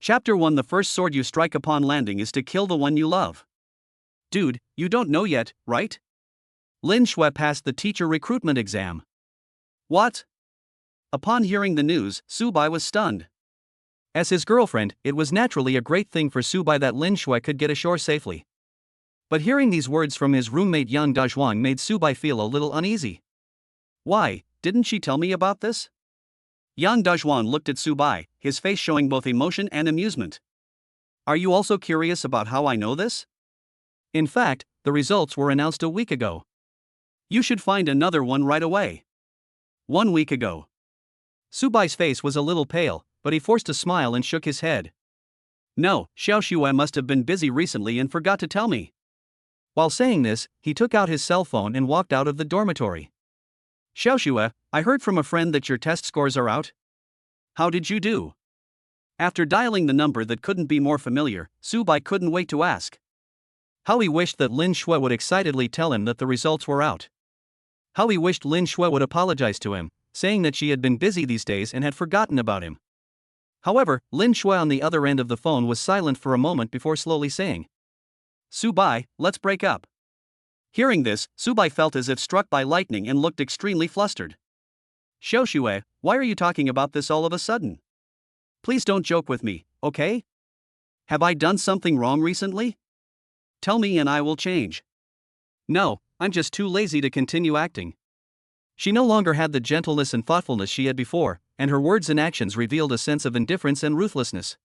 Chapter 1: The first sword you strike upon landing is to kill the one you love. Dude, you don't know yet, right? Lin Shui passed the teacher recruitment exam. What? Upon hearing the news, Subai was stunned. As his girlfriend, it was naturally a great thing for Subai that Lin Shui could get ashore safely. But hearing these words from his roommate Yang Dazhuang made Subai feel a little uneasy. Why, didn't she tell me about this? Yang Dazhuang looked at Subai, his face showing both emotion and amusement. Are you also curious about how I know this? In fact, the results were announced a week ago. You should find another one right away. 1 week ago. Subai's face was a little pale, but he forced a smile and shook his head. No, Xiao Shuai must have been busy recently and forgot to tell me. While saying this, he took out his cell phone and walked out of the dormitory. Xiao Shuai, I heard from a friend that your test scores are out. How did you do? After dialing the number that couldn't be more familiar, Subai couldn't wait to ask. How he wished that Lin Shui would excitedly tell him that the results were out. How he wished Lin Shui would apologize to him, saying that she had been busy these days and had forgotten about him. However, Lin Shui on the other end of the phone was silent for a moment before slowly saying, Subai, let's break up. Hearing this, Subai felt as if struck by lightning and looked extremely flustered. Xiao Shuai, why are you talking about this all of a sudden? Please don't joke with me, okay? Have I done something wrong recently? Tell me and I will change. No, I'm just too lazy to continue acting. She no longer had the gentleness and thoughtfulness she had before, and her words and actions revealed a sense of indifference and ruthlessness.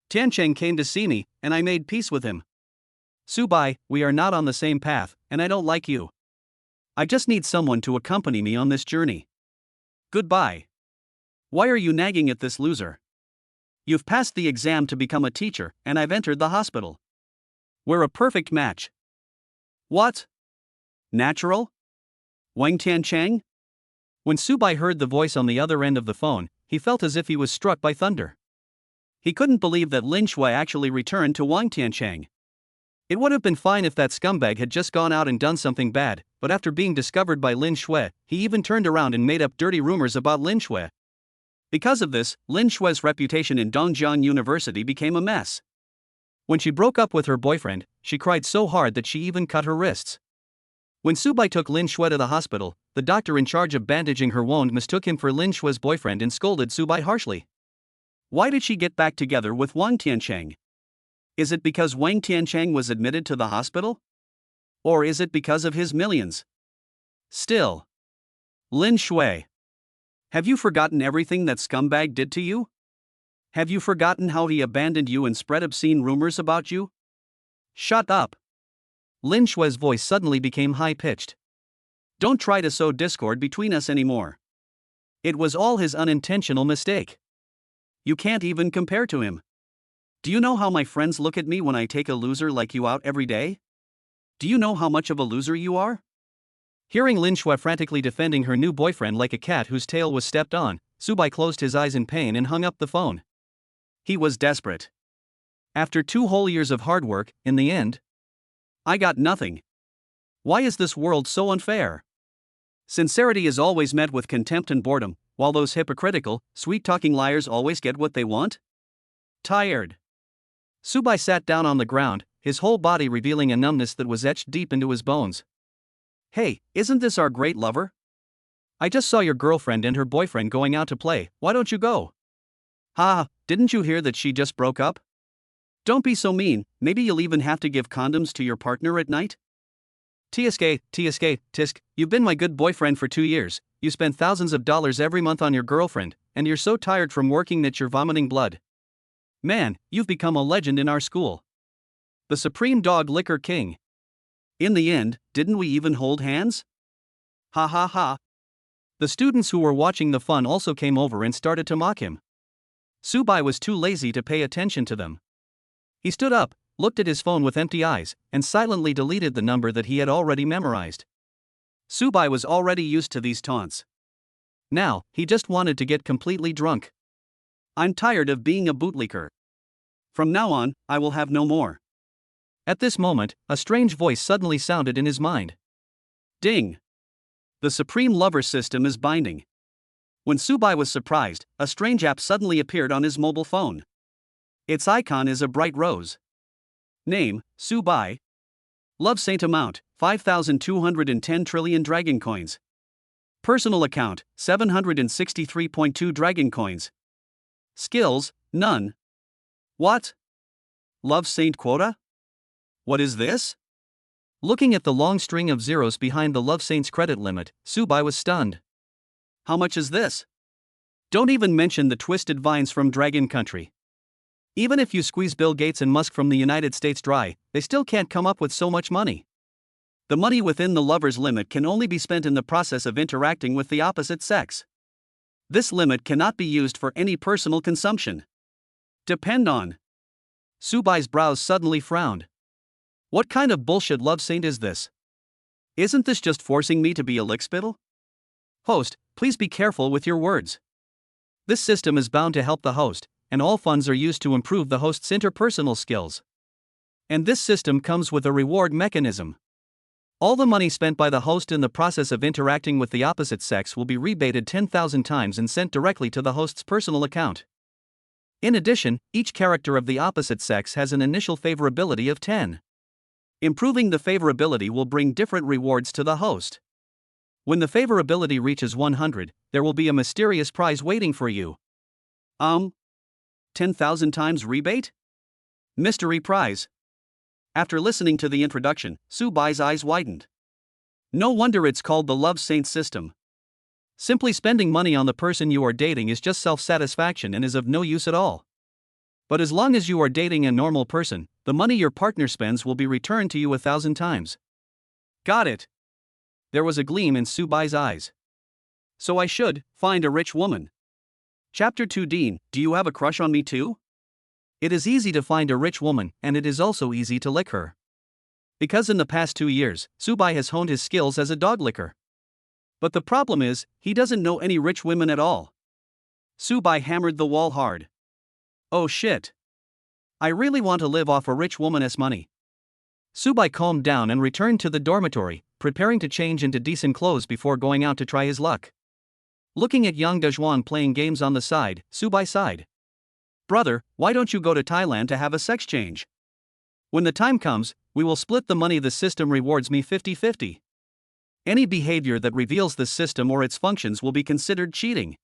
Tiancheng came to see me, and I made peace with him. Subai, we are not on the same path, and I don't like you. I just need someone to accompany me on this journey. Goodbye. Why are you nagging at this loser? You've passed the exam to become a teacher, and I've entered the hospital. We're a perfect match. What? Natural? Wang Tiancheng? When Subai heard the voice on the other end of the phone, he felt as if he was struck by thunder. He couldn't believe that Lin Shui actually returned to Wang Tiancheng. It would have been fine if that scumbag had just gone out and done something bad, but after being discovered by Lin Shui, he even turned around and made up dirty rumors about Lin Shui. Because of this, Lin Shui's reputation in Dongjiang University became a mess. When she broke up with her boyfriend, she cried so hard that she even cut her wrists. When Subai took Lin Shui to the hospital, the doctor in charge of bandaging her wound mistook him for Lin Shui's boyfriend and scolded Subai harshly. Why did she get back together with Wang Tiancheng? Is it because Wang Tiancheng was admitted to the hospital? Or is it because of his millions? Still. Lin Shui. Have you forgotten everything that scumbag did to you? Have you forgotten how he abandoned you and spread obscene rumors about you? Shut up. Lin Shui's voice suddenly became high-pitched. Don't try to sow discord between us anymore. It was all his unintentional mistake. You can't even compare to him. Do you know how my friends look at me when I take a loser like you out every day? Do you know how much of a loser you are? Hearing Lin Shui frantically defending her new boyfriend like a cat whose tail was stepped on, Subai closed his eyes in pain and hung up the phone. He was desperate. After 2 whole years of hard work, in the end, I got nothing. Why is this world so unfair? Sincerity is always met with contempt and boredom, while those hypocritical, sweet-talking liars always get what they want? Tired. Subai sat down on the ground, his whole body revealing a numbness that was etched deep into his bones. Hey, isn't this our great lover? I just saw your girlfriend and her boyfriend going out to play, why don't you go? Ha, didn't you hear that she just broke up? Don't be so mean, maybe you'll even have to give condoms to your partner at night? TSK, Tisk, you've been my good boyfriend for 2 years, you spend thousands of dollars every month on your girlfriend, and you're so tired from working that you're vomiting blood. Man, you've become a legend in our school. The supreme dog liquor king. In the end, didn't we even hold hands? Ha ha ha. The students who were watching the fun also came over and started to mock him. Subai was too lazy to pay attention to them. He stood up, looked at his phone with empty eyes, and silently deleted the number that he had already memorized. Subai was already used to these taunts. Now, he just wanted to get completely drunk. I'm tired of being a bootlicker. From now on, I will have no more. At this moment, a strange voice suddenly sounded in his mind. Ding! The Supreme Lover system is binding. When Subai was surprised, a strange app suddenly appeared on his mobile phone. Its icon is a bright rose. Name, Su-bai. Love saint amount, 5,210 trillion dragon coins. Personal account, 763.2 dragon coins. Skills, none. What? Love saint quota? What is this? Looking at the long string of zeros behind the love saint's credit limit, Su-bai was stunned. How much is this? Don't even mention the twisted vines from Dragon Country. Even if you squeeze Bill Gates and Musk from the United States dry, they still can't come up with so much money. The money within the lover's limit can only be spent in the process of interacting with the opposite sex. This limit cannot be used for any personal consumption. Depend on. Su-bai's brows suddenly frowned. What kind of bullshit love saint is this? Isn't this just forcing me to be a lickspittle? Host, please be careful with your words. This system is bound to help the host, and all funds are used to improve the host's interpersonal skills. And this system comes with a reward mechanism. All the money spent by the host in the process of interacting with the opposite sex will be rebated 10,000 times and sent directly to the host's personal account. In addition, each character of the opposite sex has an initial favorability of 10. Improving the favorability will bring different rewards to the host. When the favorability reaches 100, there will be a mysterious prize waiting for you. 10,000 times rebate? Mystery prize. After listening to the introduction, Su-bai's eyes widened. No wonder it's called the Love Saint system. Simply spending money on the person you are dating is just self-satisfaction and is of no use at all. But as long as you are dating a normal person, the money your partner spends will be returned to you 1,000 times. Got it. There was a gleam in Su-bai's eyes. So I should find a rich woman. Chapter 2. Dean, do you have a crush on me too? It is easy to find a rich woman, and it is also easy to lick her. Because in the past 2 years, Su-bai has honed his skills as a dog licker. But the problem is, he doesn't know any rich women at all. Su-bai hammered the wall hard. Oh shit. I really want to live off a rich woman's money. Su-bai calmed down and returned to the dormitory, preparing to change into decent clothes before going out to try his luck. Looking at Yang Dejuan playing games on the side, Su-bai sighed. Brother, why don't you go to Thailand to have a sex change? When the time comes, we will split the money. The system rewards me 50-50. Any behavior that reveals the system or its functions will be considered cheating.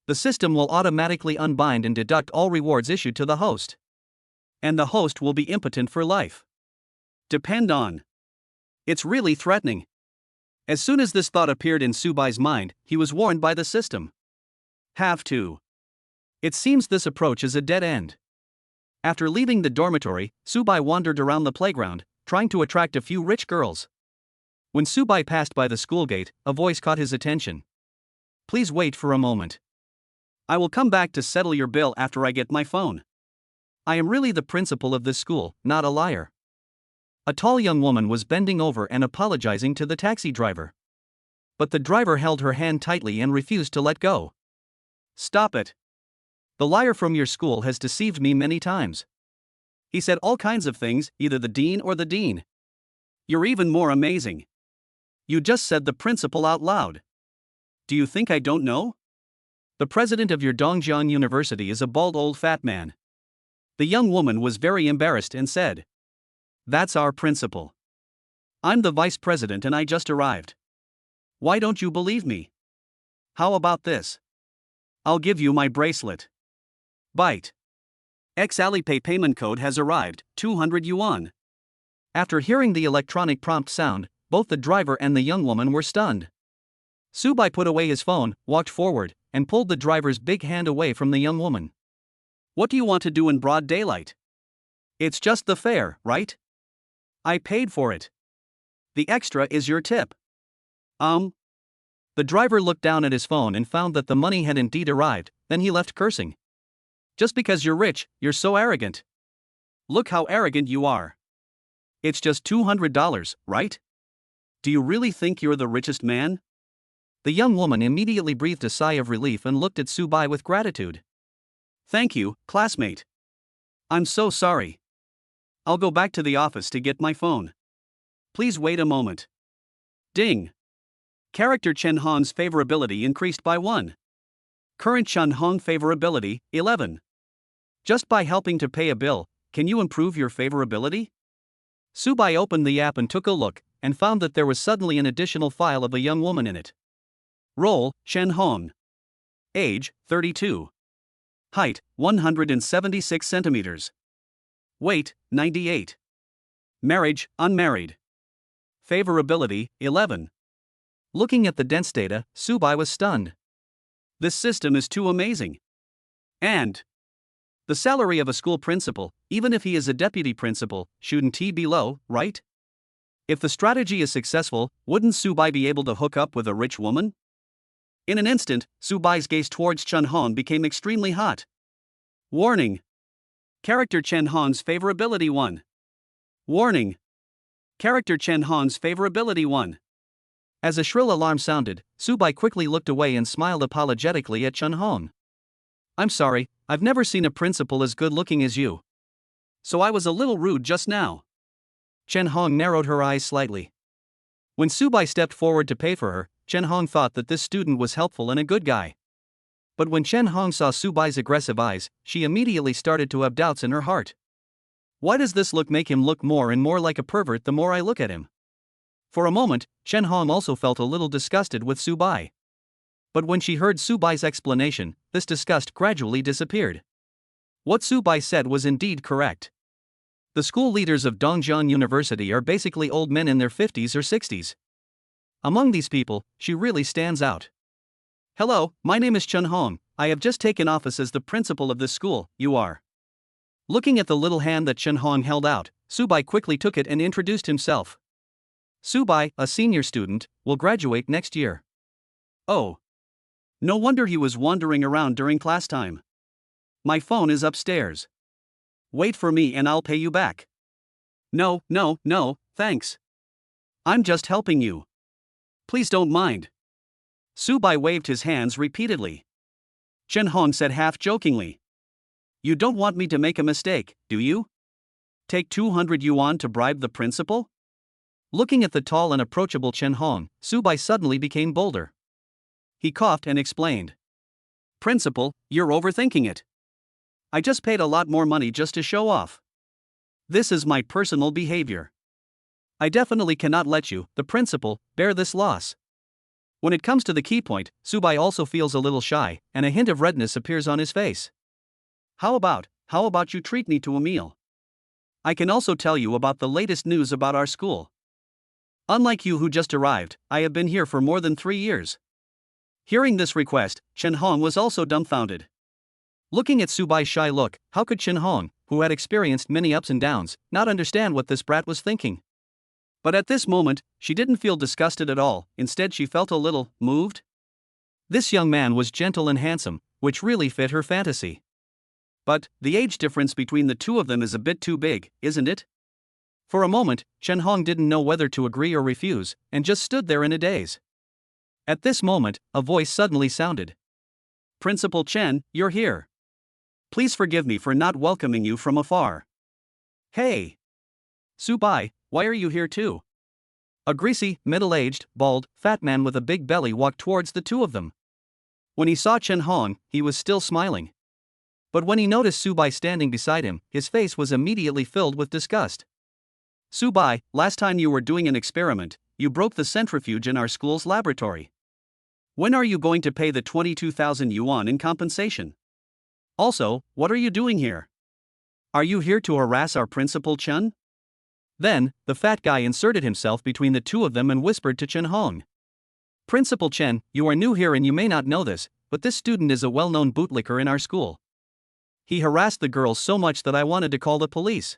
The system will automatically unbind and deduct all rewards issued to the host. And the host will be impotent for life. Depend on. It's really threatening. As soon as this thought appeared in Su-bai's mind, he was warned by the system. Have to. It seems this approach is a dead end. After leaving the dormitory, Su-bai wandered around the playground, trying to attract a few rich girls. When Su-bai passed by the school gate, a voice caught his attention. Please wait for a moment. I will come back to settle your bill after I get my phone. I am really the principal of this school, not a liar. A tall young woman was bending over and apologizing to the taxi driver. But the driver held her hand tightly and refused to let go. Stop it. The liar from your school has deceived me many times. He said all kinds of things, either the dean or the dean. You're even more amazing. You just said the principal out loud. Do you think I don't know? The president of your Dongjiang University is a bald old fat man. The young woman was very embarrassed and said, That's our principal. I'm the vice president and I just arrived. Why don't you believe me? How about this? I'll give you my bracelet. Byte. X Alipay payment code has arrived, 200 yuan. After hearing the electronic prompt sound, both the driver and the young woman were stunned. Su-bai put away his phone, walked forward, and pulled the driver's big hand away from the young woman. What do you want to do in broad daylight? It's just the fare, right? I paid for it. The extra is your tip. The driver looked down at his phone and found that the money had indeed arrived, then he left cursing. Just because you're rich, you're so arrogant. Look how arrogant you are. It's just $200, right? Do you really think you're the richest man? The young woman immediately breathed a sigh of relief and looked at Su-bai with gratitude. Thank you, classmate. I'm so sorry. I'll go back to the office to get my phone. Please wait a moment. Ding. Character Chen Hong's favorability increased by 1. Current Chen Hong favorability, 11. Just by helping to pay a bill, can you improve your favorability? Subai opened the app and took a look, and found that there was suddenly an additional file of a young woman in it. Role, Chen Hong. Age, 32. Height, 176 centimeters. Weight, 98. Marriage, unmarried. Favorability, 11. Looking at the dense data, Subai was stunned. This system is too amazing. And the salary of a school principal, even if he is a deputy principal, shouldn't he be low, right? If the strategy is successful, wouldn't Subai be able to hook up with a rich woman? In an instant, Subai's gaze towards Chen Hong became extremely hot. Warning. Character Chen Hong's favorability 1. Warning. Character Chen Hong's favorability 1. As a shrill alarm sounded, Subai quickly looked away and smiled apologetically at Chen Hong. I'm sorry, I've never seen a principal as good looking as you. So I was a little rude just now. Chen Hong narrowed her eyes slightly. When Subai stepped forward to pay for her, Chen Hong thought that this student was helpful and a good guy. But when Chen Hong saw Subai's aggressive eyes, she immediately started to have doubts in her heart. Why does this look make him look more and more like a pervert the more I look at him? For a moment, Chen Hong also felt a little disgusted with Subai. But when she heard Subai's explanation, this disgust gradually disappeared. What Subai said was indeed correct. The school leaders of Dongjian University are basically old men in their 50s or 60s. Among these people, she really stands out. Hello, my name is Chen Hong. I have just taken office as the principal of this school. You are. Looking at the little hand that Chen Hong held out, Subai quickly took it and introduced himself. Subai, a senior student, will graduate next year. Oh. No wonder he was wandering around during class time. My phone is upstairs. Wait for me and I'll pay you back. No, thanks. I'm just helping you. Please don't mind. Subai waved his hands repeatedly. Chen Hong said half-jokingly. You don't want me to make a mistake, do you? Take 200 yuan to bribe the principal? Looking at the tall and approachable Chen Hong, Subai suddenly became bolder. He coughed and explained. Principal, you're overthinking it. I just paid a lot more money just to show off. This is my personal behavior. I definitely cannot let you, the principal, bear this loss. When it comes to the key point, Subai also feels a little shy, and a hint of redness appears on his face. How about you treat me to a meal? I can also tell you about the latest news about our school. Unlike you who just arrived, I have been here for more than 3 years. Hearing this request, Chen Hong was also dumbfounded. Looking at Subai's shy look, how could Chen Hong, who had experienced many ups and downs, not understand what this brat was thinking? But at this moment, she didn't feel disgusted at all, instead she felt a little moved. This young man was gentle and handsome, which really fit her fantasy. But the age difference between the two of them is a bit too big, isn't it? For a moment, Chen Hong didn't know whether to agree or refuse, and just stood there in a daze. At this moment, a voice suddenly sounded. Principal Chen, you're here. Please forgive me for not welcoming you from afar. Hey! Subai, why are you here too? A greasy, middle-aged, bald, fat man with a big belly walked towards the two of them. When he saw Chen Hong, he was still smiling. But when he noticed Subai standing beside him, his face was immediately filled with disgust. Subai, last time you were doing an experiment, you broke the centrifuge in our school's laboratory. When are you going to pay the 22,000 yuan in compensation? Also, what are you doing here? Are you here to harass our principal Chen? Then, the fat guy inserted himself between the two of them and whispered to Chen Hong. Principal Chen, you are new here and you may not know this, but this student is a well-known bootlicker in our school. He harassed the girls so much that I wanted to call the police.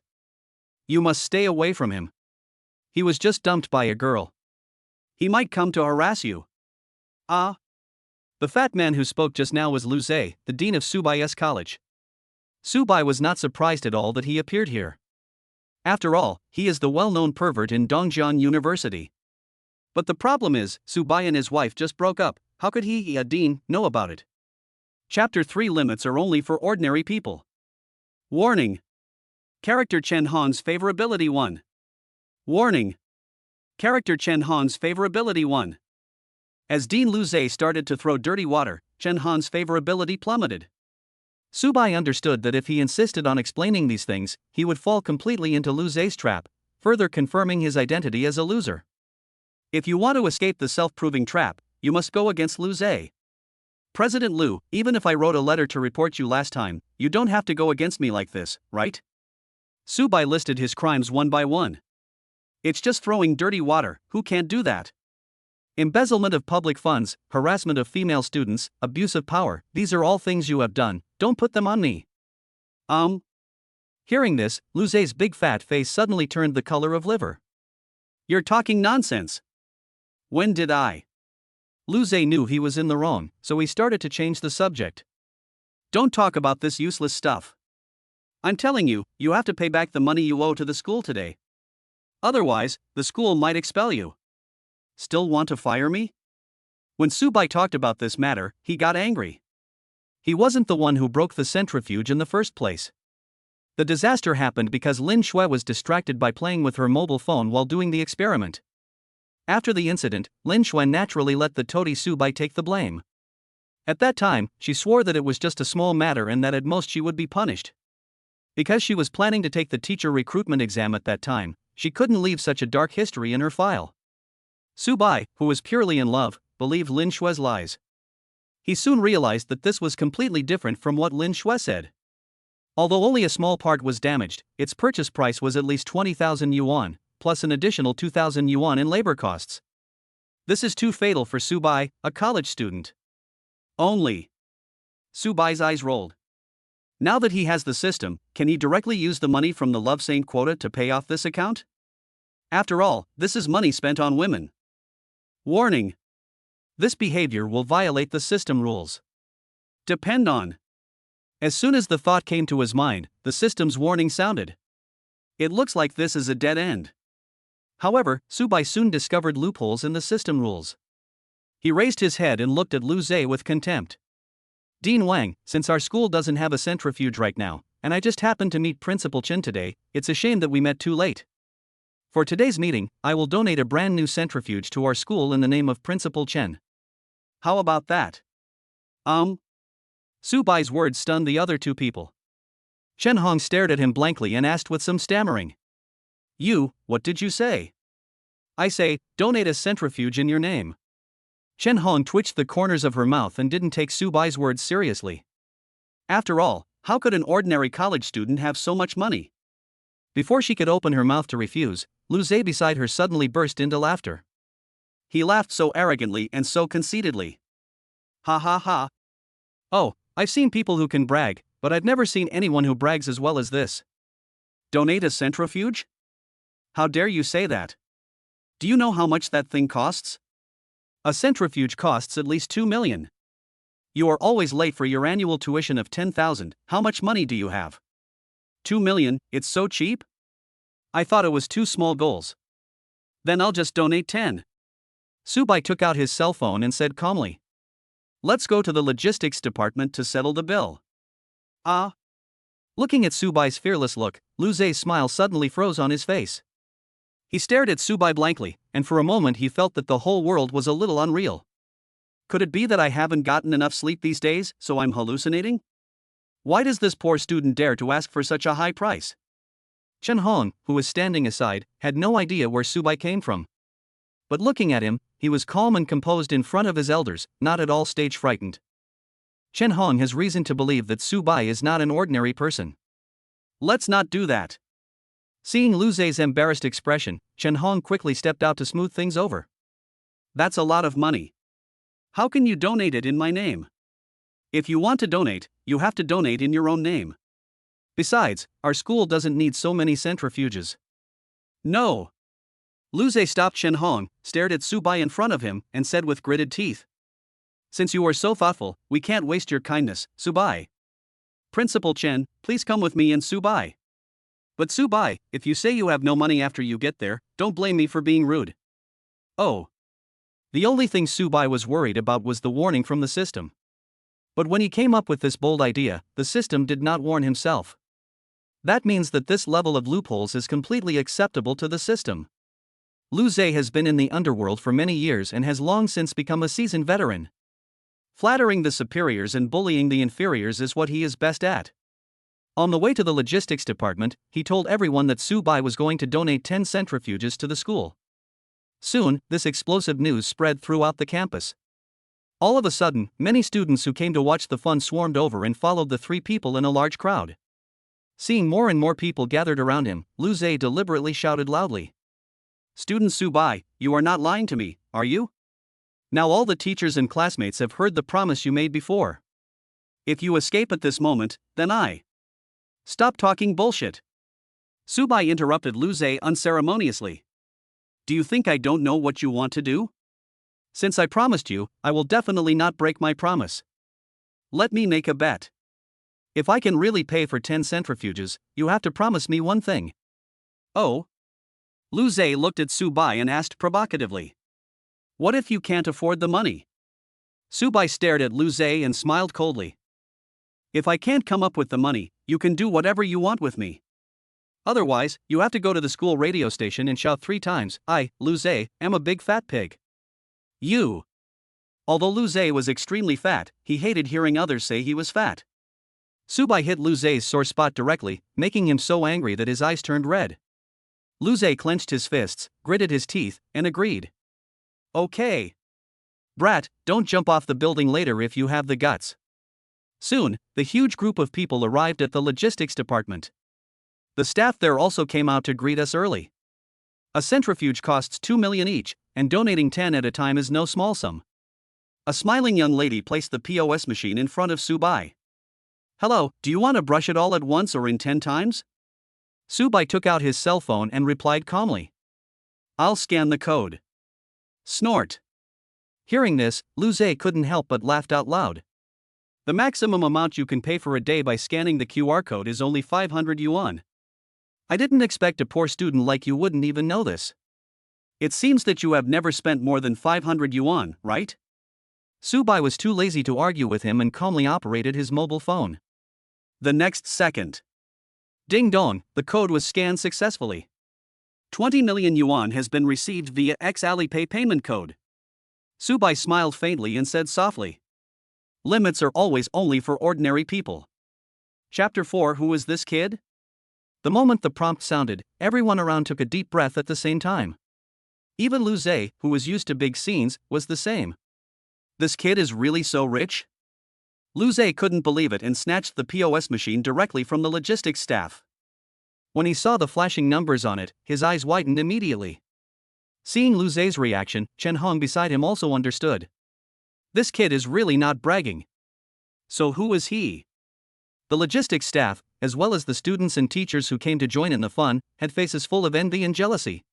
You must stay away from him. He was just dumped by a girl. He might come to harass you. Ah. The fat man who spoke just now was Lu Zhe, the dean of Subai's college. Subai was not surprised at all that he appeared here. After all, he is the well-known pervert in Dongjian University. But the problem is, Subai and his wife just broke up. How could he, a dean, know about it? Chapter 3 limits are only for ordinary people. Warning. Character Chen Hong's favorability 1. Warning. Character Chen Hong's favorability 1. As Dean Lu Zhe started to throw dirty water, Chen Hong's favorability plummeted. Subai understood that if he insisted on explaining these things, he would fall completely into Lu Ze's trap, further confirming his identity as a loser. If you want to escape the self-proving trap, you must go against Lu Ze. President Lu, even if I wrote a letter to report you last time, you don't have to go against me like this, right? Subai listed his crimes one by one. It's just throwing dirty water, who can't do that? Embezzlement of public funds, harassment of female students, abuse of power, these are all things you have done, don't put them on me. Hearing this, Lu Ze's big fat face suddenly turned the color of liver. You're talking nonsense. When did I? Lu Ze knew he was in the wrong, so he started to change the subject. Don't talk about this useless stuff. I'm telling you, you have to pay back the money you owe to the school today. Otherwise, the school might expel you. Still want to fire me? When Subai talked about this matter, he got angry. He wasn't the one who broke the centrifuge in the first place. The disaster happened because Lin Shui was distracted by playing with her mobile phone while doing the experiment. After the incident, Lin Shui naturally let the toady Subai take the blame. At that time, she swore that it was just a small matter and that at most she would be punished. Because she was planning to take the teacher recruitment exam at that time, she couldn't leave such a dark history in her file. Subai, who was purely in love, believed Lin Shui's lies. He soon realized that this was completely different from what Lin Shui said. Although only a small part was damaged, its purchase price was at least 20,000 yuan, plus an additional 2,000 yuan in labor costs. This is too fatal for Subai, a college student. Only. Subai's eyes rolled. Now that he has the system, can he directly use the money from the Love Saint quota to pay off this account? After all, this is money spent on women. Warning. This behavior will violate the system rules. Depend on. As soon as the thought came to his mind, the system's warning sounded. It looks like this is a dead end. However, Subai soon discovered loopholes in the system rules. He raised his head and looked at Lu Ze with contempt. Dean Wang, since our school doesn't have a centrifuge right now, and I just happened to meet Principal Chen today, it's a shame that we met too late. For today's meeting, I will donate a brand new centrifuge to our school in the name of Principal Chen. How about that? Subai's words stunned the other two people. Chen Hong stared at him blankly and asked with some stammering. What did you say? I say, donate a centrifuge in your name. Chen Hong twitched the corners of her mouth and didn't take Subai's words seriously. After all, how could an ordinary college student have so much money? Before she could open her mouth to refuse, Lu Ze beside her suddenly burst into laughter. He laughed so arrogantly and so conceitedly. Ha ha ha. Oh, I've seen people who can brag, but I've never seen anyone who brags as well as this. Donate a centrifuge? How dare you say that? Do you know how much that thing costs? A centrifuge costs at least 2 million. You are always late for your annual tuition of 10,000, how much money do you have? 2 million, it's so cheap? I thought it was 2 small goals. Then I'll just donate 10. Subai took out his cell phone and said calmly. Let's go to the logistics department to settle the bill. Looking at Subai's fearless look, Lu Ze's smile suddenly froze on his face. He stared at Subai blankly, and for a moment he felt that the whole world was a little unreal. Could it be that I haven't gotten enough sleep these days, so I'm hallucinating? Why does this poor student dare to ask for such a high price? Chen Hong, who was standing aside, had no idea where Subai came from. But looking at him, he was calm and composed in front of his elders, not at all stage frightened. Chen Hong has reason to believe that Subai is not an ordinary person. Let's not do that. Seeing Lu Ze's embarrassed expression, Chen Hong quickly stepped out to smooth things over. That's a lot of money. How can you donate it in my name? If you want to donate, you have to donate in your own name. Besides, our school doesn't need so many centrifuges. No. Lu Ze stopped Chen Hong, stared at Subai in front of him, and said with gritted teeth. Since you are so thoughtful, we can't waste your kindness, Subai. Principal Chen, please come with me and Subai. But Subai, if you say you have no money after you get there, don't blame me for being rude. Oh. The only thing Subai was worried about was the warning from the system. But when he came up with this bold idea, the system did not warn himself. That means that this level of loopholes is completely acceptable to the system. Lu Ze has been in the underworld for many years and has long since become a seasoned veteran. Flattering the superiors and bullying the inferiors is what he is best at. On the way to the logistics department, he told everyone that Subai was going to donate 10 centrifuges to the school. Soon, this explosive news spread throughout the campus. All of a sudden, many students who came to watch the fun swarmed over and followed the three people in a large crowd. Seeing more and more people gathered around him, Lu Zhe deliberately shouted loudly. "Student Subai, you are not lying to me, are you? Now all the teachers and classmates have heard the promise you made before. If you escape at this moment, then I..." "Stop talking bullshit." Subai interrupted Lu Zhe unceremoniously. "Do you think I don't know what you want to do? Since I promised you, I will definitely not break my promise. Let me make a bet. If I can really pay for 10 centrifuges, you have to promise me one thing." "Oh?" Lu Zhe looked at Subai and asked provocatively. "What if you can't afford the money?" Subai stared at Lu Zhe and smiled coldly. "If I can't come up with the money, you can do whatever you want with me. Otherwise, you have to go to the school radio station and shout 3 times, 'I, Lu Zhe, am a big fat pig.' You." Although Lu Zhe was extremely fat, he hated hearing others say he was fat. Subai hit Lu Zhe's sore spot directly, making him so angry that his eyes turned red. Lu Zhe clenched his fists, gritted his teeth, and agreed. "Okay. Brat, don't jump off the building later if you have the guts." Soon, the huge group of people arrived at the logistics department. The staff there also came out to greet us early. A centrifuge costs 2 million each, and donating 10 at a time is no small sum. A smiling young lady placed the POS machine in front of Subai. "Hello, do you want to brush it all at once or in 10 times? Subai took out his cell phone and replied calmly. "I'll scan the code." Snort. Hearing this, Lu Zhe couldn't help but laughed out loud. The maximum amount you can pay for a day by scanning the QR code is only 500 yuan. I didn't expect a poor student like you wouldn't even know this. It seems that you have never spent more than 500 yuan, right? Subai was too lazy to argue with him and calmly operated his mobile phone. The next second. Ding dong, the code was scanned successfully. 20 million yuan has been received via Alipay payment code. Subai smiled faintly and said softly. Limits are always only for ordinary people. Chapter 4. Who is this kid? The moment the prompt sounded, everyone around took a deep breath at the same time. Even Lu Zhe, who was used to big scenes, was the same. This kid is really so rich? Lu Zhe couldn't believe it and snatched the POS machine directly from the logistics staff. When he saw the flashing numbers on it, his eyes widened immediately. Seeing Lu Zhe's reaction, Chen Hong beside him also understood. This kid is really not bragging. So who is he? The logistics staff, as well as the students and teachers who came to join in the fun, had faces full of envy and jealousy.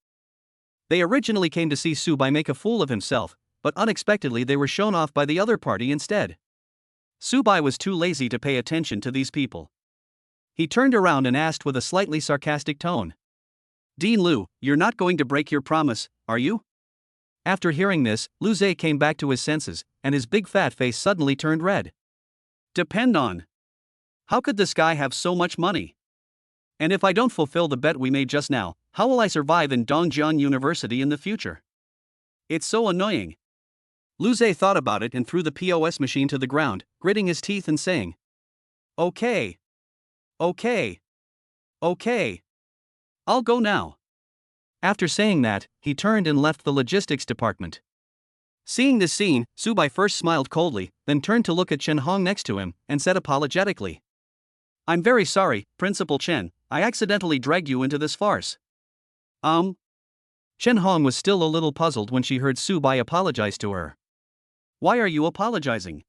They originally came to see Subai make a fool of himself, but unexpectedly they were shown off by the other party instead. Subai was too lazy to pay attention to these people. He turned around and asked with a slightly sarcastic tone. Dean Lu, you're not going to break your promise, are you? After hearing this, Lu Zhe came back to his senses, and his big fat face suddenly turned red. Depend on. How could this guy have so much money? And if I don't fulfill the bet we made just now, how will I survive in Dongjiang University in the future? It's so annoying. Lu Zhe thought about it and threw the POS machine to the ground, gritting his teeth and saying, Okay. Okay. Okay. I'll go now. After saying that, he turned and left the logistics department. Seeing this scene, Subai first smiled coldly, then turned to look at Chen Hong next to him, and said apologetically. I'm very sorry, Principal Chen, I accidentally dragged you into this farce. Chen Hong was still a little puzzled when she heard Subai apologize to her. Why are you apologizing?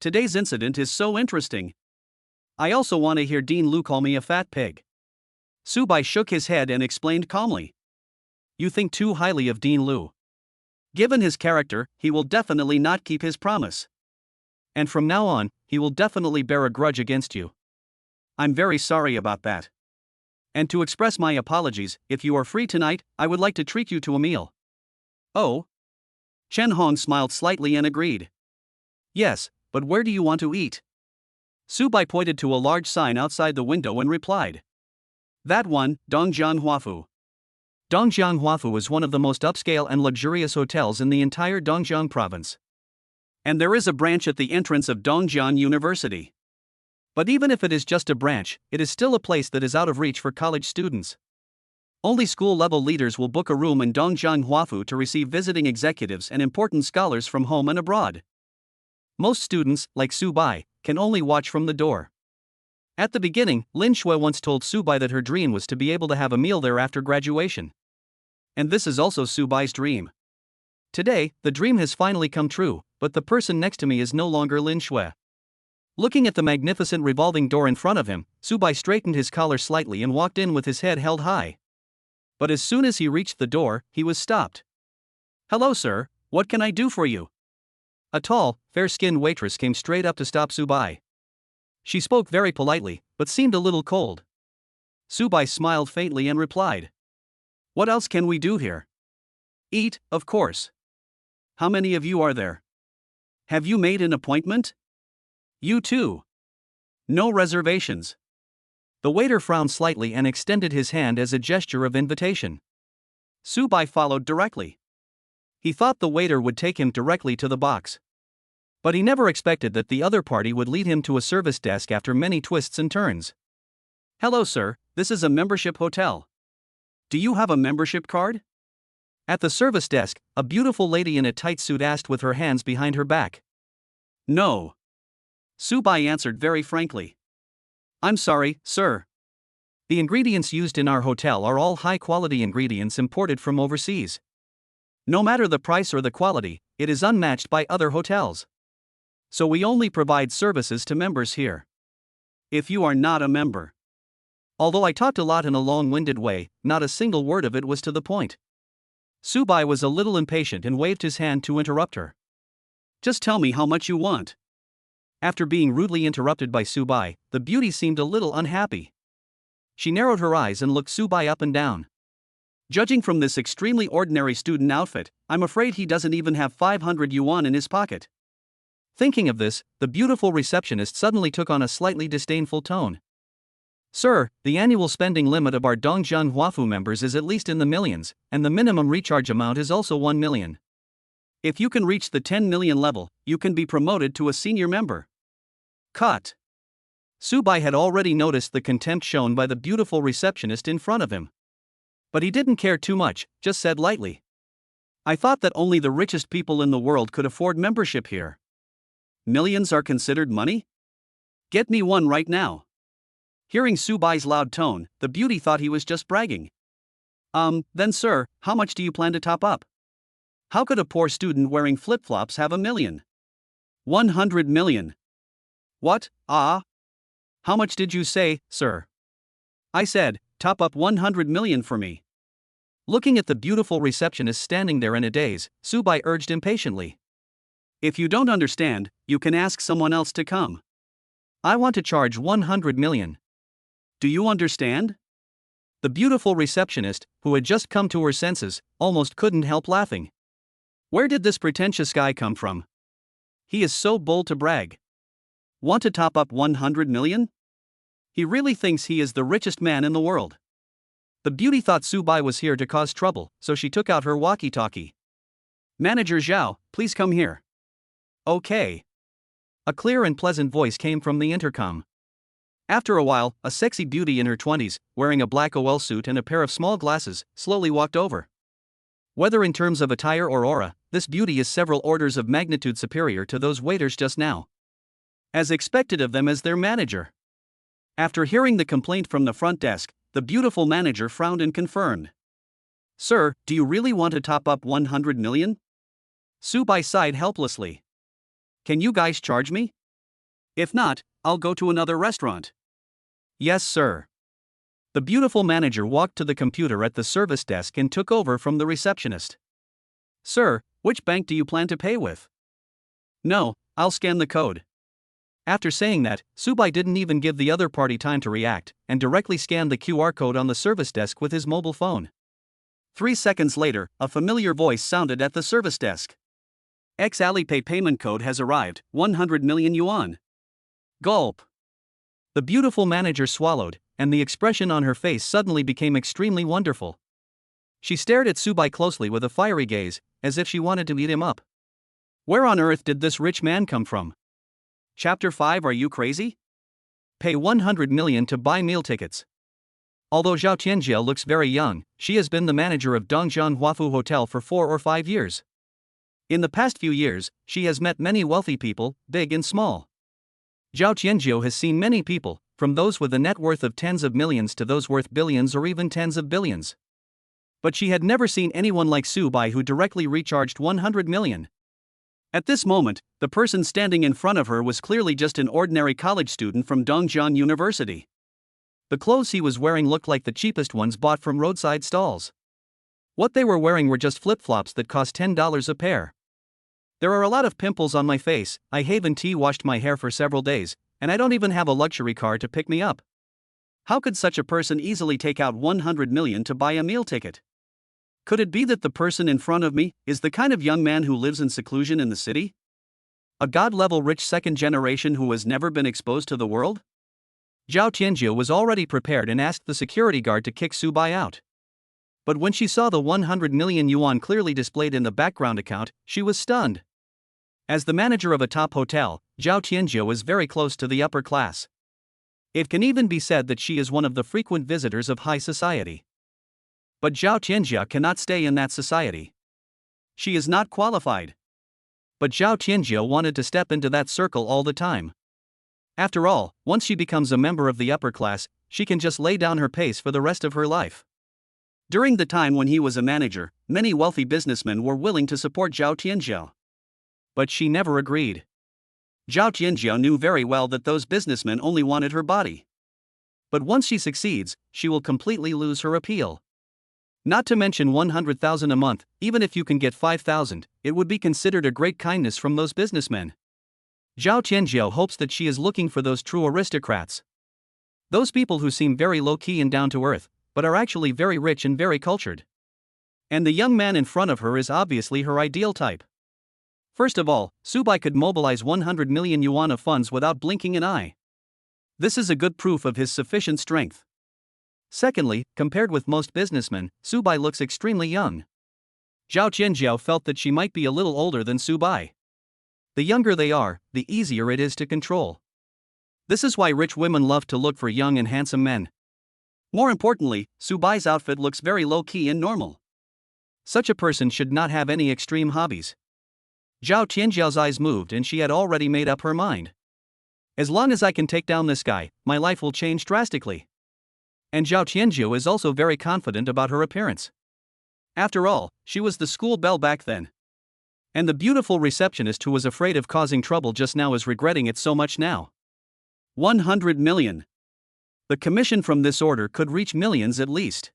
Today's incident is so interesting. I also want to hear Dean Lu call me a fat pig. Subai shook his head and explained calmly. You think too highly of Dean Lu. Given his character, he will definitely not keep his promise. And from now on, he will definitely bear a grudge against you. I'm very sorry about that. And to express my apologies, if you are free tonight, I would like to treat you to a meal. Oh? Chen Hong smiled slightly and agreed. Yes, but where do you want to eat? Subai pointed to a large sign outside the window and replied. That one, Dongjiang Huafu. Dongjiang Huafu is one of the most upscale and luxurious hotels in the entire Dongjiang province. And there is a branch at the entrance of Dongjian University. But even if it is just a branch, it is still a place that is out of reach for college students. Only school-level leaders will book a room in Dongjiang Huafu to receive visiting executives and important scholars from home and abroad. Most students, like Su Bai, can only watch from the door. At the beginning, Lin Shui once told Su Bai that her dream was to be able to have a meal there after graduation. And this is also Su Bai's dream. Today, the dream has finally come true, but the person next to me is no longer Lin Shui. Looking at the magnificent revolving door in front of him, Su Bai straightened his collar slightly and walked in with his head held high. But as soon as he reached the door, he was stopped. "Hello, sir, what can I do for you?" A tall, fair-skinned waitress came straight up to stop Su Bai. She spoke very politely, but seemed a little cold. Su Bai smiled faintly and replied, "What else can we do here?" "Eat, of course. How many of you are there? Have you made an appointment?" "You too." "No reservations." The waiter frowned slightly and extended his hand as a gesture of invitation. Su Bai followed directly. He thought the waiter would take him directly to the box. But he never expected that the other party would lead him to a service desk after many twists and turns. "Hello, sir, this is a membership hotel. Do you have a membership card?" At the service desk, a beautiful lady in a tight suit asked with her hands behind her back. "No." Su Bai answered very frankly. "I'm sorry, sir. The ingredients used in our hotel are all high-quality ingredients imported from overseas. No matter the price or the quality, it is unmatched by other hotels. So we only provide services to members here. If you are not a member." Although I talked a lot in a long-winded way, not a single word of it was to the point. Su Bai was a little impatient and waved his hand to interrupt her. "Just tell me how much you want." After being rudely interrupted by Su Bai, the beauty seemed a little unhappy. She narrowed her eyes and looked Su Bai up and down. "Judging from this extremely ordinary student outfit, I'm afraid he doesn't even have 500 yuan in his pocket." Thinking of this, the beautiful receptionist suddenly took on a slightly disdainful tone. "Sir, the annual spending limit of our Dongjiang Huafu members is at least in the millions, and the minimum recharge amount is also 1 million. If you can reach the 10 million level, you can be promoted to a senior member." Cut. Su Bai had already noticed the contempt shown by the beautiful receptionist in front of him. But he didn't care too much, just said lightly, "I thought that only the richest people in the world could afford membership here. Millions are considered money? Get me one right now." Hearing Su Bai's loud tone, the beauty thought he was just bragging. Then sir, how much do you plan to top up? How could a poor student wearing flip-flops have 1 million? 100 million. What? Ah? How much did you say, sir? I said, top up 100 million for me. Looking at the beautiful receptionist standing there in a daze, Su Bai urged impatiently. "If you don't understand, you can ask someone else to come. I want to charge 100 million. Do you understand?" The beautiful receptionist, who had just come to her senses, almost couldn't help laughing. Where did this pretentious guy come from? He is so bold to brag. Want to top up 100 million? He really thinks he is the richest man in the world. The beauty thought Su Bai was here to cause trouble, so she took out her walkie-talkie. "Manager Zhao, please come here." "Okay." A clear and pleasant voice came from the intercom. After a while, a sexy beauty in her 20s, wearing a black OL suit and a pair of small glasses, slowly walked over. Whether in terms of attire or aura, this beauty is several orders of magnitude superior to those waiters just now. As expected of them as their manager. After hearing the complaint from the front desk, the beautiful manager frowned and confirmed. "Sir, do you really want to top up 100 million? Su Bai sighed helplessly. "Can you guys charge me? If not, I'll go to another restaurant." "Yes, sir." The beautiful manager walked to the computer at the service desk and took over from the receptionist. "Sir, which bank do you plan to pay with?" "No, I'll scan the code." After saying that, Su Bai didn't even give the other party time to react, and directly scanned the QR code on the service desk with his mobile phone. 3 seconds later, a familiar voice sounded at the service desk. "X Alipay payment code has arrived, 100 million yuan. Gulp." The beautiful manager swallowed, and the expression on her face suddenly became extremely wonderful. She stared at Su Bai closely with a fiery gaze, as if she wanted to eat him up. Where on earth did this rich man come from? Chapter 5. Are you crazy? Pay 100 million to buy meal tickets. Although Zhao Tianjie looks very young, she has been the manager of Dongjiang Huafu Hotel for 4 or 5 years. In the past few years, she has met many wealthy people, big and small. Zhao Tianjie has seen many people, from those with a net worth of tens of millions to those worth billions or even tens of billions. But she had never seen anyone like Su Bai who directly recharged 100 million. At this moment, the person standing in front of her was clearly just an ordinary college student from Dongjiang University. The clothes he was wearing looked like the cheapest ones bought from roadside stalls. What they were wearing were just flip-flops that cost $10 a pair. There are a lot of pimples on my face, I haven't washed my hair for several days, and I don't even have a luxury car to pick me up. How could such a person easily take out 100 million to buy a meal ticket? Could it be that the person in front of me is the kind of young man who lives in seclusion in the city? A god-level rich second generation who has never been exposed to the world? Zhao Tianjie was already prepared and asked the security guard to kick Su Bai out. But when she saw the 100 million yuan clearly displayed in the background account, she was stunned. As the manager of a top hotel, Zhao Tianjie was very close to the upper class. It can even be said that she is one of the frequent visitors of high society. But Zhao Tianjie cannot stay in that society. She is not qualified. But Zhao Tianjie wanted to step into that circle all the time. After all, once she becomes a member of the upper class, she can just lay down her pace for the rest of her life. During the time when he was a manager, many wealthy businessmen were willing to support Zhao Tianjie. But she never agreed. Zhao Tianjie knew very well that those businessmen only wanted her body. But once she succeeds, she will completely lose her appeal. Not to mention 100,000 a month, even if you can get 5,000, it would be considered a great kindness from those businessmen. Zhao Tianjie hopes that she is looking for those true aristocrats. Those people who seem very low-key and down-to-earth, but are actually very rich and very cultured. And the young man in front of her is obviously her ideal type. First of all, Su Bai could mobilize 100 million yuan of funds without blinking an eye. This is a good proof of his sufficient strength. Secondly, compared with most businessmen, Su Bai looks extremely young. Zhao Tianjie felt that she might be a little older than Su Bai. The younger they are, the easier it is to control. This is why rich women love to look for young and handsome men. More importantly, Su Bai's outfit looks very low-key and normal. Such a person should not have any extreme hobbies. Zhao Tianjie's eyes moved and she had already made up her mind. As long as I can take down this guy, my life will change drastically. And Zhao Tianjie is also very confident about her appearance. After all, she was the school belle back then. And the beautiful receptionist who was afraid of causing trouble just now is regretting it so much now. 100 million. The commission from this order could reach millions at least.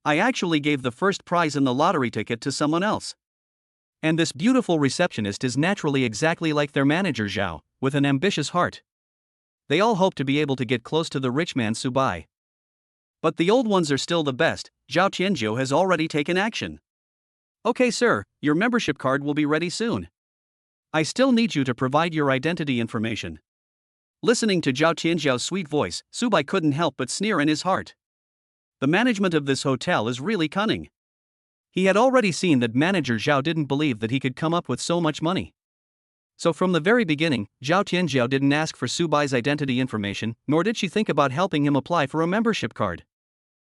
I actually gave the first prize in the lottery ticket to someone else. And this beautiful receptionist is naturally exactly like their manager Zhao, with an ambitious heart. They all hope to be able to get close to the rich man Su Bai. But the old ones are still the best. Zhao Tianjie has already taken action. Okay sir, your membership card will be ready soon. I still need you to provide your identity information. Listening to Zhao Tianjie's sweet voice, Su Bai couldn't help but sneer in his heart. The management of this hotel is really cunning. He had already seen that manager Zhao didn't believe that he could come up with so much money. So from the very beginning, Zhao Tianjie didn't ask for Su Bai's identity information, nor did she think about helping him apply for a membership card.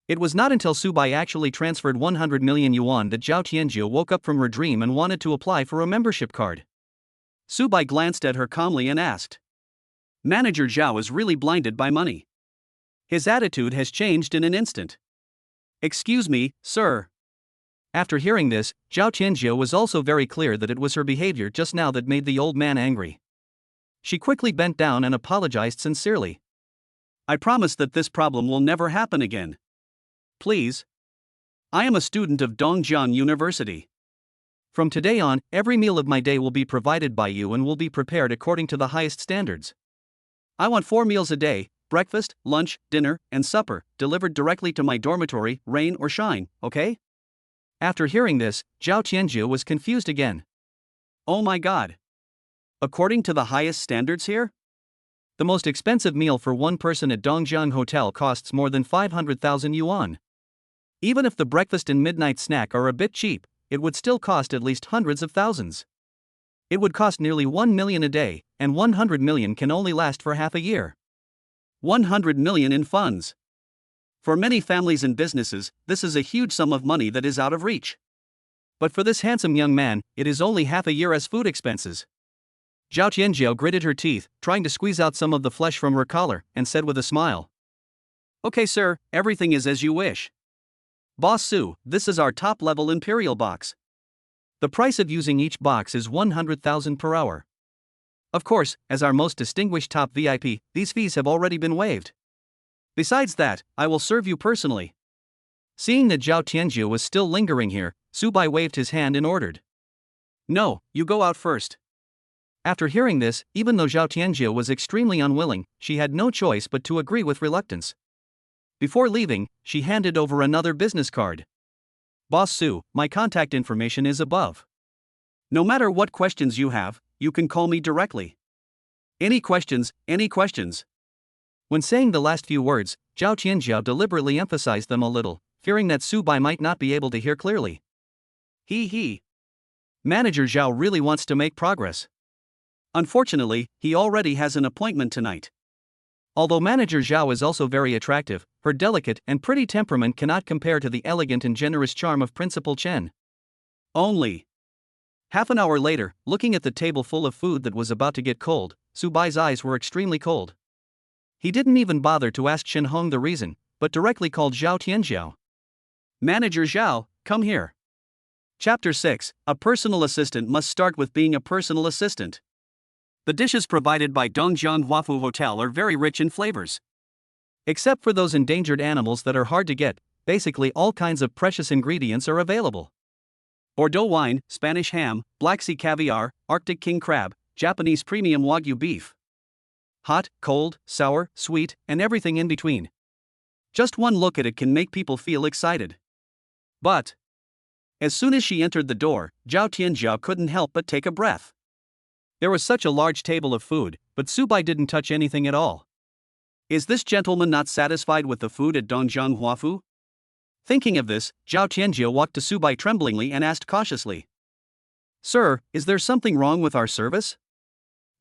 It was not until Su Bai actually transferred 100 million yuan that Zhao Tianjie woke up from her dream and wanted to apply for a membership card. Su Bai glanced at her calmly and asked. Manager Zhao is really blinded by money. His attitude has changed in an instant. Excuse me, sir. After hearing this, Zhao Tianjie was also very clear that it was her behavior just now that made the old man angry. She quickly bent down and apologized sincerely. I promise that this problem will never happen again. Please. I am a student of Dongjiang University. From today on, every meal of my day will be provided by you and will be prepared according to the highest standards. I want 4 meals a day, breakfast, lunch, dinner, and supper, delivered directly to my dormitory, rain or shine, okay? After hearing this, Zhao Tianjie was confused again. Oh my god. According to the highest standards here? The most expensive meal for one person at Dongjiang Hotel costs more than 500,000 yuan. Even if the breakfast and midnight snack are a bit cheap, it would still cost at least hundreds of thousands. It would cost nearly 1 million a day, and 100 million can only last for half a year. 100 million in funds. For many families and businesses, this is a huge sum of money that is out of reach. But for this handsome young man, it is only half a year as food expenses. Zhao Tianjiao gritted her teeth, trying to squeeze out some of the flesh from her collar, and said with a smile, "Okay, sir, everything is as you wish. Boss Su, this is our top-level Imperial box. The price of using each box is 100,000 per hour. Of course, as our most distinguished top VIP, these fees have already been waived. Besides that, I will serve you personally." Seeing that Zhao Tianjiao was still lingering here, Su Bai waved his hand and ordered, "No, you go out first." After hearing this, even though Zhao Tianjiao was extremely unwilling, she had no choice but to agree with reluctance. Before leaving, she handed over another business card. "Boss Su, my contact information is above. No matter what questions you have, you can call me directly. Any questions, any questions." When saying the last few words, Zhao Tianjiao deliberately emphasized them a little, fearing that Su Bai might not be able to hear clearly. He. Manager Zhao really wants to make progress. Unfortunately, he already has an appointment tonight. Although Manager Zhao is also very attractive, her delicate and pretty temperament cannot compare to the elegant and generous charm of Principal Chen. Only. Half an hour later, looking at the table full of food that was about to get cold, Su Bai's eyes were extremely cold. He didn't even bother to ask Shen Hong the reason, but directly called Zhao Tianjiao. "Manager Zhao, come here." Chapter 6, A personal assistant must start with being a personal assistant. The dishes provided by Dongjiang Huafu Hotel are very rich in flavors. Except for those endangered animals that are hard to get, basically all kinds of precious ingredients are available. Bordeaux wine, Spanish ham, Black Sea caviar, Arctic king crab, Japanese premium Wagyu beef. Hot, cold, sour, sweet, and everything in between. Just one look at it can make people feel excited. But as soon as she entered the door, Zhao Tianjiao couldn't help but take a breath. There was such a large table of food, but Su Bai didn't touch anything at all. Is this gentleman not satisfied with the food at Dongjiang Huafu? Thinking of this, Zhao Tianjiao walked to Su Bai tremblingly and asked cautiously, "Sir, is there something wrong with our service?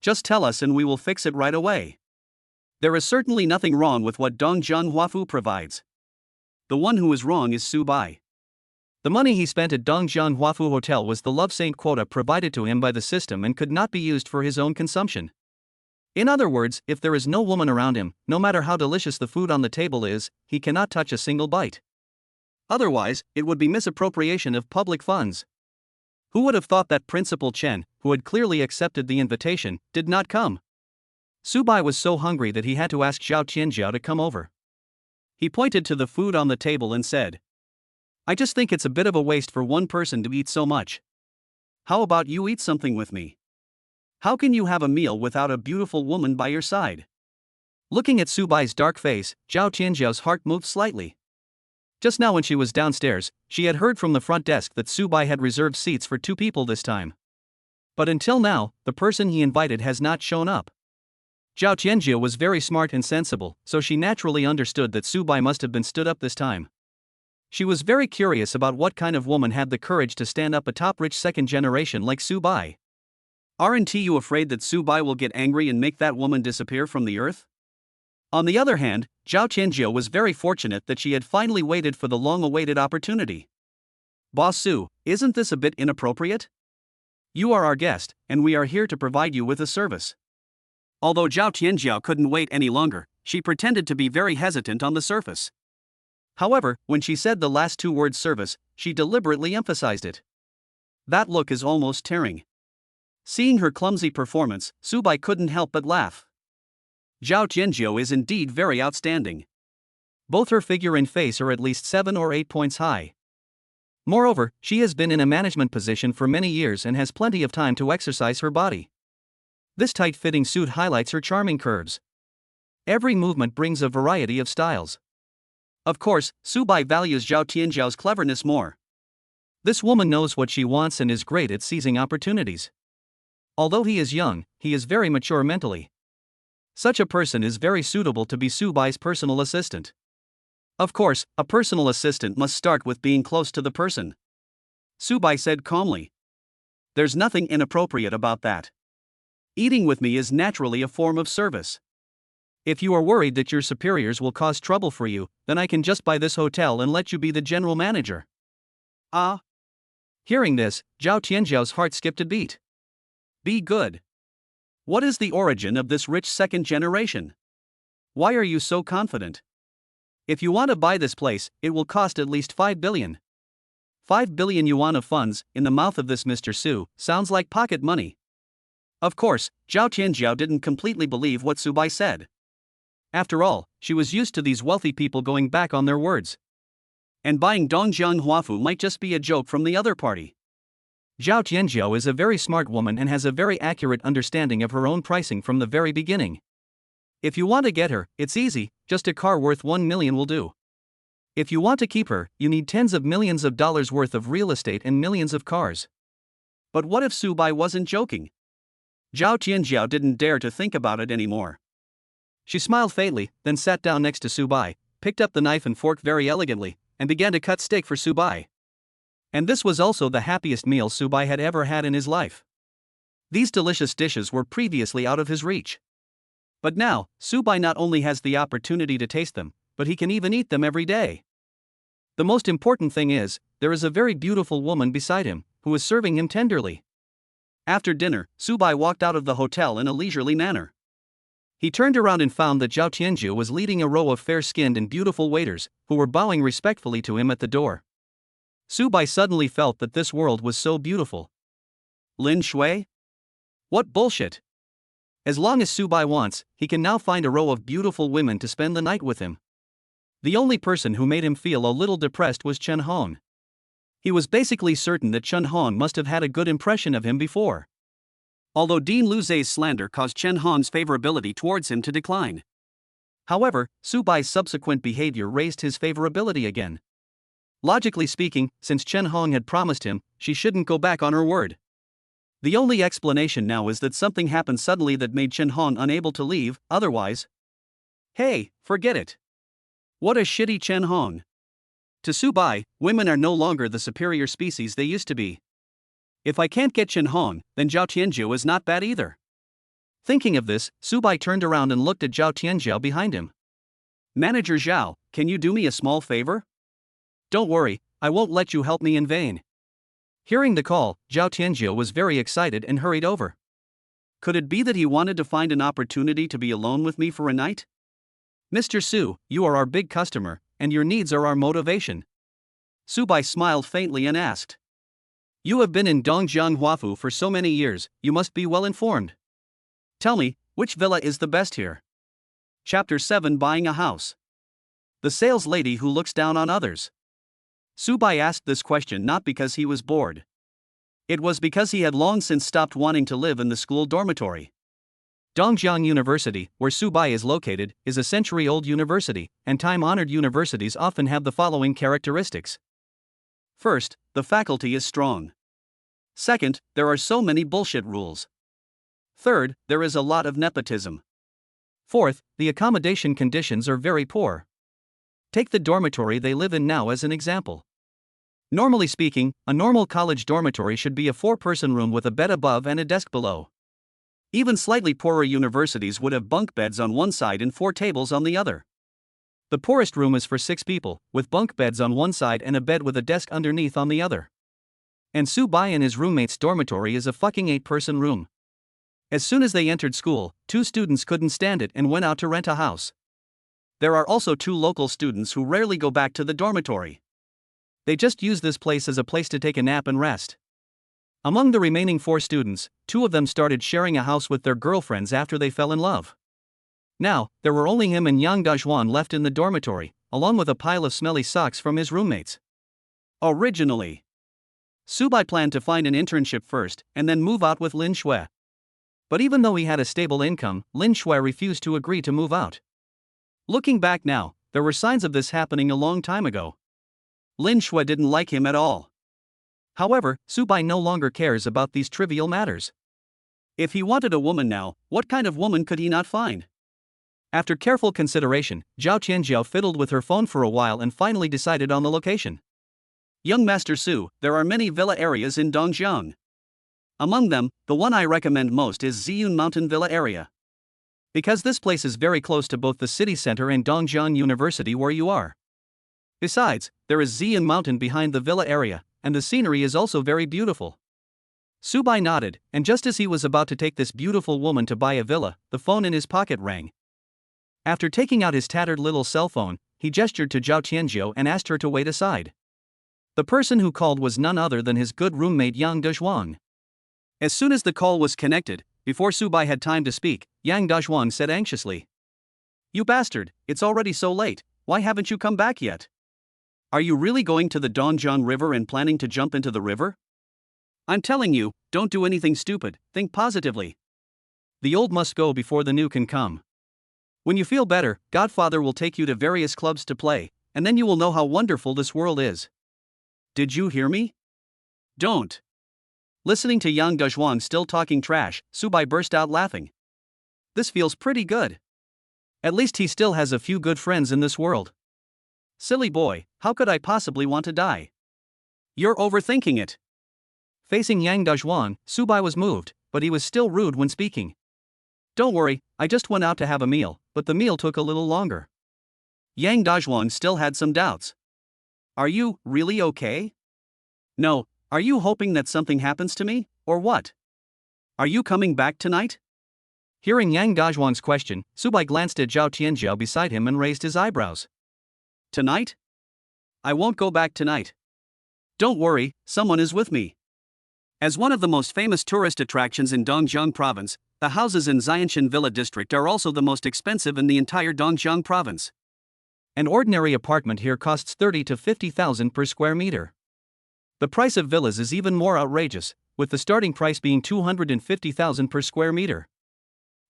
Just tell us and we will fix it right away." There is certainly nothing wrong with what Dongjiang Huafu provides. The one who is wrong is Su Bai. The money he spent at Dongjiang Huafu Hotel was the love saint quota provided to him by the system and could not be used for his own consumption. In other words, if there is no woman around him, no matter how delicious the food on the table is, he cannot touch a single bite. Otherwise, it would be misappropriation of public funds. Who would have thought that Principal Chen, who had clearly accepted the invitation, did not come? Su Bai was so hungry that he had to ask Zhao Tianjiao to come over. He pointed to the food on the table and said, "I just think it's a bit of a waste for one person to eat so much. How about you eat something with me? How can you have a meal without a beautiful woman by your side?" Looking at Su Bai's dark face, Zhao Tianjiao's heart moved slightly. Just now when she was downstairs, she had heard from the front desk that Su Bai had reserved seats for 2 people this time. But until now, the person he invited has not shown up. Zhao Tianjiao was very smart and sensible, so she naturally understood that Su Bai must have been stood up this time. She was very curious about what kind of woman had the courage to stand up a top-rich second generation like Su Bai. Aren't you afraid that Su Bai will get angry and make that woman disappear from the earth? On the other hand, Zhao Tianjiao was very fortunate that she had finally waited for the long-awaited opportunity. "Boss Su, isn't this a bit inappropriate? You are our guest, and we are here to provide you with a service." Although Zhao Tianjiao couldn't wait any longer, she pretended to be very hesitant on the surface. However, when she said the last 2 words service, she deliberately emphasized it. That look is almost tearing. Seeing her clumsy performance, Su Bai couldn't help but laugh. Zhao Tianjiao is indeed very outstanding. Both her figure and face are at least 7 or 8 points high. Moreover, she has been in a management position for many years and has plenty of time to exercise her body. This tight-fitting suit highlights her charming curves. Every movement brings a variety of styles. Of course, Su Bai values Zhao Tianjiao's cleverness more. This woman knows what she wants and is great at seizing opportunities. Although he is young, he is very mature mentally. Such a person is very suitable to be Su Bai's personal assistant. Of course, a personal assistant must start with being close to the person. Su Bai said calmly. There's nothing inappropriate about that. Eating with me is naturally a form of service. If you are worried that your superiors will cause trouble for you, then I can just buy this hotel and let you be the general manager. Ah. Hearing this, Zhao Tianzhao's heart skipped a beat. Be good. What is the origin of this rich second generation? Why are you so confident? If you want to buy this place, it will cost at least 5 billion. 5 billion yuan of funds, in the mouth of this Mr. Su, sounds like pocket money. Of course, Zhao Tianzhao didn't completely believe what Su Bai said. After all, she was used to these wealthy people going back on their words. And buying Dongjiang Huafu might just be a joke from the other party. Zhao Tianzhao is a very smart woman and has a very accurate understanding of her own pricing from the very beginning. If you want to get her, it's easy, just a car worth 1 million will do. If you want to keep her, you need tens of millions of dollars worth of real estate and millions of cars. But what if Su Bai wasn't joking? Zhao Tianzhao didn't dare to think about it anymore. She smiled faintly, then sat down next to Su Bai, picked up the knife and fork very elegantly, and began to cut steak for Su Bai. And this was also the happiest meal Su Bai had ever had in his life. These delicious dishes were previously out of his reach. But now, Su Bai not only has the opportunity to taste them, but he can even eat them every day. The most important thing is, there is a very beautiful woman beside him, who is serving him tenderly. After dinner, Su Bai walked out of the hotel in a leisurely manner. He turned around and found that Zhao Tianzhu was leading a row of fair-skinned and beautiful waiters, who were bowing respectfully to him at the door. Su Bai suddenly felt that this world was so beautiful. Lin Shui? What bullshit! As long as Su Bai wants, he can now find a row of beautiful women to spend the night with him. The only person who made him feel a little depressed was Chen Hong. He was basically certain that Chen Hong must have had a good impression of him before. Although Dean Luzhe's slander caused Chen Hong's favorability towards him to decline. However, Su Bai's subsequent behavior raised his favorability again. Logically speaking, since Chen Hong had promised him, she shouldn't go back on her word. The only explanation now is that something happened suddenly that made Chen Hong unable to leave, otherwise. Hey, forget it. What a shitty Chen Hong. To Su Bai, women are no longer the superior species they used to be. If I can't get Chen Hong, then Zhao Tianzhou is not bad either. Thinking of this, Su Bai turned around and looked at Zhao Tianzhou behind him. Manager Zhao, can you do me a small favor? Don't worry, I won't let you help me in vain. Hearing the call, Zhao Tianzhou was very excited and hurried over. Could it be that he wanted to find an opportunity to be alone with me for a night? Mr. Su, you are our big customer, and your needs are our motivation. Su Bai smiled faintly and asked. You have been in Dongjiang Huafu for so many years, you must be well informed. Tell me, which villa is the best here? Chapter 7 Buying a House. The sales lady who looks down on others. Su Bai asked this question not because he was bored. It was because he had long since stopped wanting to live in the school dormitory. Dongjiang University, where Su Bai is located, is a century-old university, and time-honored universities often have the following characteristics. First, the faculty is strong. Second, there are so many bullshit rules. Third, there is a lot of nepotism. Fourth, the accommodation conditions are very poor. Take the dormitory they live in now as an example. Normally speaking, a normal college dormitory should be a 4-person room with a bed above and a desk below. Even slightly poorer universities would have bunk beds on one side and 4 tables on the other. The poorest room is for 6 people, with bunk beds on one side and a bed with a desk underneath on the other. And Su Bai and his roommate's dormitory is a fucking 8-person room. As soon as they entered school, 2 students couldn't stand it and went out to rent a house. There are also 2 local students who rarely go back to the dormitory. They just use this place as a place to take a nap and rest. Among the remaining 4 students, 2 of them started sharing a house with their girlfriends after they fell in love. Now, there were only him and Yang Dazhuan left in the dormitory, along with a pile of smelly socks from his roommates. Originally, Su Bai planned to find an internship first and then move out with Lin Shui. But even though he had a stable income, Lin Shui refused to agree to move out. Looking back now, there were signs of this happening a long time ago. Lin Shui didn't like him at all. However, Su Bai no longer cares about these trivial matters. If he wanted a woman now, what kind of woman could he not find? After careful consideration, Zhao Tianzhou fiddled with her phone for a while and finally decided on the location. Young Master Su, there are many villa areas in Dongjiang. Among them, the one I recommend most is Ziyun Mountain Villa area. Because this place is very close to both the city center and Dongjian University where you are. Besides, there is Ziyun Mountain behind the villa area, and the scenery is also very beautiful. Subai nodded, and just as he was about to take this beautiful woman to buy a villa, the phone in his pocket rang. After taking out his tattered little cell phone, he gestured to Zhao Tianjiu and asked her to wait aside. The person who called was none other than his good roommate Yang Dezhuang. As soon as the call was connected, before Subai had time to speak, Yang Dezhuang said anxiously, "You bastard, it's already so late, why haven't you come back yet? Are you really going to the Dongjiang River and planning to jump into the river? I'm telling you, don't do anything stupid, think positively. The old must go before the new can come. When you feel better, Godfather will take you to various clubs to play, and then you will know how wonderful this world is. Did you hear me? Don't." Listening to Yang Dezhuang still talking trash, Subai burst out laughing. This feels pretty good. At least he still has a few good friends in this world. Silly boy, how could I possibly want to die? You're overthinking it. Facing Yang Dezhuang, Subai was moved, but he was still rude when speaking. Don't worry, I just went out to have a meal, but the meal took a little longer. Yang Dezhuang still had some doubts. Are you really okay? No, are you hoping that something happens to me, or what? Are you coming back tonight? Hearing Yang Dezhuang's question, Subai glanced at Zhao Tianjiao beside him and raised his eyebrows. Tonight? I won't go back tonight. Don't worry, someone is with me. As one of the most famous tourist attractions in Dongjiang province, the houses in Xianshan Villa district are also the most expensive in the entire Dongjiang province. An ordinary apartment here costs 30 to 50,000 per square meter. The price of villas is even more outrageous, with the starting price being 250,000 per square meter.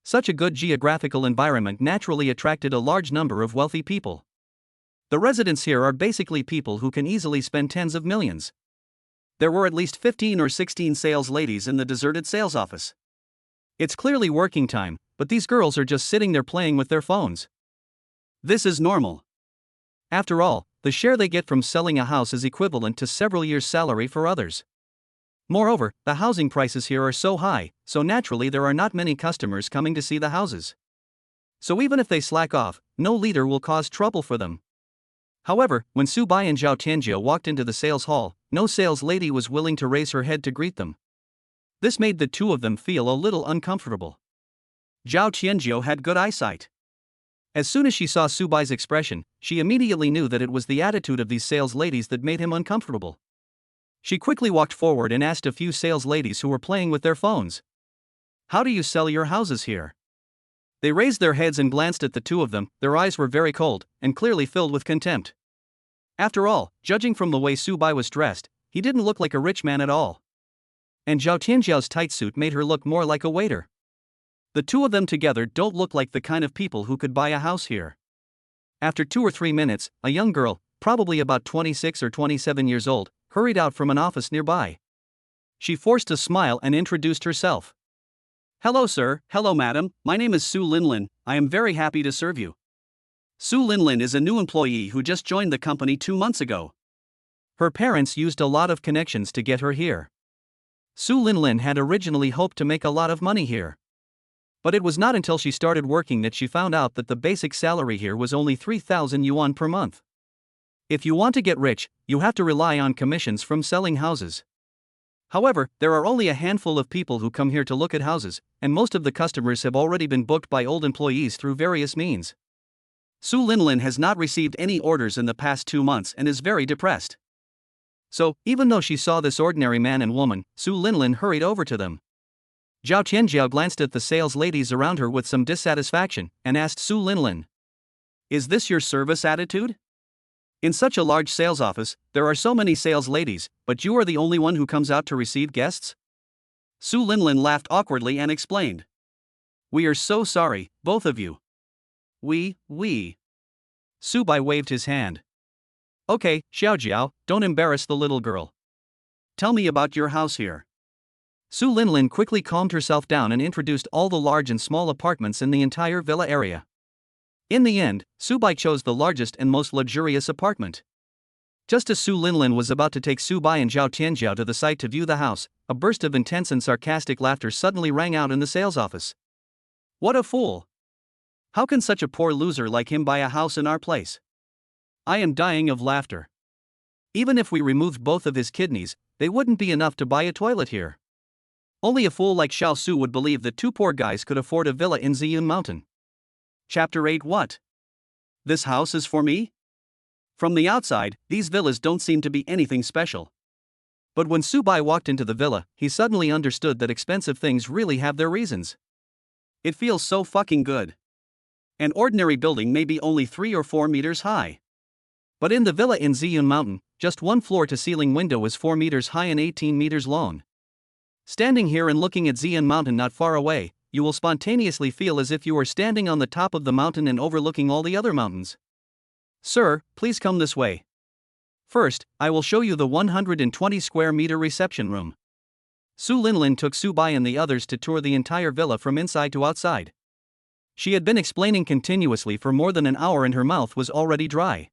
Such a good geographical environment naturally attracted a large number of wealthy people. The residents here are basically people who can easily spend tens of millions. There were at least 15 or 16 sales ladies in the deserted sales office. It's clearly working time, but these girls are just sitting there playing with their phones. This is normal. After all, the share they get from selling a house is equivalent to several years' salary for others. Moreover, the housing prices here are so high, so naturally there are not many customers coming to see the houses. So even if they slack off, no leader will cause trouble for them. However, when Subai and Zhao Tianjiao walked into the sales hall, no sales lady was willing to raise her head to greet them. This made the two of them feel a little uncomfortable. Zhao Tianjiao had good eyesight. As soon as she saw Subai's expression, she immediately knew that it was the attitude of these sales ladies that made him uncomfortable. She quickly walked forward and asked a few sales ladies who were playing with their phones, "How do you sell your houses here?" They raised their heads and glanced at the two of them, their eyes were very cold, and clearly filled with contempt. After all, judging from the way Subai was dressed, he didn't look like a rich man at all. And Zhao Tianjiao's tight suit made her look more like a waiter. The two of them together don't look like the kind of people who could buy a house here. After 2 or 3 minutes, a young girl, probably about 26 or 27 years old, hurried out from an office nearby. She forced a smile and introduced herself. "Hello sir, hello madam, my name is Su Linlin, I am very happy to serve you." Su Linlin is a new employee who just joined the company 2 months ago. Her parents used a lot of connections to get her here. Su Linlin had originally hoped to make a lot of money here. But it was not until she started working that she found out that the basic salary here was only 3,000 yuan per month. If you want to get rich, you have to rely on commissions from selling houses. However, there are only a handful of people who come here to look at houses, and most of the customers have already been booked by old employees through various means. Su Linlin has not received any orders in the past 2 months and is very depressed. So, even though she saw this ordinary man and woman, Su Linlin hurried over to them. Zhao Tianjiao glanced at the sales ladies around her with some dissatisfaction, and asked Su Linlin, "Is this your service attitude? In such a large sales office, there are so many sales ladies, but you are the only one who comes out to receive guests?" Su Linlin laughed awkwardly and explained, "We are so sorry, both of you." We. Subai waved his hand. "Okay, Xiaojiao, don't embarrass the little girl. Tell me about your house here." Su Linlin quickly calmed herself down and introduced all the large and small apartments in the entire villa area. In the end, Subai chose the largest and most luxurious apartment. Just as Su Linlin was about to take Su Bai and Zhao Tianjiao to the site to view the house, a burst of intense and sarcastic laughter suddenly rang out in the sales office. What a fool! How can such a poor loser like him buy a house in our place? I am dying of laughter. Even if we removed both of his kidneys, they wouldn't be enough to buy a toilet here. Only a fool like Xiao Su would believe that two poor guys could afford a villa in Ziyun Mountain. Chapter 8. What? This house is for me? From the outside, these villas don't seem to be anything special. But when Su Bai walked into the villa, he suddenly understood that expensive things really have their reasons. It feels so fucking good. An ordinary building may be only 3 or 4 meters high. But in the villa in Ziyun Mountain, just one floor-to-ceiling window is 4 meters high and 18 meters long. Standing here and looking at Ziyun Mountain not far away, you will spontaneously feel as if you were standing on the top of the mountain and overlooking all the other mountains. Sir, please come this way. First, I will show you the 120 square meter reception room. Su Linlin took Su Bai and the others to tour the entire villa from inside to outside. She had been explaining continuously for more than an hour and her mouth was already dry.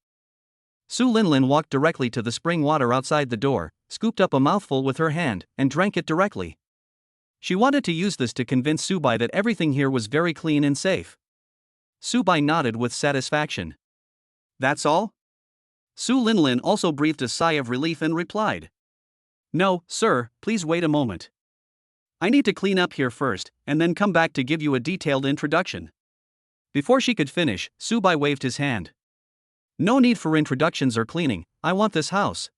Su Linlin walked directly to the spring water outside the door, scooped up a mouthful with her hand, and drank it directly. She wanted to use this to convince Su Bai that everything here was very clean and safe. Su Bai nodded with satisfaction. That's all? Su Linlin also breathed a sigh of relief and replied. No, sir, please wait a moment. I need to clean up here first, and then come back to give you a detailed introduction. Before she could finish, Su Bai waved his hand. No need for introductions or cleaning, I want this house.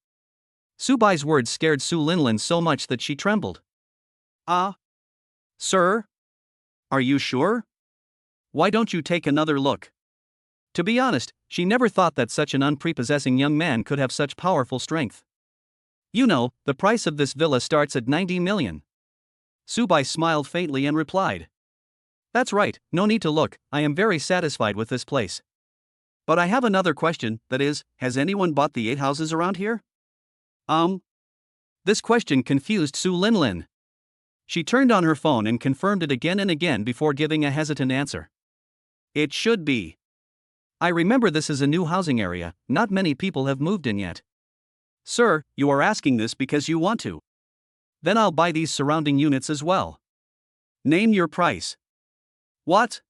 Su Bai's words scared Su Linlin so much that she trembled. Sir? Are you sure? Why don't you take another look? To be honest, she never thought that such an unprepossessing young man could have such powerful strength. You know, the price of this villa starts at 90 million. Su Bai smiled faintly and replied. That's right, no need to look, I am very satisfied with this place. But I have another question, that is, has anyone bought the 8 houses around here? This question confused Su Linlin. She turned on her phone and confirmed it again and again before giving a hesitant answer. It should be. I remember this is a new housing area, not many people have moved in yet. Sir, you are asking this because you want to. Then I'll buy these surrounding units as well. Name your price. What?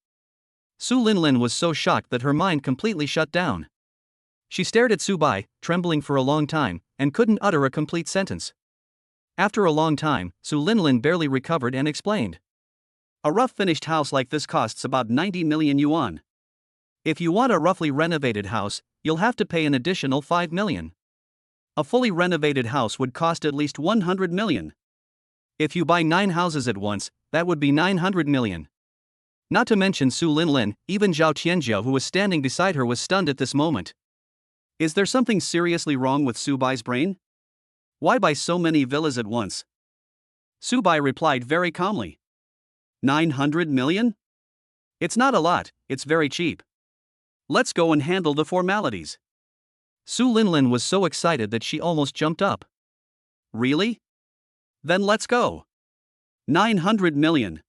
Su Linlin was so shocked that her mind completely shut down. She stared at Su Bai, trembling for a long time, and couldn't utter a complete sentence. After a long time, Su Linlin barely recovered and explained. A rough finished house like this costs about 90 million yuan. If you want a roughly renovated house, you'll have to pay an additional 5 million. A fully renovated house would cost at least 100 million. If you buy 9 houses at once, that would be 900 million. Not to mention Su Linlin, even Zhao Tianjiao who was standing beside her was stunned at this moment. Is there something seriously wrong with Su Bai's brain? Why buy so many villas at once? Su Bai replied very calmly. 900 million? It's not a lot, it's very cheap. Let's go and handle the formalities. Su Linlin was so excited that she almost jumped up. Really? Then let's go. 900 million.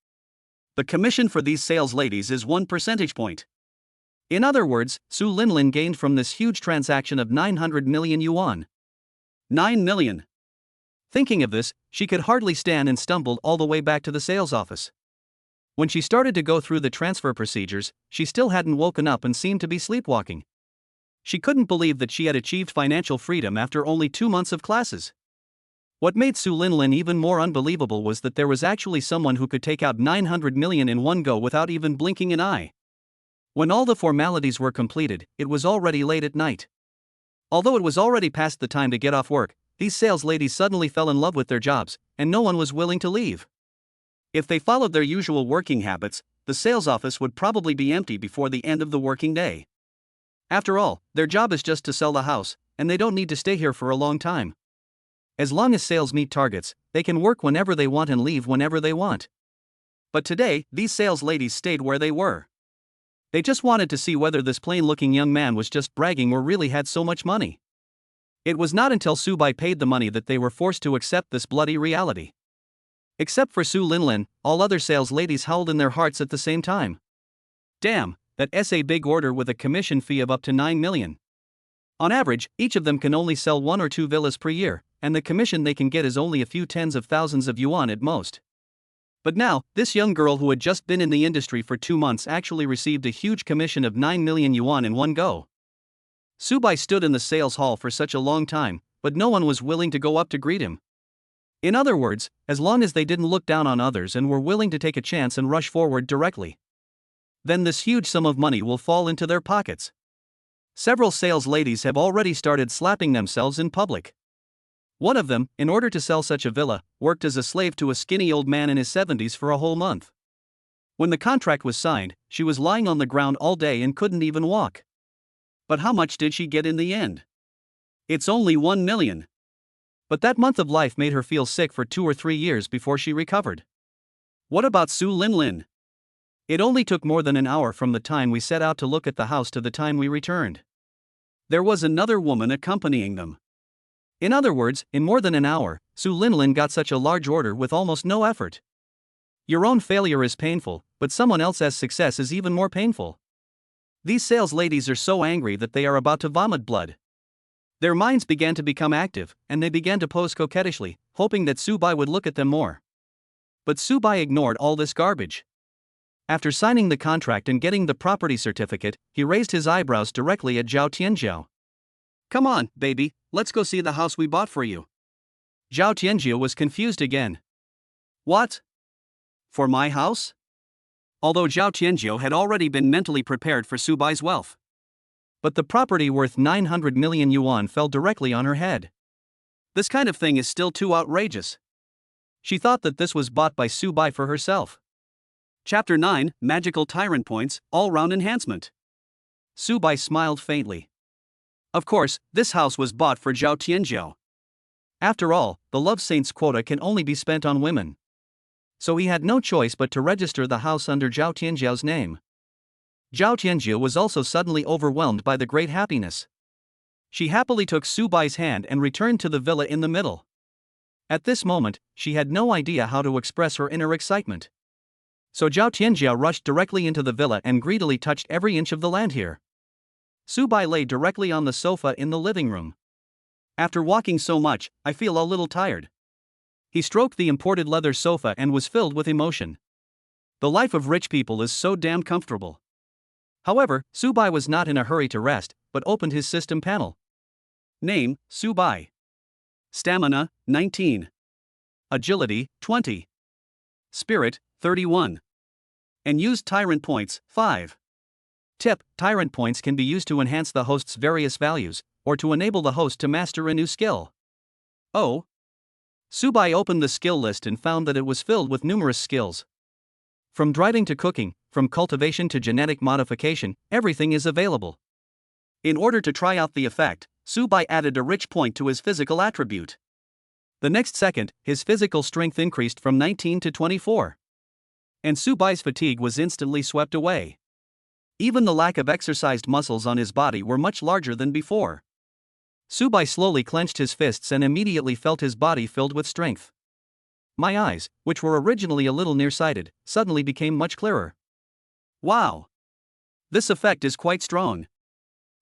The commission for these sales ladies is 1 percentage point. In other words, Su Linlin gained from this huge transaction of 900 million yuan. 9 million. Thinking of this, she could hardly stand and stumbled all the way back to the sales office. When she started to go through the transfer procedures, she still hadn't woken up and seemed to be sleepwalking. She couldn't believe that she had achieved financial freedom after only 2 months of classes. What made Su Linlin even more unbelievable was that there was actually someone who could take out 900 million in one go without even blinking an eye. When all the formalities were completed, it was already late at night. Although it was already past the time to get off work, these sales ladies suddenly fell in love with their jobs, and no one was willing to leave. If they followed their usual working habits, the sales office would probably be empty before the end of the working day. After all, their job is just to sell the house, and they don't need to stay here for a long time. As long as sales meet targets, they can work whenever they want and leave whenever they want. But today, these sales ladies stayed where they were. They just wanted to see whether this plain-looking young man was just bragging or really had so much money. It was not until Su Bai paid the money that they were forced to accept this bloody reality. Except for Su Linlin, all other sales ladies howled in their hearts at the same time. Damn, that's a big order with a commission fee of up to 9 million. On average, each of them can only sell 1 or 2 villas per year, and the commission they can get is only a few tens of thousands of yuan at most. But now, this young girl who had just been in the industry for 2 months actually received a huge commission of 9 million yuan in one go. Subai stood in the sales hall for such a long time, but no one was willing to go up to greet him. In other words, as long as they didn't look down on others and were willing to take a chance and rush forward directly, then this huge sum of money will fall into their pockets. Several sales ladies have already started slapping themselves in public. One of them, in order to sell such a villa, worked as a slave to a skinny old man in his 70s for a whole month. When the contract was signed, she was lying on the ground all day and couldn't even walk. But how much did she get in the end? It's only 1 million. But that month of life made her feel sick for 2 or 3 years before she recovered. What about Su Linlin? It only took more than an hour from the time we set out to look at the house to the time we returned. There was another woman accompanying them. In other words, in more than an hour, Su Linlin got such a large order with almost no effort. Your own failure is painful, but someone else's success is even more painful. These sales ladies are so angry that they are about to vomit blood. Their minds began to become active, and they began to pose coquettishly, hoping that Subai would look at them more. But Subai ignored all this garbage. After signing the contract and getting the property certificate, he raised his eyebrows directly at Zhao Tianjiao. Come on, baby, let's go see the house we bought for you. Zhao Tianjiao was confused again. What? For my house? Although Zhao Tianjiao had already been mentally prepared for Subai's wealth. But the property worth 900 million yuan fell directly on her head. This kind of thing is still too outrageous. She thought that this was bought by Subai for herself. Chapter 9, Magical Tyrant Points, All-Round Enhancement. Subai smiled faintly. Of course, this house was bought for Zhao Tianjiao. After all, the Love Saints quota can only be spent on women. So he had no choice but to register the house under Zhao Tianjiao's name. Zhao Tianjiao was also suddenly overwhelmed by the great happiness. She happily took Subai's hand and returned to the villa in the middle. At this moment, she had no idea how to express her inner excitement. So Zhao Tianjiao rushed directly into the villa and greedily touched every inch of the land here. Subai lay directly on the sofa in the living room. After walking so much, I feel a little tired. He stroked the imported leather sofa and was filled with emotion. The life of rich people is so damn comfortable. However, Subai was not in a hurry to rest, but opened his system panel. Name, Subai. Stamina, 19. Agility, 20. Spirit, 31. And used Tyrant Points, 5. Tip: Tyrant Points can be used to enhance the host's various values, or to enable the host to master a new skill. Oh. Subai opened the skill list and found that it was filled with numerous skills. From driving to cooking, from cultivation to genetic modification, everything is available. In order to try out the effect, Subai added a rich point to his physical attribute. The next second, his physical strength increased from 19 to 24. And Subai's fatigue was instantly swept away. Even the lack of exercised muscles on his body were much larger than before. Subai slowly clenched his fists and immediately felt his body filled with strength. My eyes, which were originally a little nearsighted, suddenly became much clearer. Wow! This effect is quite strong.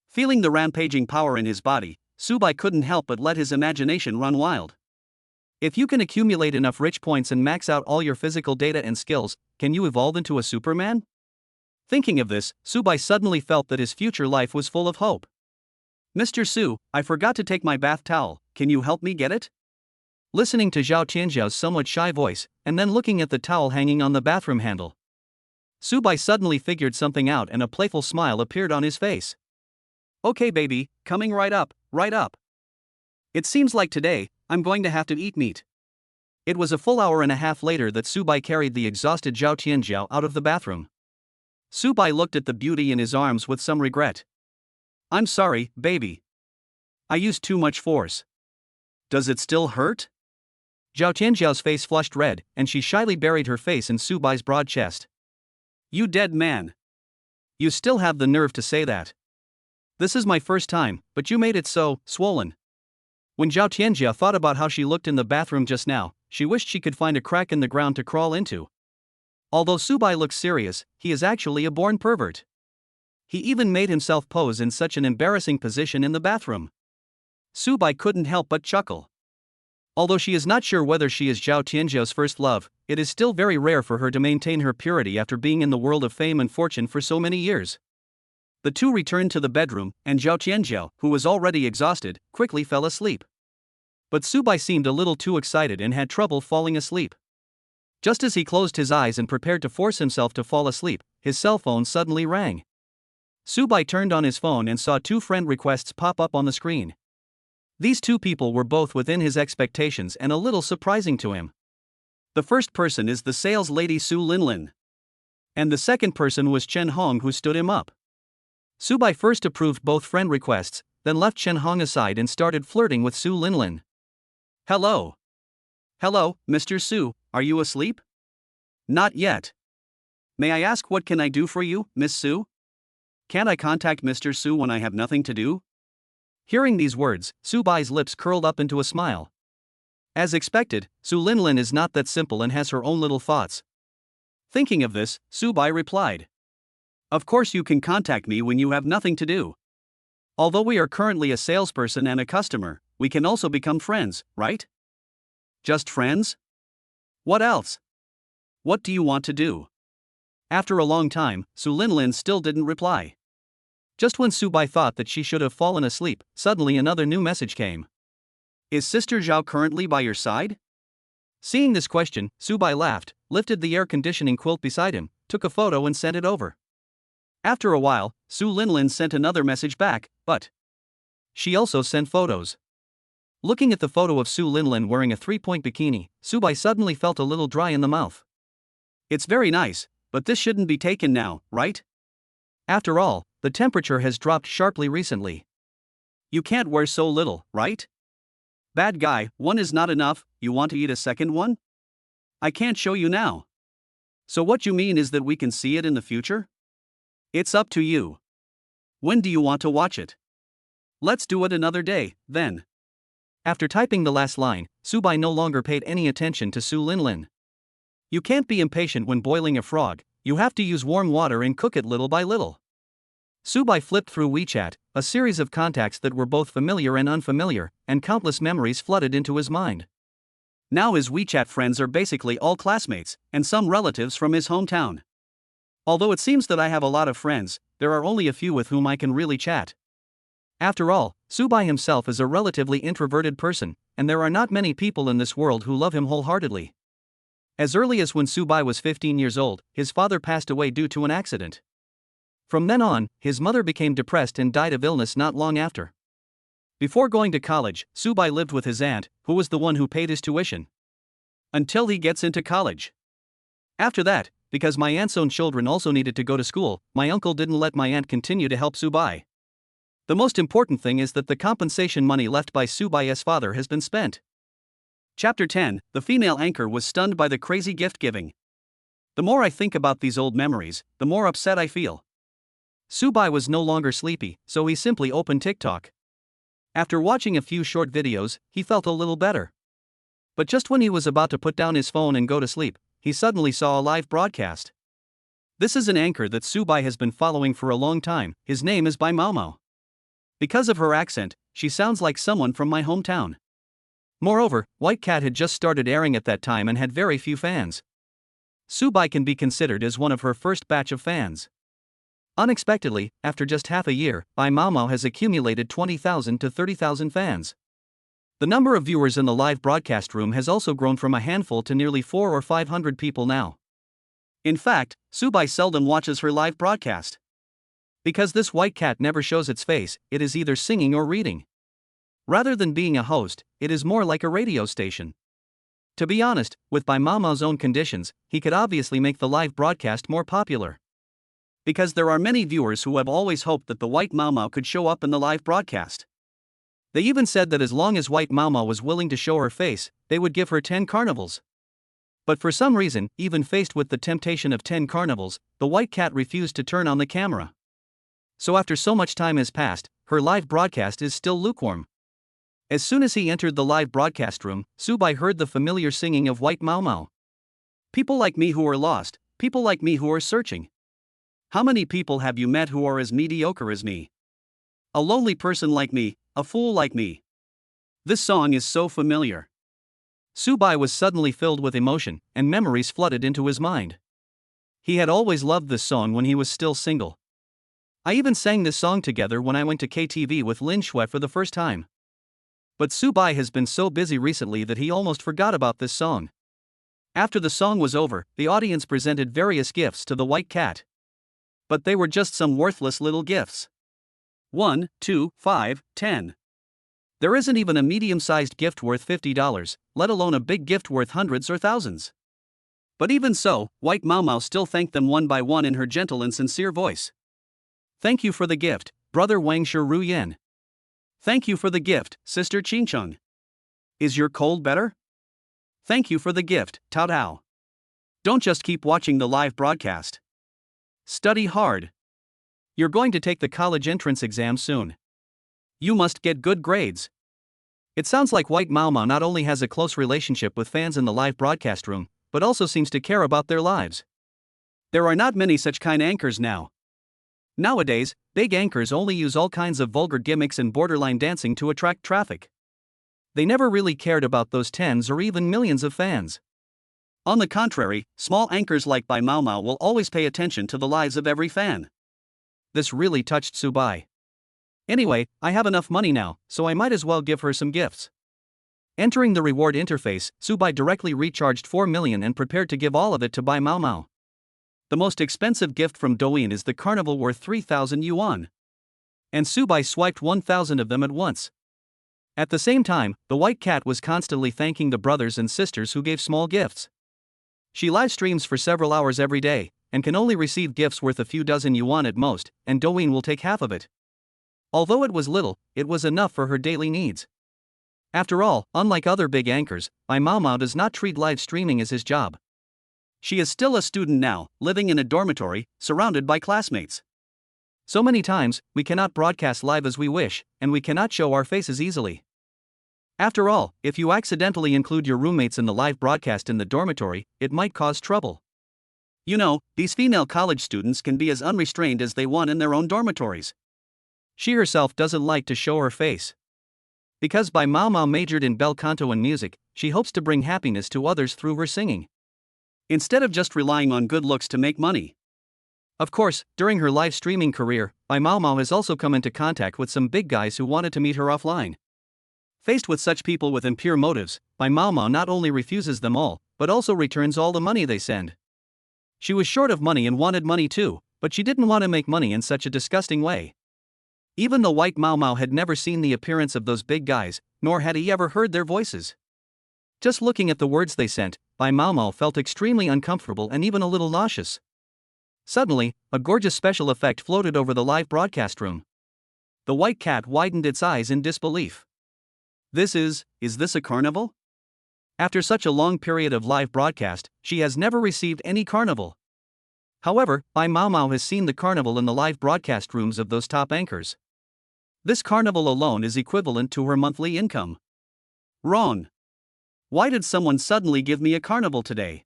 Feeling the rampaging power in his body, Subai couldn't help but let his imagination run wild. If you can accumulate enough rich points and max out all your physical data and skills, can you evolve into a Superman? Thinking of this, Subai suddenly felt that his future life was full of hope. Mr. Su, I forgot to take my bath towel, can you help me get it? Listening to Zhao Tianjiao's somewhat shy voice, and then looking at the towel hanging on the bathroom handle, Subai suddenly figured something out and a playful smile appeared on his face. Okay baby, coming right up, right up. It seems like today, I'm going to have to eat meat. It was a full hour and a half later that Subai carried the exhausted Zhao Tianjiao out of the bathroom. Subai looked at the beauty in his arms with some regret. I'm sorry, baby. I used too much force. Does it still hurt? Zhao Tianjiao's face flushed red, and she shyly buried her face in Subai's broad chest. You dead man. You still have the nerve to say that. This is my first time, but you made it so swollen. When Zhao Tianjia thought about how she looked in the bathroom just now, she wished she could find a crack in the ground to crawl into. Although Subai looks serious, he is actually a born pervert. He even made himself pose in such an embarrassing position in the bathroom. Subai couldn't help but chuckle. Although she is not sure whether she is Zhao Tianzhou's first love, it is still very rare for her to maintain her purity after being in the world of fame and fortune for so many years. The two returned to the bedroom, and Zhao Tianzhou, who was already exhausted, quickly fell asleep. But Subai seemed a little too excited and had trouble falling asleep. Just as he closed his eyes and prepared to force himself to fall asleep, his cell phone suddenly rang. Subai turned on his phone and saw 2 friend requests pop up on the screen. These 2 people were both within his expectations and a little surprising to him. The first person is the sales lady Su Linlin. And the second person was Chen Hong, who stood him up. Subai first approved both friend requests, then left Chen Hong aside and started flirting with Su Linlin. Hello. Hello, Mr. Su, are you asleep? Not yet. May I ask what can I do for you, Miss Su? Can't I contact Mr. Su when I have nothing to do? Hearing these words, Subai's lips curled up into a smile. As expected, Su Linlin is not that simple and has her own little thoughts. Thinking of this, Subai replied. Of course you can contact me when you have nothing to do. Although we are currently a salesperson and a customer, we can also become friends, right? Just friends? What else? What do you want to do? After a long time, Su Linlin still didn't reply. Just when Subai thought that she should have fallen asleep, suddenly another new message came. Is Sister Zhao currently by your side? Seeing this question, Subai laughed, lifted the air conditioning quilt beside him, took a photo and sent it over. After a while, Su Linlin sent another message back, but she also sent photos. Looking at the photo of Su Linlin wearing a 3-point bikini, Subai suddenly felt a little dry in the mouth. It's very nice, but this shouldn't be taken now, right? After all, the temperature has dropped sharply recently. You can't wear so little, right? Bad guy, one is not enough, you want to eat a second one? I can't show you now. So what you mean is that we can see it in the future? It's up to you. When do you want to watch it? Let's do it another day, then. After typing the last line, Subai no longer paid any attention to Su Linlin. You can't be impatient when boiling a frog, you have to use warm water and cook it little by little. Subai flipped through WeChat, a series of contacts that were both familiar and unfamiliar, and countless memories flooded into his mind. Now his WeChat friends are basically all classmates, and some relatives from his hometown. Although it seems that I have a lot of friends, there are only a few with whom I can really chat. After all, Subai himself is a relatively introverted person, and there are not many people in this world who love him wholeheartedly. As early as when Subai was 15 years old, his father passed away due to an accident. From then on, his mother became depressed and died of illness not long after. Before going to college, Subai lived with his aunt, who was the one who paid his tuition. Until he gets into college. After that, because my aunt's own children also needed to go to school, my uncle didn't let my aunt continue to help Subai. The most important thing is that the compensation money left by Subai's father has been spent. Chapter 10, the female anchor was stunned by the crazy gift giving. The more I think about these old memories, the more upset I feel. Subai was no longer sleepy, so he simply opened TikTok. After watching a few short videos, he felt a little better. But just when he was about to put down his phone and go to sleep, he suddenly saw a live broadcast. This is an anchor that Subai has been following for a long time. His name is Bai Maomao. Because of her accent, she sounds like someone from my hometown. Moreover, White Cat had just started airing at that time and had very few fans. Subai can be considered as one of her first batch of fans. Unexpectedly, after just half a year, Bai Maomao has accumulated 20,000 to 30,000 fans. The number of viewers in the live broadcast room has also grown from a handful to nearly 400 or 500 people now. In fact, Subai seldom watches her live broadcast. Because this white cat never shows its face, it is either singing or reading. Rather than being a host, it is more like a radio station. To be honest, with Bai Maomao's own conditions, he could obviously make the live broadcast more popular. Because there are many viewers who have always hoped that the White Maomao could show up in the live broadcast. They even said that as long as White Maomao was willing to show her face, they would give her 10 carnivals. But for some reason, even faced with the temptation of 10 carnivals, the white cat refused to turn on the camera. So after so much time has passed, her live broadcast is still lukewarm. As soon as he entered the live broadcast room, Subai heard the familiar singing of White Maomao. People like me who are lost, people like me who are searching. How many people have you met who are as mediocre as me? A lonely person like me, a fool like me. This song is so familiar. Subai was suddenly filled with emotion, and memories flooded into his mind. He had always loved this song when he was still single. I even sang this song together when I went to KTV with Linqing for the first time. But Subai has been so busy recently that he almost forgot about this song. After the song was over, the audience presented various gifts to the white cat. But they were just some worthless little gifts. 1, 2, 5, 10. There isn't even a medium-sized gift worth $50, let alone a big gift worth hundreds or thousands. But even so, White Mau Mau still thanked them one by one in her gentle and sincere voice. Thank you for the gift, brother Wang Shi Ruyan. Thank you for the gift, sister Qingcheng. Is your cold better? Thank you for the gift, Tao Tao. Don't just keep watching the live broadcast. Study hard. You're going to take the college entrance exam soon. You must get good grades. It sounds like White Mau Mau not only has a close relationship with fans in the live broadcast room, but also seems to care about their lives. There are not many such kind anchors now. Nowadays, big anchors only use all kinds of vulgar gimmicks and borderline dancing to attract traffic. They never really cared about those tens or even millions of fans. On the contrary, small anchors like Bai Mau Mau will always pay attention to the lives of every fan. This really touched Subai. Anyway, I have enough money now, so I might as well give her some gifts. Entering the reward interface, Subai directly recharged 4 million and prepared to give all of it to Bai Mau Mau. The most expensive gift from Douyin is the carnival worth 3,000 yuan. And Subai swiped 1,000 of them at once. At the same time, the white cat was constantly thanking the brothers and sisters who gave small gifts. She live streams for several hours every day, and can only receive gifts worth a few dozen yuan at most, and Douyin will take half of it. Although it was little, it was enough for her daily needs. After all, unlike other big anchors, Bai Mau Mau does not treat live streaming as his job. She is still a student now, living in a dormitory, surrounded by classmates. So many times, we cannot broadcast live as we wish, and we cannot show our faces easily. After all, if you accidentally include your roommates in the live broadcast in the dormitory, it might cause trouble. You know, these female college students can be as unrestrained as they want in their own dormitories. She herself doesn't like to show her face. Because Bai Mau Mau majored in bel canto and music, she hopes to bring happiness to others through her singing, instead of just relying on good looks to make money. Of course, during her live streaming career, Bai Mau Mau has also come into contact with some big guys who wanted to meet her offline. Faced with such people with impure motives, Bai Mau Mau not only refuses them all, but also returns all the money they send. She was short of money and wanted money too, but she didn't want to make money in such a disgusting way. Even though White Mau Mau had never seen the appearance of those big guys, nor had he ever heard their voices. Just looking at the words they sent, Bai Mau Mau felt extremely uncomfortable and even a little nauseous. Suddenly, a gorgeous special effect floated over the live broadcast room. The white cat widened its eyes in disbelief. Is this a carnival? After such a long period of live broadcast, she has never received any carnival. However, Bai Mau Mau has seen the carnival in the live broadcast rooms of those top anchors. This carnival alone is equivalent to her monthly income. Wrong. Why did someone suddenly give me a carnival today?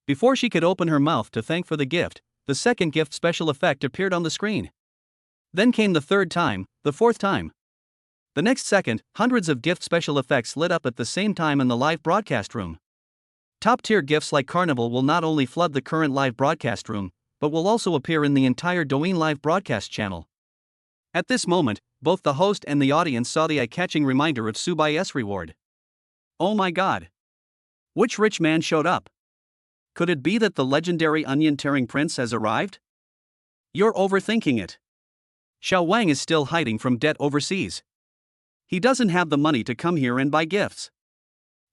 Before she could open her mouth to thank for the gift, the second gift special effect appeared on the screen. Then came the third time, the fourth time. The next second, hundreds of gift special effects lit up at the same time in the live broadcast room. Top-tier gifts like Carnival will not only flood the current live broadcast room, but will also appear in the entire Douyin live broadcast channel. At this moment, both the host and the audience saw the eye-catching reminder of Subai's reward. Oh my god! Which rich man showed up? Could it be that the legendary onion-tearing prince has arrived? You're overthinking it. Xiao Wang is still hiding from debt overseas. He doesn't have the money to come here and buy gifts.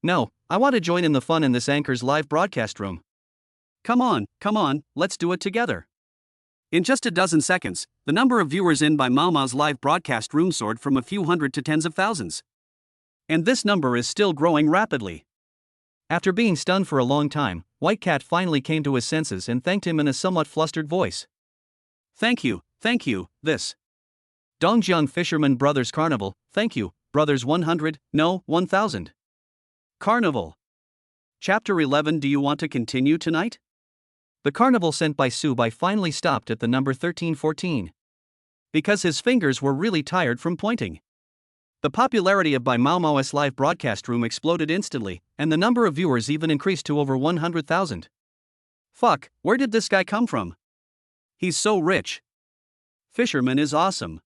No, I want to join in the fun in this anchor's live broadcast room. Come on, let's do it together. In just a dozen seconds, the number of viewers in Bai Mau Mau's live broadcast room soared from a few hundred to tens of thousands. And this number is still growing rapidly. After being stunned for a long time, White Cat finally came to his senses and thanked him in a somewhat flustered voice. Thank you, this. Dongjiang Fisherman Brothers Carnival, thank you, Brothers 100, no, 1000. Carnival. Chapter 11. Do you want to continue tonight? The carnival sent by Subai finally stopped at the number 1314. Because his fingers were really tired from pointing. The popularity of Bai Mau Mau's live broadcast room exploded instantly, and the number of viewers even increased to over 100,000. Fuck, where did this guy come from? He's so rich. Fisherman is awesome.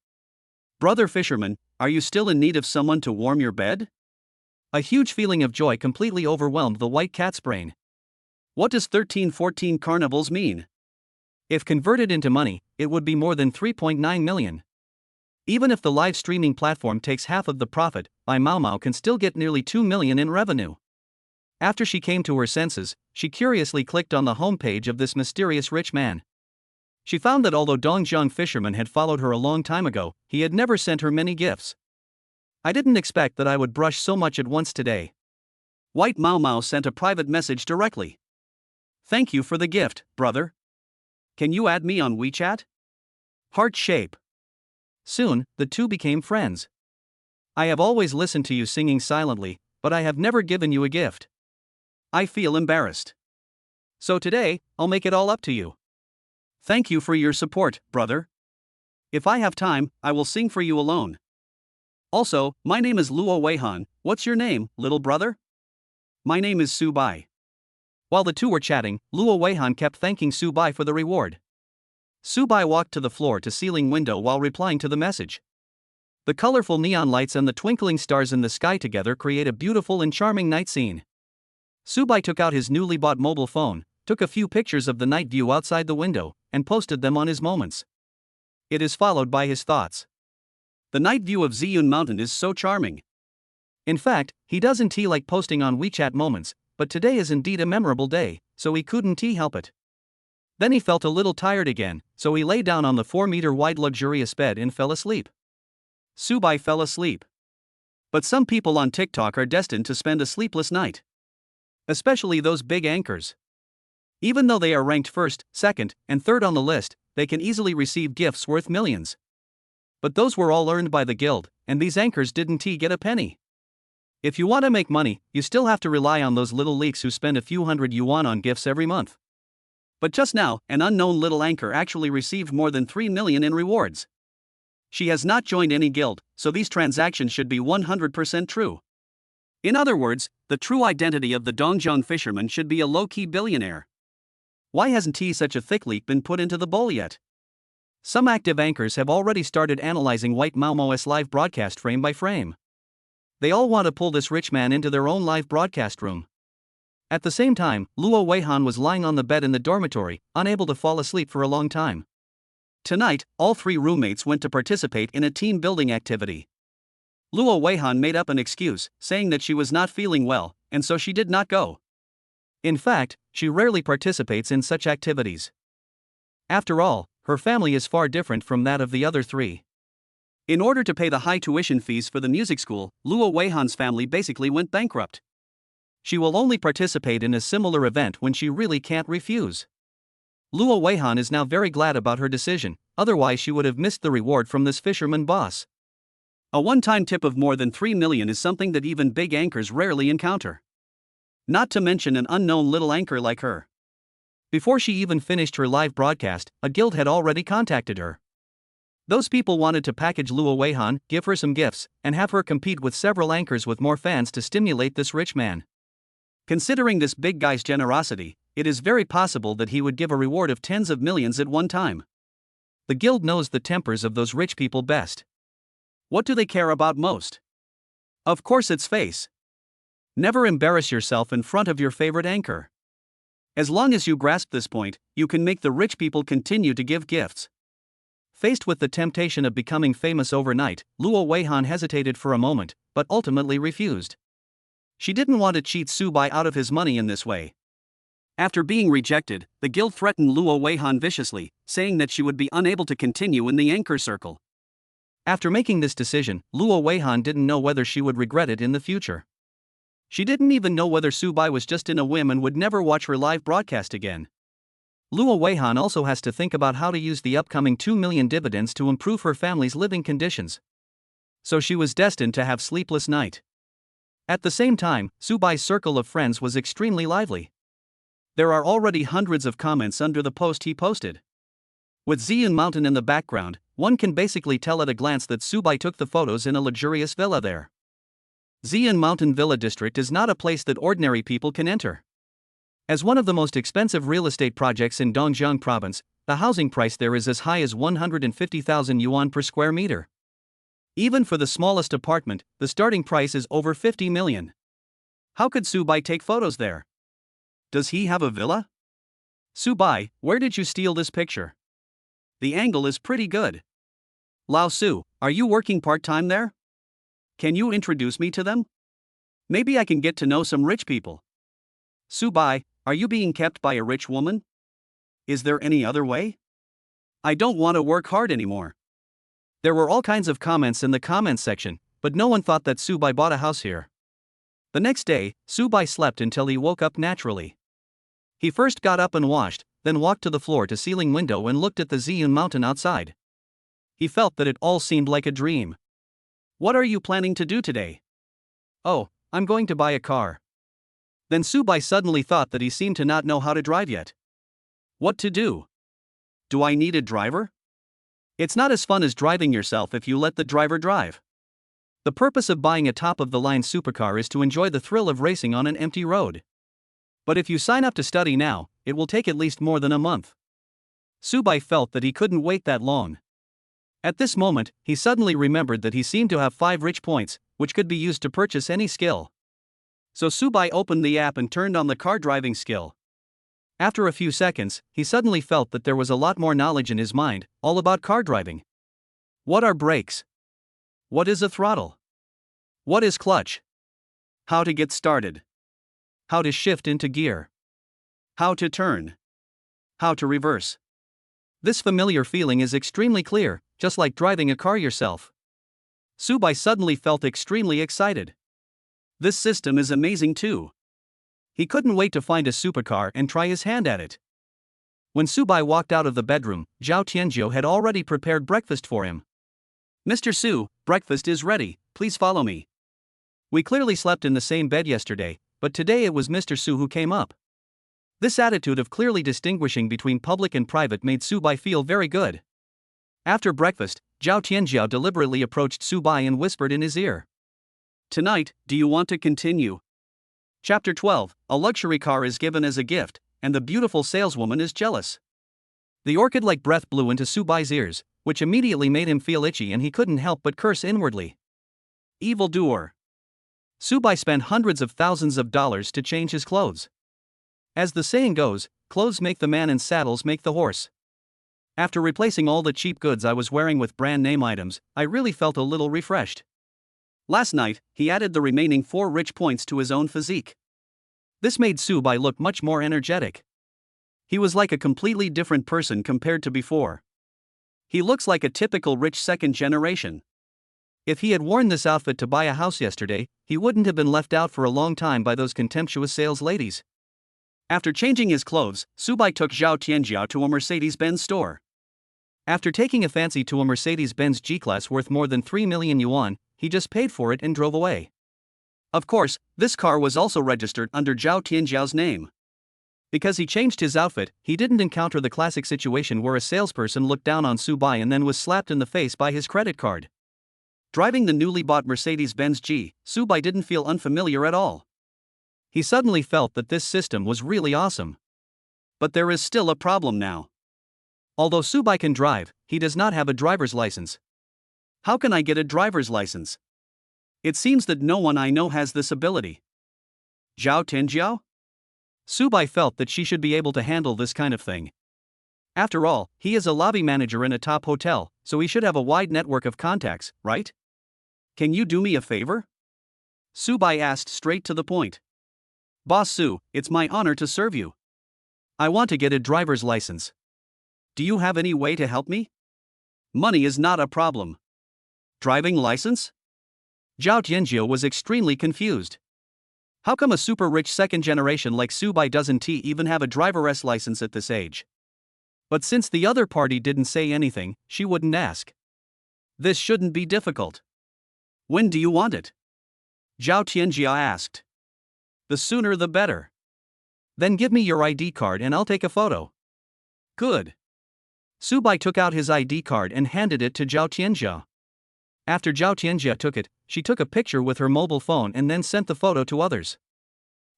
Brother Fisherman, are you still in need of someone to warm your bed? A huge feeling of joy completely overwhelmed the white cat's brain. What does 1314 carnivals mean? If converted into money, it would be more than 3.9 million. Even if the live streaming platform takes half of the profit, Bai Mau Mau can still get nearly 2 million in revenue. After she came to her senses, she curiously clicked on the homepage of this mysterious rich man. She found that although Dongjiang Fisherman had followed her a long time ago, he had never sent her many gifts. I didn't expect that I would brush so much at once today. White Mau Mau sent a private message directly. Thank you for the gift, brother. Can you add me on WeChat? Heart shape. Soon, the two became friends. I have always listened to you singing silently, but I have never given you a gift. I feel embarrassed. So today, I'll make it all up to you. Thank you for your support, brother. If I have time, I will sing for you alone. Also, my name is Luo Weihan. What's your name, little brother? My name is Subai. While the two were chatting, Luo Weihan kept thanking Subai for the reward. Subai walked to the floor-to-ceiling window while replying to the message. The colorful neon lights and the twinkling stars in the sky together create a beautiful and charming night scene. Subai took out his newly bought mobile phone, took a few pictures of the night view outside the window, and posted them on his Moments. It is followed by his thoughts. The night view of Ziyun Mountain is so charming. In fact, he doesn't like posting on WeChat Moments, but today is indeed a memorable day, so he couldn't help it. Then he felt a little tired again, so he lay down on the 4-meter-wide luxurious bed and fell asleep. Subai fell asleep. But some people on TikTok are destined to spend a sleepless night. Especially those big anchors. Even though they are ranked first, second, and third on the list, they can easily receive gifts worth millions. But those were all earned by the guild, and these anchors didn't get a penny. If you want to make money, you still have to rely on those little leaks who spend a few hundred yuan on gifts every month. But just now, an unknown little anchor actually received more than 3 million in rewards. She has not joined any guild, so these transactions should be 100% true. In other words, the true identity of the Dongjiang Fisherman should be a low-key billionaire. Why hasn't such a thick leak been put into the bowl yet? Some active anchors have already started analyzing White Mau Mau's live broadcast frame by frame. They all want to pull this rich man into their own live broadcast room. At the same time, Luo Weihan was lying on the bed in the dormitory, unable to fall asleep for a long time. Tonight, all 3 roommates went to participate in a team-building activity. Luo Weihan made up an excuse, saying that she was not feeling well, and so she did not go. In fact, she rarely participates in such activities. After all, her family is far different from that of the other 3. In order to pay the high tuition fees for the music school, Luo Weihan's family basically went bankrupt. She will only participate in a similar event when she really can't refuse. Luo Weihan is now very glad about her decision, otherwise she would have missed the reward from this fisherman boss. A one-time tip of more than 3 million is something that even big anchors rarely encounter. Not to mention an unknown little anchor like her. Before she even finished her live broadcast, a guild had already contacted her. Those people wanted to package Luo Weihan, give her some gifts, and have her compete with several anchors with more fans to stimulate this rich man. Considering this big guy's generosity, it is very possible that he would give a reward of tens of millions at one time. The guild knows the tempers of those rich people best. What do they care about most? Of course it's face. Never embarrass yourself in front of your favorite anchor. As long as you grasp this point, you can make the rich people continue to give gifts. Faced with the temptation of becoming famous overnight, Luo Weihan hesitated for a moment, but ultimately refused. She didn't want to cheat Subai out of his money in this way. After being rejected, the guild threatened Luo Weihan viciously, saying that she would be unable to continue in the anchor circle. After making this decision, Luo Weihan didn't know whether she would regret it in the future. She didn't even know whether Subai was just in a whim and would never watch her live broadcast again. Luo Weihan also has to think about how to use the upcoming 2 million dividends to improve her family's living conditions. So she was destined to have sleepless night. At the same time, Subai's circle of friends was extremely lively. There are already hundreds of comments under the post he posted. With Ziyun Mountain in the background, one can basically tell at a glance that Subai took the photos in a luxurious villa there. Ziyun Mountain Villa District is not a place that ordinary people can enter. As one of the most expensive real estate projects in Dongjiang province, the housing price there is as high as 150,000 yuan per square meter. Even for the smallest apartment, the starting price is over 50 million. How could Subai take photos there? Does he have a villa? Subai, where did you steal this picture? The angle is pretty good. Lao Su, are you working part-time there? Can you introduce me to them? Maybe I can get to know some rich people. Subai, are you being kept by a rich woman? Is there any other way? I don't want to work hard anymore. There were all kinds of comments in the comments section, but no one thought that Subai bought a house here. The next day, Subai slept until he woke up naturally. He first got up and washed, then walked to the floor-to-ceiling window and looked at the Ziyun Mountain outside. He felt that it all seemed like a dream. What are you planning to do today? Oh, I'm going to buy a car. Then Subai suddenly thought that he seemed to not know how to drive yet. What to do? Do I need a driver? It's not as fun as driving yourself if you let the driver drive. The purpose of buying a top-of-the-line supercar is to enjoy the thrill of racing on an empty road. But if you sign up to study now, it will take at least more than a month. Subai felt that he couldn't wait that long. At this moment, he suddenly remembered that he seemed to have 5 rich points, which could be used to purchase any skill. So Subai opened the app and turned on the car driving skill. After a few seconds, he suddenly felt that there was a lot more knowledge in his mind, all about car driving. What are brakes? What is a throttle? What is clutch? How to get started? How to shift into gear? How to turn? How to reverse? This familiar feeling is extremely clear, just like driving a car yourself. Subai suddenly felt extremely excited. This system is amazing too. He couldn't wait to find a supercar and try his hand at it. When Subai walked out of the bedroom, Zhao Tianjiu had already prepared breakfast for him. Mr. Su, breakfast is ready, please follow me. We clearly slept in the same bed yesterday, but today it was Mr. Su who came up. This attitude of clearly distinguishing between public and private made Subai feel very good. After breakfast, Zhao Tianjiu deliberately approached Subai and whispered in his ear. Tonight, do you want to continue? Chapter 12, a luxury car is given as a gift, and the beautiful saleswoman is jealous. The orchid-like breath blew into Subai's ears, which immediately made him feel itchy and he couldn't help but curse inwardly. Evildoer. Subai spent hundreds of thousands of dollars to change his clothes. As the saying goes, clothes make the man and saddles make the horse. After replacing all the cheap goods I was wearing with brand name items, I really felt a little refreshed. Last night, he added the remaining 4 rich points to his own physique. This made Subai look much more energetic. He was like a completely different person compared to before. He looks like a typical rich second generation. If he had worn this outfit to buy a house yesterday, he wouldn't have been left out for a long time by those contemptuous sales ladies. After changing his clothes, Subai took Zhao Tianjiu to a Mercedes-Benz store. After taking a fancy to a Mercedes-Benz G-Class worth more than 3 million yuan, he just paid for it and drove away. Of course, this car was also registered under Zhao Tianjiu's name. Because he changed his outfit, he didn't encounter the classic situation where a salesperson looked down on Subai and then was slapped in the face by his credit card. Driving the newly bought Mercedes-Benz G, Subai didn't feel unfamiliar at all. He suddenly felt that this system was really awesome. But there is still a problem now. Although Subai can drive, he does not have a driver's license. How can I get a driver's license? It seems that no one I know has this ability. Zhao Tianjiu? Subai felt that she should be able to handle this kind of thing. After all, he is a lobby manager in a top hotel, so he should have a wide network of contacts, right? Can you do me a favor? Subai asked straight to the point. Boss Su, it's my honor to serve you. I want to get a driver's license. Do you have any way to help me? Money is not a problem. Driving license? Zhao Tianjiu was extremely confused. How come a super rich second generation like Subai doesn't even have a driver's license at this age? But since the other party didn't say anything, she wouldn't ask. This shouldn't be difficult. When do you want it? Zhao Tianjiu asked. The sooner the better. Then give me your ID card and I'll take a photo. Good. Subai took out his ID card and handed it to Zhao Tianjia. After Zhao Tianjia took it, she took a picture with her mobile phone and then sent the photo to others.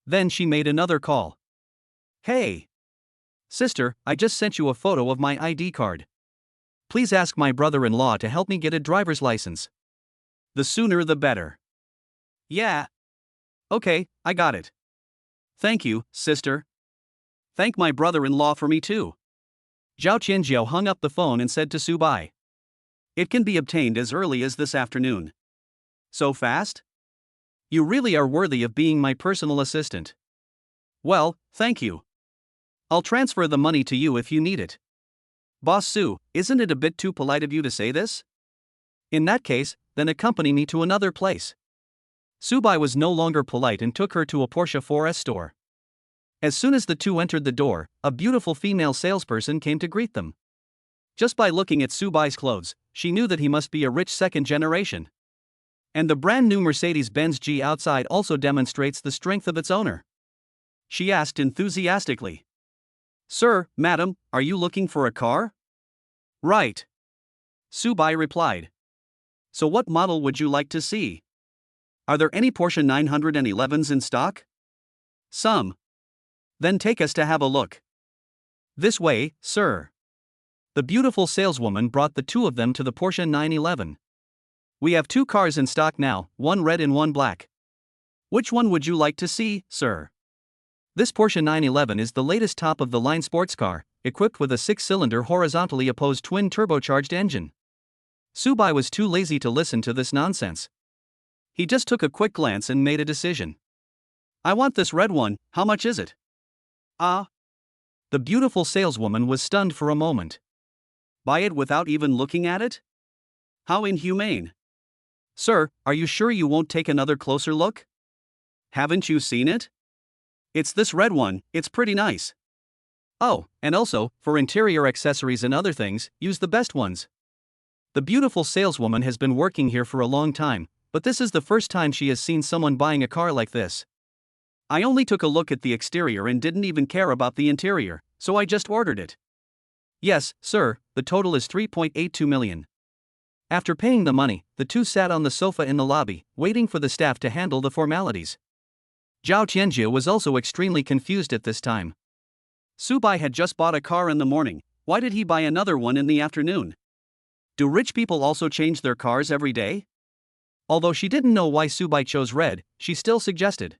Then she made another call. Hey! Sister, I just sent you a photo of my ID card. Please ask my brother-in-law to help me get a driver's license. The sooner the better. Yeah. Okay, I got it. Thank you, sister. Thank my brother-in-law for me too. Zhao Tianjiao hung up the phone and said to Subai. It can be obtained as early as this afternoon. So fast? You really are worthy of being my personal assistant. Well, thank you. I'll transfer the money to you if you need it. Boss Su, isn't it a bit too polite of you to say this? In that case, then accompany me to another place. Subai was no longer polite and took her to a Porsche 4S store. As soon as the two entered the door, a beautiful female salesperson came to greet them. Just by looking at Subai's clothes, she knew that he must be a rich second generation. And the brand new Mercedes-Benz G outside also demonstrates the strength of its owner. She asked enthusiastically. Sir, madam, are you looking for a car? Right. Subai replied. So what model would you like to see? Are there any Porsche 911s in stock? Some. Then take us to have a look. This way, sir. The beautiful saleswoman brought the two of them to the Porsche 911. We have two cars in stock now, one red and one black. Which one would you like to see, sir? This Porsche 911 is the latest top-of-the-line sports car, equipped with a 6-cylinder horizontally opposed twin-turbocharged engine. Subai was too lazy to listen to this nonsense. He just took a quick glance and made a decision. I want this red one, how much is it? Ah. The beautiful saleswoman was stunned for a moment. Buy it without even looking at it? How inhumane. Sir, are you sure you won't take another closer look? Haven't you seen it? It's this red one, it's pretty nice. Oh, and also, for interior accessories and other things, use the best ones. The beautiful saleswoman has been working here for a long time, but this is the first time she has seen someone buying a car like this. I only took a look at the exterior and didn't even care about the interior, so I just ordered it. Yes, sir, the total is 3.82 million. After paying the money, the two sat on the sofa in the lobby, waiting for the staff to handle the formalities. Zhao Tianjia was also extremely confused at this time. Subai had just bought a car in the morning, why did he buy another one in the afternoon? Do rich people also change their cars every day? Although she didn't know why Subai chose red, she still suggested.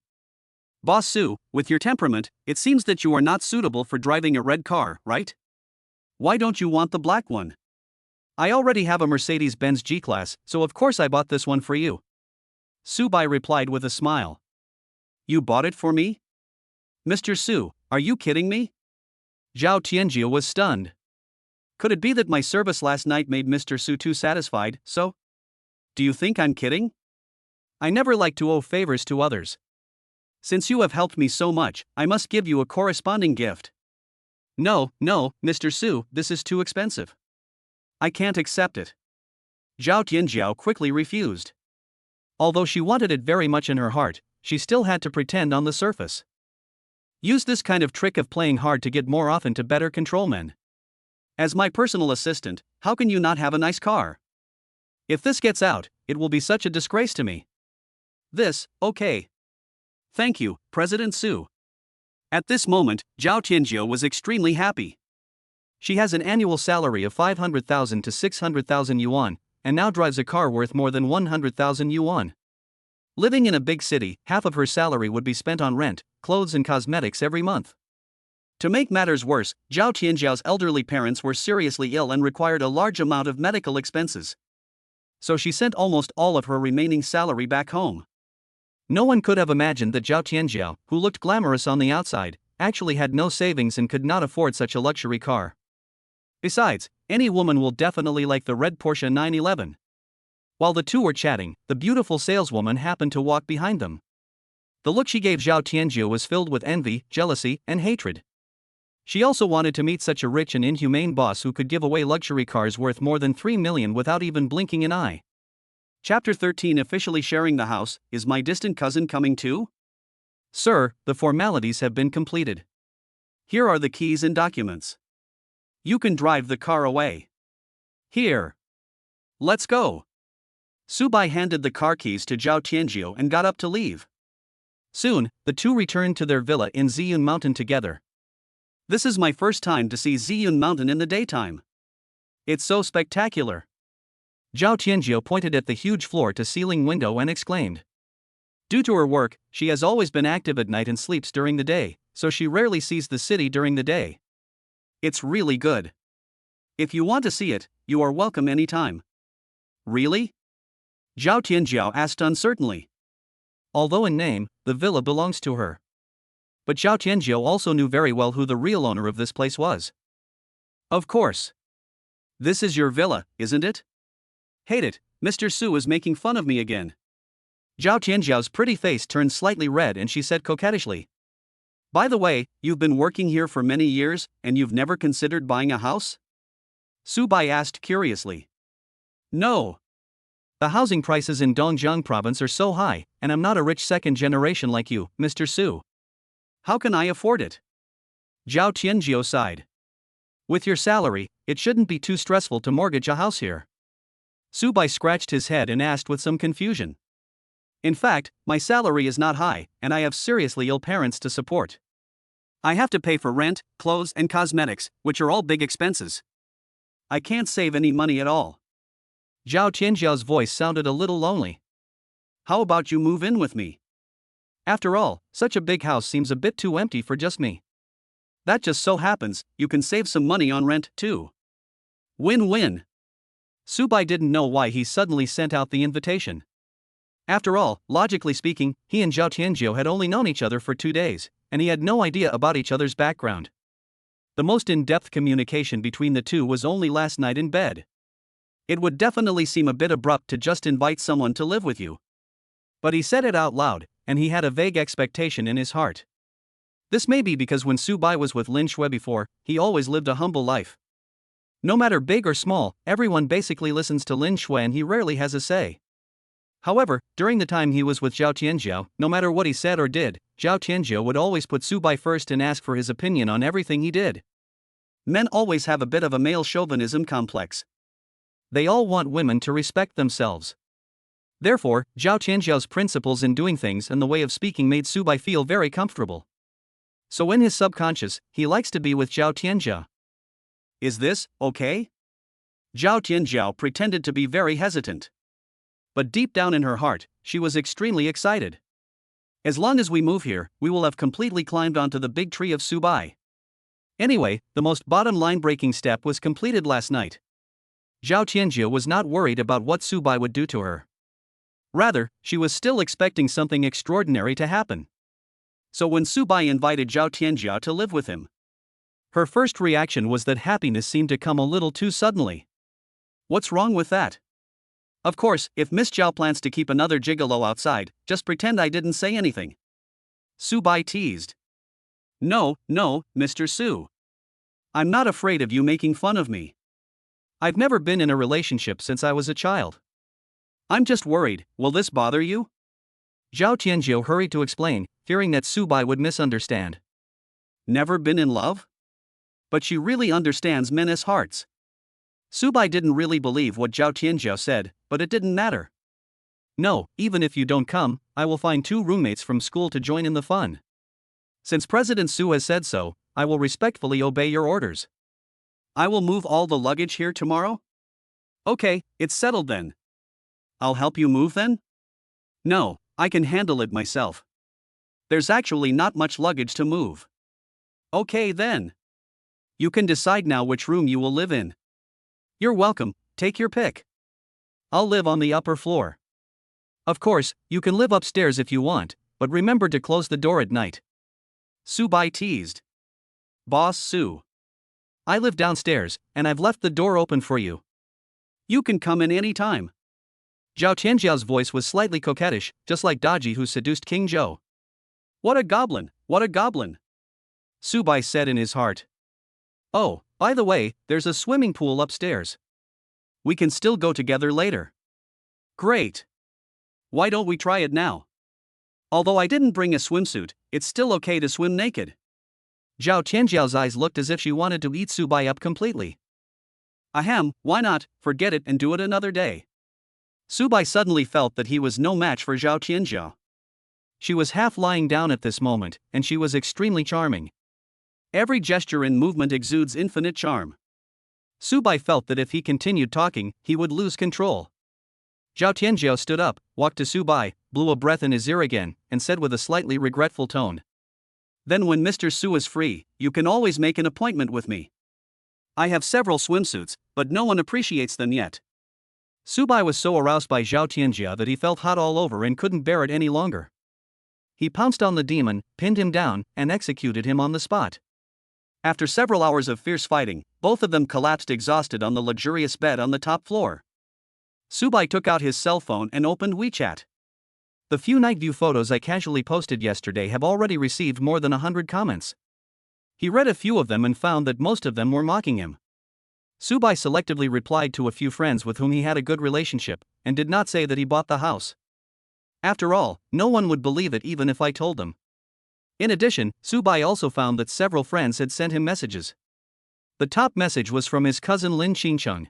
Boss Su, with your temperament, it seems that you are not suitable for driving a red car, right? Why don't you want the black one? I already have a Mercedes-Benz G-Class, so of course I bought this one for you. Subai replied with a smile. You bought it for me? Mr. Su, are you kidding me? Zhao Tianjia was stunned. Could it be that my service last night made Mr. Su too satisfied, so? Do you think I'm kidding? I never like to owe favors to others. Since you have helped me so much, I must give you a corresponding gift. No, Mr. Su, this is too expensive. I can't accept it. Zhao Tianjiao quickly refused. Although she wanted it very much in her heart, she still had to pretend on the surface. Use this kind of trick of playing hard to get more often to better control men. As my personal assistant, how can you not have a nice car? If this gets out, it will be such a disgrace to me. Okay. Thank you, President Su. At this moment, Zhao Tianjiao was extremely happy. She has an annual salary of 500,000 to 600,000 yuan, and now drives a car worth more than 100,000 yuan. Living in a big city, half of her salary would be spent on rent, clothes and cosmetics every month. To make matters worse, Zhao Tianjiao's elderly parents were seriously ill and required a large amount of medical expenses. So she sent almost all of her remaining salary back home. No one could have imagined that Zhao Tianjiao, who looked glamorous on the outside, actually had no savings and could not afford such a luxury car. Besides, any woman will definitely like the red Porsche 911. While the two were chatting, the beautiful saleswoman happened to walk behind them. The look she gave Zhao Tianjiao was filled with envy, jealousy, and hatred. She also wanted to meet such a rich and inhumane boss who could give away luxury cars worth more than 3 million without even blinking an eye. Chapter 13 Officially sharing the house, is my distant cousin coming too? Sir, the formalities have been completed. Here are the keys and documents. You can drive the car away. Here. Let's go. Subai handed the car keys to Zhao Tianjiu and got up to leave. Soon, the two returned to their villa in Ziyun Mountain together. This is my first time to see Ziyun Mountain in the daytime. It's so spectacular. Zhao Tianjiu pointed at the huge floor-to-ceiling window and exclaimed. Due to her work, she has always been active at night and sleeps during the day, so she rarely sees the city during the day. It's really good. If you want to see it, you are welcome anytime. Really? Zhao Tianjiu asked uncertainly. Although in name, the villa belongs to her. But Zhao Tianjiu also knew very well who the real owner of this place was. Of course. This is your villa, isn't it? Hate it, Mr. Su is making fun of me again. Zhao Tianjiu's pretty face turned slightly red and she said coquettishly. By the way, you've been working here for many years, and you've never considered buying a house? Subai asked curiously. No. The housing prices in Dongjiang province are so high, and I'm not a rich second generation like you, Mr. Su. How can I afford it? Zhao Tianjiu sighed. With your salary, it shouldn't be too stressful to mortgage a house here. Subai scratched his head and asked with some confusion. In fact, my salary is not high, and I have seriously ill parents to support. I have to pay for rent, clothes, and cosmetics, which are all big expenses. I can't save any money at all. Zhao Tianjiu's voice sounded a little lonely. How about you move in with me? After all, such a big house seems a bit too empty for just me. That just so happens, you can save some money on rent, too. Win-win. Subai didn't know why he suddenly sent out the invitation. After all, logically speaking, he and Zhao Tianjiu had only known each other for 2 days, and he had no idea about each other's background. The most in-depth communication between the two was only last night in bed. It would definitely seem a bit abrupt to just invite someone to live with you. But he said it out loud, and he had a vague expectation in his heart. This may be because when Subai was with Lin Shui before, he always lived a humble life. No matter big or small, everyone basically listens to Lin Shui and he rarely has a say. However, during the time he was with Zhao Tianjiu, no matter what he said or did, Zhao Tianjiu would always put Subai first and ask for his opinion on everything he did. Men always have a bit of a male chauvinism complex. They all want women to respect themselves. Therefore, Zhao Tianjiu's principles in doing things and the way of speaking made Subai feel very comfortable. So in his subconscious, he likes to be with Zhao Tianjiu. Is this okay? Zhao Tianjiu pretended to be very hesitant. But deep down in her heart, she was extremely excited. As long as we move here, we will have completely climbed onto the big tree of Subai. Anyway, the most bottom-line breaking step was completed last night. Zhao Tianjiu was not worried about what Subai would do to her. Rather, she was still expecting something extraordinary to happen. So when Subai invited Zhao Tianjiu to live with him, her first reaction was that happiness seemed to come a little too suddenly. What's wrong with that? Of course, if Miss Zhao plans to keep another gigolo outside, just pretend I didn't say anything. Subai teased. No, Mr. Su. I'm not afraid of you making fun of me. I've never been in a relationship since I was a child. I'm just worried, will this bother you? Zhao Tianjiu hurried to explain, fearing that Subai would misunderstand. Never been in love? But she really understands men's hearts. Subai didn't really believe what Zhao Tianjiu said, but it didn't matter. No, even if you don't come, I will find 2 roommates from school to join in the fun. Since President Su has said so, I will respectfully obey your orders. I will move all the luggage here tomorrow? Okay, it's settled then. I'll help you move then? No, I can handle it myself. There's actually not much luggage to move. Okay then. You can decide now which room you will live in. You're welcome, take your pick. I'll live on the upper floor. Of course, you can live upstairs if you want, but remember to close the door at night. Subai teased. Boss Su. I live downstairs, and I've left the door open for you. You can come in any time. Zhao Tianjiu's voice was slightly coquettish, just like Daji who seduced King Zhou. What a goblin, what a goblin! Subai said in his heart. Oh, by the way, there's a swimming pool upstairs. We can still go together later. Great. Why don't we try it now? Although I didn't bring a swimsuit, it's still okay to swim naked. Zhao Tianjiao's eyes looked as if she wanted to eat Subai up completely. Ahem, why not, forget it and do it another day. Subai suddenly felt that he was no match for Zhao Tianjiao. She was half lying down at this moment, and she was extremely charming. Every gesture and movement exudes infinite charm. Subai felt that if he continued talking, he would lose control. Zhao Tianjiao stood up, walked to Subai, blew a breath in his ear again, and said with a slightly regretful tone, "Then when Mr. Su is free, you can always make an appointment with me. I have several swimsuits, but no one appreciates them yet." Subai was so aroused by Zhao Tianjia that he felt hot all over and couldn't bear it any longer. He pounced on the demon, pinned him down, and executed him on the spot. After several hours of fierce fighting, both of them collapsed exhausted on the luxurious bed on the top floor. Subai took out his cell phone and opened WeChat. The few night view photos I casually posted yesterday have already received more than 100 comments. He read a few of them and found that most of them were mocking him. Subai selectively replied to a few friends with whom he had a good relationship, and did not say that he bought the house. After all, no one would believe it even if I told them. In addition, Subai also found that several friends had sent him messages. The top message was from his cousin Linqing.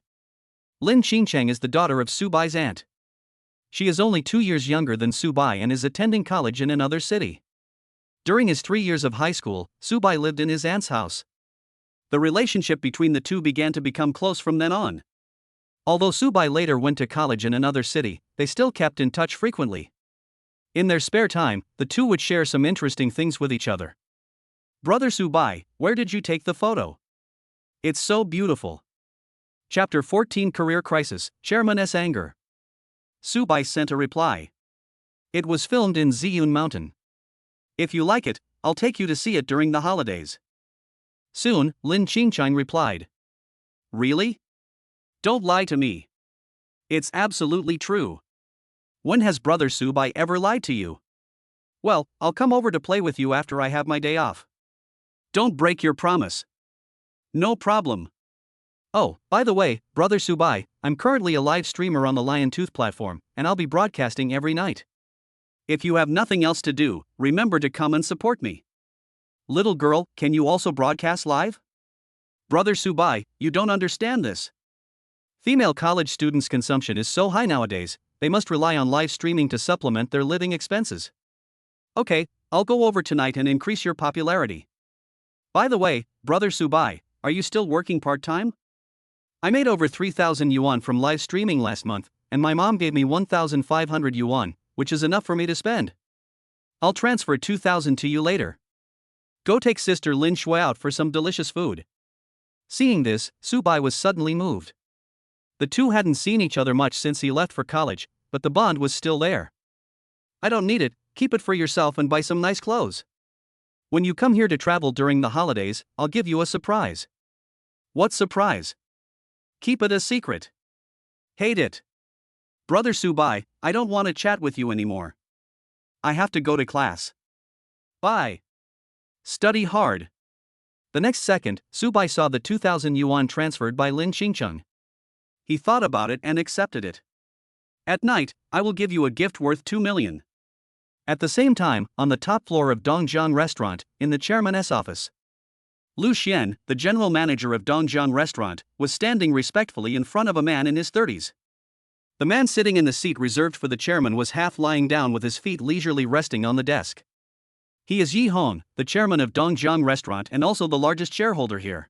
Linqing is the daughter of Subai's aunt. She is only 2 years younger than Subai and is attending college in another city. During his 3 years of high school, Subai lived in his aunt's house. The relationship between the two began to become close from then on. Although Subai later went to college in another city, they still kept in touch frequently. In their spare time, the two would share some interesting things with each other. "Brother Subai, where did you take the photo? It's so beautiful." Chapter 14 Career Crisis, Chairman's Anger. Subai sent a reply. "It was filmed in Ziyun Mountain. If you like it, I'll take you to see it during the holidays." Soon, Linqing replied. "Really? Don't lie to me. It's absolutely true. When has Brother Subai ever lied to you? Well, I'll come over to play with you after I have my day off. Don't break your promise." "No problem. Oh, by the way, Brother Subai, I'm currently a live streamer on the Lion Tooth platform, and I'll be broadcasting every night. If you have nothing else to do, remember to come and support me." "Little girl, can you also broadcast live?" "Brother Subai, you don't understand this. Female college students' consumption is so high nowadays, they must rely on live streaming to supplement their living expenses." "Okay, I'll go over tonight and increase your popularity. By the way, Brother Subai, are you still working part-time? I made over 3,000 yuan from live streaming last month, and my mom gave me 1,500 yuan, which is enough for me to spend. I'll transfer 2,000 to you later. Go take Sister Lin Shui out for some delicious food." Seeing this, Subai was suddenly moved. The two hadn't seen each other much since he left for college, but the bond was still there. "I don't need it, keep it for yourself and buy some nice clothes. When you come here to travel during the holidays, I'll give you a surprise." "What surprise?" "Keep it a secret." "Hate it. Brother Subai, I don't want to chat with you anymore. I have to go to class. Bye. Study hard." The next second, Subai saw the 2,000 yuan transferred by Linqing. He thought about it and accepted it. "At night, I will give you a gift worth 2 million. At the same time, on the top floor of Dongjiang Restaurant, in the chairman's office. Lu Xian, the general manager of Dongjiang Restaurant, was standing respectfully in front of a man in his 30s. The man sitting in the seat reserved for the chairman was half lying down with his feet leisurely resting on the desk. He is Yi Hong, the chairman of Dongjiang Restaurant and also the largest shareholder here.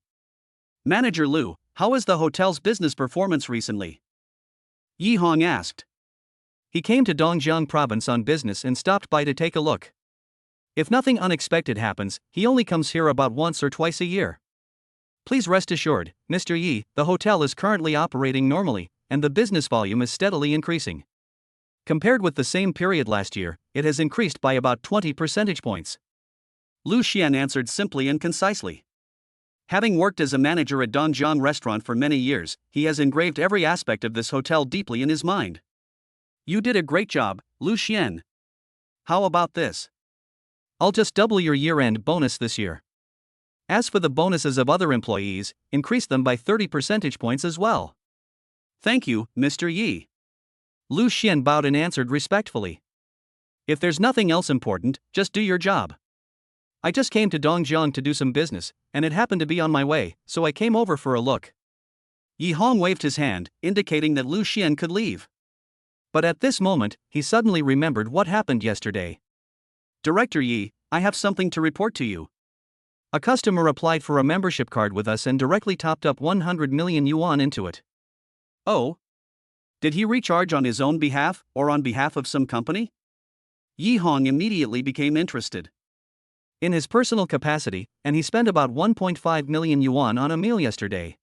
"Manager Lu, how is the hotel's business performance recently?" Yi Hong asked. He came to Dongjiang province on business and stopped by to take a look. If nothing unexpected happens, he only comes here about once or twice a year. "Please rest assured, Mr. Yi, the hotel is currently operating normally, and the business volume is steadily increasing. Compared with the same period last year, it has increased by about 20 percentage points." Lu Xian answered simply and concisely. Having worked as a manager at Dongjiang Restaurant for many years, he has engraved every aspect of this hotel deeply in his mind. "You did a great job, Lu Xian. How about this? I'll just double your year-end bonus this year. As for the bonuses of other employees, increase them by 30 percentage points as well." "Thank you, Mr. Yi." Lu Xian bowed and answered respectfully. If there's nothing else important, just do your job. I just came to Dongjiang to do some business, and it happened to be on my way, so I came over for a look. Yi Hong waved his hand, indicating that Lu Xian could leave. But at this moment, he suddenly remembered what happened yesterday. Director Yi, I have something to report to you. A customer applied for a membership card with us and directly topped up 100 million yuan into it. Oh? Did he recharge on his own behalf, or on behalf of some company? Yi Hong immediately became interested. In his personal capacity, and he spent about 1.5 million yuan on a meal yesterday.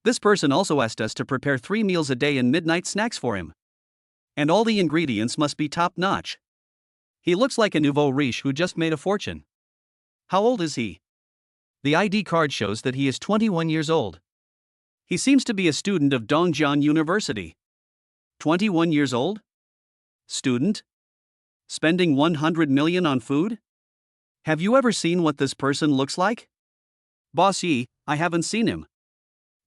This person also asked us to prepare 3 meals a day and midnight snacks for him. And all the ingredients must be top-notch. He looks like a nouveau riche who just made a fortune. How old is he? The ID card shows that he is 21 years old. He seems to be a student of Dongjiang University. 21 years old? Student? Spending 100 million on food? Have you ever seen what this person looks like? Boss Yi, I haven't seen him.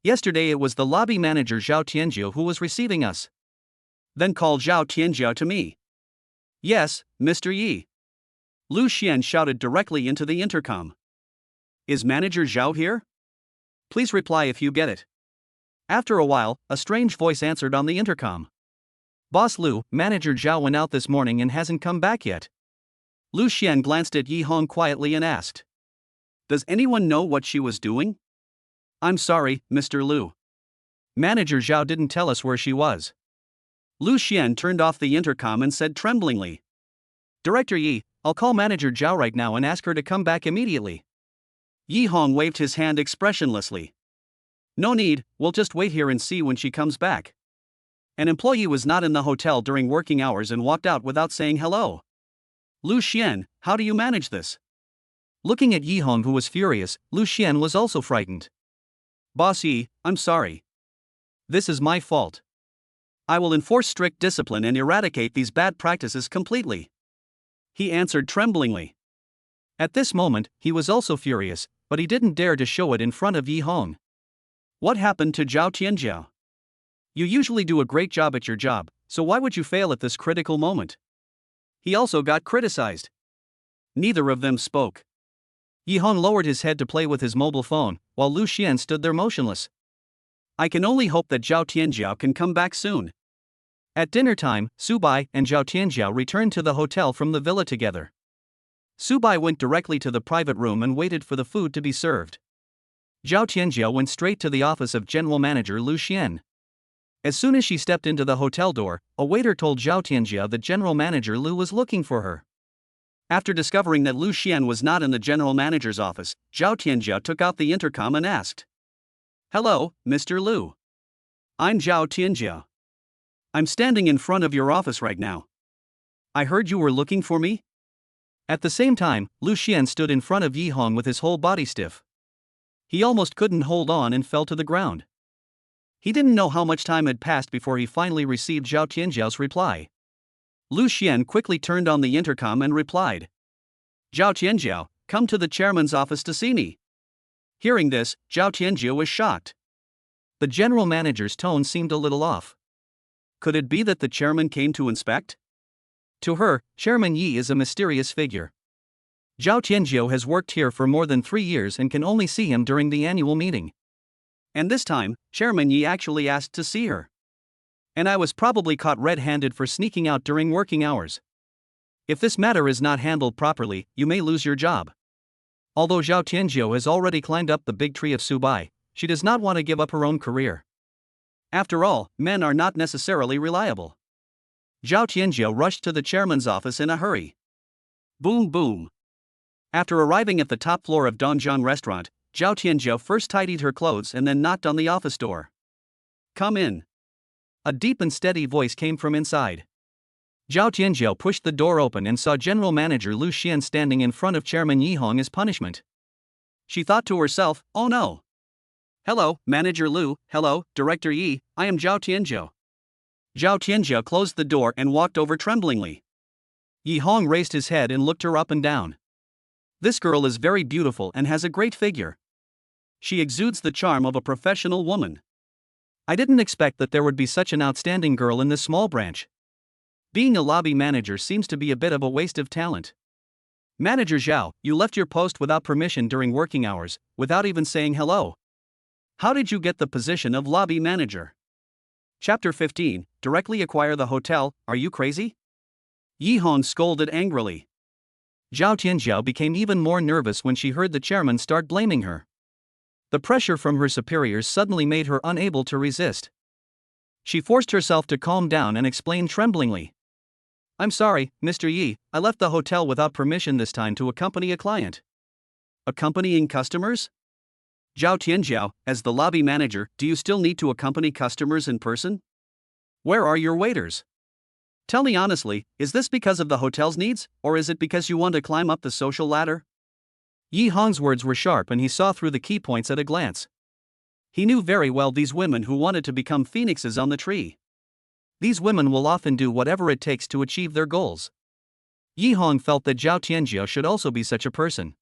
Yesterday it was the lobby manager Zhao Tianjiu who was receiving us. Then call Zhao Tianjiu to me. Yes, Mr. Yi. Lu Xian shouted directly into the intercom. Is Manager Zhao here? Please reply if you get it. After a while, a strange voice answered on the intercom. Boss Lu, Manager Zhao went out this morning and hasn't come back yet. Lu Xian glanced at Yi Hong quietly and asked. Does anyone know what she was doing? I'm sorry, Mr. Lu. Manager Zhao didn't tell us where she was. Lu Xian turned off the intercom and said tremblingly. Director Yi, I'll call Manager Zhao right now and ask her to come back immediately. Yi Hong waved his hand expressionlessly. No need, we'll just wait here and see when she comes back. An employee was not in the hotel during working hours and walked out without saying hello. Lu Xian, how do you manage this? Looking at Yi Hong, who was furious, Lu Xian was also frightened. Boss Yi, I'm sorry. This is my fault. I will enforce strict discipline and eradicate these bad practices completely. He answered tremblingly. At this moment, he was also furious, but he didn't dare to show it in front of Yi Hong. What happened to Zhao Tianjiu? You usually do a great job at your job, so why would you fail at this critical moment? He also got criticized. Neither of them spoke. Yi Hong lowered his head to play with his mobile phone, while Lu Xian stood there motionless. I can only hope that Zhao Tianjiu can come back soon. At dinner time, Su Bai and Zhao Tianjiu returned to the hotel from the villa together. Su Bai went directly to the private room and waited for the food to be served. Zhao Tianjiu went straight to the office of General Manager Lu Xian. As soon as she stepped into the hotel door, a waiter told Zhao Tianjiu that General Manager Lu was looking for her. After discovering that Lu Xian was not in the general manager's office, Zhao Tianjiu took out the intercom and asked. Hello, Mr. Lu. I'm Zhao Tianjiu. I'm standing in front of your office right now. I heard you were looking for me? At the same time, Lu Xian stood in front of Yi Hong with his whole body stiff. He almost couldn't hold on and fell to the ground. He didn't know how much time had passed before he finally received Zhao Tianjiu's reply. Lu Xian quickly turned on the intercom and replied. Zhao Tianjiu, come to the chairman's office to see me. Hearing this, Zhao Tianjiu was shocked. The general manager's tone seemed a little off. Could it be that the chairman came to inspect? To her, Chairman Yi is a mysterious figure. Zhao Tianjiu has worked here for more than 3 years and can only see him during the annual meeting. And this time, Chairman Yi actually asked to see her. And I was probably caught red-handed for sneaking out during working hours. If this matter is not handled properly, you may lose your job. Although Zhao Tianjiu has already climbed up the big tree of Subai, she does not want to give up her own career. After all, men are not necessarily reliable. Zhao Tianjiu rushed to the chairman's office in a hurry. Boom boom. After arriving at the top floor of Dongjiang restaurant, Zhao Tianjiu first tidied her clothes and then knocked on the office door. Come in. A deep and steady voice came from inside. Zhao Tianjiu pushed the door open and saw General Manager Lu Xian standing in front of Chairman Yi Hong as punishment. She thought to herself, oh no. Hello, Manager Lu, hello, Director Yi, I am Zhao Tianjiu. Zhao Tianjiu closed the door and walked over tremblingly. Yi Hong raised his head and looked her up and down. This girl is very beautiful and has a great figure. She exudes the charm of a professional woman. I didn't expect that there would be such an outstanding girl in this small branch. Being a lobby manager seems to be a bit of a waste of talent. Manager Zhao, you left your post without permission during working hours, without even saying hello. How did you get the position of lobby manager? Chapter 15, Directly Acquire the Hotel, Are You Crazy? Yi Hong scolded angrily. Zhao Tianzhao became even more nervous when she heard the chairman start blaming her. The pressure from her superiors suddenly made her unable to resist. She forced herself to calm down and explain tremblingly. I'm sorry, Mr. Yi, I left the hotel without permission this time to accompany a client. Accompanying customers? Zhao Tianzhao, as the lobby manager, do you still need to accompany customers in person? Where are your waiters? Tell me honestly, is this because of the hotel's needs, or is it because you want to climb up the social ladder? Yi Hong's words were sharp and he saw through the key points at a glance. He knew very well these women who wanted to become phoenixes on the tree. These women will often do whatever it takes to achieve their goals. Yi Hong felt that Zhao Tianzhao should also be such a person.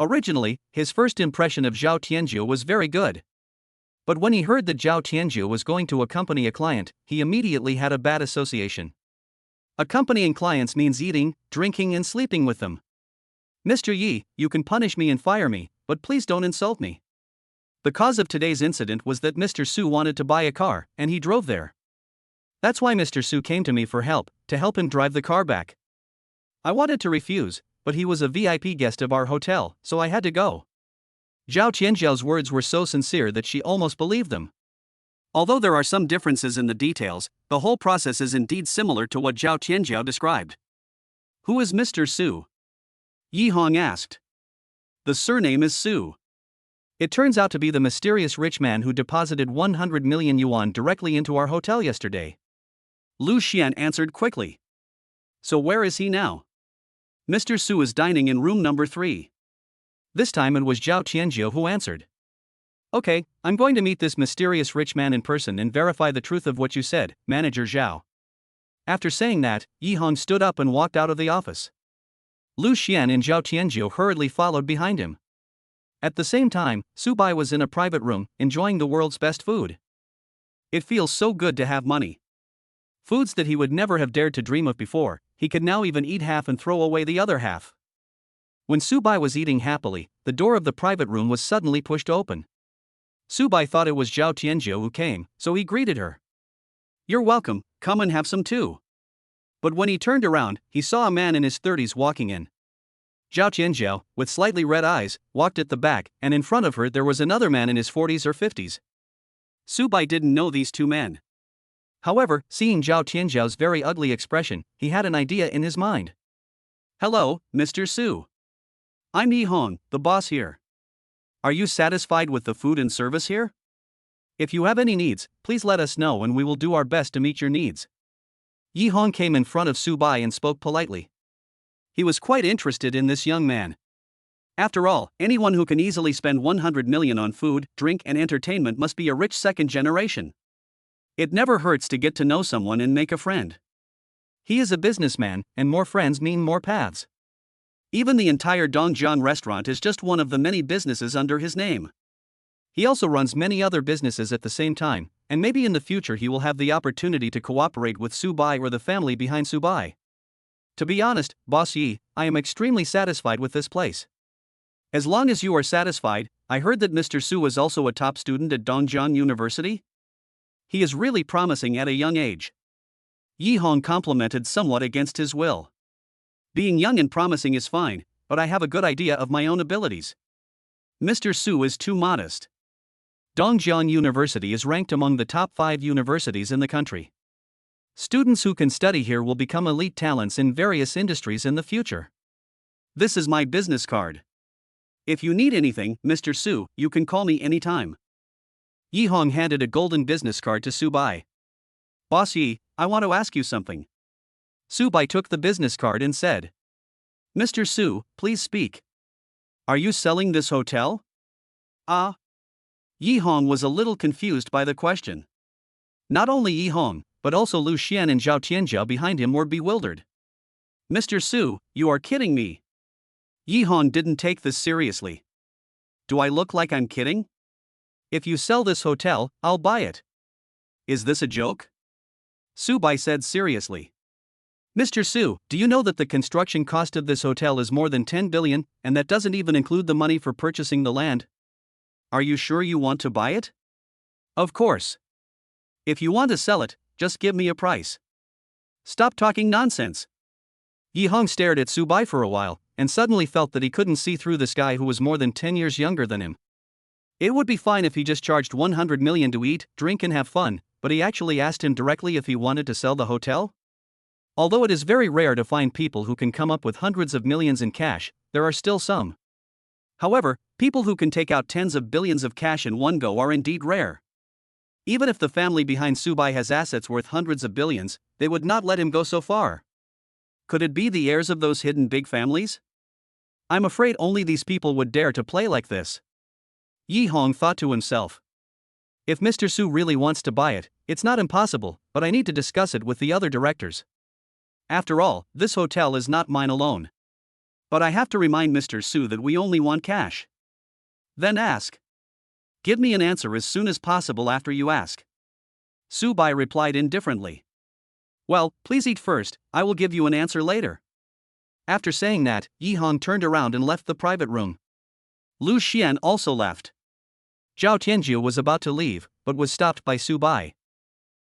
Originally, his first impression of Zhao Tianzhao was very good. But when he heard that Zhao Tianzhao was going to accompany a client, he immediately had a bad association. Accompanying clients means eating, drinking and sleeping with them. Mr. Yi, you can punish me and fire me, but please don't insult me. The cause of today's incident was that Mr. Su wanted to buy a car, and he drove there. That's why Mr. Su came to me for help, to help him drive the car back. I wanted to refuse, but he was a VIP guest of our hotel, so I had to go. Zhao Tianzhao's words were so sincere that she almost believed them. Although there are some differences in the details, the whole process is indeed similar to what Zhao Tianzhao described. Who is Mr. Su? Yi Hong asked. The surname is Su. It turns out to be the mysterious rich man who deposited 100 million yuan directly into our hotel yesterday. Lu Xian answered quickly. So where is he now? Mr. Su is dining in room number 3. This time it was Zhao Tianzhao who answered. Okay, I'm going to meet this mysterious rich man in person and verify the truth of what you said, Manager Zhao. After saying that, Yi Hong stood up and walked out of the office. Lu Xian and Zhao Tianzhao hurriedly followed behind him. At the same time, Su Bai was in a private room, enjoying the world's best food. It feels so good to have money. Foods that he would never have dared to dream of before, he could now even eat half and throw away the other half. When Su Bai was eating happily, the door of the private room was suddenly pushed open. Su Bai thought it was Zhao Tianzhao who came, so he greeted her. You're welcome, come and have some too. But when he turned around, he saw a man in his 30s walking in. Zhao Tianzhao, with slightly red eyes, walked at the back, and in front of her there was another man in his 40s or 50s. Su Bai didn't know these two men. However, seeing Zhao Tianzhao's very ugly expression, he had an idea in his mind. Hello, Mr. Su. I'm Yi Hong, the boss here. Are you satisfied with the food and service here? If you have any needs, please let us know and we will do our best to meet your needs. Yi Hong came in front of Su Bai and spoke politely. He was quite interested in this young man. After all, anyone who can easily spend 100 million on food, drink and entertainment must be a rich second generation. It never hurts to get to know someone and make a friend. He is a businessman, and more friends mean more paths. Even the entire Dongjian restaurant is just one of the many businesses under his name. He also runs many other businesses at the same time, and maybe in the future he will have the opportunity to cooperate with Su Bai or the family behind Su Bai. To be honest, Boss Yi, I am extremely satisfied with this place. As long as you are satisfied, I heard that Mr. Su is also a top student at Dongjian University? He is really promising at a young age. Yi Hong complimented somewhat against his will. Being young and promising is fine, but I have a good idea of my own abilities. Mr. Su is too modest. Dongjian University is ranked among the top 5 universities in the country. Students who can study here will become elite talents in various industries in the future. This is my business card. If you need anything, Mr. Su, you can call me anytime. Yi Hong handed a golden business card to Su Bai. Boss Yi, I want to ask you something. Su Bai took the business card and said. Mr. Su, please speak. Are you selling this hotel? Yi Hong was a little confused by the question. Not only Yi Hong, but also Lu Xian and Zhao Tianzhao behind him were bewildered. Mr. Su, you are kidding me. Yi Hong didn't take this seriously. Do I look like I'm kidding? If you sell this hotel, I'll buy it. Is this a joke? Su Bai said seriously. Mr. Su, do you know that the construction cost of this hotel is more than 10 billion, and that doesn't even include the money for purchasing the land? Are you sure you want to buy it? Of course. If you want to sell it, just give me a price. Stop talking nonsense. Yi Hong stared at Su Bai for a while, and suddenly felt that he couldn't see through this guy who was more than 10 years younger than him. It would be fine if he just charged 100 million to eat, drink and have fun, but he actually asked him directly if he wanted to sell the hotel? Although it is very rare to find people who can come up with hundreds of millions in cash, there are still some. However, people who can take out tens of billions of cash in one go are indeed rare. Even if the family behind Su Bai has assets worth hundreds of billions, they would not let him go so far. Could it be the heirs of those hidden big families? I'm afraid only these people would dare to play like this. Yi Hong thought to himself. If Mr. Su really wants to buy it, it's not impossible, but I need to discuss it with the other directors. After all, this hotel is not mine alone. But I have to remind Mr. Su that we only want cash. Then ask. Give me an answer as soon as possible after you ask. Su Bai replied indifferently. Well, please eat first, I will give you an answer later. After saying that, Yi Hong turned around and left the private room. Lu Xian also left. Zhao Tianjiu was about to leave, but was stopped by Su Bai.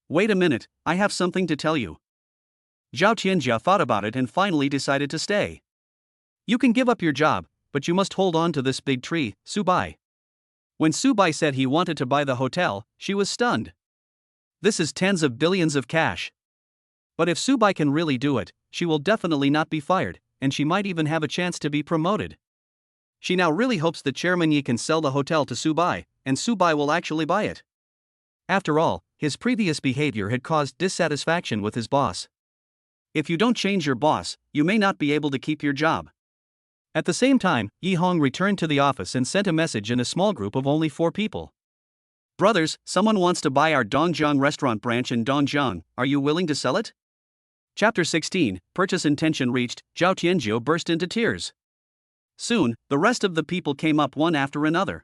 Wait a minute, I have something to tell you. Zhao Tianjiu thought about it and finally decided to stay. You can give up your job, but you must hold on to this big tree, Su Bai. When Su Bai said he wanted to buy the hotel, she was stunned. This is tens of billions of cash. But if Su Bai can really do it, she will definitely not be fired, and she might even have a chance to be promoted. She now really hopes that Chairman Yi can sell the hotel to Su Bai, and Su Bai will actually buy it. After all, his previous behavior had caused dissatisfaction with his boss. If you don't change your boss, you may not be able to keep your job. At the same time, Yi Hong returned to the office and sent a message in a small group of only 4 people. Brothers, someone wants to buy our Dongjiang restaurant branch in Dongjiang, are you willing to sell it? Chapter 16, Purchase Intention Reached. Zhao Tianjiu burst into tears. Soon, the rest of the people came up one after another.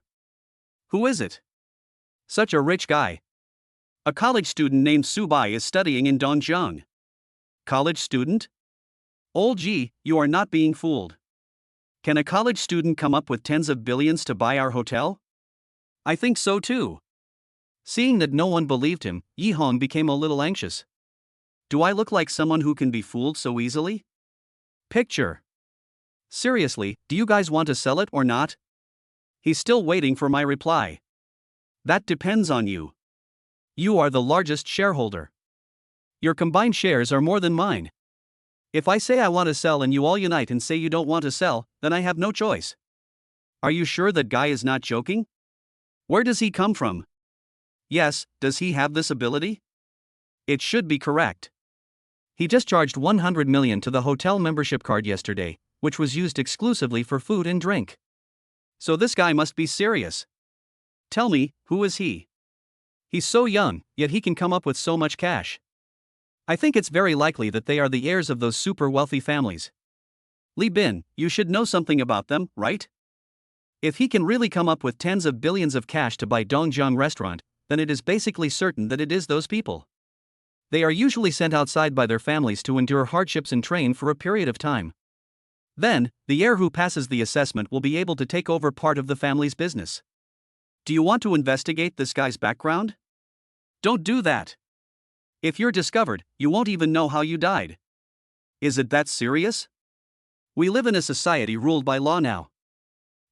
Who is it? Such a rich guy. A college student named Su Bai is studying in Dongjiang. College student? Old Ji, you are not being fooled. Can a college student come up with tens of billions to buy our hotel? I think so too. Seeing that no one believed him, Yi Hong became a little anxious. Do I look like someone who can be fooled so easily? Picture. Seriously, do you guys want to sell it or not? He's still waiting for my reply. That depends on you. You are the largest shareholder. Your combined shares are more than mine. If I say I want to sell and you all unite and say you don't want to sell, then I have no choice. Are you sure that guy is not joking? Where does he come from? Yes, does he have this ability? It should be correct. He just charged 100 million to the hotel membership card yesterday, which was used exclusively for food and drink. So this guy must be serious. Tell me, who is he? He's so young, yet he can come up with so much cash. I think it's very likely that they are the heirs of those super wealthy families. Li Bin, you should know something about them, right? If he can really come up with tens of billions of cash to buy Dongjiang restaurant, then it is basically certain that it is those people. They are usually sent outside by their families to endure hardships and train for a period of time. Then, the heir who passes the assessment will be able to take over part of the family's business. Do you want to investigate this guy's background? Don't do that. If you're discovered, you won't even know how you died. Is it that serious? We live in a society ruled by law now.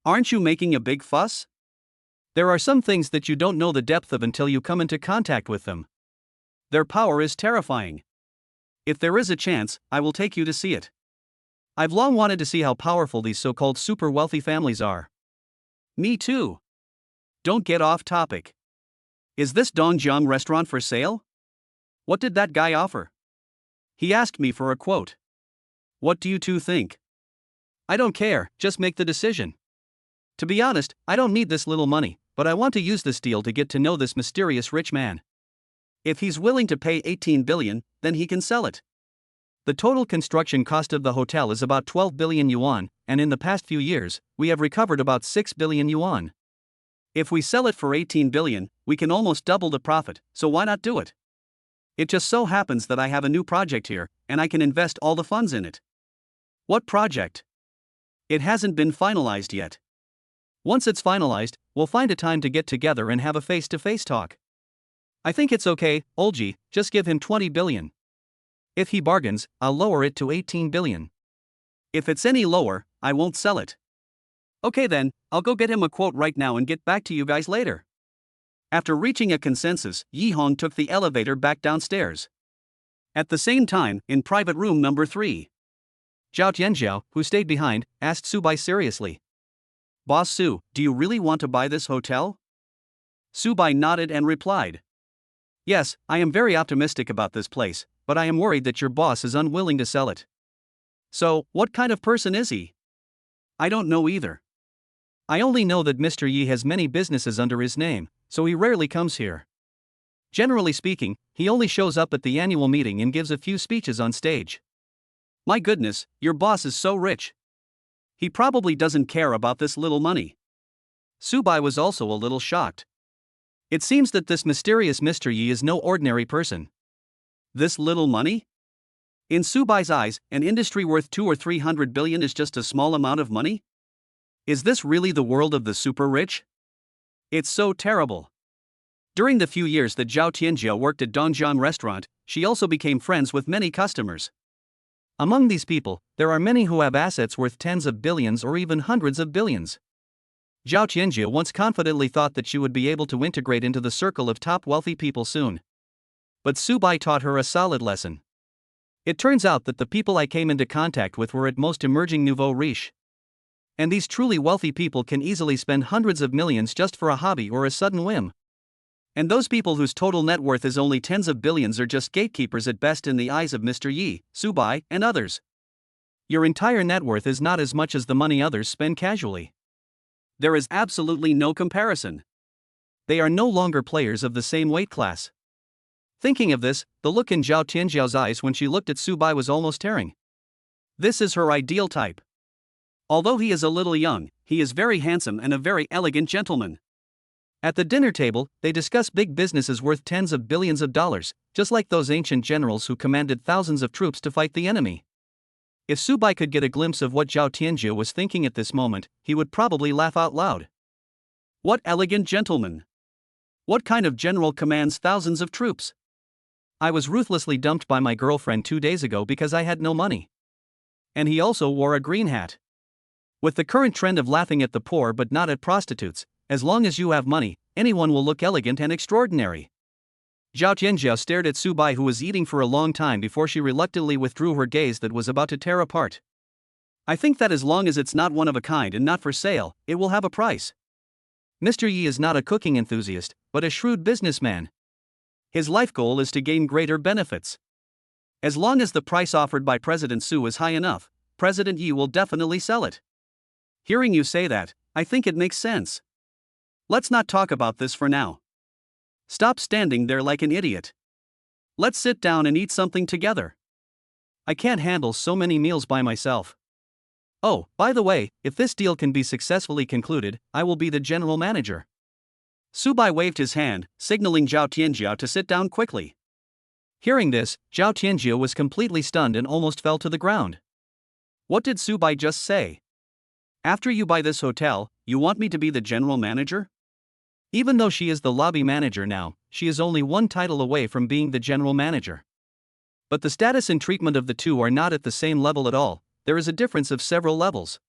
Aren't you making a big fuss? There are some things that you don't know the depth of until you come into contact with them. Their power is terrifying. If there is a chance, I will take you to see it. I've long wanted to see how powerful these so-called super wealthy families are. Me too. Don't get off topic. Is this Dongjiang restaurant for sale? What did that guy offer? He asked me for a quote. What do you two think? I don't care, just make the decision. To be honest, I don't need this little money, but I want to use this deal to get to know this mysterious rich man. If he's willing to pay 18 billion, then he can sell it. The total construction cost of the hotel is about 12 billion yuan, and in the past few years, we have recovered about 6 billion yuan. If we sell it for 18 billion, we can almost double the profit, so why not do it? It just so happens that I have a new project here, and I can invest all the funds in it. What project? It hasn't been finalized yet. Once it's finalized, we'll find a time to get together and have a face-to-face talk. I think it's okay, Olji, just give him 20 billion. If he bargains, I'll lower it to 18 billion. If it's any lower, I won't sell it. Okay then, I'll go get him a quote right now and get back to you guys later. After reaching a consensus, Yihong took the elevator back downstairs. At the same time, in private room number 3. Zhao Tianjiao, who stayed behind, asked Subai seriously. Boss Su, do you really want to buy this hotel? Subai nodded and replied. Yes, I am very optimistic about this place, but I am worried that your boss is unwilling to sell it. So, what kind of person is he? I don't know either. I only know that Mr. Yi has many businesses under his name, so he rarely comes here. Generally speaking, he only shows up at the annual meeting and gives a few speeches on stage. My goodness, your boss is so rich. He probably doesn't care about this little money. Subai was also a little shocked. It seems that this mysterious Mr. Yi is no ordinary person. This little money? In Subai's eyes, an industry worth 200 or 300 billion is just a small amount of money? Is this really the world of the super rich? It's so terrible. During the few years that Zhao Tianjiao worked at Dongjiang restaurant, she also became friends with many customers. Among these people, there are many who have assets worth tens of billions or even hundreds of billions. Zhao Tianjiao once confidently thought that she would be able to integrate into the circle of top wealthy people soon. But Subai taught her a solid lesson. It turns out that the people I came into contact with were at most emerging nouveau riche. And these truly wealthy people can easily spend hundreds of millions just for a hobby or a sudden whim. And those people whose total net worth is only tens of billions are just gatekeepers at best in the eyes of Mr. Yi, Subai, and others. Your entire net worth is not as much as the money others spend casually. There is absolutely no comparison. They are no longer players of the same weight class. Thinking of this, the look in Zhao Tianjiao's eyes when she looked at Subai was almost tearing. This is her ideal type. Although he is a little young, he is very handsome and a very elegant gentleman. At the dinner table, they discuss big businesses worth tens of billions of dollars, just like those ancient generals who commanded thousands of troops to fight the enemy. If Subai could get a glimpse of what Zhao Tianjiao was thinking at this moment, he would probably laugh out loud. What elegant gentleman! What kind of general commands thousands of troops? I was ruthlessly dumped by my girlfriend 2 days ago because I had no money. And he also wore a green hat. With the current trend of laughing at the poor but not at prostitutes, as long as you have money, anyone will look elegant and extraordinary. Zhao Tianjiao stared at Subai, who was eating for a long time before she reluctantly withdrew her gaze that was about to tear apart. I think that as long as it's not one of a kind and not for sale, it will have a price. Mr. Yi is not a cooking enthusiast, but a shrewd businessman. His life goal is to gain greater benefits. As long as the price offered by President Su is high enough, President Yi will definitely sell it. Hearing you say that, I think it makes sense. Let's not talk about this for now. Stop standing there like an idiot. Let's sit down and eat something together. I can't handle so many meals by myself. Oh, by the way, if this deal can be successfully concluded, I will be the general manager. Subai waved his hand, signaling Zhao Tianjiao to sit down quickly. Hearing this, Zhao Tianjiao was completely stunned and almost fell to the ground. What did Subai just say? After you buy this hotel, you want me to be the general manager? Even though she is the lobby manager now, she is only one title away from being the general manager. But the status and treatment of the two are not at the same level at all. There is a difference of several levels.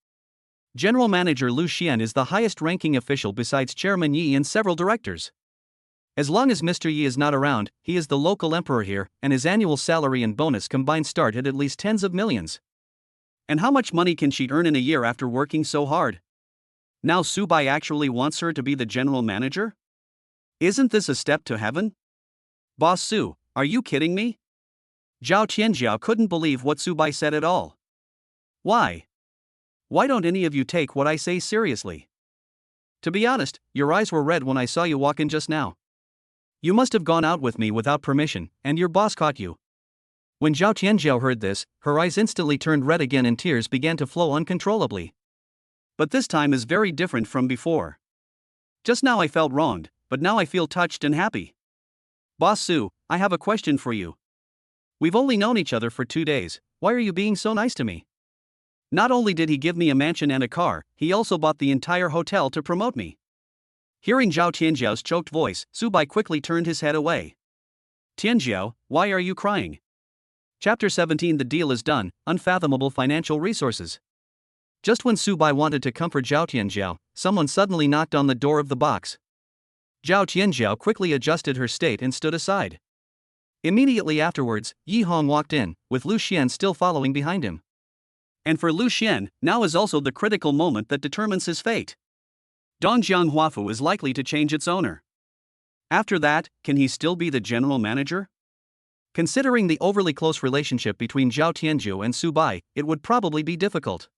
General Manager Lu Xian is the highest-ranking official besides Chairman Yi and several directors. As long as Mr. Yi is not around, he is the local emperor here, and his annual salary and bonus combined start at least tens of millions. And how much money can she earn in a year after working so hard? Now Subai actually wants her to be the general manager? Isn't this a step to heaven? Boss Su, are you kidding me? Zhao Tianjiao couldn't believe what Subai said at all. Why? Why don't any of you take what I say seriously? To be honest, your eyes were red when I saw you walk in just now. You must have gone out with me without permission, and your boss caught you. When Zhao Tianjiao heard this, her eyes instantly turned red again and tears began to flow uncontrollably. But this time is very different from before. Just now I felt wronged, but now I feel touched and happy. Boss Su, I have a question for you. We've only known each other for 2 days, why are you being so nice to me? Not only did he give me a mansion and a car, he also bought the entire hotel to promote me. Hearing Zhao Tianjiao's choked voice, Su Bai quickly turned his head away. Tianjiao, why are you crying? Chapter 17 The deal is done, unfathomable financial resources. Just when Su Bai wanted to comfort Zhao Tianjiao, someone suddenly knocked on the door of the box. Zhao Tianjiao quickly adjusted her state and stood aside. Immediately afterwards, Yi Hong walked in, with Lu Xian still following behind him. And for Lu Xian, now is also the critical moment that determines his fate. Dongjiang Huafu is likely to change its owner. After that, can he still be the general manager? Considering the overly close relationship between Zhao Tianjiu and Su Bai, it would probably be difficult.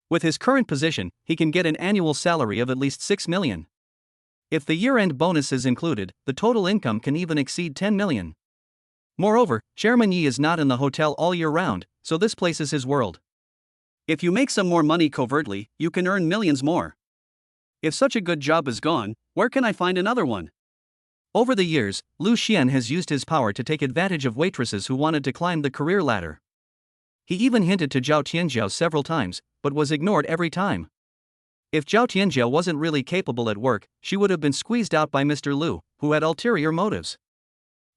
With his current position, he can get an annual salary of at least 6 million. If the year-end bonus is included, the total income can even exceed 10 million. Moreover, Chairman Yi is not in the hotel all year round, so this place is his world. If you make some more money covertly, you can earn millions more. If such a good job is gone, where can I find another one? Over the years, Lu Xian has used his power to take advantage of waitresses who wanted to climb the career ladder. He even hinted to Zhao Tianjiao several times, but was ignored every time. If Zhao Tianjiao wasn't really capable at work, she would have been squeezed out by Mr. Lu, who had ulterior motives.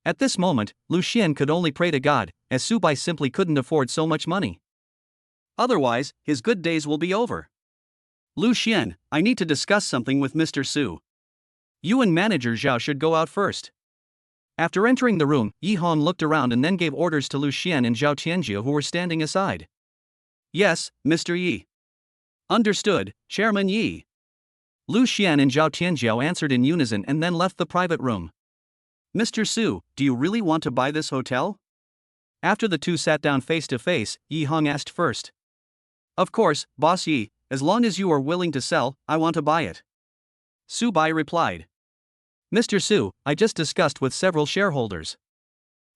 At this moment, Lu Xian could only pray to God, as Su Bai simply couldn't afford so much money. Otherwise, his good days will be over. Lu Xian, I need to discuss something with Mr. Su. You and Manager Zhao should go out first. After entering the room, Yi Hong looked around and then gave orders to Lu Xian and Zhao Tianjiao who were standing aside. Yes, Mr. Yi. Understood, Chairman Yi. Lu Xian and Zhao Tianjiao answered in unison and then left the private room. Mr. Su, do you really want to buy this hotel? After the two sat down face to face, Yi Hong asked first. Of course, Boss Yi, as long as you are willing to sell, I want to buy it. Su Bai replied. Mr. Su, I just discussed with several shareholders.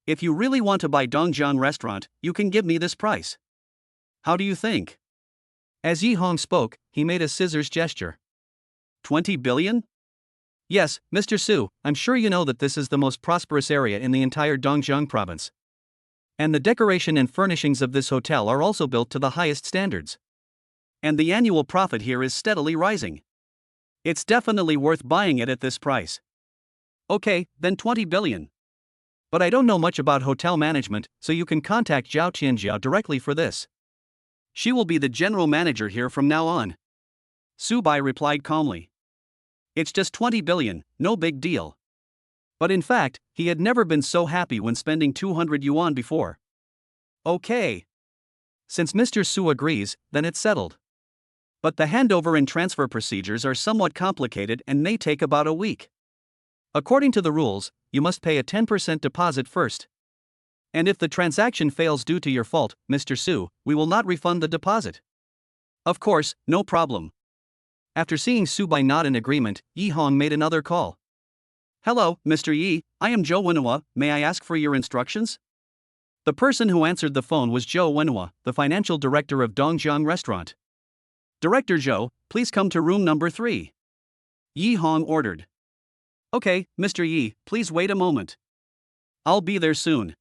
If you really want to buy Dongjiang Restaurant, you can give me this price. How do you think? As Yi Hong spoke, he made a scissors gesture. 20 billion? Yes, Mr. Su, I'm sure you know that this is the most prosperous area in the entire Dongjiang province. And the decoration and furnishings of this hotel are also built to the highest standards. And the annual profit here is steadily rising. It's definitely worth buying it at this price. Okay, then 20 billion. But I don't know much about hotel management, so you can contact Zhao Tianjiao directly for this. She will be the general manager here from now on. Su Bai replied calmly. It's just 20 billion, no big deal. But in fact, he had never been so happy when spending 200 yuan before. Okay. Since Mr. Su agrees, then it's settled. But the handover and transfer procedures are somewhat complicated and may take about a week. According to the rules, you must pay a 10% deposit first. And if the transaction fails due to your fault, Mr. Su, we will not refund the deposit. Of course, no problem. After seeing Su Bai nod in agreement, Yi Hong made another call. Hello, Mr. Yi, I am Zhou Wenhua, may I ask for your instructions? The person who answered the phone was Zhou Wenhua, the financial director of Dongjiang Restaurant. Director Zhou, please come to room number 3. Yi Hong ordered. Okay, Mr. Yi, please wait a moment. I'll be there soon.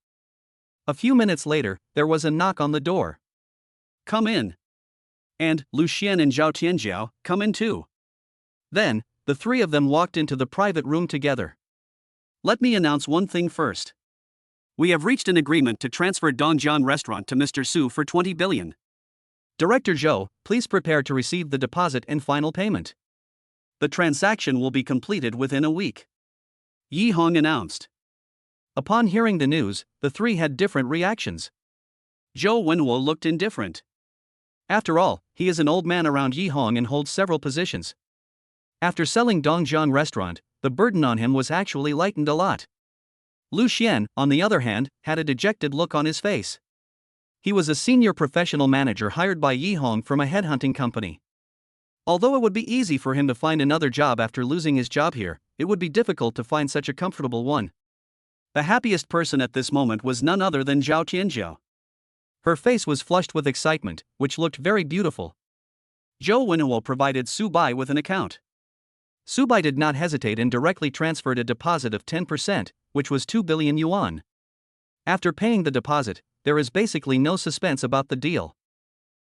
A few minutes later, there was a knock on the door. Come in. And Lu Xian and Zhao Tianjiao, come in too. Then, the three of them walked into the private room together. Let me announce one thing first. We have reached an agreement to transfer Dongjiang Restaurant to Mr. Su for 20 billion. Director Zhou, please prepare to receive the deposit and final payment. The transaction will be completed within a week. Yi Hong announced. Upon hearing the news, the three had different reactions. Zhou Wenhuo looked indifferent. After all, he is an old man around Yi Hong and holds several positions. After selling Dongjiang Restaurant, the burden on him was actually lightened a lot. Lu Xian, on the other hand, had a dejected look on his face. He was a senior professional manager hired by Yi Hong from a headhunting company. Although it would be easy for him to find another job after losing his job here, it would be difficult to find such a comfortable one. The happiest person at this moment was none other than Zhao Tianjiao. Her face was flushed with excitement, which looked very beautiful. Zhou Wenhuo provided Su Bai with an account. Su Bai did not hesitate and directly transferred a deposit of 10%, which was 2 billion yuan. After paying the deposit, there is basically no suspense about the deal.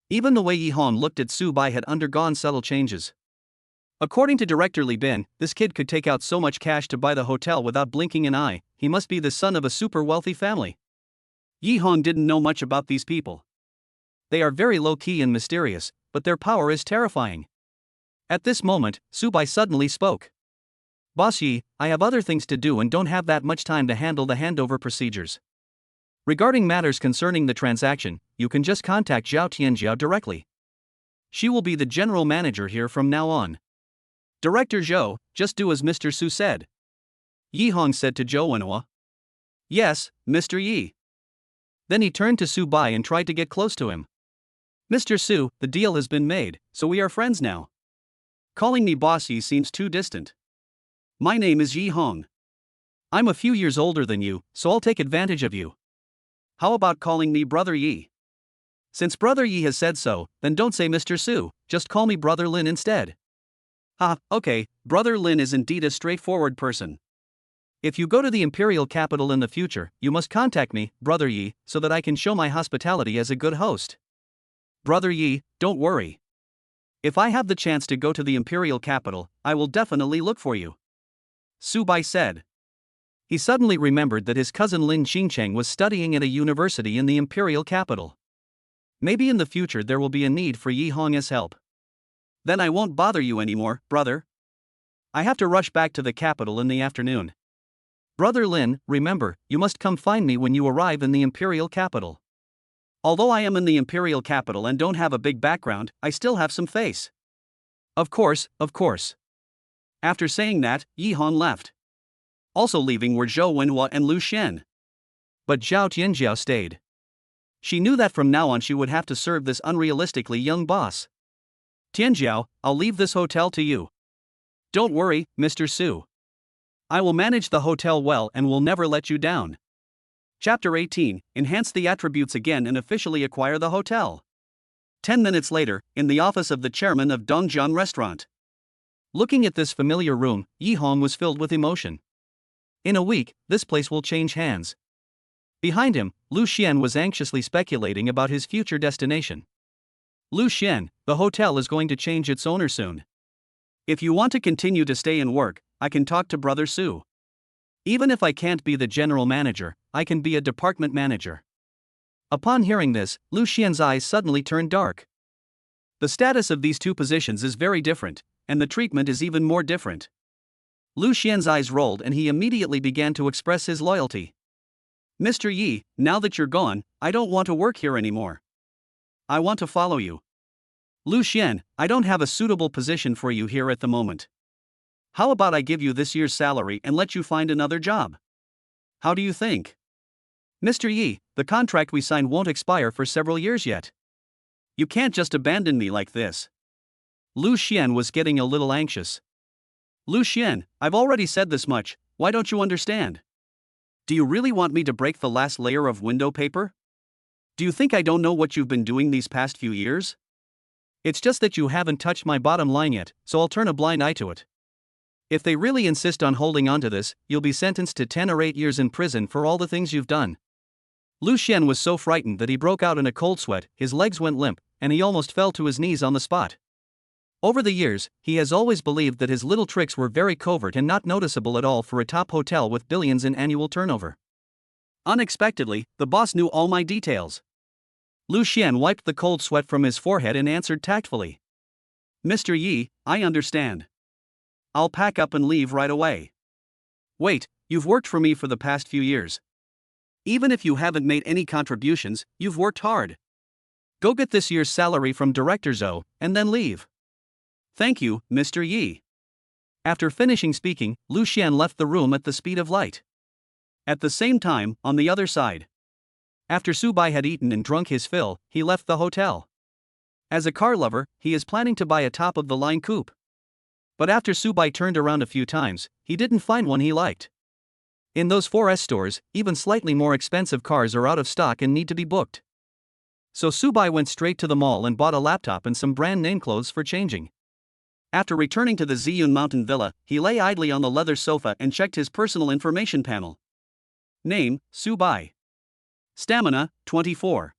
Even the way Yi Hong looked at Su Bai had undergone subtle changes. According to director Li Bin, this kid could take out so much cash to buy the hotel without blinking an eye. He must be the son of a super wealthy family. Yi Hong didn't know much about these people. They are very low-key and mysterious, but their power is terrifying. At this moment, Su Bai suddenly spoke. Boss Yi, I have other things to do and don't have that much time to handle the handover procedures. Regarding matters concerning the transaction, you can just contact Zhao Tianjiao directly. She will be the general manager here from now on. Director Zhou, just do as Mr. Su said. Yi Hong said to Zhou Wenhua. Yes, Mr. Yi. Then he turned to Su Bai and tried to get close to him. Mr. Su, the deal has been made, so we are friends now. Calling me Boss Yi seems too distant. My name is Yi Hong. I'm a few years older than you, so I'll take advantage of you. How about calling me Brother Yi? Since Brother Yi has said so, then don't say Mr. Su, just call me Brother Lin instead. Okay, Brother Lin is indeed a straightforward person. If you go to the imperial capital in the future, you must contact me, Brother Yi, so that I can show my hospitality as a good host. Brother Yi, don't worry. If I have the chance to go to the imperial capital, I will definitely look for you. Su Bai said. He suddenly remembered that his cousin Lin Xingcheng was studying at a university in the imperial capital. Maybe in the future there will be a need for Yi Hong's help. Then I won't bother you anymore, brother. I have to rush back to the capital in the afternoon. Brother Lin, remember, you must come find me when you arrive in the imperial capital. Although I am in the imperial capital and don't have a big background, I still have some face. Of course, of course. After saying that, Yi Hong left. Also leaving were Zhou Wenhua and Lu Xian. But Zhao Tianjiao stayed. She knew that from now on she would have to serve this unrealistically young boss. Tianjiao, I'll leave this hotel to you. Don't worry, Mr. Su. I will manage the hotel well and will never let you down. Chapter 18, Enhance the attributes again and officially acquire the hotel. 10 minutes later, in the office of the chairman of Dongjiang Restaurant. Looking at this familiar room, Yi Hong was filled with emotion. In a week, this place will change hands. Behind him, Lu Xian was anxiously speculating about his future destination. Lu Xian, the hotel is going to change its owner soon. If you want to continue to stay and work, I can talk to Brother Su. Even if I can't be the general manager, I can be a department manager. Upon hearing this, Lu Xian's eyes suddenly turned dark. The status of these two positions is very different, and the treatment is even more different. Lu Xian's eyes rolled and he immediately began to express his loyalty. Mr. Yi, now that you're gone, I don't want to work here anymore. I want to follow you. Lu Xian, I don't have a suitable position for you here at the moment. How about I give you this year's salary and let you find another job? How do you think? Mr. Yi, the contract we signed won't expire for several years yet. You can't just abandon me like this. Lu Xian was getting a little anxious. Lu Xian, I've already said this much, why don't you understand? Do you really want me to break the last layer of window paper? Do you think I don't know what you've been doing these past few years? It's just that you haven't touched my bottom line yet, so I'll turn a blind eye to it. If they really insist on holding on to this, you'll be sentenced to 10 or 8 years in prison for all the things you've done. Lu Xian was so frightened that he broke out in a cold sweat, his legs went limp, and he almost fell to his knees on the spot. Over the years, he has always believed that his little tricks were very covert and not noticeable at all for a top hotel with billions in annual turnover. Unexpectedly, the boss knew all my details. Lu Xian wiped the cold sweat from his forehead and answered tactfully. Mr. Yi, I understand. I'll pack up and leave right away. Wait, you've worked for me for the past few years. Even if you haven't made any contributions, you've worked hard. Go get this year's salary from Director Zhou, and then leave. Thank you, Mr. Yi. After finishing speaking, Lu Xian left the room at the speed of light. At the same time, on the other side. After Su Bai had eaten and drunk his fill, he left the hotel. As a car lover, he is planning to buy a top-of-the-line coupe. But after Su Bai turned around a few times, he didn't find one he liked. In those 4S stores, even slightly more expensive cars are out of stock and need to be booked. So Su Bai went straight to the mall and bought a laptop and some brand name clothes for changing. After returning to the Ziyun Mountain Villa, he lay idly on the leather sofa and checked his personal information panel. Name, Su-bai. Stamina, 24.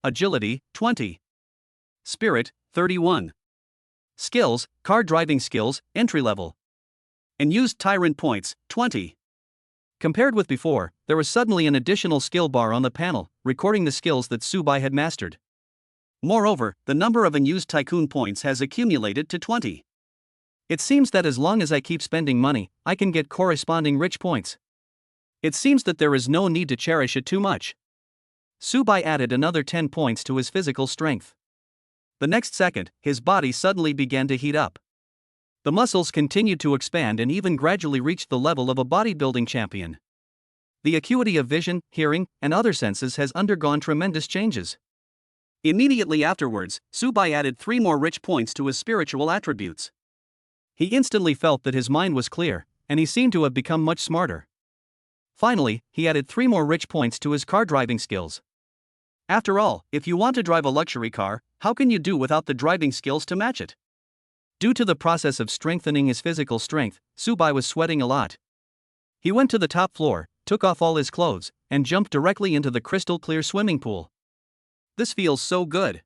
Agility, 20. Spirit, 31. Skills, car driving skills, entry level. And used tyrant points, 20. Compared with before, there was suddenly an additional skill bar on the panel, recording the skills that Su-bai had mastered. Moreover, the number of unused tycoon points has accumulated to 20. It seems that as long as I keep spending money, I can get corresponding rich points. It seems that there is no need to cherish it too much. Su-bai added another 10 points to his physical strength. The next second, his body suddenly began to heat up. The muscles continued to expand and even gradually reached the level of a bodybuilding champion. The acuity of vision, hearing, and other senses has undergone tremendous changes. Immediately afterwards, Su-bai added 3 more rich points to his spiritual attributes. He instantly felt that his mind was clear, and he seemed to have become much smarter. Finally, he added 3 more rich points to his car driving skills. After all, if you want to drive a luxury car, how can you do without the driving skills to match it? Due to the process of strengthening his physical strength, Su-bai was sweating a lot. He went to the top floor, took off all his clothes, and jumped directly into the crystal-clear swimming pool. This feels so good.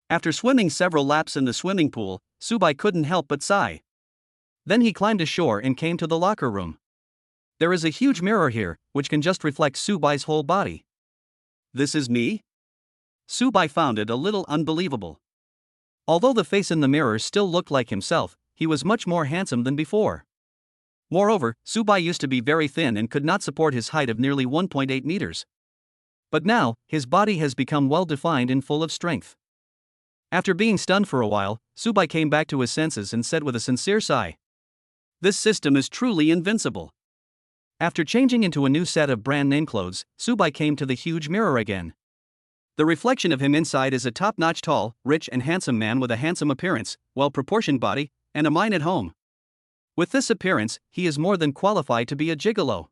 After swimming several laps in the swimming pool, Su-bai couldn't help but sigh. Then he climbed ashore and came to the locker room. There is a huge mirror here, which can just reflect Su-bai's whole body. This is me? Su-bai found it a little unbelievable. Although the face in the mirror still looked like himself, he was much more handsome than before. Moreover, Su-bai used to be very thin and could not support his height of nearly 1.8 meters. But now, his body has become well defined and full of strength. After being stunned for a while, Su-bai came back to his senses and said with a sincere sigh, "This system is truly invincible." After changing into a new set of brand name clothes, Su-bai came to the huge mirror again. The reflection of him inside is a top-notch tall, rich and handsome man with a handsome appearance, well-proportioned body, and a mind at home. With this appearance, he is more than qualified to be a gigolo.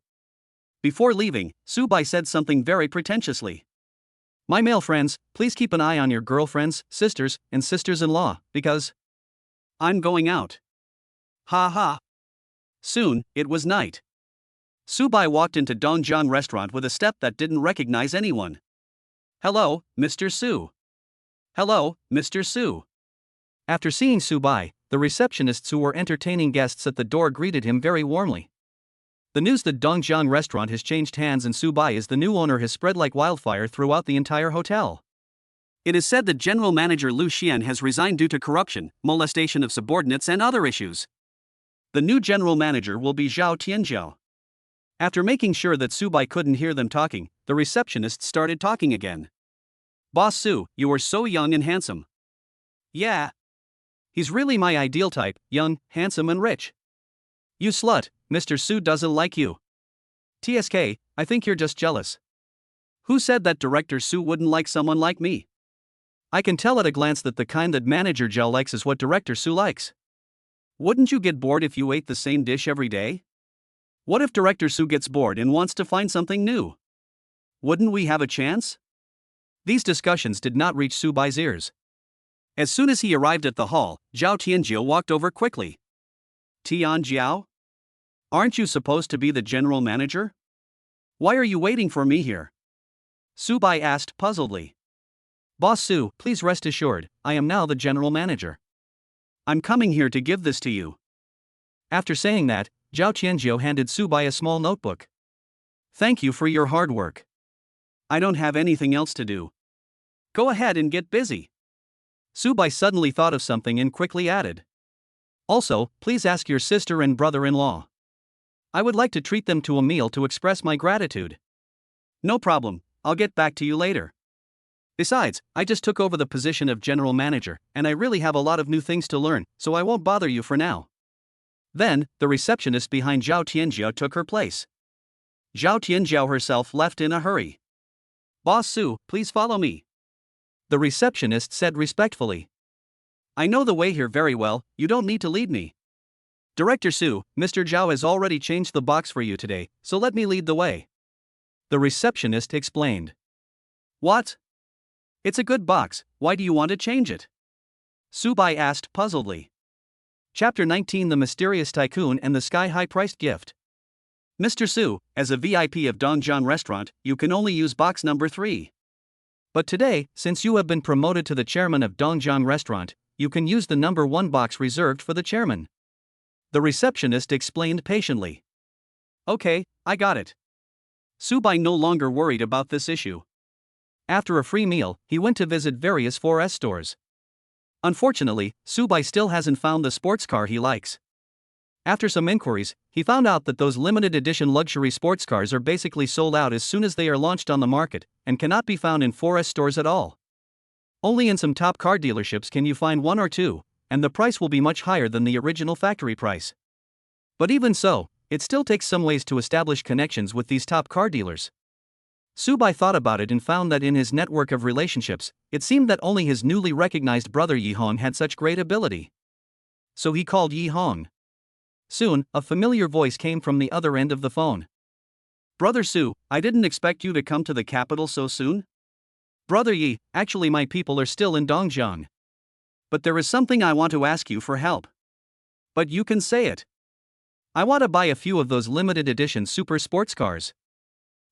Before leaving, Su-bai said something very pretentiously. "My male friends, please keep an eye on your girlfriends, sisters, and sisters-in-law, because I'm going out." Ha ha. Soon, it was night. Su-bai walked into Dongjiang restaurant with a step that didn't recognize anyone. "Hello, Mr. Su." "Hello, Mr. Su." After seeing Su-bai, the receptionists who were entertaining guests at the door greeted him very warmly. The news that Dongjiang restaurant has changed hands and Su-bai is the new owner has spread like wildfire throughout the entire hotel. It is said that General Manager Lu Xian has resigned due to corruption, molestation of subordinates and other issues. The new general manager will be Zhao Tianzhou. After making sure that Su-bai couldn't hear them talking, the receptionist started talking again. "Boss Su, you are so young and handsome." "Yeah. He's really my ideal type, young, handsome and rich." "You slut, Mr. Su doesn't like you." "TSK, I think you're just jealous." "Who said that Director Su wouldn't like someone like me?" "I can tell at a glance that the kind that Manager Zhao likes is what Director Su likes." "Wouldn't you get bored if you ate the same dish every day? What if Director Su gets bored and wants to find something new? Wouldn't we have a chance?" These discussions did not reach Su-bai's ears. As soon as he arrived at the hall, Zhao Tianzhou walked over quickly. "Tianzhou? Aren't you supposed to be the general manager? Why are you waiting for me here?" Su-bai asked puzzledly. "Boss Su, please rest assured, I am now the general manager. I'm coming here to give this to you." After saying that, Zhao Tianzhou handed Su-bai a small notebook. "Thank you for your hard work. I don't have anything else to do. Go ahead and get busy." Su-bai suddenly thought of something and quickly added, "Also, please ask your sister and brother-in-law. I would like to treat them to a meal to express my gratitude." "No problem, I'll get back to you later. Besides, I just took over the position of general manager, and I really have a lot of new things to learn, so I won't bother you for now." Then, the receptionist behind Zhao Tianzhou took her place. Zhao Tianzhou herself left in a hurry. "Boss Su, please follow me," the receptionist said respectfully. "I know the way here very well, you don't need to lead me. Director Su, Mr. Zhao has already changed the box for you today, so let me lead the way," the receptionist explained. "What? It's a good box, why do you want to change it?" Su-bai asked puzzledly. Chapter 19: The Mysterious Tycoon and the Sky-High Priced Gift. Mr. Su, as a VIP of Dongjiang restaurant, you can only use box number 3. But today, since you have been promoted to the chairman of Dongjiang restaurant, you can use the number 1 box reserved for the chairman. The receptionist explained patiently. Okay, I got it. Subai no longer worried about this issue. After a free meal, he went to visit various 4S stores. Unfortunately, Subai still hasn't found the sports car he likes. After some inquiries, he found out that those limited edition luxury sports cars are basically sold out as soon as they are launched on the market, and cannot be found in 4S stores at all. Only in some top car dealerships can you find 1 or 2, and the price will be much higher than the original factory price. But even so, it still takes some ways to establish connections with these top car dealers. Subai thought about it and found that in his network of relationships, it seemed that only his newly recognized brother Yi Hong had such great ability. So he called Yi Hong. Soon, a familiar voice came from the other end of the phone. Brother Su, I didn't expect you to come to the capital so soon. Brother Yi, actually my people are still in Dongjiang. But there is something I want to ask you for help. But you can say it. I want to buy a few of those limited edition super sports cars.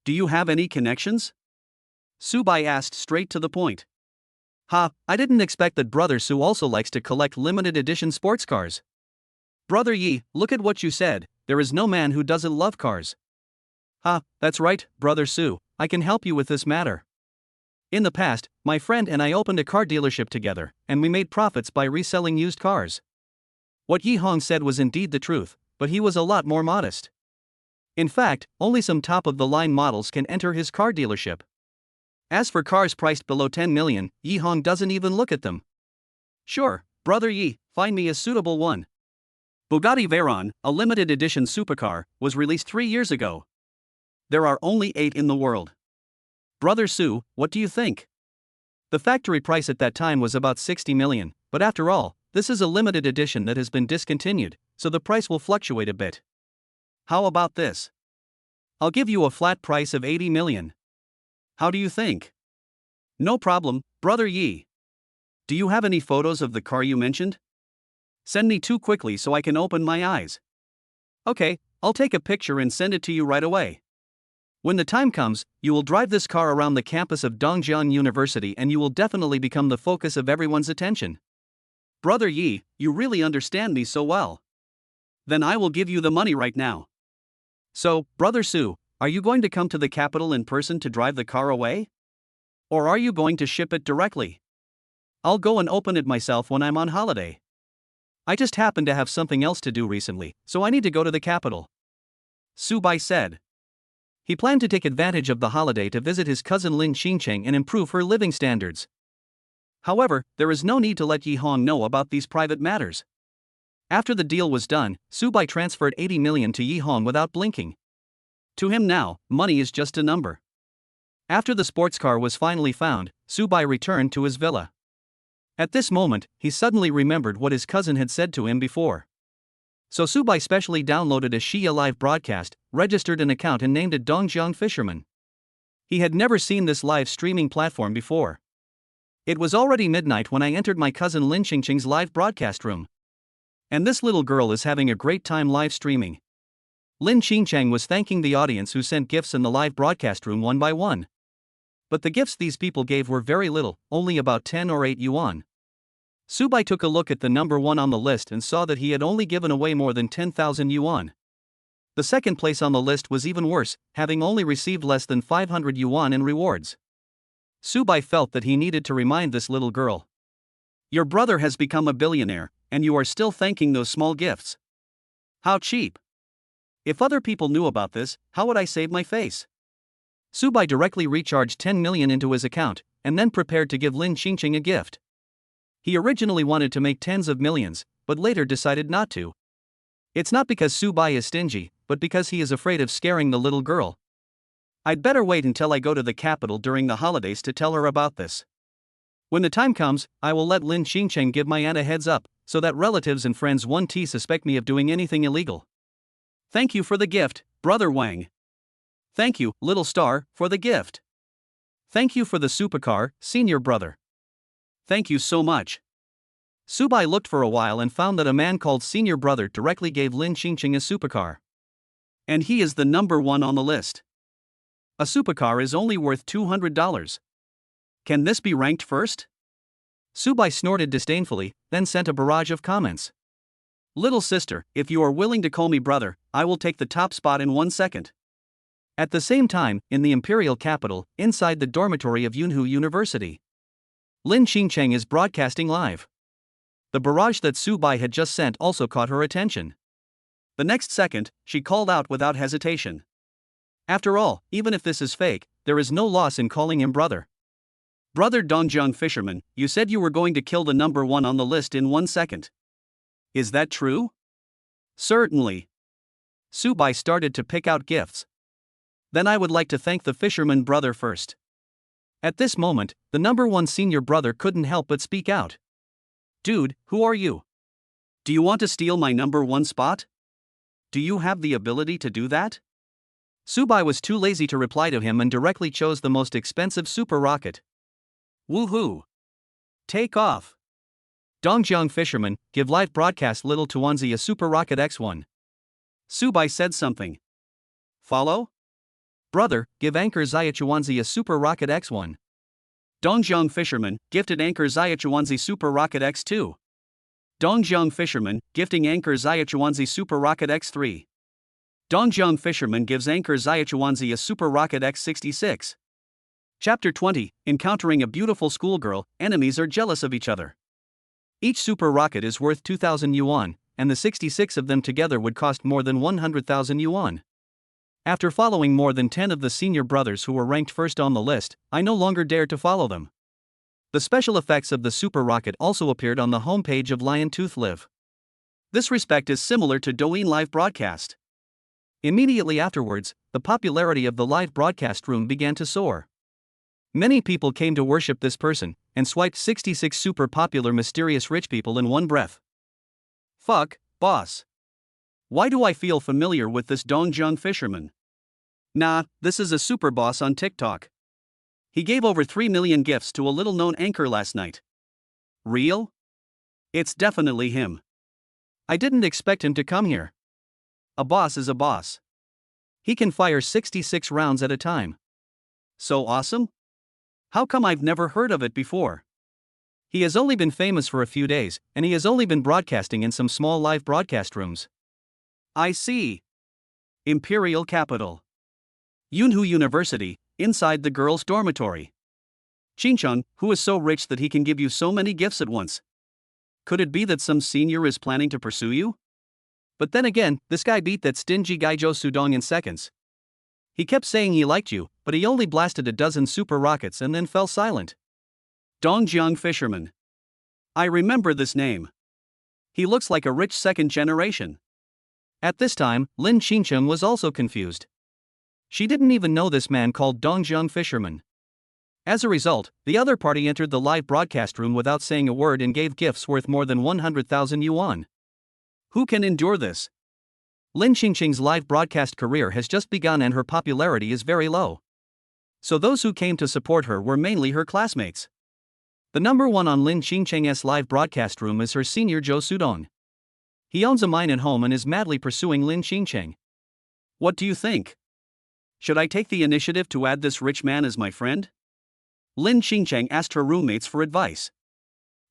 Do you have any connections? Subai asked straight to the point. I didn't expect that Brother Su also likes to collect limited edition sports cars. Brother Yi, look at what you said, there is no man who doesn't love cars. That's right, Brother Su, I can help you with this matter. In the past, my friend and I opened a car dealership together, and we made profits by reselling used cars. What Yi Hong said was indeed the truth, but he was a lot more modest. In fact, only some top-of-the-line models can enter his car dealership. As for cars priced below 10 million, Yi Hong doesn't even look at them. Sure, Brother Yi, find me a suitable one. Bugatti Veyron, a limited edition supercar, was released 3 years ago. There are only 8 in the world. Brother Su, what do you think? The factory price at that time was about 60 million, but after all, this is a limited edition that has been discontinued, so the price will fluctuate a bit. How about this? I'll give you a flat price of 80 million. How do you think? No problem, Brother Yi. Do you have any photos of the car you mentioned? Send me 2 quickly so I can open my eyes. Okay, I'll take a picture and send it to you right away. When the time comes, you will drive this car around the campus of Dongjiang University and you will definitely become the focus of everyone's attention. Brother Yi, you really understand me so well. Then I will give you the money right now. So, Brother Su, are you going to come to the capital in person to drive the car away? Or are you going to ship it directly? I'll go and open it myself when I'm on holiday. I just happen to have something else to do recently, so I need to go to the capital. Subai said. He planned to take advantage of the holiday to visit his cousin Linqing and improve her living standards. However, there is no need to let Yi Hong know about these private matters. After the deal was done, Subai transferred 80 million to Yi Hong without blinking. To him now, money is just a number. After the sports car was finally found, Subai returned to his villa. At this moment, he suddenly remembered what his cousin had said to him before. So Subai specially downloaded a Shia live broadcast, registered an account and named it Dongjiang Fisherman. He had never seen this live streaming platform before. It was already midnight when I entered my cousin Linqing's live broadcast room. And this little girl is having a great time live streaming. Linqing was thanking the audience who sent gifts in the live broadcast room one by one. But the gifts these people gave were very little, only about 10 or 8 yuan. Subai took a look at the number 1 on the list and saw that he had only given away more than 10,000 yuan. The second place on the list was even worse, having only received less than 500 yuan in rewards. Subai felt that he needed to remind this little girl. Your brother has become a billionaire, and you are still thanking those small gifts. How cheap. If other people knew about this, how would I save my face? Subai directly recharged 10 million into his account, and then prepared to give Linqing a gift. He originally wanted to make tens of millions, but later decided not to. It's not because Subai is stingy, but because he is afraid of scaring the little girl. I'd better wait until I go to the capital during the holidays to tell her about this. When the time comes, I will let Linqing give my aunt a heads up, so that relatives and friends won't suspect me of doing anything illegal. Thank you for the gift, Brother Wang. Thank you, little star, for the gift. Thank you for the supercar, senior brother. Thank you so much. Subai looked for a while and found that a man called Senior Brother directly gave Linqing a supercar. And he is the number one on the list. A supercar is only worth $200. Can this be ranked first? Subai snorted disdainfully, then sent a barrage of comments. Little sister, if you are willing to call me brother, I will take the top spot in 1 second. At the same time, in the imperial capital, inside the dormitory of Yunhu University, Linqing is broadcasting live. The barrage that Subai had just sent also caught her attention. The next second, she called out without hesitation. After all, even if this is fake, there is no loss in calling him brother. Brother Dongjiang Fisherman, you said you were going to kill the number one on the list in 1 second. Is that true? Certainly. Subai started to pick out gifts. Then I would like to thank the fisherman brother first. At this moment, the number one senior brother couldn't help but speak out. Dude, who are you? Do you want to steal my number one spot? Do you have the ability to do that? Subai was too lazy to reply to him and directly chose the most expensive super rocket. Woohoo! Take off! Dongjiang Fisherman, give live broadcast Little Tuanzi a Super Rocket X1. Subai said something. Follow? Brother, give Anchor Zaya a Super Rocket X1. Dongjiang Fisherman, gifted Anchor Zaya Super Rocket X2. Dongjiang Fisherman, gifting Anchor Zaya Super Rocket X3. Dongjiang Fisherman gives Anchor Zaya a Super Rocket X66. Chapter 20, Encountering a Beautiful Schoolgirl, Enemies are jealous of each other. Each super rocket is worth 2,000 yuan, and the 66 of them together would cost more than 100,000 yuan. After following more than 10 of the senior brothers who were ranked first on the list, I no longer dared to follow them. The special effects of the super rocket also appeared on the homepage of Lion Tooth Live. This respect is similar to Douyin live broadcast. Immediately afterwards, the popularity of the live broadcast room began to soar. Many people came to worship this person, and swiped 66 super popular mysterious rich people in one breath. Fuck, boss. Why do I feel familiar with this Dongjiang Fisherman? Nah, this is a super boss on TikTok. He gave over 3 million gifts to a little-known anchor last night. Real? It's definitely him. I didn't expect him to come here. A boss is a boss. He can fire 66 rounds at a time. So awesome? How come I've never heard of it before? He has only been famous for a few days, and he has only been broadcasting in some small live broadcast rooms. I see. Imperial Capital. Yunhu University, inside the girls' dormitory. Qingcheng, who is so rich that he can give you so many gifts at once? Could it be that some senior is planning to pursue you? But then again, this guy beat that stingy guy Zhou Sudong in seconds. He kept saying he liked you, but he only blasted a dozen super rockets and then fell silent. Dongjiang Fisherman. I remember this name. He looks like a rich second generation. At this time, Lin Qingcheng was also confused. She didn't even know this man called Dongjiang Fisherman. As a result, the other party entered the live broadcast room without saying a word and gave gifts worth more than 100,000 yuan. Who can endure this? Lin Qingcheng's live broadcast career has just begun and her popularity is very low. So those who came to support her were mainly her classmates. The number one on Lin Qingcheng's live broadcast room is her senior Zhou Sudong. He owns a mine at home and is madly pursuing Lin Qingcheng. What do you think? Should I take the initiative to add this rich man as my friend? Lin Qingcheng asked her roommates for advice.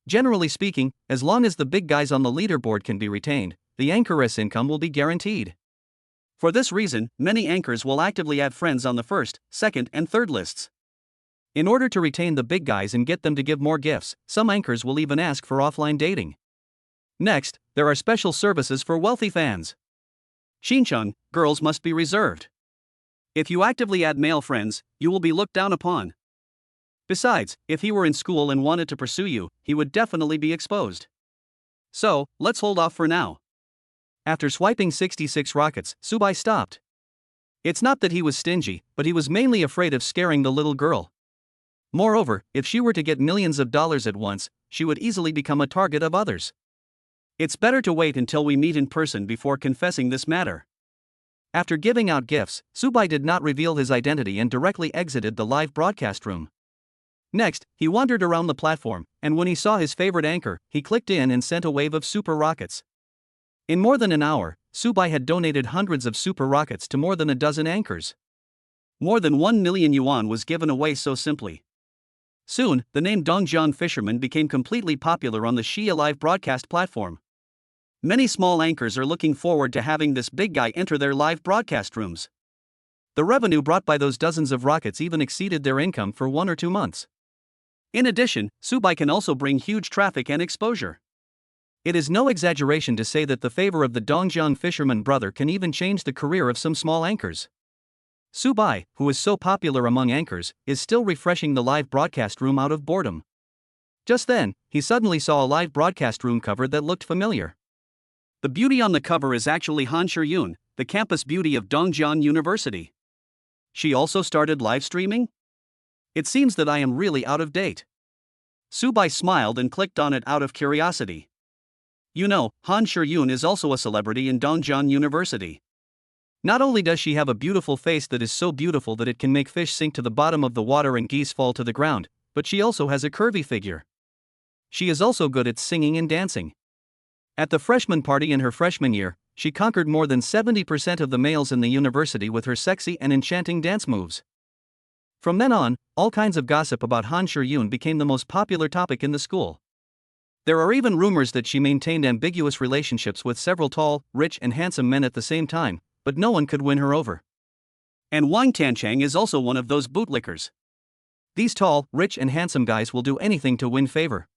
Generally speaking, as long as the big guys on the leaderboard can be retained, the anchoress income will be guaranteed. For this reason, many anchors will actively add friends on the first, second, and third lists. In order to retain the big guys and get them to give more gifts, some anchors will even ask for offline dating. Next, there are special services for wealthy fans. Qingcheng, girls must be reserved. If you actively add male friends, you will be looked down upon. Besides, if he were in school and wanted to pursue you, he would definitely be exposed. So, let's hold off for now. After swiping 66 rockets, Subai stopped. It's not that he was stingy, but he was mainly afraid of scaring the little girl. Moreover, if she were to get millions of dollars at once, she would easily become a target of others. It's better to wait until we meet in person before confessing this matter. After giving out gifts, Subai did not reveal his identity and directly exited the live broadcast room. Next, he wandered around the platform, and when he saw his favorite anchor, he clicked in and sent a wave of super rockets. In more than an hour, Subai had donated hundreds of super rockets to more than a dozen anchors. More than 1 million yuan was given away so simply. Soon, the name Dongjiang Fisherman became completely popular on the Xia live broadcast platform. Many small anchors are looking forward to having this big guy enter their live broadcast rooms. The revenue brought by those dozens of rockets even exceeded their income for 1 or 2 months. In addition, Subai can also bring huge traffic and exposure. It is no exaggeration to say that the favor of the Dongjiang Fisherman brother can even change the career of some small anchors. Subai, who is so popular among anchors, is still refreshing the live broadcast room out of boredom. Just then, he suddenly saw a live broadcast room cover that looked familiar. The beauty on the cover is actually Han Shiyun, the campus beauty of Dongjiang University. She also started live streaming? It seems that I am really out of date. Subai smiled and clicked on it out of curiosity. You know, Han Shiyun is also a celebrity in Dongjiang University. Not only does she have a beautiful face that is so beautiful that it can make fish sink to the bottom of the water and geese fall to the ground, but she also has a curvy figure. She is also good at singing and dancing. At the freshman party in her freshman year, she conquered more than 70% of the males in the university with her sexy and enchanting dance moves. From then on, all kinds of gossip about Han Shiyun became the most popular topic in the school. There are even rumors that she maintained ambiguous relationships with several tall, rich and handsome men at the same time, but no one could win her over. And Wang Tianchang is also one of those bootlickers. These tall, rich and handsome guys will do anything to win favor.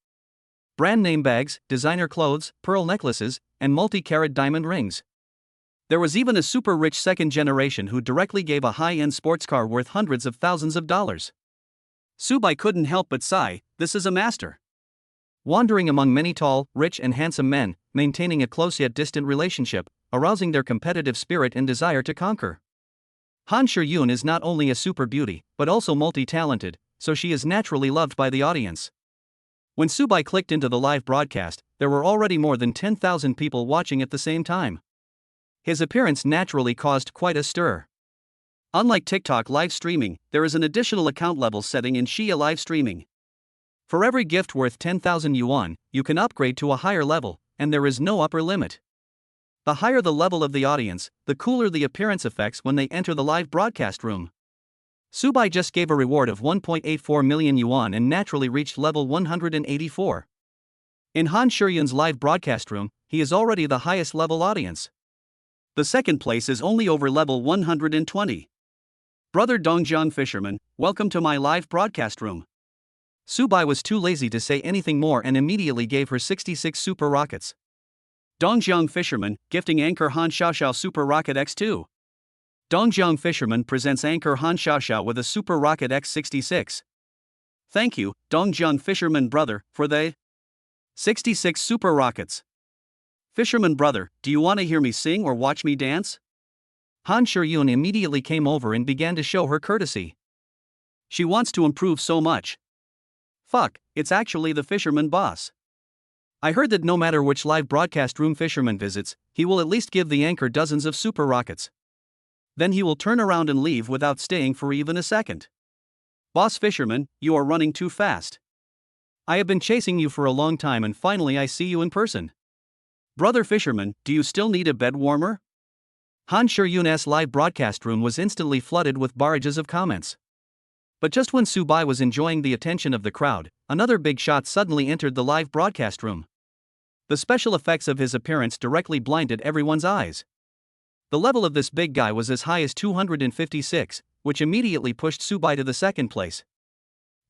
Brand name bags, designer clothes, pearl necklaces, and multi-carat diamond rings. There was even a super rich second generation who directly gave a high-end sports car worth hundreds of thousands of dollars. Subai couldn't help but sigh, this is a master. Wandering among many tall, rich and handsome men, maintaining a close yet distant relationship, arousing their competitive spirit and desire to conquer. Han Shiyun is not only a super beauty, but also multi-talented, so she is naturally loved by the audience. When Subai clicked into the live broadcast, there were already more than 10,000 people watching at the same time. His appearance naturally caused quite a stir. Unlike TikTok live streaming, there is an additional account level setting in Xia live streaming. For every gift worth 10,000 yuan, you can upgrade to a higher level, and there is no upper limit. The higher the level of the audience, the cooler the appearance effects when they enter the live broadcast room. Subai just gave a reward of 1.84 million yuan and naturally reached level 184. In Han Shiyun's live broadcast room, he is already the highest level audience. The second place is only over level 120. Brother Dongjiang Fisherman, welcome to my live broadcast room. Subai was too lazy to say anything more and immediately gave her 66 super rockets. Dongjiang Fisherman, gifting anchor Han Xiaoxiao Super Rocket X2. Dongjiang Fisherman presents anchor Han Xiaoxiao with a Super Rocket X66. Thank you, Dongjiang Fisherman brother, for the 66 super rockets. Fisherman brother, do you want to hear me sing or watch me dance? Han Shiyun immediately came over and began to show her courtesy. She wants to improve so much. Fuck, it's actually the fisherman boss. I heard that no matter which live broadcast room Fisherman visits, he will at least give the anchor dozens of super rockets. Then he will turn around and leave without staying for even a second. Boss Fisherman, you are running too fast. I have been chasing you for a long time and finally I see you in person. Brother Fisherman, do you still need a bed warmer? Han Shiyun's live broadcast room was instantly flooded with barrages of comments. But just when Subai was enjoying the attention of the crowd, another big shot suddenly entered the live broadcast room. The special effects of his appearance directly blinded everyone's eyes. The level of this big guy was as high as 256, which immediately pushed Subai to the second place.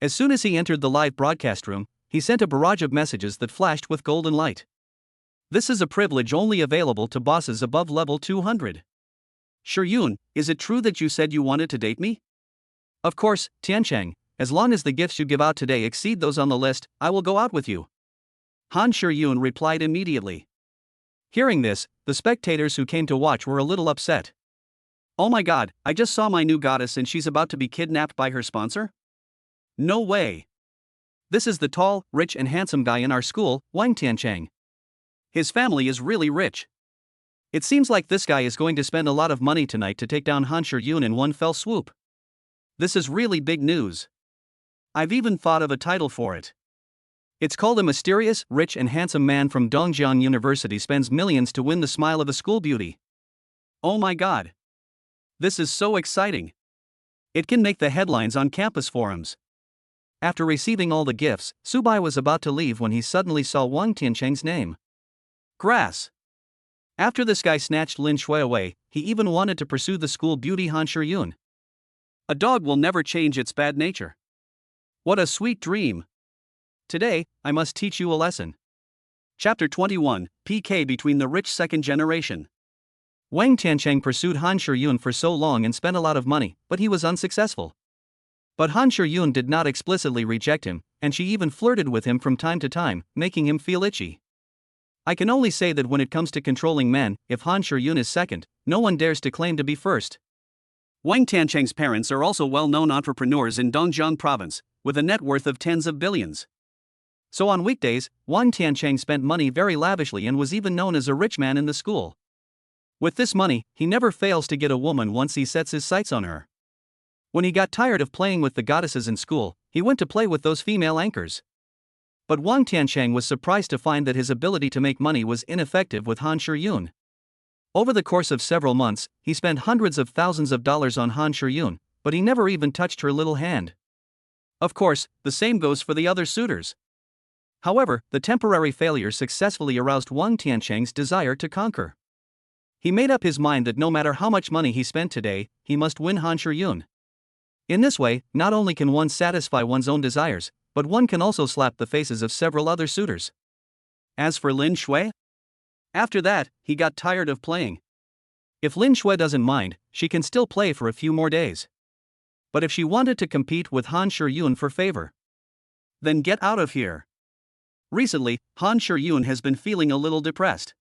As soon as he entered the live broadcast room, he sent a barrage of messages that flashed with golden light. This is a privilege only available to bosses above level 200. Shiyun, is it true that you said you wanted to date me? Of course, Tianchang, as long as the gifts you give out today exceed those on the list, I will go out with you. Han Shiyun replied immediately. Hearing this, the spectators who came to watch were a little upset. Oh my god, I just saw my new goddess and she's about to be kidnapped by her sponsor? No way. This is the tall, rich and handsome guy in our school, Wang Tianchang. His family is really rich. It seems like this guy is going to spend a lot of money tonight to take down Han Shiyun in one fell swoop. This is really big news. I've even thought of a title for it. It's called a mysterious, rich and handsome man from Dongjiang University spends millions to win the smile of a school beauty. Oh my god. This is so exciting. It can make the headlines on campus forums. After receiving all the gifts, Subai was about to leave when he suddenly saw Wang Tiancheng's name. Grass. After this guy snatched Lin Shui away, he even wanted to pursue the school beauty Han Shiyun. A dog will never change its bad nature. What a sweet dream. Today, I must teach you a lesson. Chapter 21, PK between the rich second generation. Wang Tiancheng pursued Han Shiyun for so long and spent a lot of money, but he was unsuccessful. But Han Shiyun did not explicitly reject him, and she even flirted with him from time to time, making him feel itchy. I can only say that when it comes to controlling men, if Han Shiyun is second, no one dares to claim to be first. Wang Tiancheng's parents are also well-known entrepreneurs in Dongjiang province, with a net worth of tens of billions. So on weekdays, Wang Tiancheng spent money very lavishly and was even known as a rich man in the school. With this money, he never fails to get a woman once he sets his sights on her. When he got tired of playing with the goddesses in school, he went to play with those female anchors. But Wang Tiancheng was surprised to find that his ability to make money was ineffective with Han Shiyun. Over the course of several months, he spent hundreds of thousands of dollars on Han Shiyun, but he never even touched her little hand. Of course, the same goes for the other suitors. However, the temporary failure successfully aroused Wang Tiancheng's desire to conquer. He made up his mind that no matter how much money he spent today, he must win Han Shiyun. In this way, not only can one satisfy one's own desires, but one can also slap the faces of several other suitors. As for Lin Shui, after that, he got tired of playing. If Lin Shui doesn't mind, she can still play for a few more days. But if she wanted to compete with Han Shiyun for favor, then get out of here. Recently, Han Shiyun has been feeling a little depressed.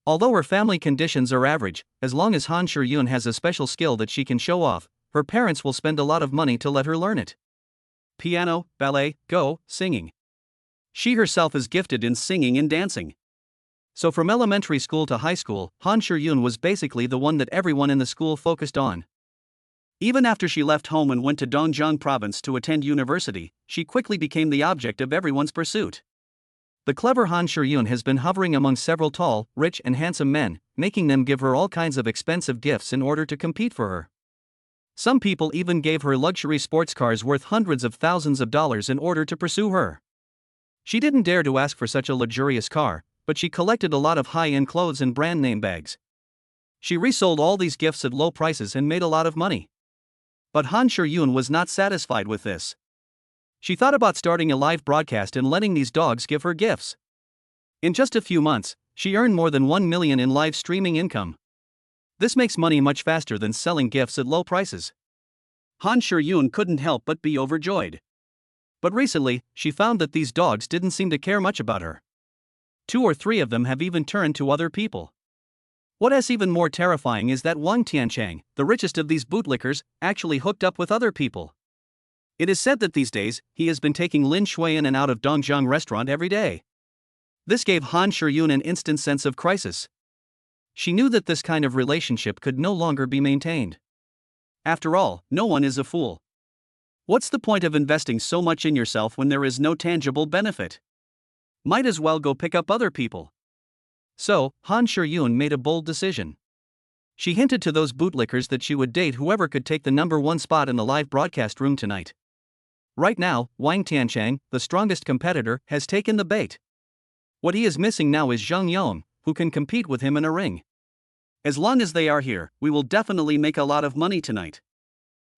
Although her family conditions are average, as long as Han Shiyun has a special skill that she can show off, her parents will spend a lot of money to let her learn it. Piano, ballet, go, singing. She herself is gifted in singing and dancing. So from elementary school to high school, Han Shiyun was basically the one that everyone in the school focused on. Even after she left home and went to Dongjiang province to attend university, she quickly became the object of everyone's pursuit. The clever Han Shiyun has been hovering among several tall, rich and handsome men, making them give her all kinds of expensive gifts in order to compete for her. Some people even gave her luxury sports cars worth hundreds of thousands of dollars in order to pursue her. She didn't dare to ask for such a luxurious car, but she collected a lot of high-end clothes and brand name bags. She resold all these gifts at low prices and made a lot of money. But Han Shiyun was not satisfied with this. She thought about starting a live broadcast and letting these dogs give her gifts. In just a few months, she earned more than 1 million in live streaming income. This makes money much faster than selling gifts at low prices. Han Shiyun couldn't help but be overjoyed. But recently, she found that these dogs didn't seem to care much about her. 2 or 3 of them have even turned to other people. What is even more terrifying is that Wang Tiancheng, the richest of these bootlickers, actually hooked up with other people. It is said that these days, he has been taking Lin Shui in and out of Dongjiang restaurant every day. This gave Han Shiyun an instant sense of crisis. She knew that this kind of relationship could no longer be maintained. After all, no one is a fool. What's the point of investing so much in yourself when there is no tangible benefit? Might as well go pick up other people. So, Han Shiyun made a bold decision. She hinted to those bootlickers that she would date whoever could take the #1 spot in the live broadcast room tonight. Right now, Wang Tiancheng, the strongest competitor, has taken the bait. What he is missing now is Zheng Yong, who can compete with him in a ring. As long as they are here, we will definitely make a lot of money tonight.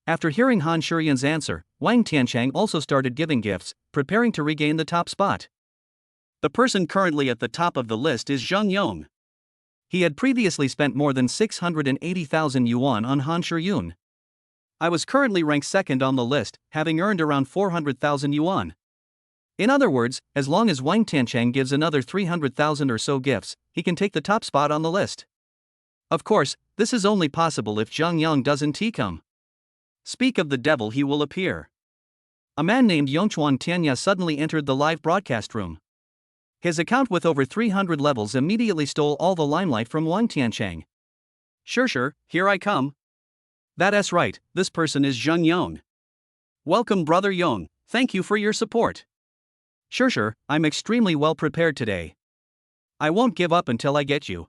After hearing Han Shiyun's answer, Wang Tiancheng also started giving gifts, preparing to regain the top spot. The person currently at the top of the list is Zheng Yong. He had previously spent more than 680,000 yuan on Han Shiyun. I was currently ranked second on the list, having earned around 400,000 yuan. In other words, as long as Wang Tiancheng gives another 300,000 or so gifts, he can take the top spot on the list. Of course, this is only possible if Zheng Yong doesn't come. Speak of the devil, he will appear. A man named Yongchuan Tianya suddenly entered the live broadcast room. His account with over 300 levels immediately stole all the limelight from Wang Tiancheng. Sure, here I come. That's right, this person is Zheng Yong. Welcome, brother Yong, thank you for your support. Sure, I'm extremely well prepared today. I won't give up until I get you.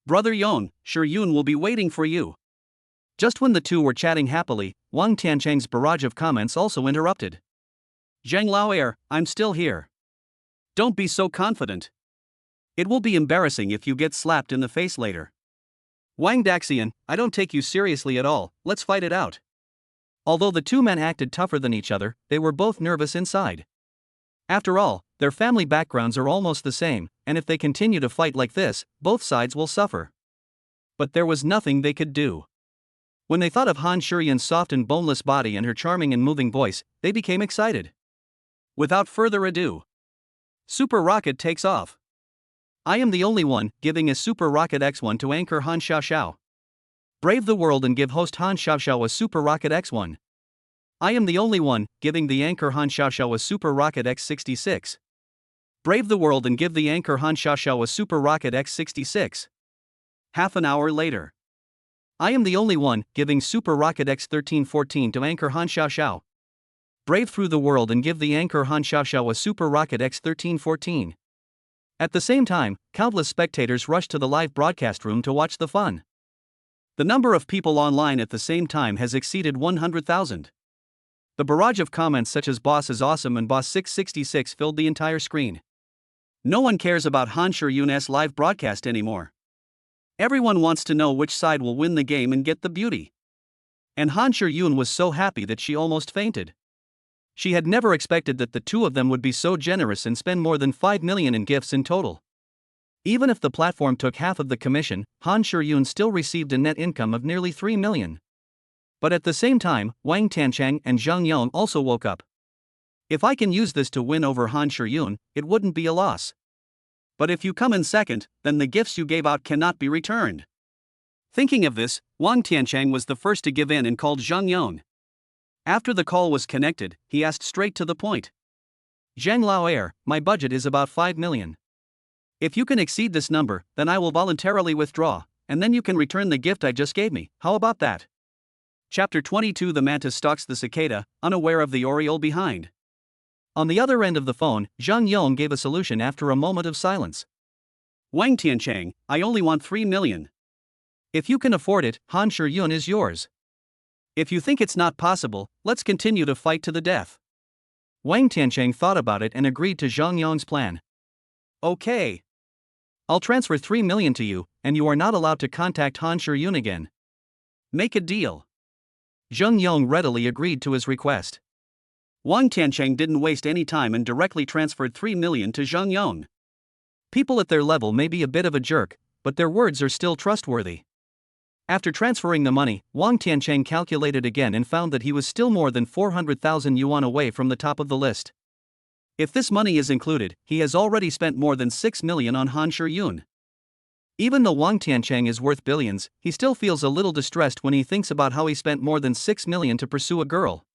Brother Yon, Yun will be waiting for you. Just when the two were chatting happily, Wang Tiancheng's barrage of comments also interrupted. Zhang Laoer, I'm still here. Don't be so confident. It will be embarrassing if you get slapped in the face later. Wang Daxian, I don't take you seriously at all, let's fight it out. Although the two men acted tougher than each other, they were both nervous inside. After all, their family backgrounds are almost the same, and if they continue to fight like this, both sides will suffer. But there was nothing they could do. When they thought of Han Shuyuan's soft and boneless body and her charming and moving voice, they became excited. Without further ado, Super Rocket takes off. I am the only one giving a Super Rocket X1 to anchor Han Xiaoxiao. Brave the world and give host Han Xiaoxiao a Super Rocket X1. I am the only one giving the anchor Han Xiaoxiao a Super Rocket X66. Brave the world and give the anchor Han Xiaoxiao a Super Rocket X66. Half an hour later. I am the only one giving Super Rocket X1314 to anchor Han Xiaoxiao. Brave through the world and give the anchor Han Xiaoxiao a Super Rocket X1314. At the same time, countless spectators rushed to the live broadcast room to watch the fun. The number of people online at the same time has exceeded 100,000. The barrage of comments such as "Boss is awesome" and "Boss 666" filled the entire screen. No one cares about Han Shuyuan's live broadcast anymore. Everyone wants to know which side will win the game and get the beauty. And Han Shuyuan was so happy that she almost fainted. She had never expected that the two of them would be so generous and spend more than 5 million in gifts in total. Even if the platform took half of the commission, Han Shuyuan still received a net income of nearly 3 million. But at the same time, Wang Tiancheng and Zhang Yong also woke up. If I can use this to win over Han Shuyuan, it wouldn't be a loss. But if you come in second, then the gifts you gave out cannot be returned. Thinking of this, Wang Tiancheng was the first to give in and called Zhang Yong. After the call was connected, he asked straight to the point. Zhang Laoer, my budget is about 5 million. If you can exceed this number, then I will voluntarily withdraw, and then you can return the gift I just gave me, how about that? Chapter 22. The mantis stalks the cicada, unaware of the oriole behind. On the other end of the phone, Zhang Yong gave a solution after a moment of silence. Wang Tiancheng, I only want 3 million. If you can afford it, Han Shuyuan is yours. If you think it's not possible, let's continue to fight to the death. Wang Tiancheng thought about it and agreed to Zhang Yong's plan. Okay. I'll transfer 3 million to you, and you are not allowed to contact Han Shuyuan again. Make a deal. Zhang Yong readily agreed to his request. Wang Tiancheng didn't waste any time and directly transferred 3 million to Zhang Yong. People at their level may be a bit of a jerk, but their words are still trustworthy. After transferring the money, Wang Tiancheng calculated again and found that he was still more than 400,000 yuan away from the top of the list. If this money is included, he has already spent more than 6 million on Han Shuyuan. Even though Wang Tiancheng is worth billions, he still feels a little distressed when he thinks about how he spent more than 6 million to pursue a girl.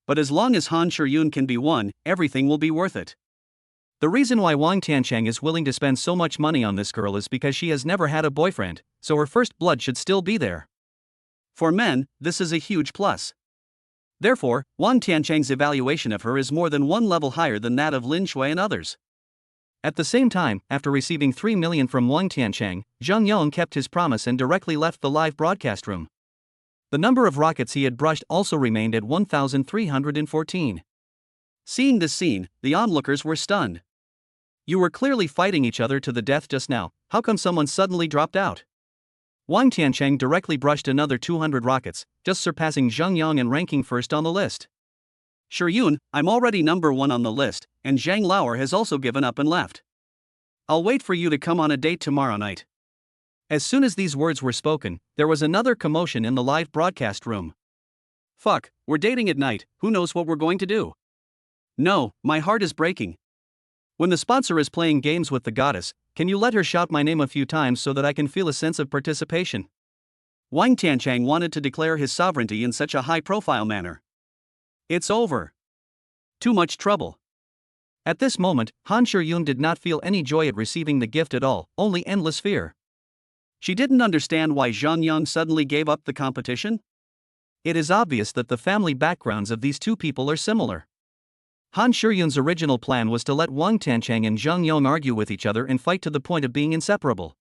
But as long as Han Shuyuan can be won, everything will be worth it. The reason why Wang Tiancheng is willing to spend so much money on this girl is because she has never had a boyfriend, so her first blood should still be there. For men, this is a huge plus. Therefore, Wang Tiancheng's evaluation of her is more than one level higher than that of Lin Shui and others. At the same time, after receiving 3 million from Wang Tiancheng, Zhang Yong kept his promise and directly left the live broadcast room. The number of rockets he had brushed also remained at 1,314. Seeing this scene, the onlookers were stunned. You were clearly fighting each other to the death just now, how come someone suddenly dropped out? Wang Tiancheng directly brushed another 200 rockets, just surpassing Zhang Yong and ranking first on the list. Shuyuan, I'm already number 1 on the list, and Zhang Laoer has also given up and left. I'll wait for you to come on a date tomorrow night. As soon as these words were spoken, there was another commotion in the live broadcast room. Fuck, we're dating at night, who knows what we're going to do? No, my heart is breaking. When the sponsor is playing games with the goddess, can you let her shout my name a few times so that I can feel a sense of participation? Wang Tiancheng wanted to declare his sovereignty in such a high-profile manner. It's over. Too much trouble. At this moment, Han Shuyuan did not feel any joy at receiving the gift at all, only endless fear. She didn't understand why Zhang Yong suddenly gave up the competition. It is obvious that the family backgrounds of these two people are similar. Han Shuyun's original plan was to let Wang Tiancheng and Zhang Yong argue with each other and fight to the point of being inseparable.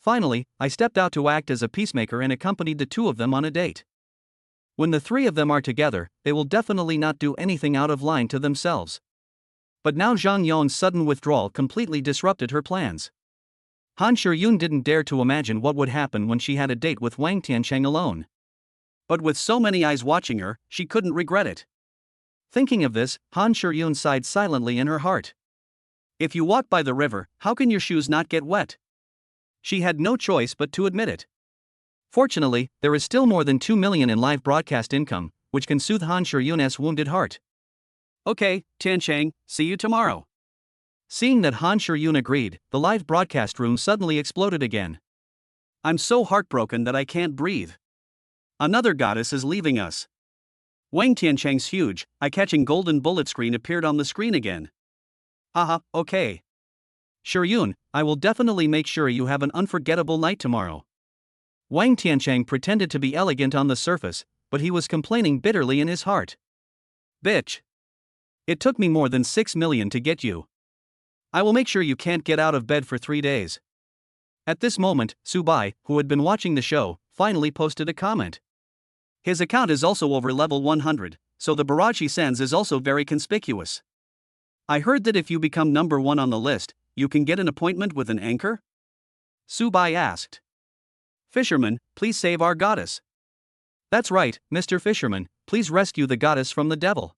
Finally, I stepped out to act as a peacemaker and accompanied the two of them on a date. When the three of them are together, they will definitely not do anything out of line to themselves. But now Zhang Yong's sudden withdrawal completely disrupted her plans. Han Shuyun didn't dare to imagine what would happen when she had a date with Wang Tiancheng alone. But with so many eyes watching her, she couldn't regret it. Thinking of this, Han Shuyun sighed silently in her heart. If you walk by the river, how can your shoes not get wet? She had no choice but to admit it. Fortunately, there is still more than 2 million in live broadcast income, which can soothe Han Shuyun's wounded heart. Okay, Tiancheng, see you tomorrow. Seeing that Han Shuyun agreed, the live broadcast room suddenly exploded again. I'm so heartbroken that I can't breathe. Another goddess is leaving us. Wang Tiancheng's huge, eye-catching golden bullet screen appeared on the screen again. Haha, okay. Shuyun, I will definitely make sure you have an unforgettable night tomorrow. Wang Tiancheng pretended to be elegant on the surface, but he was complaining bitterly in his heart. Bitch. It took me more than 6 million to get you. I will make sure you can't get out of bed for 3 days. At this moment, Subai, who had been watching the show, finally posted a comment. His account is also over level 100, so the barrage he sends is also very conspicuous. I heard that if you become number 1 on the list, you can get an appointment with an anchor? Subai asked. Fisherman, please save our goddess. That's right, Mr. Fisherman, please rescue the goddess from the devil.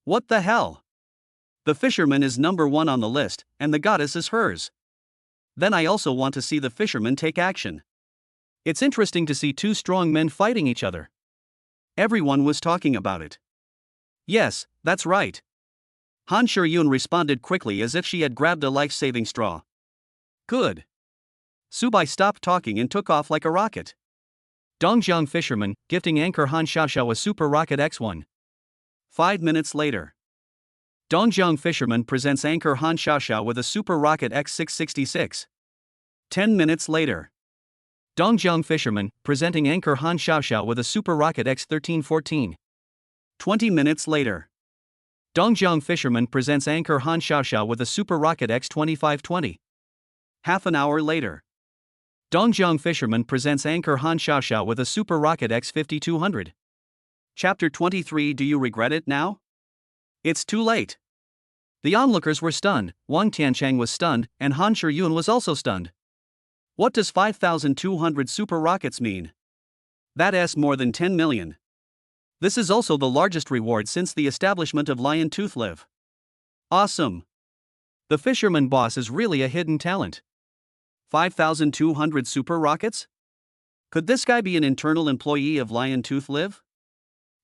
What the hell? The fisherman is number 1 on the list, and the goddess is hers. Then I also want to see the fisherman take action. It's interesting to see two strong men fighting each other. Everyone was talking about it. Yes, that's right. Han Shuyun responded quickly as if she had grabbed a life-saving straw. Good. Subai stopped talking and took off like a rocket. Dongjiang Fisherman, gifting anchor Han Xiaoxiao a Super Rocket X1. 5 minutes later. Dongjiang Fisherman presents anchor Han Xiaoxiao with a Super Rocket X666. 10 minutes later. Dongjiang Fisherman, presenting anchor Han Xiaoxiao with a Super Rocket X1314. 20 minutes later. Dongjiang Fisherman presents anchor Han Xiaoxiao with a Super Rocket X2520. Half an hour later. Dongjiang Fisherman presents anchor Han Xiaoxiao with a Super Rocket X5200. Chapter 23. Do you regret it now? It's too late. The onlookers were stunned, Wang Tiancheng was stunned, and Han Shuyun was also stunned. What does 5,200 super rockets mean? That's more than 10 million. This is also the largest reward since the establishment of Lion Tooth Live. Awesome. The fisherman boss is really a hidden talent. 5,200 super rockets? Could this guy be an internal employee of Lion Tooth Live?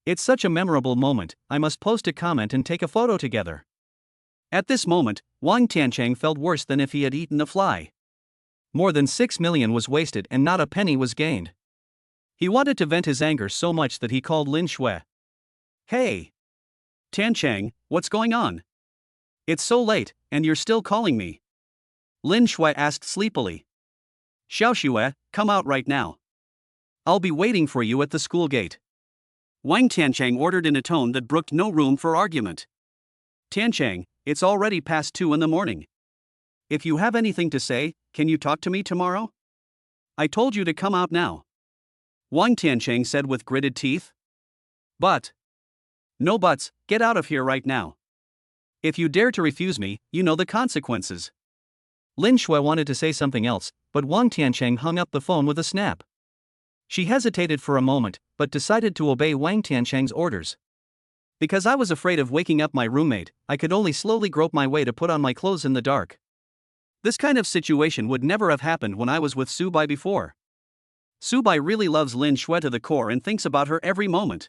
It's such a memorable moment, I must post a comment and take a photo together. At this moment, Wang Tiancheng felt worse than if he had eaten a fly. More than 6 million was wasted and not a penny was gained. He wanted to vent his anger so much that he called Lin Shui. Hey! Tiancheng, what's going on? It's so late, and you're still calling me. Lin Shui asked sleepily. Xiaoxue, come out right now. I'll be waiting for you at the school gate. Wang Tiancheng ordered in a tone that brooked no room for argument. Tiancheng, it's already past 2 in the morning. If you have anything to say, can you talk to me tomorrow? I told you to come out now. Wang Tiancheng said with gritted teeth. But. No buts, get out of here right now. If you dare to refuse me, you know the consequences. Lin Shui wanted to say something else, but Wang Tiancheng hung up the phone with a snap. She hesitated for a moment, but decided to obey Wang Tiancheng's orders. Because I was afraid of waking up my roommate, I could only slowly grope my way to put on my clothes in the dark. This kind of situation would never have happened when I was with Subai before. Subai really loves Lin Shui to the core and thinks about her every moment.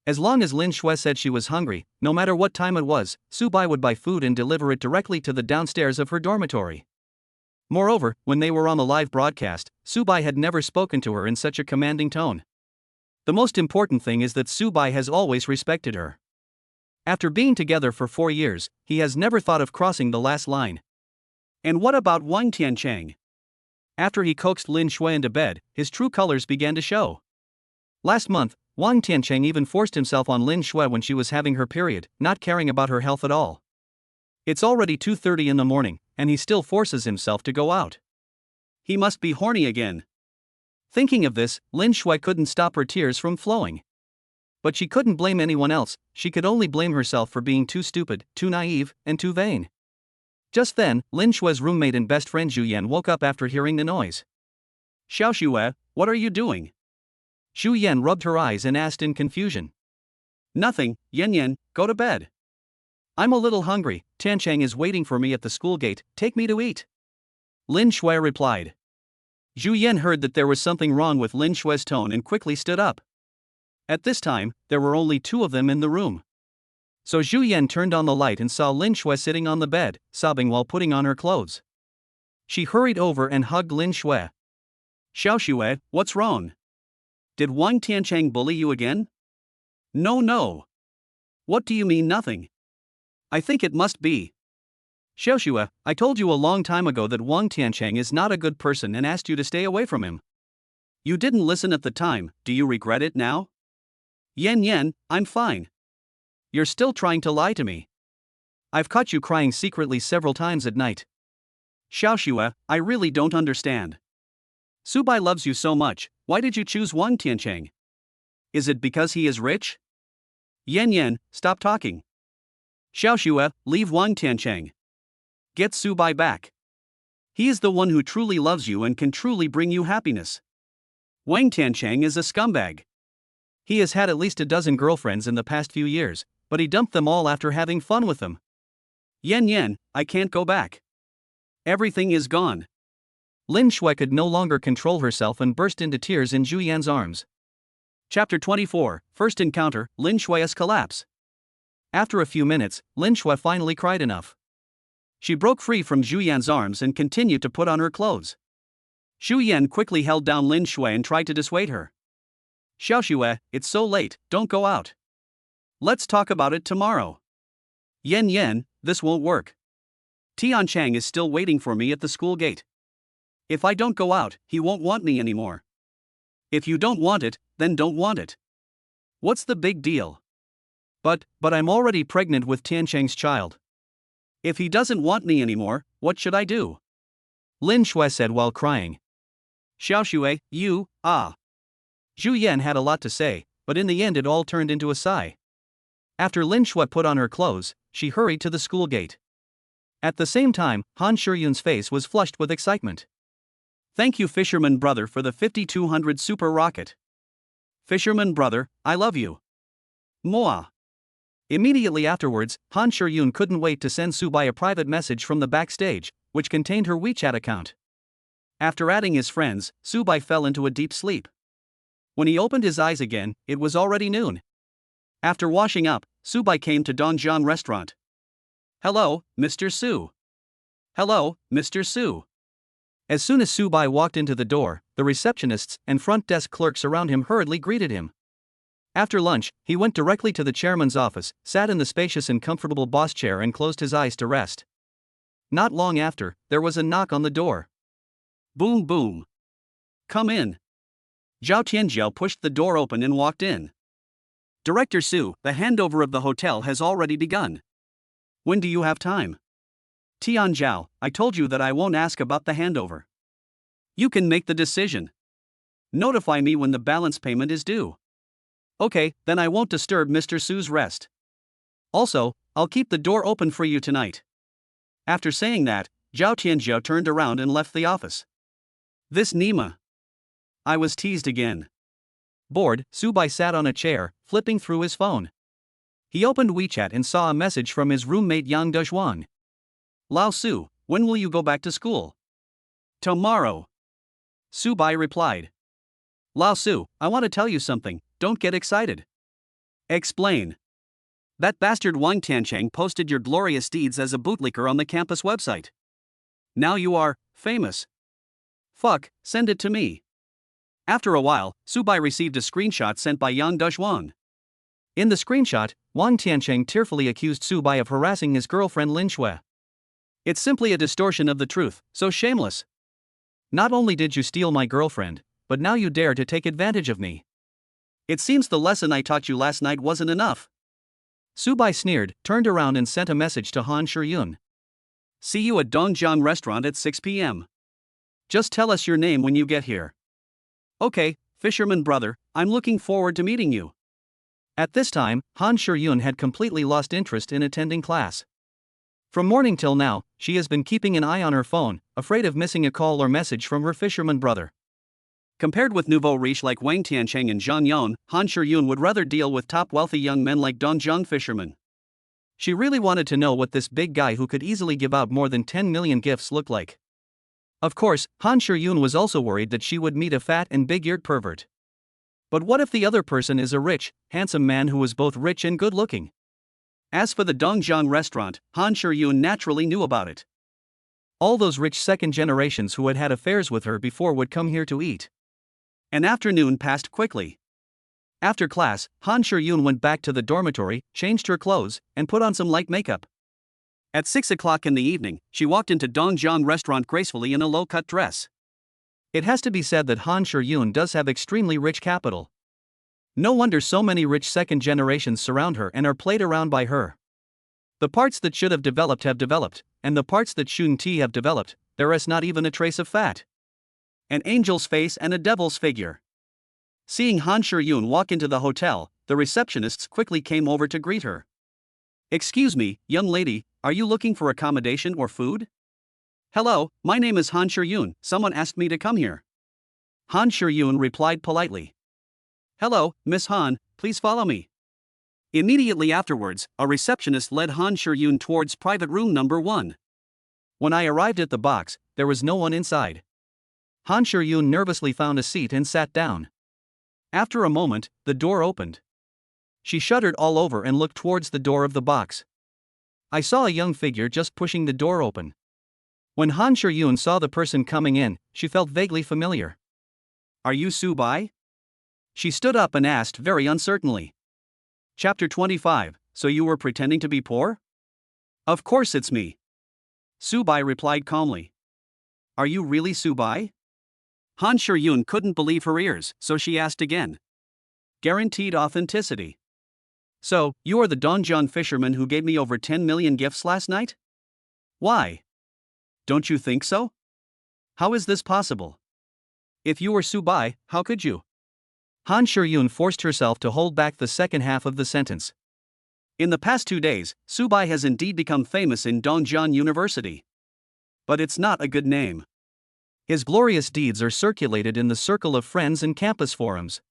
As long as Lin Shui said she was hungry, no matter what time it was, Subai would buy food and deliver it directly to the downstairs of her dormitory. Moreover, when they were on the live broadcast, Subai had never spoken to her in such a commanding tone. The most important thing is that Subai has always respected her. After being together for 4 years, he has never thought of crossing the last line. And what about Wang Tiancheng? After he coaxed Lin Shui into bed, his true colors began to show. Last month, Wang Tiancheng even forced himself on Lin Shui when she was having her period, not caring about her health at all. It's already 2:30 in the morning, and he still forces himself to go out. He must be horny again. Thinking of this, Lin Shui couldn't stop her tears from flowing. But she couldn't blame anyone else, she could only blame herself for being too stupid, too naive, and too vain. Just then, Lin Shui's roommate and best friend Zhu Yan woke up after hearing the noise. Xiao Xue, what are you doing? Zhu Yan rubbed her eyes and asked in confusion. Nothing, Yan Yan, go to bed. I'm a little hungry, Tiancheng is waiting for me at the school gate, take me to eat. Lin Shui replied. Zhu Yan heard that there was something wrong with Lin Shui's tone and quickly stood up. At this time, there were only two of them in the room. So Zhu Yan turned on the light and saw Lin Shui sitting on the bed, sobbing while putting on her clothes. She hurried over and hugged Lin Shui. Xiao Xue, what's wrong? Did Wang Tiancheng bully you again? No. What do you mean nothing? I think it must be. Xiao Xue, I told you a long time ago that Wang Tiancheng is not a good person and asked you to stay away from him. You didn't listen at the time, do you regret it now? Yan, I'm fine. You're still trying to lie to me. I've caught you crying secretly several times at night. Xiao Xue, I really don't understand. Subai loves you so much, why did you choose Wang Tiancheng? Is it because he is rich? Yan, stop talking. Xiao Xue, leave Wang Tiancheng. Get Subai back. He is the one who truly loves you and can truly bring you happiness. Wang Tiancheng is a scumbag. He has had at least a dozen girlfriends in the past few years, but he dumped them all after having fun with them. Yan, I can't go back. Everything is gone. Lin Shui could no longer control herself and burst into tears in Zhu Yan's arms. Chapter 24, First Encounter, Lin Shui's Collapse. After a few minutes, Lin Shui finally cried enough. She broke free from Zhu Yan's arms and continued to put on her clothes. Zhu Yan quickly held down Lin Shui and tried to dissuade her. Xiao Xue, it's so late, don't go out. Let's talk about it tomorrow. Yan, this won't work. Tiancheng is still waiting for me at the school gate. If I don't go out, he won't want me anymore. If you don't want it, then don't want it. What's the big deal? But I'm already pregnant with Tiancheng's child. If he doesn't want me anymore, what should I do? Lin Shui said while crying. Xiao Xue, Zhu Yan had a lot to say, but in the end it all turned into a sigh. After Lin Shui put on her clothes, she hurried to the school gate. At the same time, Han Shiyun's face was flushed with excitement. Thank you, Fisherman Brother, for the 5200 super rocket. Fisherman Brother, I love you. Moa. Immediately afterwards, Han Shiyun couldn't wait to send Subai a private message from the backstage, which contained her WeChat account. After adding his friends, Subai fell into a deep sleep. When he opened his eyes again, it was already noon. After washing up, Subai came to Donjian restaurant. Hello, Mr. Su. Hello, Mr. Su. As soon as Subai walked into the door, the receptionists and front desk clerks around him hurriedly greeted him. After lunch, he went directly to the chairman's office, sat in the spacious and comfortable boss chair and closed his eyes to rest. Not long after, there was a knock on the door. Boom boom. Come in. Zhao Tianjiao pushed the door open and walked in. Director Su, the handover of the hotel has already begun. When do you have time? Tian Zhao, I told you that I won't ask about the handover. You can make the decision. Notify me when the balance payment is due. Okay, then I won't disturb Mr. Su's rest. Also, I'll keep the door open for you tonight. After saying that, Zhao Tianjiao turned around and left the office. This Nima. I was teased again. Bored, Subai sat on a chair, flipping through his phone. He opened WeChat and saw a message from his roommate Yang Dezhuang. Lao Su, when will you go back to school? Tomorrow. Subai replied. Lao Su, I want to tell you something, don't get excited. Explain. That bastard Wang Tiancheng posted your glorious deeds as a bootlicker on the campus website. Now you are famous. Fuck, send it to me. After a while, Subai received a screenshot sent by Yang Dezhuang. In the screenshot, Wang Tiancheng tearfully accused Subai of harassing his girlfriend Lin Shui. It's simply a distortion of the truth, so shameless. Not only did you steal my girlfriend, but now you dare to take advantage of me. It seems the lesson I taught you last night wasn't enough. Subai sneered, turned around and sent a message to Han Shiryun. See you at Dongjiang restaurant at 6 p.m. Just tell us your name when you get here. Okay, fisherman brother, I'm looking forward to meeting you. At this time, Han Shiryun had completely lost interest in attending class. From morning till now, she has been keeping an eye on her phone, afraid of missing a call or message from her fisherman brother. Compared with nouveau riche like Wang Tiancheng and Zhang Yon, Han Shiryun would rather deal with top wealthy young men like Dongjiang fishermen. She really wanted to know what this big guy who could easily give out more than 10 million gifts looked like. Of course, Han Shiryun was also worried that she would meet a fat and big-eared pervert. But what if the other person is a rich, handsome man who is both rich and good-looking? As for the Dongjiang restaurant, Han Shiryun naturally knew about it. All those rich second generations who had had affairs with her before would come here to eat. An afternoon passed quickly. After class, Han Shiryun went back to the dormitory, changed her clothes, and put on some light makeup. At 6 o'clock in the evening, she walked into Dongjiang restaurant gracefully in a low-cut dress. It has to be said that Han Shiryun does have extremely rich capital. No wonder so many rich second generations surround her and are played around by her. The parts that should have developed, and the parts that shouldn't have developed, there is not even a trace of fat. An angel's face and a devil's figure. Seeing Han Shiryun walk into the hotel, the receptionists quickly came over to greet her. Excuse me, young lady, are you looking for accommodation or food? Hello, my name is Han Shiryun, someone asked me to come here. Han Shiryun replied politely. Hello, Miss Han, please follow me. Immediately afterwards, a receptionist led Han Shiryun towards private room number 1. When I arrived at the box, there was no one inside. Han Shiryun nervously found a seat and sat down. After a moment, the door opened. She shuddered all over and looked towards the door of the box. I saw a young figure just pushing the door open. When Han Shiryun saw the person coming in, she felt vaguely familiar. Are you Subai? She stood up and asked very uncertainly. Chapter 25, So you were pretending to be poor? Of course it's me. Subai replied calmly. Are you really Subai? Han Shiryun couldn't believe her ears, so she asked again. Guaranteed authenticity. So, you are the Dongjiang fisherman who gave me over 10 million gifts last night? Why? Don't you think so? How is this possible? If you were Subai, how could you? Han Shiryun forced herself to hold back the second half of the sentence. In the past 2 days, Subai has indeed become famous in Dongjiang University. But it's not a good name. His glorious deeds are circulated in the circle of friends and campus forums.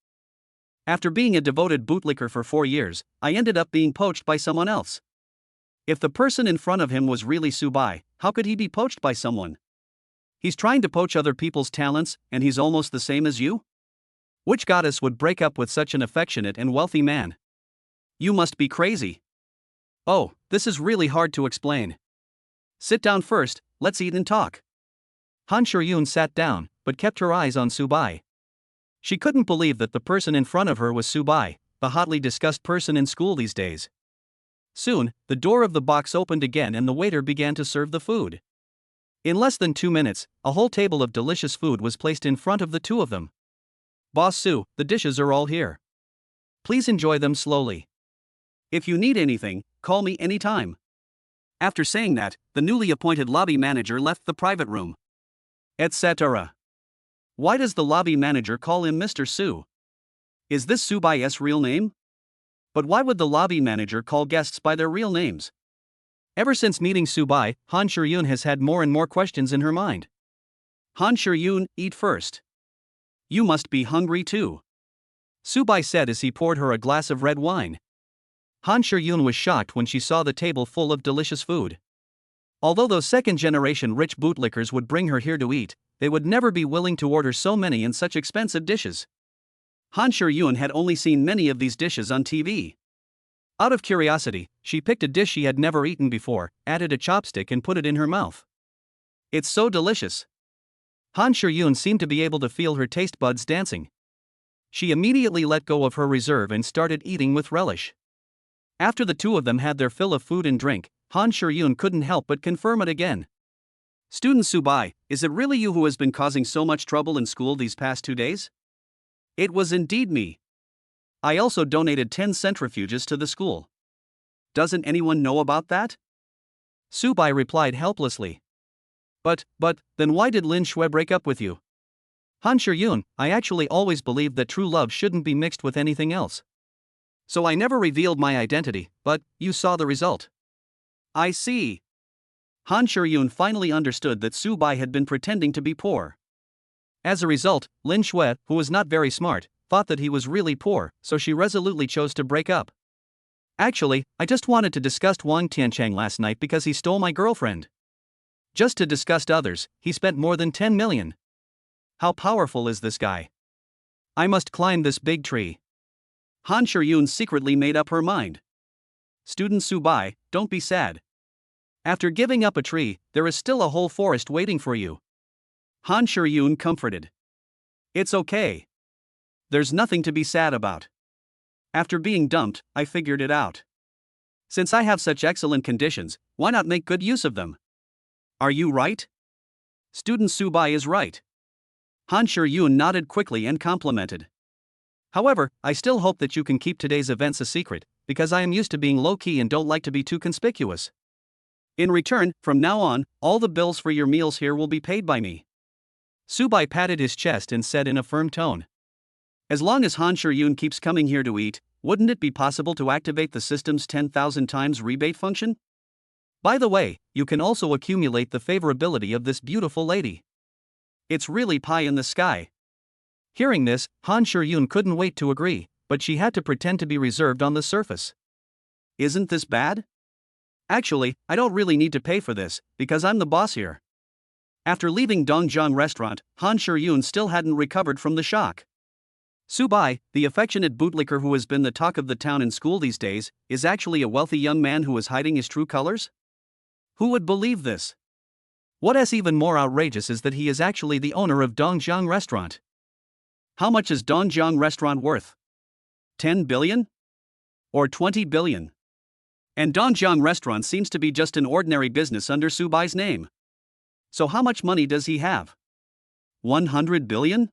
After being a devoted bootlicker for 4 years, I ended up being poached by someone else. If the person in front of him was really Subai, how could he be poached by someone? He's trying to poach other people's talents, and he's almost the same as you? Which goddess would break up with such an affectionate and wealthy man? You must be crazy. Oh, this is really hard to explain. Sit down first, let's eat and talk. Han Shiryun sat down, but kept her eyes on Subai. She couldn't believe that the person in front of her was Subai, the hotly discussed person in school these days. Soon, the door of the box opened again and the waiter began to serve the food. In less than 2 minutes, a whole table of delicious food was placed in front of the two of them. Boss Su, the dishes are all here. Please enjoy them slowly. If you need anything, call me anytime. After saying that, the newly appointed lobby manager left the private room. Etc. Why does the lobby manager call him Mr. Su? Is this Subai's real name? But why would the lobby manager call guests by their real names? Ever since meeting Subai, Han Shiryun has had more and more questions in her mind. Han Shiryun, eat first. You must be hungry too. Subai said as he poured her a glass of red wine. Han Shiryun was shocked when she saw the table full of delicious food. Although those second-generation rich bootlickers would bring her here to eat, they would never be willing to order so many and such expensive dishes. Han Shiryun had only seen many of these dishes on TV. Out of curiosity, she picked a dish she had never eaten before, added a chopstick and put it in her mouth. It's so delicious. Han Shiryun seemed to be able to feel her taste buds dancing. She immediately let go of her reserve and started eating with relish. After the two of them had their fill of food and drink, Han Shiryun couldn't help but confirm it again. Student Subai, is it really you who has been causing so much trouble in school these past 2 days? It was indeed me. I also donated 10 centrifuges to the school. Doesn't anyone know about that? Subai replied helplessly. But, then why did Lin Shui break up with you? Han Shuryun, I actually always believed that true love shouldn't be mixed with anything else. So I never revealed my identity, but you saw the result. I see. Han Shuryun finally understood that Subai had been pretending to be poor. As a result, Lin Shui, who was not very smart, thought that he was really poor, so she resolutely chose to break up. Actually, I just wanted to disgust Wang Tianchang last night because he stole my girlfriend. Just to disgust others, he spent more than 10 million. How powerful is this guy? I must climb this big tree. Han Shuryun secretly made up her mind. Student Subai, don't be sad. After giving up a tree, there is still a whole forest waiting for you. Han Shuryun comforted. It's okay. There's nothing to be sad about. After being dumped, I figured it out. Since I have such excellent conditions, why not make good use of them? Are you right? Student Subai is right. Han Shuryun nodded quickly and complimented. However, I still hope that you can keep today's events a secret, because I am used to being low-key and don't like to be too conspicuous. In return, from now on, all the bills for your meals here will be paid by me. Subai patted his chest and said in a firm tone. As long as Han Shuryun keeps coming here to eat, wouldn't it be possible to activate the system's 10,000 times rebate function? By the way, you can also accumulate the favorability of this beautiful lady. It's really pie in the sky. Hearing this, Han Shuryun couldn't wait to agree, but she had to pretend to be reserved on the surface. Isn't this bad? Actually, I don't really need to pay for this, because I'm the boss here. After leaving Dongjiang restaurant, Han Shuryun still hadn't recovered from the shock. Subai, the affectionate bootlicker who has been the talk of the town in school these days, is actually a wealthy young man who is hiding his true colors? Who would believe this? What is even more outrageous is that he is actually the owner of Dongjiang restaurant. How much is Dongjiang restaurant worth? 10 billion? Or 20 billion? And Dongjiang restaurant seems to be just an ordinary business under Subai's name. So how much money does he have? 100 billion?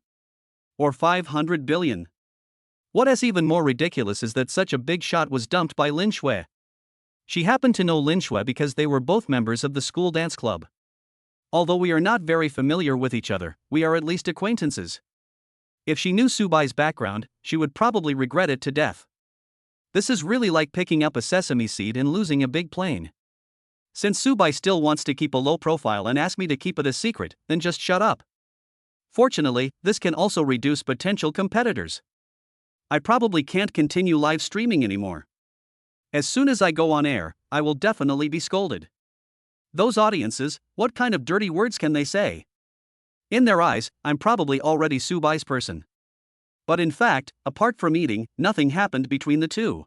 Or 500 billion? What is even more ridiculous is that such a big shot was dumped by Lin Shui. She happened to know Lin Shui because they were both members of the school dance club. Although we are not very familiar with each other, we are at least acquaintances. If she knew Subai's background, she would probably regret it to death. This is really like picking up a sesame seed and losing a big plane. Since Subai still wants to keep a low profile and ask me to keep it a secret, then just shut up. Fortunately, this can also reduce potential competitors. I probably can't continue live streaming anymore. As soon as I go on air, I will definitely be scolded. Those audiences, what kind of dirty words can they say? In their eyes, I'm probably already Subai's person. But in fact, apart from eating, nothing happened between the two.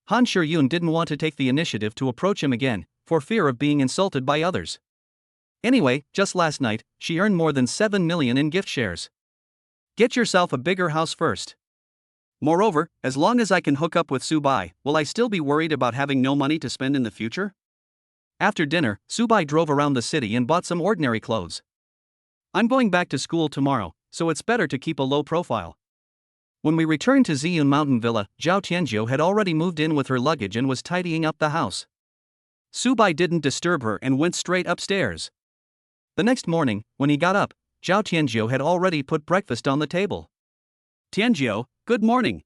Han Shuryun didn't want to take the initiative to approach him again, for fear of being insulted by others. Anyway, just last night, she earned more than 7 million in gift shares. Get yourself a bigger house first. Moreover, as long as I can hook up with Subai, will I still be worried about having no money to spend in the future? After dinner, Subai drove around the city and bought some ordinary clothes. I'm going back to school tomorrow, so it's better to keep a low profile. When we returned to Ziyun Mountain Villa, Zhao Tianjiu had already moved in with her luggage and was tidying up the house. Subai didn't disturb her and went straight upstairs. The next morning, when he got up, Zhao Tianjiu had already put breakfast on the table. Tianjiu, good morning.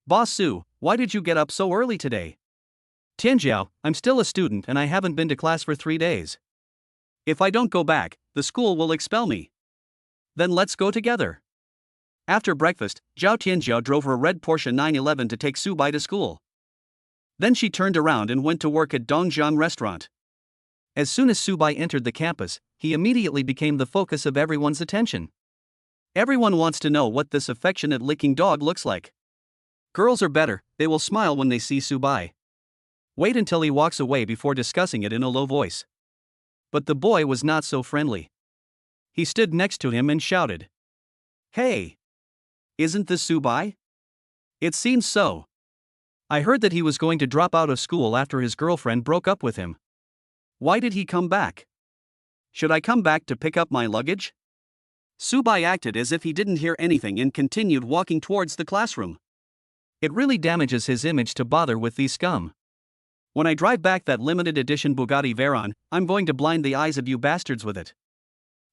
Boss Su, why did you get up so early today? Tianjiu, I'm still a student and I haven't been to class for 3 days. If I don't go back, the school will expel me. Then let's go together. After breakfast, Zhao Tianjiu drove her red Porsche 911 to take Subai to school. Then she turned around and went to work at Dongjiang restaurant. As soon as Subai entered the campus, he immediately became the focus of everyone's attention. Everyone wants to know what this affectionate licking dog looks like. Girls are better, they will smile when they see Subai. Wait until he walks away before discussing it in a low voice. But the boy was not so friendly. He stood next to him and shouted, "Hey! Isn't this Subai? It seems so. I heard that he was going to drop out of school after his girlfriend broke up with him. Why did he come back? Should I come back to pick up my luggage?" Subai acted as if he didn't hear anything and continued walking towards the classroom. It really damages his image to bother with these scum. When I drive back that limited edition Bugatti Veyron, I'm going to blind the eyes of you bastards with it.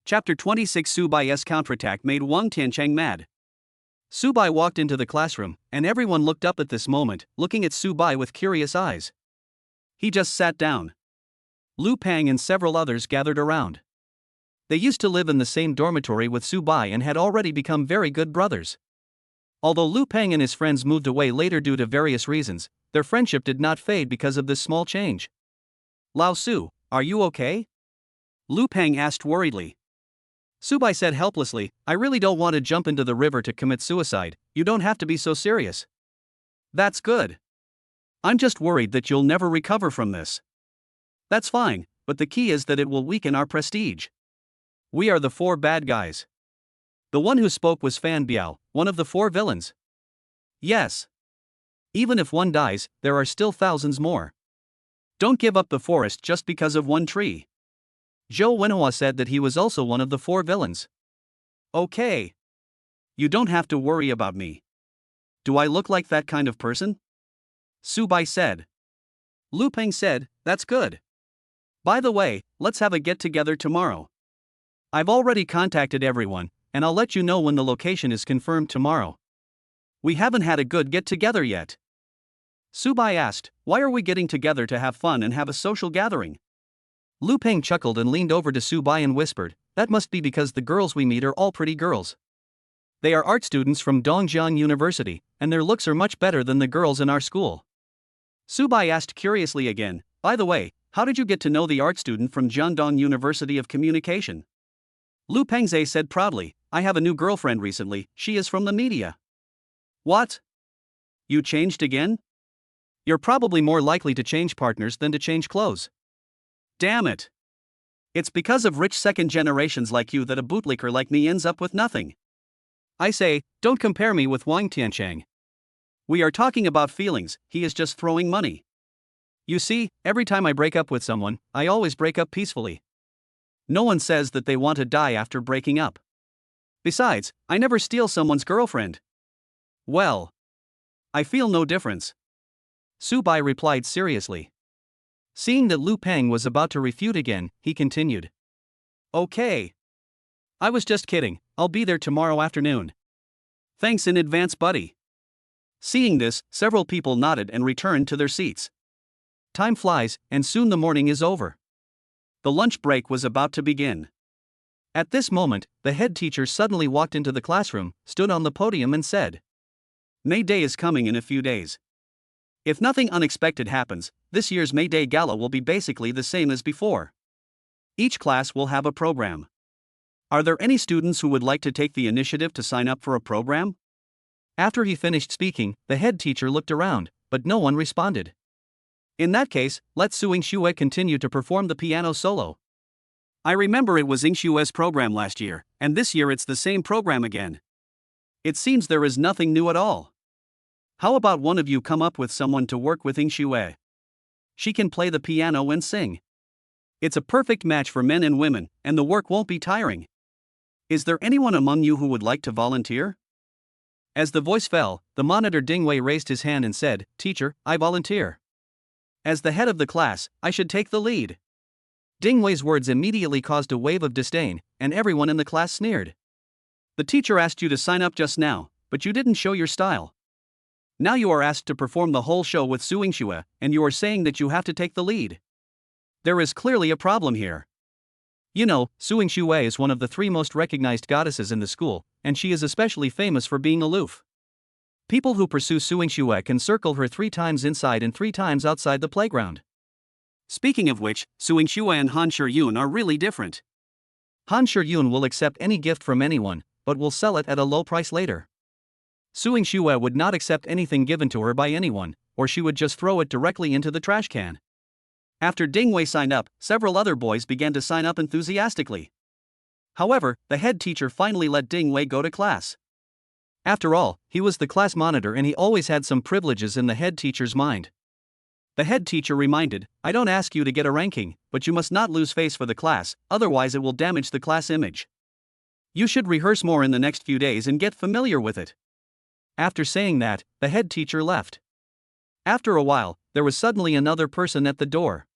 Chapter 26 Subai's counterattack made Wang Tiancheng mad. Subai walked into the classroom, and everyone looked up at this moment, looking at Subai with curious eyes. He just sat down. Lu Pang and several others gathered around. They used to live in the same dormitory with Subai and had already become very good brothers. Although Lu Pang and his friends moved away later due to various reasons, their friendship did not fade because of this small change. Lao Su, are you okay? Lu Pang asked worriedly. Subai said helplessly, I really don't want to jump into the river to commit suicide, you don't have to be so serious. That's good. I'm just worried that you'll never recover from this. That's fine, but the key is that it will weaken our prestige. We are the 4 bad guys. The one who spoke was Fan Biao, one of the 4 villains. Yes. Even if one dies, there are still thousands more. Don't give up the forest just because of one tree. Zhou Wenhua said that he was also one of the 4 villains. Okay. You don't have to worry about me. Do I look like that kind of person? Subai said. Lu Peng said, that's good. By the way, let's have a get-together tomorrow. I've already contacted everyone, and I'll let you know when the location is confirmed tomorrow. We haven't had a good get-together yet. Subai asked, why are we getting together to have fun and have a social gathering? Lu Peng chuckled and leaned over to Subai and whispered, that must be because the girls we meet are all pretty girls. They are art students from Dongjiang University, and their looks are much better than the girls in our school. Subai asked curiously again, by the way, how did you get to know the art student from Jiangdong University of Communication? Lu Pengzhe said proudly, I have a new girlfriend recently, she is from the media. What? You changed again? You're probably more likely to change partners than to change clothes. Damn it. It's because of rich second generations like you that a bootlicker like me ends up with nothing. I say, don't compare me with Wang Tiancheng. We are talking about feelings, he is just throwing money. You see, every time I break up with someone, I always break up peacefully. No one says that they want to die after breaking up. Besides, I never steal someone's girlfriend. Well, I feel no difference. Subai replied seriously. Seeing that Lu Peng was about to refute again, he continued. Okay. I was just kidding, I'll be there tomorrow afternoon. Thanks in advance, buddy. Seeing this, several people nodded and returned to their seats. Time flies, and soon the morning is over. The lunch break was about to begin. At this moment, the head teacher suddenly walked into the classroom, stood on the podium and said, May Day is coming in a few days. If nothing unexpected happens, this year's May Day Gala will be basically the same as before. Each class will have a program. Are there any students who would like to take the initiative to sign up for a program? After he finished speaking, the head teacher looked around, but no one responded. In that case, let Su Yingxue continue to perform the piano solo. I remember it was Yingxue's program last year, and this year it's the same program again. It seems there is nothing new at all. How about one of you come up with someone to work with Yingxue? She can play the piano and sing. It's a perfect match for men and women, and the work won't be tiring. Is there anyone among you who would like to volunteer? As the voice fell, the monitor Dingwei raised his hand and said, Teacher, I volunteer. As the head of the class, I should take the lead. Dingwei's words immediately caused a wave of disdain, and everyone in the class sneered. The teacher asked you to sign up just now, but you didn't show your style. Now you are asked to perform the whole show with Su Yingxue, and you are saying that you have to take the lead. There is clearly a problem here. You know, Su Yingxue is one of the 3 most recognized goddesses in the school, and she is especially famous for being aloof. People who pursue Su Yingxue can circle her 3 times inside and 3 times outside the playground. Speaking of which, Su Yingxue and Han Shiyun are really different. Han Shiyun will accept any gift from anyone, but will sell it at a low price later. Su Yingxue would not accept anything given to her by anyone, or she would just throw it directly into the trash can. After Dingwei signed up, several other boys began to sign up enthusiastically. However, the head teacher finally let Dingwei go to class. After all, he was the class monitor and he always had some privileges in the head teacher's mind. The head teacher reminded, I don't ask you to get a ranking, but you must not lose face for the class, otherwise it will damage the class image. You should rehearse more in the next few days and get familiar with it. After saying that, the head teacher left. After a while, there was suddenly another person at the door.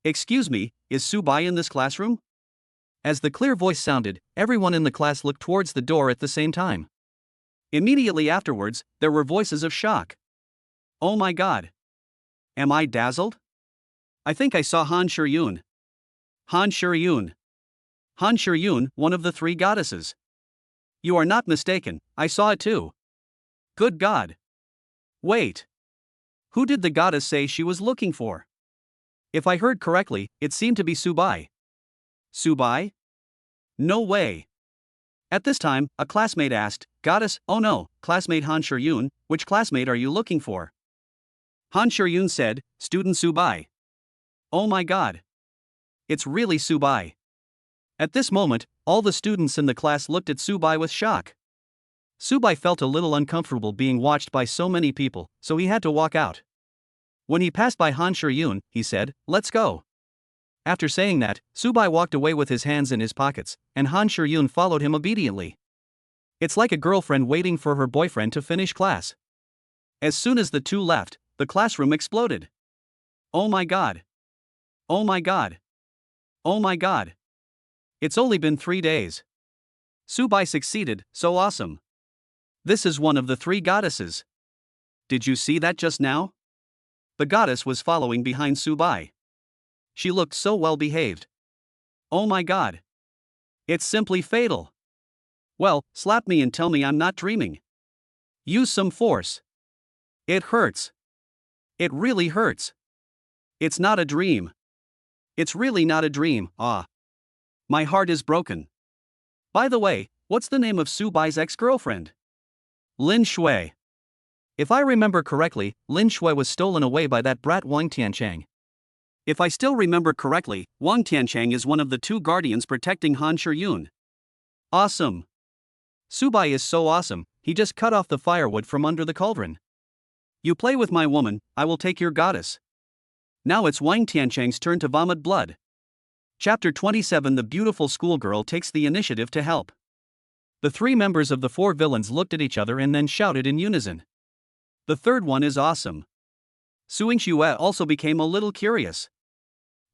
Excuse me, is Subai in this classroom? As the clear voice sounded, everyone in the class looked towards the door at the same time. Immediately afterwards, there were voices of shock. Oh my god. Am I dazzled? I think I saw Han Shiryun. Han Shiryun. Han Shiryun, one of the three goddesses. You are not mistaken, I saw it too. Good God. Wait. Who did the goddess say she was looking for? If I heard correctly, it seemed to be Subai. Subai? No way. At this time, a classmate asked, Goddess, oh no, classmate Han Shiryun, which classmate are you looking for? Han Shiryun said, Student Subai. Oh my god. It's really Subai. At this moment, all the students in the class looked at Subai with shock. Subai felt a little uncomfortable being watched by so many people, so he had to walk out. When he passed by Han Shiryun, he said, Let's go. After saying that, Subai walked away with his hands in his pockets, and Han Shiryun followed him obediently. It's like a girlfriend waiting for her boyfriend to finish class. As soon as the two left, the classroom exploded. Oh my god. Oh my god. Oh my god. It's only been 3 days. Subai succeeded, so awesome. This is one of the three goddesses. Did you see that just now? The goddess was following behind Subai. She looked so well behaved. Oh my god. It's simply fatal. Well, slap me and tell me I'm not dreaming. Use some force. It hurts. It really hurts. It's not a dream. It's really not a dream, ah. My heart is broken. By the way, what's the name of Subai's ex-girlfriend? Lin Shui. If I remember correctly, Lin Shui was stolen away by that brat Wang Tianchang. If I still remember correctly, Wang Tianchang is one of the two guardians protecting Han Shiryun. Awesome. Subai is so awesome, he just cut off the firewood from under the cauldron. You play with my woman, I will take your goddess. Now it's Wang Tianchang's turn to vomit blood. Chapter 27. The beautiful schoolgirl takes the initiative to help. The three members of the four villains looked at each other and then shouted in unison. The third one is awesome. Suing Xue also became a little curious.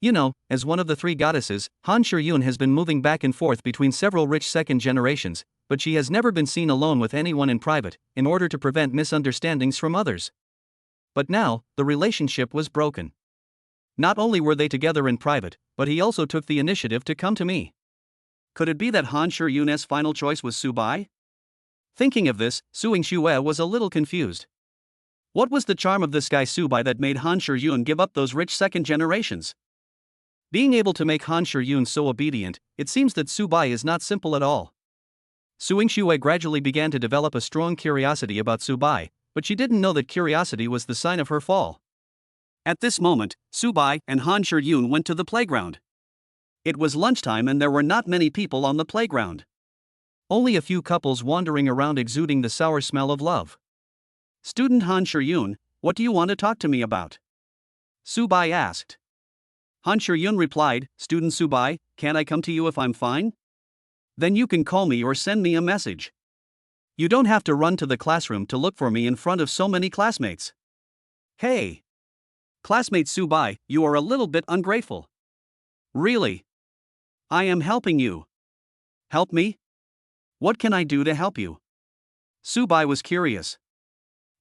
You know, as one of the three goddesses, Han Shiryun has been moving back and forth between several rich second generations, but she has never been seen alone with anyone in private, in order to prevent misunderstandings from others. But now, the relationship was broken. Not only were they together in private, but he also took the initiative to come to me. Could it be that Han Shiryun's final choice was Subai? Thinking of this, Suing Xue was a little confused. What was the charm of this guy Subai that made Han Shiryun give up those rich second generations? Being able to make Han Shiryun so obedient, it seems that Subai is not simple at all. Suing Xue gradually began to develop a strong curiosity about Subai, but she didn't know that curiosity was the sign of her fall. At this moment, Subai and Han Shiryun went to the playground. It was lunchtime and there were not many people on the playground. Only a few couples wandering around exuding the sour smell of love. Student Han Shiryun, what do you want to talk to me about? Subai asked. Han Shiryun replied, Student Subai, can't I come to you if I'm fine? Then you can call me or send me a message. You don't have to run to the classroom to look for me in front of so many classmates. Hey! Classmate Subai, you are a little bit ungrateful. Really? I am helping you. Help me? What can I do to help you? Subai was curious.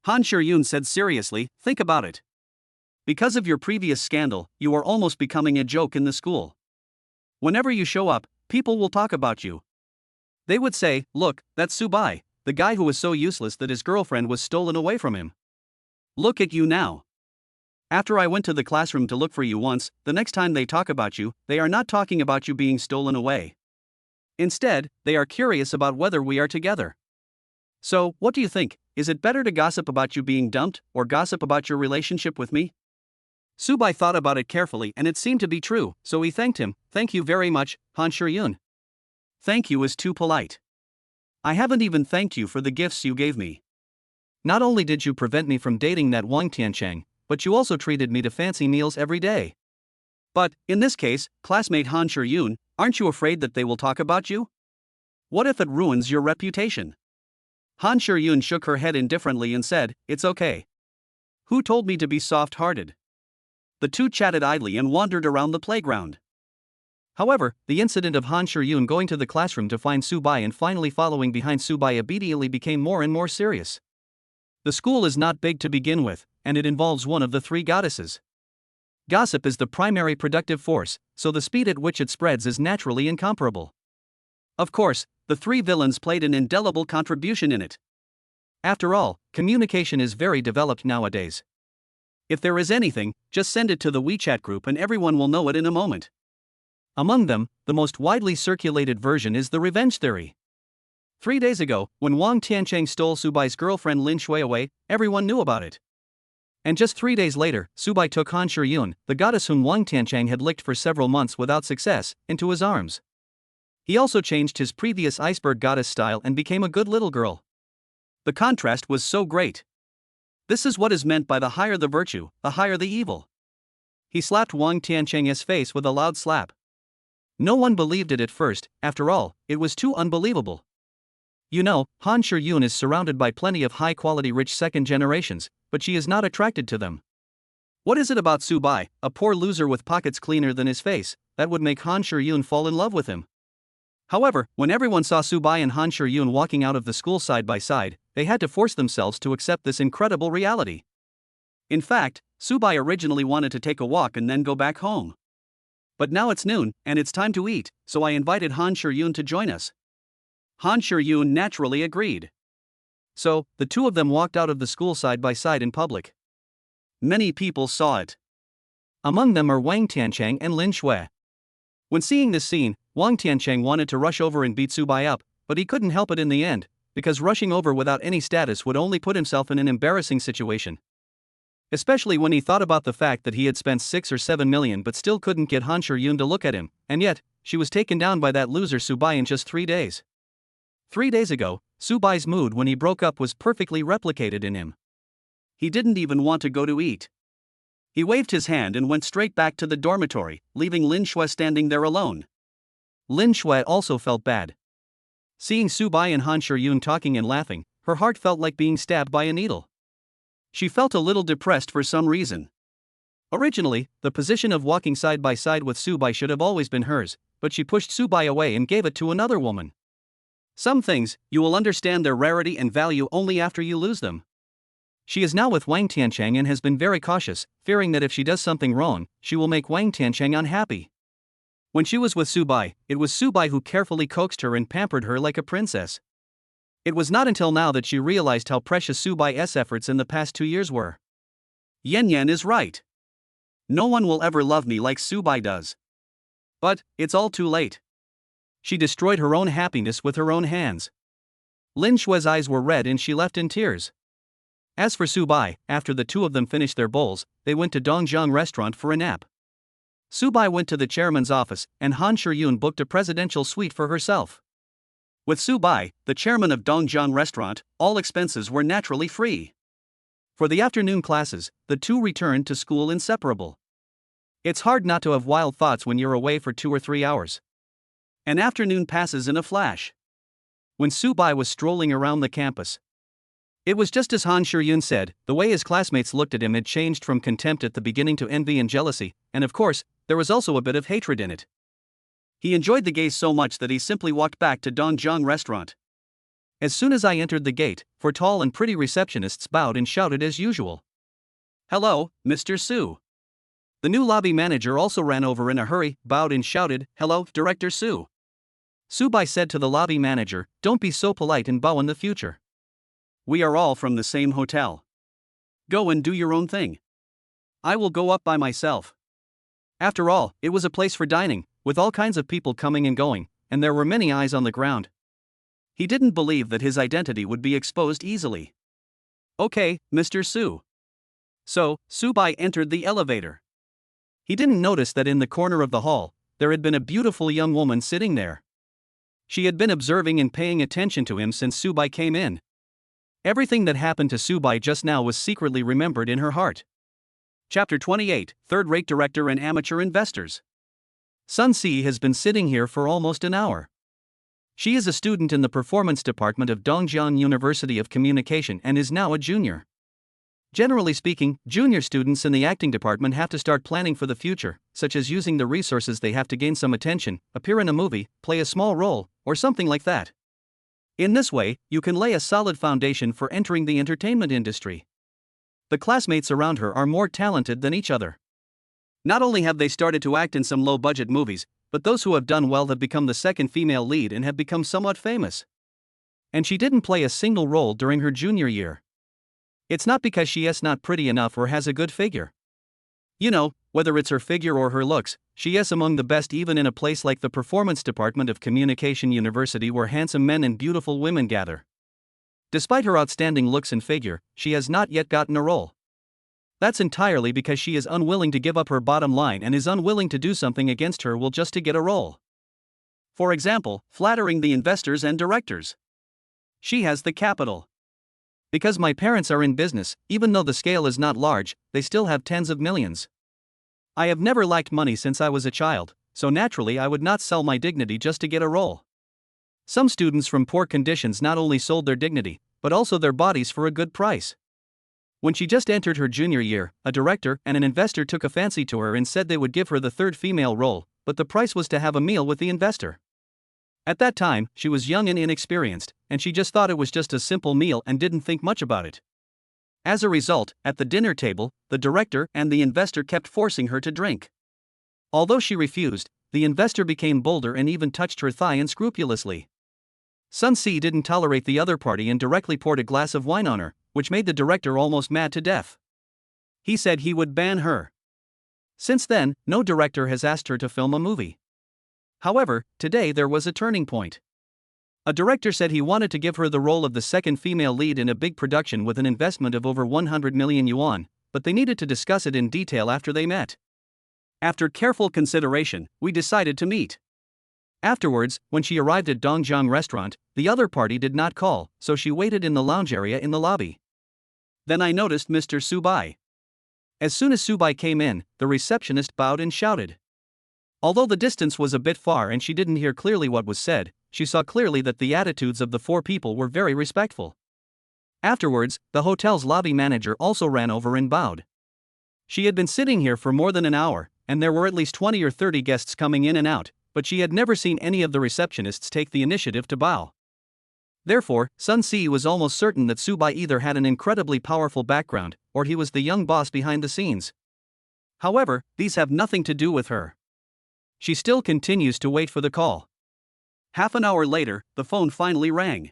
Han Shiryun said seriously, think about it. Because of your previous scandal, you are almost becoming a joke in the school. Whenever you show up, people will talk about you. They would say, look, that's Subai, the guy who was so useless that his girlfriend was stolen away from him. Look at you now. After I went to the classroom to look for you once, the next time they talk about you, they are not talking about you being stolen away. Instead, they are curious about whether we are together. So, what do you think? Is it better to gossip about you being dumped, or gossip about your relationship with me? Subai thought about it carefully and it seemed to be true, so he thanked him. Thank you very much, Han Shiryun. Thank you is too polite. I haven't even thanked you for the gifts you gave me. Not only did you prevent me from dating that Wang Tianchang, but you also treated me to fancy meals every day. But, in this case, classmate Han Shiryun, aren't you afraid that they will talk about you? What if it ruins your reputation? Han Shuryun shook her head indifferently and said, "It's okay. Who told me to be soft-hearted?" The two chatted idly and wandered around the playground. However, the incident of Han Shuryun going to the classroom to find Subai and finally following behind Subai immediately became more and more serious. The school is not big to begin with, and it involves one of the three goddesses. Gossip is the primary productive force, so the speed at which it spreads is naturally incomparable. Of course, the three villains played an indelible contribution in it. After all, communication is very developed nowadays. If there is anything, just send it to the WeChat group and everyone will know it in a moment. Among them, the most widely circulated version is the revenge theory. 3 days ago, when Wang Tiancheng stole Subai's girlfriend Lin Shui away, everyone knew about it. And just 3 days later, Subai took Han Shuryun, the goddess whom Wang Tiancheng had licked for several months without success, into his arms. He also changed his previous iceberg goddess style and became a good little girl. The contrast was so great. This is what is meant by the higher the virtue, the higher the evil. He slapped Wang Tiancheng's face with a loud slap. No one believed it at first, after all, it was too unbelievable. You know, Han Shuryun is surrounded by plenty of high-quality rich second generations, but she is not attracted to them. What is it about Subai, a poor loser with pockets cleaner than his face, that would make Han Shuryun fall in love with him? However, when everyone saw Subai and Han Shuryun walking out of the school side by side, they had to force themselves to accept this incredible reality. In fact, Subai originally wanted to take a walk and then go back home. But now it's noon, and it's time to eat, so I invited Han Shuryun to join us. Han Shuryun naturally agreed. So, the two of them walked out of the school side by side in public. Many people saw it. Among them are Wang Tiancheng and Lin Shui. When seeing this scene, Wang Tiancheng wanted to rush over and beat Subai up, but he couldn't help it in the end, because rushing over without any status would only put himself in an embarrassing situation. Especially when he thought about the fact that he had spent 6 or 7 million but still couldn't get Han Shuryun to look at him, and yet, she was taken down by that loser Subai in just 3 days. 3 days ago, Subai's mood when he broke up was perfectly replicated in him. He didn't even want to go to eat. He waved his hand and went straight back to the dormitory, leaving Lin Shui standing there alone. Lin Shui also felt bad. Seeing Subai and Han Shuryun talking and laughing, her heart felt like being stabbed by a needle. She felt a little depressed for some reason. Originally, the position of walking side by side with Subai should have always been hers, but she pushed Subai away and gave it to another woman. Some things, you will understand their rarity and value only after you lose them. She is now with Wang Tiancheng and has been very cautious, fearing that if she does something wrong, she will make Wang Tiancheng unhappy. When she was with Subai, it was Subai who carefully coaxed her and pampered her like a princess. It was not until now that she realized how precious Subai's efforts in the past 2 years were. Yan Yan is right. No one will ever love me like Subai does. But, it's all too late. She destroyed her own happiness with her own hands. Lin Shui's eyes were red and she left in tears. As for Subai, after the two of them finished their bowls, they went to Dongjiang restaurant for a nap. Subai went to the chairman's office, and Han Shuryun booked a presidential suite for herself. With Subai, the chairman of Dongjiang restaurant, all expenses were naturally free. For the afternoon classes, the two returned to school inseparable. It's hard not to have wild thoughts when you're away for 2 or 3 hours. An afternoon passes in a flash. When Subai was strolling around the campus, it was just as Han Shuryun said. The way his classmates looked at him had changed from contempt at the beginning to envy and jealousy, and of course, there was also a bit of hatred in it. He enjoyed the gaze so much that he simply walked back to Dongjiang restaurant. As soon as I entered the gate, 4 tall and pretty receptionists bowed and shouted as usual. "Hello, Mr. Su." The new lobby manager also ran over in a hurry, bowed and shouted, "Hello, Director Su." Subai said to the lobby manager, "Don't be so polite and bow in the future. We are all from the same hotel. Go and do your own thing. I will go up by myself." After all, it was a place for dining, with all kinds of people coming and going, and there were many eyes on the ground. He didn't believe that his identity would be exposed easily. "Okay, Mr. Su." So, Subai entered the elevator. He didn't notice that in the corner of the hall, there had been a beautiful young woman sitting there. She had been observing and paying attention to him since Subai came in. Everything that happened to Subai just now was secretly remembered in her heart. Chapter 28, Third-Rate Director and Amateur Investors. Sun Si has been sitting here for almost an hour. She is a student in the performance department of Dongjiang University of Communication and is now a junior. Generally speaking, junior students in the acting department have to start planning for the future, such as using the resources they have to gain some attention, appear in a movie, play a small role, or something like that. In this way, you can lay a solid foundation for entering the entertainment industry. The classmates around her are more talented than each other. Not only have they started to act in some low-budget movies, but those who have done well have become the second female lead and have become somewhat famous. And she didn't play a single role during her junior year. It's not because she is not pretty enough or has a good figure. You know, whether it's her figure or her looks, she is among the best even in a place like the Performance Department of Communication University where handsome men and beautiful women gather. Despite her outstanding looks and figure, she has not yet gotten a role. That's entirely because she is unwilling to give up her bottom line and is unwilling to do something against her will just to get a role. For example, flattering the investors and directors. She has the capital. Because my parents are in business, even though the scale is not large, they still have tens of millions. I have never liked money since I was a child, so naturally I would not sell my dignity just to get a role. Some students from poor conditions not only sold their dignity, but also their bodies for a good price. When she just entered her junior year, a director and an investor took a fancy to her and said they would give her the third female role, but the price was to have a meal with the investor. At that time, she was young and inexperienced, and she just thought it was just a simple meal and didn't think much about it. As a result, at the dinner table, the director and the investor kept forcing her to drink. Although she refused, the investor became bolder and even touched her thigh unscrupulously. Sun Si didn't tolerate the other party and directly poured a glass of wine on her, which made the director almost mad to death. He said he would ban her. Since then, no director has asked her to film a movie. However, today there was a turning point. A director said he wanted to give her the role of the second female lead in a big production with an investment of over 100 million yuan, but they needed to discuss it in detail after they met. After careful consideration, we decided to meet. Afterwards, when she arrived at Dongjiang restaurant, the other party did not call, so she waited in the lounge area in the lobby. Then I noticed Mr. Subai. As soon as Subai came in, the receptionist bowed and shouted. Although the distance was a bit far and she didn't hear clearly what was said, she saw clearly that the attitudes of the four people were very respectful. Afterwards, the hotel's lobby manager also ran over and bowed. She had been sitting here for more than an hour, and there were at least 20 or 30 guests coming in and out, but she had never seen any of the receptionists take the initiative to bow. Therefore, Sun Si was almost certain that Subai either had an incredibly powerful background, or he was the young boss behind the scenes. However, these have nothing to do with her. She still continues to wait for the call. Half an hour later, the phone finally rang.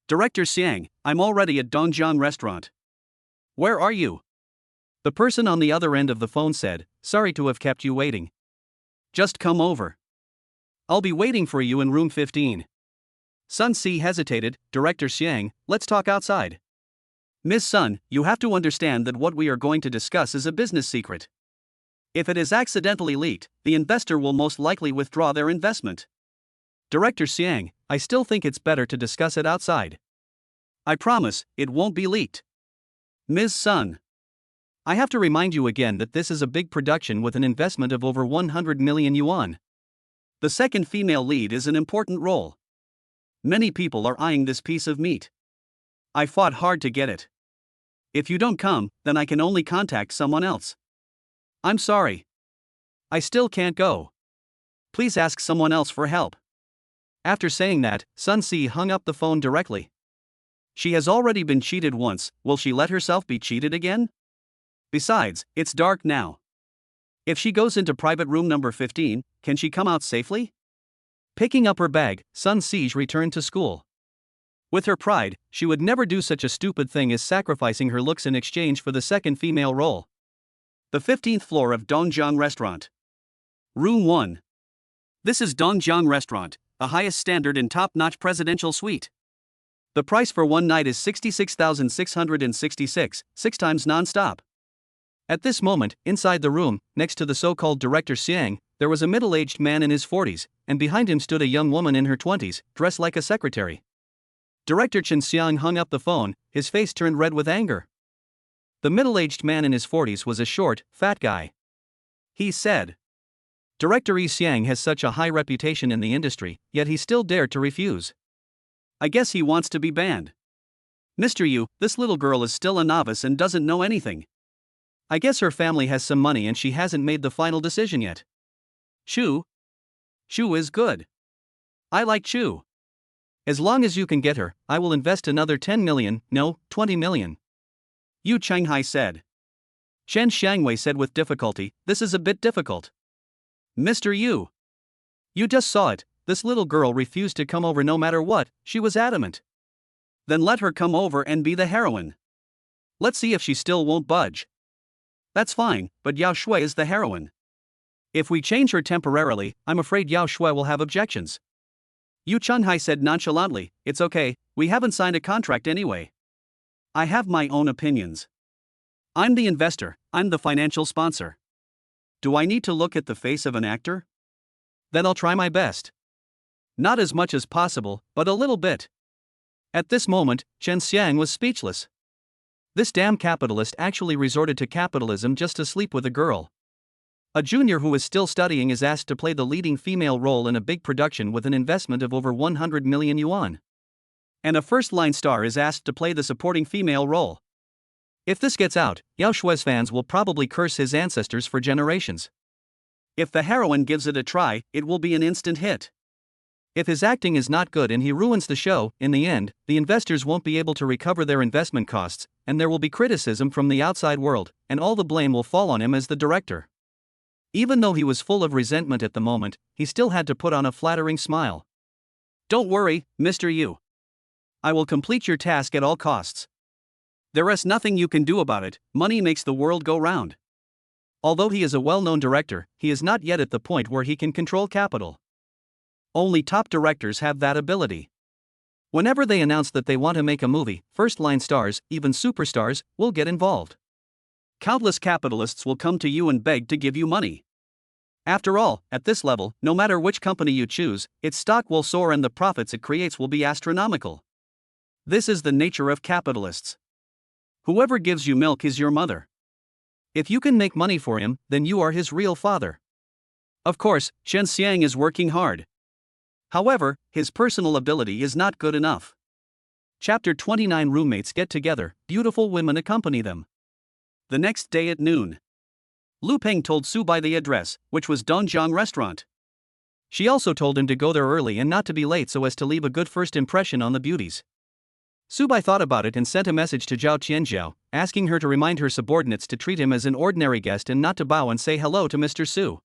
Director Xiang, I'm already at Dongjiang restaurant. Where are you? The person on the other end of the phone said, sorry to have kept you waiting. Just come over. I'll be waiting for you in room 15. Sun Si hesitated. Director Xiang, let's talk outside. Miss Sun, you have to understand that what we are going to discuss is a business secret. If it is accidentally leaked, the investor will most likely withdraw their investment. Director Xiang, I still think it's better to discuss it outside. I promise, it won't be leaked. Ms. Sun. I have to remind you again that this is a big production with an investment of over 100 million yuan. The second female lead is an important role. Many people are eyeing this piece of meat. I fought hard to get it. If you don't come, then I can only contact someone else. I'm sorry. I still can't go. Please ask someone else for help. After saying that, Sun Si hung up the phone directly. She has already been cheated once, will she let herself be cheated again? Besides, it's dark now. If she goes into private room number 15, can she come out safely? Picking up her bag, Sun Si returned to school. With her pride, she would never do such a stupid thing as sacrificing her looks in exchange for the second female role. The 15th floor of Dongjiang Restaurant. Room 1. This is Dongjiang Restaurant, the highest standard and top-notch presidential suite. The price for one night is 66,666, 6 times non-stop. At this moment, inside the room, next to the so-called Director Xiang, there was a middle-aged man in his 40s, and behind him stood a young woman in her 20s, dressed like a secretary. Director Chen Xiang hung up the phone, his face turned red with anger. The middle-aged man in his 40s was a short, fat guy. He said, Director Yi Xiang has such a high reputation in the industry, yet he still dared to refuse. I guess he wants to be banned. Mr. Yu, this little girl is still a novice and doesn't know anything. I guess her family has some money and she hasn't made the final decision yet. Chu? Chu is good. I like Chu. As long as you can get her, I will invest another 10 million, no, 20 million. Yu Changhai said. Chen Xiangwei said with difficulty, this is a bit difficult. Mr. Yu. You just saw it, this little girl refused to come over no matter what, she was adamant. Then let her come over and be the heroine. Let's see if she still won't budge. That's fine, but Yao Shui is the heroine. If we change her temporarily, I'm afraid Yao Shui will have objections. Yu Chunhai said nonchalantly, it's okay, we haven't signed a contract anyway. I have my own opinions. I'm the investor, I'm the financial sponsor. Do I need to look at the face of an actor? Then I'll try my best. Not as much as possible, but a little bit. At this moment, Chen Xiang was speechless. This damn capitalist actually resorted to capitalism just to sleep with a girl. A junior who is still studying is asked to play the leading female role in a big production with an investment of over 100 million yuan. And a first-line star is asked to play the supporting female role. If this gets out, Yao Shui's fans will probably curse his ancestors for generations. If the heroine gives it a try, it will be an instant hit. If his acting is not good and he ruins the show, in the end, the investors won't be able to recover their investment costs, and there will be criticism from the outside world, and all the blame will fall on him as the director. Even though he was full of resentment at the moment, he still had to put on a flattering smile. Don't worry, Mr. Yu. I will complete your task at all costs. There is nothing you can do about it, money makes the world go round. Although he is a well-known director, he is not yet at the point where he can control capital. Only top directors have that ability. Whenever they announce that they want to make a movie, first-line stars, even superstars, will get involved. Countless capitalists will come to you and beg to give you money. After all, at this level, no matter which company you choose, its stock will soar and the profits it creates will be astronomical. This is the nature of capitalists. Whoever gives you milk is your mother. If you can make money for him, then you are his real father. Of course, Chen Xiang is working hard. However, his personal ability is not good enough. Chapter 29. Roommates get together, beautiful women accompany them. The next day at noon, Lu Peng told Su Bai the address, which was Dongjiang Restaurant. She also told him to go there early and not to be late so as to leave a good first impression on the beauties. Su Bai thought about it and sent a message to Zhao Qianzhao, asking her to remind her subordinates to treat him as an ordinary guest and not to bow and say hello to Mr. Su.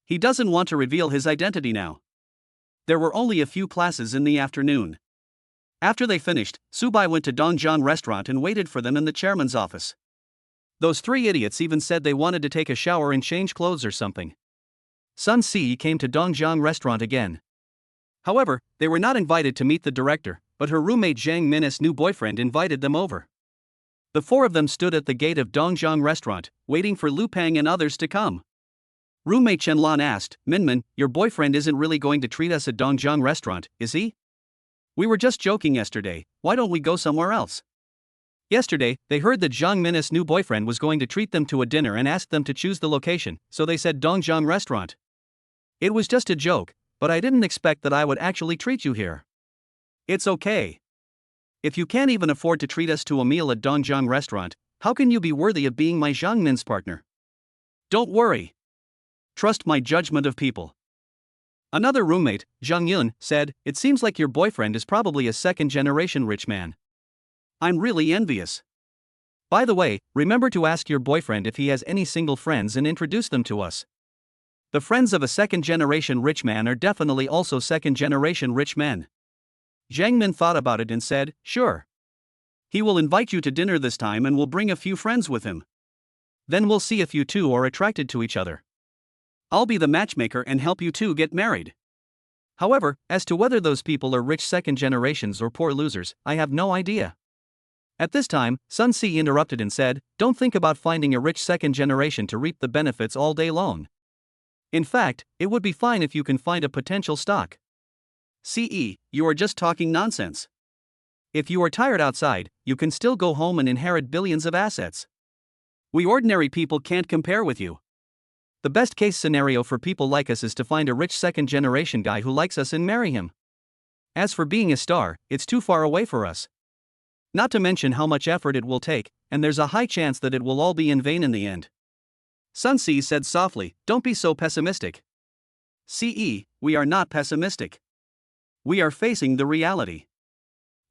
He doesn't want to reveal his identity now. There were only a few classes in the afternoon. After they finished, Su Bai went to Dongjiang Restaurant and waited for them in the chairman's office. Those three idiots even said they wanted to take a shower and change clothes or something. Sun Si came to Dongjiang Restaurant again. However, they were not invited to meet the director, but her roommate Zhang Min's new boyfriend invited them over. The four of them stood at the gate of Dongjiang Restaurant, waiting for Lu Peng and others to come. Roommate Chen Lan asked, Minmin, your boyfriend isn't really going to treat us at Dongjiang Restaurant, is he? We were just joking yesterday, why don't we go somewhere else? Yesterday, they heard that Zhang Min's new boyfriend was going to treat them to a dinner and asked them to choose the location, so they said Dongjiang Restaurant. It was just a joke, but I didn't expect that I would actually treat you here. It's okay. If you can't even afford to treat us to a meal at Dongjiang Restaurant, how can you be worthy of being my Zhang Min's partner? Don't worry. Trust my judgment of people. Another roommate, Zhang Yun, said, it seems like your boyfriend is probably a second-generation rich man. I'm really envious. By the way, remember to ask your boyfriend if he has any single friends and introduce them to us. The friends of a second-generation rich man are definitely also second-generation rich men. Zhang Min thought about it and said, sure. He will invite you to dinner this time and will bring a few friends with him. Then we'll see if you two are attracted to each other. I'll be the matchmaker and help you two get married. However, as to whether those people are rich second generations or poor losers, I have no idea. At this time, Sun Si interrupted and said, don't think about finding a rich second generation to reap the benefits all day long. In fact, it would be fine if you can find a potential stock. CE, you are just talking nonsense. If you are tired outside, you can still go home and inherit billions of assets. We ordinary people can't compare with you. The best case scenario for people like us is to find a rich second-generation guy who likes us and marry him. As for being a star, it's too far away for us. Not to mention how much effort it will take, and there's a high chance that it will all be in vain in the end. Sun Ce said softly, "Don't be so pessimistic." "Ce, we are not pessimistic. We are facing the reality.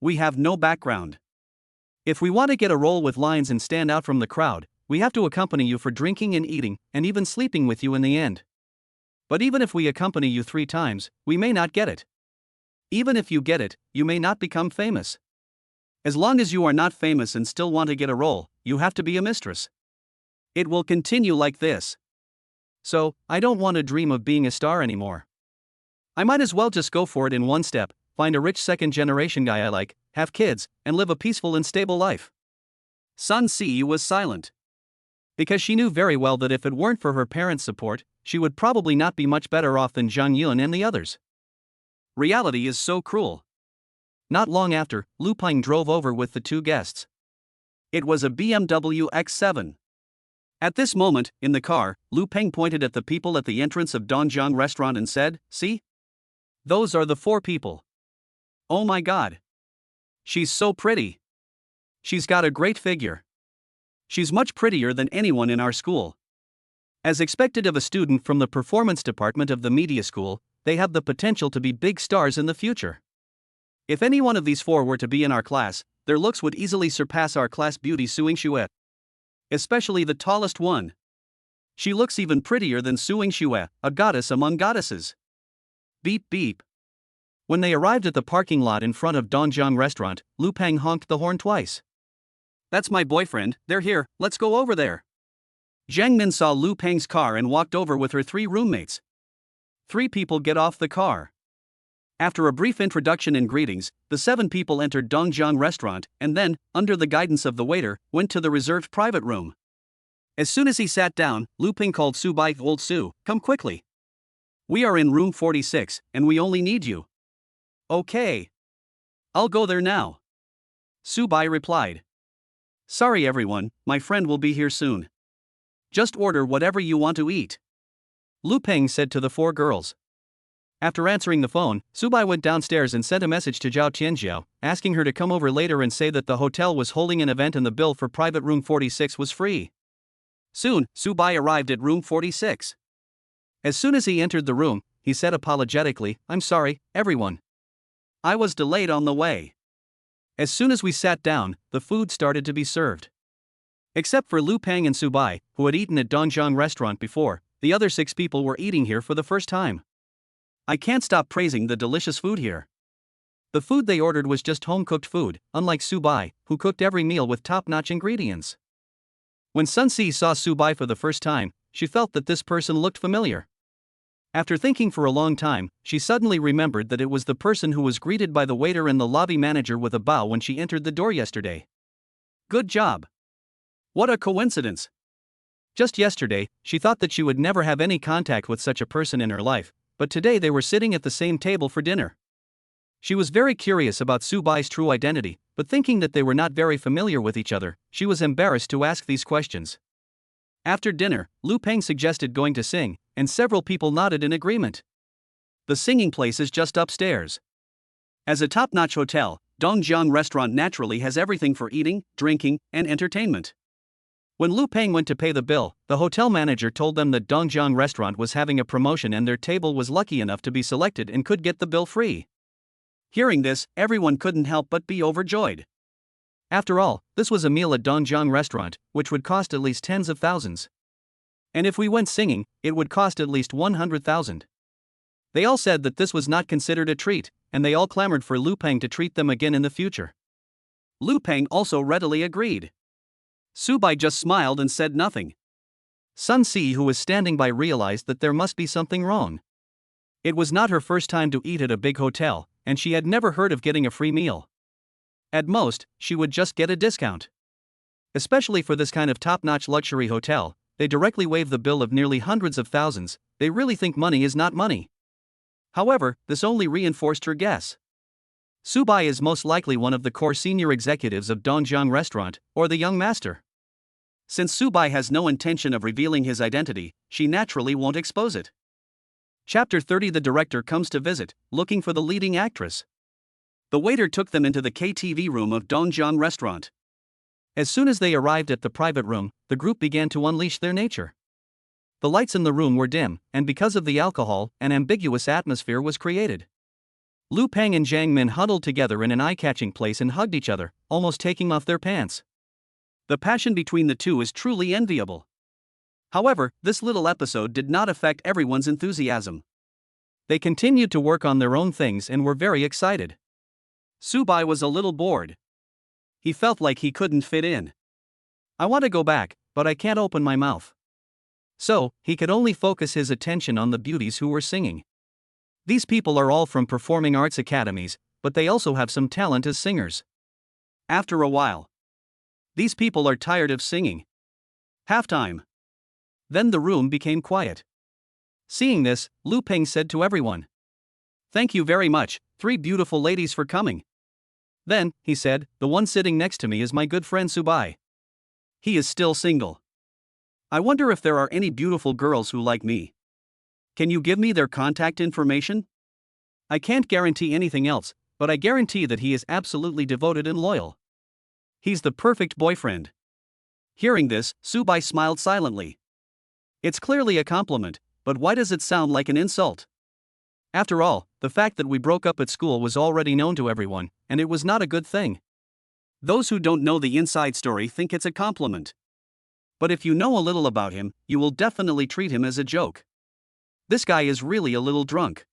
We have no background. If we want to get a role with lines and stand out from the crowd, we have to accompany you for drinking and eating, and even sleeping with you in the end. But even if we accompany you 3 times, we may not get it. Even if you get it, you may not become famous. As long as you are not famous and still want to get a role, you have to be a mistress. It will continue like this. So, I don't want to dream of being a star anymore. I might as well just go for it in one step, find a rich second-generation guy I like, have kids, and live a peaceful and stable life." Sun Ce was silent. Because she knew very well that if it weren't for her parents' support, she would probably not be much better off than Zhang Yun and the others. Reality is so cruel. Not long after, Lu Peng drove over with the 2 guests. It was a BMW X7. At this moment, in the car, Lu Peng pointed at the people at the entrance of Donjiang restaurant and said, "See? Those are the 4 people. Oh my god. She's so pretty. She's got a great figure. She's much prettier than anyone in our school." As expected of a student from the performance department of the media school, they have the potential to be big stars in the future. If any one of these 4 were to be in our class, their looks would easily surpass our class beauty Suing Xue. Especially the tallest one. She looks even prettier than Suing Xue, a goddess among goddesses. Beep beep. When they arrived at the parking lot in front of Donjiang restaurant, Lu Peng honked the horn twice. "That's my boyfriend, they're here, let's go over there." Zhang Min saw Lu Peng's car and walked over with her 3 roommates. 3 people get off the car. After a brief introduction and greetings, the 7 people entered Donjiang restaurant and then, under the guidance of the waiter, went to the reserved private room. As soon as he sat down, Lu Peng called Su Bai, "Old Su, come quickly. We are in room 46, and we only need you." "Okay. I'll go there now." Su Bai replied. "Sorry everyone, my friend will be here soon. Just order whatever you want to eat," Lu Peng said to the 4 girls. After answering the phone, Su Bai went downstairs and sent a message to Zhao Tianjiao, asking her to come over later and say that the hotel was holding an event and the bill for private room 46 was free. Soon, Su Bai arrived at room 46. As soon as he entered the room, he said apologetically, "I'm sorry, everyone. I was delayed on the way." As soon as we sat down, the food started to be served. Except for Lu Peng and Su Bai, who had eaten at Donjiang restaurant before, the other 6 people were eating here for the first time. I can't stop praising the delicious food here. The food they ordered was just home-cooked food, unlike Su Bai, who cooked every meal with top-notch ingredients. When Sun Ce saw Su Bai for the first time, she felt that this person looked familiar. After thinking for a long time, she suddenly remembered that it was the person who was greeted by the waiter and the lobby manager with a bow when she entered the door yesterday. Good job. What a coincidence. Just yesterday, she thought that she would never have any contact with such a person in her life, but today they were sitting at the same table for dinner. She was very curious about Su Bai's true identity, but thinking that they were not very familiar with each other, she was embarrassed to ask these questions. After dinner, Lu Peng suggested going to sing, and several people nodded in agreement. The singing place is just upstairs. As a top-notch hotel, Donjiang restaurant naturally has everything for eating, drinking, and entertainment. When Lu Peng went to pay the bill, the hotel manager told them that Donjiang restaurant was having a promotion and their table was lucky enough to be selected and could get the bill free. Hearing this, everyone couldn't help but be overjoyed. After all, this was a meal at Donjiang restaurant, which would cost at least tens of thousands. And if we went singing, it would cost at least 100,000. They all said that this was not considered a treat, and they all clamored for Lu Peng to treat them again in the future. Lu Peng also readily agreed. Su Bai just smiled and said nothing. Sun Ce, who was standing by, realized that there must be something wrong. It was not her first time to eat at a big hotel, and she had never heard of getting a free meal. At most, she would just get a discount. Especially for this kind of top-notch luxury hotel, they directly waive the bill of nearly hundreds of thousands. They really think money is not money. However, this only reinforced her guess. Su Bai is most likely one of the core senior executives of Donjiang restaurant, or the young master. Since Subai has no intention of revealing his identity, she naturally won't expose it. Chapter 30. The director comes to visit, looking for the leading actress. The waiter took them into the KTV room of Dongjiang restaurant. As soon as they arrived at the private room, the group began to unleash their nature. The lights in the room were dim, and because of the alcohol, an ambiguous atmosphere was created. Lu Peng and Jiang Min huddled together in an eye-catching place and hugged each other, almost taking off their pants. The passion between the two is truly enviable. However, this little episode did not affect everyone's enthusiasm. They continued to work on their own things and were very excited. Subai was a little bored. He felt like he couldn't fit in. I want to go back, but I can't open my mouth. So, he could only focus his attention on the beauties who were singing. These people are all from performing arts academies, but they also have some talent as singers. After a while, these people are tired of singing. Halftime. Then the room became quiet. Seeing this, Lu Peng said to everyone, "Thank you very much, 3 beautiful ladies, for coming." Then, he said, "The one sitting next to me is my good friend Subai. He is still single. I wonder if there are any beautiful girls who like me. Can you give me their contact information? I can't guarantee anything else, but I guarantee that he is absolutely devoted and loyal. He's the perfect boyfriend." Hearing this, Subai smiled silently. It's clearly a compliment, but why does it sound like an insult? After all, the fact that we broke up at school was already known to everyone, and it was not a good thing. Those who don't know the inside story think it's a compliment. But if you know a little about him, you will definitely treat him as a joke. This guy is really a little drunk.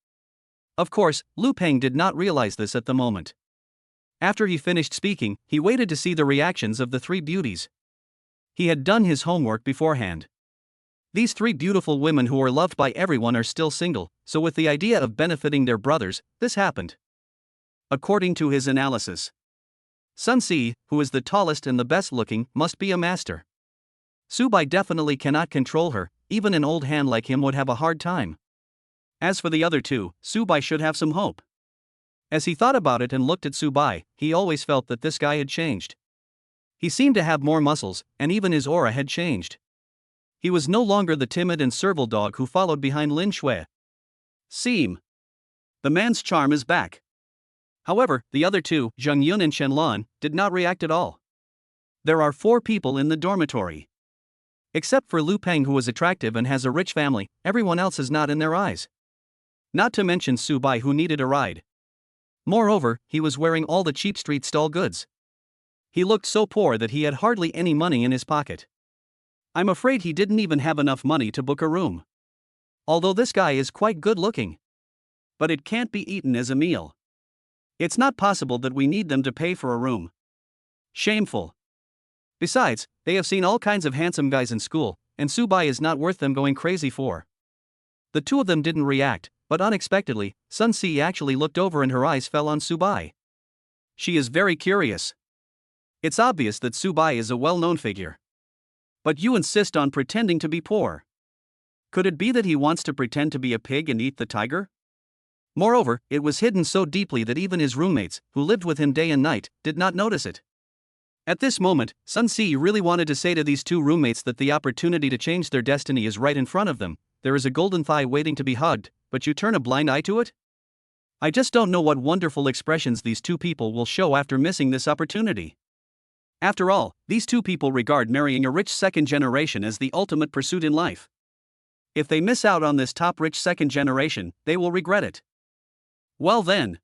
Of course, Lu Peng did not realize this at the moment. After he finished speaking, he waited to see the reactions of the 3 beauties. He had done his homework beforehand. These 3 beautiful women who are loved by everyone are still single, so with the idea of benefiting their brothers, this happened. According to his analysis, Sun Si, who is the tallest and the best looking, must be a master. Subai definitely cannot control her, even an old hand like him would have a hard time. As for the other 2, Subai should have some hope. As he thought about it and looked at Subai, he always felt that this guy had changed. He seemed to have more muscles, and even his aura had changed. He was no longer the timid and servile dog who followed behind Lin Shui. Seem. The man's charm is back. However, the other 2, Zheng Yun and Chen Lan, did not react at all. There are 4 people in the dormitory. Except for Lu Peng, who is attractive and has a rich family, everyone else is not in their eyes. Not to mention Subai, who needed a ride. Moreover, he was wearing all the cheap street stall goods. He looked so poor that he had hardly any money in his pocket. I'm afraid he didn't even have enough money to book a room. Although this guy is quite good looking. But it can't be eaten as a meal. It's not possible that we need them to pay for a room. Shameful. Besides, they have seen all kinds of handsome guys in school, and Subai is not worth them going crazy for. The 2 of them didn't react, but unexpectedly, Sun Si actually looked over and her eyes fell on Subai. She is very curious. It's obvious that Subai is a well-known figure. But you insist on pretending to be poor. Could it be that he wants to pretend to be a pig and eat the tiger? Moreover, it was hidden so deeply that even his roommates, who lived with him day and night, did not notice it. At this moment, Sun Si really wanted to say to these 2 roommates that the opportunity to change their destiny is right in front of them. There is a golden thigh waiting to be hugged, but you turn a blind eye to it? I just don't know what wonderful expressions these 2 people will show after missing this opportunity. After all, these 2 people regard marrying a rich second generation as the ultimate pursuit in life. If they miss out on this top rich second generation, they will regret it. Well then.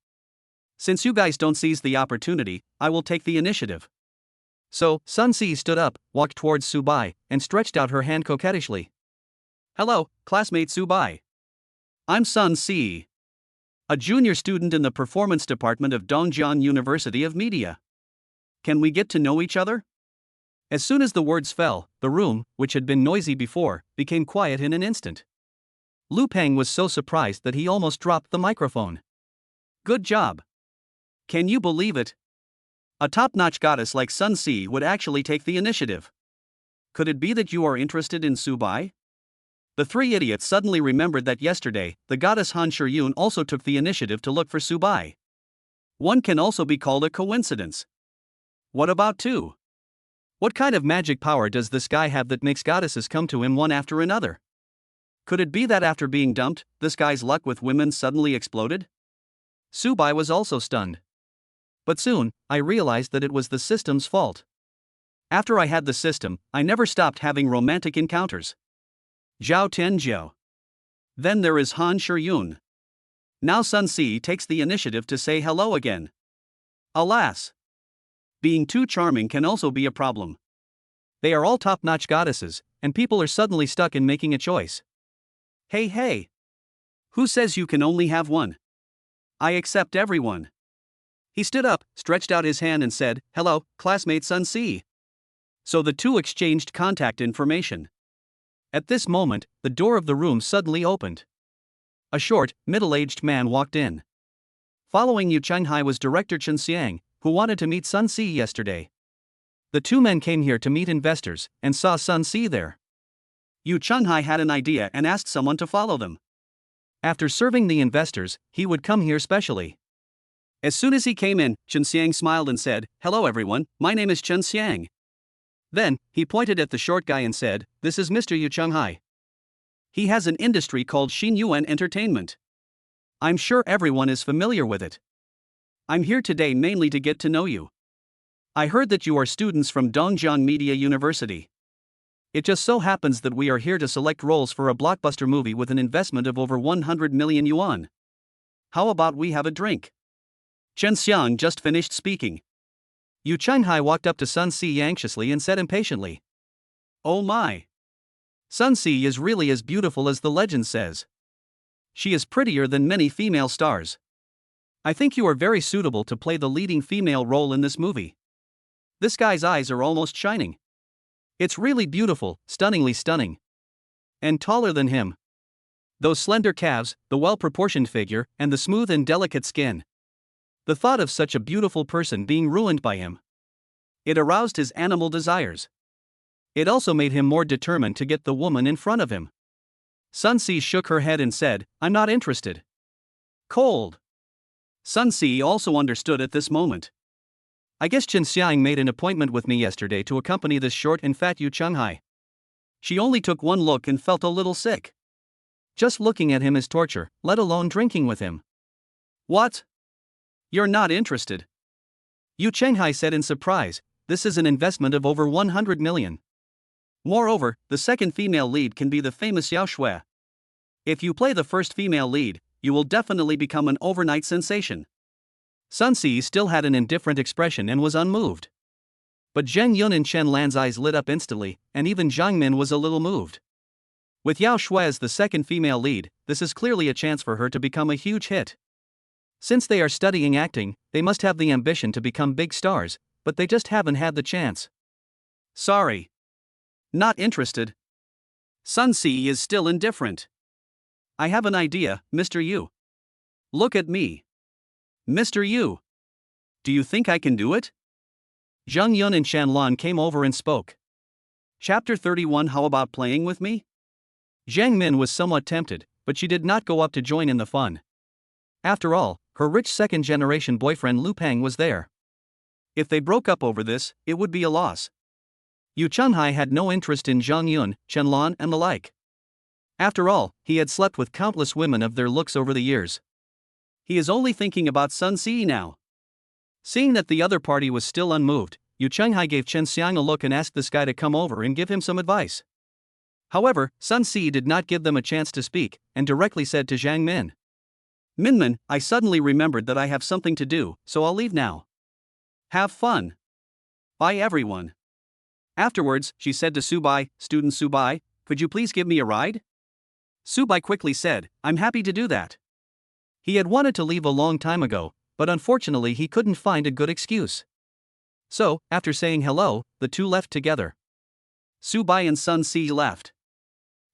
Since you guys don't seize the opportunity, I will take the initiative. So, Sun Si stood up, walked towards Subai, and stretched out her hand coquettishly. Hello, classmate Subai. I'm Sun Si, a junior student in the performance department of Dongjiang University of Media. Can we get to know each other? As soon as the words fell, the room, which had been noisy before, became quiet in an instant. Lu Peng was so surprised that he almost dropped the microphone. Good job. Can you believe it? A top-notch goddess like Sun Si would actually take the initiative. Could it be that you are interested in Subai? The 3 idiots suddenly remembered that yesterday, the goddess Han Shiyun also took the initiative to look for Subai. One can also be called a coincidence. What about 2? What kind of magic power does this guy have that makes goddesses come to him one after another? Could it be that after being dumped, this guy's luck with women suddenly exploded? Subai was also stunned. But soon, I realized that it was the system's fault. After I had the system, I never stopped having romantic encounters. Zhao Tianjiao. Then there is Han Shiyun. Now Sun Si takes the initiative to say hello again. Alas! Being too charming can also be a problem. They are all top-notch goddesses, and people are suddenly stuck in making a choice. Hey! Who says you can only have one? I accept everyone. He stood up, stretched out his hand and said, "Hello, classmate Sun Si." So the two exchanged contact information. At this moment, the door of the room suddenly opened. A short, middle-aged man walked in. Following Yu Chenghai was Director Chen Xiang, who wanted to meet Sun Si yesterday. The two men came here to meet investors, and saw Sun Si there. Yu Chenghai had an idea and asked someone to follow them. After serving the investors, he would come here specially. As soon as he came in, Chen Xiang smiled and said, "Hello everyone, my name is Chen Xiang." Then, he pointed at the short guy and said, "This is Mr. Yu Chenghai. He has an industry called Xinyuan Entertainment. I'm sure everyone is familiar with it. I'm here today mainly to get to know you. I heard that you are students from Dongjiang Media University. It just so happens that we are here to select roles for a blockbuster movie with an investment of over 100 million yuan. How about we have a drink?" Chen Xiang just finished speaking. Yu Chenghai walked up to Sun Si anxiously and said impatiently, "Oh my! Sun Si is really as beautiful as the legend says. She is prettier than many female stars. I think you are very suitable to play the leading female role in this movie. This guy's eyes are almost shining. It's really beautiful, stunningly stunning. And taller than him. Those slender calves, the well-proportioned figure, and the smooth and delicate skin. The thought of such a beautiful person being ruined by him. It aroused his animal desires. It also made him more determined to get the woman in front of him." Sun Si shook her head and said, "I'm not interested." Cold. Sun Si also understood at this moment. I guess Chen Xiang made an appointment with me yesterday to accompany this short and fat Yu Chenghai. She only took one look and felt a little sick. Just looking at him is torture, let alone drinking with him. What? You're not interested? Yu Chenghai said in surprise, "This is an investment of over 100 million. Moreover, the second female lead can be the famous Yao Shui. If you play the first female lead, you will definitely become an overnight sensation." Sun Si still had an indifferent expression and was unmoved. But Zheng Yun and Chen Lan's eyes lit up instantly, and even Zhang Min was a little moved. With Yao Shui as the second female lead, this is clearly a chance for her to become a huge hit. Since they are studying acting, they must have the ambition to become big stars, but they just haven't had the chance. Sorry. Not interested. Sun Si is still indifferent. I have an idea, Mr. Yu. Look at me. Mr. Yu. Do you think I can do it? Zhang Yun and Shanlan came over and spoke. Chapter 31. How about playing with me? Zhang Min was somewhat tempted, but she did not go up to join in the fun. After all, her rich second-generation boyfriend Lu Peng was there. If they broke up over this, it would be a loss. Yu Chenghai had no interest in Zhang Yun, Shanlan and the like. After all, he had slept with countless women of their looks over the years. He is only thinking about Sun Si now. Seeing that the other party was still unmoved, Yu Chenghai gave Chen Xiang a look and asked this guy to come over and give him some advice. However, Sun Si did not give them a chance to speak, and directly said to Zhang Min, "Minmin, I suddenly remembered that I have something to do, so I'll leave now. Have fun. Bye everyone." Afterwards, she said to Subai, "Student Subai, could you please give me a ride?" Subai quickly said, "I'm happy to do that." He had wanted to leave a long time ago, but unfortunately he couldn't find a good excuse. So, after saying hello, the two left together. Subai and Sun Si left.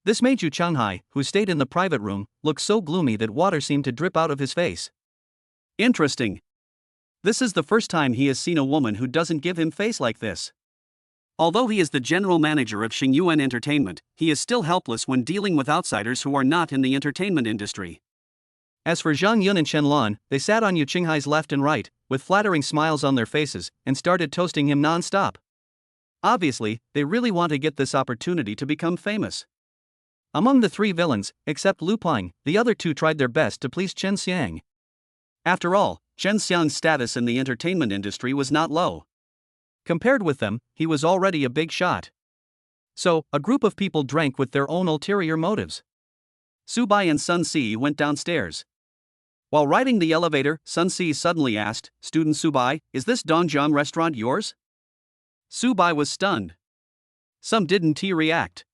This made Yu Chenghai, who stayed in the private room, look so gloomy that water seemed to drip out of his face. Interesting. This is the first time he has seen a woman who doesn't give him face like this. Although he is the general manager of Xinyuan Entertainment, he is still helpless when dealing with outsiders who are not in the entertainment industry. As for Zhang Yun and Shenlan, they sat on Yu Chenghai's left and right, with flattering smiles on their faces, and started toasting him non-stop. Obviously, they really want to get this opportunity to become famous. Among the three villains, except Linqing, the other two tried their best to please Chen Xiang. After all, Chen Xiang's status in the entertainment industry was not low. Compared with them, he was already a big shot. So, a group of people drank with their own ulterior motives. Su Bai and Sun Si went downstairs. While riding the elevator, Sun Si suddenly asked, "Student Su Bai, is this Dongjiang restaurant yours?" Su Bai was stunned. Some didn't react.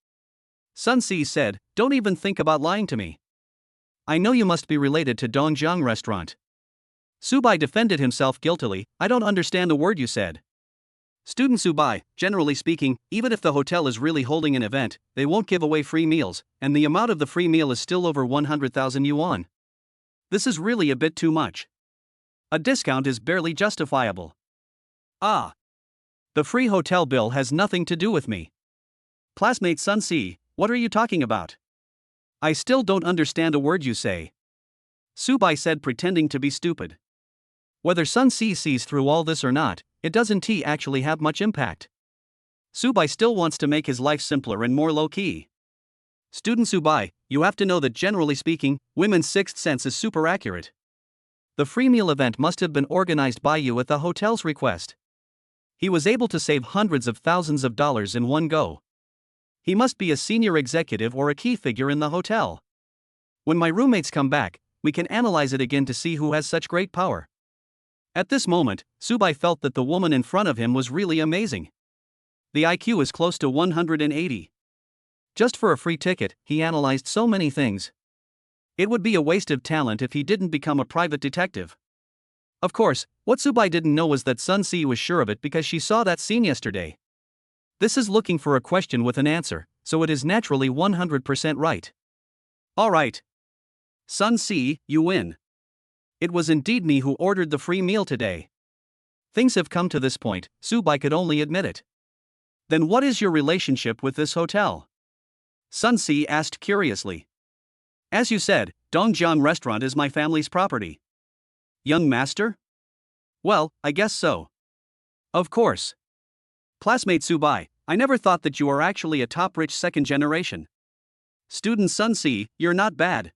Sun Si said, "Don't even think about lying to me. I know you must be related to Dongjiang restaurant." Su Bai defended himself guiltily, "I don't understand a word you said." Student Su Bai, generally speaking, even if the hotel is really holding an event, they won't give away free meals, and the amount of the free meal is still over 100,000 yuan. This is really a bit too much. A discount is barely justifiable. Ah. The free hotel bill has nothing to do with me. Classmate Sun Si, what are you talking about? I still don't understand a word you say. Su Bai said, pretending to be stupid. Whether Sun Si sees through all this or not, it doesn't actually have much impact. Su Bai still wants to make his life simpler and more low-key. Student Su Bai, you have to know that generally speaking, women's sixth sense is super accurate. The free meal event must have been organized by you at the hotel's request. He was able to save hundreds of thousands of dollars in one go. He must be a senior executive or a key figure in the hotel. When my roommates come back, we can analyze it again to see who has such great power. At this moment, Su Bai felt that the woman in front of him was really amazing. The IQ is close to 180. Just for a free ticket, he analyzed so many things. It would be a waste of talent if he didn't become a private detective. Of course, what Su Bai didn't know was that Sun Si was sure of it because she saw that scene yesterday. This is looking for a question with an answer, so it is naturally 100% right. Alright. Sun Si, you win. It was indeed me who ordered the free meal today. Things have come to this point, Su Bai could only admit it. Then what is your relationship with this hotel? Sun Si asked curiously. As you said, Dongjiang restaurant is my family's property. Young master? Well, I guess so. Of course. Classmate Su Bai, I never thought that you are actually a top-rich second generation. Student Sun Si, you're not bad.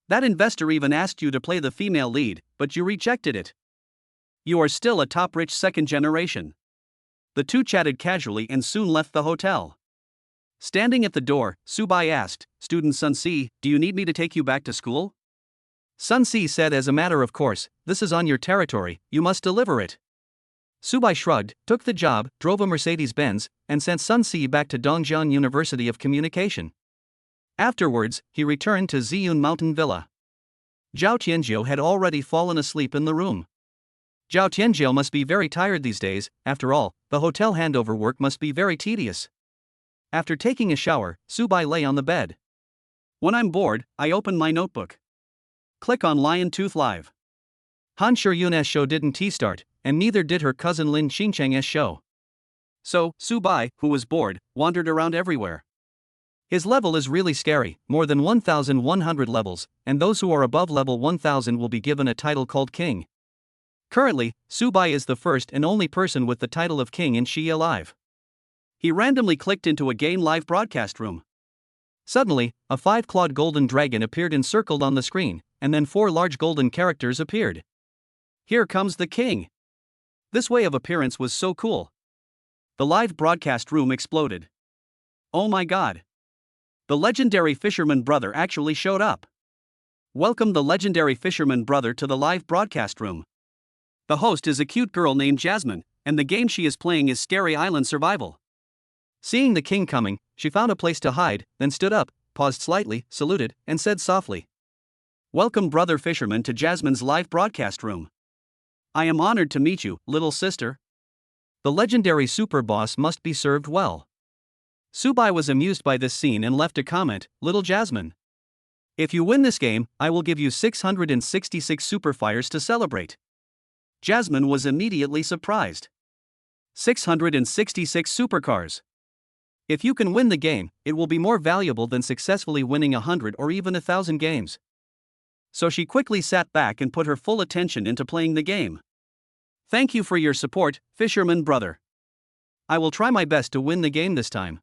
That investor even asked you to play the female lead, but you rejected it. You are still a top-rich second generation. The two chatted casually and soon left the hotel. Standing at the door, Su Bai asked, "Student Sun Si, do you need me to take you back to school?" Sun Si said, "As a matter of course, this is on your territory, you must deliver it." Su Bai shrugged, took the job, drove a Mercedes-Benz, and sent Sun Si back to Dongjiang University of Communication. Afterwards, he returned to Ziyun Mountain Villa. Zhao Tianjiu had already fallen asleep in the room. Zhao Tianjiu must be very tired these days, after all, the hotel handover work must be very tedious. After taking a shower, Su Bai lay on the bed. When I'm bored, I open my notebook. Click on Lion Tooth Live. Han Shuyun's show didn't start, and neither did her cousin Lin Xingcheng's show. So, Su Bai, who was bored, wandered around everywhere. His level is really scary, more than 1,100 levels, and those who are above level 1,000 will be given a title called King. Currently, Su Bai is the first and only person with the title of King in Xia Live. He randomly clicked into a game live broadcast room. Suddenly, a 5-clawed golden dragon appeared encircled on the screen, and then 4 large golden characters appeared. Here comes the king. This way of appearance was so cool. The live broadcast room exploded. Oh my god. The legendary fisherman brother actually showed up. Welcome the legendary fisherman brother to the live broadcast room. The host is a cute girl named Jasmine, and the game she is playing is Scary Island Survival. Seeing the king coming, she found a place to hide, then stood up, paused slightly, saluted, and said softly, "Welcome brother fisherman to Jasmine's live broadcast room. I am honored to meet you, little sister." The legendary super boss must be served well. Su Bai was amused by this scene and left a comment, "Little Jasmine. If you win this game, I will give you 666 super fires to celebrate." Jasmine was immediately surprised. 666 supercars. If you can win the game, it will be more valuable than successfully winning 100 or even 1,000 games. So she quickly sat back and put her full attention into playing the game. Thank you for your support, fisherman brother. I will try my best to win the game this time.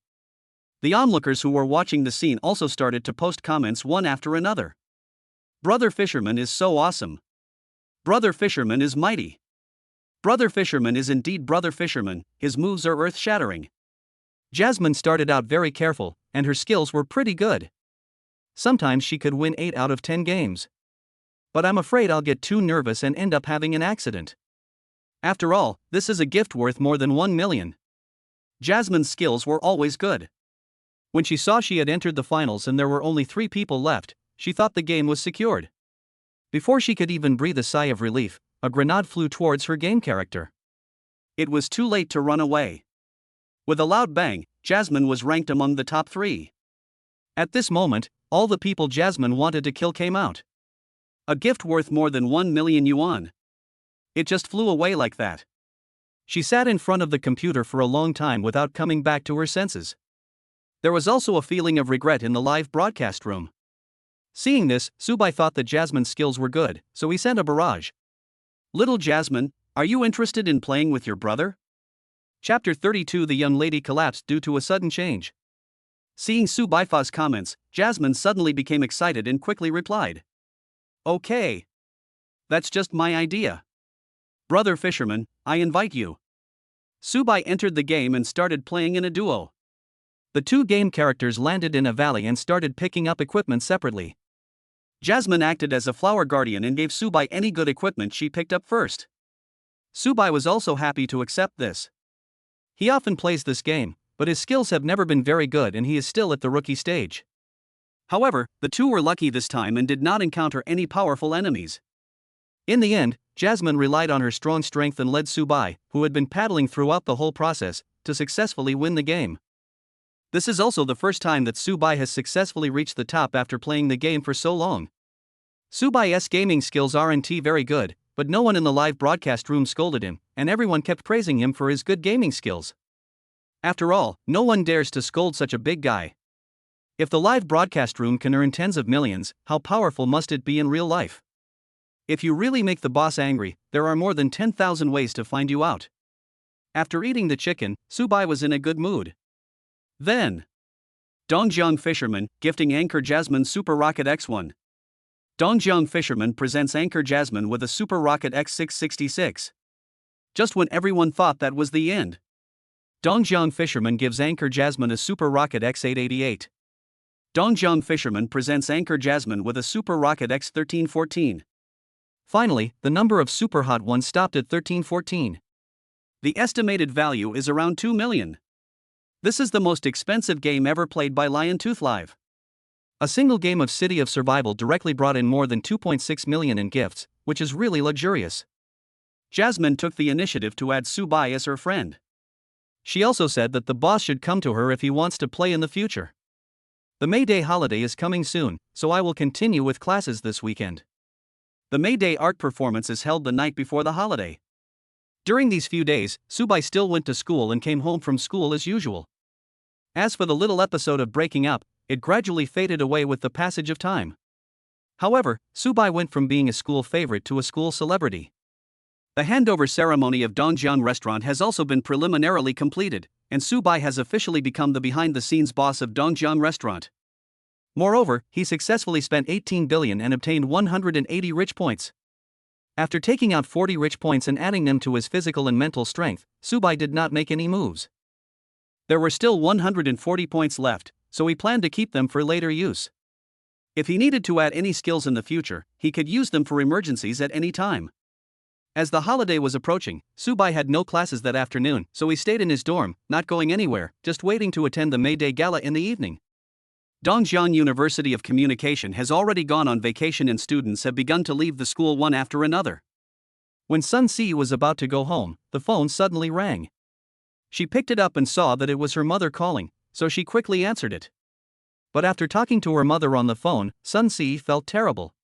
The onlookers who were watching the scene also started to post comments one after another. Brother Fisherman is so awesome. Brother Fisherman is mighty. Brother Fisherman is indeed Brother Fisherman, his moves are earth-shattering. Jasmine started out very careful, and her skills were pretty good. Sometimes she could win 8 out of 10 games. But I'm afraid I'll get too nervous and end up having an accident. After all, this is a gift worth more than 1 million. Jasmine's skills were always good. When she saw she had entered the finals and there were only 3 people left, she thought the game was secured. Before she could even breathe a sigh of relief, a grenade flew towards her game character. It was too late to run away. With a loud bang, Jasmine was ranked among the top 3. At this moment, all the people Jasmine wanted to kill came out. A gift worth more than 1 million yuan. It just flew away like that. She sat in front of the computer for a long time without coming back to her senses. There was also a feeling of regret in the live broadcast room. Seeing this, Subai thought that Jasmine's skills were good, so he sent a barrage. Little Jasmine, are you interested in playing with your brother? Chapter 32. The young lady collapsed due to a sudden change. Seeing Subaifa's comments, Jasmine suddenly became excited and quickly replied. Okay. That's just my idea. Brother Fisherman, I invite you. Subai entered the game and started playing in a duo. The 2 game characters landed in a valley and started picking up equipment separately. Jasmine acted as a flower guardian and gave Subai any good equipment she picked up first. Subai was also happy to accept this. He often plays this game, but his skills have never been very good and he is still at the rookie stage. However, the 2 were lucky this time and did not encounter any powerful enemies. In the end, Jasmine relied on her strong strength and led Subai, who had been paddling throughout the whole process, to successfully win the game. This is also the first time that Subai has successfully reached the top after playing the game for so long. Subai's gaming skills aren't very good, but no one in the live broadcast room scolded him, and everyone kept praising him for his good gaming skills. After all, no one dares to scold such a big guy. If the live broadcast room can earn tens of millions, how powerful must it be in real life? If you really make the boss angry, there are more than 10,000 ways to find you out. After eating the chicken, Subai was in a good mood. Then, Dongjiang Fisherman, gifting Anchor Jasmine Super Rocket X1. Dongjiang Fisherman presents Anchor Jasmine with a Super Rocket X666. Just when everyone thought that was the end, Dongjiang Fisherman gives Anchor Jasmine a Super Rocket X888. Dongjiang Fisherman presents Anchor Jasmine with a Super Rocket X1314. Finally, the number of Super Hot ones stopped at 1314. The estimated value is around 2 million. This is the most expensive game ever played by Lion Tooth Live. A single game of City of Survival directly brought in more than 2.6 million in gifts, which is really luxurious. Jasmine took the initiative to add Subai as her friend. She also said that the boss should come to her if he wants to play in the future. The May Day holiday is coming soon, so I will continue with classes this weekend. The May Day art performance is held the night before the holiday. During these few days, Subai still went to school and came home from school as usual. As for the little episode of breaking up, it gradually faded away with the passage of time. However, Subai went from being a school favorite to a school celebrity. The handover ceremony of Dongjiang Restaurant has also been preliminarily completed, and Subai has officially become the behind-the-scenes boss of Dongjiang Restaurant. Moreover, he successfully spent 18 billion and obtained 180 rich points. After taking out 40 rich points and adding them to his physical and mental strength, Subai did not make any moves. There were still 140 points left, so he planned to keep them for later use. If he needed to add any skills in the future, he could use them for emergencies at any time. As the holiday was approaching, Subai had no classes that afternoon, so he stayed in his dorm, not going anywhere, just waiting to attend the May Day Gala in the evening. Dongjiang University of Communication has already gone on vacation and students have begun to leave the school one after another. When Sun Si was about to go home, the phone suddenly rang. She picked it up and saw that it was her mother calling, so she quickly answered it. But after talking to her mother on the phone, Sun Si felt terrible.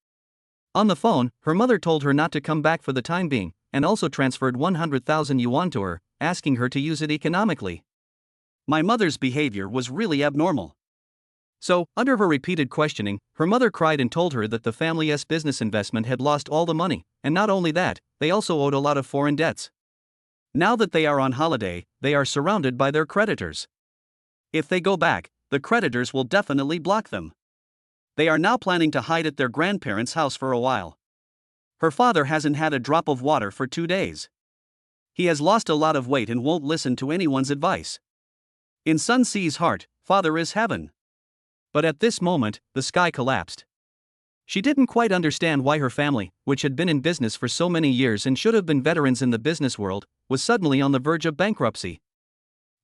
On the phone, her mother told her not to come back for the time being, and also transferred 100,000 yuan to her, asking her to use it economically. My mother's behavior was really abnormal. So, under her repeated questioning, her mother cried and told her that the family's business investment had lost all the money, and not only that, they also owed a lot of foreign debts. Now that they are on holiday, they are surrounded by their creditors. If they go back, the creditors will definitely block them. They are now planning to hide at their grandparents' house for a while. Her father hasn't had a drop of water for 2 days. He has lost a lot of weight and won't listen to anyone's advice. In Sun Si's heart, father is heaven. But at this moment, the sky collapsed. She didn't quite understand why her family, which had been in business for so many years and should have been veterans in the business world, was suddenly on the verge of bankruptcy.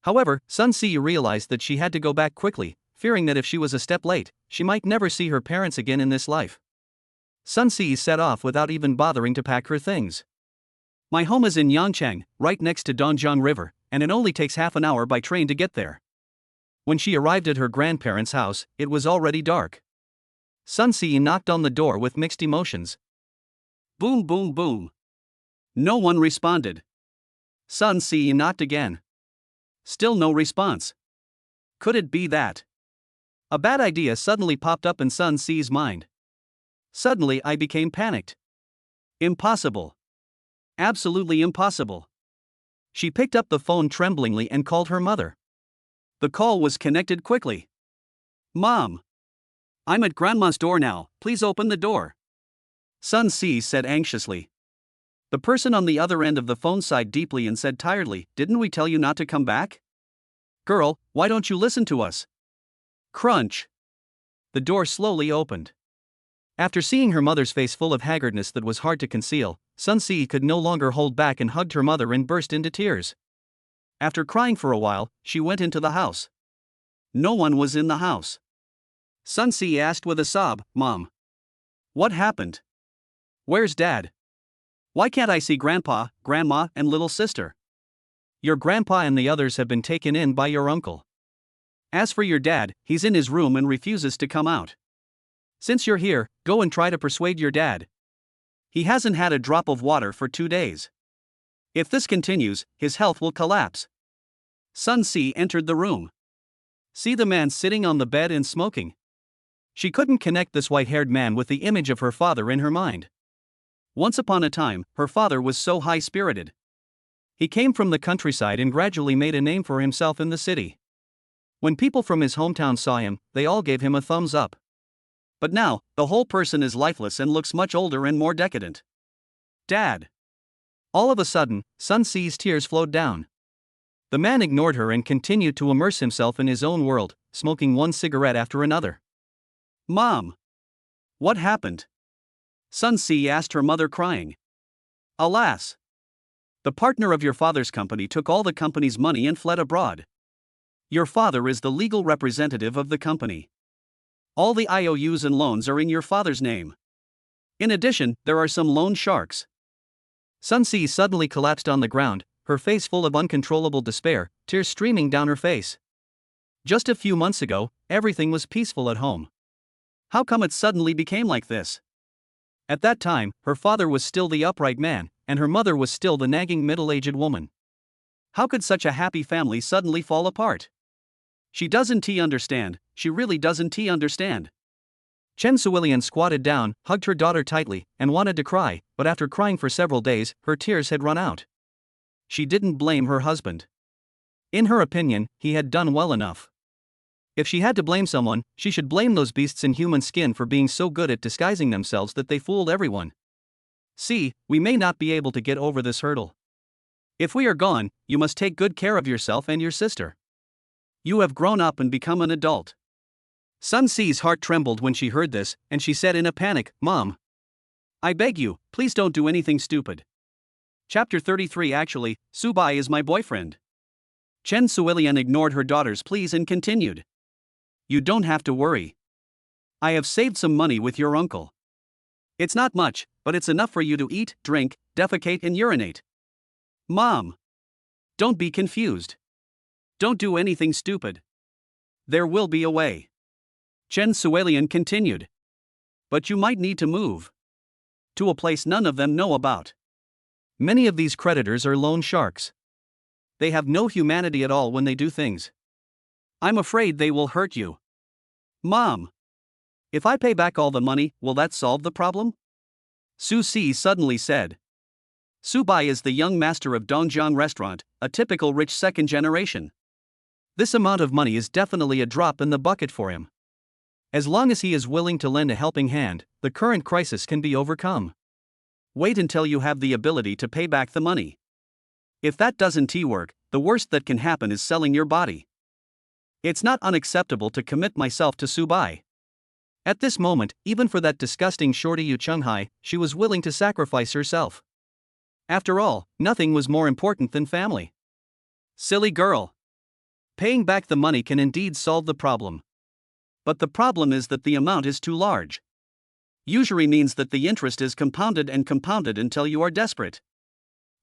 However, Sun Si realized that she had to go back quickly, fearing that if she was a step late, she might never see her parents again in this life. Sun Si set off without even bothering to pack her things. My home is in Yangchang, right next to Donjiang River, and it only takes half an hour by train to get there. When she arrived at her grandparents' house, it was already dark. Sun Si knocked on the door with mixed emotions. Boom, boom, boom. No one responded. Sun Si knocked again. Still no response. Could it be that? A bad idea suddenly popped up in Sun Si's mind. Suddenly I became panicked. Impossible. Absolutely impossible. She picked up the phone tremblingly and called her mother. The call was connected quickly. Mom. I'm at Grandma's door now, please open the door. Sun Si said anxiously. The person on the other end of the phone sighed deeply and said tiredly, didn't we tell you not to come back? Girl, why don't you listen to us? Crunch. The door slowly opened. After seeing her mother's face full of haggardness that was hard to conceal, Sun Si could no longer hold back and hugged her mother and burst into tears. After crying for a while, she went into the house. No one was in the house. Sun Si asked with a sob, Mom. What happened? Where's Dad? Why can't I see Grandpa, Grandma, and little sister? Your grandpa and the others have been taken in by your uncle. As for your dad, he's in his room and refuses to come out. Since you're here, go and try to persuade your dad. He hasn't had a drop of water for 2 days. If this continues, his health will collapse. Sun Si entered the room. See the man sitting on the bed and smoking. She couldn't connect this white-haired man with the image of her father in her mind. Once upon a time, her father was so high-spirited. He came from the countryside and gradually made a name for himself in the city. When people from his hometown saw him, they all gave him a thumbs up. But now, the whole person is lifeless and looks much older and more decadent. Dad. All of a sudden, Sun Si's tears flowed down. The man ignored her and continued to immerse himself in his own world, smoking one cigarette after another. Mom. What happened? Sun Si asked her mother crying. Alas. The partner of your father's company took all the company's money and fled abroad. Your father is the legal representative of the company. All the IOUs and loans are in your father's name. In addition, there are some loan sharks. Sun Si suddenly collapsed on the ground, her face full of uncontrollable despair, tears streaming down her face. Just a few months ago, everything was peaceful at home. How come it suddenly became like this? At that time, her father was still the upright man, and her mother was still the nagging middle-aged woman. How could such a happy family suddenly fall apart? She doesn't understand, she really doesn't understand. Chen Suilian squatted down, hugged her daughter tightly, and wanted to cry, but after crying for several days, her tears had run out. She didn't blame her husband. In her opinion, he had done well enough. If she had to blame someone, she should blame those beasts in human skin for being so good at disguising themselves that they fooled everyone. See, we may not be able to get over this hurdle. If we are gone, you must take good care of yourself and your sister. You have grown up and become an adult. Sun Si's heart trembled when she heard this, and she said in a panic, Mom. I beg you, please don't do anything stupid. Chapter 33 Actually, Subai is my boyfriend. Chen Suilian ignored her daughter's pleas and continued. You don't have to worry. I have saved some money with your uncle. It's not much, but it's enough for you to eat, drink, defecate and urinate. Mom. Don't be confused. Don't do anything stupid. There will be a way. Chen Suilian continued. But you might need to move. To a place none of them know about. Many of these creditors are loan sharks. They have no humanity at all when they do things. I'm afraid they will hurt you. Mom. If I pay back all the money, will that solve the problem? Su Si suddenly said. Subai is the young master of Dongjiang Restaurant, a typical rich second generation. This amount of money is definitely a drop in the bucket for him. As long as he is willing to lend a helping hand, the current crisis can be overcome. Wait until you have the ability to pay back the money. If that doesn't work, the worst that can happen is selling your body. It's not unacceptable to commit myself to Subai. At this moment, even for that disgusting shorty Yu Chunghai, she was willing to sacrifice herself. After all, nothing was more important than family. Silly girl. Paying back the money can indeed solve the problem. But the problem is that the amount is too large. Usually means that the interest is compounded and compounded until you are desperate.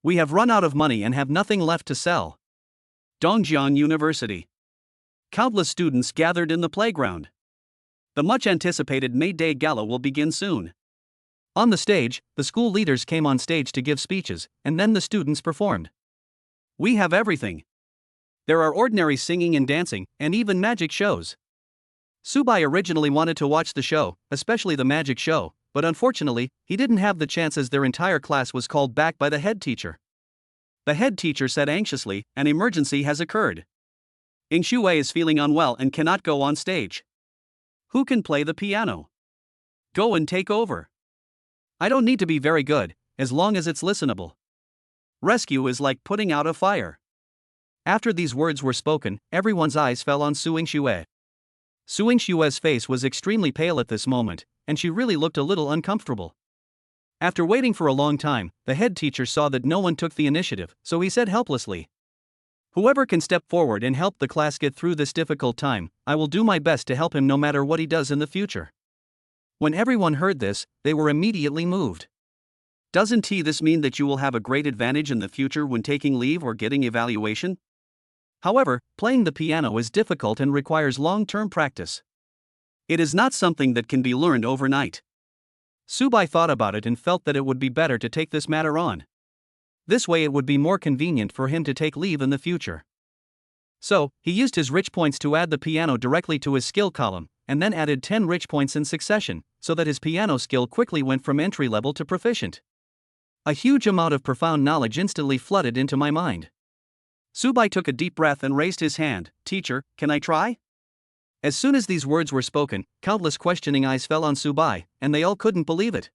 We have run out of money and have nothing left to sell. Dongjiang University. Countless students gathered in the playground. The much anticipated May Day Gala will begin soon. On the stage, the school leaders came on stage to give speeches, and then the students performed. We have everything. There are ordinary singing and dancing, and even magic shows. Subai originally wanted to watch the show, especially the magic show, but unfortunately, he didn't have the chance as their entire class was called back by the head teacher. The head teacher said anxiously, "An emergency has occurred. Xue is feeling unwell and cannot go on stage. Who can play the piano? Go and take over. I don't need to be very good, as long as it's listenable. Rescue is like putting out a fire." After these words were spoken, everyone's eyes fell on Xue. Xue's face was extremely pale at this moment, and she really looked a little uncomfortable. After waiting for a long time, the head teacher saw that no one took the initiative, so he said helplessly, "Whoever can step forward and help the class get through this difficult time, I will do my best to help him no matter what he does in the future." When everyone heard this, they were immediately moved. Doesn't this mean that you will have a great advantage in the future when taking leave or getting evaluation? However, playing the piano is difficult and requires long-term practice. It is not something that can be learned overnight. Subai thought about it and felt that it would be better to take this matter on. This way it would be more convenient for him to take leave in the future. So, he used his rich points to add the piano directly to his skill column, and then added 10 rich points in succession, so that his piano skill quickly went from entry level to proficient. A huge amount of profound knowledge instantly flooded into my mind. Subai took a deep breath and raised his hand. "Teacher, can I try?" As soon as these words were spoken, countless questioning eyes fell on Subai, and they all couldn't believe it.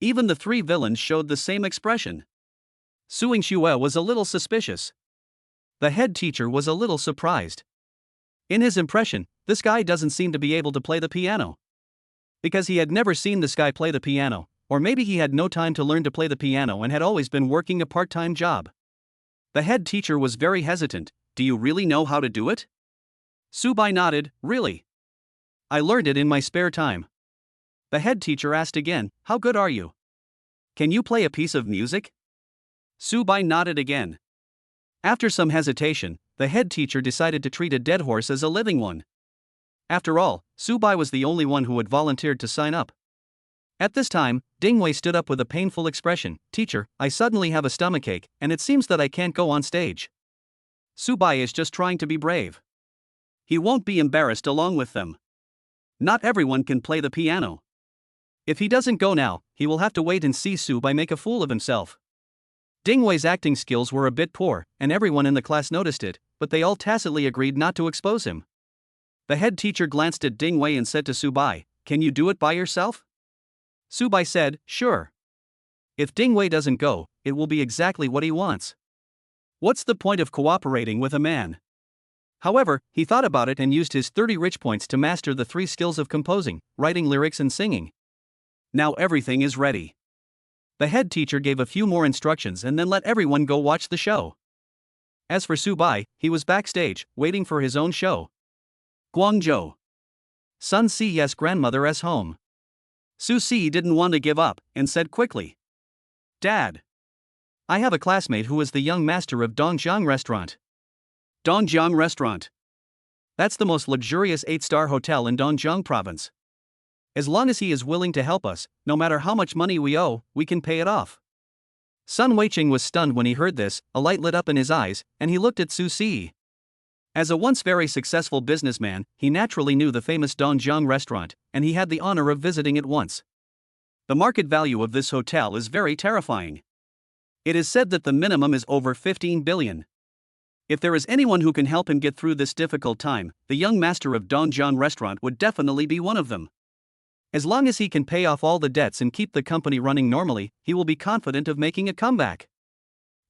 Even the three villains showed the same expression. Xue was a little suspicious. The head teacher was a little surprised. In his impression, this guy doesn't seem to be able to play the piano. Because he had never seen this guy play the piano, or maybe he had no time to learn to play the piano and had always been working a part-time job. The head teacher was very hesitant. "Do you really know how to do it?" Subai nodded. "Really? I learned it in my spare time." The head teacher asked again, "How good are you? Can you play a piece of music?" Subai nodded again. After some hesitation, the head teacher decided to treat a dead horse as a living one. After all, Subai was the only one who had volunteered to sign up. At this time, Dingwei stood up with a painful expression. "Teacher, I suddenly have a stomachache, and it seems that I can't go on stage." Subai is just trying to be brave. He won't be embarrassed along with them. Not everyone can play the piano. If he doesn't go now, he will have to wait and see Subai make a fool of himself. Dingwei's acting skills were a bit poor, and everyone in the class noticed it, but they all tacitly agreed not to expose him. The head teacher glanced at Dingwei and said to Subai, "Can you do it by yourself?" Subai said, "Sure. If Dingwei doesn't go, it will be exactly what he wants. What's the point of cooperating with a man?" However, he thought about it and used his 30 rich points to master the 3 skills of composing, writing lyrics and singing. Now everything is ready. The head teacher gave a few more instructions and then let everyone go watch the show. As for Subai, he was backstage, waiting for his own show. Guangzhou. Sun Si's grandmother's home. Su Si didn't want to give up, and said quickly, "Dad, I have a classmate who is the young master of Dongjiang Restaurant." Dongjiang Restaurant. That's the most luxurious 8-star hotel in Dongjiang province. As long as he is willing to help us, no matter how much money we owe, we can pay it off. Sun Weiqing was stunned when he heard this. A light lit up in his eyes, and he looked at Su Si. As a once very successful businessman, he naturally knew the famous Dongjiang Restaurant, and he had the honor of visiting it once. The market value of this hotel is very terrifying. It is said that the minimum is over 15 billion. If there is anyone who can help him get through this difficult time, the young master of Dongjang restaurant would definitely be one of them. As long as he can pay off all the debts and keep the company running normally, he will be confident of making a comeback.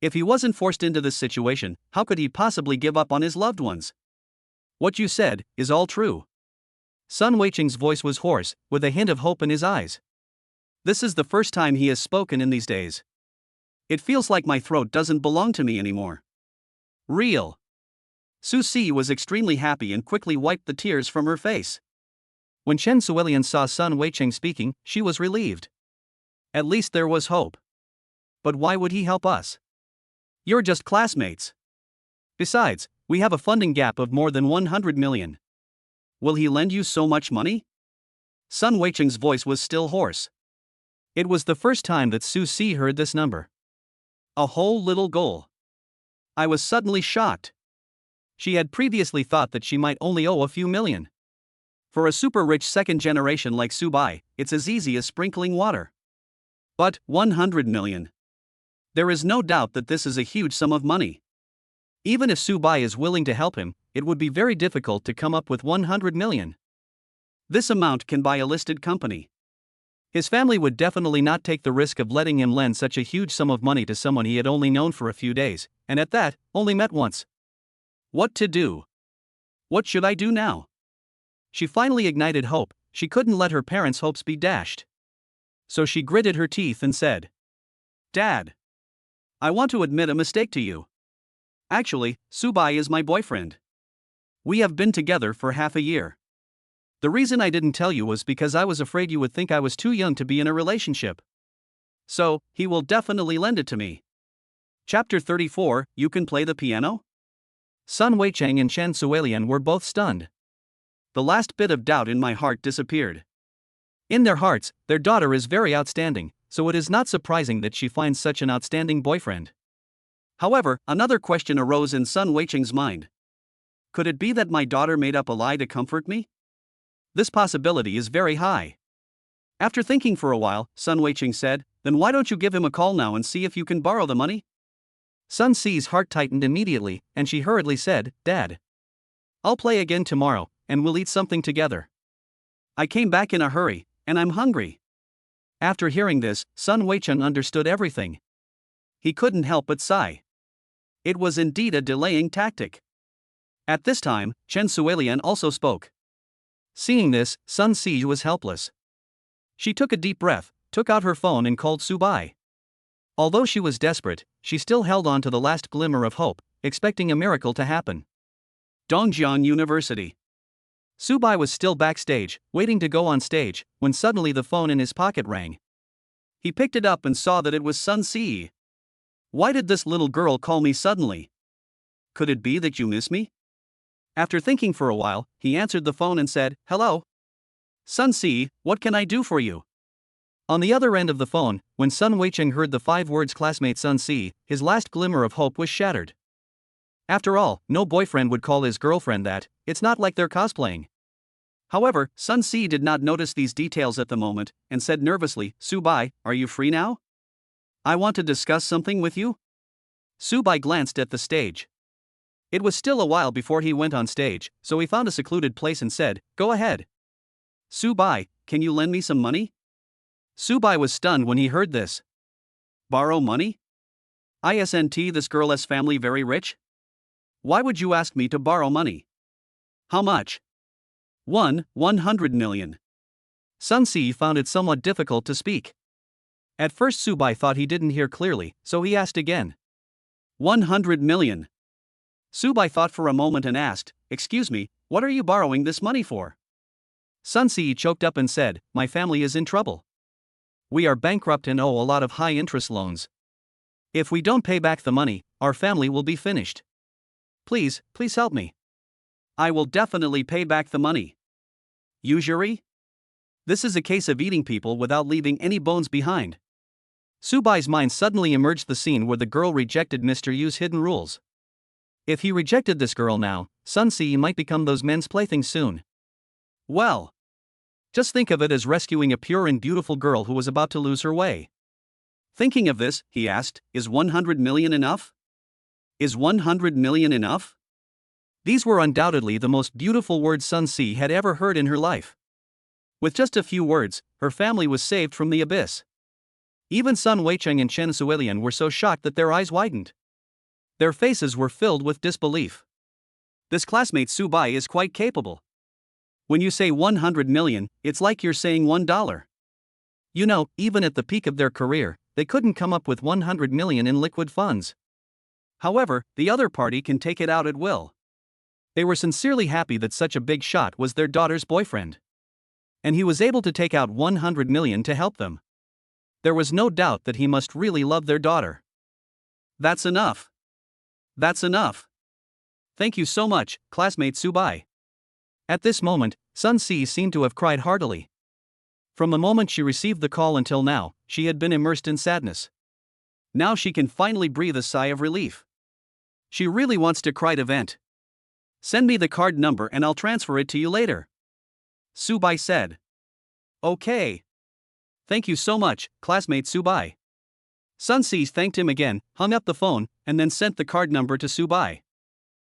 If he wasn't forced into this situation, how could he possibly give up on his loved ones? What you said is all true. Sun Weiqing's voice was hoarse, with a hint of hope in his eyes. This is the first time he has spoken in these days. It feels like my throat doesn't belong to me anymore. Real. Su Si was extremely happy and quickly wiped the tears from her face. When Chen Suelian saw Sun Weiqing speaking, she was relieved. At least there was hope. But why would he help us? You're just classmates. Besides, we have a funding gap of more than 100 million. Will he lend you so much money? Sun Weiqing's voice was still hoarse. It was the first time that Su Si heard this number. A whole little goal. I was suddenly shocked. She had previously thought that she might only owe a few million. For a super rich second generation like Su Bai, it's as easy as sprinkling water. But 100 million. There is no doubt that this is a huge sum of money. Even if Su Bai is willing to help him, it would be very difficult to come up with 100 million. This amount can buy a listed company. His family would definitely not take the risk of letting him lend such a huge sum of money to someone he had only known for a few days, and at that, only met once. What to do? What should I do now? She finally ignited hope. She couldn't let her parents' hopes be dashed. So she gritted her teeth and said, "Dad, I want to admit a mistake to you. Actually, Su Bai is my boyfriend. We have been together for half a year. The reason I didn't tell you was because I was afraid you would think I was too young to be in a relationship. So, he will definitely lend it to me." Chapter 34, You Can Play the Piano? Sun Weicheng and Chen Suelian were both stunned. The last bit of doubt in my heart disappeared. In their hearts, their daughter is very outstanding, so it is not surprising that she finds such an outstanding boyfriend. However, another question arose in Sun Weicheng's mind. Could it be that my daughter made up a lie to comfort me? This possibility is very high. After thinking for a while, Sun Weicheng said, "Then why don't you give him a call now and see if you can borrow the money?" Sun Si's heart tightened immediately, and she hurriedly said, "Dad, I'll play again tomorrow, and we'll eat something together. I came back in a hurry, and I'm hungry." After hearing this, Sun Weicheng understood everything. He couldn't help but sigh. It was indeed a delaying tactic. At this time, Chen Suelian also spoke. Seeing this, Sun Si was helpless. She took a deep breath, took out her phone and called Su Bai. Although she was desperate, she still held on to the last glimmer of hope, expecting a miracle to happen. Dongjiang University. Su Bai was still backstage, waiting to go on stage, when suddenly the phone in his pocket rang. He picked it up and saw that it was Sun Si. Why did this little girl call me suddenly? Could it be that you miss me? After thinking for a while, he answered the phone and said, "Hello? Sun Si, what can I do for you?" On the other end of the phone, when Sun Weicheng heard the 5 words classmate Sun Si, his last glimmer of hope was shattered. After all, no boyfriend would call his girlfriend that. It's not like they're cosplaying. However, Sun Si did not notice these details at the moment, and said nervously, "Su Bai, are you free now? I want to discuss something with you." Su Bai glanced at the stage. It was still a while before he went on stage, so he found a secluded place and said, "Go ahead." "Su Bai, can you lend me some money?" Su Bai was stunned when he heard this. Borrow money? Isn't this girl's family very rich? Why would you ask me to borrow money? How much? 100 million. Sun Si found it somewhat difficult to speak. At first Su Bai thought he didn't hear clearly, so he asked again. 100 million. Su Bai thought for a moment and asked, "Excuse me, what are you borrowing this money for?" Sun Si choked up and said, "My family is in trouble. We are bankrupt and owe a lot of high-interest loans. If we don't pay back the money, our family will be finished. Please help me. I will definitely pay back the money." Usury? This is a case of eating people without leaving any bones behind. Su Bai's mind suddenly emerged the scene where the girl rejected Mr. Yu's hidden rules. If he rejected this girl now, Sun Si might become those men's playthings soon. Well, just think of it as rescuing a pure and beautiful girl who was about to lose her way. Thinking of this, he asked, is 100 million enough? Is 100 million enough? These were undoubtedly the most beautiful words Sun Si had ever heard in her life. With just a few words, her family was saved from the abyss. Even Sun Weicheng and Chen Suilian were so shocked that their eyes widened. Their faces were filled with disbelief. This classmate Su Bai is quite capable. When you say 100 million, it's like you're saying $1. You know, even at the peak of their career, they couldn't come up with 100 million in liquid funds. However, the other party can take it out at will. They were sincerely happy that such a big shot was their daughter's boyfriend. And he was able to take out 100 million to help them. There was no doubt that he must really love their daughter. That's enough. That's enough. Thank you so much, classmate Su Bai. At this moment, Sun Si seemed to have cried heartily. From the moment she received the call until now, she had been immersed in sadness. Now she can finally breathe a sigh of relief. She really wants to cry to vent. Send me the card number and I'll transfer it to you later. Su Bai said. Okay. Thank you so much, classmate Su Bai. Sun Si thanked him again, hung up the phone, and then sent the card number to Su Bai.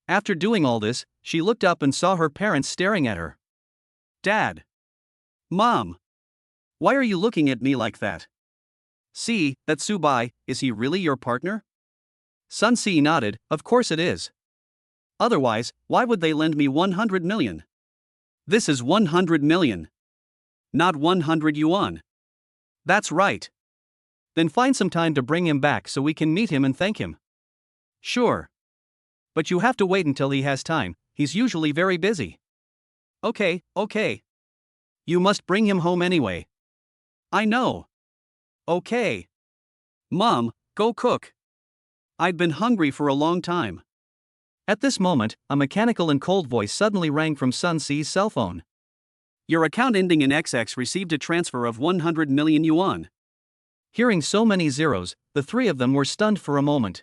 After doing all this, she looked up and saw her parents staring at her. Dad. Mom. Why are you looking at me like that? See, that's Su Bai, is he really your partner? Sun Si nodded, of course it is. Otherwise, why would they lend me 100 million? This is 100 million. Not 100 yuan. That's right. Then find some time to bring him back so we can meet him and thank him. Sure. But you have to wait until he has time, he's usually very busy. Okay. You must bring him home anyway. I know. Okay. Mom, go cook. I'd been hungry for a long time. At this moment, a mechanical and cold voice suddenly rang from Sun Si's cell phone. Your account ending in XX received a transfer of 100 million yuan. Hearing so many zeros, the three of them were stunned for a moment.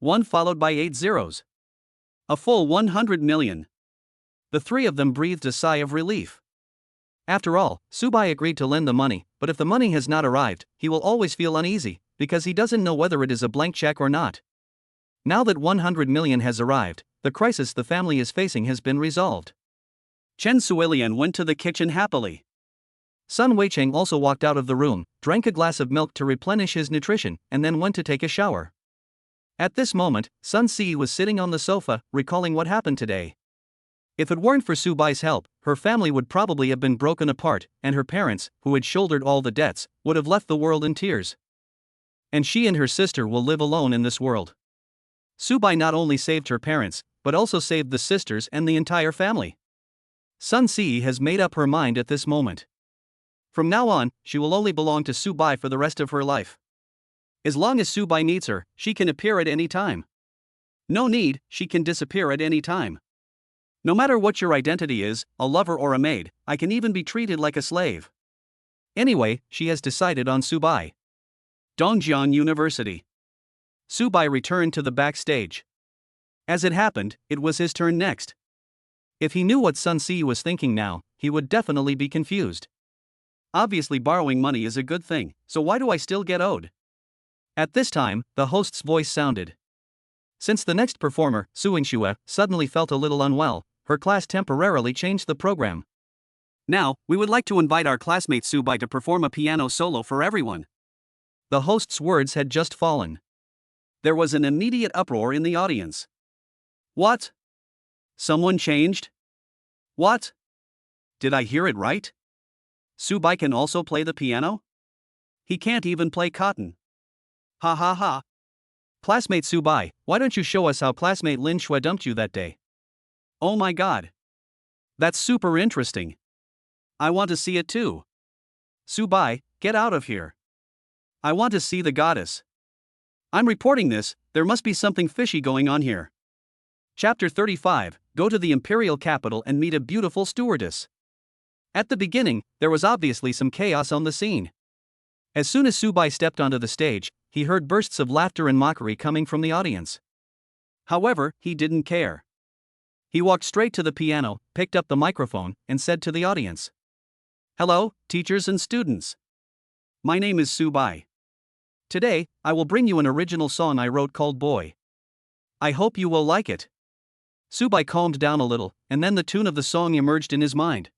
One followed by 8 zeros. A full 100 million. The three of them breathed a sigh of relief. After all, Su Bai agreed to lend the money, but if the money has not arrived, he will always feel uneasy, because he doesn't know whether it is a blank check or not. Now that 100 million has arrived, the crisis the family is facing has been resolved. Chen Suilian went to the kitchen happily. Sun Weicheng also walked out of the room, drank a glass of milk to replenish his nutrition, and then went to take a shower. At this moment, Sun Si was sitting on the sofa, recalling what happened today. If it weren't for Su Bai's help, her family would probably have been broken apart, and her parents, who had shouldered all the debts, would have left the world in tears. And she and her sister will live alone in this world. Su Bai not only saved her parents, but also saved the sisters and the entire family. Sun Si has made up her mind at this moment. From now on, she will only belong to Su Bai for the rest of her life. As long as Su Bai needs her, she can appear at any time. No need, she can disappear at any time. No matter what your identity is, a lover or a maid, I can even be treated like a slave. Anyway, she has decided on Su Bai. Dongjiang University. Su Bai returned to the backstage. As it happened, it was his turn next. If he knew what Sun Si was thinking now, he would definitely be confused. Obviously borrowing money is a good thing, so why do I still get owed? At this time, the host's voice sounded. Since the next performer, Su Yingxue, suddenly felt a little unwell, her class temporarily changed the program. Now, we would like to invite our classmate Su Bai to perform a piano solo for everyone. The host's words had just fallen. There was an immediate uproar in the audience. What? Someone changed? What? Did I hear it right? Su Bai can also play the piano? He can't even play cotton. Ha ha ha. Classmate Su Bai, why don't you show us how classmate Lin Shui dumped you that day? Oh my god. That's super interesting. I want to see it too. Su Bai, get out of here. I want to see the goddess. I'm reporting this, there must be something fishy going on here. Chapter 35, Go to the imperial capital and meet a beautiful stewardess. At the beginning, there was obviously some chaos on the scene. As soon as Su Bai stepped onto the stage, he heard bursts of laughter and mockery coming from the audience. However, he didn't care. He walked straight to the piano, picked up the microphone, and said to the audience, "Hello, teachers and students. My name is Su Bai. Today, I will bring you an original song I wrote called Boy. I hope you will like it. Subai calmed down a little, and then the tune of the song emerged in his mind.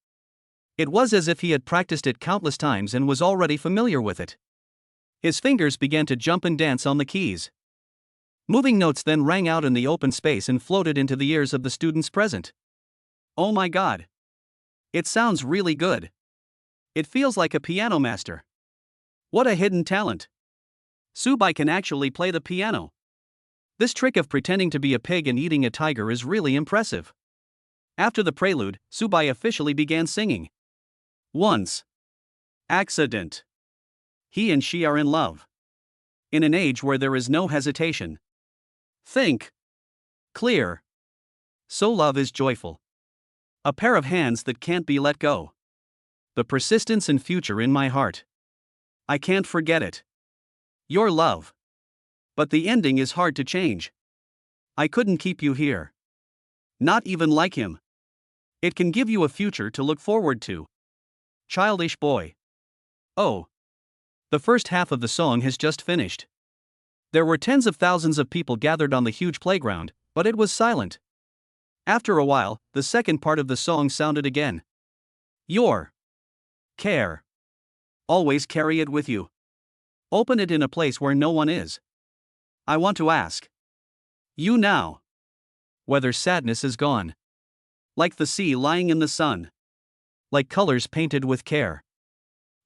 It was as if he had practiced it countless times and was already familiar with it. His fingers began to jump and dance on the keys. Moving notes then rang out in the open space and floated into the ears of the students present. Oh my God! It sounds really good. It feels like a piano master. What a hidden talent! Subai can actually play the piano. This trick of pretending to be a pig and eating a tiger is really impressive. After the prelude, Subai officially began singing. Once. Accident. He and she are in love. In an age where there is no hesitation. Think. Clear. So love is joyful. A pair of hands that can't be let go. The persistence and future in my heart. I can't forget it. Your love. But the ending is hard to change. I couldn't keep you here. Not even like him. It can give you a future to look forward to. Childish boy. Oh. The first half of the song has just finished. There were tens of thousands of people gathered on the huge playground, but it was silent. After a while, the second part of the song sounded again. Your care. Always carry it with you. Open it in a place where no one is. I want to ask you now whether sadness is gone. Like the sea lying in the sun. Like colors painted with care.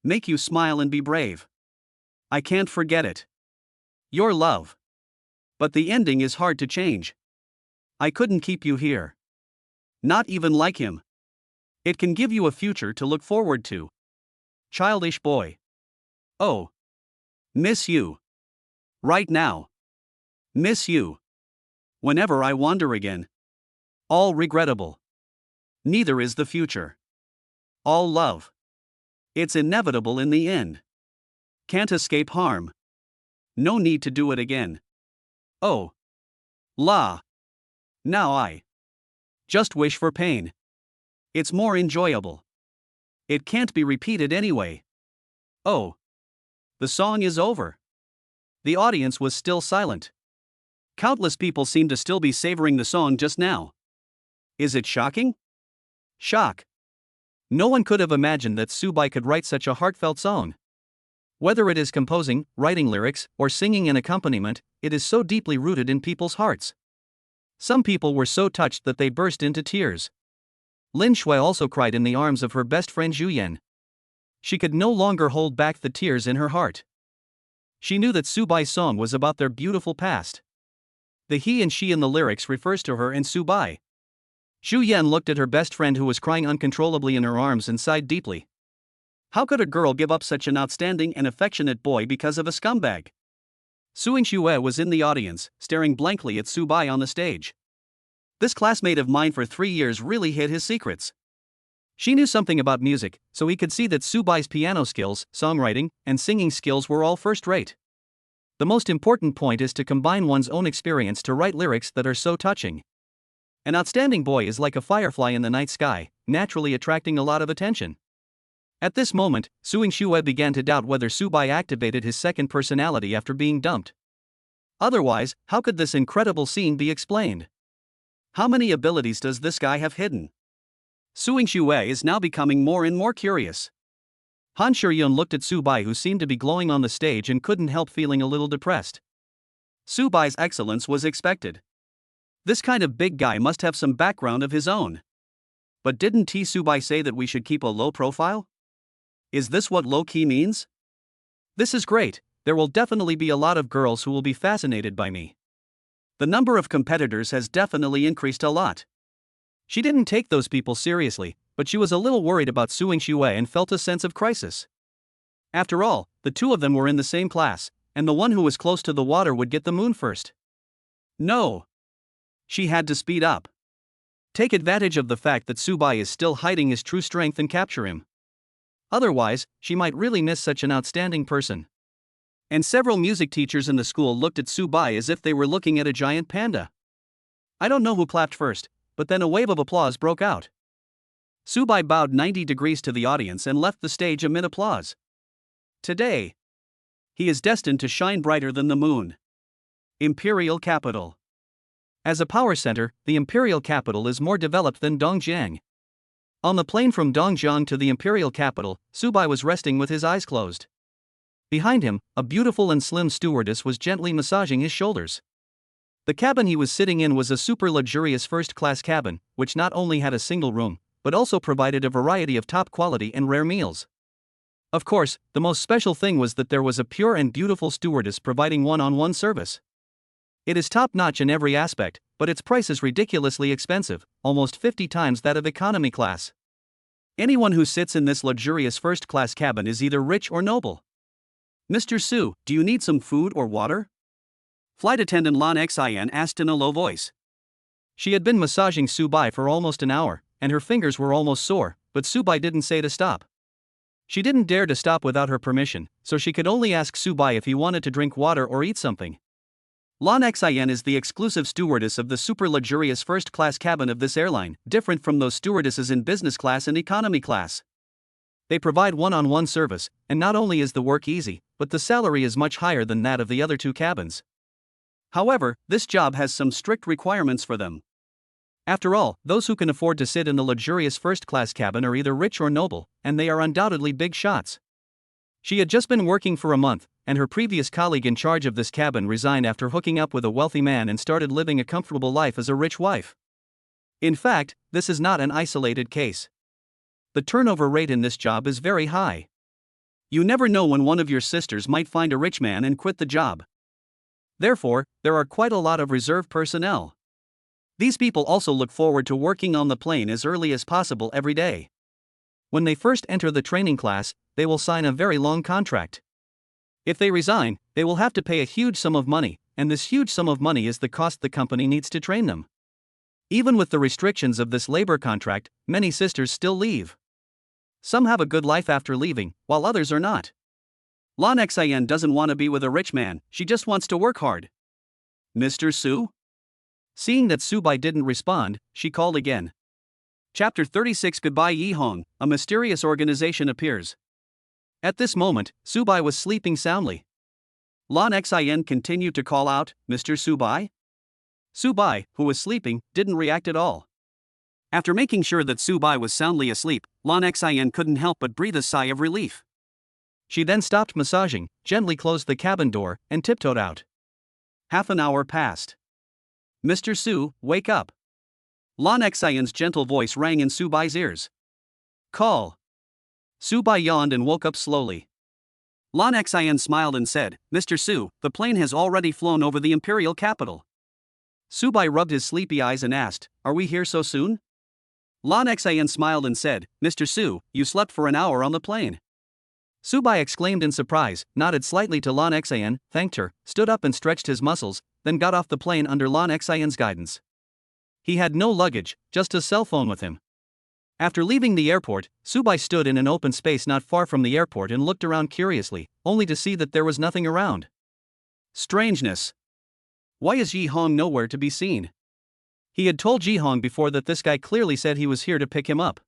Make you smile and be brave. I can't forget it. Your love. But the ending is hard to change. I couldn't keep you here. Not even like him. It can give you a future to look forward to. Childish boy. Oh. Miss you. Right now. Miss you. Whenever I wander again. All regrettable. Neither is the future. All love. It's inevitable in the end. Can't escape harm. No need to do it again. Oh. La. Now I just wish for pain. It's more enjoyable. It can't be repeated anyway. Oh. The song is over. The audience was still silent. Countless people seemed to still be savoring the song just now. Is it shocking? Shock. No one could have imagined that Subai could write such a heartfelt song. Whether it is composing, writing lyrics, or singing an accompaniment, it is so deeply rooted in people's hearts. Some people were so touched that they burst into tears. Lin Shui also cried in the arms of her best friend Zhu Yan. She could no longer hold back the tears in her heart. She knew that Subai's song was about their beautiful past. The he and she in the lyrics refers to her and Subai. Zhu Yan looked at her best friend who was crying uncontrollably in her arms and sighed deeply. How could a girl give up such an outstanding and affectionate boy because of a scumbag? Suing Xue was in the audience, staring blankly at Subai on the stage. This classmate of mine for 3 years really hid his secrets. She knew something about music, so he could see that Subai's piano skills, songwriting, and singing skills were all first-rate. The most important point is to combine one's own experience to write lyrics that are so touching. An outstanding boy is like a firefly in the night sky, naturally attracting a lot of attention. At this moment, Suing Xue began to doubt whether Subai activated his second personality after being dumped. Otherwise, how could this incredible scene be explained? How many abilities does this guy have hidden? Suing Xue is now becoming more and more curious. Han Shiyun looked at Subai, who seemed to be glowing on the stage, and couldn't help feeling a little depressed. Subai's excellence was expected. This kind of big guy must have some background of his own. But didn't T. Subai say that we should keep a low profile? Is this what low-key means? This is great. There will definitely be a lot of girls who will be fascinated by me. The number of competitors has definitely increased a lot. She didn't take those people seriously, but she was a little worried about Suing Xue and felt a sense of crisis. After all, the two of them were in the same class, and the one who was close to the water would get the moon first. No. She had to speed up. Take advantage of the fact that Subai is still hiding his true strength and capture him. Otherwise, she might really miss such an outstanding person. And several music teachers in the school looked at Subai as if they were looking at a giant panda. I don't know who clapped first, but then a wave of applause broke out. Subai bowed 90 degrees to the audience and left the stage amid applause. Today, He is destined to shine brighter than the moon. Imperial Capital. As a power center, the imperial capital is more developed than Dongjiang. On the plane from Dongjiang to the imperial capital, Subai was resting with his eyes closed. Behind him, a beautiful and slim stewardess was gently massaging his shoulders. The cabin he was sitting in was a super luxurious first-class cabin, which not only had a single room, but also provided a variety of top-quality and rare meals. Of course, the most special thing was that there was a pure and beautiful stewardess providing one-on-one service. It is top-notch in every aspect, but its price is ridiculously expensive, almost 50 times that of economy class. Anyone who sits in this luxurious first-class cabin is either rich or noble. Mr. Su, do you need some food or water? Flight attendant Lan Xian asked in a low voice. She had been massaging Subai for almost an hour, and her fingers were almost sore, but Subai didn't say to stop. She didn't dare to stop without her permission, so she could only ask Subai if he wanted to drink water or eat something. Lan Xian is the exclusive stewardess of the super luxurious first-class cabin of this airline, different from those stewardesses in business class and economy class. They provide one-on-one service, and not only is the work easy, but the salary is much higher than that of the other two cabins. However, this job has some strict requirements for them. After all, those who can afford to sit in the luxurious first-class cabin are either rich or noble, and they are undoubtedly big shots. She had just been working for a month, and her previous colleague in charge of this cabin resigned after hooking up with a wealthy man and started living a comfortable life as a rich wife. In fact, this is not an isolated case. The turnover rate in this job is very high. You never know when one of your sisters might find a rich man and quit the job. Therefore, there are quite a lot of reserve personnel. These people also look forward to working on the plane as early as possible every day. When they first enter the training class, they will sign a very long contract. If they resign, they will have to pay a huge sum of money, and this huge sum of money is the cost the company needs to train them. Even with the restrictions of this labor contract, many sisters still leave. Some have a good life after leaving, while others are not. Lan Xian doesn't want to be with a rich man, she just wants to work hard. Mr. Su? Seeing that Subai didn't respond, she called again. Chapter 36 Goodbye Yihong, a mysterious organization appears. At this moment, Subai was sleeping soundly. Lan Xian continued to call out, Mr. Subai? Subai, who was sleeping, didn't react at all. After making sure that Subai was soundly asleep, Lan Xian couldn't help but breathe a sigh of relief. She then stopped massaging, gently closed the cabin door, and tiptoed out. Half an hour passed. Mr. Su, wake up. Lan Xian's gentle voice rang in Subai's ears. Call. Subai yawned and woke up slowly. Lan Xian smiled and said, Mr. Su, the plane has already flown over the imperial capital. Subai rubbed his sleepy eyes and asked, Are we here so soon? Lan Xian smiled and said, Mr. Su, you slept for an hour on the plane. Subai exclaimed in surprise, nodded slightly to Lan Xian, thanked her, stood up and stretched his muscles, then got off the plane under Lan Xian's guidance. He had no luggage, just a cell phone with him. After leaving the airport, Subai stood in an open space not far from the airport and looked around curiously, only to see that there was nothing around. Strangeness. Why is Yihong nowhere to be seen? He had told Yihong before that this guy clearly said he was here to pick him up.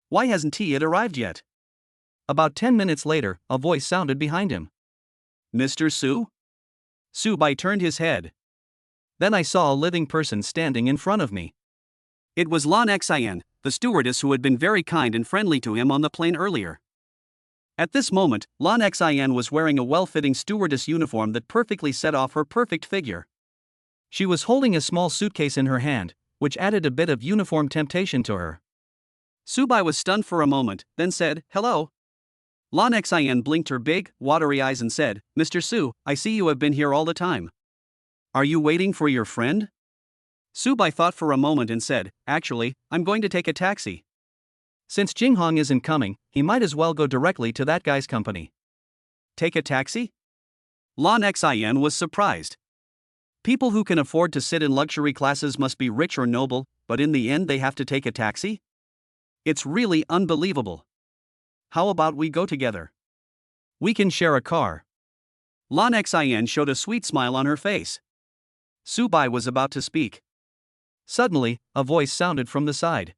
Why hasn't he arrived yet? About 10 minutes later, a voice sounded behind him. Mr. Su? Subai turned his head. Then I saw a living person standing in front of me. It was Lan Xian, the stewardess who had been very kind and friendly to him on the plane earlier. At this moment, Lan Xian was wearing a well-fitting stewardess uniform that perfectly set off her perfect figure. She was holding a small suitcase in her hand, which added a bit of uniform temptation to her. Subai was stunned for a moment, then said, Hello. Lan Xian blinked her big, watery eyes and said, Mr. Su, I see you have been here all the time. Are you waiting for your friend? Subai thought for a moment and said, Actually, I'm going to take a taxi. Since Jinghong isn't coming, he might as well go directly to that guy's company. Take a taxi? Lan Xian was surprised. People who can afford to sit in luxury classes must be rich or noble, but in the end they have to take a taxi? It's really unbelievable. How about we go together? We can share a car. Lan Xian showed a sweet smile on her face. Subai was about to speak. Suddenly, a voice sounded from the side.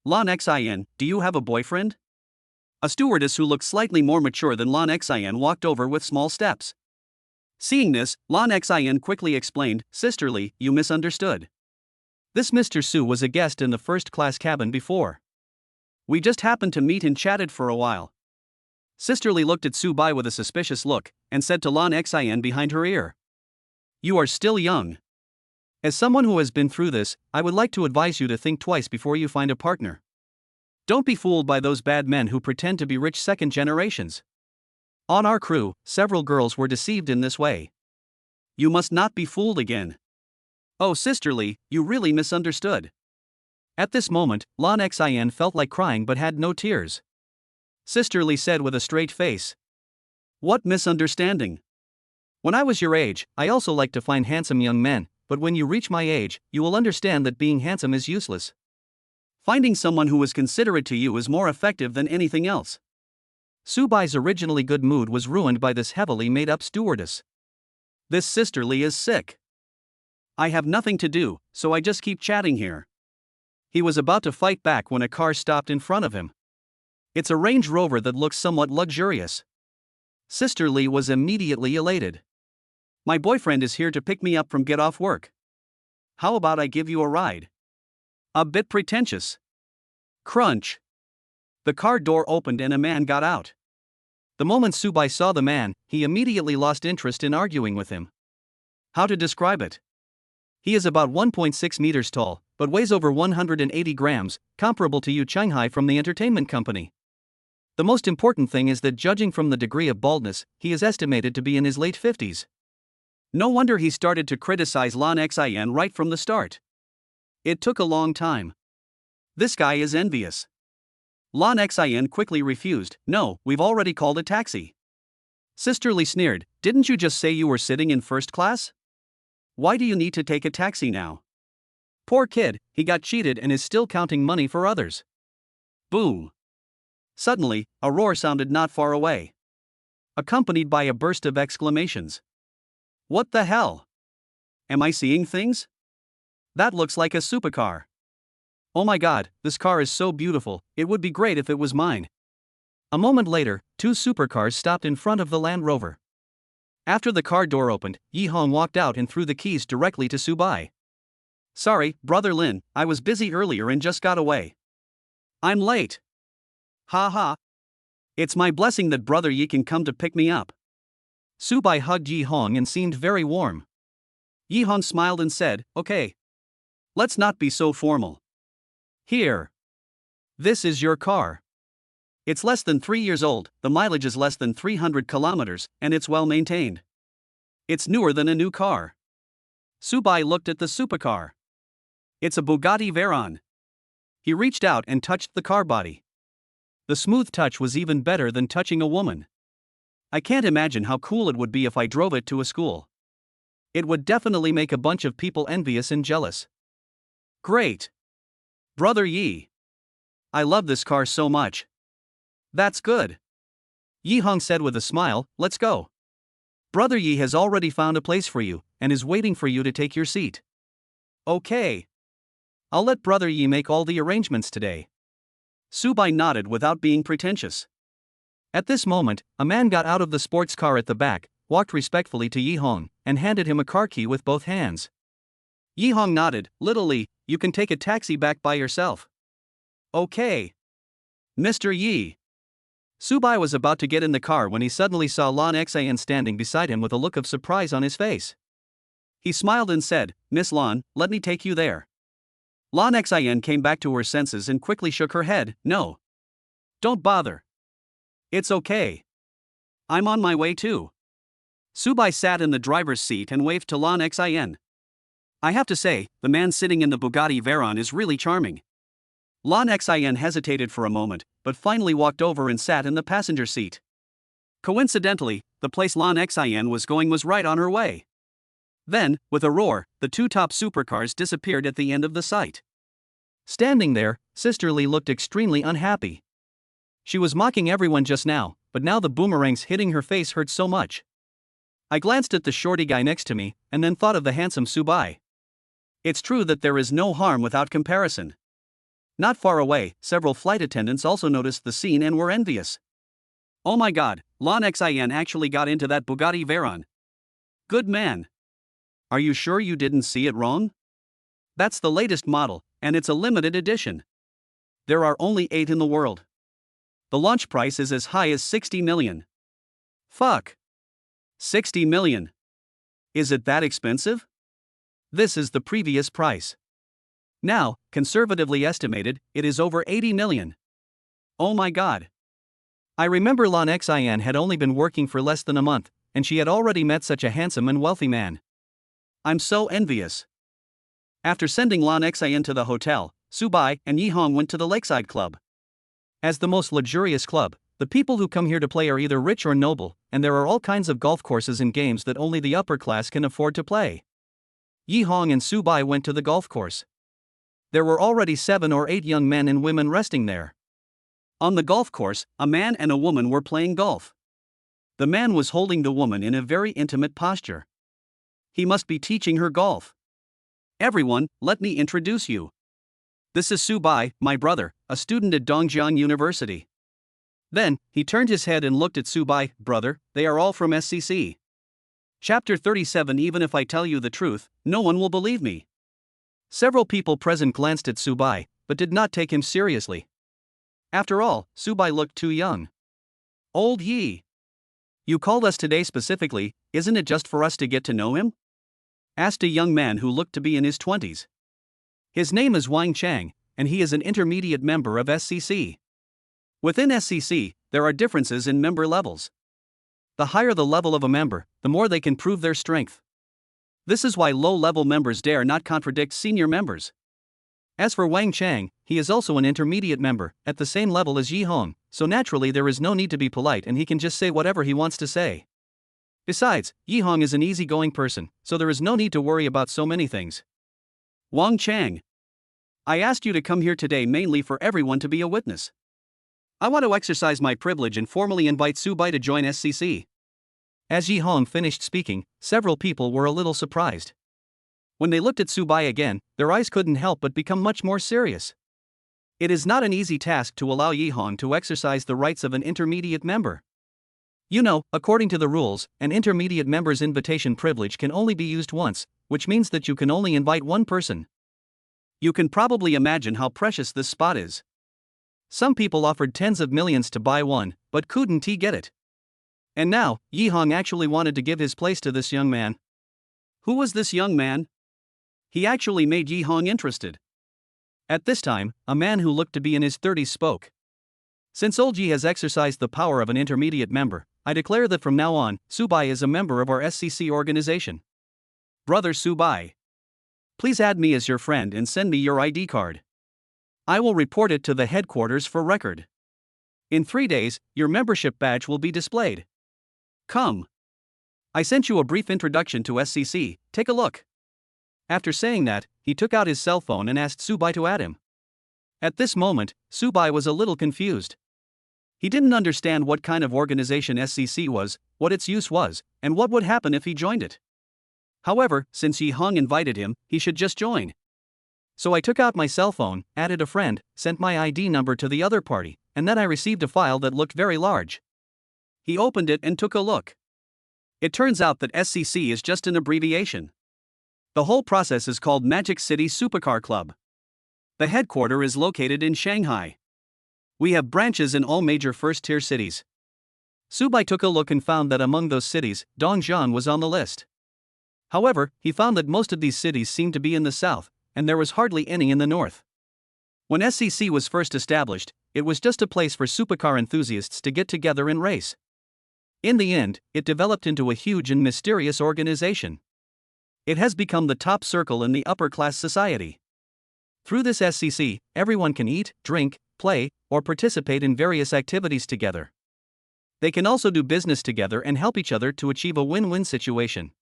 Lan Xian, do you have a boyfriend? A stewardess who looked slightly more mature than Lan Xin walked over with small steps. Seeing this, Lan Xin quickly explained, "Sisterly, you misunderstood. This Mr. Su was a guest in the first-class cabin before. We just happened to meet and chatted for a while." Sisterly looked at Su Bai with a suspicious look, and said to Lan Xin behind her ear, "You are still young. As someone who has been through this, I would like to advise you to think twice before you find a partner. Don't be fooled by those bad men who pretend to be rich second generations. On our crew, several girls were deceived in this way. You must not be fooled again. Oh, Sisterly, you really misunderstood." At this moment, Lan Xin felt like crying but had no tears. Sisterly said with a straight face, "What misunderstanding? When I was your age, I also liked to find handsome young men, but when you reach my age, you will understand that being handsome is useless. Finding someone who is considerate to you is more effective than anything else." Su Bai's originally good mood was ruined by this heavily made-up stewardess. "This Sisterly is sick. I have nothing to do, so I just keep chatting here." He was about to fight back when a car stopped in front of him. It's a Range Rover that looks somewhat luxurious. Sisterly was immediately elated. "My boyfriend is here to pick me up from get off work. How about I give you a ride?" A bit pretentious. Crunch. The car door opened and a man got out. The moment Su Bai saw the man, he immediately lost interest in arguing with him. How to describe it? He is about 1.6 meters tall, but weighs over 180 grams, comparable to Yu Changhai from the entertainment company. The most important thing is that judging from the degree of baldness, he is estimated to be in his late 50s. No wonder he started to criticize Lan Xin right from the start. It took a long time. This guy is envious. Lan Xin quickly refused. "No, we've already called a taxi." Sisterly sneered, "Didn't you just say you were sitting in first class? Why do you need to take a taxi now?" Poor kid, he got cheated and is still counting money for others. Boom. Suddenly, a roar sounded not far away, accompanied by a burst of exclamations. "What the hell? Am I seeing things? That looks like a supercar. Oh my god, this car is so beautiful, it would be great if it was mine." A moment later, two supercars stopped in front of the Land Rover. After the car door opened, Yi Hong walked out and threw the keys directly to Su Bai. "Sorry, Brother Lin, I was busy earlier and just got away. I'm late. Ha ha. It's my blessing that Brother Yi can come to pick me up." Su Bai hugged Yi Hong and seemed very warm. Yi Hong smiled and said, "Okay. Let's not be so formal. Here. This is your car. It's less than 3 years old, the mileage is less than 300 kilometers, and it's well maintained. It's newer than a new car." Su Bai looked at the supercar. It's a Bugatti Veyron. He reached out and touched the car body. The smooth touch was even better than touching a woman. I can't imagine how cool it would be if I drove it to a school. It would definitely make a bunch of people envious and jealous. Great. Brother Yi. I love this car so much. That's good. Yi Hong said with a smile, "Let's go. Brother Yi has already found a place for you, and is waiting for you to take your seat." "Okay. I'll let Brother Yi make all the arrangements today." Su Bai nodded without being pretentious. At this moment, a man got out of the sports car at the back, walked respectfully to Yi Hong, and handed him a car key with both hands. Yi Hong nodded. "Little Li, you can take a taxi back by yourself." "Okay. Mr. Yi." Su Bai was about to get in the car when he suddenly saw Lan Xin standing beside him with a look of surprise on his face. He smiled and said, "Miss Lan, let me take you there." Lan Xin came back to her senses and quickly shook her head. "No. Don't bother. It's okay. I'm on my way too." Su Bai sat in the driver's seat and waved to Lan Xin. I have to say, the man sitting in the Bugatti Veyron is really charming. Lan Xin hesitated for a moment, but finally walked over and sat in the passenger seat. Coincidentally, the place Lan Xin was going was right on her way. Then, with a roar, the two top supercars disappeared at the end of the sight. Standing there, Sisterly looked extremely unhappy. She was mocking everyone just now, but now the boomerangs hitting her face hurt so much. I glanced at the shorty guy next to me, and then thought of the handsome Su Bai. It's true that there is no harm without comparison. Not far away, several flight attendants also noticed the scene and were envious. Oh my god, Linqing actually got into that Bugatti Veyron. Good man. Are you sure you didn't see it wrong? That's the latest model, and it's a limited edition. There are only 8 in the world. The launch price is as high as 60 million. Fuck. 60 million. Is it that expensive? This is the previous price. Now, conservatively estimated, it is over 80 million. Oh my god. I remember Linqing had only been working for less than a month, and she had already met such a handsome and wealthy man. I'm so envious. After sending Linqing to the hotel, Subai and Yihong went to the Lakeside Club. As the most luxurious club, the people who come here to play are either rich or noble, and there are all kinds of golf courses and games that only the upper class can afford to play. Yihong and Subai went to the golf course. There were already 7 or 8 young men and women resting there. On the golf course, a man and a woman were playing golf. The man was holding the woman in a very intimate posture. He must be teaching her golf. Everyone, let me introduce you. This is Subai, my brother, a student at Dongjiang University. Then, he turned his head and looked at Subai. Brother, they are all from SCC. Chapter 37. Even if I tell you the truth, no one will believe me. Several people present glanced at Subai, but did not take him seriously. After all, Subai looked too young. Old Yi. You called us today specifically, isn't it just for us to get to know him? Asked a young man who looked to be in his 20s. His name is Wang Chang, and he is an intermediate member of SCC. Within SCC, there are differences in member levels. The higher the level of a member, the more they can prove their strength. This is why low-level members dare not contradict senior members. As for Wang Chang, he is also an intermediate member, at the same level as Yi Hong, so naturally there is no need to be polite and he can just say whatever he wants to say. Besides, Yi Hong is an easygoing person, so there is no need to worry about so many things. Wang Chang. I asked you to come here today mainly for everyone to be a witness. I want to exercise my privilege and formally invite Subai to join SCC. As Yi Hong finished speaking, several people were a little surprised. When they looked at Subai again, their eyes couldn't help but become much more serious. It is not an easy task to allow Yi Hong to exercise the rights of an intermediate member. You know, according to the rules, an intermediate member's invitation privilege can only be used once, which means that you can only invite one person. You can probably imagine how precious this spot is. Some people offered tens of millions to buy one, but couldn't he get it? And now, Yi Hong actually wanted to give his place to this young man. Who was this young man? He actually made Yi Hong interested. At this time, a man who looked to be in his 30s spoke. Since Old Yi has exercised the power of an intermediate member, I declare that from now on, Subai is a member of our SCC organization. Brother Subai. Please add me as your friend and send me your ID card. I will report it to the headquarters for record. In 3 days, your membership badge will be displayed. Come. I sent you a brief introduction to SCC, take a look. After saying that, he took out his cell phone and asked Subai to add him. At this moment, Subai was a little confused. He didn't understand what kind of organization SCC was, what its use was, and what would happen if he joined it. However, since Yi Hong invited him, he should just join. So I took out my cell phone, added a friend, sent my ID number to the other party, and then I received a file that looked very large. He opened it and took a look. It turns out that SCC is just an abbreviation. The whole process is called Magic City Supercar Club. The headquarters is located in Shanghai. We have branches in all major first-tier cities. Subai took a look and found that among those cities, Dongjiang was on the list. However, he found that most of these cities seemed to be in the south, and there was hardly any in the north. When SCC was first established, it was just a place for supercar enthusiasts to get together and race. In the end, it developed into a huge and mysterious organization. It has become the top circle in the upper-class society. Through this SCC, everyone can eat, drink, play, or participate in various activities together. They can also do business together and help each other to achieve a win-win situation.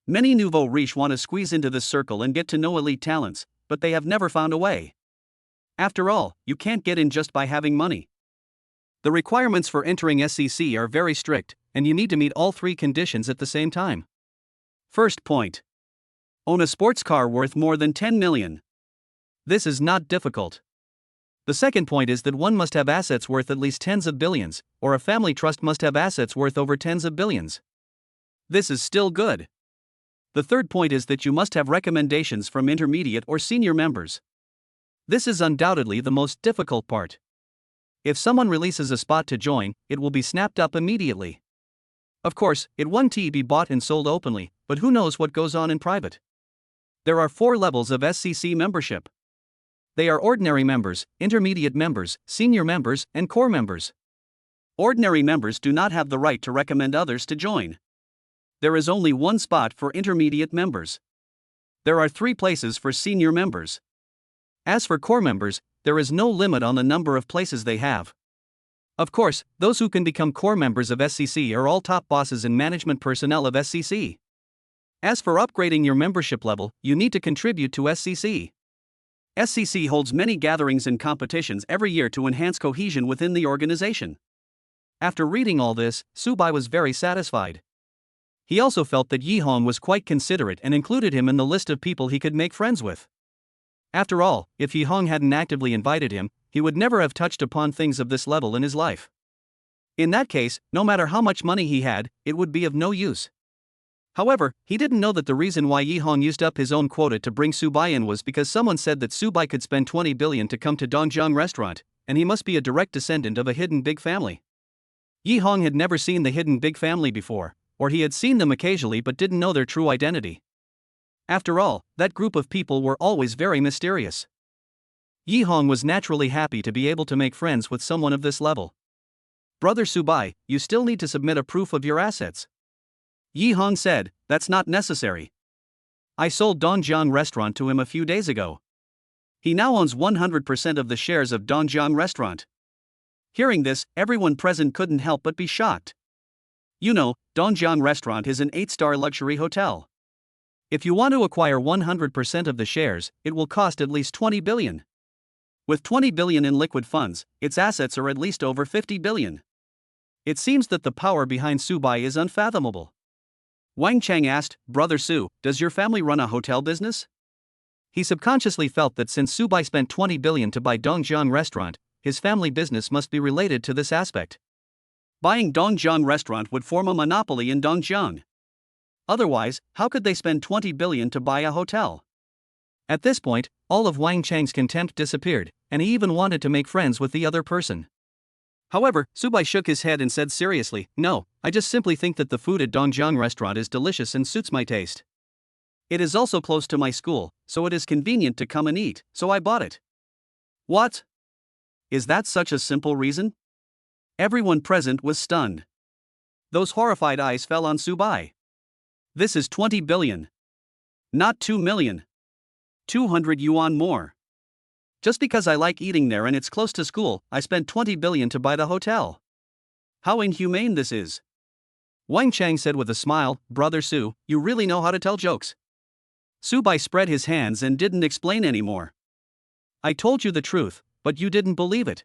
Many nouveau riches want to squeeze into this circle and get to know elite talents, but they have never found a way. After all, you can't get in just by having money. The requirements for entering SCC are very strict, and you need to meet all 3 conditions at the same time. First point. Own a sports car worth more than 10 million. This is not difficult. The second point is that one must have assets worth at least tens of billions, or a family trust must have assets worth over tens of billions. This is still good. The third point is that you must have recommendations from intermediate or senior members. This is undoubtedly the most difficult part. If someone releases a spot to join, it will be snapped up immediately. Of course, it won't be bought and sold openly, but who knows what goes on in private. There are 4 levels of SCC membership. They are ordinary members, intermediate members, senior members, and core members. Ordinary members do not have the right to recommend others to join. There is only 1 spot for intermediate members. There are 3 places for senior members. As for core members, there is no limit on the number of places they have. Of course, those who can become core members of SCC are all top bosses and management personnel of SCC. As for upgrading your membership level, you need to contribute to SCC. SCC holds many gatherings and competitions every year to enhance cohesion within the organization. After reading all this, Subai was very satisfied. He also felt that Yihong was quite considerate and included him in the list of people he could make friends with. After all, if Yihong hadn't actively invited him, he would never have touched upon things of this level in his life. In that case, no matter how much money he had, it would be of no use. However, he didn't know that the reason why Yihong used up his own quota to bring Subai in was because someone said that Subai could spend 20 billion to come to Dongjiang restaurant, and he must be a direct descendant of a hidden big family. Yihong had never seen the hidden big family before, or he had seen them occasionally but didn't know their true identity. After all, that group of people were always very mysterious. Yihong was naturally happy to be able to make friends with someone of this level. Brother Subai, you still need to submit a proof of your assets. Yihong said, that's not necessary. I sold Dongjiang restaurant to him a few days ago. He now owns 100% of the shares of Dongjiang restaurant. Hearing this, everyone present couldn't help but be shocked. You know, Dongjiang restaurant is an 8-star luxury hotel. If you want to acquire 100% of the shares, it will cost at least 20 billion. With 20 billion in liquid funds, its assets are at least over 50 billion. It seems that the power behind Subai is unfathomable. Wang Chang asked, Brother Su, does your family run a hotel business? He subconsciously felt that since Subai spent 20 billion to buy Dongjiang restaurant, his family business must be related to this aspect. Buying Dongjiang restaurant would form a monopoly in Dongjiang. Otherwise, how could they spend 20 billion to buy a hotel? At this point, all of Wang Chang's contempt disappeared, and he even wanted to make friends with the other person. However, Subai shook his head and said seriously, no, I just simply think that the food at Dongjiang restaurant is delicious and suits my taste. It is also close to my school, so it is convenient to come and eat, so I bought it. What? Is that such a simple reason? Everyone present was stunned. Those horrified eyes fell on Subai. This is 20 billion. Not 2 million. 200 yuan more. Just because I like eating there and it's close to school, I spent 20 billion to buy the hotel. How inhumane this is. Wang Chang said with a smile, Brother Su, you really know how to tell jokes. Subai spread his hands and didn't explain anymore. I told you the truth, but you didn't believe it.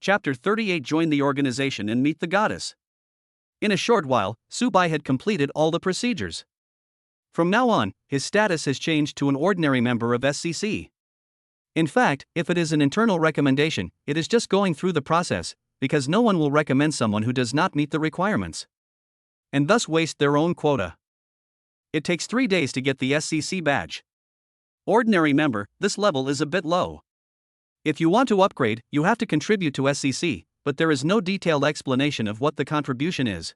Chapter 38 Join the organization and meet the goddess. In a short while, Subai had completed all the procedures. From now on, his status has changed to an ordinary member of SCC. In fact, if it is an internal recommendation, it is just going through the process, because no one will recommend someone who does not meet the requirements, and thus waste their own quota. It takes 3 days to get the SCC badge. Ordinary member, this level is a bit low. If you want to upgrade, you have to contribute to SCC, but there is no detailed explanation of what the contribution is.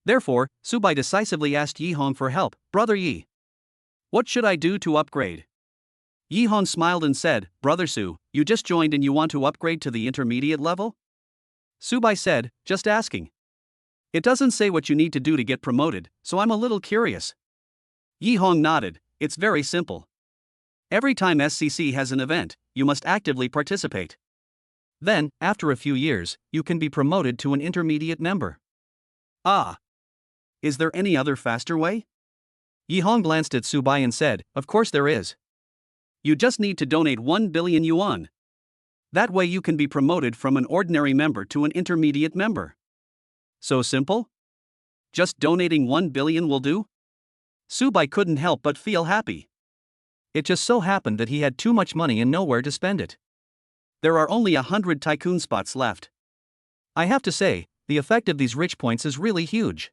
Therefore, Subai decisively asked Yihong for help, Brother Yi. What should I do to upgrade? Yihong smiled and said, Brother Su, you just joined and you want to upgrade to the intermediate level? Subai said, just asking. It doesn't say what you need to do to get promoted, so I'm a little curious. Yihong nodded, it's very simple. Every time SCC has an event, you must actively participate. Then, after a few years, you can be promoted to an intermediate member. Ah. Is there any other faster way? Yihong glanced at Subai and said, of course there is. You just need to donate 1 billion yuan. That way you can be promoted from an ordinary member to an intermediate member. So simple? Just donating 1 billion will do? Subai couldn't help but feel happy. It just so happened that he had too much money and nowhere to spend it. There are only 100 tycoon spots left. I have to say, the effect of these rich points is really huge.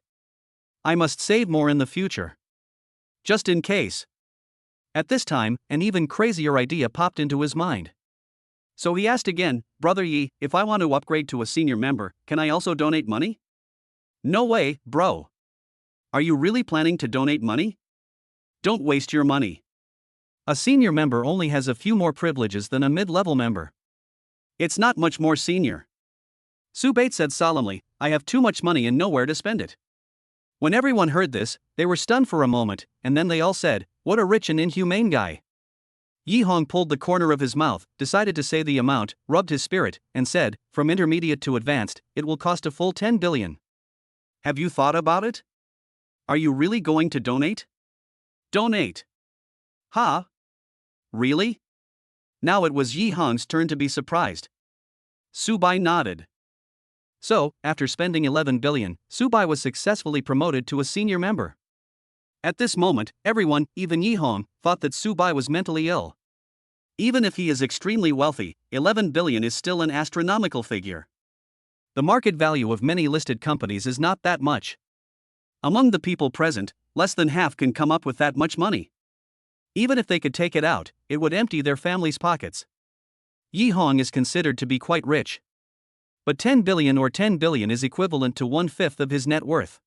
I must save more in the future. Just in case. At this time, an even crazier idea popped into his mind. So he asked again, Brother Yi, if I want to upgrade to a senior member, can I also donate money? No way, bro. Are you really planning to donate money? Don't waste your money. A senior member only has a few more privileges than a mid-level member. It's not much more senior. Subate said solemnly, I have too much money and nowhere to spend it. When everyone heard this, they were stunned for a moment, and then they all said, what a rich and inhumane guy. Yi Hong pulled the corner of his mouth, decided to say the amount, rubbed his spirit, and said, from intermediate to advanced, it will cost a full 10 billion. Have you thought about it? Are you really going to donate? Donate. Huh? Really? Now it was Yi Hong's turn to be surprised. Subai nodded. So, after spending 11 billion, Subai was successfully promoted to a senior member. At this moment, everyone, even Yi Hong, thought that Subai was mentally ill. Even if he is extremely wealthy, 11 billion is still an astronomical figure. The market value of many listed companies is not that much. Among the people present, less than half can come up with that much money. Even if they could take it out, it would empty their families' pockets. Yi Hong is considered to be quite rich. But 10 billion or 10 billion is equivalent to 1/5 of his net worth.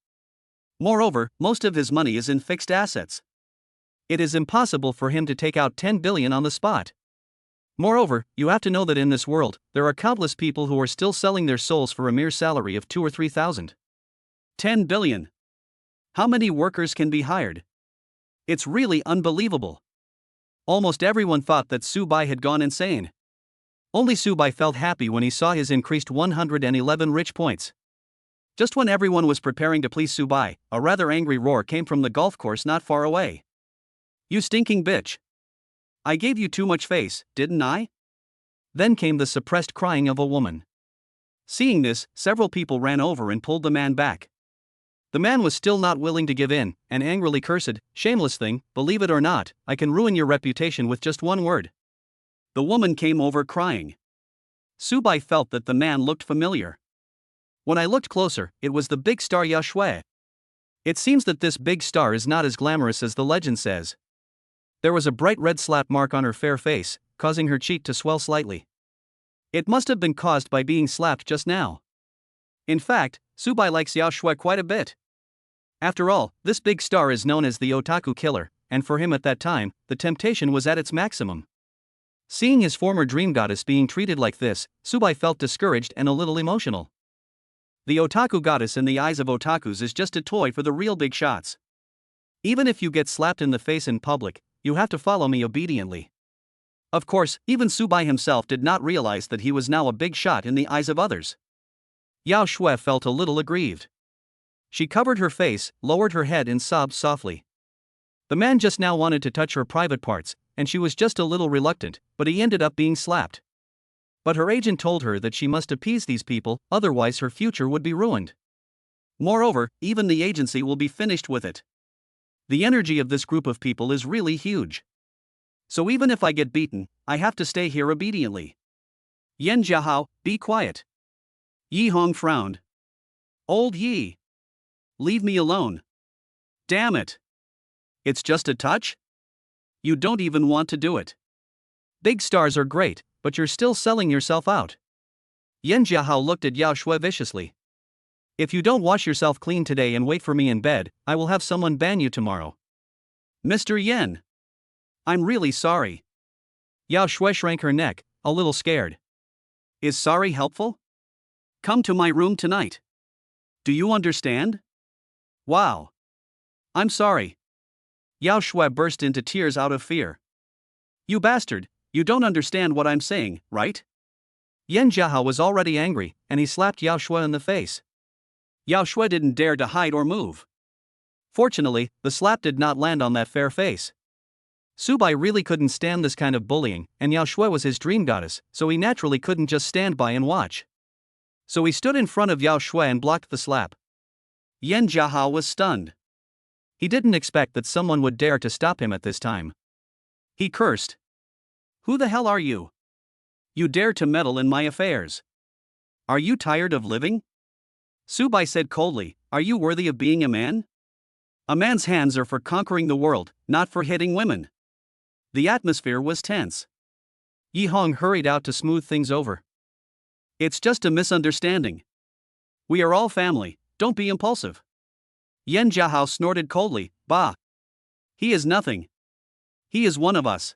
Moreover, most of his money is in fixed assets. It is impossible for him to take out 10 billion on the spot. Moreover, you have to know that in this world, there are countless people who are still selling their souls for a mere salary of 2 or 3,000. 10 billion. How many workers can be hired? It's really unbelievable. Almost everyone thought that Subai had gone insane. Only Subai felt happy when he saw his increased 111 rich points. Just when everyone was preparing to please Subai, a rather angry roar came from the golf course not far away. You stinking bitch. I gave you too much face, didn't I? Then came the suppressed crying of a woman. Seeing this, several people ran over and pulled the man back. The man was still not willing to give in, and angrily cursed, shameless thing, believe it or not, I can ruin your reputation with just one word. The woman came over crying. Subai felt that the man looked familiar. When I looked closer, it was the big star Yao Shui. It seems that this big star is not as glamorous as the legend says. There was a bright red slap mark on her fair face, causing her cheek to swell slightly. It must have been caused by being slapped just now. In fact, Subai likes Yao Shui quite a bit. After all, this big star is known as the otaku killer, and for him at that time, the temptation was at its maximum. Seeing his former dream goddess being treated like this, Subai felt discouraged and a little emotional. The otaku goddess in the eyes of otakus is just a toy for the real big shots. Even if you get slapped in the face in public, you have to follow me obediently. Of course, even Subai himself did not realize that he was now a big shot in the eyes of others. Yao Shui felt a little aggrieved. She covered her face, lowered her head and sobbed softly. The man just now wanted to touch her private parts, and she was just a little reluctant, but he ended up being slapped. But her agent told her that she must appease these people, otherwise her future would be ruined. Moreover, even the agency will be finished with it. The energy of this group of people is really huge. So even if I get beaten, I have to stay here obediently. Yan Jiahao, be quiet. Yi Hong frowned. Old Yi. Leave me alone. Damn it. It's just a touch? You don't even want to do it. Big stars are great, but you're still selling yourself out. Yan Jiahao looked at Yao Shui viciously. If you don't wash yourself clean today and wait for me in bed, I will have someone ban you tomorrow. Mr. Yen. I'm really sorry. Yao Shui shrank her neck, a little scared. Is sorry helpful? Come to my room tonight. Do you understand? Wow. I'm sorry. Yao Shui burst into tears out of fear. You bastard, you don't understand what I'm saying, right? Yan Jiahao was already angry, and he slapped Yao Shui in the face. Yao Shui didn't dare to hide or move. Fortunately, the slap did not land on that fair face. Subai really couldn't stand this kind of bullying, and Yao Shui was his dream goddess, so he naturally couldn't just stand by and watch. So he stood in front of Yao Shui and blocked the slap. Yan Jiahao was stunned. He didn't expect that someone would dare to stop him at this time. He cursed. Who the hell are you? You dare to meddle in my affairs. Are you tired of living? Subai said coldly, are you worthy of being a man? A man's hands are for conquering the world, not for hitting women. The atmosphere was tense. Yi Hong hurried out to smooth things over. It's just a misunderstanding. We are all family, don't be impulsive. Yan Jiahao snorted coldly, bah. He is nothing. He is one of us.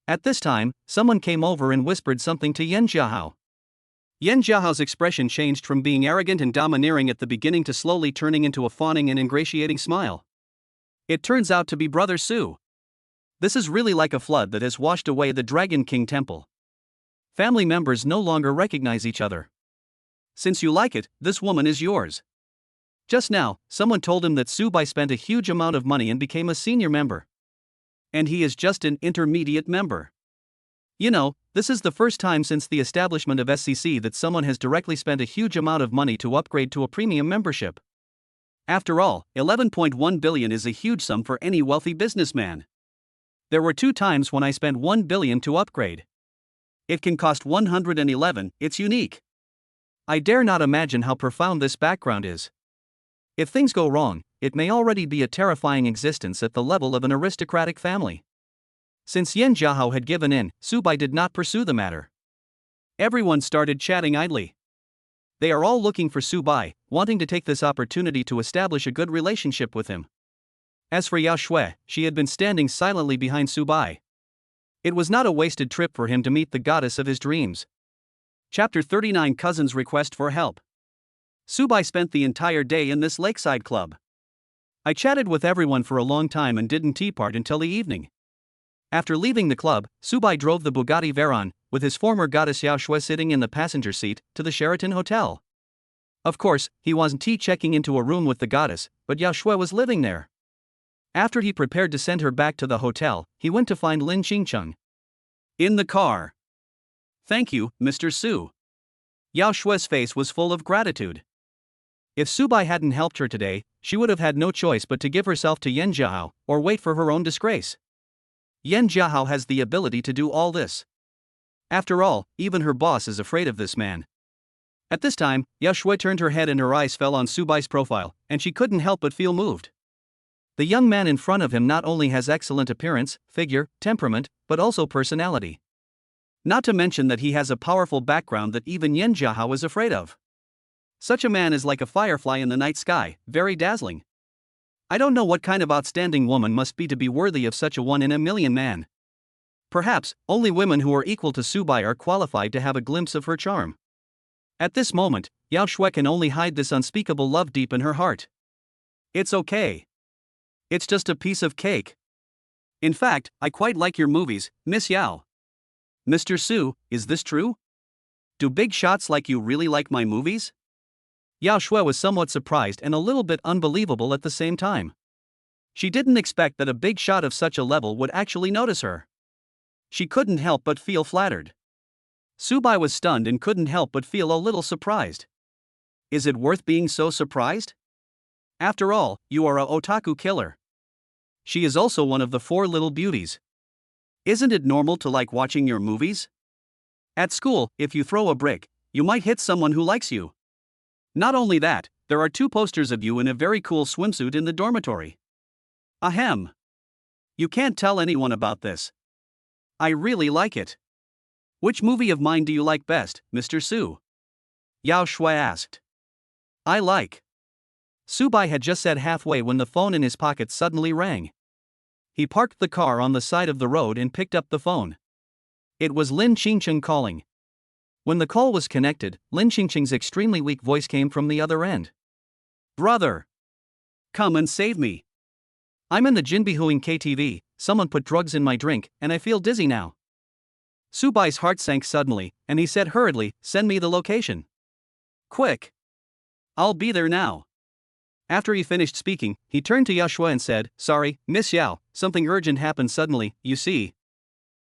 At this time, someone came over and whispered something to Yan Jiahao. Yan Jiahao's expression changed from being arrogant and domineering at the beginning to slowly turning into a fawning and ingratiating smile. It turns out to be Brother Su. This is really like a flood that has washed away the Dragon King temple. Family members no longer recognize each other. Since you like it, this woman is yours. Just now, someone told him that Subai spent a huge amount of money and became a senior member. And he is just an intermediate member. You know, this is the first time since the establishment of SCC that someone has directly spent a huge amount of money to upgrade to a premium membership. After all, 11.1 billion is a huge sum for any wealthy businessman. There were 2 times when I spent 1 billion to upgrade. It can cost 111, it's unique. I dare not imagine how profound this background is. If things go wrong, it may already be a terrifying existence at the level of an aristocratic family. Since Yan Jiahao had given in, Subai did not pursue the matter. Everyone started chatting idly. They are all looking for Subai, wanting to take this opportunity to establish a good relationship with him. As for Yao Shui, she had been standing silently behind Subai. It was not a wasted trip for him to meet the goddess of his dreams. Chapter 39 Cousin's Request for Help. Subai spent the entire day in this lakeside club. I chatted with everyone for a long time and didn't teapart until the evening. After leaving the club, Subai drove the Bugatti Veyron, with his former goddess Yao Shui sitting in the passenger seat, to the Sheraton Hotel. Of course, he wasn't checking into a room with the goddess, but Yao Shui was living there. After he prepared to send her back to the hotel, he went to find Linqing. In the car. Thank you, Mr. Su. Yao Shui's face was full of gratitude. If Subai hadn't helped her today, she would have had no choice but to give herself to Yan Jiahao, or wait for her own disgrace. Yan Jiahao has the ability to do all this. After all, even her boss is afraid of this man. At this time, Yao Shui turned her head and her eyes fell on Subai's profile, and she couldn't help but feel moved. The young man in front of him not only has excellent appearance, figure, temperament, but also personality. Not to mention that he has a powerful background that even Yan Jiahao is afraid of. Such a man is like a firefly in the night sky, very dazzling. I don't know what kind of outstanding woman must be to be worthy of such a one in a million man. Perhaps, only women who are equal to Subai are qualified to have a glimpse of her charm. At this moment, Yao Shui can only hide this unspeakable love deep in her heart. It's okay. It's just a piece of cake. In fact, I quite like your movies, Miss Yao. Mr. Su, is this true? Do big shots like you really like my movies? Yao Shui was somewhat surprised and a little bit unbelievable at the same time. She didn't expect that a big shot of such a level would actually notice her. She couldn't help but feel flattered. Subai was stunned and couldn't help but feel a little surprised. Is it worth being so surprised? After all, you are a otaku killer. She is also one of the 4 little beauties. Isn't it normal to like watching your movies? At school, if you throw a brick, you might hit someone who likes you. Not only that, there are 2 posters of you in a very cool swimsuit in the dormitory. Ahem. You can't tell anyone about this. I really like it. Which movie of mine do you like best, Mr. Su? Yao Shui asked. I like. Subai had just said halfway when the phone in his pocket suddenly rang. He parked the car on the side of the road and picked up the phone. It was Linqing calling. When the call was connected, Linqing's extremely weak voice came from the other end. Brother! Come and save me. I'm in the Jinbihuing KTV, someone put drugs in my drink, and I feel dizzy now. Subai's heart sank suddenly, and he said hurriedly, send me the location. Quick! I'll be there now. After he finished speaking, he turned to Yao Shui and said, sorry, Miss Yao, something urgent happened suddenly, you see.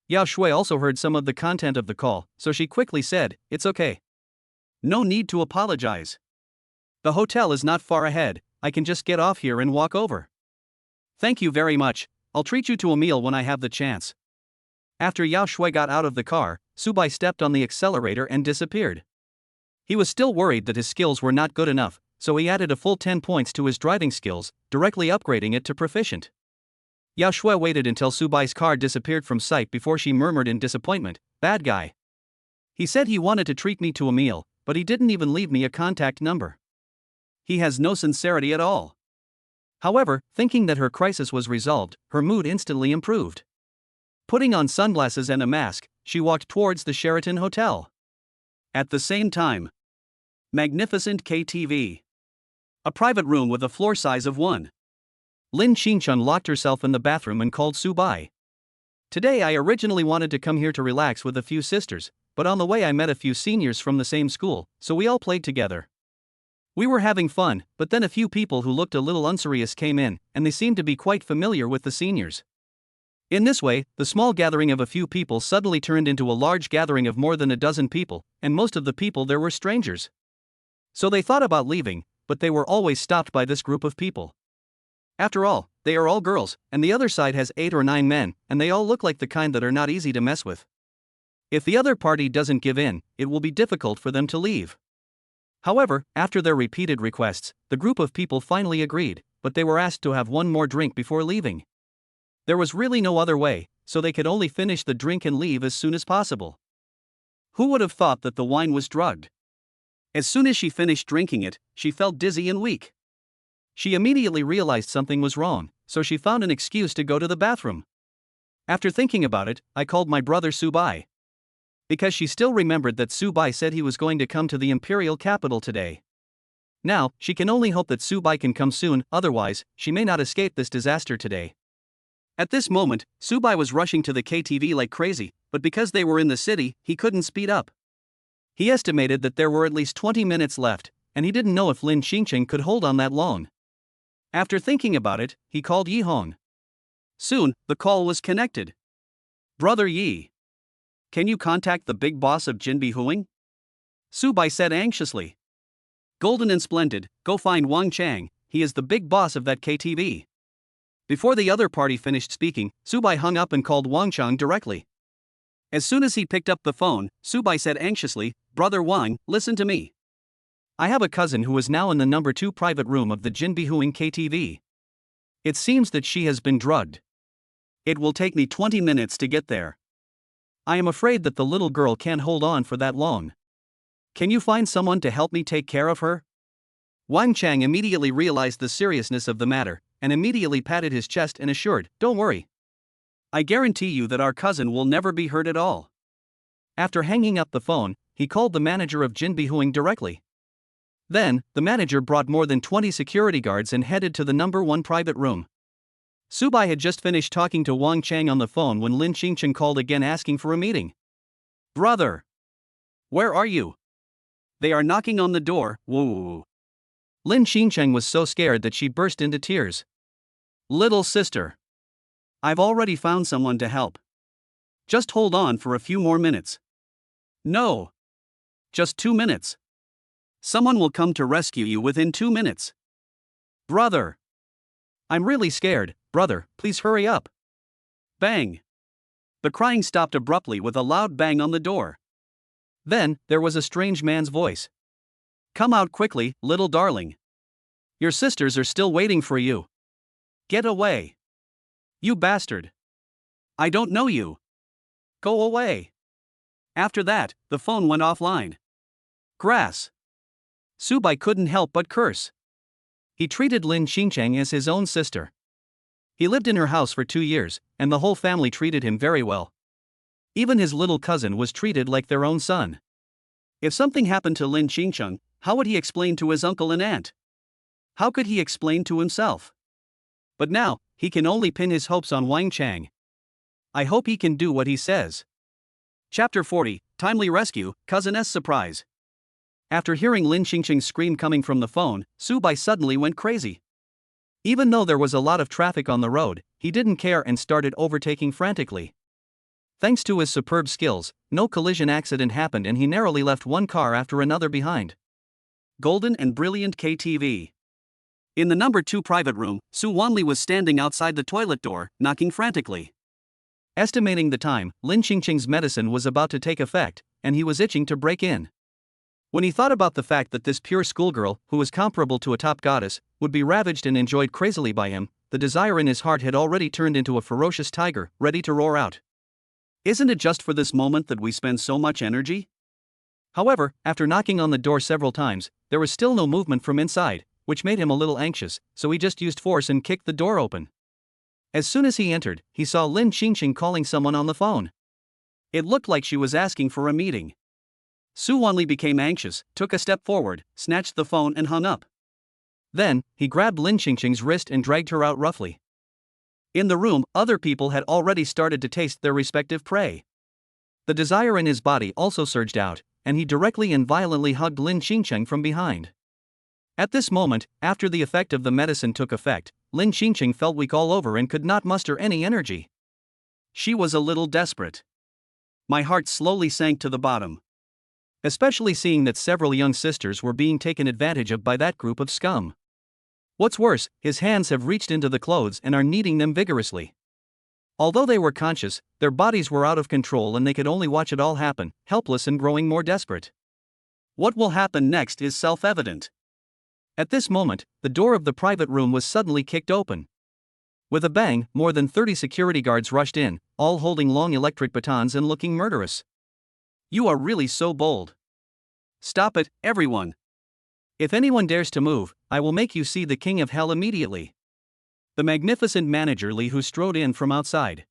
Yao Shui also heard some of the content of the call, so she quickly said, it's okay. No need to apologize. The hotel is not far ahead, I can just get off here and walk over. Thank you very much, I'll treat you to a meal when I have the chance. After Yao Shui got out of the car, Subai stepped on the accelerator and disappeared. He was still worried that his skills were not good enough, so he added a full 10 points to his driving skills, directly upgrading it to proficient. Yao Shui waited until Subai's car disappeared from sight before she murmured in disappointment, "Bad guy. He said he wanted to treat me to a meal, but he didn't even leave me a contact number. He has no sincerity at all." However, thinking that her crisis was resolved, her mood instantly improved. Putting on sunglasses and a mask, she walked towards the Sheraton Hotel. At the same time, magnificent KTV. A private room with a floor size of 1. Linqing locked herself in the bathroom and called Subai. "Today I originally wanted to come here to relax with a few sisters, but on the way I met a few seniors from the same school, so we all played together. We were having fun, but then a few people who looked a little unserious came in, and they seemed to be quite familiar with the seniors. In this way, the small gathering of a few people suddenly turned into a large gathering of more than a dozen people, and most of the people there were strangers. So they thought about leaving, but they were always stopped by this group of people. After all, they are all girls, and the other side has 8 or 9 men, and they all look like the kind that are not easy to mess with. If the other party doesn't give in, it will be difficult for them to leave." However, after their repeated requests, the group of people finally agreed, but they were asked to have one more drink before leaving. There was really no other way, so they could only finish the drink and leave as soon as possible. Who would have thought that the wine was drugged? As soon as she finished drinking it, she felt dizzy and weak. She immediately realized something was wrong, so she found an excuse to go to the bathroom. After thinking about it, I called my brother Subai. Because she still remembered that Subai said he was going to come to the imperial capital today. Now, she can only hope that Subai can come soon, otherwise, she may not escape this disaster today. At this moment, Subai was rushing to the KTV like crazy, but because they were in the city, he couldn't speed up. He estimated that there were at least 20 minutes left, and he didn't know if Linqing could hold on that long. After thinking about it, he called Yi Hong. Soon, the call was connected. "Brother Yi. Can you contact the big boss of Jinbi Huing?" Subai said anxiously. "Golden and splendid, go find Wang Chang, he is the big boss of that KTV." Before the other party finished speaking, Subai hung up and called Wang Chang directly. As soon as he picked up the phone, Subai said anxiously, "Brother Wang, listen to me. I have a cousin who is now in the number 2 private room of the Jinbi Huing KTV. It seems that she has been drugged. It will take me 20 minutes to get there. I am afraid that the little girl can't hold on for that long. Can you find someone to help me take care of her?" Wang Chang immediately realized the seriousness of the matter, and immediately patted his chest and assured, "Don't worry. I guarantee you that our cousin will never be hurt at all." After hanging up the phone, he called the manager of Jinbi Huing directly. Then, the manager brought more than 20 security guards and headed to the number 1 private room. Subai had just finished talking to Wang Chang on the phone when Linqing called again asking for a meeting. "Brother! Where are you? They are knocking on the door, woo." Linqing was so scared that she burst into tears. "Little sister. I've already found someone to help. Just hold on for a few more minutes." "No. Just 2 minutes. Someone will come to rescue you within 2 minutes." "Brother! I'm really scared, brother, please hurry up." Bang! The crying stopped abruptly with a loud bang on the door. Then, there was a strange man's voice. "Come out quickly, little darling. Your sisters are still waiting for you. Get away. You bastard. I don't know you. Go away." After that, the phone went offline. Grass. Subai couldn't help but curse. He treated Linqing as his own sister. He lived in her house for 2 years, and the whole family treated him very well. Even his little cousin was treated like their own son. If something happened to Linqing, how would he explain to his uncle and aunt? How could he explain to himself? But now, he can only pin his hopes on Wang Chang. I hope he can do what he says. Chapter 40, Timely Rescue, Cousin S Surprise. After hearing Linqing's scream coming from the phone, Subai suddenly went crazy. Even though there was a lot of traffic on the road, he didn't care and started overtaking frantically. Thanks to his superb skills, no collision accident happened and he narrowly left one car after another behind. Golden and brilliant KTV. In the number 2 private room, Su Wanli was standing outside the toilet door, knocking frantically. Estimating the time, Lin Qingqing's medicine was about to take effect, and he was itching to break in. When he thought about the fact that this pure schoolgirl, who was comparable to a top goddess, would be ravaged and enjoyed crazily by him, the desire in his heart had already turned into a ferocious tiger, ready to roar out. Isn't it just for this moment that we spend so much energy? However, after knocking on the door several times, there was still no movement from inside, which made him a little anxious, so he just used force and kicked the door open. As soon as he entered, he saw Lin Qingqing calling someone on the phone. It looked like she was asking for a meeting. Su Wanli became anxious, took a step forward, snatched the phone and hung up. Then, he grabbed Lin Qingqing's wrist and dragged her out roughly. In the room, other people had already started to taste their respective prey. The desire in his body also surged out, and he directly and violently hugged Lin Qingqing from behind. At this moment, after the effect of the medicine took effect, Lin Qingqing felt weak all over and could not muster any energy. She was a little desperate. My heart slowly sank to the bottom. Especially seeing that several young sisters were being taken advantage of by that group of scum. What's worse, his hands have reached into the clothes and are kneading them vigorously. Although they were conscious, their bodies were out of control and they could only watch it all happen, helpless and growing more desperate. What will happen next is self-evident. At this moment, the door of the private room was suddenly kicked open. With a bang, more than 30 security guards rushed in, all holding long electric batons and looking murderous. You are really so bold. Stop it, everyone. If anyone dares to move, I will make you see the king of hell immediately. The magnificent manager Li Hu strode in from outside.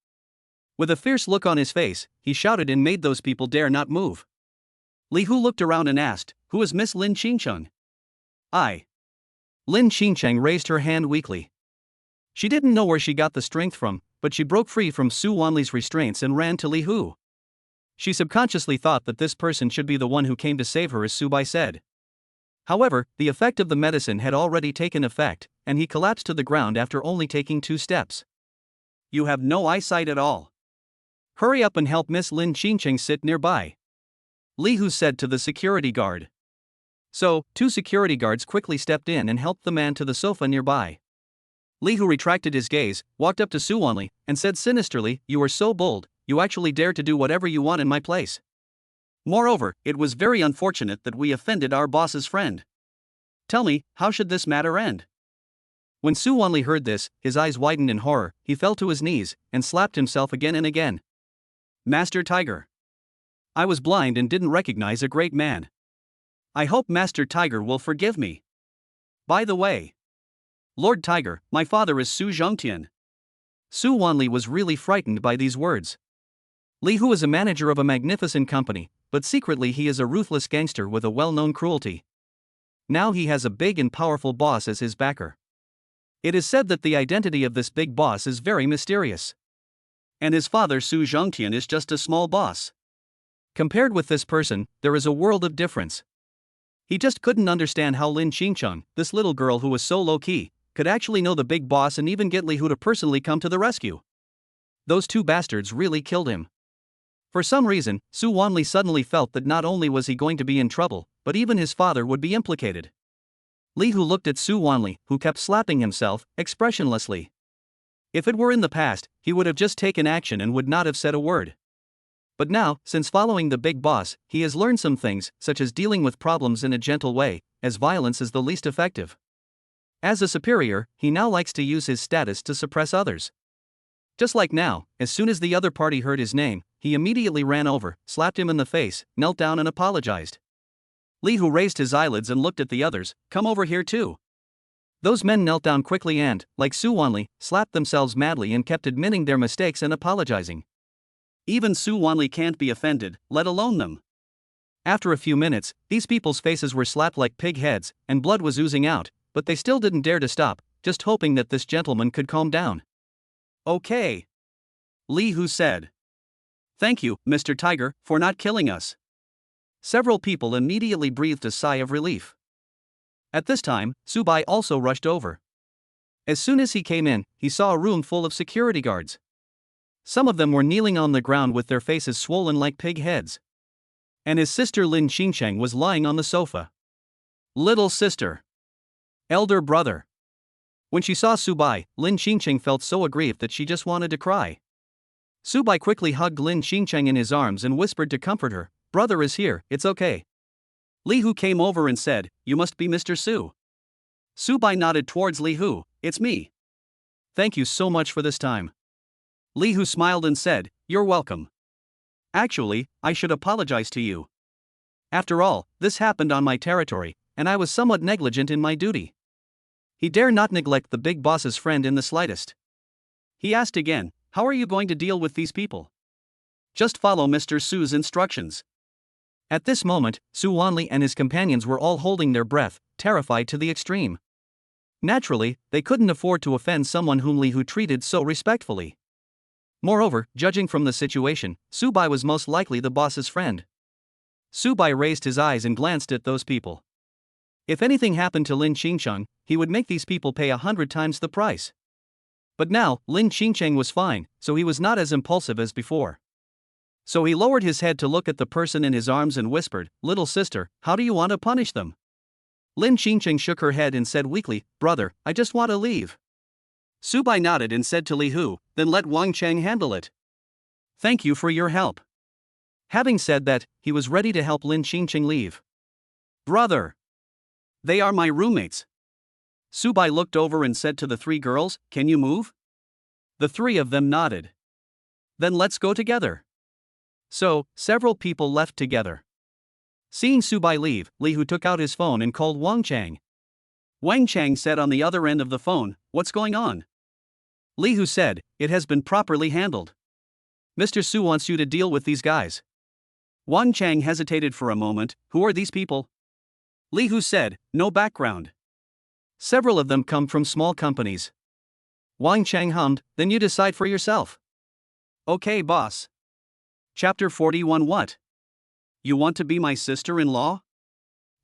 With a fierce look on his face, he shouted and made those people dare not move. Li Hu looked around and asked, "Who is Miss Lin Qingqing?" "I." Lin Qingqing raised her hand weakly. She didn't know where she got the strength from, but she broke free from Su Wanli's restraints and ran to Li Hu. She subconsciously thought that this person should be the one who came to save her, as Su Bai said. However, the effect of the medicine had already taken effect, and he collapsed to the ground after only taking 2 steps. You have no eyesight at all. Hurry up and help Miss Lin Qingqing sit nearby, Li Hu said to the security guard. So, 2 security guards quickly stepped in and helped the man to the sofa nearby. Li Hu retracted his gaze, walked up to Su Wanli, and said sinisterly, "You are so bold, you actually dare to do whatever you want in my place. Moreover, it was very unfortunate that we offended our boss's friend. Tell me, how should this matter end?" When Su Wanli heard this, his eyes widened in horror, he fell to his knees, and slapped himself again and again. Master Tiger. I was blind and didn't recognize a great man. I hope Master Tiger will forgive me. By the way, Lord Tiger, my father is Su Zhongtian. Su Wanli was really frightened by these words. Li Hu is a manager of a magnificent company, but secretly he is a ruthless gangster with a well-known cruelty. Now he has a big and powerful boss as his backer. It is said that the identity of this big boss is very mysterious. And his father Su Zhongtian is just a small boss. Compared with this person, there is a world of difference. He just couldn't understand how Lin Qingqing, this little girl who was so low-key, could actually know the big boss and even get Li Hu to personally come to the rescue. Those 2 bastards really killed him. For some reason, Su Wanli suddenly felt that not only was he going to be in trouble, but even his father would be implicated. Li Hu looked at Su Wanli, who kept slapping himself, expressionlessly. If it were in the past, he would have just taken action and would not have said a word. But now, since following the big boss, he has learned some things, such as dealing with problems in a gentle way, as violence is the least effective. As a superior, he now likes to use his status to suppress others. Just like now, as soon as the other party heard his name, he immediately ran over, slapped him in the face, knelt down and apologized. Li Hu raised his eyelids and looked at the others. "Come over here too." Those men knelt down quickly and, like Su Wanli, slapped themselves madly and kept admitting their mistakes and apologizing. Even Su Wanli can't be offended, let alone them. After a few minutes, these people's faces were slapped like pig heads, and blood was oozing out, but they still didn't dare to stop, just hoping that this gentleman could calm down. "Okay," Li Hu said. "Thank you, Mr. Tiger, for not killing us." Several people immediately breathed a sigh of relief. At this time, Su Bai also rushed over. As soon as he came in, he saw a room full of security guards. Some of them were kneeling on the ground with their faces swollen like pig heads. And his sister Lin Qingqing was lying on the sofa. Little sister. Elder brother. When she saw Su Bai, Lin Qingqing felt so aggrieved that she just wanted to cry. Subai quickly hugged Lin Xingcheng in his arms and whispered to comfort her, "Brother is here, it's okay." Li Hu came over and said, "You must be Mr. Su." Subai nodded towards Li Hu, "It's me. Thank you so much for this time." Li Hu smiled and said, "You're welcome. Actually, I should apologize to you. After all, this happened on my territory, and I was somewhat negligent in my duty." He dare not neglect the big boss's friend in the slightest. He asked again, "How are you going to deal with these people?" "Just follow Mr. Su's instructions." At this moment, Su Wanli and his companions were all holding their breath, terrified to the extreme. Naturally, they couldn't afford to offend someone whom Li Hu treated so respectfully. Moreover, judging from the situation, Subai was most likely the boss's friend. Subai raised his eyes and glanced at those people. If anything happened to Lin Xingcheng, he would make these people pay 100 times the price. But now, Lin Xingcheng was fine, so he was not as impulsive as before. So he lowered his head to look at the person in his arms and whispered, "Little sister, how do you want to punish them?" Lin Xingcheng shook her head and said weakly, "Brother, I just want to leave." Subai nodded and said to Li Hu, "Then let Wang Cheng handle it. Thank you for your help." Having said that, he was ready to help Lin Xingcheng leave. "Brother, they are my roommates." Subai looked over and said to the three girls, "Can you move?" The three of them nodded. "Then let's go together." So, several people left together. Seeing Subai leave, Li Hu took out his phone and called Wang Chang. Wang Chang said on the other end of the phone, "What's going on?" Li Hu said, "It has been properly handled. Mr. Su wants you to deal with these guys." Wang Chang hesitated for a moment. "Who are these people?" Li Hu said, "No background. Several of them come from small companies." Wang Chang hummed, "Then you decide for yourself." "Okay, boss." Chapter 41. What? You want to be my sister-in-law?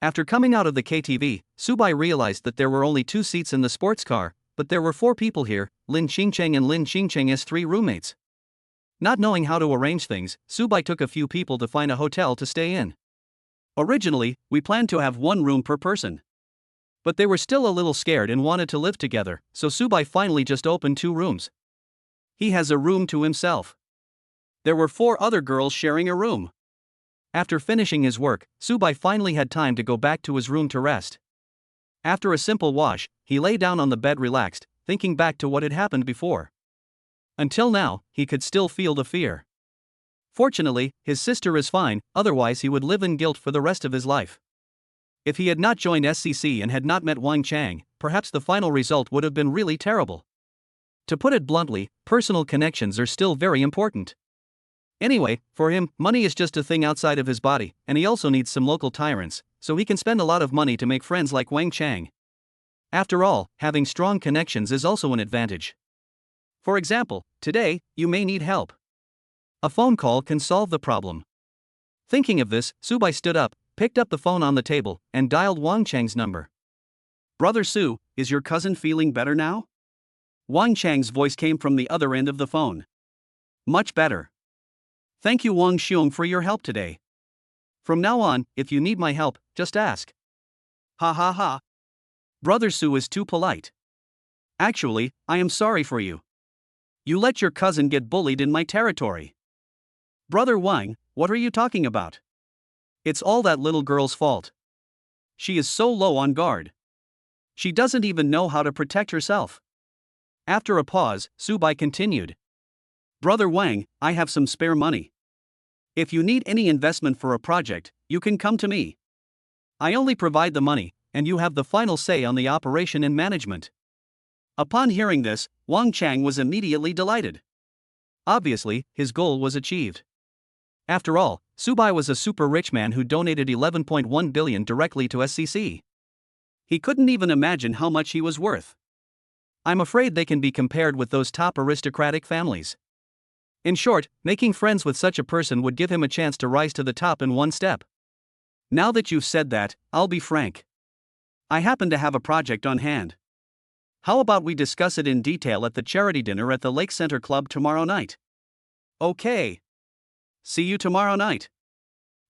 After coming out of the KTV, Subai realized that there were only 2 seats in the sports car, but there were 4 people here, Lin Xingcheng and Lin Xingcheng's 3 roommates. Not knowing how to arrange things, Subai took a few people to find a hotel to stay in. Originally, we planned to have 1 room per person. But they were still a little scared and wanted to live together, so Subai finally just opened 2 rooms. He has a room to himself. There were 4 other girls sharing a room. After finishing his work, Subai finally had time to go back to his room to rest. After a simple wash, he lay down on the bed relaxed, thinking back to what had happened before. Until now, he could still feel the fear. Fortunately, his sister is fine, otherwise he would live in guilt for the rest of his life. If he had not joined SCC and had not met Wang Chang, perhaps the final result would have been really terrible. To put it bluntly, personal connections are still very important. Anyway, for him, money is just a thing outside of his body, and he also needs some local tyrants, so he can spend a lot of money to make friends like Wang Chang. After all, having strong connections is also an advantage. For example, today, you may need help. A phone call can solve the problem. Thinking of this, Subai stood up, picked up the phone on the table, and dialed Wang Chang's number. "Brother Su, is your cousin feeling better now?" Wang Chang's voice came from the other end of the phone. "Much better. Thank you Wang Xiong for your help today. From now on, if you need my help, just ask." "Ha ha ha. Brother Su is too polite. Actually, I am sorry for you. You let your cousin get bullied in my territory." "Brother Wang, what are you talking about? It's all that little girl's fault. She is so low on guard. She doesn't even know how to protect herself." After a pause, Subai continued. "Brother Wang, I have some spare money. If you need any investment for a project, you can come to me. I only provide the money, and you have the final say on the operation and management." Upon hearing this, Wang Chang was immediately delighted. Obviously, his goal was achieved. After all, Subai was a super rich man who donated 11.1 billion directly to SCC. He couldn't even imagine how much he was worth. I'm afraid they can be compared with those top aristocratic families. In short, making friends with such a person would give him a chance to rise to the top in one step. Now that you've said that, I'll be frank. I happen to have a project on hand. How about we discuss it in detail at the charity dinner at the Lake Center Club tomorrow night? Okay. See you tomorrow night.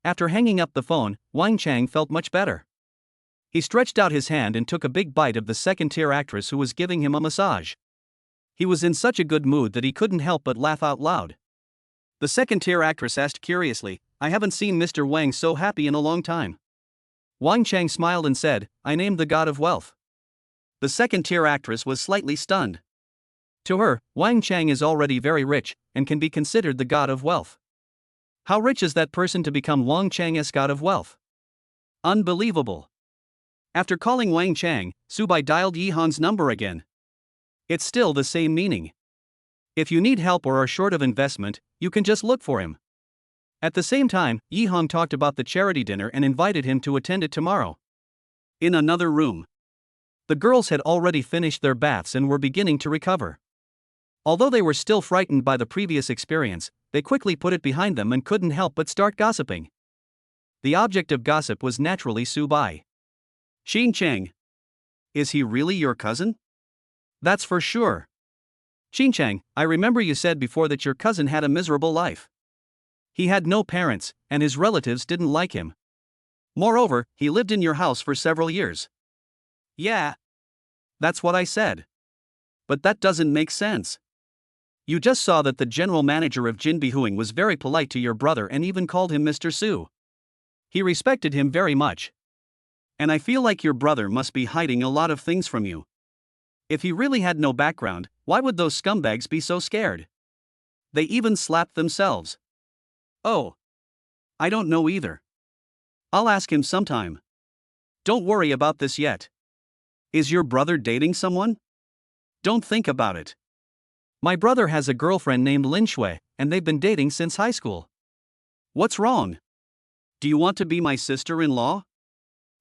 After hanging up the phone, Wang Chang felt much better. He stretched out his hand and took a big bite of the second-tier actress who was giving him a massage. He was in such a good mood that he couldn't help but laugh out loud. The second-tier actress asked curiously, I haven't seen Mr. Wang so happy in a long time. Wang Chang smiled and said, I named the god of wealth. The second-tier actress was slightly stunned. To her, Wang Chang is already very rich, and can be considered the god of wealth. How rich is that person to become Wang Chang's god of wealth? Unbelievable. After calling Wang Chang, Subai dialed Yi Han's number again. It's still the same meaning. If you need help or are short of investment, you can just look for him. At the same time, Yi Han talked about the charity dinner and invited him to attend it tomorrow. In another room, the girls had already finished their baths and were beginning to recover. Although they were still frightened by the previous experience, they quickly put it behind them and couldn't help but start gossiping. The object of gossip was naturally Subai. Xin Cheng. Is he really your cousin? That's for sure. Xin Cheng, I remember you said before that your cousin had a miserable life. He had no parents, and his relatives didn't like him. Moreover, he lived in your house for several years. Yeah. That's what I said. But that doesn't make sense. You just saw that the general manager of Jinbihuing was very polite to your brother and even called him Mr. Su. He respected him very much. And I feel like your brother must be hiding a lot of things from you. If he really had no background, why would those scumbags be so scared? They even slapped themselves. Oh. I don't know either. I'll ask him sometime. Don't worry about this yet. Is your brother dating someone? Don't think about it. My brother has a girlfriend named Lin Shui, and they've been dating since high school. What's wrong? Do you want to be my sister-in-law?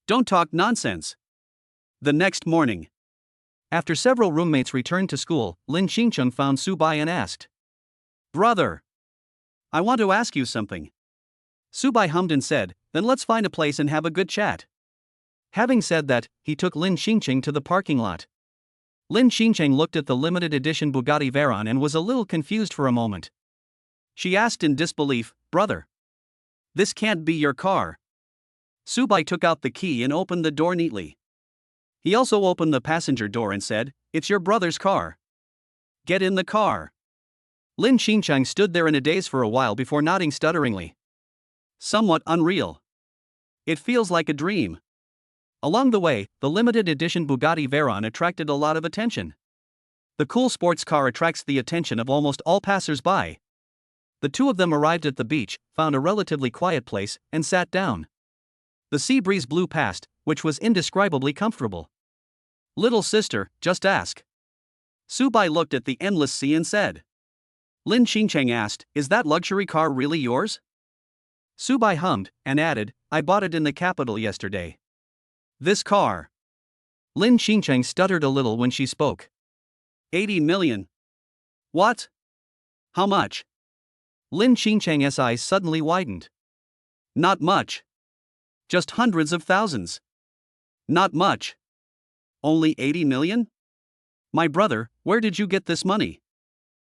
Don't talk nonsense. The next morning, after several roommates returned to school, Lin Xingcheng found Subai and asked, Brother, I want to ask you something. Subai hummed and said, Then let's find a place and have a good chat. Having said that, he took Lin Xingcheng to the parking lot. Lin Xingcheng looked at the limited edition Bugatti Veyron and was a little confused for a moment. She asked in disbelief, Brother, this can't be your car. Subai took out the key and opened the door neatly. He also opened the passenger door and said, It's your brother's car. Get in the car. Lin Xingcheng stood there in a daze for a while before nodding stutteringly. Somewhat unreal. It feels like a dream. Along the way, the limited edition Bugatti Veyron attracted a lot of attention. The cool sports car attracts the attention of almost all passers-by. The two of them arrived at the beach, found a relatively quiet place, and sat down. The sea breeze blew past, which was indescribably comfortable. Little sister, just ask. Subai looked at the endless sea and said. Lin Xingcheng asked, Is that luxury car really yours? Subai hummed, and added, I bought it in the capital yesterday. This car. Lin Xingcheng stuttered a little when she spoke. 80 million. What? How much? Lin Xingcheng's eyes suddenly widened. Not much. Just hundreds of thousands. Not much. Only 80 million? My brother, where did you get this money?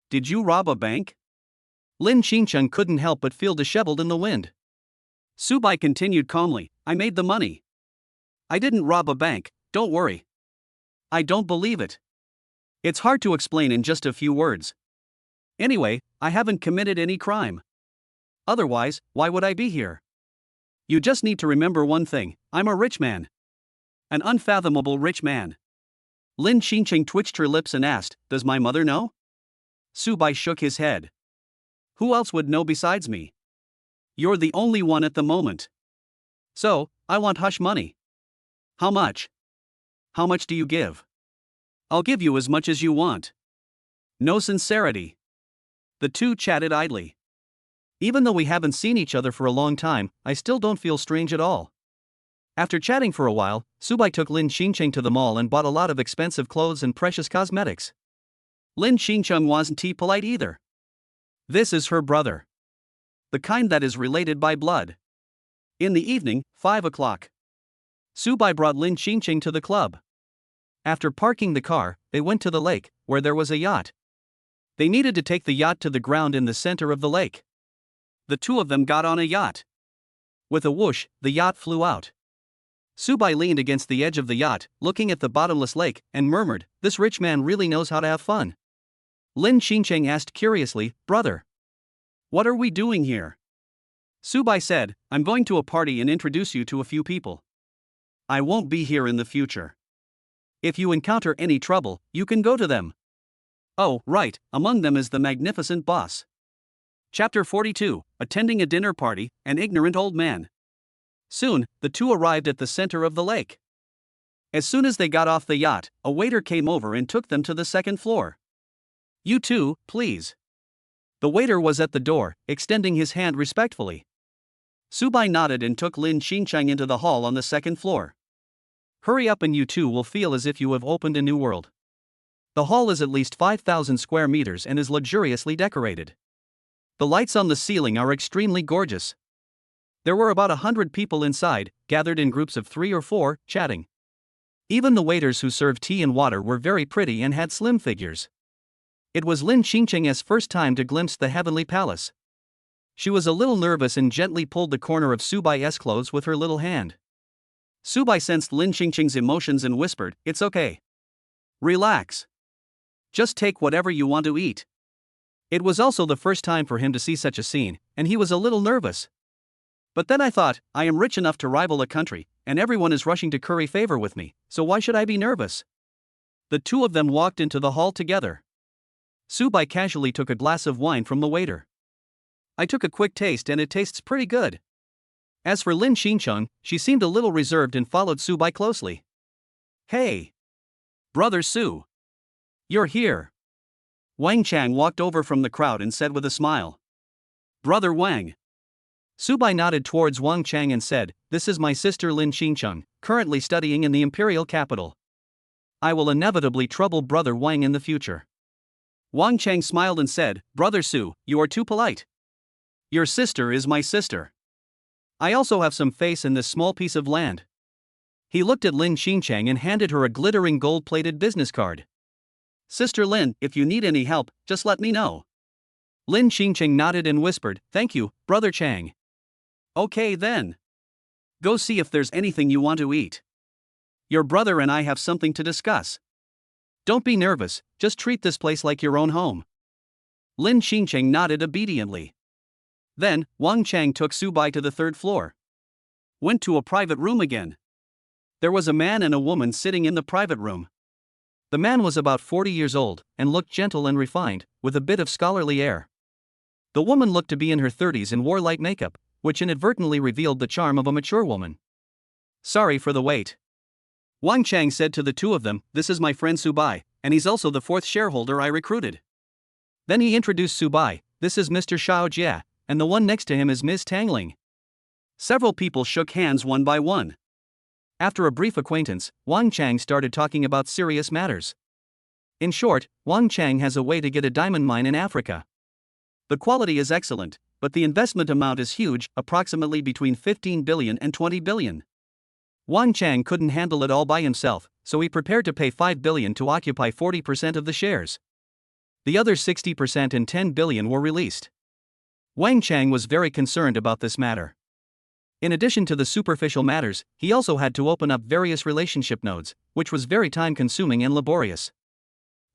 Did you rob a bank? Lin Xingcheng couldn't help but feel disheveled in the wind. Subai continued calmly, I made the money. I didn't rob a bank, don't worry. I don't believe it. It's hard to explain in just a few words. Anyway, I haven't committed any crime. Otherwise, why would I be here? You just need to remember one thing, I'm a rich man. An unfathomable rich man. Lin Xingcheng twitched her lips and asked, Does my mother know? Subai shook his head. Who else would know besides me? You're the only one at the moment. So, I want hush money. How much? How much do you give? I'll give you as much as you want. No sincerity. The two chatted idly. Even though we haven't seen each other for a long time, I still don't feel strange at all. After chatting for a while, Subai took Lin Xingcheng to the mall and bought a lot of expensive clothes and precious cosmetics. Lin Xingcheng wasn't polite either. This is her brother. The kind that is related by blood. In the evening, 5 o'clock. Subai brought Lin Xingcheng to the club. After parking the car, they went to the lake, where there was a yacht. They needed to take the yacht to the ground in the center of the lake. The two of them got on a yacht. With a whoosh, the yacht flew out. Subai leaned against the edge of the yacht, looking at the bottomless lake, and murmured, This rich man really knows how to have fun. Lin Xingcheng asked curiously, Brother, What are we doing here? Subai said, I'm going to a party and introduce you to a few people. I won't be here in the future. If you encounter any trouble, you can go to them. Oh, right, among them is the magnificent boss. Chapter 42, Attending a Dinner Party, An Ignorant Old Man. Soon, the two arrived at the center of the lake. As soon as they got off the yacht, a waiter came over and took them to the second floor. You two, please. The waiter was at the door, extending his hand respectfully. Subai nodded and took Lin Xingcheng into the hall on the second floor. Hurry up and you two will feel as if you have opened a new world. The hall is at least 5,000 square meters and is luxuriously decorated. The lights on the ceiling are extremely gorgeous. There were about 100 people inside, gathered in groups of 3 or 4, chatting. Even the waiters who served tea and water were very pretty and had slim figures. It was Lin Xingcheng's first time to glimpse the heavenly palace. She was a little nervous and gently pulled the corner of Subai's clothes with her little hand. Subai sensed Lin Xingcheng's emotions and whispered, "It's okay. Relax. Just take whatever you want to eat." It was also the first time for him to see such a scene, and he was a little nervous. But then I thought, I am rich enough to rival a country, and everyone is rushing to curry favor with me, so why should I be nervous? The two of them walked into the hall together. Subai casually took a glass of wine from the waiter. I took a quick taste and it tastes pretty good. As for Lin Xingcheng, she seemed a little reserved and followed Subai closely. Hey! Brother Su! You're here! Wang Chang walked over from the crowd and said with a smile. Brother Wang. Subai nodded towards Wang Chang and said, "This is my sister Lin Xingcheng, currently studying in the imperial capital. I will inevitably trouble Brother Wang in the future." Wang Chang smiled and said, "Brother Su, you are too polite. Your sister is my sister. I also have some face in this small piece of land." He looked at Lin Xingcheng and handed her a glittering gold-plated business card. "Sister Lin, if you need any help, just let me know." Lin Xingcheng nodded and whispered, "Thank you, Brother Chang." "Okay then. Go see if there's anything you want to eat. Your brother and I have something to discuss. Don't be nervous, just treat this place like your own home." Lin Xingcheng nodded obediently. Then, Wang Chang took Subai to the third floor. Went to a private room again. There was a man and a woman sitting in the private room. The man was about 40 years old, and looked gentle and refined, with a bit of scholarly air. The woman looked to be in her 30s and wore light makeup, which inadvertently revealed the charm of a mature woman. "Sorry for the wait." Wang Chang said to the two of them, "This is my friend Subai, and he's also the 4th shareholder I recruited." Then he introduced Subai, "This is Mr. Xiao Jie, and the one next to him is Ms. Tangling." Several people shook hands one by one. After a brief acquaintance, Wang Chang started talking about serious matters. In short, Wang Chang has a way to get a diamond mine in Africa. The quality is excellent, but the investment amount is huge, approximately between 15 billion and 20 billion. Wang Chang couldn't handle it all by himself, so he prepared to pay 5 billion to occupy 40% of the shares. The other 60% and 10 billion were released. Wang Chang was very concerned about this matter. In addition to the superficial matters, he also had to open up various relationship nodes, which was very time-consuming and laborious.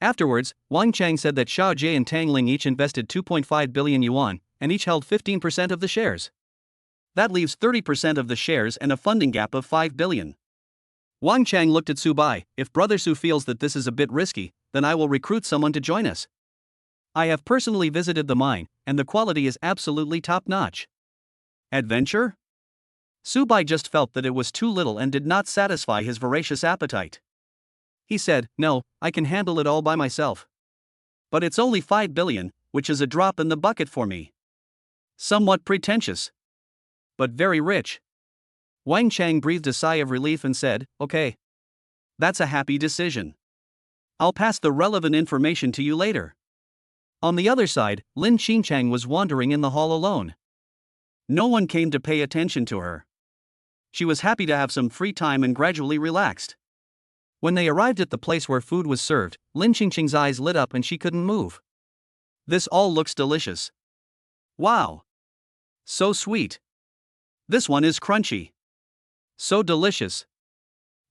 Afterwards, Wang Chang said that Xiao Jie and Tang Ling each invested 2.5 billion yuan, and each held 15% of the shares. That leaves 30% of the shares and a funding gap of 5 billion. Wang Chang looked at Subai, "If Brother Su feels that this is a bit risky, then I will recruit someone to join us. I have personally visited the mine, and the quality is absolutely top-notch." Adventure? Subai just felt that it was too little and did not satisfy his voracious appetite. He said, "No, I can handle it all by myself. But it's only 5 billion, which is a drop in the bucket for me. Somewhat pretentious. But very rich." Wang Chang breathed a sigh of relief and said, "Okay. That's a happy decision. I'll pass the relevant information to you later." On the other side, Lin Xingcheng was wandering in the hall alone. No one came to pay attention to her. She was happy to have some free time and gradually relaxed. When they arrived at the place where food was served, Lin Xingcheng's eyes lit up and she couldn't move. "This all looks delicious. Wow. So sweet. This one is crunchy. So delicious.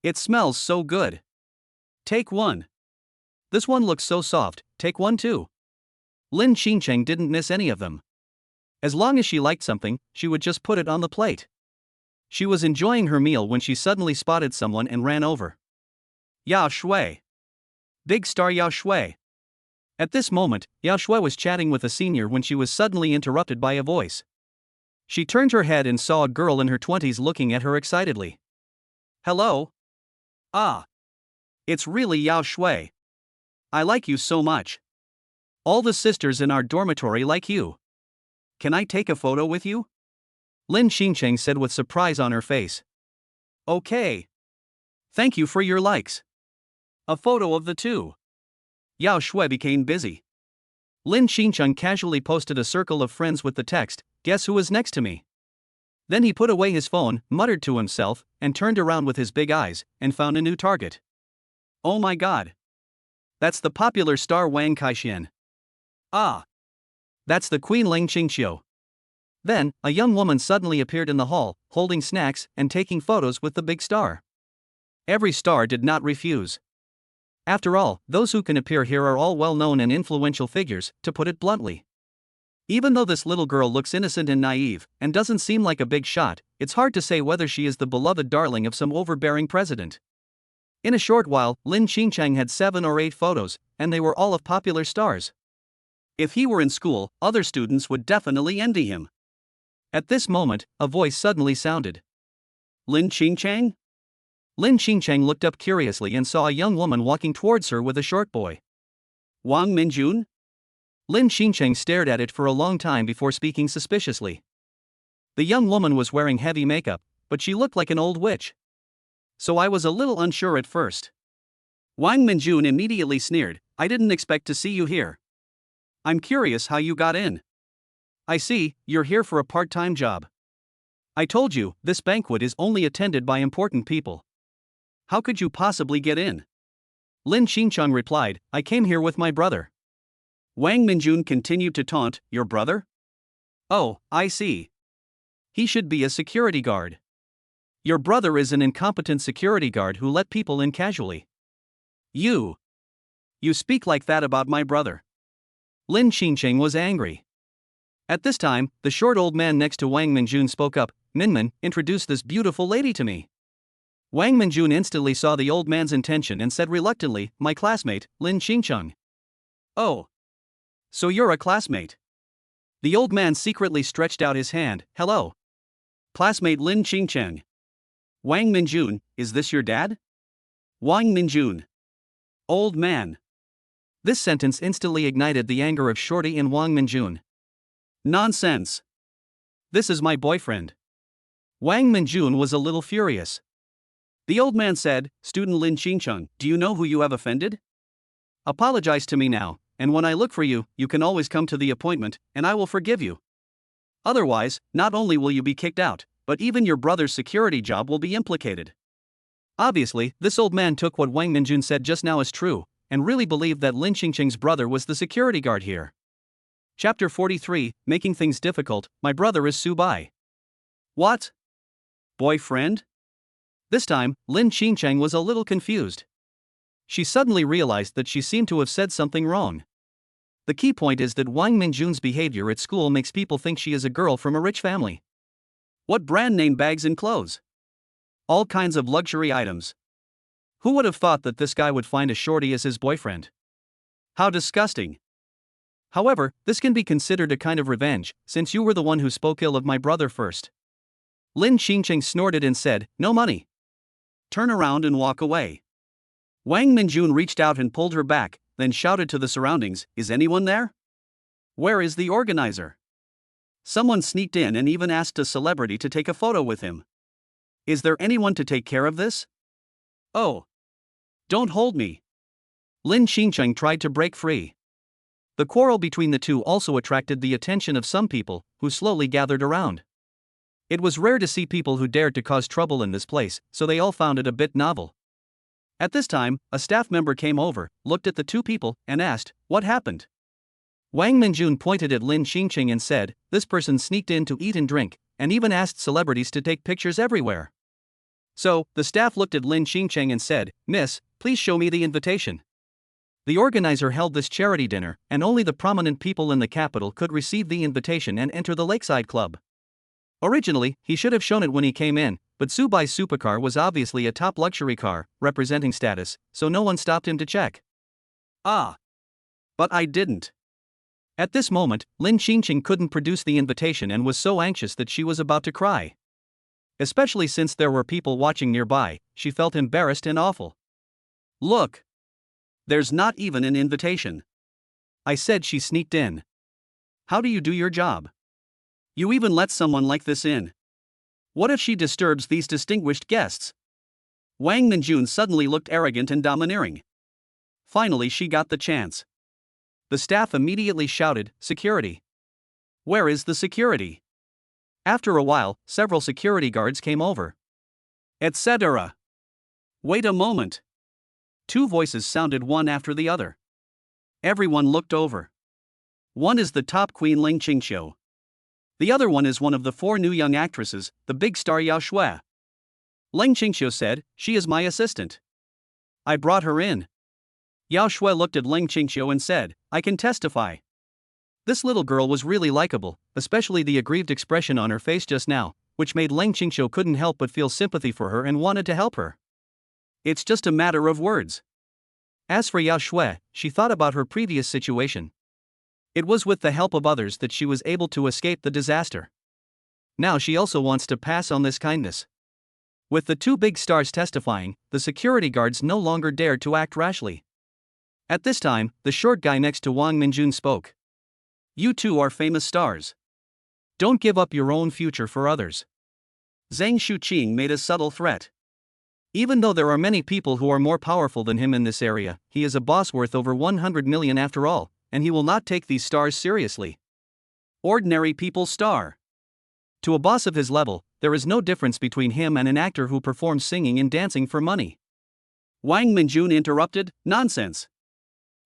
It smells so good. Take one. This one looks so soft, take one too." Lin Xingcheng didn't miss any of them. As long as she liked something, she would just put it on the plate. She was enjoying her meal when she suddenly spotted someone and ran over. Yao Shui. Big star Yao Shui. At this moment, Yao Shui was chatting with a senior when she was suddenly interrupted by a voice. She turned her head and saw a girl in her 20s looking at her excitedly. Hello? Ah. It's really Yao Shui. I like you so much. All the sisters in our dormitory like you. Can I take a photo with you? Linqing said with surprise on her face. Okay. Thank you for your likes. A photo of the two. Yao Shui became busy. Linqing casually posted a circle of friends with the text, "Guess who is next to me?" Then he put away his phone, muttered to himself, and turned around with his big eyes, and found a new target. Oh my god. That's the popular star Wang Kaixian. Ah. That's the Queen Linqing. Then, a young woman suddenly appeared in the hall, holding snacks and taking photos with the big star. Every star did not refuse. After all, those who can appear here are all well-known and influential figures, to put it bluntly. Even though this little girl looks innocent and naive, and doesn't seem like a big shot, it's hard to say whether she is the beloved darling of some overbearing president. In a short while, Linqing had 7 or 8 photos, and they were all of popular stars. If he were in school, other students would definitely envy him. At this moment, a voice suddenly sounded. Linqing? Linqing looked up curiously and saw a young woman walking towards her with a short boy. Wang Minjun? Linqing stared at it for a long time before speaking suspiciously. The young woman was wearing heavy makeup, but she looked like an old witch. So I was a little unsure at first. Wang Minjun immediately sneered, I didn't expect to see you here. I'm curious how you got in. I see, you're here for a part-time job. I told you, this banquet is only attended by important people. How could you possibly get in? Linqing replied, I came here with my brother. Wang Minjun continued to taunt, your brother? Oh, I see. He should be a security guard. Your brother is an incompetent security guard who let people in casually. You speak like that about my brother. Linqing was angry. At this time, the short old man next to Wang Minjun spoke up, Minmin, introduce this beautiful lady to me. Wang Minjun instantly saw the old man's intention and said reluctantly, my classmate, Linqing. Oh. So you're a classmate. The old man secretly stretched out his hand, hello. Classmate Linqing. Wang Minjun, is this your dad? Wang Minjun. Old man. This sentence instantly ignited the anger of Shorty and Wang Minjun. Nonsense. This is my boyfriend. Wang Minjun was a little furious. The old man said, Student Linqing, do you know who you have offended? Apologize to me now, and when I look for you, you can always come to the appointment, and I will forgive you. Otherwise, not only will you be kicked out, but even your brother's security job will be implicated. Obviously, this old man took what Wang Minjun said just now as true, and really believed that Linqing's brother was the security guard here. Chapter 43, Making Things Difficult, My Brother is Subai. What? Boyfriend? This time, Linqing was a little confused. She suddenly realized that she seemed to have said something wrong. The key point is that Wang Minjun's behavior at school makes people think she is a girl from a rich family. What brand name bags and clothes? All kinds of luxury items. Who would have thought that this guy would find a shorty as his boyfriend? How disgusting. However, this can be considered a kind of revenge, since you were the one who spoke ill of my brother first. Linqing snorted and said, no money. Turn around and walk away. Wang Minjun reached out and pulled her back, then shouted to the surroundings, is anyone there? Where is the organizer? Someone sneaked in and even asked a celebrity to take a photo with him. Is there anyone to take care of this? Oh. Don't hold me. Linqing tried to break free. The quarrel between the two also attracted the attention of some people, who slowly gathered around. It was rare to see people who dared to cause trouble in this place, so they all found it a bit novel. At this time, a staff member came over, looked at the two people, and asked, what happened? Wang Minjun pointed at Linqing and said, this person sneaked in to eat and drink, and even asked celebrities to take pictures everywhere. So, the staff looked at Linqing and said, Miss, please show me the invitation. The organizer held this charity dinner, and only the prominent people in the capital could receive the invitation and enter the Lakeside Club. Originally, he should have shown it when he came in, but Subai's supercar was obviously a top luxury car, representing status, so no one stopped him to check. Ah. But I didn't. At this moment, Linqing couldn't produce the invitation and was so anxious that she was about to cry. Especially since there were people watching nearby, she felt embarrassed and awful. Look. There's not even an invitation. I said. She sneaked in. How do you do your job? You even let someone like this in. What if she disturbs these distinguished guests? Wang Minjun suddenly looked arrogant and domineering. Finally, she got the chance. The staff immediately shouted, "Security! Where is the security?" After a while, several security guards came over. Etc. Wait a moment. Two voices sounded one after the other. Everyone looked over. One is the top queen Linqing. The other one is one of the four new young actresses, the big star Yao Shui. Linqing said, "She is my assistant. I brought her in." Yao Shui looked at Linqing and said, "I can testify. This little girl was really likable, especially the aggrieved expression on her face just now, which made Linqing couldn't help but feel sympathy for her and wanted to help her. It's just a matter of words." As for Yao Shui, she thought about her previous situation. It was with the help of others that she was able to escape the disaster. Now she also wants to pass on this kindness. With the two big stars testifying, the security guards no longer dared to act rashly. At this time, the short guy next to Wang Minjun spoke. "You two are famous stars. Don't give up your own future for others." Zhang Shuqing made a subtle threat. Even though there are many people who are more powerful than him in this area, he is a boss worth over 100 million after all, and he will not take these stars seriously. Ordinary people's star. To a boss of his level, there is no difference between him and an actor who performs singing and dancing for money. Wang Minjun interrupted, "Nonsense.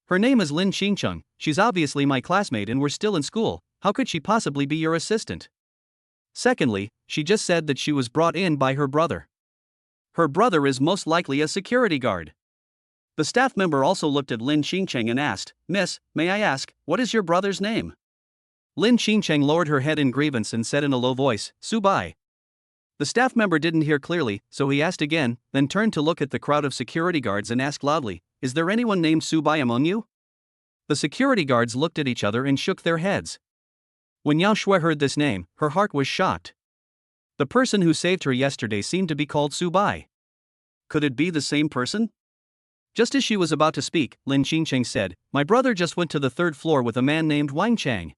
Her name is Linqing. She's obviously my classmate and we're still in school. How could she possibly be your assistant? Secondly, she just said that she was brought in by her brother. Her brother is most likely a security guard." The staff member also looked at Linqing and asked, "Miss, may I ask, what is your brother's name?" Linqing lowered her head in grievance and said in a low voice, "Subai." The staff member didn't hear clearly, so he asked again, then turned to look at the crowd of security guards and asked loudly, "Is there anyone named Subai among you?" The security guards looked at each other and shook their heads. When Yao Shui heard this name, her heart was shocked. The person who saved her yesterday seemed to be called Subai. Could it be the same person? Just as she was about to speak, Linqing said, "My brother just went to the third floor with a man named Wang Chang."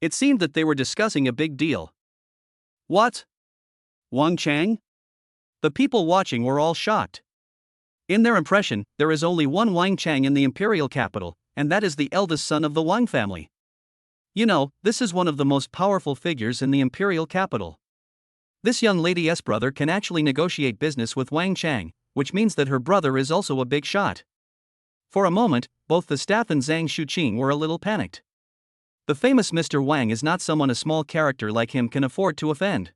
It seemed that they were discussing a big deal. What? Wang Chang? The people watching were all shocked. In their impression, there is only one Wang Chang in the imperial capital, and that is the eldest son of the Wang family. You know, this is one of the most powerful figures in the imperial capital. This young lady's brother can actually negotiate business with Wang Chang, which means that her brother is also a big shot. For a moment, both the staff and Zhang Shuqing were a little panicked. The famous Mr. Wang is not someone a small character like him can afford to offend.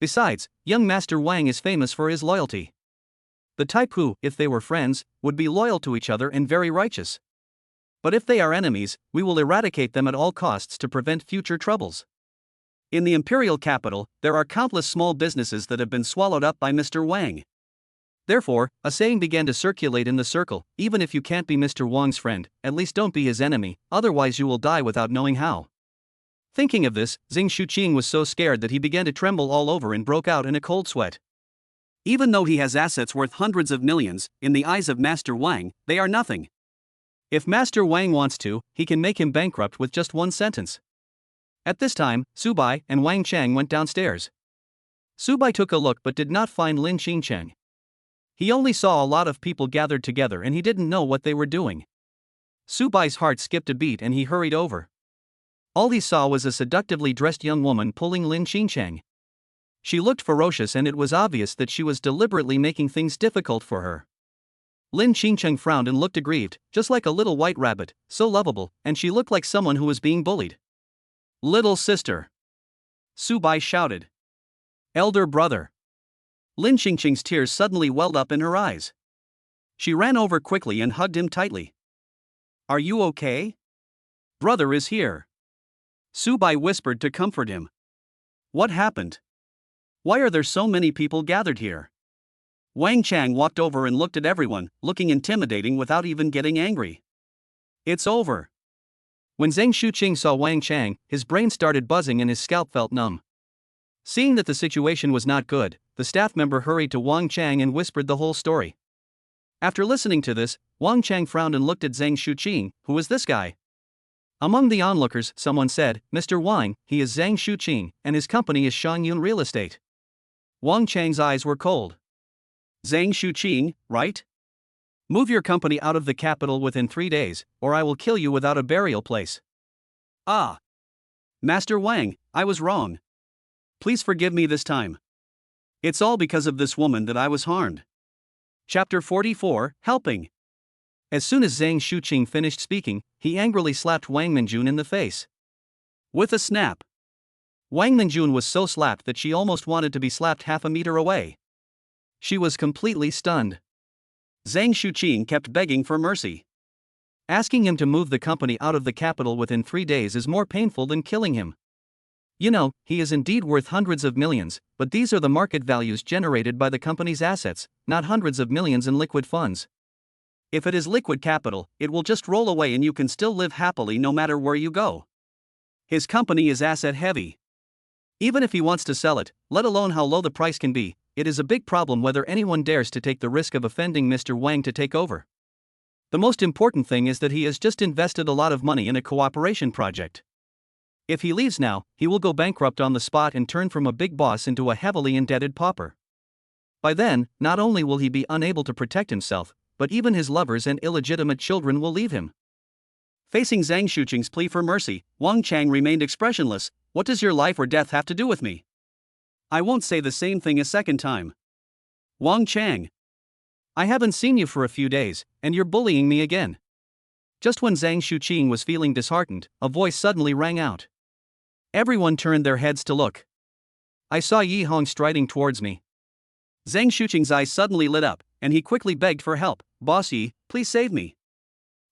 Besides, young Master Wang is famous for his loyalty. The type who, if they were friends, would be loyal to each other and very righteous. But if they are enemies, we will eradicate them at all costs to prevent future troubles. In the imperial capital, there are countless small businesses that have been swallowed up by Mr. Wang. Therefore, a saying began to circulate in the circle, "Even if you can't be Mr. Wang's friend, at least don't be his enemy, otherwise you will die without knowing how." Thinking of this, Zhang Shuqing was so scared that he began to tremble all over and broke out in a cold sweat. Even though he has assets worth hundreds of millions, in the eyes of Master Wang, they are nothing. If Master Wang wants to, he can make him bankrupt with just one sentence. At this time, Subai and Wang Chang went downstairs. Subai took a look but did not find Linqing. He only saw a lot of people gathered together and he didn't know what they were doing. Subai's heart skipped a beat and he hurried over. All he saw was a seductively dressed young woman pulling Linqing. She looked ferocious and it was obvious that she was deliberately making things difficult for her. Linqing frowned and looked aggrieved, just like a little white rabbit, so lovable, and she looked like someone who was being bullied. "Little sister!" Subai shouted. "Elder brother!" Linqing's tears suddenly welled up in her eyes. She ran over quickly and hugged him tightly. Are you okay? Brother is here. Su Bai whispered to comfort him. What happened? Why are there so many people gathered here? Wang Chang walked over and looked at everyone, looking intimidating without even getting angry. It's over. When Zhang Shuqing saw Wang Chang, his brain started buzzing and his scalp felt numb. Seeing that the situation was not good, the staff member hurried to Wang Chang and whispered the whole story. After listening to this, Wang Chang frowned and looked at Zhang Shuqing. Who is this guy? Among the onlookers, someone said, Mr. Wang, he is Zhang Shuqing, and his company is Shangyun Real Estate. Wang Chang's eyes were cold. Zhang Shuqing, right? Move your company out of the capital within 3 days, or I will kill you without a burial place. Ah. Master Wang, I was wrong. Please forgive me this time. It's all because of this woman that I was harmed. Chapter 44, Helping. As soon as Zhang Shuqing finished speaking, he angrily slapped Wang Minjun in the face. With a snap. Wang Minjun was so slapped that she almost wanted to be slapped half a meter away. She was completely stunned. Zhang Shuqing kept begging for mercy. Asking him to move the company out of the capital within 3 days is more painful than killing him. You know, he is indeed worth hundreds of millions, but these are the market values generated by the company's assets, not hundreds of millions in liquid funds. If it is liquid capital, it will just roll away and you can still live happily no matter where you go. His company is asset heavy. Even if he wants to sell it, let alone how low the price can be, it is a big problem whether anyone dares to take the risk of offending Mr. Wang to take over. The most important thing is that he has just invested a lot of money in a cooperation project. If he leaves now, he will go bankrupt on the spot and turn from a big boss into a heavily indebted pauper. By then, not only will he be unable to protect himself, but even his lovers and illegitimate children will leave him. Facing Zhang Shuqing's plea for mercy, Wang Chang remained expressionless. What does your life or death have to do with me? I won't say the same thing a second time. Wang Chang. I haven't seen you for a few days, and you're bullying me again. Just when Zhang Shuqing was feeling disheartened, a voice suddenly rang out. Everyone turned their heads to look. I saw Yi Hong striding towards me. Zhang Shuqing's eyes suddenly lit up, and he quickly begged for help. Boss Yi, please save me.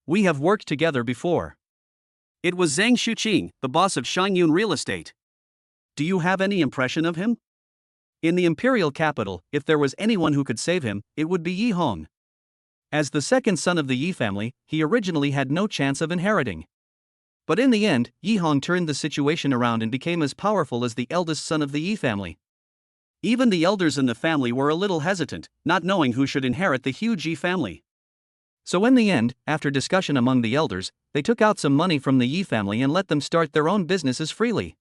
We have worked together before. It was Zhang Shuqing, the boss of Shangyun Real Estate. Do you have any impression of him? In the imperial capital, if there was anyone who could save him, it would be Yi Hong. As the second son of the Yi family, he originally had no chance of inheriting. But in the end, Yi Hong turned the situation around and became as powerful as the eldest son of the Yi family. Even the elders in the family were a little hesitant, not knowing who should inherit the huge Yi family. So in the end, after discussion among the elders, they took out some money from the Yi family and let them start their own businesses freely.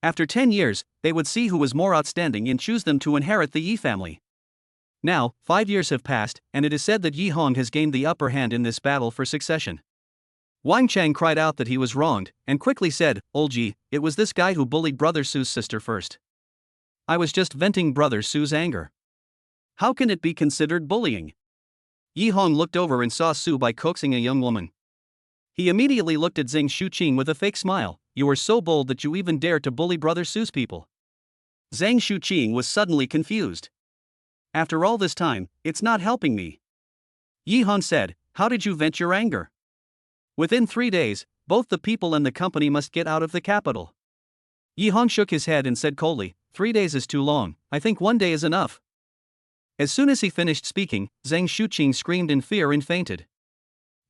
After 10 years, they would see who was more outstanding and choose them to inherit the Yi family. Now, 5 years have passed, and it is said that Yi Hong has gained the upper hand in this battle for succession. Wang Chang cried out that he was wronged, and quickly said, Old Ji, it was this guy who bullied Brother Su's sister first. I was just venting Brother Su's anger. How can it be considered bullying? Yi Hong looked over and saw Su Bai coaxing a young woman. He immediately looked at Zhang Shuqing with a fake smile. You are so bold that you even dare to bully Brother Su's people. Zhang Shuqing was suddenly confused. After all this time, it's not helping me. Yi Hong said, how did you vent your anger? Within 3 days, both the people and the company must get out of the capital. Yi Hong shook his head and said coldly, 3 days is too long, I think 1 day is enough. As soon as he finished speaking, Zhang Shuqing screamed in fear and fainted.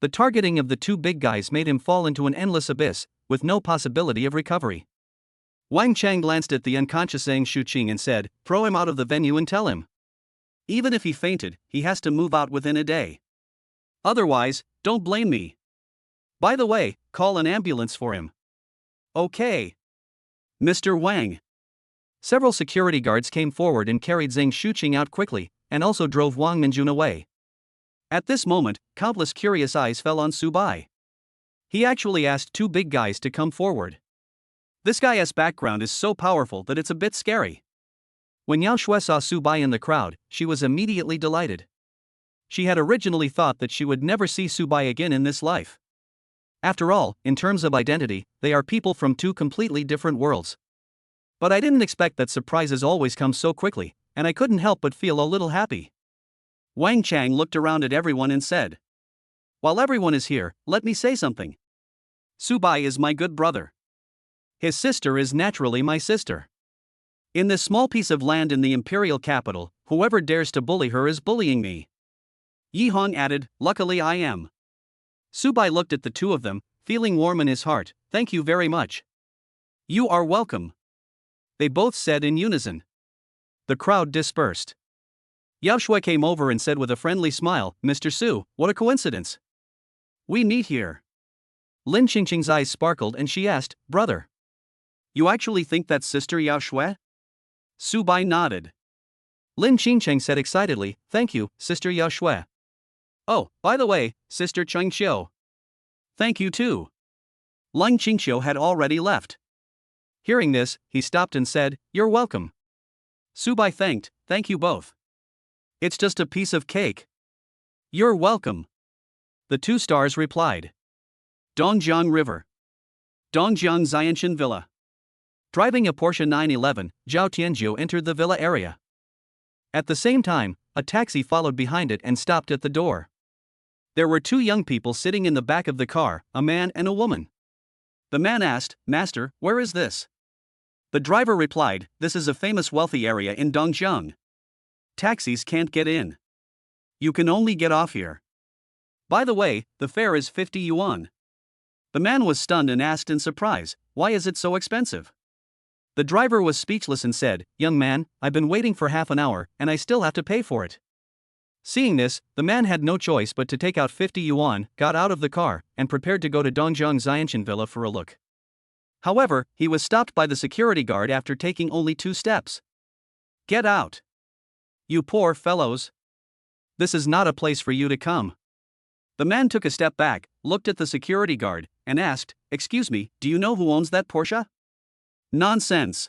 The targeting of the two big guys made him fall into an endless abyss, with no possibility of recovery. Wang Chang glanced at the unconscious Zhang Shuqing and said, throw him out of the venue and tell him. Even if he fainted, he has to move out within a day. Otherwise, don't blame me. By the way, call an ambulance for him. Okay. Mr. Wang. Several security guards came forward and carried Zhang Shuqing out quickly, and also drove Wang Minjun away. At this moment, countless curious eyes fell on Su Bai. He actually asked two big guys to come forward. This guy's background is so powerful that it's a bit scary. When Yao Shui saw Su Bai in the crowd, she was immediately delighted. She had originally thought that she would never see Su Bai again in this life. After all, in terms of identity, they are people from two completely different worlds. But I didn't expect that surprises always come so quickly, and I couldn't help but feel a little happy. Wang Chang looked around at everyone and said, While everyone is here, let me say something. Subai is my good brother. His sister is naturally my sister. In this small piece of land in the imperial capital, whoever dares to bully her is bullying me. Yi Hong added, luckily I am. Subai looked at the two of them, feeling warm in his heart. Thank you very much. You are welcome. They both said in unison. The crowd dispersed. Yao Shui came over and said with a friendly smile, Mr. Su, what a coincidence. We meet here. Lin Qingqing's eyes sparkled and she asked, brother. You actually think that's Sister Yao Shui? Subai nodded. Lin Qingqing said excitedly, thank you, Sister Yao Shui. Oh, by the way, Sister Cheng Xiu. Thank you too. Lin Qingqiu had already left. Hearing this, he stopped and said, you're welcome. Subai thanked, thank you both. It's just a piece of cake. You're welcome. The two stars replied. Dongjiang River. Dongjiang Xianshan Villa. Driving a Porsche 911, Zhao Tianzhu entered the villa area. At the same time, a taxi followed behind it and stopped at the door. There were two young people sitting in the back of the car, a man and a woman. The man asked, Master, where is this? The driver replied, this is a famous wealthy area in Dongjiang. Taxis can't get in. You can only get off here. By the way, the fare is 50 yuan. The man was stunned and asked in surprise, why is it so expensive? The driver was speechless and said, young man, I've been waiting for half an hour, and I still have to pay for it. Seeing this, the man had no choice but to take out 50 yuan, got out of the car, and prepared to go to Dongjiang Xianshan Villa for a look. However, he was stopped by the security guard after taking only 2 steps. Get out! You poor fellows! This is not a place for you to come. The man took a step back, looked at the security guard, and asked, excuse me, do you know who owns that Porsche? Nonsense.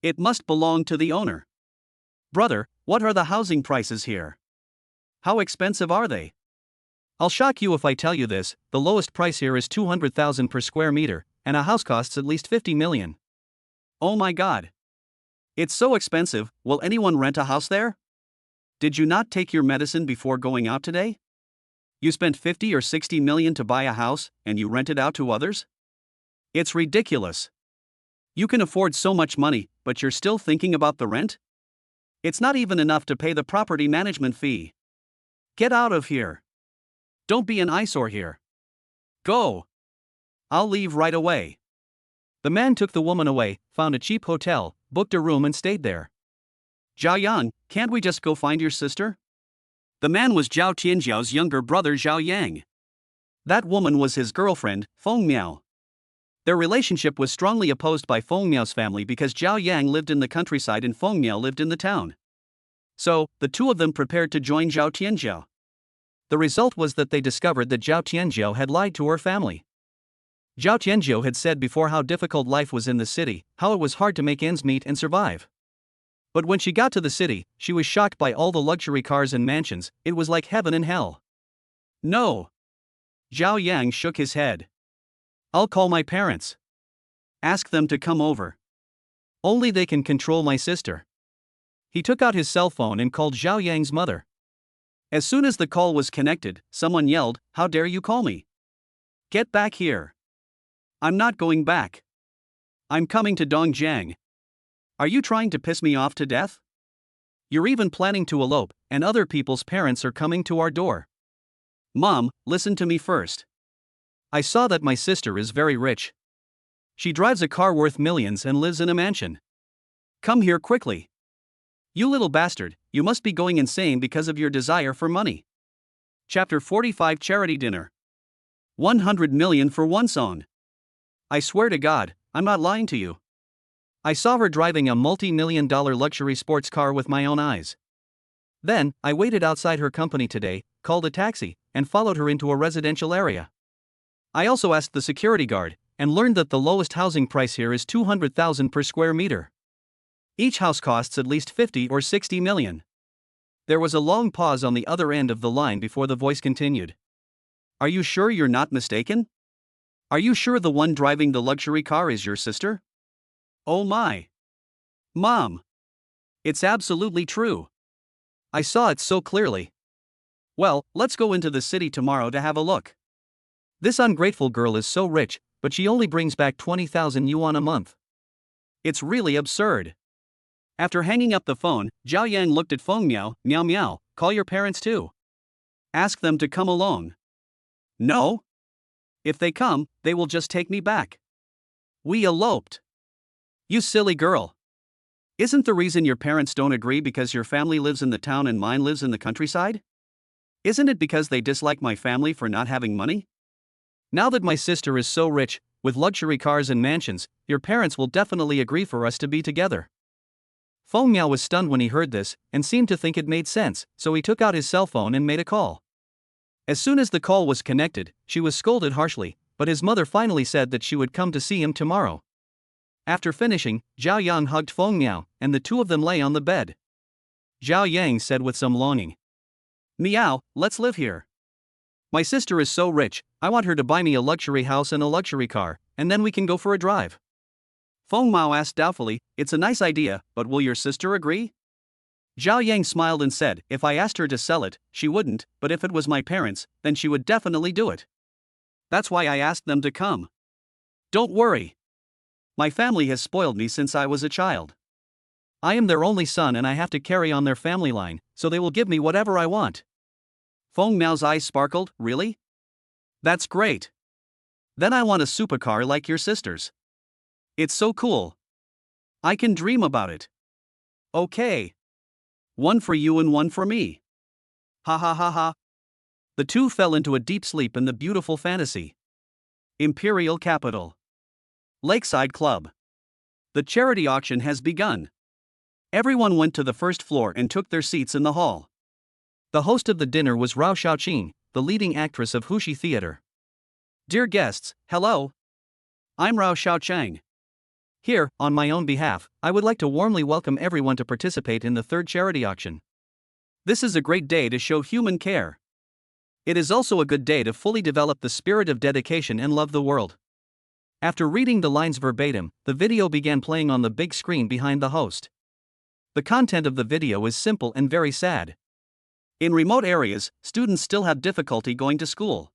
It must belong to the owner. Brother, what are the housing prices here? How expensive are they? I'll shock you if I tell you this, the lowest price here is 200,000 per square meter, and a house costs at least 50 million. Oh my god. It's so expensive, will anyone rent a house there? Did you not take your medicine before going out today? You spent 50 or 60 million to buy a house, and you rent it out to others? It's ridiculous. You can afford so much money, but you're still thinking about the rent? It's not even enough to pay the property management fee. Get out of here. Don't be an eyesore here. Go. I'll leave right away. The man took the woman away, found a cheap hotel, booked a room and stayed there. Zhao Yang, can't we just go find your sister? The man was Zhao Tianzhiao's younger brother Zhao Yang. That woman was his girlfriend, Feng Miao. Their relationship was strongly opposed by Feng Miao's family because Zhao Yang lived in the countryside and Feng Miao lived in the town. So, the two of them prepared to join Zhao Tianzhiao. The result was that they discovered that Zhao Tianzhiao had lied to her family. Zhao Tianzhiao had said before how difficult life was in the city, how it was hard to make ends meet and survive. But when she got to the city, she was shocked by all the luxury cars and mansions, it was like heaven and hell. No. Zhao Yang shook his head. I'll call my parents. Ask them to come over. Only they can control my sister. He took out his cell phone and called Zhao Yang's mother. As soon as the call was connected, someone yelled, how dare you call me? Get back here. I'm not going back. I'm coming to Dongjiang. Are you trying to piss me off to death? You're even planning to elope, and other people's parents are coming to our door. Mom, listen to me first. I saw that my sister is very rich. She drives a car worth millions and lives in a mansion. Come here quickly. You little bastard, you must be going insane because of your desire for money. Chapter 45 Charity Dinner. 100 million for one song. I swear to God, I'm not lying to you. I saw her driving a multi-million-dollar luxury sports car with my own eyes. Then, I waited outside her company today, called a taxi, and followed her into a residential area. I also asked the security guard, and learned that the lowest housing price here is 200,000 per square meter. Each house costs at least 50 or 60 million. There was a long pause on the other end of the line before the voice continued. Are you sure you're not mistaken? Are you sure the one driving the luxury car is your sister? Oh my. Mom. It's absolutely true. I saw it so clearly. Well, let's go into the city tomorrow to have a look. This ungrateful girl is so rich, but she only brings back 20,000 yuan a month. It's really absurd. After hanging up the phone, Zhao Yang looked at Feng Miao. Meow meow, call your parents too. Ask them to come along. No? If they come, they will just take me back. We eloped. You silly girl. Isn't the reason your parents don't agree because your family lives in the town and mine lives in the countryside? Isn't it because they dislike my family for not having money? Now that my sister is so rich, with luxury cars and mansions, your parents will definitely agree for us to be together. Feng Miao was stunned when he heard this, and seemed to think it made sense, so he took out his cell phone and made a call. As soon as the call was connected, she was scolded harshly, but his mother finally said that she would come to see him tomorrow. After finishing, Zhao Yang hugged Feng Miao, and the two of them lay on the bed. Zhao Yang said with some longing, Meow, let's live here. My sister is so rich, I want her to buy me a luxury house and a luxury car, and then we can go for a drive. Feng Miao asked doubtfully, it's a nice idea, but will your sister agree? Zhao Yang smiled and said, if I asked her to sell it, she wouldn't, but if it was my parents, then she would definitely do it. That's why I asked them to come. Don't worry. My family has spoiled me since I was a child. I am their only son and I have to carry on their family line, so they will give me whatever I want. Feng Miao's eyes sparkled, really? That's great. Then I want a supercar like your sister's. It's so cool. I can dream about it. Okay. One for you and one for me. Ha ha ha ha. The two fell into a deep sleep in the beautiful fantasy. Imperial Capital. Lakeside Club. The charity auction has begun. Everyone went to the first floor and took their seats in the hall. The host of the dinner was Rao Shaoqing, the leading actress of Huxi Theater. Dear guests, hello. I'm Rao Shaoqing. Here, on my own behalf, I would like to warmly welcome everyone to participate in the third charity auction. This is a great day to show human care. It is also a good day to fully develop the spirit of dedication and love the world. After reading the lines verbatim, the video began playing on the big screen behind the host. The content of the video is simple and very sad. In remote areas, students still have difficulty going to school.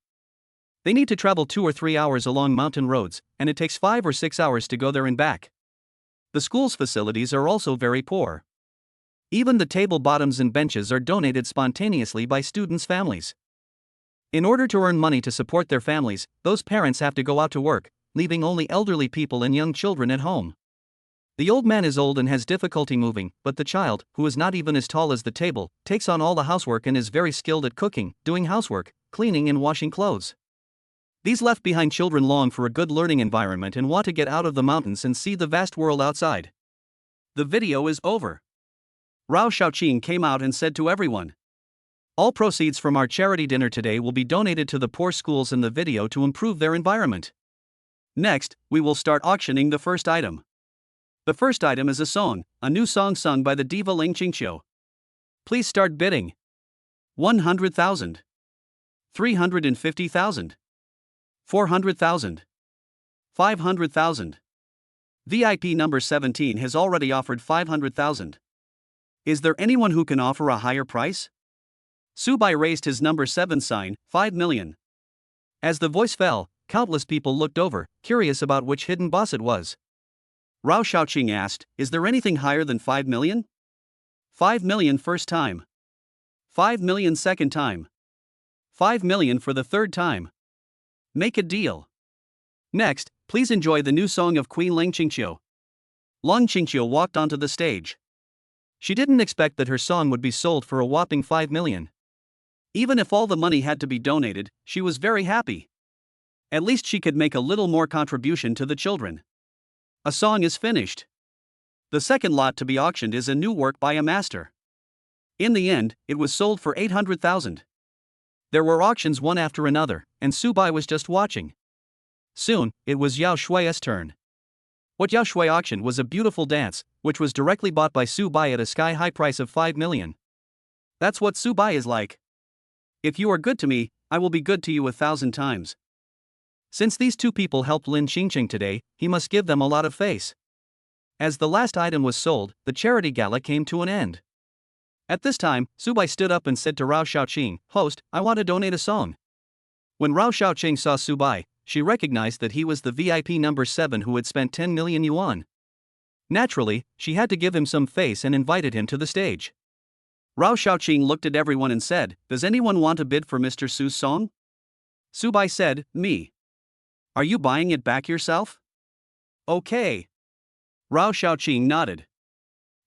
They need to travel 2 or 3 hours along mountain roads, and it takes 5 or 6 hours to go there and back. The school's facilities are also very poor. Even the table bottoms and benches are donated spontaneously by students' families. In order to earn money to support their families, those parents have to go out to work, leaving only elderly people and young children at home. The old man is old and has difficulty moving, but the child, who is not even as tall as the table, takes on all the housework and is very skilled at cooking, doing housework, cleaning and washing clothes. These left behind children long for a good learning environment and want to get out of the mountains and see the vast world outside. The video is over. Rao Shaoqing came out and said to everyone, all proceeds from our charity dinner today will be donated to the poor schools in the video to improve their environment. Next, we will start auctioning the first item. The first item is a song, a new song sung by the diva Linqing. Please start bidding. 100,000. 350,000. 400,000. 500,000. VIP number 17 has already offered 500,000. Is there anyone who can offer a higher price? Subai raised his number 7 sign, 5 million. As the voice fell, countless people looked over, curious about which hidden boss it was. Rao Shaoqing asked, is there anything higher than 5 million? 5 million first time. 5 million second time. 5 million for the third time. Make a deal. Next, please enjoy the new song of Queen Linqing. Linqing walked onto the stage. She didn't expect that her song would be sold for a whopping 5 million. Even if all the money had to be donated, she was very happy. At least she could make a little more contribution to the children. A song is finished. The second lot to be auctioned is a new work by a master. In the end, it was sold for 800,000. There were auctions one after another, and Subai was just watching. Soon, it was Yao Shui's turn. What Yao Shui auctioned was a beautiful dance, which was directly bought by Subai at a sky-high price of 5 million. That's what Subai is like. If you are good to me, I will be good to you 1,000 times. Since these two people helped Lin Qingqing today, he must give them a lot of face. As the last item was sold, the charity gala came to an end. At this time, Subai stood up and said to Rao Xiaoqing, "Host, I want to donate a song." When Rao Xiaoqing saw Subai, she recognized that he was the VIP number 7 who had spent 10 million yuan. Naturally, she had to give him some face and invited him to the stage. Rao Xiaoqing looked at everyone and said, "Does anyone want to bid for Mr. Su's song?" Subai said, "Me." "Are you buying it back yourself?" "Okay." Rao Xiaoqing nodded.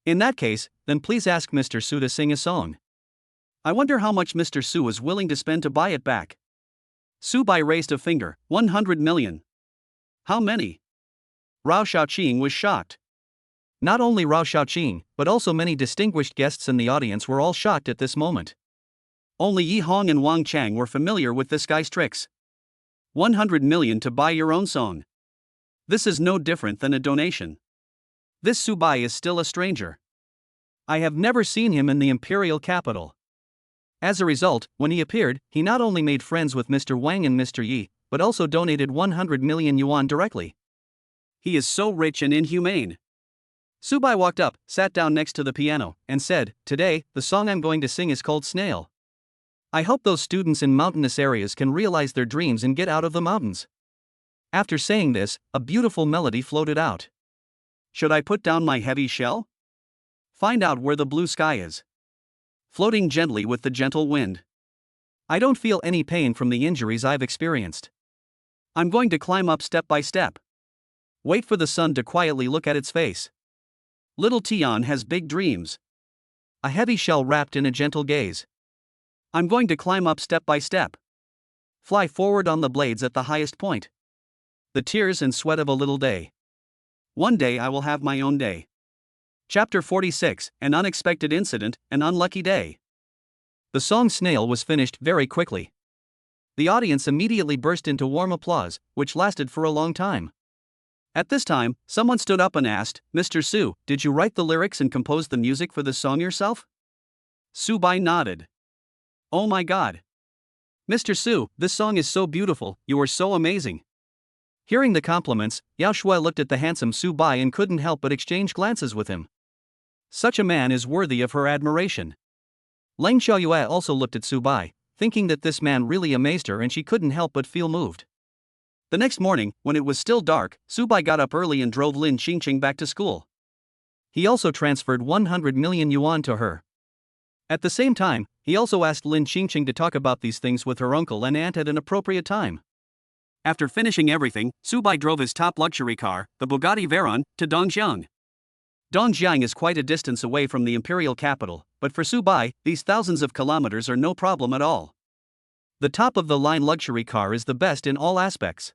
"In that case, then please ask Mr. Su to sing a song." "I wonder how much Mr. Su is willing to spend to buy it back." Subai raised a finger, 100 million. "How many?" Rao Xiaoqing was shocked. Not only Rao Xiaoqing, but also many distinguished guests in the audience were all shocked at this moment. Only Yi Hong and Wang Chang were familiar with this guy's tricks. 100 million to buy your own song. This is no different than a donation. This Subai is still a stranger. I have never seen him in the imperial capital. As a result, when he appeared, he not only made friends with Mr. Wang and Mr. Yi, but also donated 100 million yuan directly. He is so rich and inhumane. Subai walked up, sat down next to the piano, and said, "Today, the song I'm going to sing is called Snail. I hope those students in mountainous areas can realize their dreams and get out of the mountains." After saying this, a beautiful melody floated out. Should I put down my heavy shell? Find out where the blue sky is. Floating gently with the gentle wind. I don't feel any pain from the injuries I've experienced. I'm going to climb up step by step. Wait for the sun to quietly look at its face. Little Tian has big dreams. A heavy shell wrapped in a gentle gaze. I'm going to climb up step by step. Fly forward on the blades at the highest point. The tears and sweat of a little day. One day I will have my own day. Chapter 46, An Unexpected Incident, An Unlucky Day. The song Snail was finished very quickly. The audience immediately burst into warm applause, which lasted for a long time. At this time, someone stood up and asked, "Mr. Su, did you write the lyrics and compose the music for the song yourself?" Subai nodded. "Oh my god. Mr. Su, this song is so beautiful, you are so amazing." Hearing the compliments, Yao Shui looked at the handsome Subai and couldn't help but exchange glances with him. Such a man is worthy of her admiration. Leng Xiaoyue also looked at Subai, thinking that this man really amazed her, and she couldn't help but feel moved. The next morning, when it was still dark, Subai got up early and drove Linqing back to school. He also transferred 100 million yuan to her. At the same time, he also asked Linqing to talk about these things with her uncle and aunt at an appropriate time. After finishing everything, Subai drove his top luxury car, the Bugatti Veyron, to Dongjiang. Dongjiang is quite a distance away from the imperial capital, but for Subai, these thousands of kilometers are no problem at all. The top-of-the-line luxury car is the best in all aspects.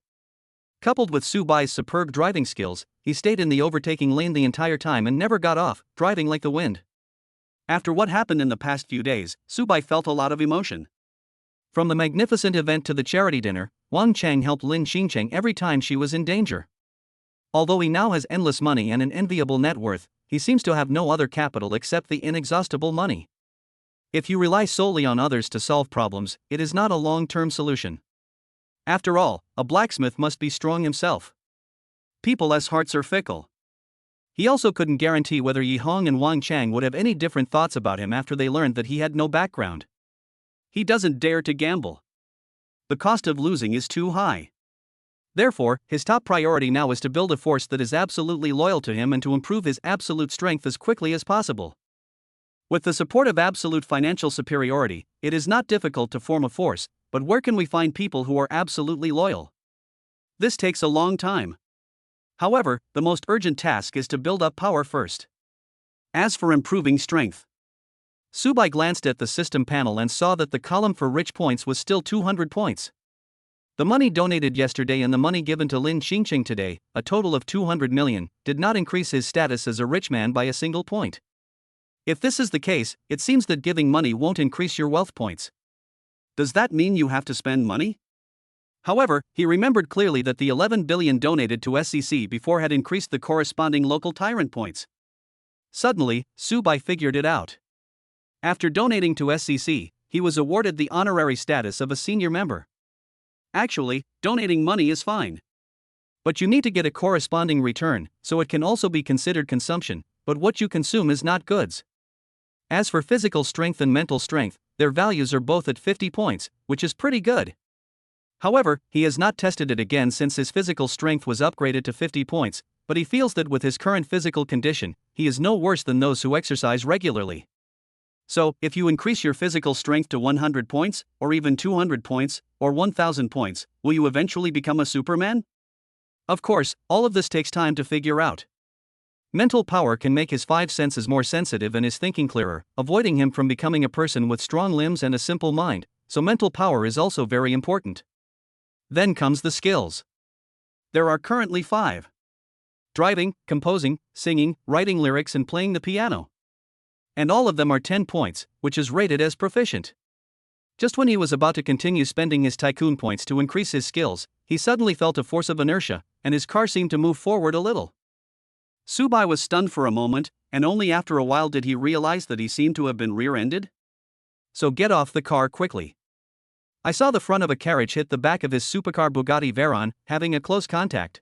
Coupled with Subai's superb driving skills, he stayed in the overtaking lane the entire time and never got off, driving like the wind. After what happened in the past few days, Subai felt a lot of emotion. From the magnificent event to the charity dinner, Wang Chang helped Lin Xingcheng every time she was in danger. Although he now has endless money and an enviable net worth, he seems to have no other capital except the inexhaustible money. If you rely solely on others to solve problems, it is not a long-term solution. After all, a blacksmith must be strong himself. People's hearts are fickle. He also couldn't guarantee whether Yi Hong and Wang Chang would have any different thoughts about him after they learned that he had no background. He doesn't dare to gamble. The cost of losing is too high. Therefore, his top priority now is to build a force that is absolutely loyal to him and to improve his absolute strength as quickly as possible. With the support of absolute financial superiority, it is not difficult to form a force, but where can we find people who are absolutely loyal? This takes a long time. However, the most urgent task is to build up power first. As for improving strength, Subai glanced at the system panel and saw that the column for rich points was still 200 points. The money donated yesterday and the money given to Lin Xingcheng today, a total of 200 million, did not increase his status as a rich man by a single point. If this is the case, it seems that giving money won't increase your wealth points. Does that mean you have to spend money? However, he remembered clearly that the 11 billion donated to SEC before had increased the corresponding local tyrant points. Suddenly, Subai figured it out. After donating to SEC, he was awarded the honorary status of a senior member. Actually, donating money is fine. But you need to get a corresponding return, so it can also be considered consumption, but what you consume is not goods. As for physical strength and mental strength, their values are both at 50 points, which is pretty good. However, he has not tested it again since his physical strength was upgraded to 50 points, but he feels that with his current physical condition, he is no worse than those who exercise regularly. So, if you increase your physical strength to 100 points, or even 200 points, or 1000 points, will you eventually become a Superman? Of course, all of this takes time to figure out. Mental power can make his five senses more sensitive and his thinking clearer, avoiding him from becoming a person with strong limbs and a simple mind, so mental power is also very important. Then comes the skills. There are currently 5. Driving, composing, singing, writing lyrics and playing the piano. And all of them are 10 points, which is rated as proficient. Just when he was about to continue spending his tycoon points to increase his skills, he suddenly felt a force of inertia, and his car seemed to move forward a little. Subai was stunned for a moment, and only after a while did he realize that he seemed to have been rear-ended. So get off the car quickly. I saw the front of a carriage hit the back of his supercar Bugatti Veyron, having a close contact.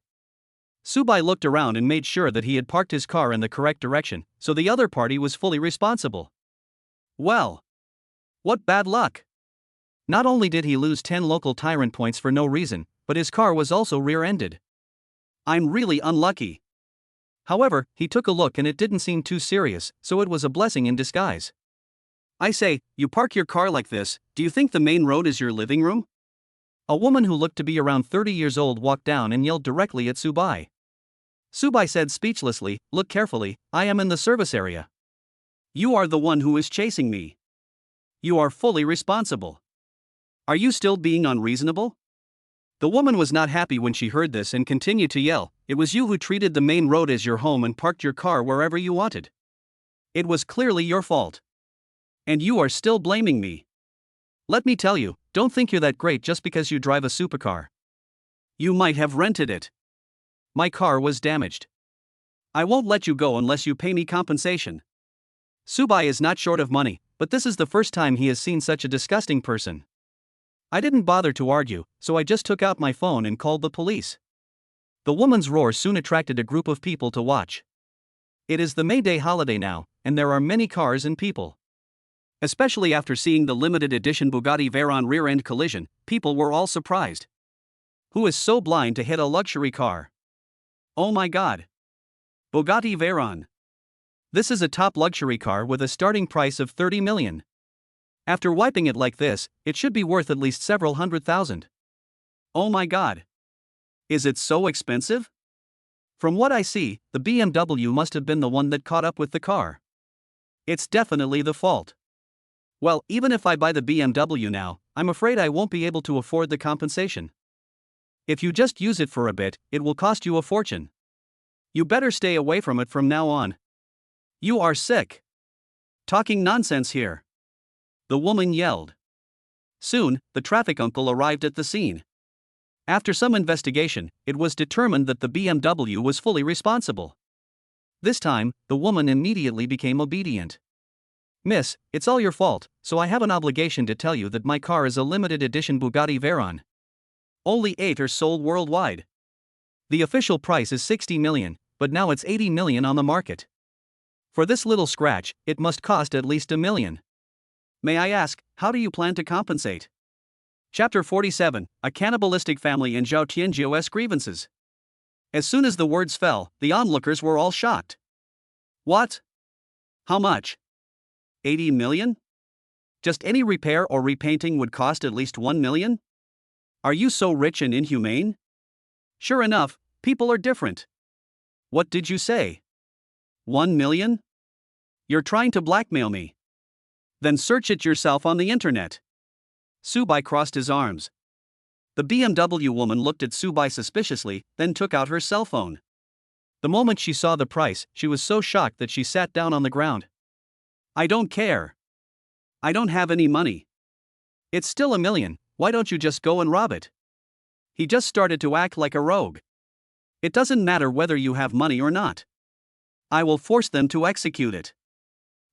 Subai looked around and made sure that he had parked his car in the correct direction, so the other party was fully responsible. Well, what bad luck! Not only did he lose 10 local tyrant points for no reason, but his car was also rear-ended. I'm really unlucky. However, he took a look and it didn't seem too serious, so it was a blessing in disguise. I say, you park your car like this, do you think the main road is your living room? A woman who looked to be around 30 years old walked down and yelled directly at Subai. Subai said speechlessly, look carefully, I am in the service area. You are the one who is chasing me. You are fully responsible. Are you still being unreasonable? The woman was not happy when she heard this and continued to yell, it was you who treated the main road as your home and parked your car wherever you wanted. It was clearly your fault. And you are still blaming me. Let me tell you, don't think you're that great just because you drive a supercar. You might have rented it. My car was damaged. I won't let you go unless you pay me compensation. Subai is not short of money, but this is the first time he has seen such a disgusting person. I didn't bother to argue, so I just took out my phone and called the police. The woman's roar soon attracted a group of people to watch. It is the May Day holiday now, and there are many cars and people. Especially after seeing the limited edition Bugatti Veyron rear-end collision, people were all surprised. Who is so blind to hit a luxury car? Oh my god. Bugatti Veyron. This is a top luxury car with a starting price of 30 million. After wiping it like this, it should be worth at least several $100,000. Oh my god. Is it so expensive? From what I see, the BMW must have been the one that caught up with the car. It's definitely the fault. Well, even if I buy the BMW now, I'm afraid I won't be able to afford the compensation. If you just use it for a bit, it will cost you a fortune. You better stay away from it from now on. You are sick. Talking nonsense here. The woman yelled. Soon, the traffic uncle arrived at the scene. After some investigation, it was determined that the BMW was fully responsible. This time, the woman immediately became obedient. Miss, it's all your fault, so I have an obligation to tell you that my car is a limited edition Bugatti Veyron. Only 8 are sold worldwide. The official price is 60 million, but now it's 80 million on the market. For this little scratch, it must cost at least $1 million. May I ask, how do you plan to compensate? Chapter 47, A Cannibalistic Family and Zhao Tianzhou's Grievances. As soon as the words fell, the onlookers were all shocked. What? How much? 80 million? Just any repair or repainting would cost at least 1 million? Are you so rich and inhumane? Sure enough, people are different. What did you say? 1 million? You're trying to blackmail me. Then search it yourself on the internet. Subai crossed his arms. The BMW woman looked at Subai suspiciously, then took out her cell phone. The moment she saw the price, she was so shocked that she sat down on the ground. I don't care. I don't have any money. It's still $1 million, why don't you just go and rob it? He just started to act like a rogue. It doesn't matter whether you have money or not. I will force them to execute it.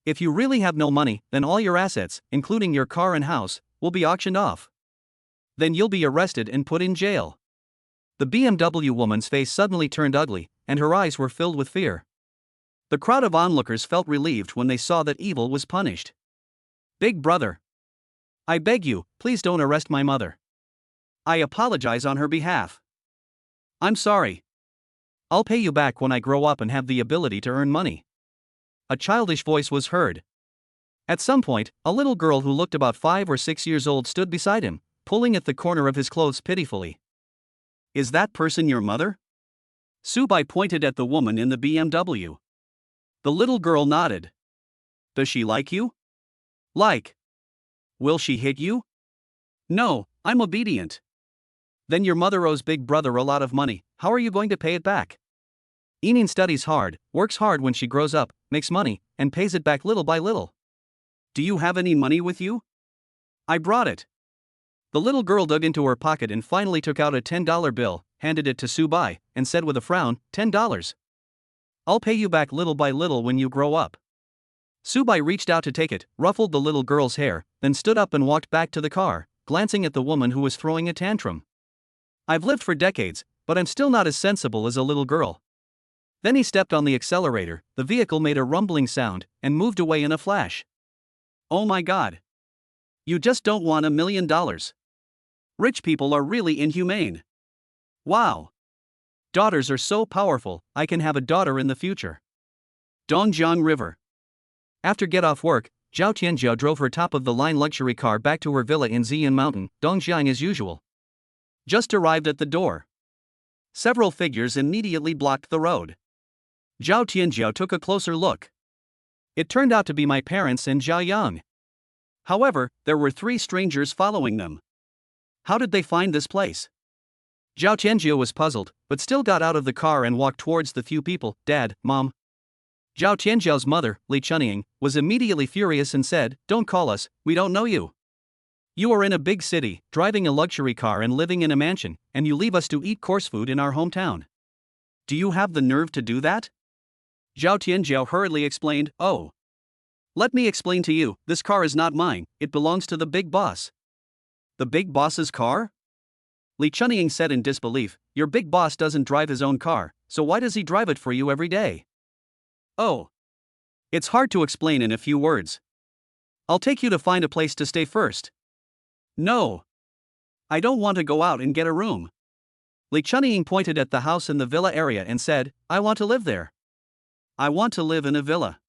If you really have no money, then all your assets, including your car and house, will be auctioned off. Then you'll be arrested and put in jail. The BMW woman's face suddenly turned ugly, and her eyes were filled with fear. The crowd of onlookers felt relieved when they saw that evil was punished. Big brother. I beg you, please don't arrest my mother. I apologize on her behalf. I'm sorry. I'll pay you back when I grow up and have the ability to earn money. A childish voice was heard. At some point, a little girl who looked about 5 or 6 years old stood beside him, pulling at the corner of his clothes pitifully. Is that person your mother? Subai pointed at the woman in the BMW. The little girl nodded. Does she like you? Like. Will she hit you? No, I'm obedient. Then your mother owes Big Brother a lot of money. How are you going to pay it back? Enin studies hard, works hard when she grows up, makes money, and pays it back little by little. Do you have any money with you? I brought it. The little girl dug into her pocket and finally took out a $10 bill, handed it to Subai, and said with a frown, $10. I'll pay you back little by little when you grow up. Subai reached out to take it, ruffled the little girl's hair, then stood up and walked back to the car, glancing at the woman who was throwing a tantrum. I've lived for decades, but I'm still not as sensible as a little girl. Then he stepped on the accelerator, the vehicle made a rumbling sound, and moved away in a flash. Oh my God. You just don't want $1 million. Rich people are really inhumane. Wow. Daughters are so powerful, I can have a daughter in the future. Dongjiang River. After get off work, Zhao Tianzhou drove her top-of-the-line luxury car back to her villa in Ziyan Mountain, Dongjiang as usual. Just arrived at the door. Several figures immediately blocked the road. Zhao Tianzhou took a closer look. It turned out to be my parents and Zhao Yang. However, there were 3 strangers following them. How did they find this place? Zhao Tianzhou was puzzled, but still got out of the car and walked towards the few people. Dad, Mom. Zhao Tianzhou's mother, Li Chunying, was immediately furious and said, Don't call us, we don't know you. You are in a big city, driving a luxury car and living in a mansion, and you leave us to eat coarse food in our hometown. Do you have the nerve to do that? Zhao Tianzhou hurriedly explained, Oh. Let me explain to you, this car is not mine, it belongs to the big boss. The big boss's car? Li Chunying said in disbelief, Your big boss doesn't drive his own car, so why does he drive it for you every day? Oh. It's hard to explain in a few words. I'll take you to find a place to stay first. No. I don't want to go out and get a room. Li Chunying pointed at the house in the villa area and said, I want to live there. I want to live in a villa.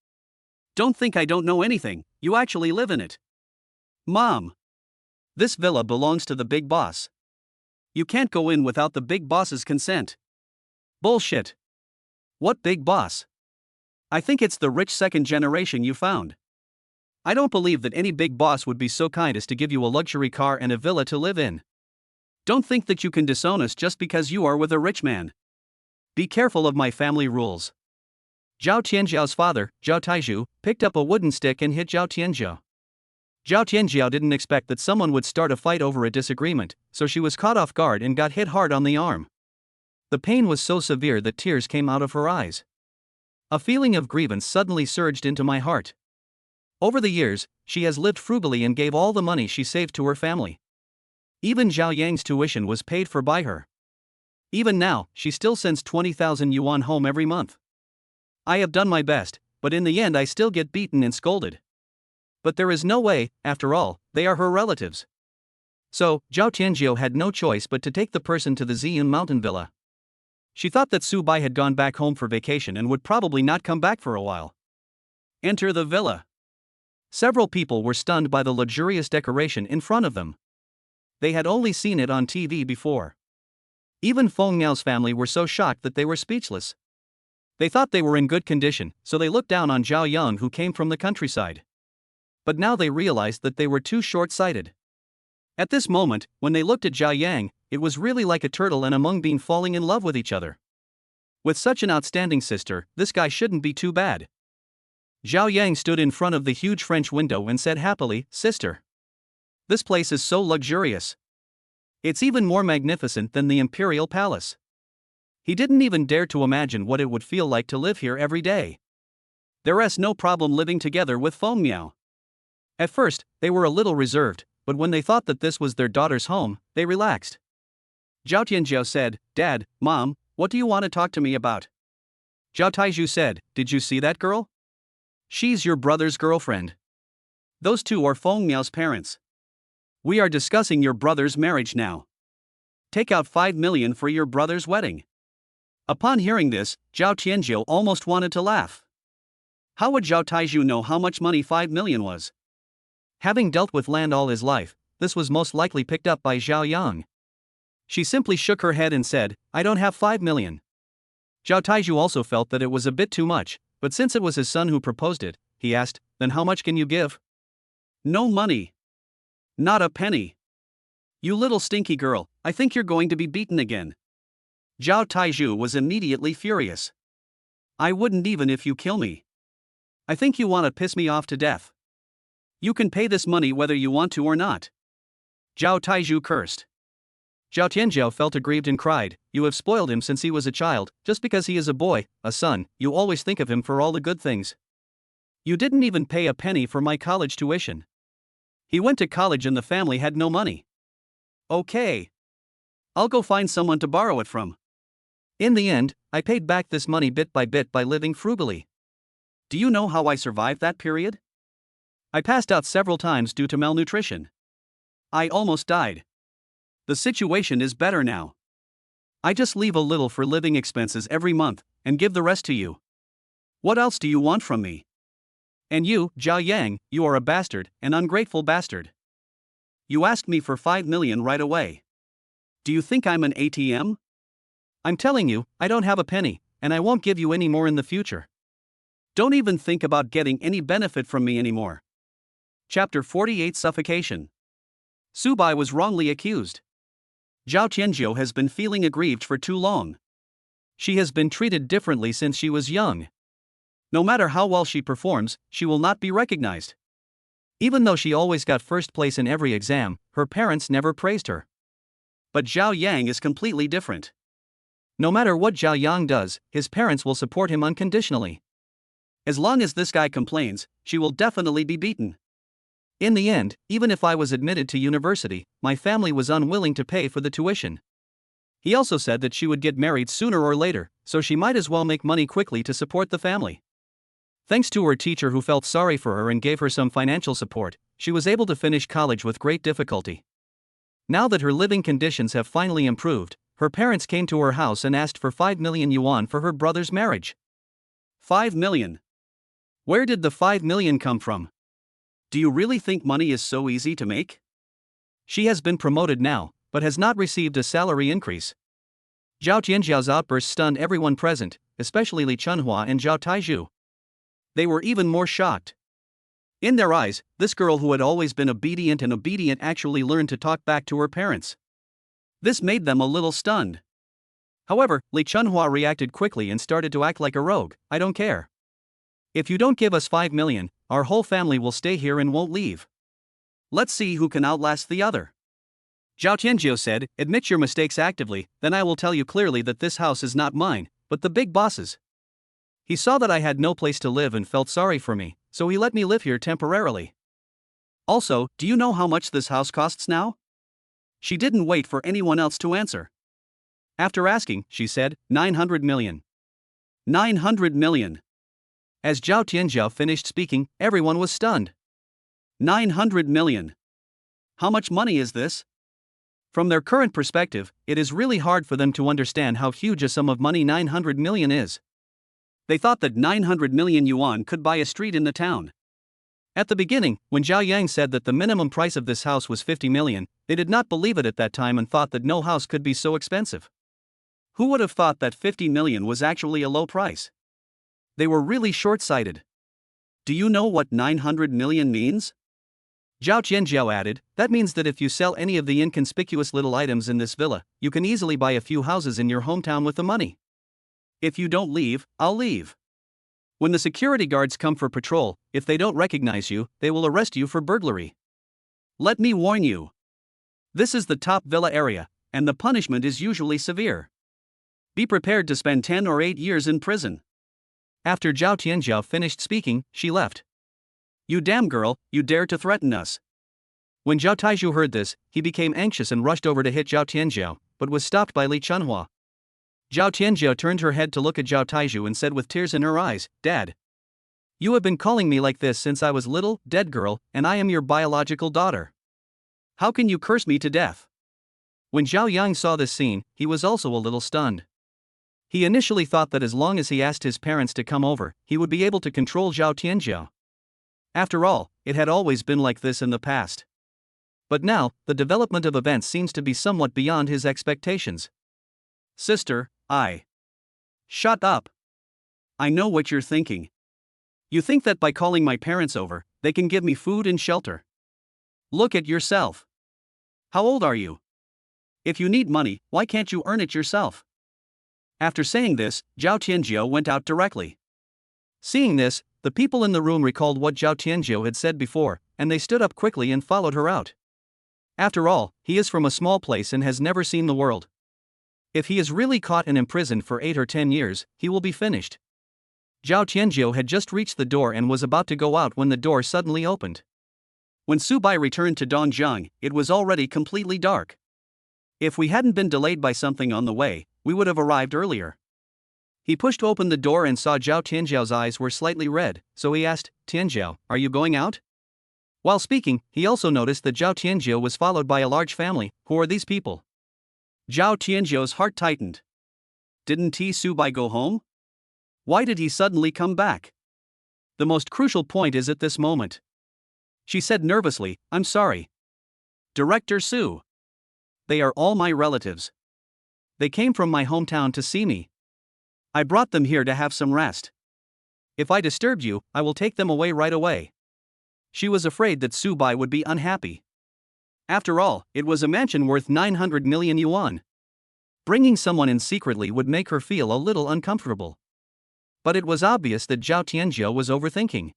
Don't think I don't know anything, you actually live in it. Mom. This villa belongs to the big boss. You can't go in without the big boss's consent. Bullshit. What big boss? I think it's the rich second generation you found. I don't believe that any big boss would be so kind as to give you a luxury car and a villa to live in. Don't think that you can disown us just because you are with a rich man. Be careful of my family rules. Zhao Tianzhou's father, Zhao Taizhu, picked up a wooden stick and hit Zhao Tianzhou. Zhao Tianzhou didn't expect that someone would start a fight over a disagreement, so she was caught off guard and got hit hard on the arm. The pain was so severe that tears came out of her eyes. A feeling of grievance suddenly surged into my heart. Over the years, she has lived frugally and gave all the money she saved to her family. Even Zhao Yang's tuition was paid for by her. Even now, she still sends 20,000 yuan home every month. I have done my best, but in the end I still get beaten and scolded. But there is no way, after all, they are her relatives. So, Zhao Tianzhou had no choice but to take the person to the Ziyan mountain villa. She thought that Subai had gone back home for vacation and would probably not come back for a while. Enter the villa. Several people were stunned by the luxurious decoration in front of them. They had only seen it on TV before. Even Feng Miao's family were so shocked that they were speechless. They thought they were in good condition, so they looked down on Zhao Yang who came from the countryside. But now they realized that they were too short-sighted. At this moment, when they looked at Zhao Yang, it was really like a turtle and a mung-bean falling in love with each other. With such an outstanding sister, this guy shouldn't be too bad. Zhao Yang stood in front of the huge French window and said happily, Sister. This place is so luxurious. It's even more magnificent than the imperial palace. He didn't even dare to imagine what it would feel like to live here every day. There's no problem living together with Feng Miao. At first, they were a little reserved, but when they thought that this was their daughter's home, they relaxed. Zhao Tianzhou said, Dad, Mom, what do you want to talk to me about? Zhao Taizhu said, "Did you see that girl? She's your brother's girlfriend. Those two are Feng Miao's parents. We are discussing your brother's marriage now. Take out 5 million for your brother's wedding." Upon hearing this, Zhao Tianzhou almost wanted to laugh. How would Zhao Taizhu know how much money 5 million was? Having dealt with land all his life, this was most likely picked up by Zhao Yang. She simply shook her head and said, "I don't have 5 million. Zhao Taizhu also felt that it was a bit too much, but since it was his son who proposed it, he asked, "Then how much can you give?" "No money. Not a penny. You little stinky girl, I think you're going to be beaten again." Zhao Taizhu was immediately furious. "I wouldn't even if you kill me. I think you want to piss me off to death. You can pay this money whether you want to or not." Zhao Taizhu cursed. Zhao Tianzhou felt aggrieved and cried, "You have spoiled him since he was a child. Just because he is a boy, a son, you always think of him for all the good things. You didn't even pay a penny for my college tuition. He went to college and the family had no money. Okay. I'll go find someone to borrow it from." In the end, I paid back this money bit by living frugally. Do you know how I survived that period? I passed out several times due to malnutrition. I almost died. The situation is better now. I just leave a little for living expenses every month, and give the rest to you. What else do you want from me? And you, Zhao Yang, you are a bastard, an ungrateful bastard. You asked me for 5 million right away. Do you think I'm an ATM? I'm telling you, I don't have a penny, and I won't give you any more in the future. Don't even think about getting any benefit from me anymore. Chapter 48 Suffocation. Su Bai was wrongly accused. Zhao Tianzhou has been feeling aggrieved for too long. She has been treated differently since she was young. No matter how well she performs, she will not be recognized. Even though she always got first place in every exam, her parents never praised her. But Zhao Yang is completely different. No matter what Zhao Yang does, his parents will support him unconditionally. As long as this guy complains, she will definitely be beaten. In the end, even if I was admitted to university, my family was unwilling to pay for the tuition. He also said that she would get married sooner or later, so she might as well make money quickly to support the family. Thanks to her teacher who felt sorry for her and gave her some financial support, she was able to finish college with great difficulty. Now that her living conditions have finally improved, her parents came to her house and asked for 5 million yuan for her brother's marriage. 5 million. Where did the 5 million come from? Do you really think money is so easy to make? She has been promoted now, but has not received a salary increase. Zhao Tianzhao's outburst stunned everyone present, especially Li Chunhua and Zhao Taizhu. They were even more shocked. In their eyes, this girl who had always been obedient actually learned to talk back to her parents. This made them a little stunned. However, Li Chunhua reacted quickly and started to act like a rogue. "I don't care. If you don't give us 5 million, our whole family will stay here and won't leave. Let's see who can outlast the other." Zhao Tianzhou said, "Admit your mistakes actively, then I will tell you clearly that this house is not mine, but the big boss's." He saw that I had no place to live and felt sorry for me, so he let me live here temporarily. Also, do you know how much this house costs now? She didn't wait for anyone else to answer. After asking, she said, 900 million. 900 million. As Zhao Tianzhou finished speaking, everyone was stunned. 900 million. How much money is this? From their current perspective, it is really hard for them to understand how huge a sum of money 900 million is. They thought that 900 million yuan could buy a street in the town. At the beginning, when Zhao Yang said that the minimum price of this house was 50 million, they did not believe it at that time and thought that no house could be so expensive. Who would have thought that 50 million was actually a low price? They were really short-sighted. Do you know what 900 million means? Zhao Tianzhou added, "That means that if you sell any of the inconspicuous little items in this villa, you can easily buy a few houses in your hometown with the money. If you don't leave, I'll leave. When the security guards come for patrol, if they don't recognize you, they will arrest you for burglary. Let me warn you. This is the top villa area, and the punishment is usually severe. Be prepared to spend 10 or 8 years in prison." After Zhao Tianzhou finished speaking, she left. "You damn girl, you dare to threaten us." When Zhao Taizhu heard this, he became anxious and rushed over to hit Zhao Tianzhou, but was stopped by Li Chunhua. Zhao Tianjiao turned her head to look at Zhao Taizhu and said with tears in her eyes, "Dad. You have been calling me like this since I was little, dead girl, and I am your biological daughter. How can you curse me to death?" When Zhao Yang saw this scene, he was also a little stunned. He initially thought that as long as he asked his parents to come over, he would be able to control Zhao Tianjiao. After all, it had always been like this in the past. But now, the development of events seems to be somewhat beyond his expectations. "Sister, Shut up. I know what you're thinking. You think that by calling my parents over, they can give me food and shelter. Look at yourself. How old are you? If you need money, why can't you earn it yourself?" After saying this, Zhao Tianjiao went out directly. Seeing this, the people in the room recalled what Zhao Tianjiao had said before, and they stood up quickly and followed her out. After all, he is from a small place and has never seen the world. If he is really caught and imprisoned for 8 or 10 years, he will be finished. Zhao Tianjiao had just reached the door and was about to go out when the door suddenly opened. When Su Bai returned to Dongjiang, it was already completely dark. If we hadn't been delayed by something on the way, we would have arrived earlier. He pushed open the door and saw Zhao Tianjiao's eyes were slightly red, so he asked, "Tianjiao, are you going out?" While speaking, he also noticed that Zhao Tianjiao was followed by a large family. Who are these people? Zhao Tianjiao's heart tightened. Didn't Su Bai go home? Why did he suddenly come back? The most crucial point is at this moment. She said nervously, "I'm sorry. Director Su. They are all my relatives. They came from my hometown to see me. I brought them here to have some rest. If I disturbed you, I will take them away right away." She was afraid that Su Bai would be unhappy. After all, it was a mansion worth 900 million yuan. Bringing someone in secretly would make her feel a little uncomfortable. But it was obvious that Zhao Tianjiao was overthinking.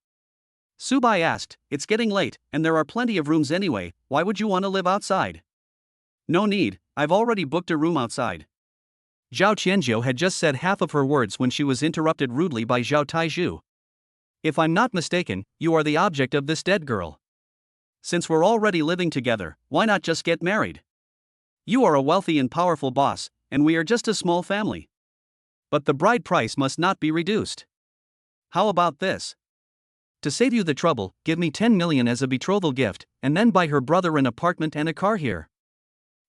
Su Bai asked, "It's getting late, and there are plenty of rooms anyway, why would you want to live outside?" "No need, I've already booked a room outside." Zhao Tianjiao had just said half of her words when she was interrupted rudely by Zhao Taizhu. "If I'm not mistaken, you are the object of this dead girl. Since we're already living together, why not just get married? You are a wealthy and powerful boss, and we are just a small family. But the bride price must not be reduced. How about this? To save you the trouble, give me 10 million as a betrothal gift, and then buy her brother an apartment and a car here.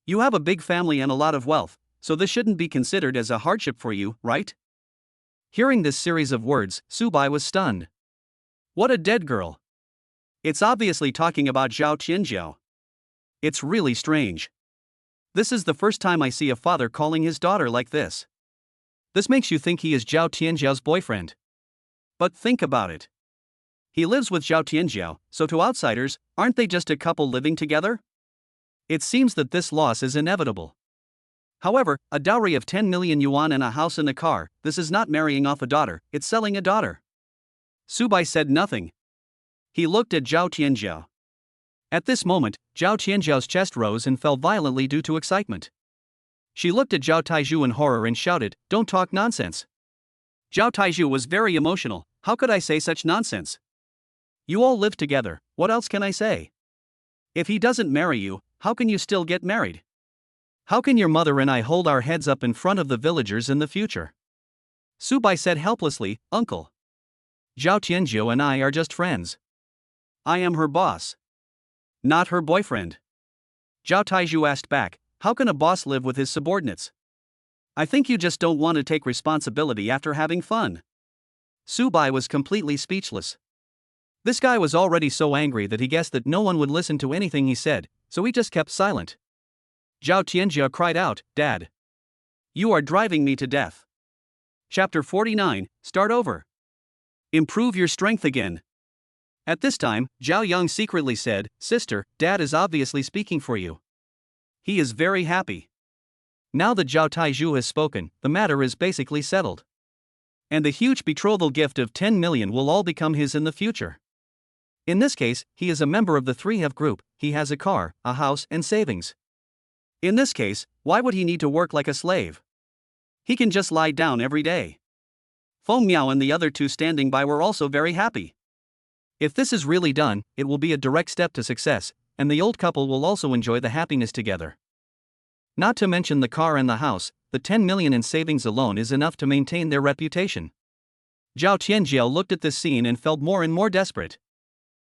You have a big family and a lot of wealth, so this shouldn't be considered as a hardship for you, right?" Hearing this series of words, Su Bai was stunned. What a dead girl. It's obviously talking about Zhao Tianjiao. It's really strange. This is the first time I see a father calling his daughter like this. This makes you think he is Zhao Tianjiao's boyfriend. But think about it. He lives with Zhao Tianjiao, so to outsiders, aren't they just a couple living together? It seems that this loss is inevitable. However, a dowry of 10 million yuan and a house and a car, this is not marrying off a daughter, it's selling a daughter. Su Bai said nothing. He looked at Zhao Tianjiao. At this moment, Zhao Tianjiao's chest rose and fell violently due to excitement. She looked at Zhao Taizhu in horror and shouted, "Don't talk nonsense." Zhao Taizhu was very emotional. How could I say such nonsense? You all live together, what else can I say? If he doesn't marry you, how can you still get married? How can your mother and I hold our heads up in front of the villagers in the future? Su Bai said helplessly, "Uncle. Zhao Tianjiao and I are just friends. I am her boss. Not her boyfriend." Zhao Taizhu asked back, "How can a boss live with his subordinates? I think you just don't want to take responsibility after having fun." Su Bai was completely speechless. This guy was already so angry that he guessed that no one would listen to anything he said, so he just kept silent. Zhao Tianjiao cried out, "Dad! You are driving me to death." Chapter 49, Start Over. Improve your strength again. At this time, Zhao Yang secretly said, "Sister, Dad is obviously speaking for you. He is very happy." Now that Zhao Taizhu has spoken, the matter is basically settled. And the huge betrothal gift of 10 million will all become his in the future. In this case, he is a member of the 3F group, he has a car, a house, and savings. In this case, why would he need to work like a slave? He can just lie down every day. Feng Miao and the other two standing by were also very happy. If this is really done, it will be a direct step to success, and the old couple will also enjoy the happiness together. Not to mention the car and the house, the 10 million in savings alone is enough to maintain their reputation. Zhao Tianjiao looked at this scene and felt more and more desperate.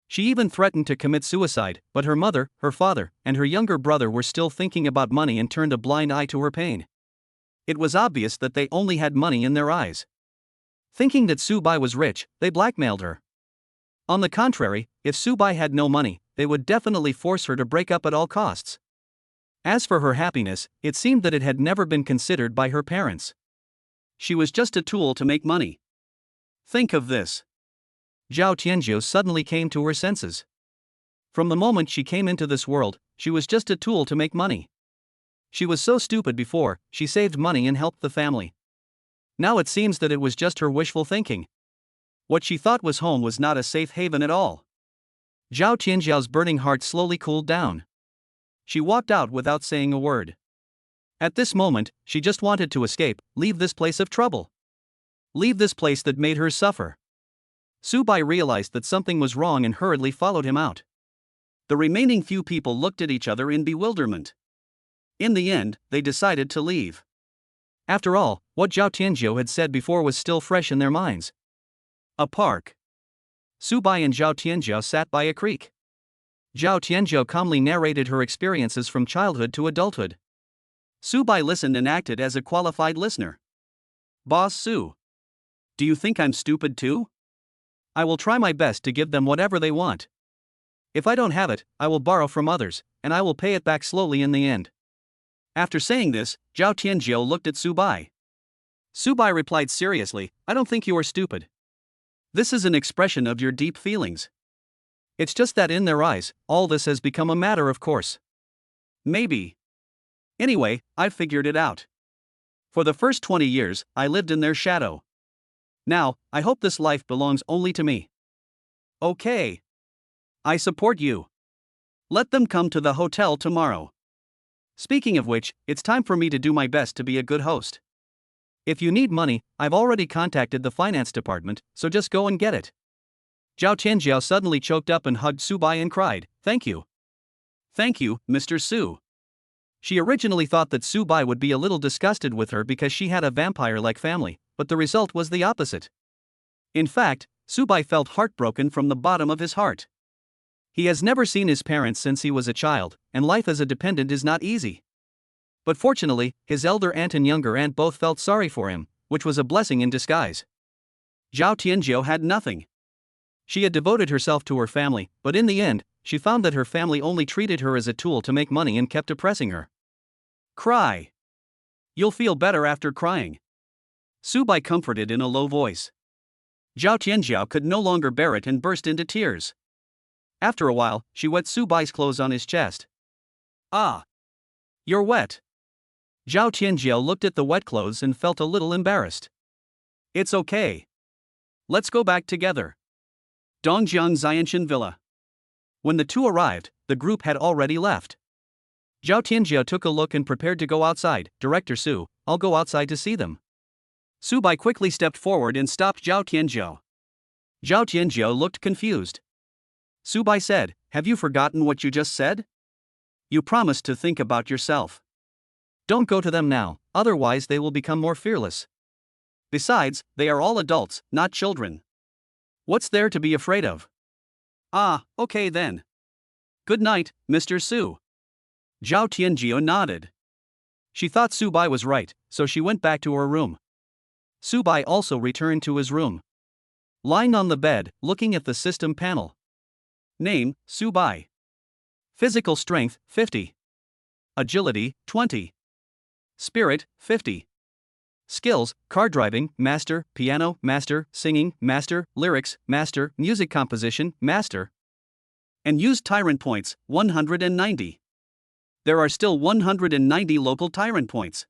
She even threatened to commit suicide, but her mother, her father, and her younger brother were still thinking about money and turned a blind eye to her pain. It was obvious that they only had money in their eyes. Thinking that Su Bai was rich, they blackmailed her. On the contrary, if Su Bai had no money, they would definitely force her to break up at all costs. As for her happiness, it seemed that it had never been considered by her parents. She was just a tool to make money. Think of this. Zhao Tianjiao suddenly came to her senses. From the moment she came into this world, she was just a tool to make money. She was so stupid before, she saved money and helped the family. Now it seems that it was just her wishful thinking. What she thought was home was not a safe haven at all. Zhao Tianjiao's burning heart slowly cooled down. She walked out without saying a word. At this moment, she just wanted to escape, leave this place of trouble. Leave this place that made her suffer. Su Bai realized that something was wrong and hurriedly followed him out. The remaining few people looked at each other in bewilderment. In the end, they decided to leave. After all, what Zhao Tianjiao had said before was still fresh in their minds. A park. Su Bai and Zhao Tianjiao sat by a creek. Zhao Tianjiao calmly narrated her experiences from childhood to adulthood. Su Bai listened and acted as a qualified listener. Boss Su. Do you think I'm stupid too? I will try my best to give them whatever they want. If I don't have it, I will borrow from others, and I will pay it back slowly in the end. After saying this, Zhao Tianjiao looked at Su Bai. Su Bai replied seriously, I don't think you are stupid. This is an expression of your deep feelings. It's just that in their eyes, all this has become a matter of course. Maybe. Anyway, I've figured it out. For the first 20 years, I lived in their shadow. Now, I hope this life belongs only to me. Okay. I support you. Let them come to the hotel tomorrow. Speaking of which, it's time for me to do my best to be a good host. If you need money, I've already contacted the finance department, so just go and get it. Zhao Tianjiao suddenly choked up and hugged Su Bai and cried, Thank you. Thank you, Mr. Su. She originally thought that Su Bai would be a little disgusted with her because she had a vampire-like family, but the result was the opposite. In fact, Su Bai felt heartbroken from the bottom of his heart. He has never seen his parents since he was a child, and life as a dependent is not easy. But fortunately, his elder aunt and younger aunt both felt sorry for him, which was a blessing in disguise. Zhao Tianjiao had nothing. She had devoted herself to her family, but in the end, she found that her family only treated her as a tool to make money and kept oppressing her. Cry. You'll feel better after crying. Su Bai comforted in a low voice. Zhao Tianjiao could no longer bear it and burst into tears. After a while, she wet Su Bai's clothes on his chest. Ah! You're wet. Zhao Tianjiao looked at the wet clothes and felt a little embarrassed. It's okay. Let's go back together. Dongjiang Xianshan Villa. When the two arrived, the group had already left. Zhao Tianjiao took a look and prepared to go outside. Director Su, I'll go outside to see them. Su Bai quickly stepped forward and stopped Zhao Tianjiao. Zhao Tianjiao looked confused. Su Bai said, Have you forgotten what you just said? You promised to think about yourself. Don't go to them now, otherwise they will become more fearless. Besides, they are all adults, not children. What's there to be afraid of? Ah, okay then. Good night, Mr. Su. Zhao Tianjiao nodded. She thought Su Bai was right, so she went back to her room. Su Bai also returned to his room. Lying on the bed, looking at the system panel. Name, Su Bai. Physical strength, 50. Agility, 20. Spirit, 50. Skills, car driving, master, piano, master, singing, master, lyrics, master, music composition, master. And used tyrant points, 190. There are still 190 local tyrant points.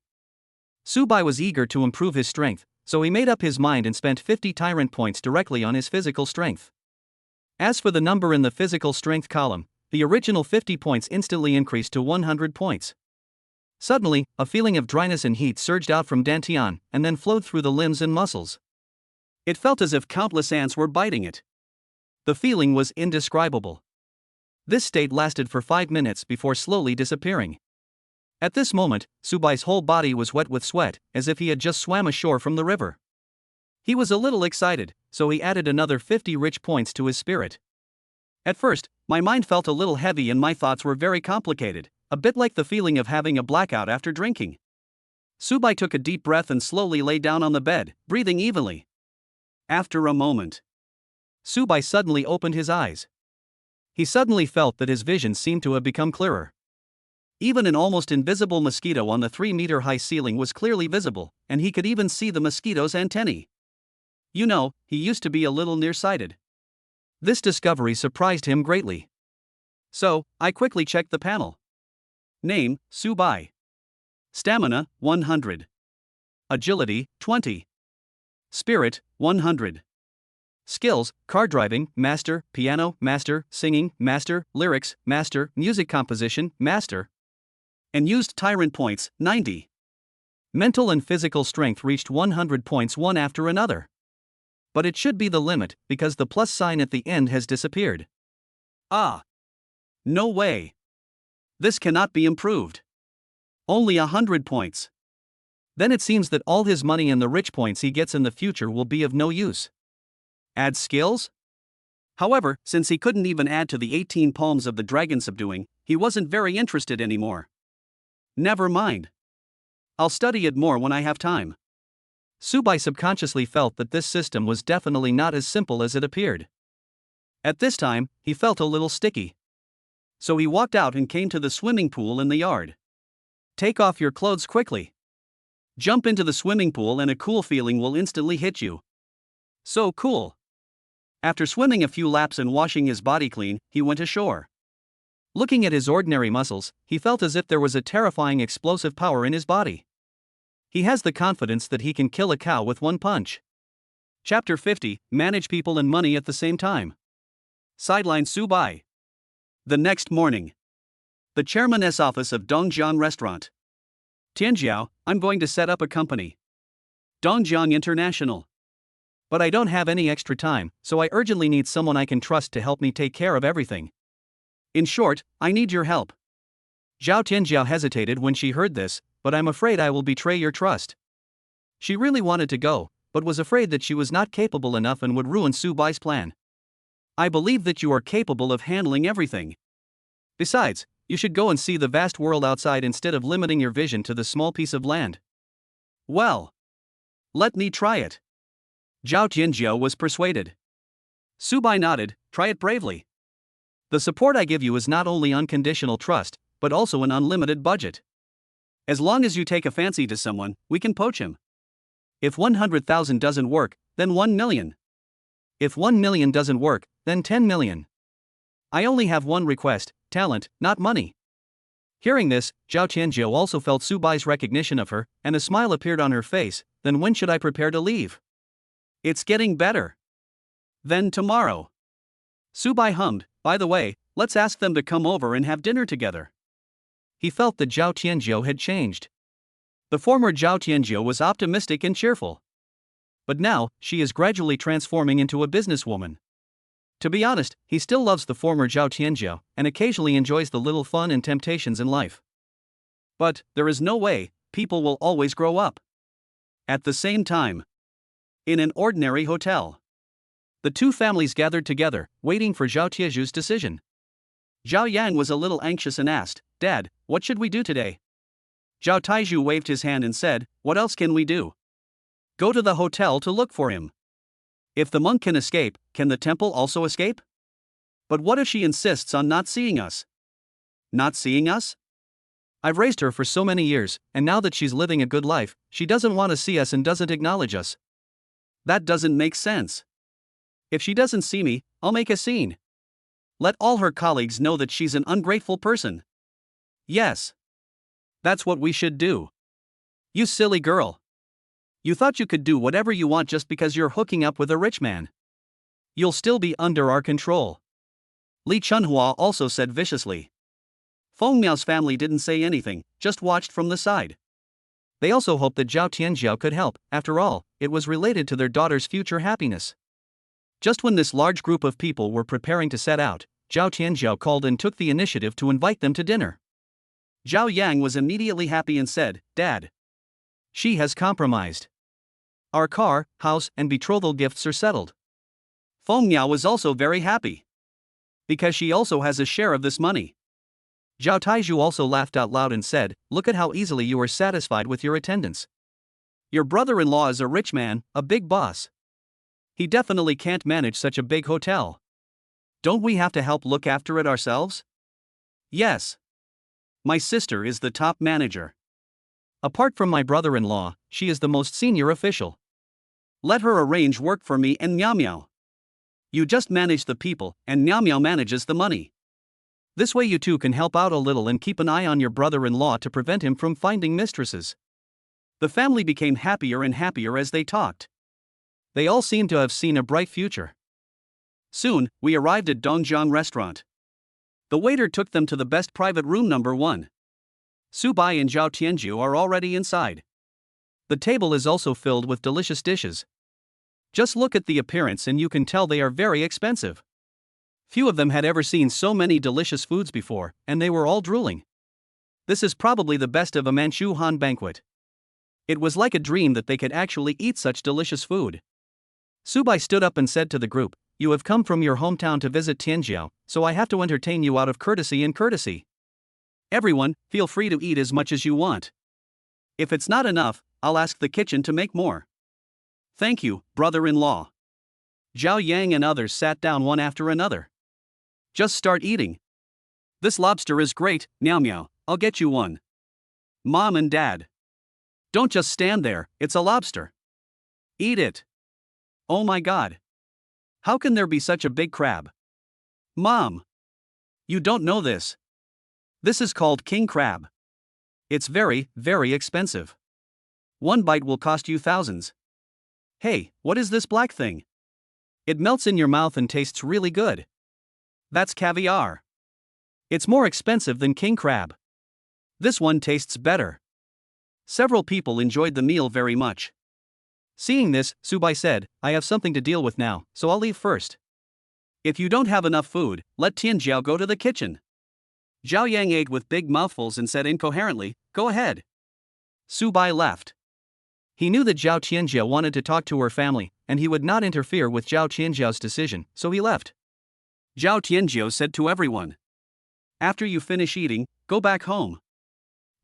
Su Bai was eager to improve his strength, so he made up his mind and spent 50 tyrant points directly on his physical strength. As for the number in the physical strength column, the original 50 points instantly increased to 100 points. Suddenly, a feeling of dryness and heat surged out from Dantian, and then flowed through the limbs and muscles. It felt as if countless ants were biting it. The feeling was indescribable. This state lasted for 5 minutes before slowly disappearing. At this moment, Subai's whole body was wet with sweat, as if he had just swam ashore from the river. He was a little excited, so he added another 50 rich points to his spirit. At first, my mind felt a little heavy and my thoughts were very complicated, a bit like the feeling of having a blackout after drinking. Subai took a deep breath and slowly lay down on the bed, breathing evenly. After a moment, Subai suddenly opened his eyes. He suddenly felt that his vision seemed to have become clearer. Even an almost invisible mosquito on the 3-meter-high ceiling was clearly visible, and he could even see the mosquito's antennae. You know, he used to be a little nearsighted. This discovery surprised him greatly. So, I quickly checked the panel. Name, Subai. Stamina, 100. Agility, 20. Spirit, 100. Skills, car driving, master, piano, master, singing, master, lyrics, master, music composition, master. And used tyrant points, 90. Mental and physical strength reached 100 points one after another. But it should be the limit, because the plus sign at the end has disappeared. Ah! No way! This cannot be improved. Only 100 points. Then it seems that all his money and the rich points he gets in the future will be of no use. Add skills? However, since he couldn't even add to the 18 palms of the dragon subduing, he wasn't very interested anymore. Never mind. I'll study it more when I have time. Subai subconsciously felt that this system was definitely not as simple as it appeared. At this time, he felt a little sticky. So he walked out and came to the swimming pool in the yard. Take off your clothes quickly. Jump into the swimming pool and a cool feeling will instantly hit you. So cool. After swimming a few laps and washing his body clean, he went ashore. Looking at his ordinary muscles, he felt as if there was a terrifying explosive power in his body. He has the confidence that he can kill a cow with one punch. Chapter 50, Manage People and Money at the Same Time. Sideline Subai. The next morning. The chairman's office of Dongjiang Restaurant. Tianjiao, I'm going to set up a company. Dongjiang International. But I don't have any extra time, so I urgently need someone I can trust to help me take care of everything. In short, I need your help. Zhao Tianjiao hesitated when she heard this, but I'm afraid I will betray your trust. She really wanted to go, but was afraid that she was not capable enough and would ruin Subai's plan. I believe that you are capable of handling everything. Besides, you should go and see the vast world outside instead of limiting your vision to the small piece of land. Well, let me try it. Zhao Tianjiao was persuaded. Subai nodded, try it bravely. The support I give you is not only unconditional trust, but also an unlimited budget. As long as you take a fancy to someone, we can poach him. If 100,000 doesn't work, then 1 million. If 1 million doesn't work, then 10 million. I only have one request, talent, not money. Hearing this, Zhao Tianjiao also felt Subai's recognition of her, and a smile appeared on her face. Then when should I prepare to leave? It's getting better. Then tomorrow. Subai hummed, by the way, let's ask them to come over and have dinner together. He felt that Zhao Tianjiao had changed. The former Zhao Tianjiao was optimistic and cheerful. But now, she is gradually transforming into a businesswoman. To be honest, he still loves the former Zhao Tianjiao, and occasionally enjoys the little fun and temptations in life. But, there is no way, people will always grow up. At the same time. In an ordinary hotel. The two families gathered together, waiting for Zhao Tieju's decision. Zhao Yang was a little anxious and asked, Dad, what should we do today? Zhao Tieju waved his hand and said, what else can we do? Go to the hotel to look for him. If the monk can escape, can the temple also escape? But what if she insists on not seeing us? Not seeing us? I've raised her for so many years, and now that she's living a good life, she doesn't want to see us and doesn't acknowledge us. That doesn't make sense. If she doesn't see me, I'll make a scene. Let all her colleagues know that she's an ungrateful person. Yes. That's what we should do. You silly girl. You thought you could do whatever you want just because you're hooking up with a rich man. You'll still be under our control. Li Chunhua also said viciously. Feng Miao's family didn't say anything, just watched from the side. They also hoped that Zhao Tianjiao could help. After all, it was related to their daughter's future happiness. Just when this large group of people were preparing to set out, Zhao Tianjiao called and took the initiative to invite them to dinner. Zhao Yang was immediately happy and said, "Dad, she has compromised. Our car, house, and betrothal gifts are settled." Feng Miao was also very happy, because she also has a share of this money. Zhao Taizhu also laughed out loud and said, "Look at how easily you are satisfied with your attendance. Your brother-in-law is a rich man, a big boss. He definitely can't manage such a big hotel. Don't we have to help look after it ourselves?" "Yes. My sister is the top manager. Apart from my brother-in-law, she is the most senior official. Let her arrange work for me and Miao Miao. You just manage the people, and Miao Miao manages the money. This way you two can help out a little and keep an eye on your brother-in-law to prevent him from finding mistresses." The family became happier and happier as they talked. They all seemed to have seen a bright future. Soon, we arrived at Dongjiang restaurant. The waiter took them to the best private room number 1. Su Bai and Zhao Tianjiu are already inside. The table is also filled with delicious dishes. Just look at the appearance and you can tell they are very expensive. Few of them had ever seen so many delicious foods before, and they were all drooling. This is probably the best of a Manchu Han banquet. It was like a dream that they could actually eat such delicious food. Su Bai stood up and said to the group, "You have come from your hometown to visit Tianjiao, so I have to entertain you out of courtesy and courtesy. Everyone, feel free to eat as much as you want. If it's not enough, I'll ask the kitchen to make more." "Thank you, brother-in-law." Zhao Yang and others sat down one after another. "Just start eating. This lobster is great, Miao Miao, I'll get you one. Mom and Dad. Don't just stand there, it's a lobster. Eat it. Oh my god. How can there be such a big crab? Mom. You don't know this. This is called king crab. It's very, very expensive. One bite will cost you thousands. Hey, what is this black thing? It melts in your mouth and tastes really good. That's caviar. It's more expensive than king crab. This one tastes better." Several people enjoyed the meal very much. Seeing this, Su Bai said, "I have something to deal with now, so I'll leave first. If you don't have enough food, let Tianjiao go to the kitchen." Zhao Yang ate with big mouthfuls and said incoherently, "Go ahead." Su Bai left. He knew that Zhao Tianjiao wanted to talk to her family, and he would not interfere with Zhao Tianjiao's decision, so he left. Zhao Tianjiao said to everyone, "After you finish eating, go back home.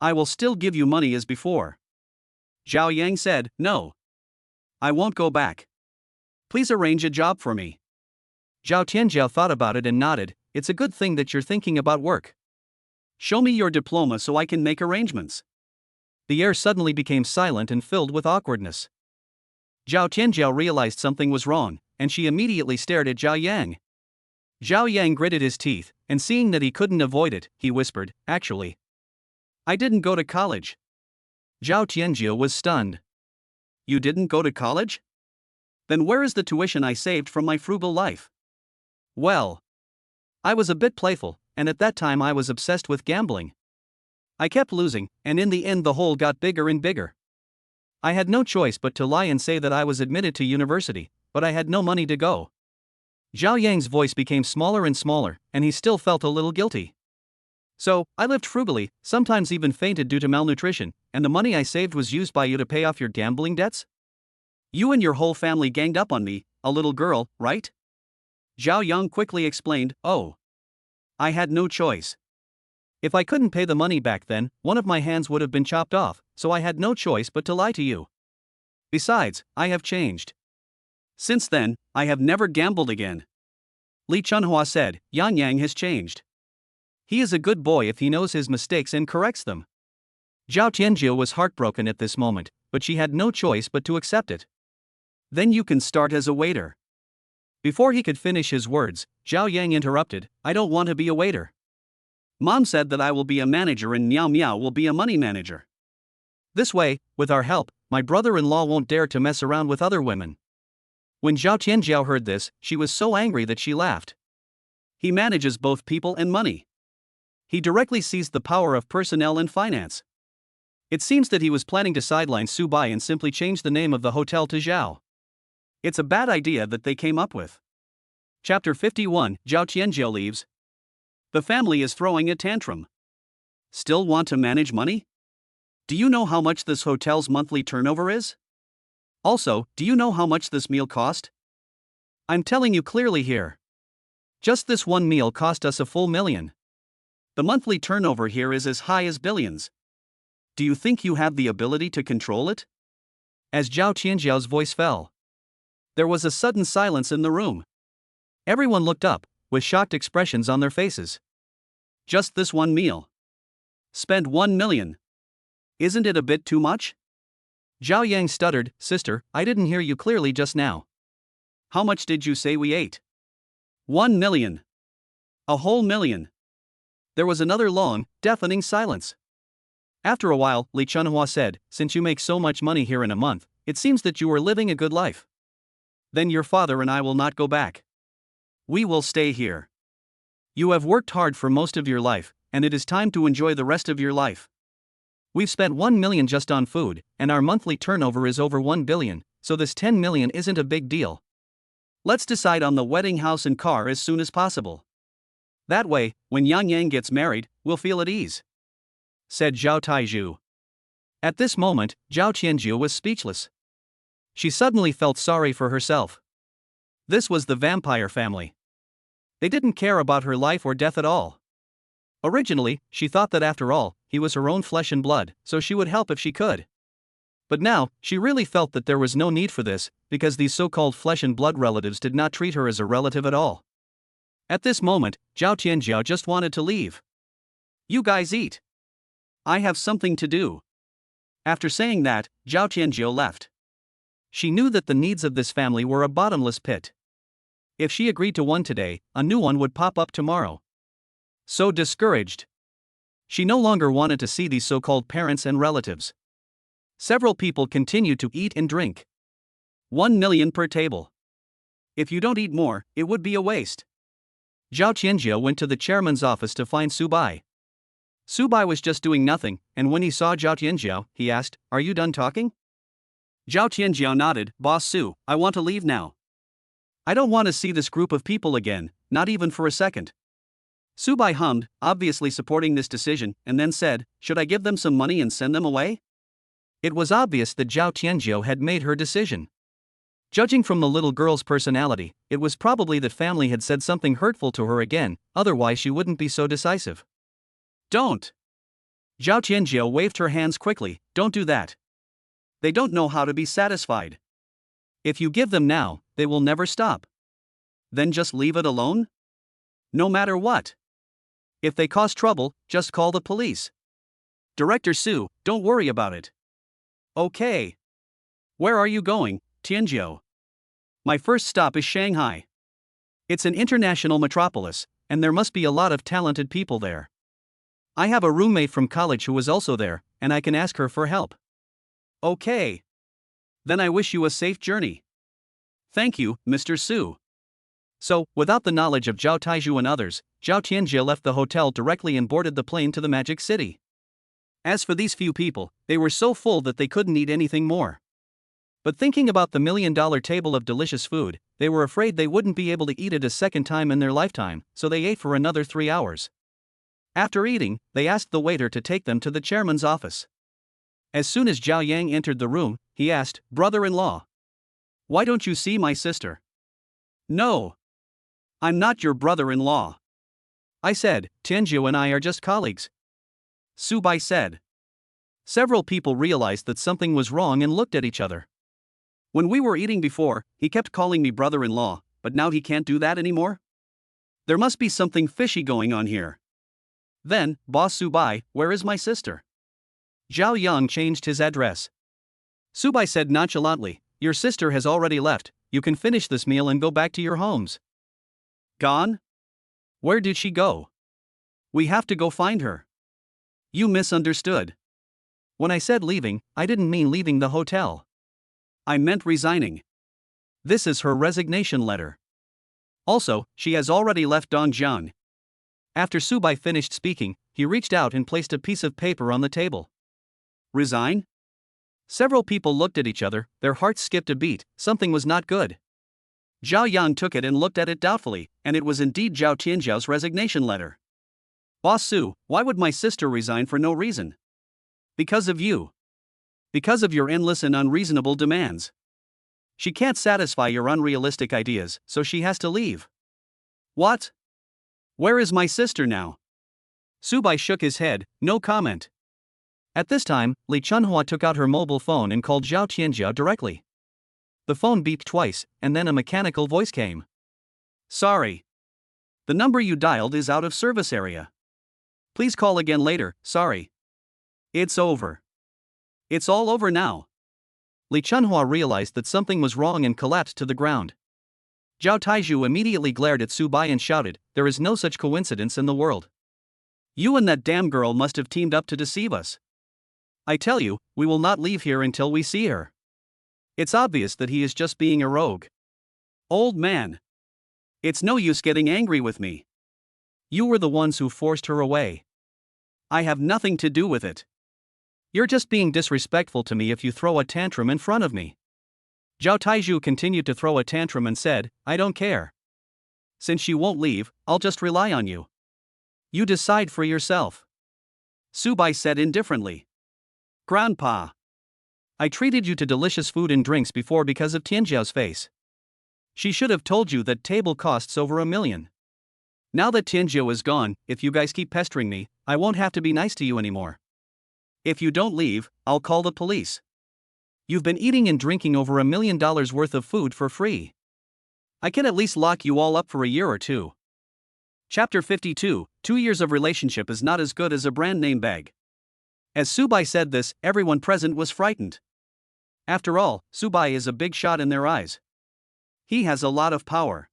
I will still give you money as before." Zhao Yang said, "No. I won't go back. Please arrange a job for me." Zhao Tianjiao thought about it and nodded, "It's a good thing that you're thinking about work. Show me your diploma so I can make arrangements." The air suddenly became silent and filled with awkwardness. Zhao Tianjiao realized something was wrong, and she immediately stared at Zhao Yang. Zhao Yang gritted his teeth, and seeing that he couldn't avoid it, he whispered, "Actually, I didn't go to college." Zhao Tianjiao was stunned. "You didn't go to college? Then where is the tuition I saved from my frugal life?" "Well, I was a bit playful, and at that time I was obsessed with gambling. I kept losing, and in the end the hole got bigger and bigger. I had no choice but to lie and say that I was admitted to university, but I had no money to go." Zhao Yang's voice became smaller and smaller, and he still felt a little guilty. "So, I lived frugally, sometimes even fainted due to malnutrition, and the money I saved was used by you to pay off your gambling debts? You and your whole family ganged up on me, a little girl, right?" Zhao Yang quickly explained, "Oh. I had no choice. If I couldn't pay the money back then, one of my hands would have been chopped off, so I had no choice but to lie to you. Besides, I have changed. Since then, I have never gambled again." Li Chunhua said, "Yan Yang has changed. He is a good boy if he knows his mistakes and corrects them." Zhao Tianjiao was heartbroken at this moment, but she had no choice but to accept it. "Then you can start as a waiter." Before he could finish his words, Zhao Yang interrupted, "I don't want to be a waiter. Mom said that I will be a manager and Miao Miao will be a money manager. This way, with our help, my brother-in-law won't dare to mess around with other women." When Zhao Tianjiao heard this, she was so angry that she laughed. He manages both people and money. He directly seized the power of personnel and finance. It seems that he was planning to sideline Su Bai and simply change the name of the hotel to Zhao. It's a bad idea that they came up with. Chapter 51, Zhao Tianjiao leaves. The family is throwing a tantrum. Still want to manage money? Do you know how much this hotel's monthly turnover is? Also, do you know how much this meal cost? I'm telling you clearly here. Just this one meal cost us a full million. The monthly turnover here is as high as billions. Do you think you have the ability to control it? As Zhao Tianjiao's voice fell, there was a sudden silence in the room. Everyone looked up, with shocked expressions on their faces. Just this one meal. Spend 1 million. Isn't it a bit too much? Zhao Yang stuttered, Sister, I didn't hear you clearly just now. How much did you say we ate? 1 million. A whole million. There was another long, deafening silence. After a while, Li Chunhua said, Since you make so much money here in a month, it seems that you are living a good life. Then your father and I will not go back. We will stay here. You have worked hard for most of your life, and it is time to enjoy the rest of your life. We've spent 1 million just on food, and our monthly turnover is over 1 billion, so this 10 million isn't a big deal. Let's decide on the wedding house and car as soon as possible. That way, when Yang Yang gets married, we'll feel at ease, said Zhao Taizhu. At this moment, Zhao Qianjiu was speechless. She suddenly felt sorry for herself. This was the vampire family. They didn't care about her life or death at all. Originally, she thought that after all, he was her own flesh and blood, so she would help if she could. But now, she really felt that there was no need for this, because these so-called flesh and blood relatives did not treat her as a relative at all. At this moment, Zhao Tianjiao just wanted to leave. You guys eat. I have something to do. After saying that, Zhao Tianjiao left. She knew that the needs of this family were a bottomless pit. If she agreed to one today, a new one would pop up tomorrow. So discouraged, she no longer wanted to see these so-called parents and relatives. Several people continued to eat and drink. 1 million per table. If you don't eat more, it would be a waste. Zhao Qianjiao went to the chairman's office to find Su Bai. Su Bai was just doing nothing, and when he saw Zhao Tianjiao, he asked, Are you done talking? Zhao Tianjiao nodded, Boss Su, I want to leave now. I don't want to see this group of people again, not even for a second. Su Bai hummed, obviously supporting this decision, and then said, Should I give them some money and send them away? It was obvious that Zhao Tianjiao had made her decision. Judging from the little girl's personality, it was probably that family had said something hurtful to her again, otherwise she wouldn't be so decisive. Don't. Zhao Tianjiao waved her hands quickly, Don't do that. They don't know how to be satisfied. If you give them now, they will never stop. Then just leave it alone? No matter what. If they cause trouble, just call the police. Director Su, don't worry about it. Okay. Where are you going, Tianjiao? My first stop is Shanghai. It's an international metropolis, and there must be a lot of talented people there. I have a roommate from college who was also there, and I can ask her for help. Okay. Then I wish you a safe journey. Thank you, Mr. Su. So, without the knowledge of Zhao Taizhu and others, Zhao Tianjia left the hotel directly and boarded the plane to the Magic City. As for these few people, they were so full that they couldn't eat anything more. But thinking about the $1 million table of delicious food, they were afraid they wouldn't be able to eat it a second time in their lifetime, so they ate for another 3 hours. After eating, they asked the waiter to take them to the chairman's office. As soon as Zhao Yang entered the room, he asked, Brother-in-law, why don't you see my sister? No. I'm not your brother-in-law. I said, Tianjiu and I are just colleagues. Su Bai said. Several people realized that something was wrong and looked at each other. When we were eating before, he kept calling me brother-in-law, but now he can't do that anymore? There must be something fishy going on here. Then, Boss Su Bai, where is my sister? Zhao Yang changed his address. Su Bai said nonchalantly, Your sister has already left, you can finish this meal and go back to your homes. Gone? Where did she go? We have to go find her. You misunderstood. When I said leaving, I didn't mean leaving the hotel. I meant resigning. This is her resignation letter. Also, she has already left Dongjiang. After Su Bai finished speaking, he reached out and placed a piece of paper on the table. Resign? Several people looked at each other, their hearts skipped a beat, something was not good. Zhao Yang took it and looked at it doubtfully, and it was indeed Zhao Tianjiao's resignation letter. Boss Su, why would my sister resign for no reason? Because of you. Because of your endless and unreasonable demands. She can't satisfy your unrealistic ideas, so she has to leave. What? Where is my sister now? Subai shook his head, no comment. At this time, Li Chunhua took out her mobile phone and called Zhao Tianjiao directly. The phone beeped twice, and then a mechanical voice came. Sorry. The number you dialed is out of service area. Please call again later, sorry. It's over. It's all over now. Li Chunhua realized that something was wrong and collapsed to the ground. Zhao Taizhu immediately glared at Subai and shouted, there is no such coincidence in the world. You and that damn girl must have teamed up to deceive us. I tell you, we will not leave here until we see her. It's obvious that he is just being a rogue. Old man. It's no use getting angry with me. You were the ones who forced her away. I have nothing to do with it. You're just being disrespectful to me if you throw a tantrum in front of me. Zhao Taizhu continued to throw a tantrum and said, I don't care. Since you won't leave, I'll just rely on you. You decide for yourself. Subai said indifferently. Grandpa. I treated you to delicious food and drinks before because of Tianjiao's face. She should have told you that table costs over $1 million. Now that Tianjiao is gone, if you guys keep pestering me, I won't have to be nice to you anymore. If you don't leave, I'll call the police. You've been eating and drinking over $1 million worth of food for free. I can at least lock you all up for a year or two. Chapter 52, 2 years of relationship is not as good as a brand name bag. As Subai said this, everyone present was frightened. After all, Subai is a big shot in their eyes. He has a lot of power.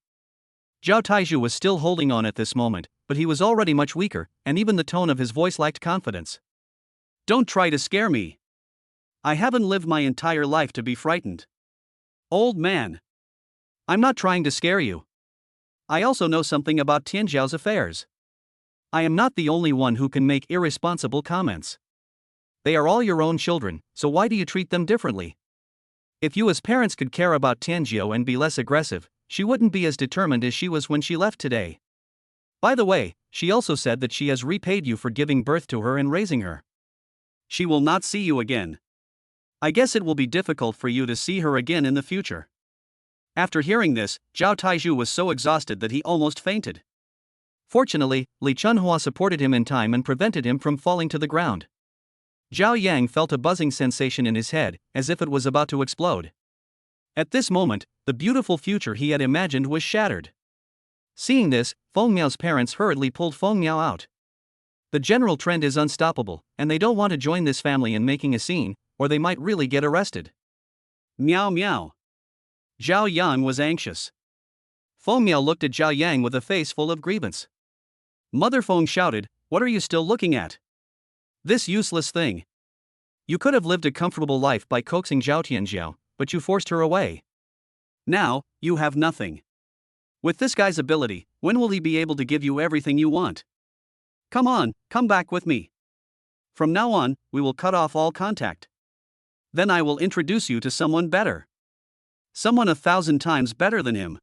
Zhao Taizhu was still holding on at this moment, but he was already much weaker, and even the tone of his voice lacked confidence. Don't try to scare me. I haven't lived my entire life to be frightened. Old man. I'm not trying to scare you. I also know something about Tianjiao's affairs. I am not the only one who can make irresponsible comments. They are all your own children, so why do you treat them differently? If you as parents could care about Tianjiao and be less aggressive, she wouldn't be as determined as she was when she left today. By the way, she also said that she has repaid you for giving birth to her and raising her. She will not see you again. I guess it will be difficult for you to see her again in the future. After hearing this, Zhao Taizhu was so exhausted that he almost fainted. Fortunately, Li Chunhua supported him in time and prevented him from falling to the ground. Zhao Yang felt a buzzing sensation in his head, as if it was about to explode. At this moment, the beautiful future he had imagined was shattered. Seeing this, Feng Miao's parents hurriedly pulled Feng Miao out. The general trend is unstoppable, and they don't want to join this family in making a scene, or they might really get arrested. Miao Miao. Zhao Yang was anxious. Feng Miao looked at Zhao Yang with a face full of grievance. Mother Feng shouted, what are you still looking at? This useless thing. You could have lived a comfortable life by coaxing Zhao Tianjiao, but you forced her away. Now, you have nothing. With this guy's ability, when will he be able to give you everything you want? Come on, come back with me. From now on, we will cut off all contact. Then I will introduce you to someone better. Someone 1,000 times better than him.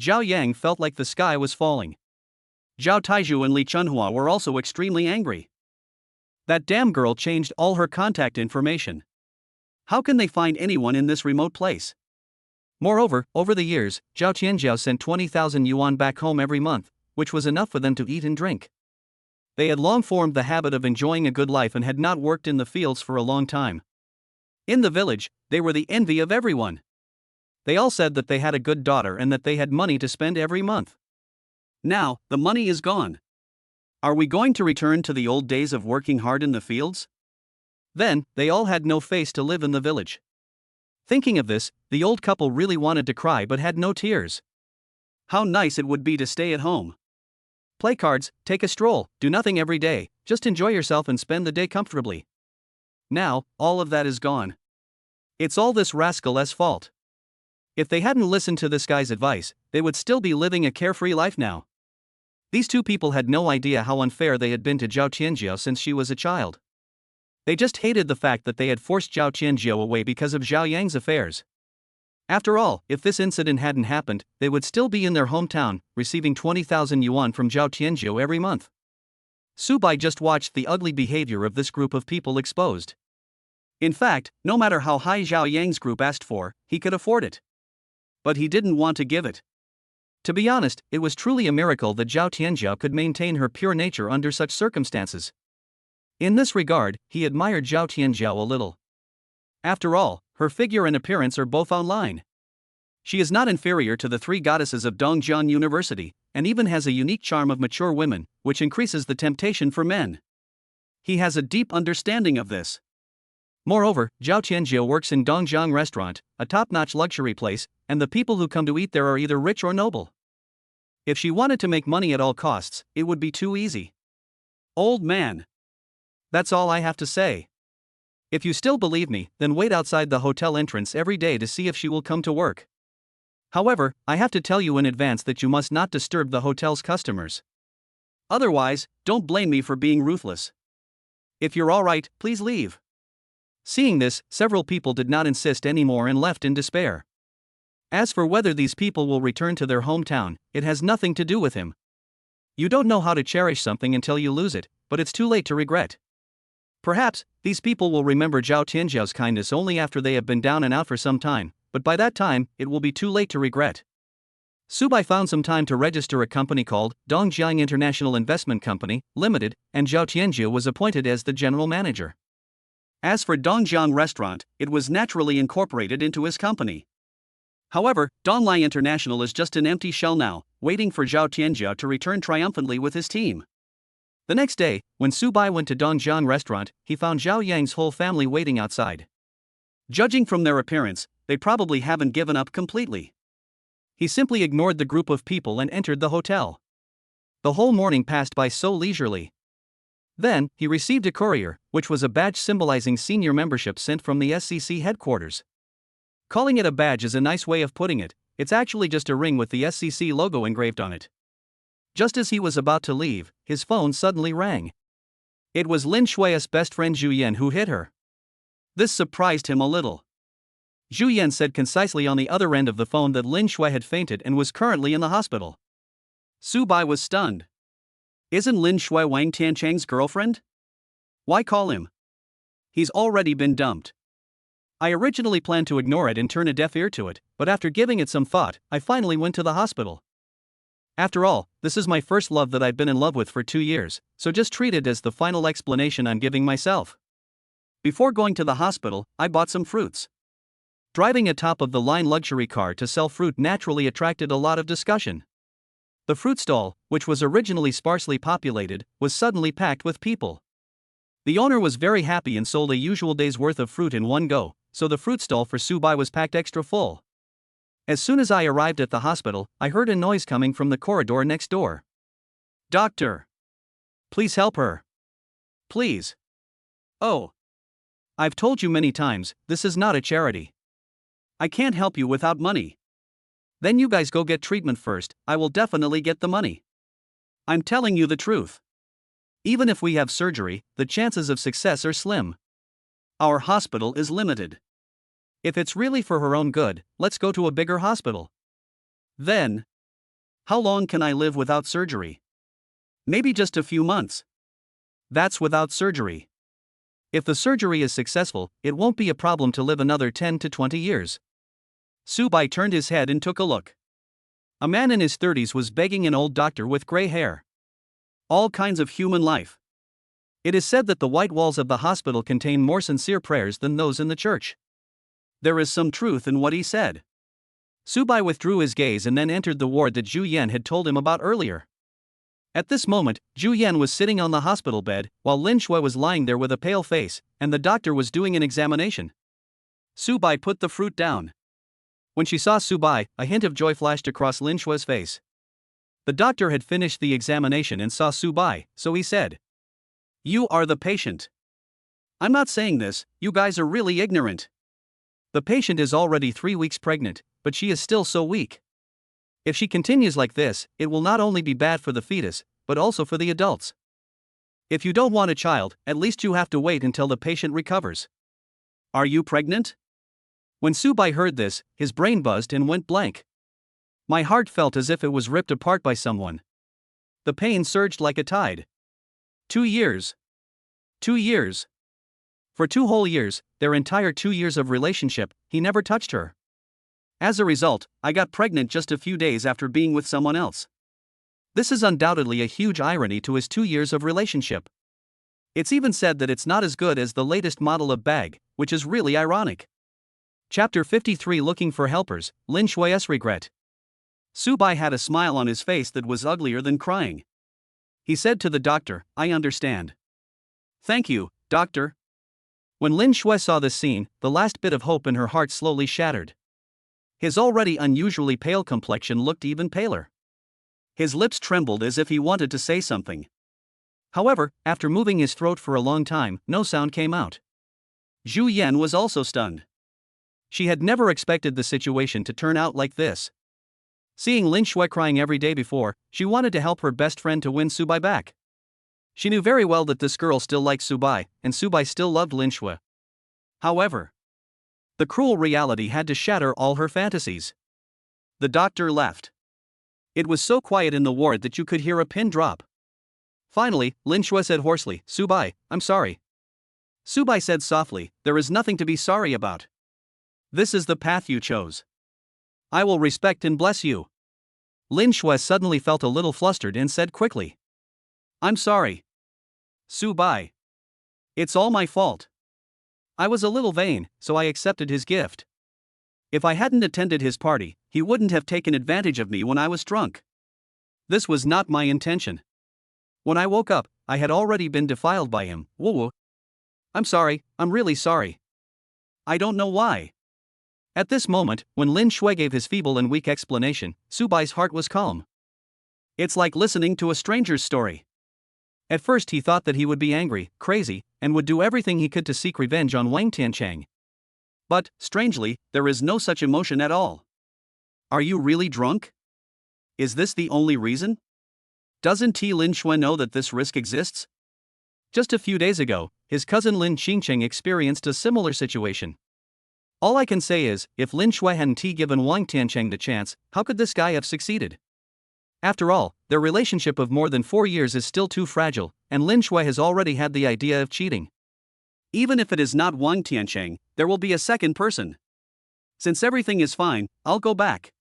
Zhao Yang felt like the sky was falling. Zhao Taizhu and Li Chunhua were also extremely angry. That damn girl changed all her contact information. How can they find anyone in this remote place? Moreover, over the years, Zhao Tianjiao sent 20,000 yuan back home every month, which was enough for them to eat and drink. They had long formed the habit of enjoying a good life and had not worked in the fields for a long time. In the village, they were the envy of everyone. They all said that they had a good daughter and that they had money to spend every month. Now, the money is gone. Are we going to return to the old days of working hard in the fields? Then, they all had no face to live in the village. Thinking of this, the old couple really wanted to cry but had no tears. How nice it would be to stay at home. Play cards, take a stroll, do nothing every day, just enjoy yourself and spend the day comfortably. Now, all of that is gone. It's all this rascal's fault. If they hadn't listened to this guy's advice, they would still be living a carefree life now. These two people had no idea how unfair they had been to Zhao Tianjiao since she was a child. They just hated the fact that they had forced Zhao Tianjiao away because of Zhao Yang's affairs. After all, if this incident hadn't happened, they would still be in their hometown, receiving 20,000 yuan from Zhao Tianjiao every month. Subai just watched the ugly behavior of this group of people exposed. In fact, no matter how high Zhao Yang's group asked for, he could afford it. But he didn't want to give it. To be honest, it was truly a miracle that Zhao Tianjiao could maintain her pure nature under such circumstances. In this regard, he admired Zhao Tianjiao a little. After all, her figure and appearance are both online. She is not inferior to the three goddesses of Dongjiang University, and even has a unique charm of mature women, which increases the temptation for men. He has a deep understanding of this. Moreover, Zhao Tianjiao works in Dongjiang Restaurant, a top-notch luxury place, and the people who come to eat there are either rich or noble. If she wanted to make money at all costs, it would be too easy. Old man. That's all I have to say. If you still believe me, then wait outside the hotel entrance every day to see if she will come to work. However, I have to tell you in advance that you must not disturb the hotel's customers. Otherwise, don't blame me for being ruthless. If you're alright, please leave. Seeing this, several people did not insist anymore and left in despair. As for whether these people will return to their hometown, it has nothing to do with him. You don't know how to cherish something until you lose it, but it's too late to regret. Perhaps, these people will remember Zhao Tianjiao's kindness only after they have been down and out for some time, but by that time, it will be too late to regret. Subai found some time to register a company called Dongjiang International Investment Company, Limited, and Zhao Tianjiao was appointed as the general manager. As for Dongjiang Restaurant, it was naturally incorporated into his company. However, Donglai International is just an empty shell now, waiting for Zhao Tianjiao to return triumphantly with his team. The next day, when Subai went to Dongjiang Restaurant, he found Zhao Yang's whole family waiting outside. Judging from their appearance, they probably haven't given up completely. He simply ignored the group of people and entered the hotel. The whole morning passed by so leisurely. Then, he received a courier, which was a badge symbolizing senior membership sent from the SCC headquarters. Calling it a badge is a nice way of putting it, it's actually just a ring with the SCC logo engraved on it. Just as he was about to leave, his phone suddenly rang. It was Lin Shui's best friend Zhu Yan who hit her. This surprised him a little. Zhu Yan said concisely on the other end of the phone that Lin Shui had fainted and was currently in the hospital. Subai was stunned. Isn't Lin Shui Wang Tianchang's girlfriend? Why call him? He's already been dumped. I originally planned to ignore it and turn a deaf ear to it, but after giving it some thought, I finally went to the hospital. After all, this is my first love that I've been in love with for 2 years, so just treat it as the final explanation I'm giving myself. Before going to the hospital, I bought some fruits. Driving atop of the line luxury car to sell fruit naturally attracted a lot of discussion. The fruit stall, which was originally sparsely populated, was suddenly packed with people. The owner was very happy and sold a usual day's worth of fruit in one go, so the fruit stall for Subai was packed extra full. As soon as I arrived at the hospital, I heard a noise coming from the corridor next door. Doctor! Please help her. Please. Oh. I've told you many times, this is not a charity. I can't help you without money. Then you guys go get treatment first, I will definitely get the money. I'm telling you the truth. Even if we have surgery, the chances of success are slim. Our hospital is limited. If it's really for her own good, let's go to a bigger hospital. Then, how long can I live without surgery? Maybe just a few months. That's without surgery. If the surgery is successful, it won't be a problem to live another 10 to 20 years. Subai turned his head and took a look. A man in his 30s was begging an old doctor with gray hair. All kinds of human life. It is said that the white walls of the hospital contain more sincere prayers than those in the church. There is some truth in what he said. Subai withdrew his gaze and then entered the ward that Zhu Yan had told him about earlier. At this moment, Zhu Yan was sitting on the hospital bed, while Lin Shui was lying there with a pale face, and the doctor was doing an examination. Subai put the fruit down. When she saw Subai, a hint of joy flashed across Lin Shui's face. The doctor had finished the examination and saw Subai, so he said, "You are the patient." "I'm not saying this, you guys are really ignorant. The patient is already 3 weeks pregnant, but she is still so weak. If she continues like this, it will not only be bad for the fetus, but also for the adults. If you don't want a child, at least you have to wait until the patient recovers. Are you pregnant?" When Subai heard this, his brain buzzed and went blank. My heart felt as if it was ripped apart by someone. The pain surged like a tide. 2 years. 2 years. For 2 whole years, their entire 2 years of relationship, he never touched her. As a result, I got pregnant just a few days after being with someone else. This is undoubtedly a huge irony to his 2 years of relationship. It's even said that it's not as good as the latest model of bag, which is really ironic. Chapter 53 Looking for Helpers, Lin Shui's Regret. Subai had a smile on his face that was uglier than crying. He said to the doctor, "I understand." "Thank you, doctor." When Lin Shui saw this scene, the last bit of hope in her heart slowly shattered. His already unusually pale complexion looked even paler. His lips trembled as if he wanted to say something. However, after moving his throat for a long time, no sound came out. Zhu Yan was also stunned. She had never expected the situation to turn out like this. Seeing Lin Shui crying every day before, she wanted to help her best friend to win Subai back. She knew very well that this girl still liked Subai, and Subai still loved Lin Shui. However, the cruel reality had to shatter all her fantasies. The doctor left. It was so quiet in the ward that you could hear a pin drop. Finally, Lin Shui said hoarsely, "Subai, I'm sorry." Subai said softly, "There is nothing to be sorry about. This is the path you chose. I will respect and bless you." Lin Shui suddenly felt a little flustered and said quickly, "I'm sorry. Subai. It's all my fault. I was a little vain, so I accepted his gift. If I hadn't attended his party, he wouldn't have taken advantage of me when I was drunk. This was not my intention. When I woke up, I had already been defiled by him. Woo. I'm sorry, I'm really sorry. I don't know why." At this moment, when Lin Shui gave his feeble and weak explanation, Subai's heart was calm. It's like listening to a stranger's story. At first he thought that he would be angry, crazy, and would do everything he could to seek revenge on Wang Tiancheng. But, strangely, there is no such emotion at all. Are you really drunk? Is this the only reason? Doesn't Lin Shui know that this risk exists? Just a few days ago, his cousin Lin Qingcheng experienced a similar situation. All I can say is, if Lin Shui hadn't given Wang Tiancheng the chance, how could this guy have succeeded? After all, their relationship of more than 4 years is still too fragile, and Lin Shui has already had the idea of cheating. Even if it is not Wang Tiancheng, there will be a second person. Since everything is fine, I'll go back.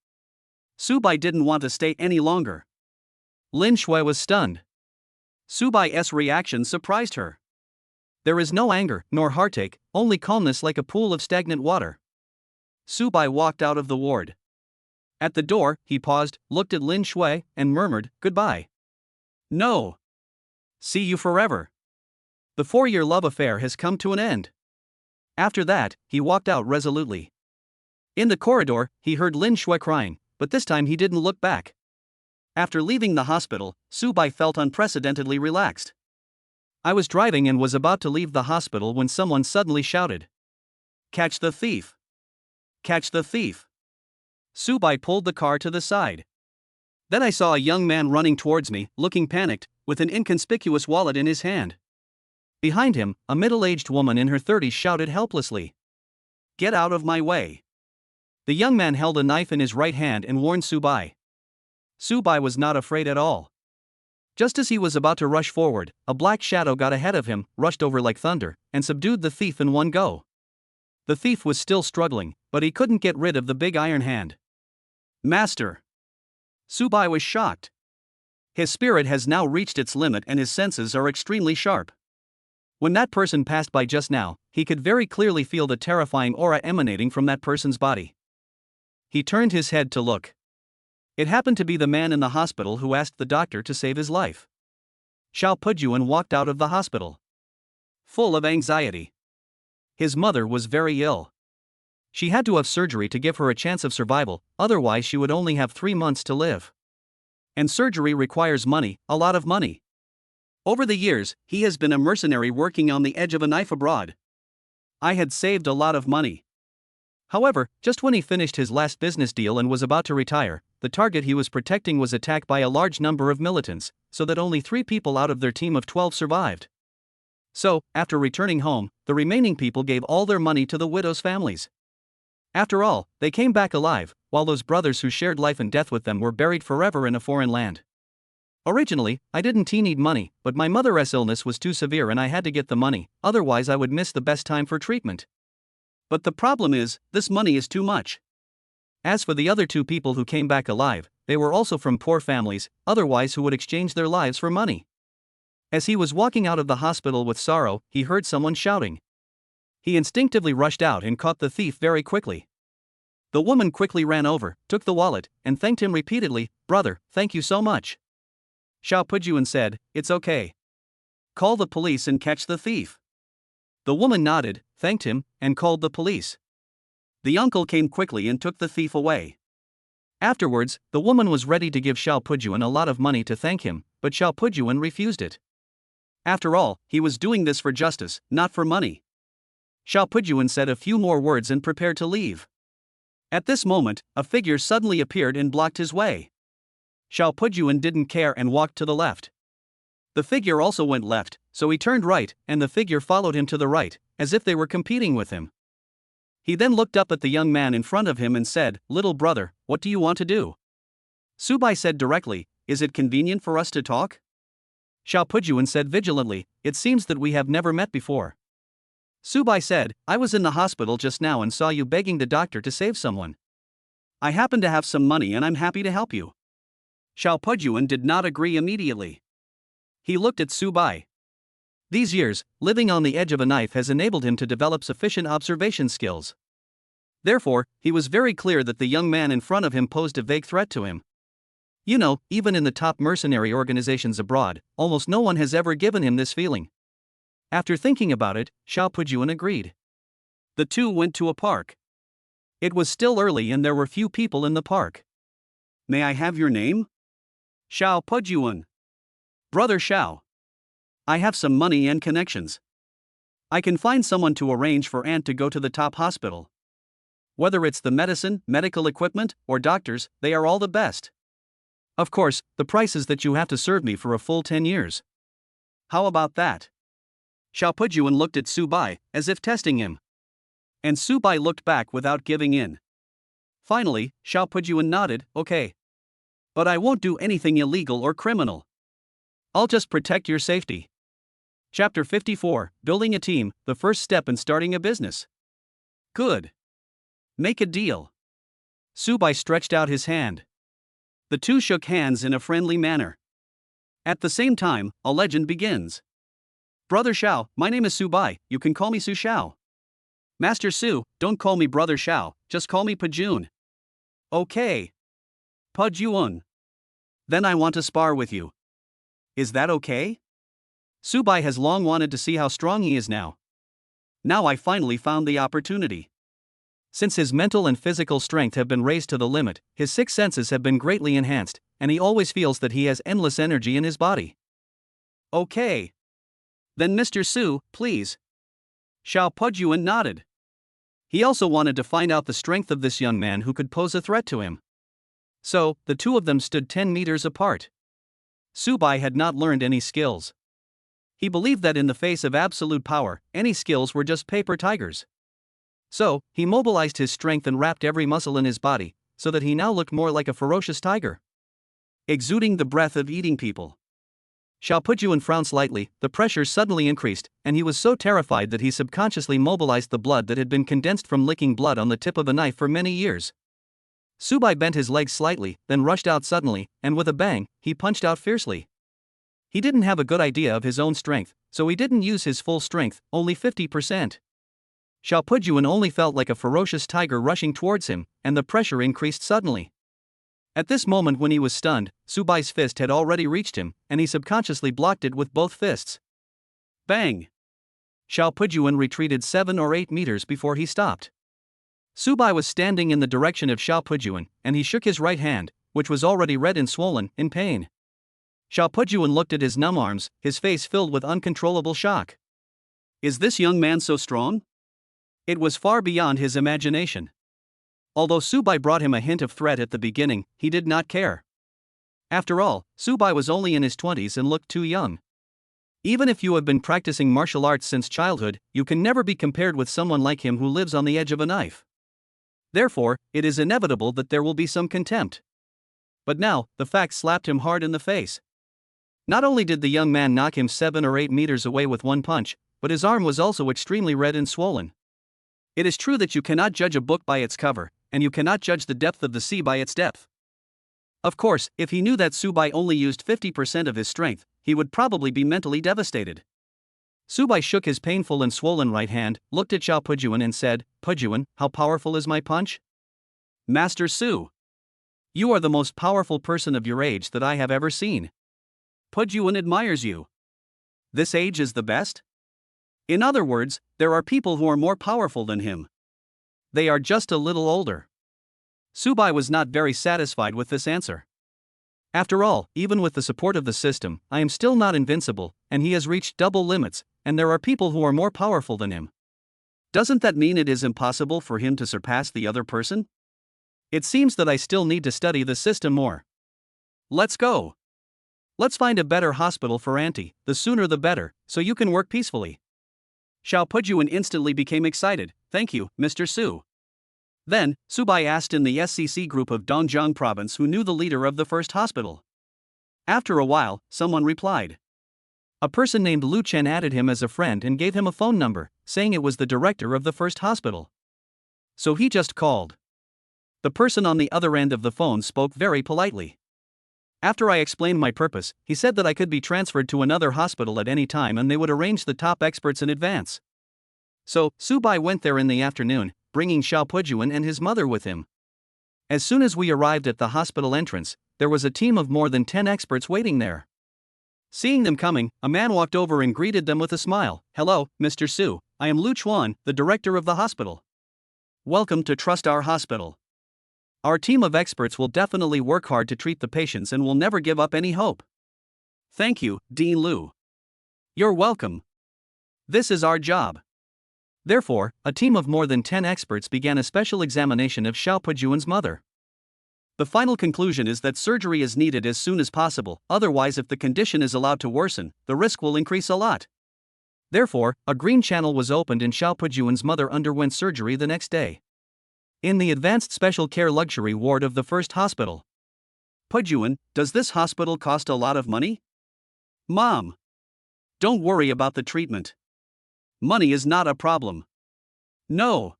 Subai didn't want to stay any longer. Lin Shui was stunned. Subai's reaction surprised her. There is no anger, nor heartache, only calmness like a pool of stagnant water. Subai walked out of the ward. At the door, he paused, looked at Lin Shui, and murmured, "Goodbye." "No. See you forever." The 4-year love affair has come to an end. After that, he walked out resolutely. In the corridor, he heard Lin Shui crying, but this time he didn't look back. After leaving the hospital, Subai felt unprecedentedly relaxed. I was driving and was about to leave the hospital when someone suddenly shouted, "Catch the thief! Catch the thief!" Subai pulled the car to the side. Then I saw a young man running towards me, looking panicked, with an inconspicuous wallet in his hand. Behind him, a middle-aged woman in her 30s shouted helplessly, "Get out of my way!" The young man held a knife in his right hand and warned Subai. Subai was not afraid at all. Just as he was about to rush forward, a black shadow got ahead of him, rushed over like thunder, and subdued the thief in one go. The thief was still struggling, but he couldn't get rid of the big iron hand. "Master!" Subai was shocked. His spirit has now reached its limit and his senses are extremely sharp. When that person passed by just now, he could very clearly feel the terrifying aura emanating from that person's body. He turned his head to look. It happened to be the man in the hospital who asked the doctor to save his life. Xiao Pujuan walked out of the hospital, full of anxiety. His mother was very ill. She had to have surgery to give her a chance of survival, otherwise she would only have 3 months to live. And surgery requires money, a lot of money. Over the years, he has been a mercenary working on the edge of a knife abroad. I had saved a lot of money. However, just when he finished his last business deal and was about to retire, the target he was protecting was attacked by a large number of militants, so that only 3 people out of their team of 12 survived. So, after returning home, the remaining people gave all their money to the widows' families. After all, they came back alive, while those brothers who shared life and death with them were buried forever in a foreign land. Originally, I didn't need money, but my mother's illness was too severe and I had to get the money, otherwise I would miss the best time for treatment. But the problem is, this money is too much. As for the other two people who came back alive, they were also from poor families, otherwise who would exchange their lives for money. As he was walking out of the hospital with sorrow, he heard someone shouting. He instinctively rushed out and caught the thief very quickly. The woman quickly ran over, took the wallet, and thanked him repeatedly. "Brother, thank you so much." Xiao Pujuan said, "It's okay. Call the police and catch the thief." The woman nodded, thanked him, and called the police. The uncle came quickly and took the thief away. Afterwards, the woman was ready to give Xiao Pujuan a lot of money to thank him, but Xiao Pujuan refused it. After all, he was doing this for justice, not for money. Xiao Pujuan said a few more words and prepared to leave. At this moment, a figure suddenly appeared and blocked his way. Xiao Pujuan didn't care and walked to the left. The figure also went left, so he turned right, and the figure followed him to the right, as if they were competing with him. He then looked up at the young man in front of him and said, "Little brother, what do you want to do?" Subai said directly, "Is it convenient for us to talk?" Xiao Pujuan said vigilantly, "It seems that we have never met before." Subai said, "I was in the hospital just now and saw you begging the doctor to save someone. I happen to have some money and I'm happy to help you." Xiao Pujuan did not agree immediately. He looked at Subai. These years, living on the edge of a knife has enabled him to develop sufficient observation skills. Therefore, he was very clear that the young man in front of him posed a vague threat to him. You know, even in the top mercenary organizations abroad, almost no one has ever given him this feeling. After thinking about it, Xiao Pujuan agreed. The two went to a park. It was still early and there were few people in the park. "May I have your name?" "Xiao Pujuan." "Brother Xiao. I have some money and connections. I can find someone to arrange for Aunt to go to the top hospital. Whether it's the medicine, medical equipment, or doctors, they are all the best. Of course, the price is that you have to serve me for a full 10 years. How about that?" Xiao Pujuan looked at Subai, as if testing him. And Subai looked back without giving in. Finally, Xiao Pujuan nodded, "Okay. But I won't do anything illegal or criminal. I'll just protect your safety." Chapter 54, Building a Team, the first step in starting a business. "Good. Make a deal." Subai stretched out his hand. The two shook hands in a friendly manner. At the same time, a legend begins. "Brother Xiao, my name is Subai, you can call me Su Xiao." "Master Su, don't call me Brother Xiao, just call me Pajun." "Okay. Pajun. Then I want to spar with you. Is that okay?" Subai has long wanted to see how strong he is now. Now I finally found the opportunity. Since his mental and physical strength have been raised to the limit, his six senses have been greatly enhanced, and he always feels that he has endless energy in his body. "Okay. Then Mr. Su, please." Xiao Pujuan nodded. He also wanted to find out the strength of this young man who could pose a threat to him. So, the two of them stood 10 meters apart. Subai had not learned any skills. He believed that in the face of absolute power, any skills were just paper tigers. So, he mobilized his strength and wrapped every muscle in his body, so that he now looked more like a ferocious tiger, exuding the breath of eating people. Xiao Pujuan frowned slightly, the pressure suddenly increased, and he was so terrified that he subconsciously mobilized the blood that had been condensed from licking blood on the tip of a knife for many years. Subai bent his legs slightly, then rushed out suddenly, and with a bang, he punched out fiercely. He didn't have a good idea of his own strength, so he didn't use his full strength, only 50%. Xiao Pujuan only felt like a ferocious tiger rushing towards him, and the pressure increased suddenly. At this moment when he was stunned, Subai's fist had already reached him, and he subconsciously blocked it with both fists. Bang! Xiao Pujuan retreated 7 or 8 meters before he stopped. Subai was standing in the direction of Xiao Pujuan, and he shook his right hand, which was already red and swollen, in pain. Xiao Pujuan looked at his numb arms, his face filled with uncontrollable shock. Is this young man so strong? It was far beyond his imagination. Although Subai brought him a hint of threat at the beginning, he did not care. After all, Subai was only in his 20s and looked too young. Even if you have been practicing martial arts since childhood, you can never be compared with someone like him who lives on the edge of a knife. Therefore, it is inevitable that there will be some contempt. But now, the fact slapped him hard in the face. Not only did the young man knock him 7 or 8 meters away with one punch, but his arm was also extremely red and swollen. It is true that you cannot judge a book by its cover, and you cannot judge the depth of the sea by its depth. Of course, if he knew that Subai only used 50% of his strength, he would probably be mentally devastated. Subai shook his painful and swollen right hand, looked at Xiao Pujuan and said, "Pujuan, how powerful is my punch?" "Master Su, you are the most powerful person of your age that I have ever seen. Pujuan admires you. This age is the best?" In other words, there are people who are more powerful than him. They are just a little older. Subai was not very satisfied with this answer. After all, even with the support of the system, I am still not invincible, and he has reached double limits, and there are people who are more powerful than him. Doesn't that mean it is impossible for him to surpass the other person? It seems that I still need to study the system more. Let's go. Let's find a better hospital for Auntie, the sooner the better, so you can work peacefully. Xiao Pujuan instantly became excited. "Thank you, Mr. Su." Then, Subai asked in the SCC group of Dongjiang province who knew the leader of the first hospital. After a while, someone replied. A person named Lu Chen added him as a friend and gave him a phone number, saying it was the director of the first hospital. So he just called. The person on the other end of the phone spoke very politely. After I explained my purpose, he said that I could be transferred to another hospital at any time and they would arrange the top experts in advance. So, Subai went there in the afternoon, bringing Xiao Pujuan and his mother with him. As soon as we arrived at the hospital entrance, there was a team of more than 10 experts waiting there. Seeing them coming, a man walked over and greeted them with a smile. "Hello, Mr. Su, I am Lu Chuan, the director of the hospital. Welcome to Trust Our Hospital. Our team of experts will definitely work hard to treat the patients and will never give up any hope." "Thank you, Dean Lu. You're welcome. This is our job." Therefore, a team of more than 10 experts began a special examination of Xiao Pujuan's mother. The final conclusion is that surgery is needed as soon as possible, otherwise if the condition is allowed to worsen, the risk will increase a lot. Therefore, a green channel was opened and Xiao Pujuan's mother underwent surgery the next day. In the advanced special care luxury ward of the first hospital. "Pujuan, does this hospital cost a lot of money?" "Mom, don't worry about the treatment. Money is not a problem." "No.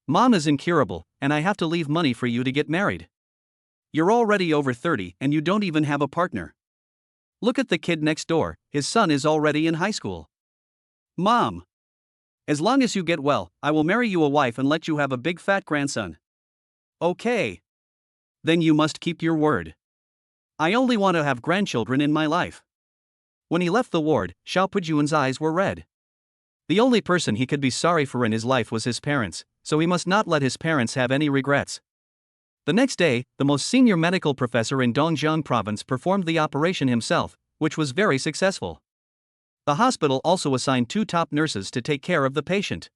Mom is incurable, and I have to leave money for you to get married. You're already over 30 and you don't even have a partner. Look at the kid next door, his son is already in high school." "Mom, as long as you get well, I will marry you a wife and let you have a big fat grandson." "Okay. Then you must keep your word. I only want to have grandchildren in my life." When he left the ward, Xiao Pujuan's eyes were red. The only person he could be sorry for in his life was his parents, so he must not let his parents have any regrets. The next day, the most senior medical professor in Dongjiang province performed the operation himself, which was very successful. The hospital also assigned 2 top nurses to take care of the patient.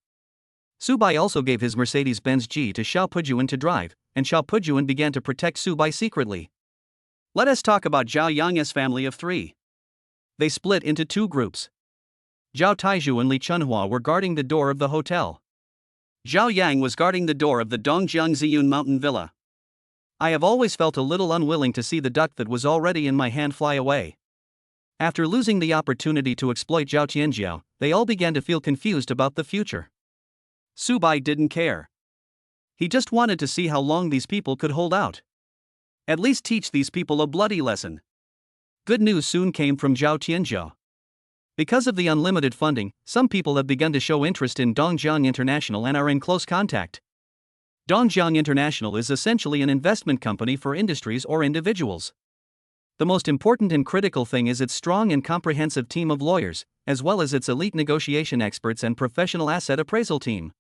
Subai also gave his Mercedes-Benz G to Xiao Pujuan to drive, and Xiao Pujuan began to protect Subai secretly. Let us talk about Zhao Yang's family of 3. They split into 2 groups. Zhao Taizhu and Li Chunhua were guarding the door of the hotel. Zhao Yang was guarding the door of the Dongjiang Ziyun mountain villa. I have always felt a little unwilling to see the duck that was already in my hand fly away. After losing the opportunity to exploit Zhao Tianjiao, they all began to feel confused about the future. Subai didn't care. He just wanted to see how long these people could hold out. At least teach these people a bloody lesson. Good news soon came from Zhao Tianjiao. Because of the unlimited funding, some people have begun to show interest in Dongjiang International and are in close contact. Dongjiang International is essentially an investment company for industries or individuals. The most important and critical thing is its strong and comprehensive team of lawyers, as well as its elite negotiation experts and professional asset appraisal team.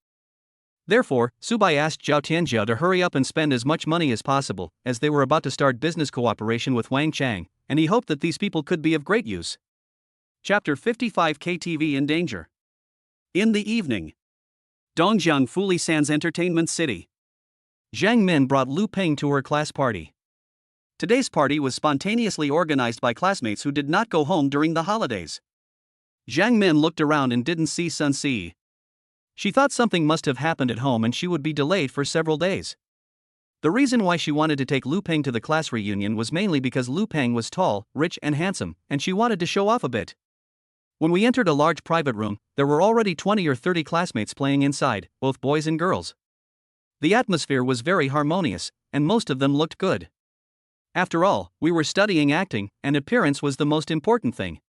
Therefore, Subai asked Zhao Tianjiao to hurry up and spend as much money as possible, as they were about to start business cooperation with Wang Chang, and he hoped that these people could be of great use. Chapter 55 KTV in Danger. In the evening. Dongjiang Fuli Sands Entertainment City. Zhang Min brought Lu Peng to her class party. Today's party was spontaneously organized by classmates who did not go home during the holidays. Zhang Min looked around and didn't see Sun Si. She thought something must have happened at home and she would be delayed for several days. The reason why she wanted to take Lu Peng to the class reunion was mainly because Lu Peng was tall, rich, and handsome, and she wanted to show off a bit. When we entered a large private room, there were already 20 or 30 classmates playing inside, both boys and girls. The atmosphere was very harmonious, and most of them looked good. After all, we were studying acting, and appearance was the most important thing.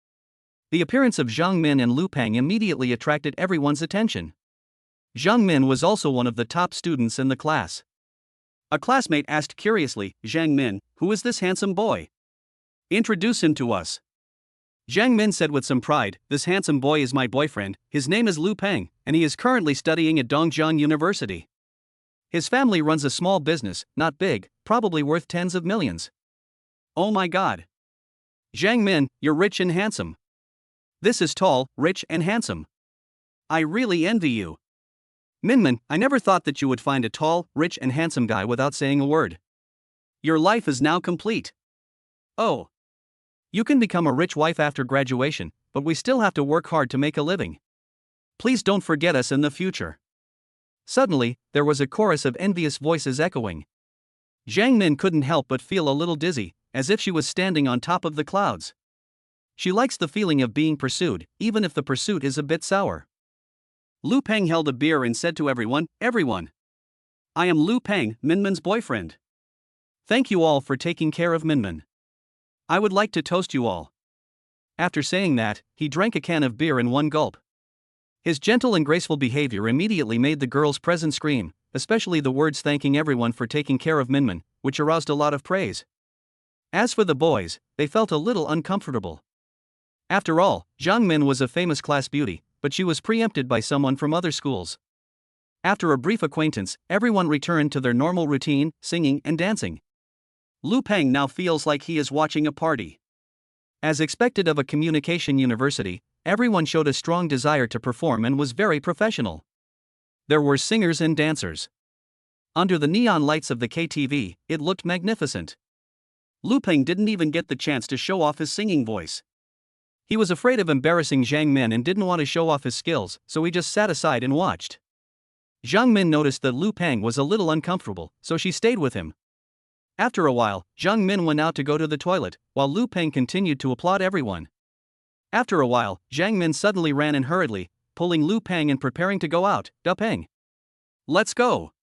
The appearance of Zhang Min and Lu Peng immediately attracted everyone's attention. Zhang Min was also one of the top students in the class. A classmate asked curiously, "Zhang Min, who is this handsome boy? Introduce him to us." Zhang Min said with some pride, "This handsome boy is my boyfriend, his name is Lu Peng, and he is currently studying at Dongjiang University. His family runs a small business, not big, probably worth tens of millions." "Oh my god. Zhang Min, you're rich and handsome. This is tall, rich and handsome. I really envy you. Minmin, I never thought that you would find a tall, rich and handsome guy without saying a word. Your life is now complete. Oh. You can become a rich wife after graduation, but we still have to work hard to make a living. Please don't forget us in the future." Suddenly, there was a chorus of envious voices echoing. Zhang Min couldn't help but feel a little dizzy, as if she was standing on top of the clouds. She likes the feeling of being pursued, even if the pursuit is a bit sour. Lu Peng held a beer and said to everyone, "Everyone. I am Lu Peng, Minmin's boyfriend. Thank you all for taking care of Minmin. I would like to toast you all." After saying that, he drank a can of beer in one gulp. His gentle and graceful behavior immediately made the girls present scream, especially the words thanking everyone for taking care of Minmin, which aroused a lot of praise. As for the boys, they felt a little uncomfortable. After all, Zhang Min was a famous class beauty, but she was preempted by someone from other schools. After a brief acquaintance, everyone returned to their normal routine, singing and dancing. Lu Peng now feels like he is watching a party. As expected of a communication university, everyone showed a strong desire to perform and was very professional. There were singers and dancers. Under the neon lights of the KTV, it looked magnificent. Lu Peng didn't even get the chance to show off his singing voice. He was afraid of embarrassing Zhang Min and didn't want to show off his skills, so he just sat aside and watched. Zhang Min noticed that Lu Peng was a little uncomfortable, so she stayed with him. After a while, Zhang Min went out to go to the toilet, while Lu Peng continued to applaud everyone. After a while, Zhang Min suddenly ran in hurriedly, pulling Lu Peng and preparing to go out. "Da Peng. Let's go."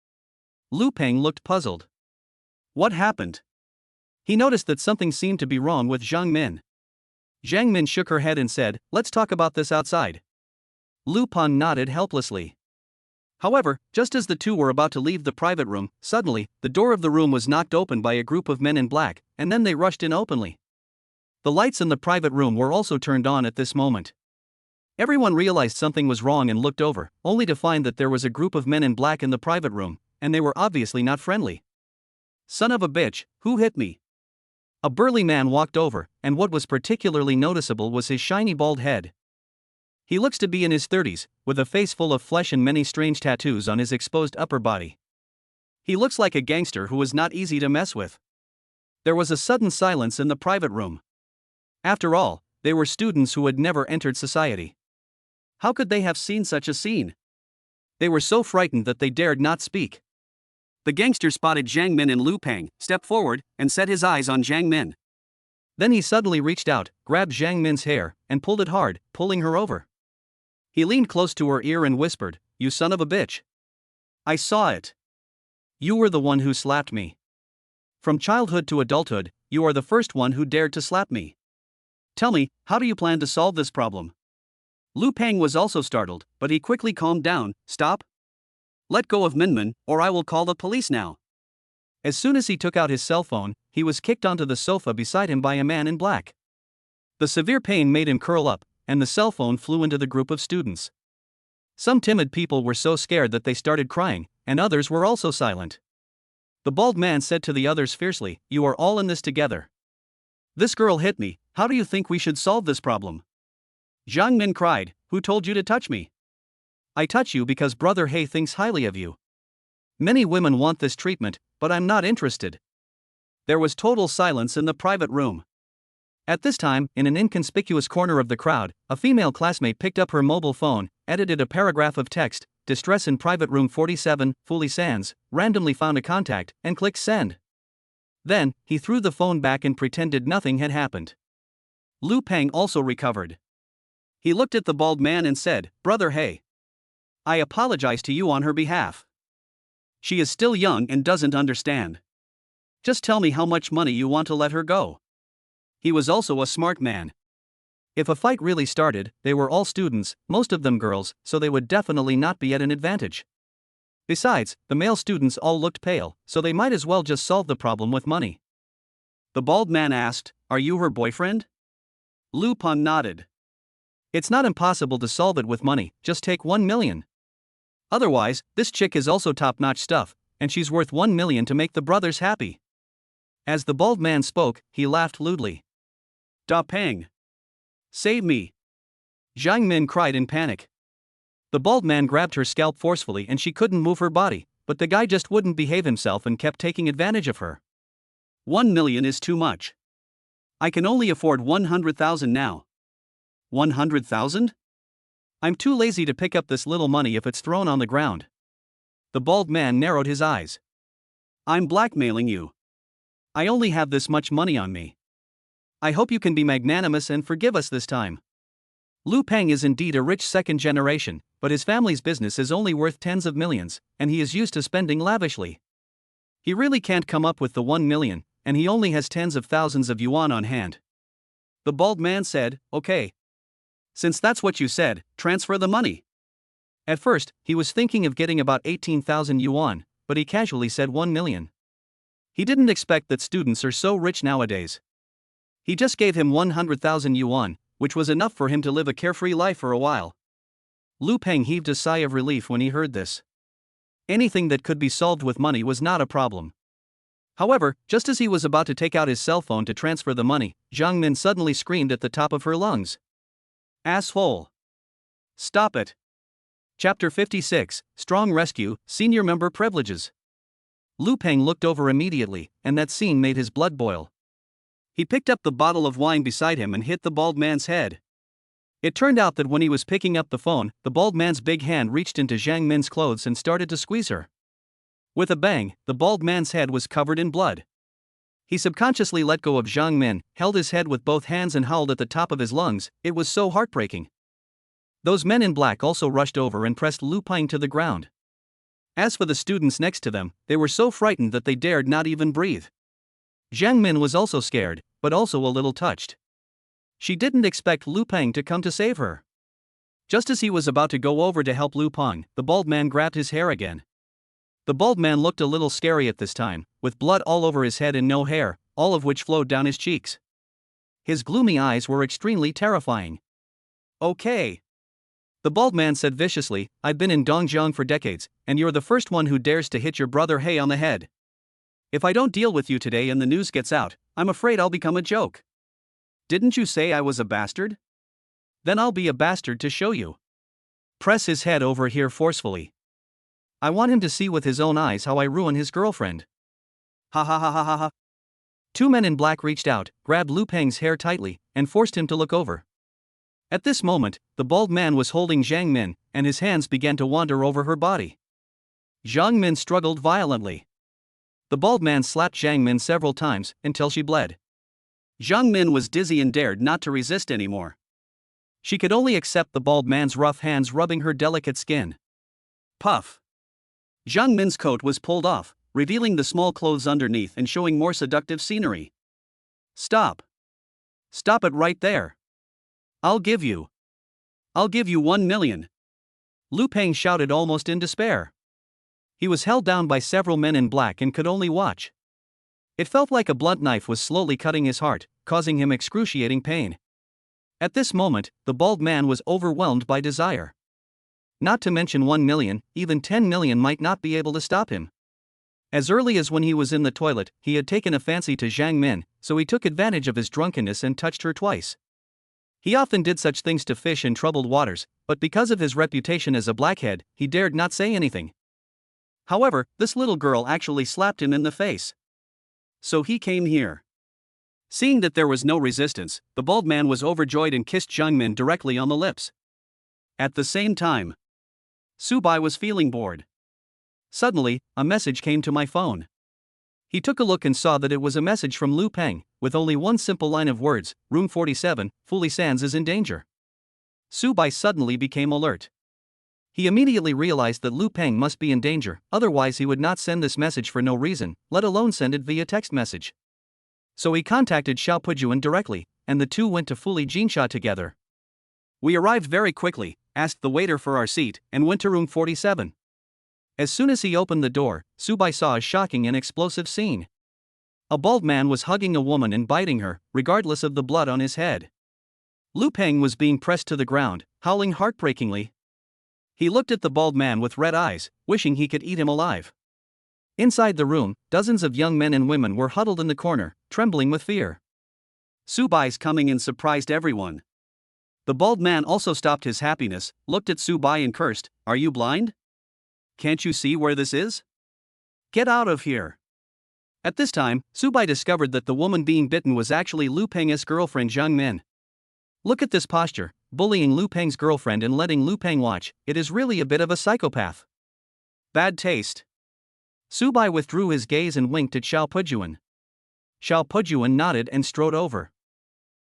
Lu Peng looked puzzled. What happened? He noticed that something seemed to be wrong with Zhang Min. Zhang Min shook her head and said, "Let's talk about this outside." Lu Peng nodded helplessly. However, just as the two were about to leave the private room, suddenly, the door of the room was knocked open by a group of men in black, and then they rushed in openly. The lights in the private room were also turned on at this moment. Everyone realized something was wrong and looked over, only to find that there was a group of men in black in the private room, and they were obviously not friendly. "Son of a bitch, who hit me?" A burly man walked over, and what was particularly noticeable was his shiny bald head. He looks to be in his 30s, with a face full of flesh and many strange tattoos on his exposed upper body. He looks like a gangster who is not easy to mess with. There was a sudden silence in the private room. After all, they were students who had never entered society. How could they have seen such a scene? They were so frightened that they dared not speak. The gangster spotted Zhang Min and Lu Peng, stepped forward, and set his eyes on Zhang Min. Then he suddenly reached out, grabbed Zhang Min's hair, and pulled it hard, pulling her over. He leaned close to her ear and whispered, "You son of a bitch. I saw it. You were the one who slapped me. From childhood to adulthood, you are the first one who dared to slap me. Tell me, how do you plan to solve this problem?" Lu Peng was also startled, but he quickly calmed down. "Stop. Let go of Minmin, or I will call the police now." As soon as he took out his cell phone, he was kicked onto the sofa beside him by a man in black. The severe pain made him curl up, and the cell phone flew into the group of students. Some timid people were so scared that they started crying, and others were also silent. The bald man said to the others fiercely, "You are all in this together. This girl hit me, how do you think we should solve this problem?" Zhang Min cried, "Who told you to touch me? I touch you because Brother He thinks highly of you. Many women want this treatment, but I'm not interested." There was total silence in the private room. At this time, in an inconspicuous corner of the crowd, a female classmate picked up her mobile phone, edited a paragraph of text, distress in private room 47, fully sans, randomly found a contact, and clicked send. Then, he threw the phone back and pretended nothing had happened. Lu Peng also recovered. He looked at the bald man and said, "Brother, hey. I apologize to you on her behalf. She is still young and doesn't understand. Just tell me how much money you want to let her go." He was also a smart man. If a fight really started, they were all students, most of them girls, so they would definitely not be at an advantage. Besides, the male students all looked pale, so they might as well just solve the problem with money. The bald man asked, "Are you her boyfriend?" Lu Peng nodded. "It's not impossible to solve it with money, just take 1 million. Otherwise, this chick is also top-notch stuff, and she's worth 1 million to make the brothers happy." As the bald man spoke, he laughed lewdly. "Da Peng. Save me!" Zhang Min cried in panic. The bald man grabbed her scalp forcefully and she couldn't move her body, but the guy just wouldn't behave himself and kept taking advantage of her. 1 million is too much. I can only afford 100,000 now. 100,000? I'm too lazy to pick up this little money if it's thrown on the ground. The bald man narrowed his eyes. I'm blackmailing you. I only have this much money on me. I hope you can be magnanimous and forgive us this time. Lu Peng is indeed a rich second generation, but his family's business is only worth tens of millions, and he is used to spending lavishly. He really can't come up with the 1 million, and he only has tens of thousands of yuan on hand. The bald man said, "Okay. Since that's what you said, transfer the money." At first, he was thinking of getting about 18,000 yuan, but he casually said 1 million. He didn't expect that students are so rich nowadays. He just gave him 100,000 yuan, which was enough for him to live a carefree life for a while. Lu Peng heaved a sigh of relief when he heard this. Anything that could be solved with money was not a problem. However, just as he was about to take out his cell phone to transfer the money, Zhang Min suddenly screamed at the top of her lungs. "Asshole! Stop it!" Chapter 56, Strong Rescue, Senior Member Privileges. Lu Peng looked over immediately, and that scene made his blood boil. He picked up the bottle of wine beside him and hit the bald man's head. It turned out that when he was picking up the phone, the bald man's big hand reached into Zhang Min's clothes and started to squeeze her. With a bang, the bald man's head was covered in blood. He subconsciously let go of Zhang Min, held his head with both hands and howled at the top of his lungs. It was so heartbreaking. Those men in black also rushed over and pressed Lu Peng to the ground. As for the students next to them, they were so frightened that they dared not even breathe. Zhang Min was also scared, but also a little touched. She didn't expect Lu Peng to come to save her. Just as he was about to go over to help Lu Peng, the bald man grabbed his hair again. The bald man looked a little scary at this time, with blood all over his head and no hair, all of which flowed down his cheeks. His gloomy eyes were extremely terrifying. "Okay," the bald man said viciously, "I've been in Dongjiang for decades, and you're the first one who dares to hit your brother He on the head. If I don't deal with you today and the news gets out, I'm afraid I'll become a joke. Didn't you say I was a bastard? Then I'll be a bastard to show you." Press his head over here forcefully. I want him to see with his own eyes how I ruin his girlfriend. Ha ha ha ha ha ha. Two men in black reached out, grabbed Lu Peng's hair tightly, and forced him to look over. At this moment, the bald man was holding Zhang Min, and his hands began to wander over her body. Zhang Min struggled violently. The bald man slapped Zhang Min several times, until she bled. Zhang Min was dizzy and dared not to resist anymore. She could only accept the bald man's rough hands rubbing her delicate skin. Puff. Zhang Min's coat was pulled off, revealing the small clothes underneath and showing more seductive scenery. "Stop. Stop it right there. I'll give you 1 million. Lu Peng shouted almost in despair. He was held down by several men in black and could only watch. It felt like a blunt knife was slowly cutting his heart, causing him excruciating pain. At this moment, the bald man was overwhelmed by desire. Not to mention 1 million, even 10 million might not be able to stop him. As early as when he was in the toilet, he had taken a fancy to Zhang Min, so he took advantage of his drunkenness and touched her twice. He often did such things to fish in troubled waters, but because of his reputation as a blackhead, he dared not say anything. However, this little girl actually slapped him in the face. So he came here. Seeing that there was no resistance, the bald man was overjoyed and kissed Zhang Min directly on the lips. At the same time, Subai was feeling bored. Suddenly, a message came to my phone. He took a look and saw that it was a message from Lu Peng, with only one simple line of words: Room 47, Fully Sans is in danger. Subai suddenly became alert. He immediately realized that Lu Peng must be in danger, otherwise he would not send this message for no reason, let alone send it via text message. So he contacted Xiao Pujuan directly, and the two went to Fully Jinsha together. We arrived very quickly, asked the waiter for our seat, and went to room 47. As soon as he opened the door, Subai saw a shocking and explosive scene. A bald man was hugging a woman and biting her, regardless of the blood on his head. Lu Peng was being pressed to the ground, howling heartbreakingly. He looked at the bald man with red eyes, wishing he could eat him alive. Inside the room, dozens of young men and women were huddled in the corner, trembling with fear. Subai's coming in surprised everyone. The bald man also stopped his happiness, looked at Subai and cursed, "Are you blind? Can't you see where this is? Get out of here." At this time, Subai discovered that the woman being bitten was actually Lu Peng's girlfriend Zhang Min. Look at this posture, bullying Lu Peng's girlfriend and letting Lu Peng watch. It is really a bit of a psychopath. Bad taste. Subai withdrew his gaze and winked at Xiao Pujuan. Xiao Pujuan nodded and strode over.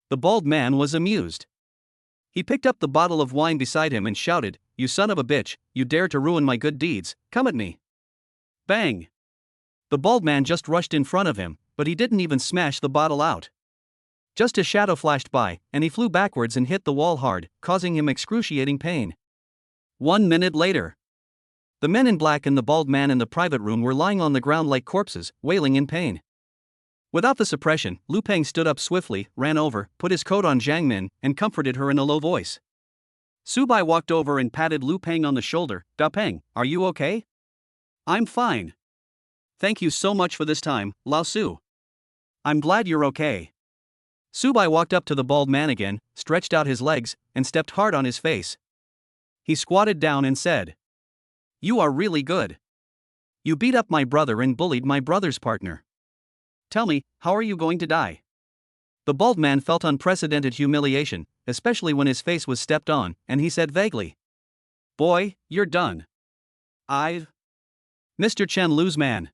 The bald man was amused. He picked up the bottle of wine beside him and shouted, "You son of a bitch, you dare to ruin my good deeds, come at me." Bang! The bald man just rushed in front of him, but he didn't even smash the bottle out. Just a shadow flashed by, and he flew backwards and hit the wall hard, causing him excruciating pain. 1 minute later. The men in black and the bald man in the private room were lying on the ground like corpses, wailing in pain. Without the suppression, Lu Peng stood up swiftly, ran over, put his coat on Zhang Min, and comforted her in a low voice. Subai walked over and patted Lu Peng on the shoulder. "Da Peng, are you okay?" "I'm fine. Thank you so much for this time, Lao Su. I'm glad you're okay." Subai walked up to the bald man again, stretched out his legs, and stepped hard on his face. He squatted down and said, "You are really good. You beat up my brother and bullied my brother's partner. Tell me, how are you going to die?" The bald man felt unprecedented humiliation, especially when his face was stepped on, and he said vaguely, "Boy, you're done. I've Mr. Chen Lu's man.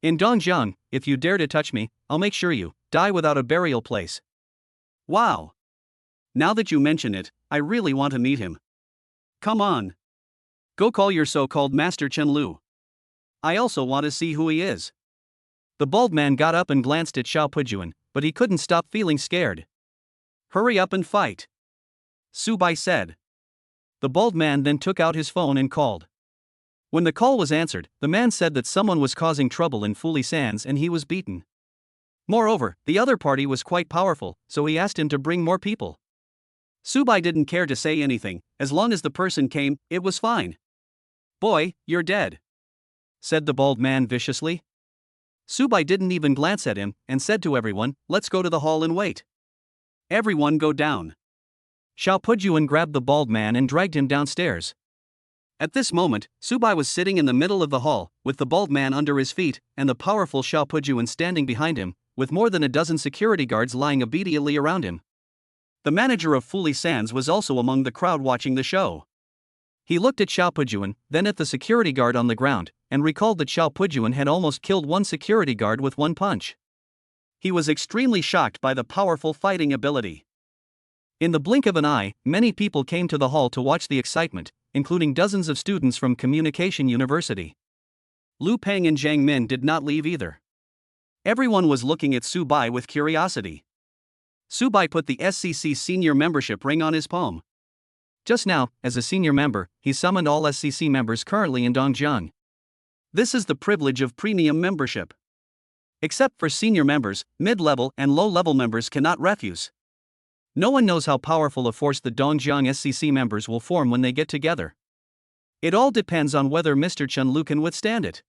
In Dongjiang, if you dare to touch me, I'll make sure you die without a burial place." Wow. Now that you mention it, I really want to meet him. Come on. Go call your so-called Master Chen Lu. I also want to see who he is. The bald man got up and glanced at Xiao Pujuan, but he couldn't stop feeling scared. "Hurry up and fight," Subai said. The bald man then took out his phone and called. When the call was answered, the man said that someone was causing trouble in Fully Sans and he was beaten. Moreover, the other party was quite powerful, so he asked him to bring more people. Subai didn't care to say anything, as long as the person came, it was fine. "Boy, you're dead," said the bald man viciously. Subai didn't even glance at him, and said to everyone, "Let's go to the hall and wait." Everyone go down. Xiao Pujuan grabbed the bald man and dragged him downstairs. At this moment, Subai was sitting in the middle of the hall, with the bald man under his feet, and the powerful Xiao Pujuan standing behind him, with more than a dozen security guards lying obediently around him. The manager of Fully Sans was also among the crowd watching the show. He looked at Xiao Pujuan, then at the security guard on the ground, and recalled that Xiao Pujuan had almost killed one security guard with one punch. He was extremely shocked by the powerful fighting ability. In the blink of an eye, many people came to the hall to watch the excitement, including dozens of students from Communication University. Lu Peng and Zhang Min did not leave either. Everyone was looking at Subai with curiosity. Subai put the SCC senior membership ring on his palm. Just now, as a senior member, he summoned all SCC members currently in Dongjiang. This is the privilege of premium membership. Except for senior members, mid-level and low-level members cannot refuse. No one knows how powerful a force the Dongjiang SCC members will form when they get together. It all depends on whether Mr. Chen Lu can withstand it.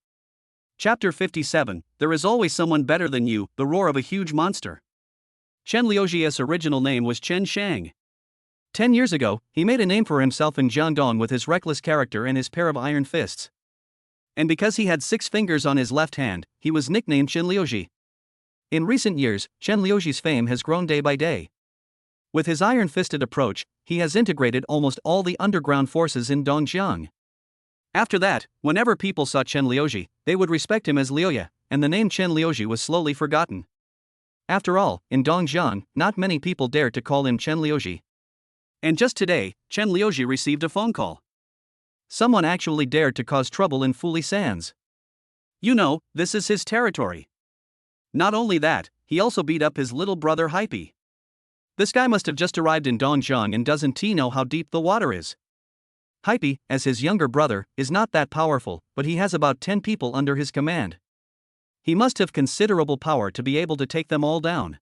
Chapter 57, There is always someone better than you, the roar of a huge monster. Chen Liuji's original name was Chen Shang. 10 years ago, he made a name for himself in Jiangdong with his reckless character and his pair of iron fists. And because he had 6 fingers on his left hand, he was nicknamed Chen Liuji. In recent years, Chen Liuji's fame has grown day by day. With his iron-fisted approach, he has integrated almost all the underground forces in Dongjiang. After that, whenever people saw Chen Liuji, they would respect him as Liuya, and the name Chen Liuji was slowly forgotten. After all, in Dongjiang, not many people dared to call him Chen Liuji. And just today, Chen Liuji received a phone call. Someone actually dared to cause trouble in Fuli Sands. You know, this is his territory. Not only that, he also beat up his little brother Hype. This guy must have just arrived in Dongjiang and doesn't he know how deep the water is. Hype, as his younger brother, is not that powerful, but he has about 10 people under his command. He must have considerable power to be able to take them all down.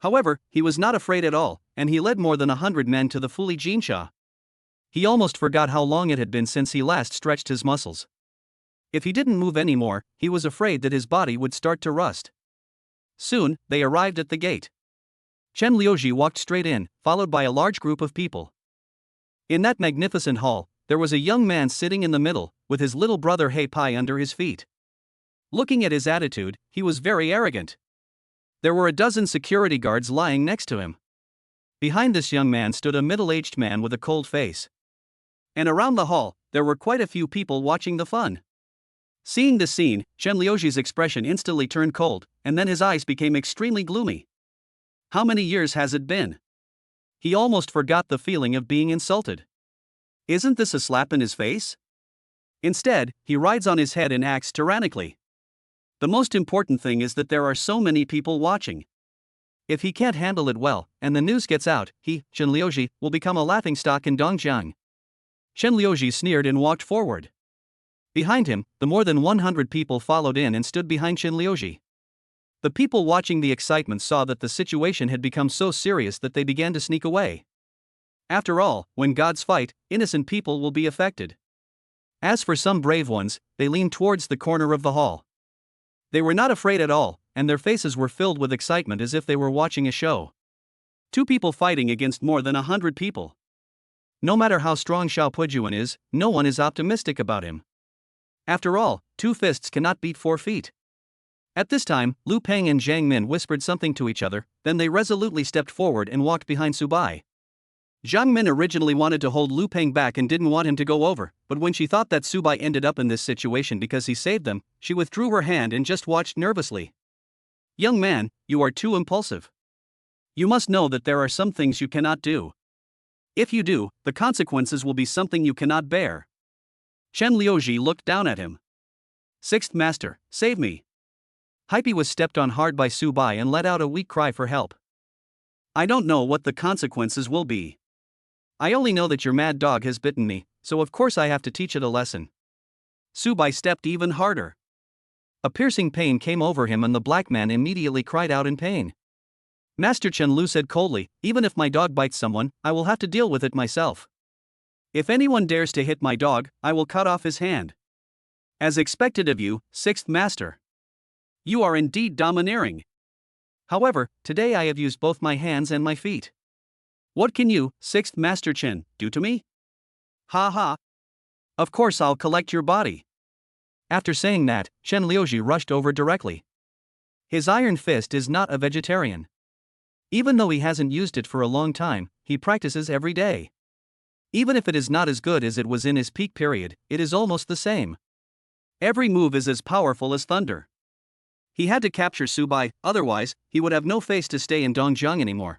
However, he was not afraid at all, and he led more than 100 men to the Fuli Jinsha. He almost forgot how long it had been since he last stretched his muscles. If he didn't move anymore, he was afraid that his body would start to rust. Soon, they arrived at the gate. Chen Liuji walked straight in, followed by a large group of people. In that magnificent hall, there was a young man sitting in the middle, with his little brother Hei Pai under his feet. Looking at his attitude, he was very arrogant. There were a dozen security guards lying next to him. Behind this young man stood a middle-aged man with a cold face. And around the hall, there were quite a few people watching the fun. Seeing this scene, Chen Liuji's expression instantly turned cold, and then his eyes became extremely gloomy. How many years has it been? He almost forgot the feeling of being insulted. Isn't this a slap in his face? Instead, he rides on his head and acts tyrannically. The most important thing is that there are so many people watching. If he can't handle it well, and the news gets out, he, Chen Liuji, will become a laughingstock in Dongjiang. Chen Liuji sneered and walked forward. Behind him, the more than 100 people followed in and stood behind Chen Liuji. The people watching the excitement saw that the situation had become so serious that they began to sneak away. After all, when gods fight, innocent people will be affected. As for some brave ones, they leaned towards the corner of the hall. They were not afraid at all, and their faces were filled with excitement as if they were watching a show. Two people fighting against more than 100 people. No matter how strong Xiao Pujuan is, no one is optimistic about him. After all, 2 fists cannot beat 4 feet. At this time, Lu Peng and Zhang Min whispered something to each other, then they resolutely stepped forward and walked behind Su Bai. Zhang Min originally wanted to hold Lu Peng back and didn't want him to go over, but when she thought that Su Bai ended up in this situation because he saved them, she withdrew her hand and just watched nervously. Young man, you are too impulsive. You must know that there are some things you cannot do. If you do, the consequences will be something you cannot bear. Chen Liuji looked down at him. 6th Master, save me. Hype was stepped on hard by Su Bai and let out a weak cry for help. I don't know what the consequences will be. I only know that your mad dog has bitten me, so of course I have to teach it a lesson. Su Bai stepped even harder. A piercing pain came over him and the black man immediately cried out in pain. Master Chen Lu said coldly, even if my dog bites someone, I will have to deal with it myself. If anyone dares to hit my dog, I will cut off his hand. As expected of you, 6th Master. You are indeed domineering. However, today I have used both my hands and my feet. What can you, 6th Master Chen, do to me? Ha ha. Of course I'll collect your body. After saying that, Chen Liuji rushed over directly. His iron fist is not a vegetarian. Even though he hasn't used it for a long time, he practices every day. Even if it is not as good as it was in his peak period, it is almost the same. Every move is as powerful as thunder. He had to capture Su Bai, otherwise, he would have no face to stay in Dongjiang anymore.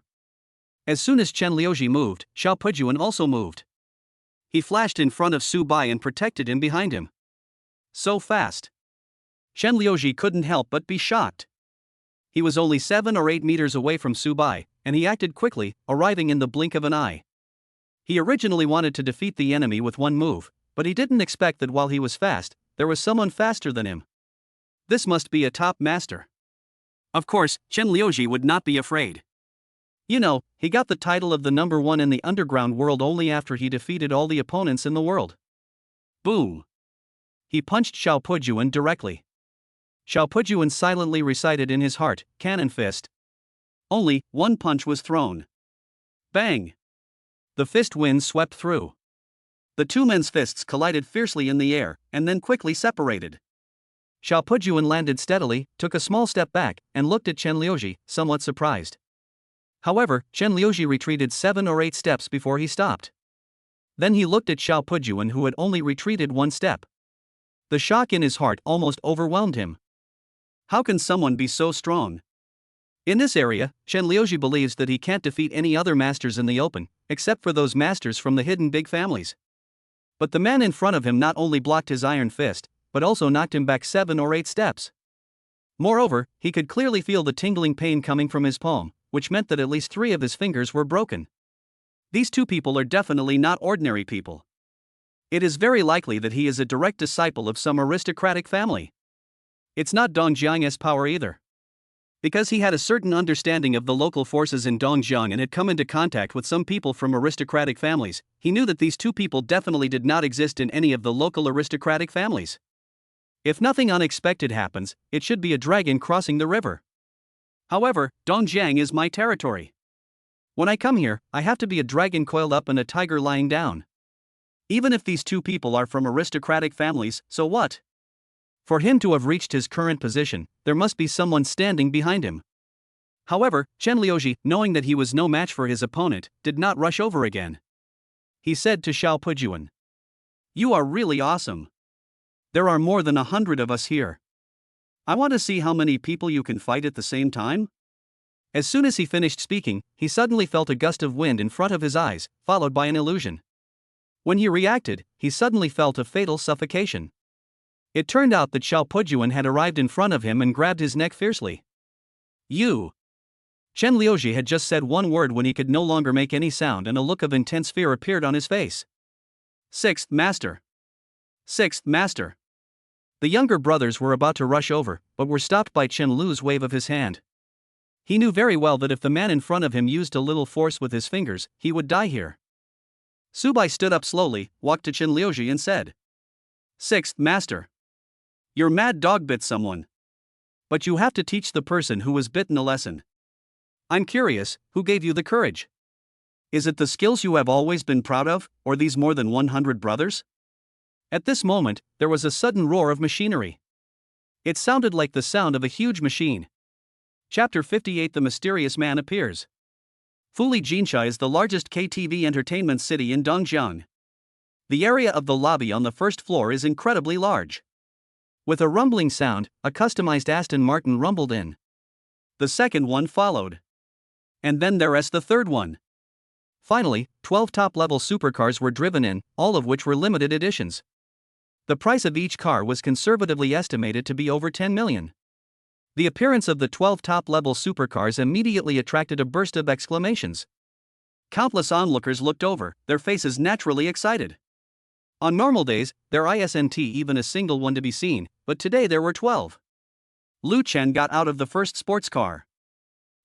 As soon as Chen Liuji moved, Xiao Pujuan also moved. He flashed in front of Su Bai and protected him behind him. So fast. Chen Liuji couldn't help but be shocked. He was only 7 or 8 meters away from Su Bai, and he acted quickly, arriving in the blink of an eye. He originally wanted to defeat the enemy with one move, but he didn't expect that while he was fast, there was someone faster than him. This must be a top master. Of course, Chen Liuji would not be afraid. You know, he got the title of the number 1 in the underground world only after he defeated all the opponents in the world. Boom! He punched Xiao Pujuan directly. Xiao Pujuan silently recited in his heart, cannon fist. Only 1 punch was thrown. Bang! The fist wind swept through. The 2 men's fists collided fiercely in the air, and then quickly separated. Xiao Pujuan landed steadily, took a small step back, and looked at Chen Liuji, somewhat surprised. However, Chen Liuji retreated 7 or 8 steps before he stopped. Then he looked at Xiao Pujuan, who had only retreated one step. The shock in his heart almost overwhelmed him. How can someone be so strong? In this area, Chen Liuji believes that he can't defeat any other masters in the open, except for those masters from the hidden big families. But the man in front of him not only blocked his iron fist, but also knocked him back 7 or 8 steps. Moreover, he could clearly feel the tingling pain coming from his palm, which meant that at least 3 of his fingers were broken. These 2 people are definitely not ordinary people. It is very likely that he is a direct disciple of some aristocratic family. It's not Dongjiang's power either. Because he had a certain understanding of the local forces in Dongjiang and had come into contact with some people from aristocratic families, he knew that these 2 people definitely did not exist in any of the local aristocratic families. If nothing unexpected happens, it should be a dragon crossing the river. However, Dongjiang is my territory. When I come here, I have to be a dragon coiled up and a tiger lying down. Even if these 2 people are from aristocratic families, so what? For him to have reached his current position, there must be someone standing behind him. However, Chen Liuji, knowing that he was no match for his opponent, did not rush over again. He said to Xiao Pujuan, "You are really awesome. There are more than 100 of us here. I want to see how many people you can fight at the same time." As soon as he finished speaking, he suddenly felt a gust of wind in front of his eyes, followed by an illusion. When he reacted, he suddenly felt a fatal suffocation. It turned out that Xiao Pujuan had arrived in front of him and grabbed his neck fiercely. "You!" Chen Liuji had just said one word when he could no longer make any sound, and a look of intense fear appeared on his face. "Sixth Master! Sixth Master!" The younger brothers were about to rush over, but were stopped by Chen Lu's wave of his hand. He knew very well that if the man in front of him used a little force with his fingers, he would die here. Subai stood up slowly, walked to Chen Liuji and said, "Sixth Master! Your mad dog bit someone. But you have to teach the person who was bitten a lesson. I'm curious, who gave you the courage? Is it the skills you have always been proud of, or these more than 100 brothers?" At this moment, there was a sudden roar of machinery. It sounded like the sound of a huge machine. Chapter 58: The Mysterious Man Appears. Fuli Jinsha is the largest KTV entertainment city in Dongjiang. The area of the lobby on the first floor is incredibly large. With a rumbling sound, a customized Aston Martin rumbled in. The second one followed. And then there's the third one. Finally, 12 top-level supercars were driven in, all of which were limited editions. The price of each car was conservatively estimated to be over 10 million. The appearance of the 12 top-level supercars immediately attracted a burst of exclamations. Countless onlookers looked over, their faces naturally excited. On normal days, there isn't even a single one to be seen, but today there were 12. Lu Chen got out of the first sports car.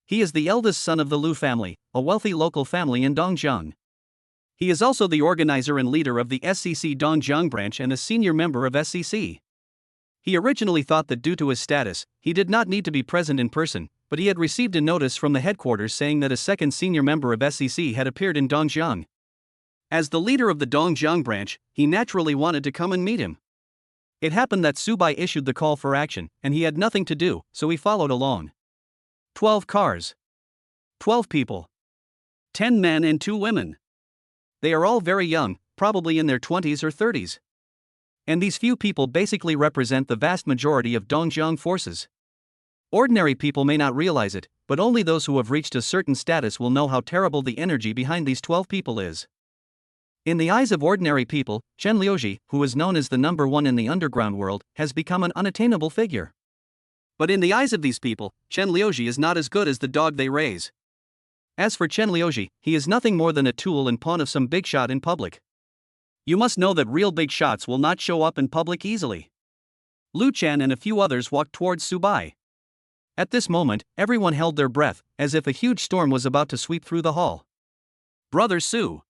He is the eldest son of the Lu family, a wealthy local family in Dongjiang. He is also the organizer and leader of the SCC Dongjiang branch and a senior member of SCC. He originally thought that due to his status, he did not need to be present in person, but he had received a notice from the headquarters saying that a second senior member of SCC had appeared in Dongjiang. As the leader of the Dongjiang branch, he naturally wanted to come and meet him. It happened that Subai issued the call for action, and he had nothing to do, so he followed along. 12 cars. 12 people. 10 men and 2 women. They are all very young, probably in their 20s or 30s. And these few people basically represent the vast majority of Dongjiang forces. Ordinary people may not realize it, but only those who have reached a certain status will know how terrible the energy behind these 12 people is. In the eyes of ordinary people, Chen Liuji, who is known as the number 1 in the underground world, has become an unattainable figure. But in the eyes of these people, Chen Liuji is not as good as the dog they raise. As for Chen Liuji, he is nothing more than a tool and pawn of some big shot in public. You must know that real big shots will not show up in public easily. Lu Chen and a few others walked towards Subai. At this moment, everyone held their breath, as if a huge storm was about to sweep through the hall. "Brother Su,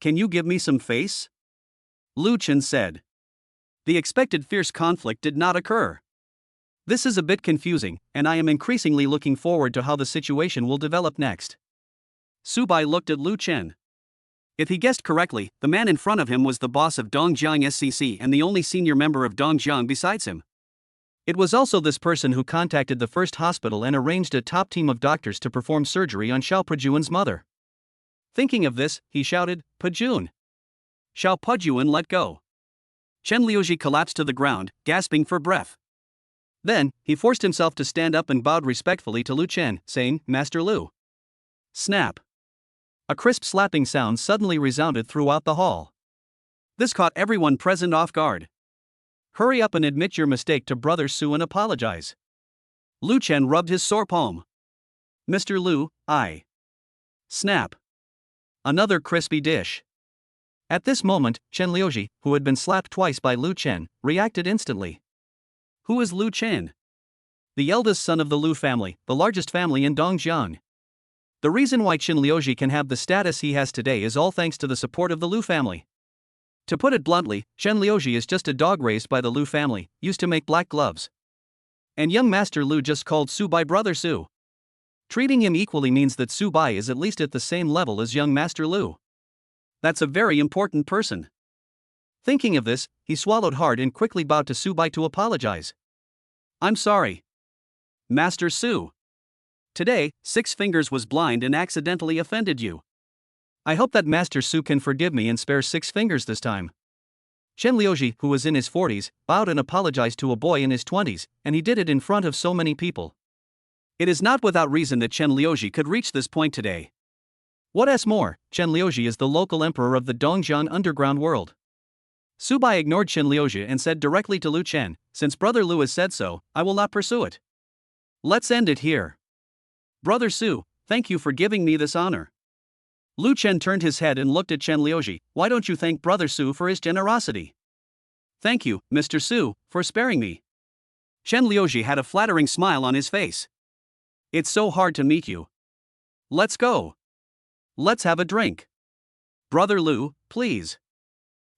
can you give me some face?" Lu Chen said. The expected fierce conflict did not occur. This is a bit confusing, and I am increasingly looking forward to how the situation will develop next. Subai looked at Lu Chen. If he guessed correctly, the man in front of him was the boss of Dongjiang SCC and the only senior member of Dongjiang besides him. It was also this person who contacted the first hospital and arranged a top team of doctors to perform surgery on Xiao Pujuan's mother. Thinking of this, he shouted, "Pujun! Xiao Pudyuan let go. Chen Liuji collapsed to the ground, gasping for breath. Then, he forced himself to stand up and bowed respectfully to Lu Chen, saying, "Master Lu." Snap. A crisp slapping sound suddenly resounded throughout the hall. This caught everyone present off guard. "Hurry up and admit your mistake to Brother Su and apologize." Lu Chen rubbed his sore palm. "Mr. Lu, I." Snap. Another crispy dish. At this moment, Chen Liuji, who had been slapped twice by Lu Chen, reacted instantly. Who is Lu Chen? The eldest son of the Lu family, the largest family in Dongjiang. The reason why Chen Liuji can have the status he has today is all thanks to the support of the Lu family. To put it bluntly, Chen Liuji is just a dog raised by the Lu family, used to make black gloves. And young Master Lu just called Su Bai Brother Su. Treating him equally means that Su Bai is at least at the same level as young Master Lu. That's a very important person. Thinking of this, he swallowed hard and quickly bowed to Su Bai to apologize. "I'm sorry, Master Su. Today, Six Fingers was blind and accidentally offended you. I hope that Master Su can forgive me and spare Six Fingers this time." Chen Liuji, who was in his 40s, bowed and apologized to a boy in his 20s, and he did it in front of so many people. It is not without reason that Chen Liuji could reach this point today. What's more, Chen Liuji is the local emperor of the Dongjiang underground world. Su Bai ignored Chen Liuji and said directly to Lu Chen, "Since Brother Lu has said so, I will not pursue it. Let's end it here. Brother Su, thank you for giving me this honor." Lu Chen turned his head and looked at Chen Liuji. "Why don't you thank Brother Su for his generosity?" "Thank you, Mr. Su, for sparing me." Chen Liuji had a flattering smile on his face. "It's so hard to meet you. Let's go. Let's have a drink. Brother Lu, please."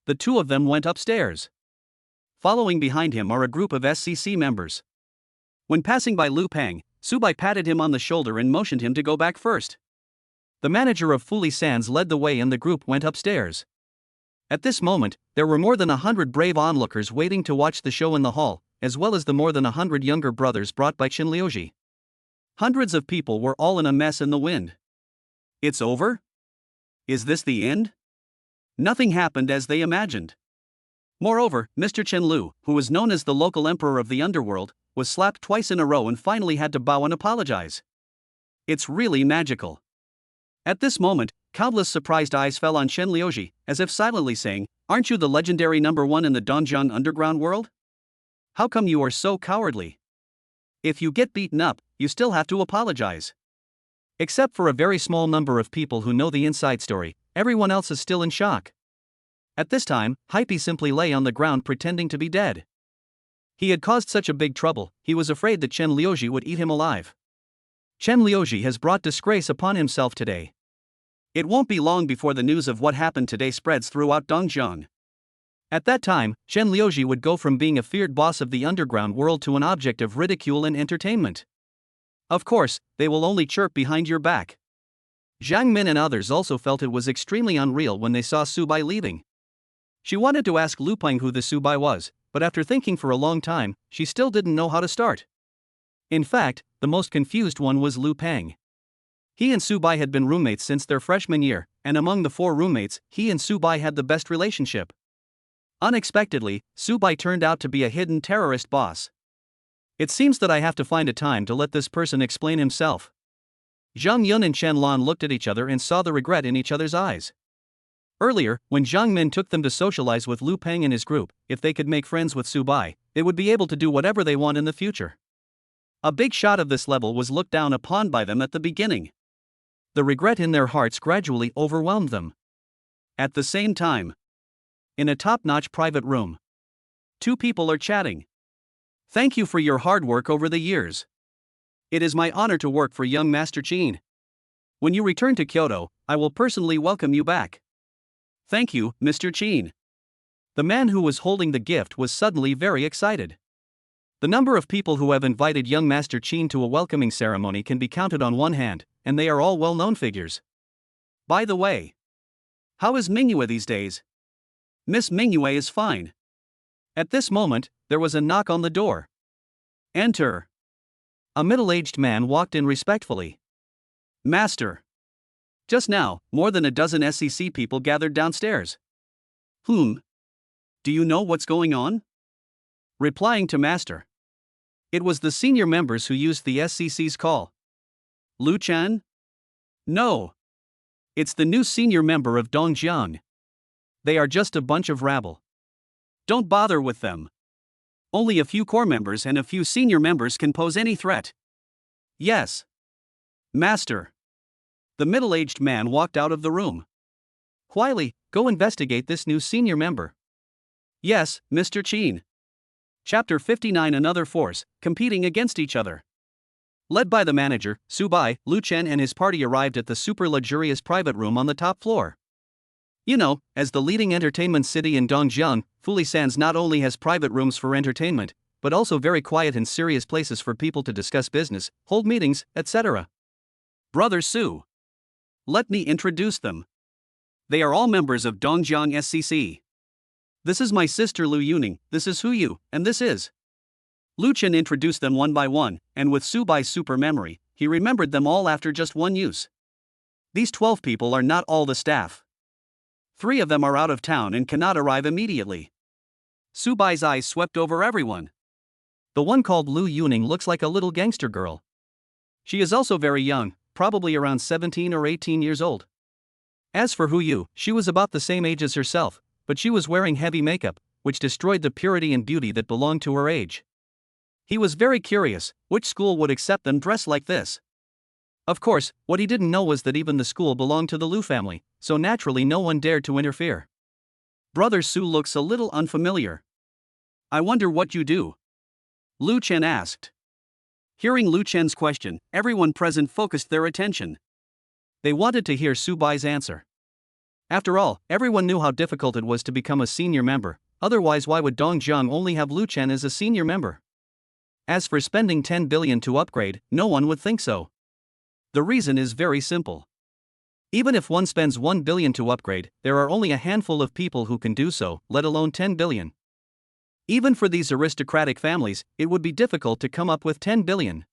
The two of them went upstairs. Following behind him are a group of SCC members. When passing by Lu Peng, Su Bai patted him on the shoulder and motioned him to go back first. The manager of Fuli Sands led the way and the group went upstairs. At this moment, there were more than 100 brave onlookers waiting to watch the show in the hall, as well as the more than 100 younger brothers brought by Chen Liuji. Hundreds of people were all in a mess in the wind. It's over? Is this the end? Nothing happened as they imagined. Moreover, Mr. Chen Lu, who was known as the local emperor of the underworld, was slapped twice in a row and finally had to bow and apologize. It's really magical. At this moment, countless surprised eyes fell on Chen Liuji, as if silently saying, "Aren't you the legendary #1 in the Dongjiang underground world? How come you are so cowardly? If you get beaten up, you still have to apologize." Except for a very small number of people who know the inside story, everyone else is still in shock. At this time, Hype simply lay on the ground pretending to be dead. He had caused such a big trouble, he was afraid that Chen Liuji would eat him alive. Chen Liuji has brought disgrace upon himself today. It won't be long before the news of what happened today spreads throughout Dongjiang. At that time, Chen Liuji would go from being a feared boss of the underground world to an object of ridicule and entertainment. Of course, they will only chirp behind your back. Zhang Min and others also felt it was extremely unreal when they saw Su Bai leaving. She wanted to ask Lu Peng who the Su Bai was, but after thinking for a long time, she still didn't know how to start. In fact, the most confused one was Lu Peng. He and Su Bai had been roommates since their freshman year, and among the 4 roommates, he and Su Bai had the best relationship. Unexpectedly, Su Bai turned out to be a hidden terrorist boss. It seems that I have to find a time to let this person explain himself. Zhang Yun and Chen Lan looked at each other and saw the regret in each other's eyes. Earlier, when Zhang Min took them to socialize with Lu Peng and his group, if they could make friends with Su Bai, they would be able to do whatever they want in the future. A big shot of this level was looked down upon by them at the beginning. The regret in their hearts gradually overwhelmed them. At the same time, in a top-notch private room, 2 people are chatting. "Thank you for your hard work over the years. It is my honor to work for young Master Qin. When you return to Kyoto, I will personally welcome you back." "Thank you, Mr. Qin." The man who was holding the gift was suddenly very excited. The number of people who have invited young Master Qin to a welcoming ceremony can be counted on one hand, and they are all well-known figures. By the way, how is Mingyue these days? Miss Mingyue is fine. At this moment, there was a knock on the door. "Enter." A middle-aged man walked in respectfully. "Master." Just now, more than a dozen SCC people gathered downstairs. Do you know what's going on? Replying to Master. It was the senior members who used the SCC's call. Lu Chan? No. It's the new senior member of Dongjiang. They are just a bunch of rabble. Don't bother with them. Only a few core members and a few senior members can pose any threat. Yes. Master. The middle-aged man walked out of the room. Huili, go investigate this new senior member. Yes, Mr. Qin. Chapter 59. Another force, competing against each other. Led by the manager, Su Bai, Lu Chen and his party arrived at the super luxurious private room on the top floor. You know, as the leading entertainment city in Dongjiang, Fulisan's not only has private rooms for entertainment, but also very quiet and serious places for people to discuss business, hold meetings, etc. Brother Su. Let me introduce them. They are all members of Dongjiang SCC. This is my sister Lu Yuning, this is Hu Yu, and this is. Lu Chen introduced them one by one, and with Su Bai's super memory, he remembered them all after just one use. These 12 people are not all the staff. 3 of them are out of town and cannot arrive immediately. Su Bai's eyes swept over everyone. The one called Lu Yuning looks like a little gangster girl. She is also very young, probably around 17 or 18 years old. As for Hu Yu, she was about the same age as herself, but she was wearing heavy makeup, which destroyed the purity and beauty that belonged to her age. He was very curious, which school would accept them dressed like this. Of course, what he didn't know was that even the school belonged to the Lu family, so naturally no one dared to interfere. Brother Su looks a little unfamiliar. I wonder what you do? Lu Chen asked. Hearing Lu Chen's question, everyone present focused their attention. They wanted to hear Su Bai's answer. After all, everyone knew how difficult it was to become a senior member, otherwise why would Dongjiang only have Lu Chen as a senior member? As for spending 10 billion to upgrade, no one would think so. The reason is very simple. Even if one spends 1 billion to upgrade, there are only a handful of people who can do so, let alone 10 billion. Even for these aristocratic families, it would be difficult to come up with 10 billion.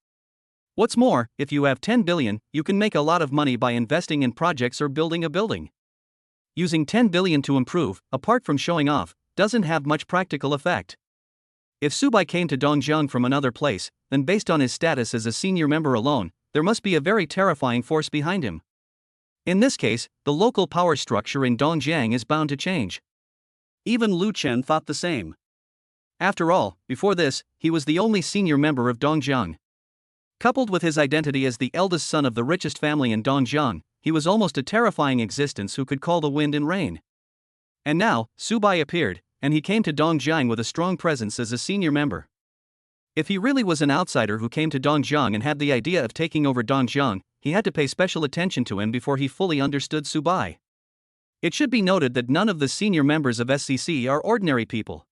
What's more, if you have 10 billion, you can make a lot of money by investing in projects or building a building. Using 10 billion to improve, apart from showing off, doesn't have much practical effect. If Su Bai came to Dongjiang from another place, then based on his status as a senior member alone, there must be a very terrifying force behind him. In this case, the local power structure in Dongjiang is bound to change. Even Lu Chen thought the same. After all, before this, he was the only senior member of Dongjiang. Coupled with his identity as the eldest son of the richest family in Dongjiang, he was almost a terrifying existence who could call the wind and rain. And now, Su Bai appeared, and he came to Dongjiang with a strong presence as a senior member. If he really was an outsider who came to Dongjiang and had the idea of taking over Dongjiang, he had to pay special attention to him before he fully understood Su Bai. It should be noted that none of the senior members of SCC are ordinary people.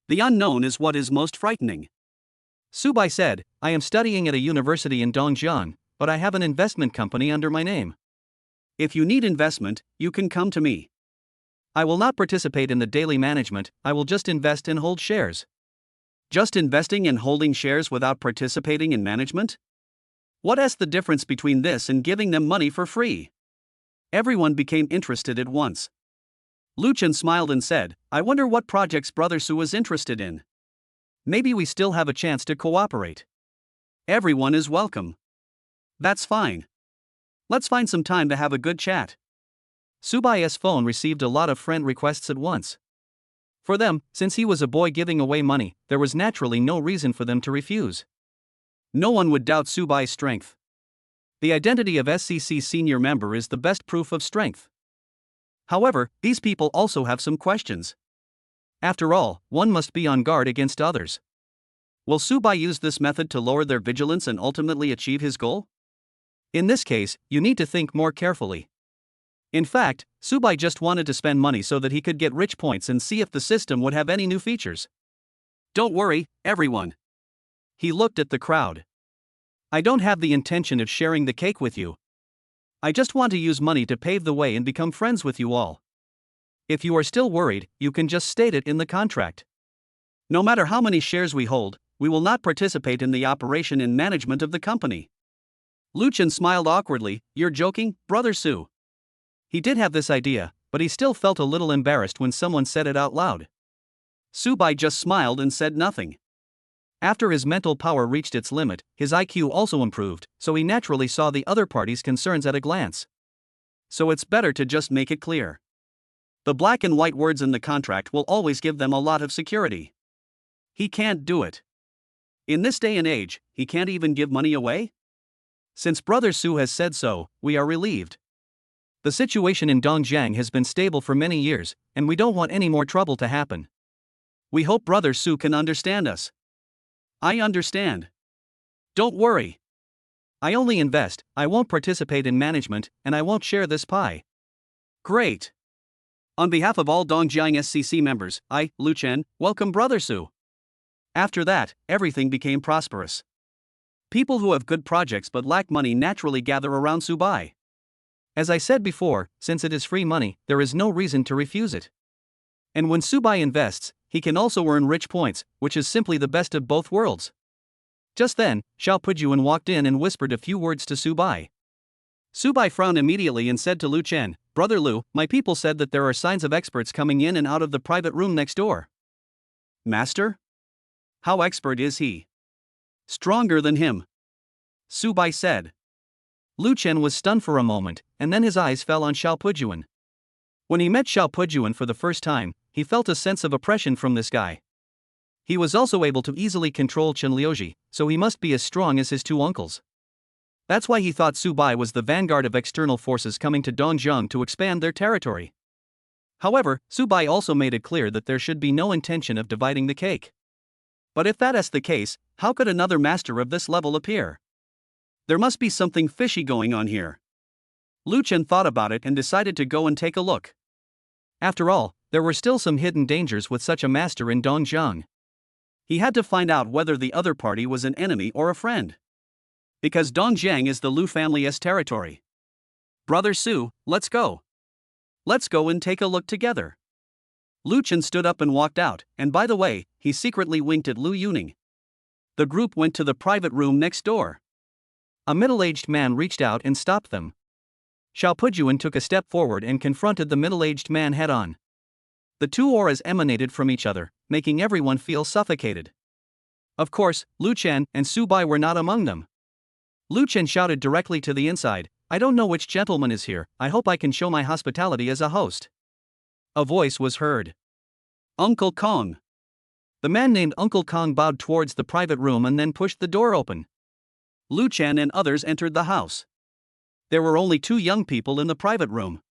The unknown is what is most frightening. Su Bai said, I am studying at a university in Dongjiang, but I have an investment company under my name. If you need investment, you can come to me. I will not participate in the daily management, I will just invest and hold shares. Just investing and holding shares without participating in management? What is the difference between this and giving them money for free? Everyone became interested at once. Lu Chen smiled and said, I wonder what projects Brother Su is interested in. Maybe we still have a chance to cooperate. Everyone is welcome. That's fine. Let's find some time to have a good chat. Su Bai's phone received a lot of friend requests at once. For them, since he was a boy giving away money, there was naturally no reason for them to refuse. No one would doubt Su Bai's strength. The identity of SCC senior member is the best proof of strength. However, these people also have some questions. After all, one must be on guard against others. Will Su Bai use this method to lower their vigilance and ultimately achieve his goal? In this case, you need to think more carefully. In fact, Su Bai just wanted to spend money so that he could get rich points and see if the system would have any new features. Don't worry, everyone. He looked at the crowd. I don't have the intention of sharing the cake with you. I just want to use money to pave the way and become friends with you all. If you are still worried, you can just state it in the contract. No matter how many shares we hold, we will not participate in the operation and management of the company. Lu Chen smiled awkwardly, you're joking, Brother Su? He did have this idea, but he still felt a little embarrassed when someone said it out loud. Subai just smiled and said nothing. After his mental power reached its limit, his IQ also improved, so he naturally saw the other party's concerns at a glance. So it's better to just make it clear. The black and white words in the contract will always give them a lot of security. He can't do it. In this day and age, he can't even give money away? Since Brother Su has said so, we are relieved. The situation in Dongjiang has been stable for many years, and we don't want any more trouble to happen. We hope Brother Su can understand us. I understand. Don't worry. I only invest, I won't participate in management, and I won't share this pie. Great. On behalf of all Dongjiang SCC members, I, Lu Chen, welcome Brother Su. After that, everything became prosperous. People who have good projects but lack money naturally gather around Subai. As I said before, since it is free money, there is no reason to refuse it. And when Subai invests, he can also earn rich points, which is simply the best of both worlds. Just then, Xiao Pujuan walked in and whispered a few words to Subai. Subai frowned immediately and said to Lu Chen, "Brother Lu, my people said that there are signs of experts coming in and out of the private room next door." Master? How expert is he? Stronger than him. Subai said. Lu Chen was stunned for a moment, and then his eyes fell on Xiao Pujuan. When he met Xiao Pujuan for the first time, he felt a sense of oppression from this guy. He was also able to easily control Chen Liuji, so he must be as strong as his two uncles. That's why he thought Subai was the vanguard of external forces coming to Dongjiang to expand their territory. However, Subai also made it clear that there should be no intention of dividing the cake. But if that is the case, how could another master of this level appear? There must be something fishy going on here. Lu Chen thought about it and decided to go and take a look. After all, there were still some hidden dangers with such a master in Dongjiang. He had to find out whether the other party was an enemy or a friend. Because Dongjiang is the Lu family's territory. Brother Su, let's go. Let's go and take a look together. Lu Chen stood up and walked out, and by the way, he secretly winked at Lu Yuning. The group went to the private room next door. A middle-aged man reached out and stopped them. Xiao Pujuan took a step forward and confronted the middle-aged man head-on. The two auras emanated from each other, making everyone feel suffocated. Of course, Lu Chen and Subai were not among them. Lu Chen shouted directly to the inside, "I don't know which gentleman is here, I hope I can show my hospitality as a host." A voice was heard. Uncle Kong. The man named Uncle Kong bowed towards the private room and then pushed the door open. Lu Chen and others entered the house. There were only two young people in the private room.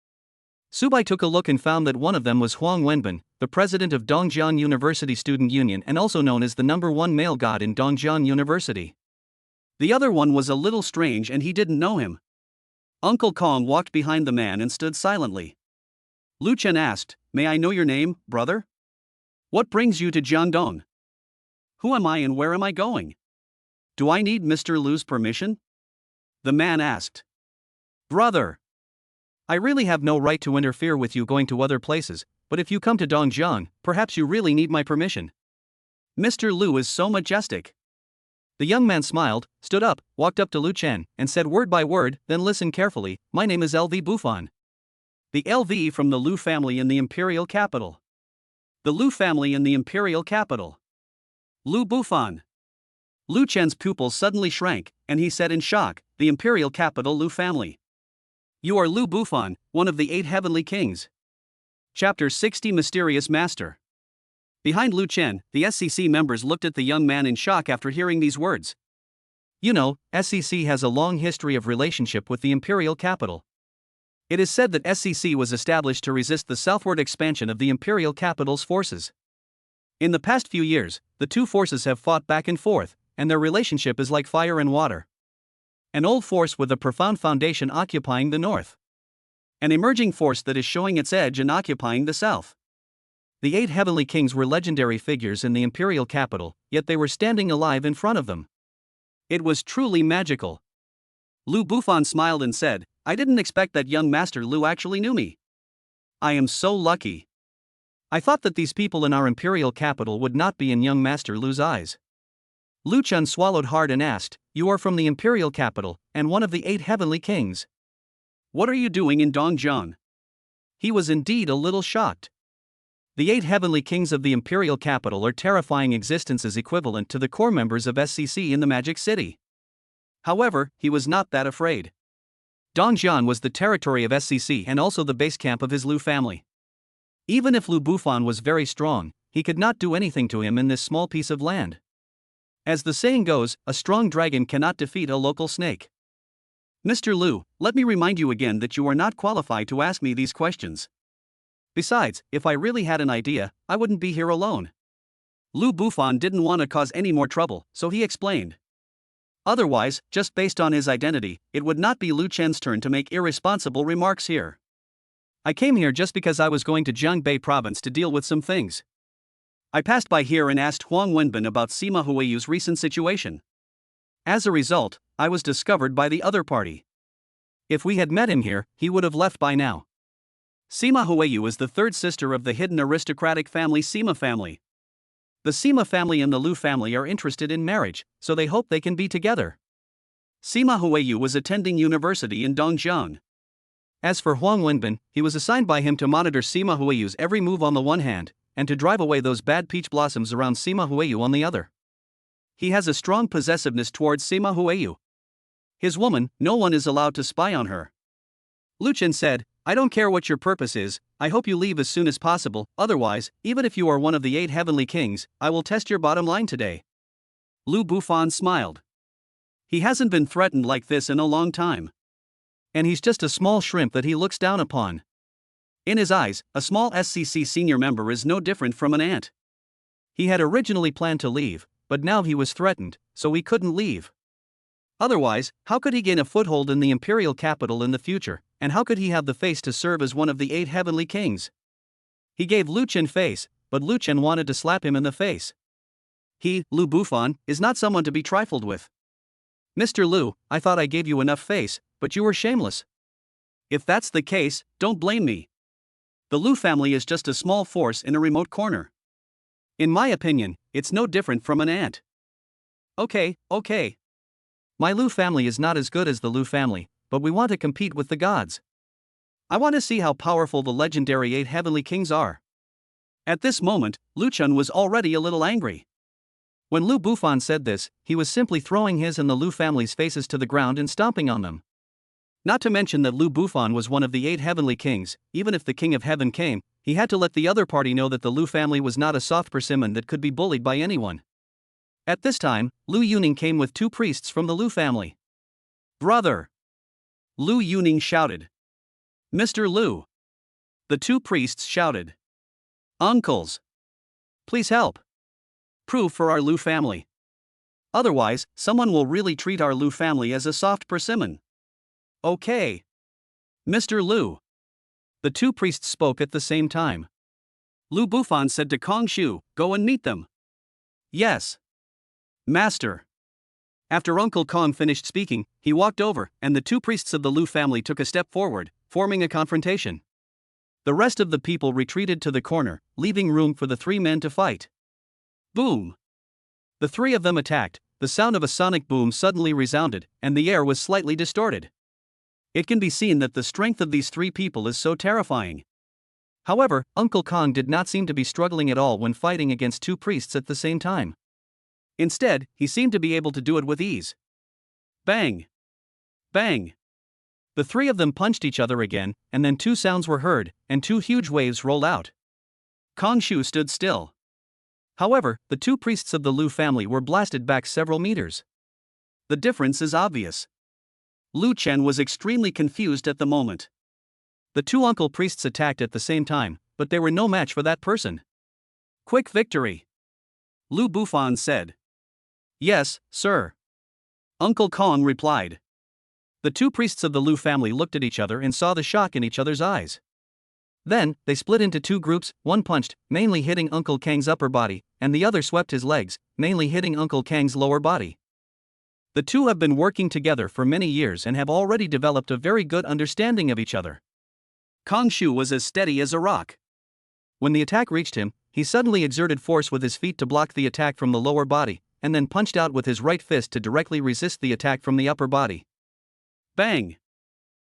Subai took a look and found that one of them was Huang Wenbin, the president of Dongjiang University Student Union and also known as the #1 male god in Dongjiang University. The other one was a little strange and he didn't know him. Uncle Kong walked behind the man and stood silently. Lu Chen asked, "May I know your name, brother? What brings you to Jiangdong? Who am I and where am I going? Do I need Mr. Lu's permission?" The man asked. "Brother, I really have no right to interfere with you going to other places, but if you come to Dongjiang, perhaps you really need my permission. Mr. Lu is so majestic." The young man smiled, stood up, walked up to Lu Chen, and said word by word, then listened carefully, "My name is LV Buffon. The LV from the Lu family in the imperial capital. The Lu family in the imperial capital. Lu Buffon." Lu Chen's pupils suddenly shrank, and he said in shock, "The imperial capital Lu family. You are Lu Buffon, one of the 8 heavenly kings." Chapter 60 Mysterious Master. Behind Lu Chen, the SCC members looked at the young man in shock after hearing these words. You know, SCC has a long history of relationship with the imperial capital. It is said that SCC was established to resist the southward expansion of the imperial capital's forces. In the past few years, the two forces have fought back and forth, and their relationship is like fire and water. An old force with a profound foundation occupying the north. An emerging force that is showing its edge and occupying the south. The 8 heavenly kings were legendary figures in the imperial capital, yet they were standing alive in front of them. It was truly magical. Lu Buffon smiled and said, "I didn't expect that young Master Lu actually knew me. I am so lucky. I thought that these people in our imperial capital would not be in young Master Lu's eyes." Lu Chen swallowed hard and asked, "You are from the imperial capital, and one of the 8 heavenly kings. What are you doing in Dongjiang?" He was indeed a little shocked. The 8 heavenly kings of the imperial capital are terrifying existences equivalent to the core members of SCC in the Magic City. However, he was not that afraid. Dongjian was the territory of SCC and also the base camp of his Lu family. Even if Lu Bufan was very strong, he could not do anything to him in this small piece of land. As the saying goes, a strong dragon cannot defeat a local snake. Mr. Lu, let me remind you again that you are not qualified to ask me these questions. Besides, if I really had an idea, I wouldn't be here alone. Lu Bufan didn't want to cause any more trouble, so he explained. Otherwise, just based on his identity, it would not be Lu Chen's turn to make irresponsible remarks here. I came here just because I was going to Jiangbei province to deal with some things. I passed by here and asked Huang Wenbin about Sima Huayu's recent situation. As a result, I was discovered by the other party. If we had met him here, he would have left by now. Sima Huayu is the third sister of the hidden aristocratic family Sima family. The Sima family and the Lu family are interested in marriage, so they hope they can be together. Sima Huayu was attending university in Dongjiang. As for Huang Wenbin, he was assigned by him to monitor Sima Huayu's every move on the one hand, and to drive away those bad peach blossoms around Sima Huayu on the other. He has a strong possessiveness towards Sima Huayu. His woman, no one is allowed to spy on her. Lu Chen said, I don't care what your purpose is, I hope you leave as soon as possible, otherwise, even if you are one of the 8 heavenly kings, I will test your bottom line today. Lu Bufan smiled. He hasn't been threatened like this in a long time. And he's just a small shrimp that he looks down upon. In his eyes, a small SCC senior member is no different from an ant. He had originally planned to leave, but now he was threatened, so he couldn't leave. Otherwise, how could he gain a foothold in the imperial capital in the future, and how could he have the face to serve as one of the 8 heavenly kings? He gave Lu Chen face, but Lu Chen wanted to slap him in the face. He, Lu Bufan, is not someone to be trifled with. Mr. Lu, I thought I gave you enough face, but you were shameless. If that's the case, don't blame me. The Lu family is just a small force in a remote corner. In my opinion, it's no different from an ant. Okay. My Lu family is not as good as the Lu family, but we want to compete with the gods. I want to see how powerful the legendary 8 heavenly kings are. At this moment, Lu Chen was already a little angry. When Lu Bufan said this, he was simply throwing his and the Lu family's faces to the ground and stomping on them. Not to mention that Lu Bufan was one of the 8 heavenly kings. Even if the king of heaven came, he had to let the other party know that the Lu family was not a soft persimmon that could be bullied by anyone. At this time, Lu Yuning came with 2 priests from the Lu family. Brother! Lu Yuning shouted. Mr. Lu! The 2 priests shouted. Uncles! Please help! Proof for our Lu family. Otherwise, someone will really treat our Lu family as a soft persimmon. Okay. Mr. Lu. The 2 priests spoke at the same time. Lu Bufan said to Kong Shu, go and meet them. Yes. Master. After Uncle Kong finished speaking, he walked over, and the 2 priests of the Lu family took a step forward, forming a confrontation. The rest of the people retreated to the corner, leaving room for the 3 men to fight. Boom! The 3 of them attacked. The sound of a sonic boom suddenly resounded, and the air was slightly distorted. It can be seen that the strength of these 3 people is so terrifying. However, Uncle Kong did not seem to be struggling at all when fighting against 2 priests at the same time. Instead, he seemed to be able to do it with ease. Bang! Bang! The 3 of them punched each other again, and then 2 sounds were heard, and 2 huge waves rolled out. Kong Shu stood still. However, the 2 priests of the Lu family were blasted back several meters. The difference is obvious. Lu Chen was extremely confused at the moment. The 2 uncle priests attacked at the same time, but they were no match for that person. Quick victory! Lu Bufan said. Yes, sir. Uncle Kong replied. The 2 priests of the Lu family looked at each other and saw the shock in each other's eyes. Then, they split into 2 groups, one punched, mainly hitting Uncle Kang's upper body, and the other swept his legs, mainly hitting Uncle Kang's lower body. The 2 have been working together for many years and have already developed a very good understanding of each other. Kong Shu was as steady as a rock. When the attack reached him, he suddenly exerted force with his feet to block the attack from the lower body, and then punched out with his right fist to directly resist the attack from the upper body. Bang!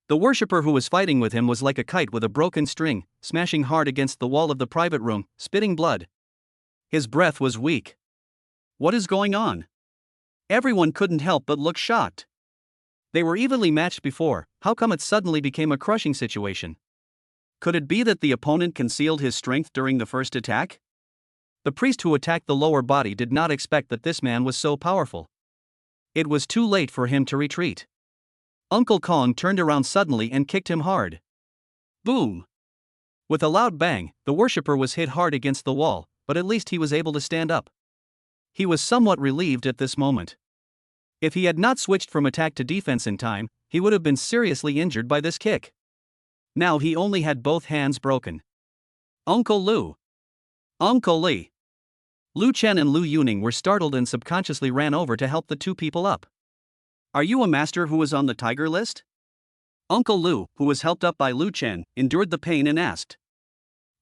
The worshipper who was fighting with him was like a kite with a broken string, smashing hard against the wall of the private room, spitting blood. His breath was weak. What is going on? Everyone couldn't help but look shocked. They were evenly matched before, how come it suddenly became a crushing situation? Could it be that the opponent concealed his strength during the first attack? The priest who attacked the lower body did not expect that this man was so powerful. It was too late for him to retreat. Uncle Kong turned around suddenly and kicked him hard. Boom! With a loud bang, the worshipper was hit hard against the wall, but at least he was able to stand up. He was somewhat relieved at this moment. If he had not switched from attack to defense in time, he would have been seriously injured by this kick. Now he only had both hands broken. Uncle Lu! Uncle Li! Lu Chen and Lu Yuning were startled and subconsciously ran over to help the two people up. Are you a master who was on the tiger list? Uncle Lu, who was helped up by Lu Chen, endured the pain and asked.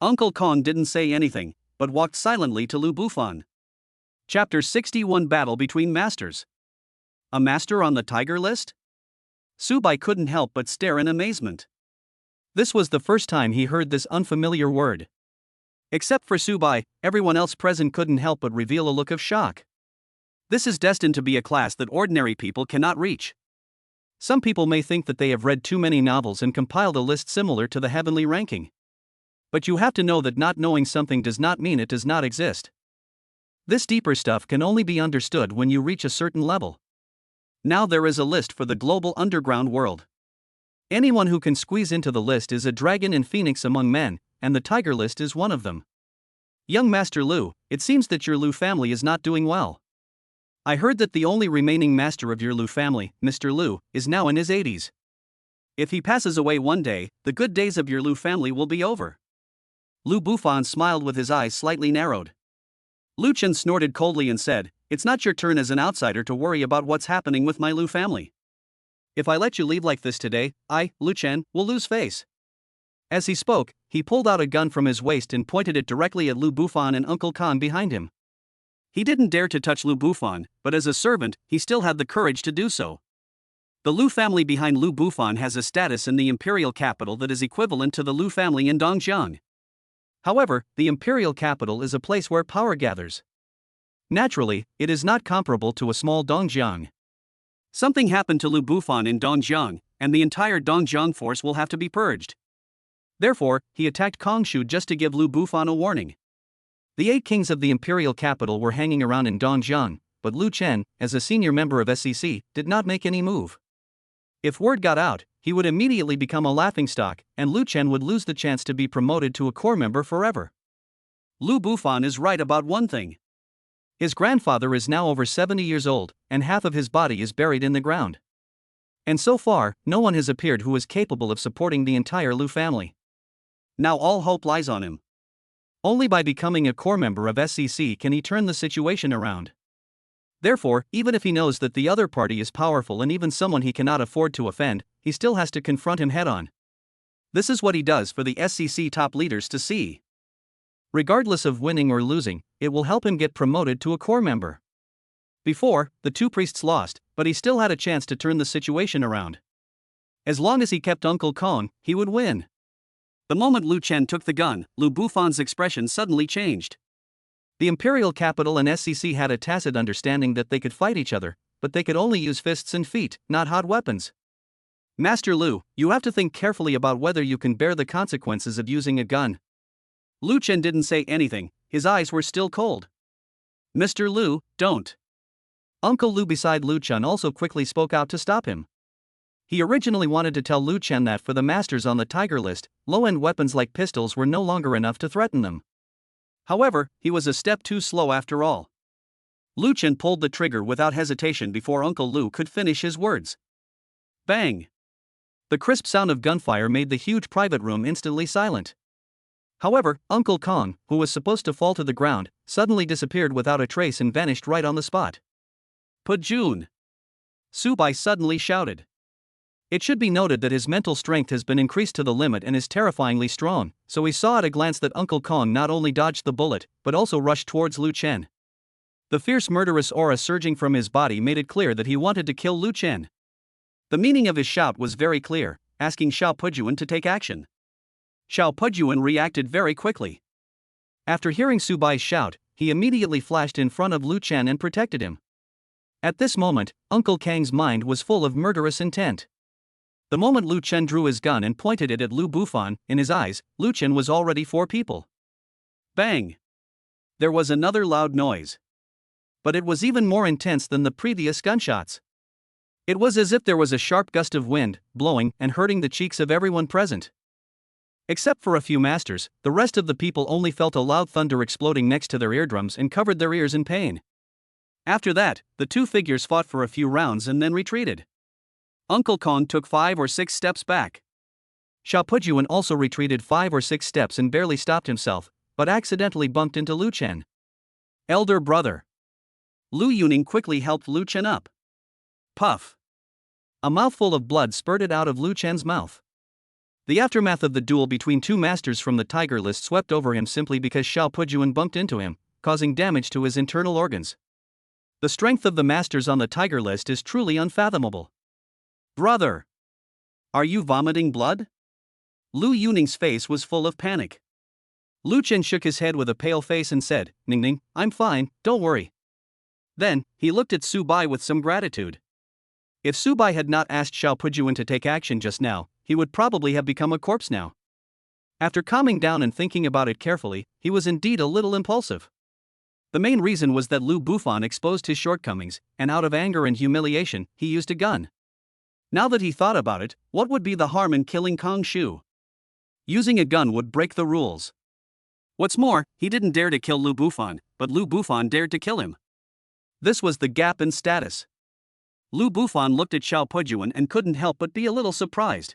Uncle Kong didn't say anything, but walked silently to Lu Bufan. Chapter 61 Battle Between Masters. A master on the tiger list? Su Bai couldn't help but stare in amazement. This was the first time he heard this unfamiliar word. Except for Su Bai, everyone else present couldn't help but reveal a look of shock. This is destined to be a class that ordinary people cannot reach. Some people may think that they have read too many novels and compiled a list similar to the heavenly ranking. But you have to know that not knowing something does not mean it does not exist. This deeper stuff can only be understood when you reach a certain level. Now there is a list for the global underground world. Anyone who can squeeze into the list is a dragon and phoenix among men, and the tiger list is one of them. Young Master Lu, it seems that your Lu family is not doing well. I heard that the only remaining master of your Lu family, Mr. Lu, is now in his 80s. If he passes away one day, the good days of your Lu family will be over. Lu Bufan smiled with his eyes slightly narrowed. Lu Chen snorted coldly and said, "It's not your turn as an outsider to worry about what's happening with my Lu family. If I let you leave like this today, I, Lu Chen, will lose face." As he spoke, he pulled out a gun from his waist and pointed it directly at Lu Bufan and Uncle Kong behind him. He didn't dare to touch Lu Bufan, but as a servant, he still had the courage to do so. The Lu family behind Lu Bufan has a status in the imperial capital that is equivalent to the Lu family in Dongjiang. However, the imperial capital is a place where power gathers. Naturally, it is not comparable to a small Dongjiang. Something happened to Lu Bufan in Dongjiang, and the entire Dongjiang force will have to be purged. Therefore, he attacked Kongshu just to give Lu Bufan a warning. The 8 kings of the imperial capital were hanging around in Dongjiang, but Lu Chen, as a senior member of SCC, did not make any move. If word got out, he would immediately become a laughingstock, and Lu Chen would lose the chance to be promoted to a core member forever. Lu Bufan is right about one thing. His grandfather is now over 70 years old, and half of his body is buried in the ground. And so far, no one has appeared who is capable of supporting the entire Lu family. Now all hope lies on him. Only by becoming a core member of SCC can he turn the situation around. Therefore, even if he knows that the other party is powerful and even someone he cannot afford to offend, he still has to confront him head-on. This is what he does for the SCC top leaders to see. Regardless of winning or losing, it will help him get promoted to a core member. Before, the two priests lost, but he still had a chance to turn the situation around. As long as he kept Uncle Kong, he would win. The moment Lu Chen took the gun, Lu Bufan's expression suddenly changed. The imperial capital and SCC had a tacit understanding that they could fight each other, but they could only use fists and feet, not hot weapons. Master Lu, you have to think carefully about whether you can bear the consequences of using a gun. Lu Chen didn't say anything, his eyes were still cold. Mr. Lu, don't. Uncle Lu beside Lu Chen also quickly spoke out to stop him. He originally wanted to tell Lu Chen that for the masters on the tiger list, low-end weapons like pistols were no longer enough to threaten them. However, he was a step too slow after all. Lu Chen pulled the trigger without hesitation before Uncle Lu could finish his words. Bang! The crisp sound of gunfire made the huge private room instantly silent. However, Uncle Kong, who was supposed to fall to the ground, suddenly disappeared without a trace and vanished right on the spot. Pajun! Su Bai suddenly shouted. It should be noted that his mental strength has been increased to the limit and is terrifyingly strong, so he saw at a glance that Uncle Kong not only dodged the bullet, but also rushed towards Lu Chen. The fierce murderous aura surging from his body made it clear that he wanted to kill Lu Chen. The meaning of his shout was very clear, asking Xiao Pujuan to take action. Xiao Pujuan reacted very quickly. After hearing Su Bai's shout, he immediately flashed in front of Lu Chen and protected him. At this moment, Uncle Kang's mind was full of murderous intent. The moment Lu Chen drew his gun and pointed it at Lu Bufan, in his eyes, Lu Chen was already 4 people. Bang! There was another loud noise. But it was even more intense than the previous gunshots. It was as if there was a sharp gust of wind, blowing and hurting the cheeks of everyone present. Except for a few masters, the rest of the people only felt a loud thunder exploding next to their eardrums and covered their ears in pain. After that, the 2 figures fought for a few rounds and then retreated. Uncle Kong took 5 or 6 steps back. Xiao Pujuan also retreated 5 or 6 steps and barely stopped himself, but accidentally bumped into Lu Chen. Elder brother. Lu Yuning quickly helped Lu Chen up. Puff. A mouthful of blood spurted out of Lu Chen's mouth. The aftermath of the duel between 2 masters from the tiger list swept over him simply because Xiao Pujuan bumped into him, causing damage to his internal organs. The strength of the masters on the tiger list is truly unfathomable. Brother! Are you vomiting blood? Lu Yuning's face was full of panic. Lu Chen shook his head with a pale face and said, "Ning, I'm fine, don't worry." Then, he looked at Su Bai with some gratitude. If Su Bai had not asked Xiao Pujuan to take action just now, he would probably have become a corpse now. After calming down and thinking about it carefully, he was indeed a little impulsive. The main reason was that Lu Bufan exposed his shortcomings, and out of anger and humiliation, he used a gun. Now that he thought about it, what would be the harm in killing Kong Shu? Using a gun would break the rules. What's more, he didn't dare to kill Lu Bufan, but Lu Bufan dared to kill him. This was the gap in status. Lu Bufan looked at Xiao Pujuan and couldn't help but be a little surprised.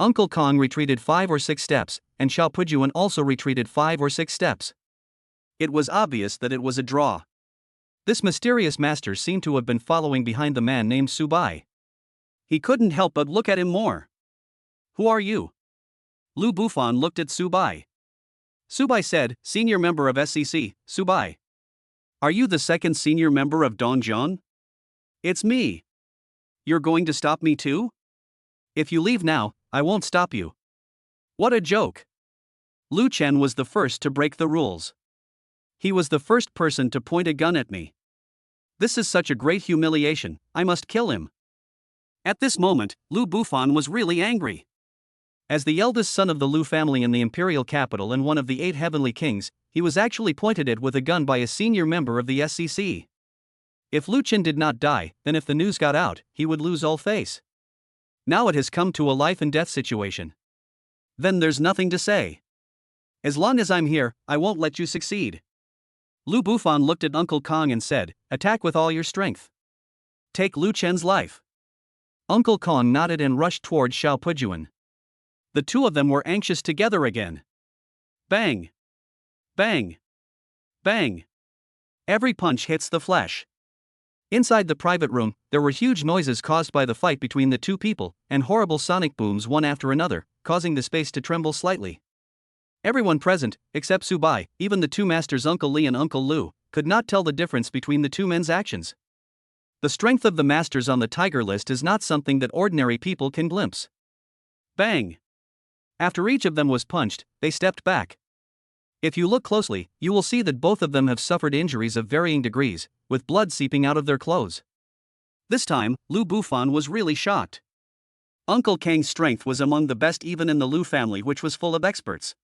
Uncle Kong retreated 5 or 6 steps, and Xiao Pujuan also retreated 5 or 6 steps. It was obvious that it was a draw. This mysterious master seemed to have been following behind the man named Su Bai. He couldn't help but look at him more. Who are you? Lu Bufan looked at Su Bai. Su Bai said, "Senior member of SCC, Su Bai. Are you the second senior member of Dongjiang?" "It's me." "You're going to stop me too?" "If you leave now, I won't stop you." What a joke. Lu Chen was the first to break the rules. He was the first person to point a gun at me. This is such a great humiliation, I must kill him. At this moment, Lu Bufan was really angry. As the eldest son of the Lu family in the imperial capital and one of the 8 heavenly kings, he was actually pointed at with a gun by a senior member of the SCC. If Lu Chen did not die, then if the news got out, he would lose all face. Now it has come to a life and death situation. Then there's nothing to say. As long as I'm here, I won't let you succeed. Lu Bufan looked at Uncle Kong and said, "Attack with all your strength. Take Lu Chen's life." Uncle Kong nodded and rushed toward Xiao Pujuan. The 2 of them were anxious together again. Bang! Bang! Bang! Every punch hits the flesh. Inside the private room, there were huge noises caused by the fight between the 2 people, and horrible sonic booms one after another, causing the space to tremble slightly. Everyone present, except Su Bai, even the 2 masters Uncle Li and Uncle Lu, could not tell the difference between the 2 men's actions. The strength of the masters on the tiger list is not something that ordinary people can glimpse. Bang! After each of them was punched, they stepped back. If you look closely, you will see that both of them have suffered injuries of varying degrees, with blood seeping out of their clothes. This time, Lu Bufan was really shocked. Uncle Kang's strength was among the best even in the Lu family, which was full of experts.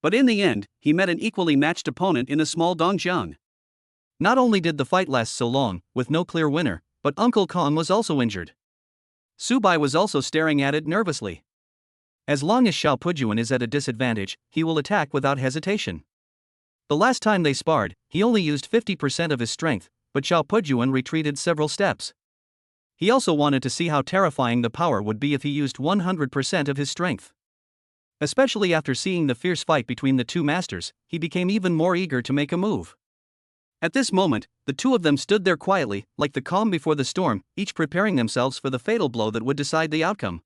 But in the end, he met an equally matched opponent in a small Dongjiang. Not only did the fight last so long, with no clear winner, but Uncle Kong was also injured. Su Bai was also staring at it nervously. As long as Xiao Pujuan is at a disadvantage, he will attack without hesitation. The last time they sparred, he only used 50% of his strength, but Xiao Pujuan retreated several steps. He also wanted to see how terrifying the power would be if he used 100% of his strength. Especially after seeing the fierce fight between the 2 masters, he became even more eager to make a move. At this moment, the 2 of them stood there quietly, like the calm before the storm, each preparing themselves for the fatal blow that would decide the outcome.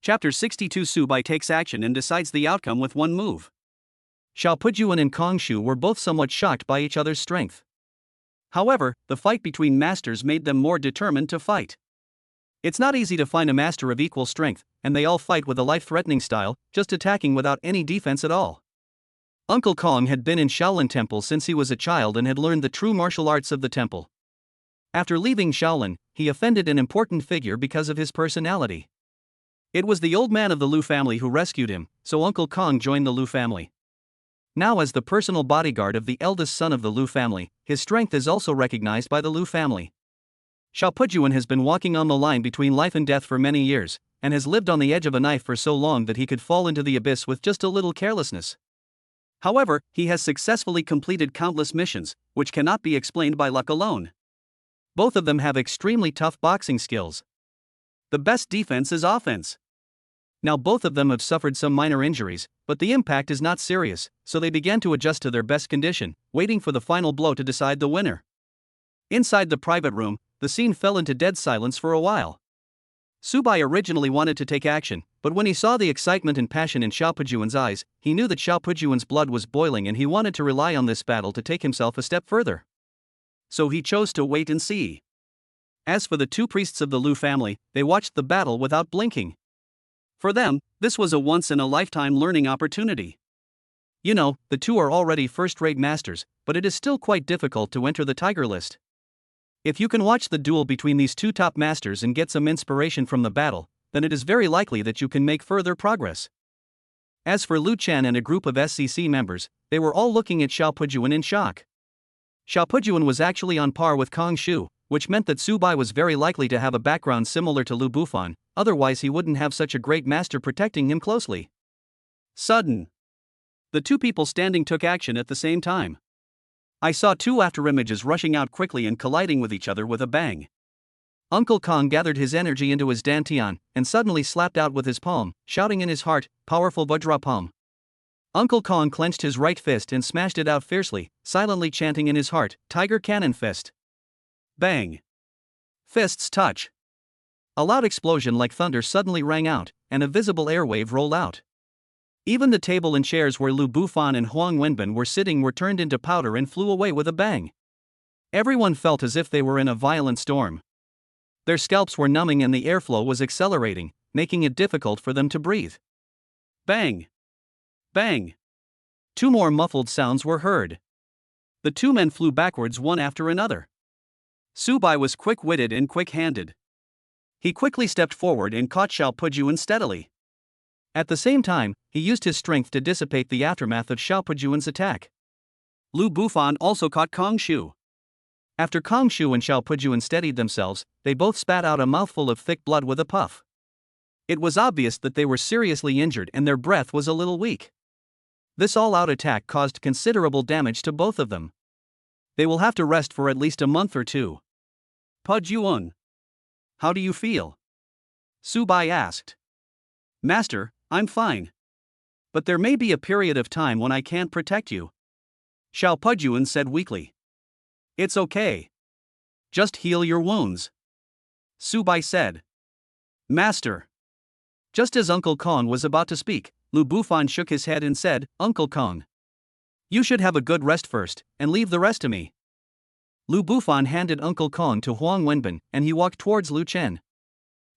Chapter 62. Su Bai takes action and decides the outcome with one move. Xiao Pujuan and Kong Shu were both somewhat shocked by each other's strength. However, the fight between masters made them more determined to fight. It's not easy to find a master of equal strength, and they all fight with a life-threatening style, just attacking without any defense at all. Uncle Kong had been in Shaolin Temple since he was a child and had learned the true martial arts of the temple. After leaving Shaolin, he offended an important figure because of his personality. It was the old man of the Lu family who rescued him, so Uncle Kong joined the Lu family. Now, as the personal bodyguard of the eldest son of the Lu family, his strength is also recognized by the Lu family. Xiao Pujuan has been walking on the line between life and death for many years, and has lived on the edge of a knife for so long that he could fall into the abyss with just a little carelessness. However, he has successfully completed countless missions, which cannot be explained by luck alone. Both of them have extremely tough boxing skills. The best defense is offense. Now both of them have suffered some minor injuries, but the impact is not serious, so they began to adjust to their best condition, waiting for the final blow to decide the winner. Inside the private room, the scene fell into dead silence for a while. Subai originally wanted to take action, but when he saw the excitement and passion in Xiao Pujuan's eyes, he knew that Xiao Pujuan's blood was boiling and he wanted to rely on this battle to take himself a step further. So he chose to wait and see. As for the two priests of the Lu family, they watched the battle without blinking. For them, this was a once-in-a-lifetime learning opportunity. You know, the two are already first-rate masters, but it is still quite difficult to enter the tiger list. If you can watch the duel between these two top masters and get some inspiration from the battle, then it is very likely that you can make further progress. As for Lu Chen and a group of SCC members, they were all looking at Xiao Pujuan in shock. Xiao Pujuan was actually on par with Kong Shu, which meant that Subai was very likely to have a background similar to Lu Bufan, otherwise he wouldn't have such a great master protecting him closely. Sudden. The two people standing took action at the same time. I saw two afterimages rushing out quickly and colliding with each other with a bang. Uncle Kong gathered his energy into his dantian, and suddenly slapped out with his palm, shouting in his heart, "Powerful Vajra palm." Uncle Kong clenched his right fist and smashed it out fiercely, silently chanting in his heart, "Tiger Cannon Fist." Bang! Fists touch. A loud explosion like thunder suddenly rang out, and a visible airwave rolled out. Even the table and chairs where Lu Bufan and Huang Wenbin were sitting were turned into powder and flew away with a bang. Everyone felt as if they were in a violent storm. Their scalps were numbing and the airflow was accelerating, making it difficult for them to breathe. Bang! Bang! Two more muffled sounds were heard. The two men flew backwards one after another. Subai was quick-witted and quick-handed. He quickly stepped forward and caught Xiao Pujuan steadily. At the same time, he used his strength to dissipate the aftermath of Xiao Pujuan's attack. Lu Bufan also caught Kong Shu. After Kong Shu and Xiao Pujuan steadied themselves, they both spat out a mouthful of thick blood with a puff. It was obvious that they were seriously injured and their breath was a little weak. This all-out attack caused considerable damage to both of them. They will have to rest for at least a month or two. Pujuan, how do you feel? Subai asked. Master, I'm fine. But there may be a period of time when I can't protect you. Xiao Pujuan said weakly. It's okay. Just heal your wounds. Subai said. Master. Just as Uncle Kong was about to speak, Lu Bufan shook his head and said, Uncle Kong, you should have a good rest first, and leave the rest to me. Lu Bufan handed Uncle Kong to Huang Wenbin, and he walked towards Lu Chen.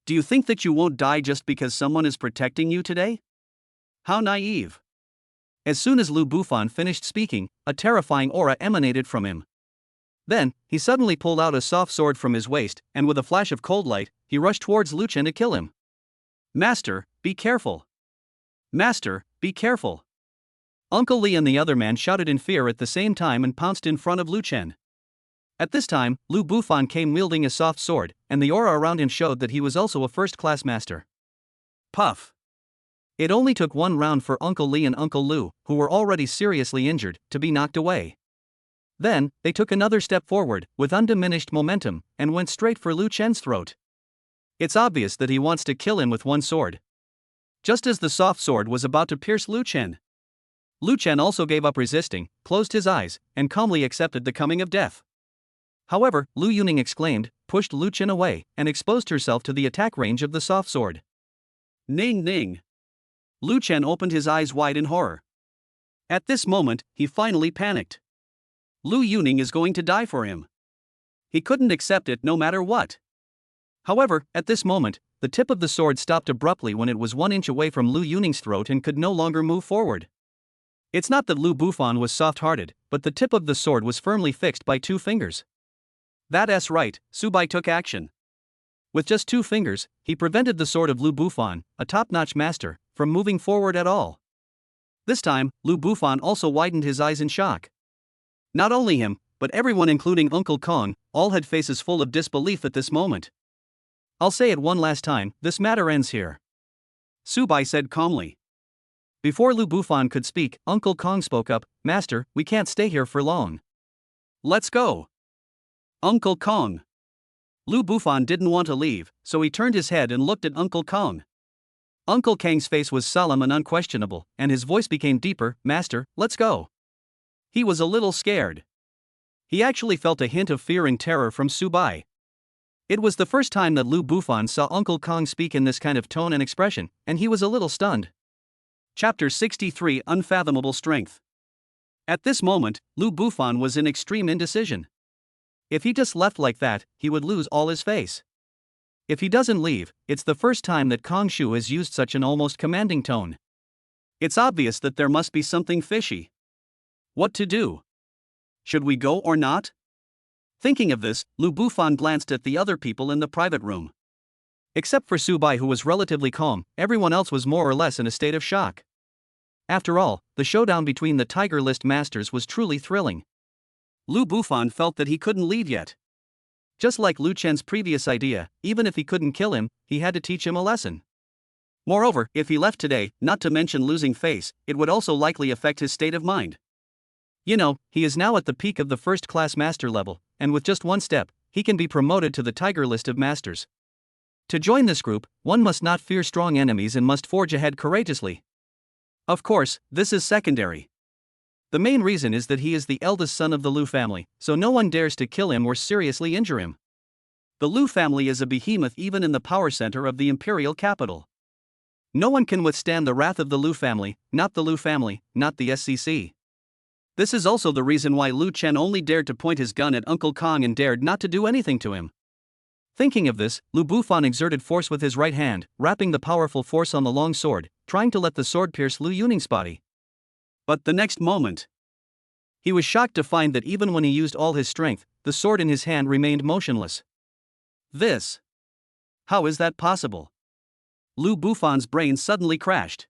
Do you think that you won't die just because someone is protecting you today? How naive. As soon as Lu Bufan finished speaking, a terrifying aura emanated from him. Then, he suddenly pulled out a soft sword from his waist, and with a flash of cold light, he rushed towards Lu Chen to kill him. Master, be careful. Master, be careful. Uncle Li and the other man shouted in fear at the same time and pounced in front of Lu Chen. At this time, Lu Bufan came wielding a soft sword, and the aura around him showed that he was also a first-class master. Puff. It only took one round for Uncle Li and Uncle Lu, who were already seriously injured, to be knocked away. Then, they took another step forward, with undiminished momentum, and went straight for Lu Chen's throat. It's obvious that he wants to kill him with one sword. Just as the soft sword was about to pierce Lu Chen also gave up resisting, closed his eyes, and calmly accepted the coming of death. However, Lu Yuning exclaimed, pushed Lu Chen away, and exposed herself to the attack range of the soft sword. Ning ning. Lu Chen opened his eyes wide in horror. At this moment, he finally panicked. Lu Yuning is going to die for him. He couldn't accept it no matter what. However, at this moment, the tip of the sword stopped abruptly when it was 1 inch away from Lu Yuning's throat and could no longer move forward. It's not that Lu Bufan was soft-hearted, but the tip of the sword was firmly fixed by 2 fingers. That's right, Subai took action. With just 2 fingers, he prevented the sword of Lu Bufan, a top-notch master, from moving forward at all. This time, Lu Bufan also widened his eyes in shock. Not only him, but everyone including Uncle Kong, all had faces full of disbelief at this moment. I'll say it one last time, this matter ends here. Subai said calmly. Before Lu Bufan could speak, Uncle Kong spoke up, Master, we can't stay here for long. Let's go. Uncle Kong. Lu Bufan didn't want to leave, so he turned his head and looked at Uncle Kong. Uncle Kang's face was solemn and unquestionable, and his voice became deeper, Master, let's go. He was a little scared. He actually felt a hint of fear and terror from Subai. It was the first time that Lu Bufan saw Uncle Kong speak in this kind of tone and expression, and he was a little stunned. Chapter 63 Unfathomable Strength. At this moment, Lu Bufan was in extreme indecision. If he just left like that, he would lose all his face. If he doesn't leave, it's the first time that Kong Shu has used such an almost commanding tone. It's obvious that there must be something fishy. What to do? Should we go or not? Thinking of this, Lu Bufan glanced at the other people in the private room. Except for Subai, who was relatively calm, everyone else was more or less in a state of shock. After all, the showdown between the Tiger List masters was truly thrilling. Lu Bufan felt that he couldn't leave yet. Just like Lu Chen's previous idea, even if he couldn't kill him, he had to teach him a lesson. Moreover, if he left today, not to mention losing face, it would also likely affect his state of mind. You know, he is now at the peak of the first-class master level, and with just one step, he can be promoted to the Tiger List of masters. To join this group, one must not fear strong enemies and must forge ahead courageously. Of course, this is secondary. The main reason is that he is the eldest son of the Lu family, so no one dares to kill him or seriously injure him. The Lu family is a behemoth even in the power center of the imperial capital. No one can withstand the wrath of the Lu family, not the SCC. This is also the reason why Lu Chen only dared to point his gun at Uncle Kong and dared not to do anything to him. Thinking of this, Lu Bufan exerted force with his right hand, wrapping the powerful force on the long sword, trying to let the sword pierce Lu Yuning's body. But the next moment, he was shocked to find that even when he used all his strength, the sword in his hand remained motionless. How is that possible? Lu Bufan's brain suddenly crashed.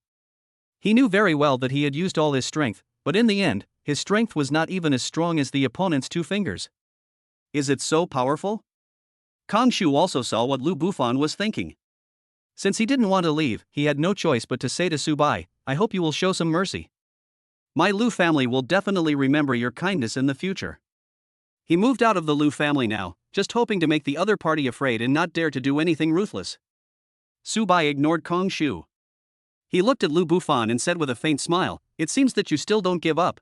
He knew very well that he had used all his strength, but in the end, his strength was not even as strong as the opponent's 2 fingers. Is it so powerful? Kong Shu also saw what Lu Bufan was thinking. Since he didn't want to leave, he had no choice but to say to Subai, I hope you will show some mercy. My Lu family will definitely remember your kindness in the future. He moved out of the Lu family now, just hoping to make the other party afraid and not dare to do anything ruthless. Subai ignored Kong Shu. He looked at Lu Bufan and said with a faint smile, it seems that you still don't give up.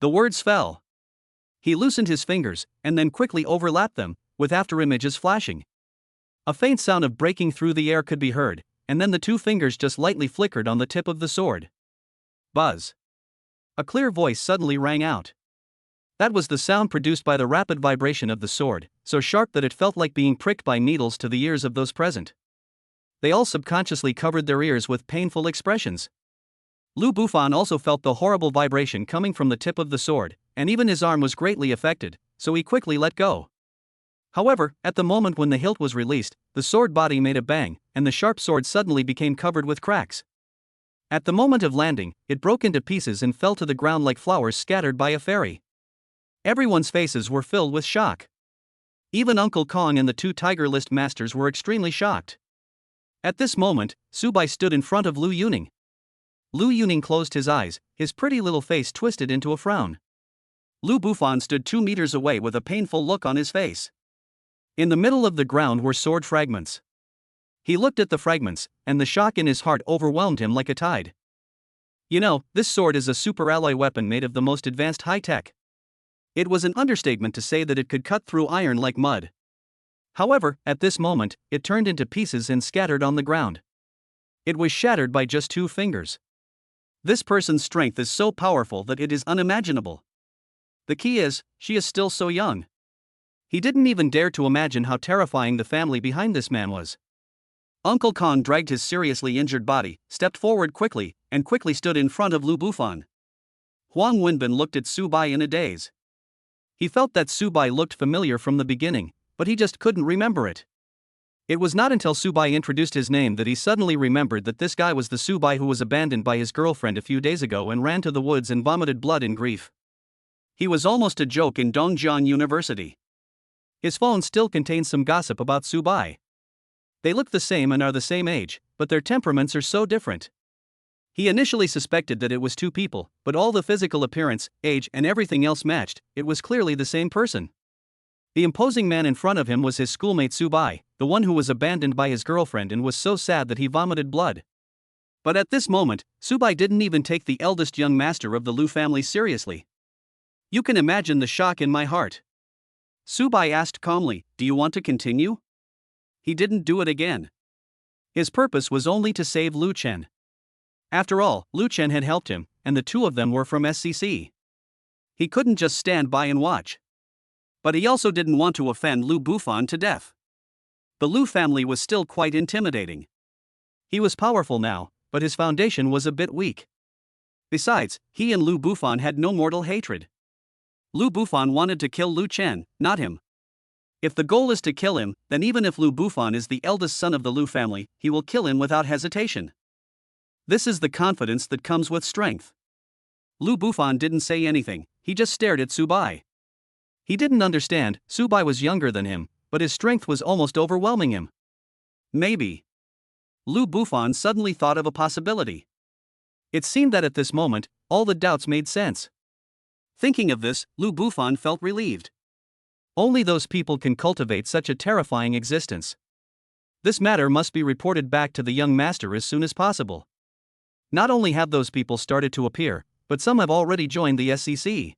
The words fell. He loosened his fingers, and then quickly overlapped them, with afterimages flashing. A faint sound of breaking through the air could be heard, and then the 2 fingers just lightly flickered on the tip of the sword. Buzz. A clear voice suddenly rang out. That was the sound produced by the rapid vibration of the sword, so sharp that it felt like being pricked by needles to the ears of those present. They all subconsciously covered their ears with painful expressions. Lu Bufan also felt the horrible vibration coming from the tip of the sword, and even his arm was greatly affected, so he quickly let go. However, at the moment when the hilt was released, the sword body made a bang, and the sharp sword suddenly became covered with cracks. At the moment of landing, it broke into pieces and fell to the ground like flowers scattered by a fairy. Everyone's faces were filled with shock. Even Uncle Kong and the 2 Tiger List masters were extremely shocked. At this moment, Subai stood in front of Lu Yuning. Lu Yuning closed his eyes, his pretty little face twisted into a frown. Lu Bufan stood 2 meters away with a painful look on his face. In the middle of the ground were sword fragments. He looked at the fragments, and the shock in his heart overwhelmed him like a tide. You know, this sword is a super alloy weapon made of the most advanced high-tech. It was an understatement to say that it could cut through iron like mud. However, at this moment, it turned into pieces and scattered on the ground. It was shattered by just 2 fingers. This person's strength is so powerful that it is unimaginable. The key is, she is still so young. He didn't even dare to imagine how terrifying the family behind this man was. Uncle Kong dragged his seriously injured body, stepped forward quickly, and quickly stood in front of Lu Bufan. Huang Wenbin looked at Su Bai in a daze. He felt that Su Bai looked familiar from the beginning, but he just couldn't remember it. It was not until Su Bai introduced his name that he suddenly remembered that this guy was the Su Bai who was abandoned by his girlfriend a few days ago and ran to the woods and vomited blood in grief. He was almost a joke in Dongjiang University. His phone still contains some gossip about Su Bai. They look the same and are the same age, but their temperaments are so different. He initially suspected that it was two people, but all the physical appearance, age, and everything else matched. It was clearly the same person. The imposing man in front of him was his schoolmate Su Bai, the one who was abandoned by his girlfriend and was so sad that he vomited blood. But at this moment, Su Bai didn't even take the eldest young master of the Lu family seriously. You can imagine the shock in my heart. Su Bai asked calmly, "Do you want to continue?" He didn't do it again. His purpose was only to save Lu Chen. After all, Lu Chen had helped him, and the two of them were from SCC. He couldn't just stand by and watch. But he also didn't want to offend Lu Bufan to death. The Lu family was still quite intimidating. He was powerful now, but his foundation was a bit weak. Besides, he and Lu Bufan had no mortal hatred. Lu Bufan wanted to kill Lu Chen, not him. If the goal is to kill him, then even if Lu Bufan is the eldest son of the Lu family, he will kill him without hesitation. This is the confidence that comes with strength. Lu Bufan didn't say anything, he just stared at Su Bai. He didn't understand, Su Bai was younger than him, but his strength was almost overwhelming him. Maybe. Lu Bufan suddenly thought of a possibility. It seemed that at this moment, all the doubts made sense. Thinking of this, Lu Bufan felt relieved. Only those people can cultivate such a terrifying existence. This matter must be reported back to the young master as soon as possible. Not only have those people started to appear, but some have already joined the SCC.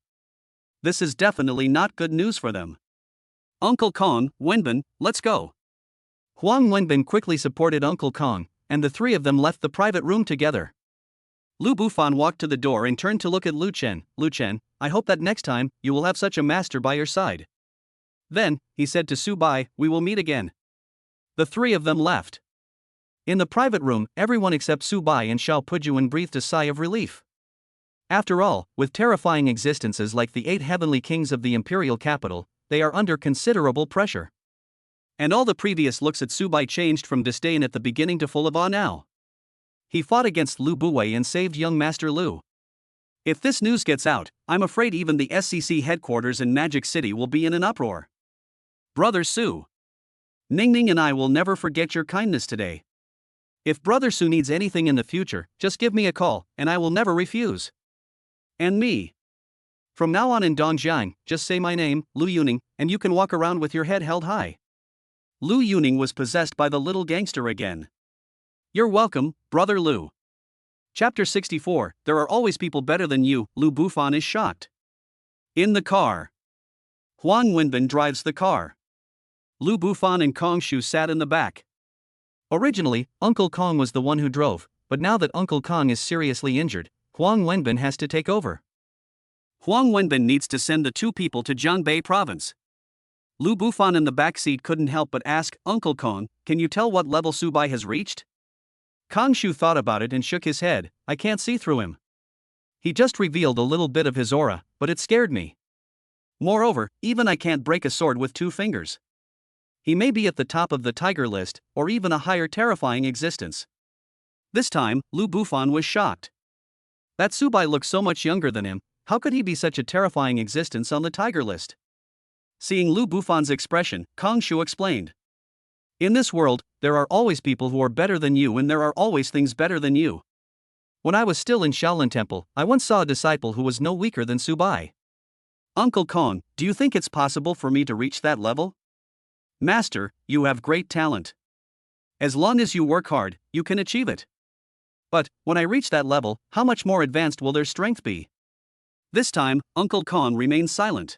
This is definitely not good news for them. Uncle Kong, Wenbin, let's go. Huang Wenbin quickly supported Uncle Kong, and the three of them left the private room together. Lu Bufan walked to the door and turned to look at Lu Chen. "Lu Chen, I hope that next time, you will have such a master by your side." Then, he said to Su Bai, "We will meet again." The three of them left. In the private room, everyone except Su Bai and Xiao Pujuan breathed a sigh of relief. After all, with terrifying existences like the 8 heavenly kings of the imperial capital, they are under considerable pressure. And all the previous looks at Su Bai changed from disdain at the beginning to full of awe now. He fought against Lu Buwei and saved young Master Lu. If this news gets out, I'm afraid even the SCC headquarters in Magic City will be in an uproar. Brother Su. Ningning and I will never forget your kindness today. If Brother Su needs anything in the future, just give me a call, and I will never refuse. And me. From now on in Dongjiang, just say my name, Lu Yuning, and you can walk around with your head held high. Lu Yuning was possessed by the little gangster again. You're welcome, Brother Lu. Chapter 64, There are always people better than you. Lu Bufan is shocked. In the car. Huang Wenbin drives the car. Lu Bufan and Kong Shu sat in the back. Originally, Uncle Kong was the one who drove, but now that Uncle Kong is seriously injured, Huang Wenbin has to take over. Huang Wenbin needs to send the two people to Jiangbei province. Lu Bufan in the back seat couldn't help but ask, "Uncle Kong, can you tell what level Su Bai has reached?" Kong Shu thought about it and shook his head. "I can't see through him. He just revealed a little bit of his aura, but it scared me. Moreover, even I can't break a sword with 2 fingers. He may be at the top of the tiger list, or even a higher terrifying existence." This time, Lu Bufan was shocked. That Su Bai looked so much younger than him, how could he be such a terrifying existence on the tiger list? Seeing Lu Bufan's expression, Kong Shu explained. In this world, there are always people who are better than you and there are always things better than you. When I was still in Shaolin Temple, I once saw a disciple who was no weaker than Su Bai. Uncle Kong, do you think it's possible for me to reach that level? Master, you have great talent. As long as you work hard, you can achieve it. But, when I reach that level, how much more advanced will their strength be? This time, Uncle Kong remained silent.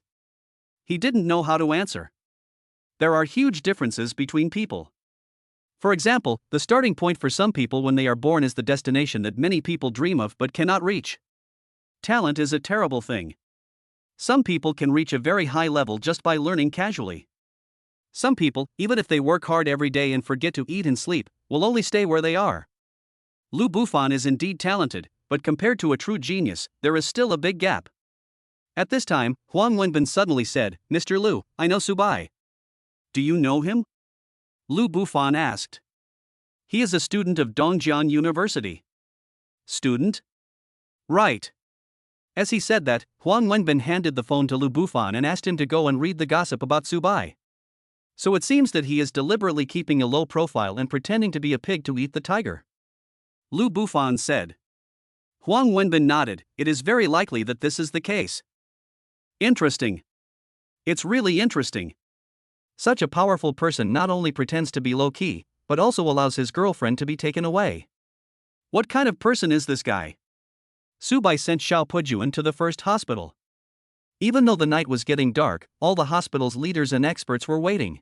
He didn't know how to answer. There are huge differences between people. For example, the starting point for some people when they are born is the destination that many people dream of but cannot reach. Talent is a terrible thing. Some people can reach a very high level just by learning casually. Some people, even if they work hard every day and forget to eat and sleep, will only stay where they are. Lu Bufan is indeed talented, but compared to a true genius, there is still a big gap. At this time, Huang Wenbin suddenly said, "Mr. Lu, I know Subai." "Do you know him?" Lu Bufan asked. "He is a student of Dongjiang University." "Student?" "Right." As he said that, Huang Wenbin handed the phone to Lu Bufan and asked him to go and read the gossip about Subai. So it seems that he is deliberately keeping a low profile and pretending to be a pig to eat the tiger. Lu Bufan said. Huang Wenbin nodded. It is very likely that this is the case. Interesting. It's really interesting. Such a powerful person not only pretends to be low-key, but also allows his girlfriend to be taken away. What kind of person is this guy? Subai sent Xiao Pujuan to the first hospital. Even though the night was getting dark, all the hospital's leaders and experts were waiting.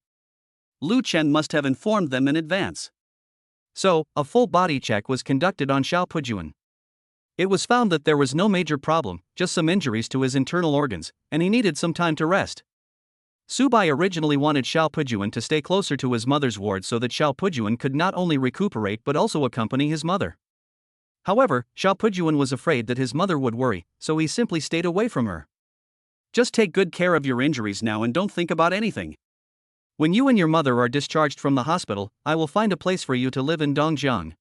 Lu Chen must have informed them in advance. So, a full body check was conducted on Xiao Pujuan. It was found that there was no major problem, just some injuries to his internal organs, and he needed some time to rest. Subai originally wanted Xiao Pujuan to stay closer to his mother's ward so that Xiao Pujuan could not only recuperate but also accompany his mother. However, Xiao Pujuan was afraid that his mother would worry, so he simply stayed away from her. Just take good care of your injuries now and don't think about anything. When you and your mother are discharged from the hospital, I will find a place for you to live in Dongjiang.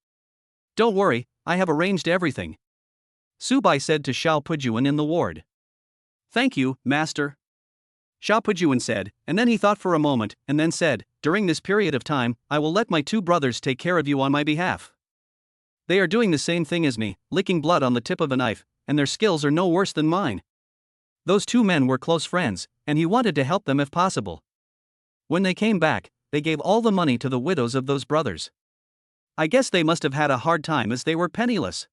Don't worry, I have arranged everything. Subai said to Xiao Pujuan in the ward. Thank you, master. Xiao Pujuan said, and then he thought for a moment, and then said, during this period of time, I will let my two brothers take care of you on my behalf. They are doing the same thing as me, licking blood on the tip of a knife, and their skills are no worse than mine. Those two men were close friends, and he wanted to help them if possible. When they came back, they gave all the money to the widows of those brothers. I guess they must have had a hard time as they were penniless.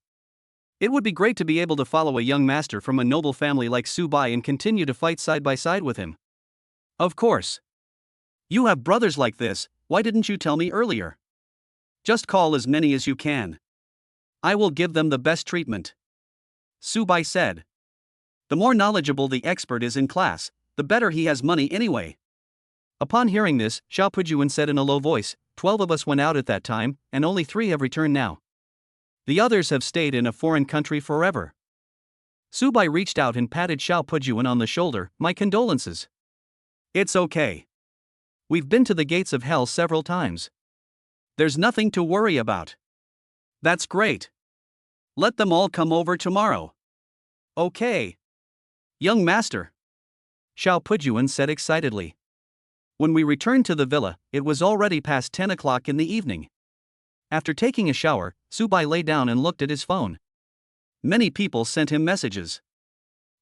It would be great to be able to follow a young master from a noble family like Subai and continue to fight side by side with him. Of course. You have brothers like this, why didn't you tell me earlier? Just call as many as you can. I will give them the best treatment. Subai said. The more knowledgeable the expert is in class, the better he has money anyway. Upon hearing this, Xiao Pujuan said in a low voice, 12 of us went out at that time, and only 3 have returned now. The others have stayed in a foreign country forever. Subai reached out and patted Xiao Pujuan on the shoulder. My condolences. It's okay. We've been to the gates of hell several times. There's nothing to worry about. That's great. Let them all come over tomorrow. Okay. Young master. Xiao Pujuan said excitedly. When we returned to the villa, it was already past 10 o'clock in the evening. After taking a shower, Subai lay down and looked at his phone. Many people sent him messages.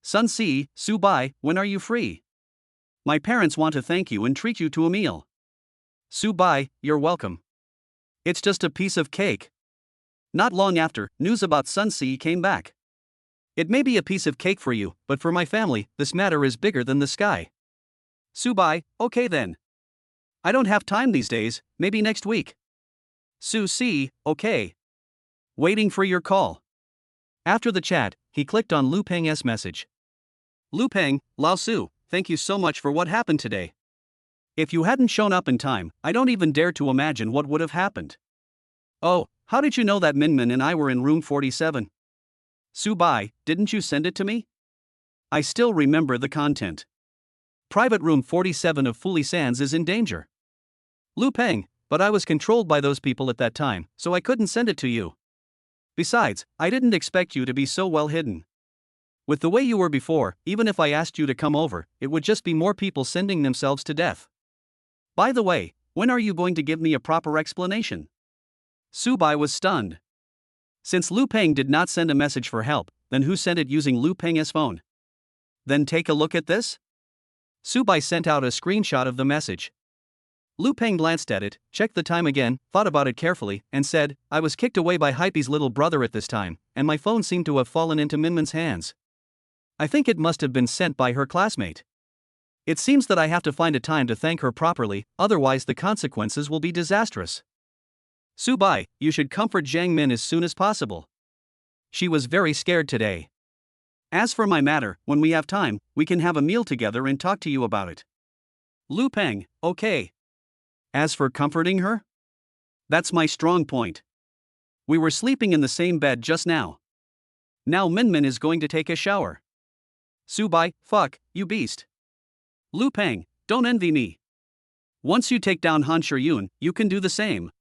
Sun Si, Subai, when are you free? My parents want to thank you and treat you to a meal. Subai, you're welcome. It's just a piece of cake. Not long after, news about Sun Si came back. It may be a piece of cake for you, but for my family, this matter is bigger than the sky. Subai, okay then. I don't have time these days, maybe next week. Su Si, okay. Waiting for your call. After the chat, he clicked on Lu Peng's message. Lu Peng, Lao Su, thank you so much for what happened today. If you hadn't shown up in time, I don't even dare to imagine what would have happened. Oh, how did you know that Minmin and I were in room 47? Subai, didn't you send it to me? I still remember the content. Private room 47 of Fuli Sands is in danger. Lu Peng, but I was controlled by those people at that time, so I couldn't send it to you. Besides, I didn't expect you to be so well hidden. With the way you were before, even if I asked you to come over, it would just be more people sending themselves to death. By the way, when are you going to give me a proper explanation? Subai was stunned. Since Lu Peng did not send a message for help, then who sent it using Lu Peng's phone? Then take a look at this? Subai sent out a screenshot of the message. Lu Peng glanced at it, checked the time again, thought about it carefully, and said, I was kicked away by Hype's little brother at this time, and my phone seemed to have fallen into Minmin's hands. I think it must have been sent by her classmate. It seems that I have to find a time to thank her properly, otherwise the consequences will be disastrous. Subai, you should comfort Jiang Min as soon as possible. She was very scared today. As for my matter, when we have time, we can have a meal together and talk to you about it. Lu Peng, okay. As for comforting her? That's my strong point. We were sleeping in the same bed just now. Now Minmin is going to take a shower. Su Bai, fuck, you beast. Lu Peng, don't envy me. Once you take down Han Shiyun, you can do the same.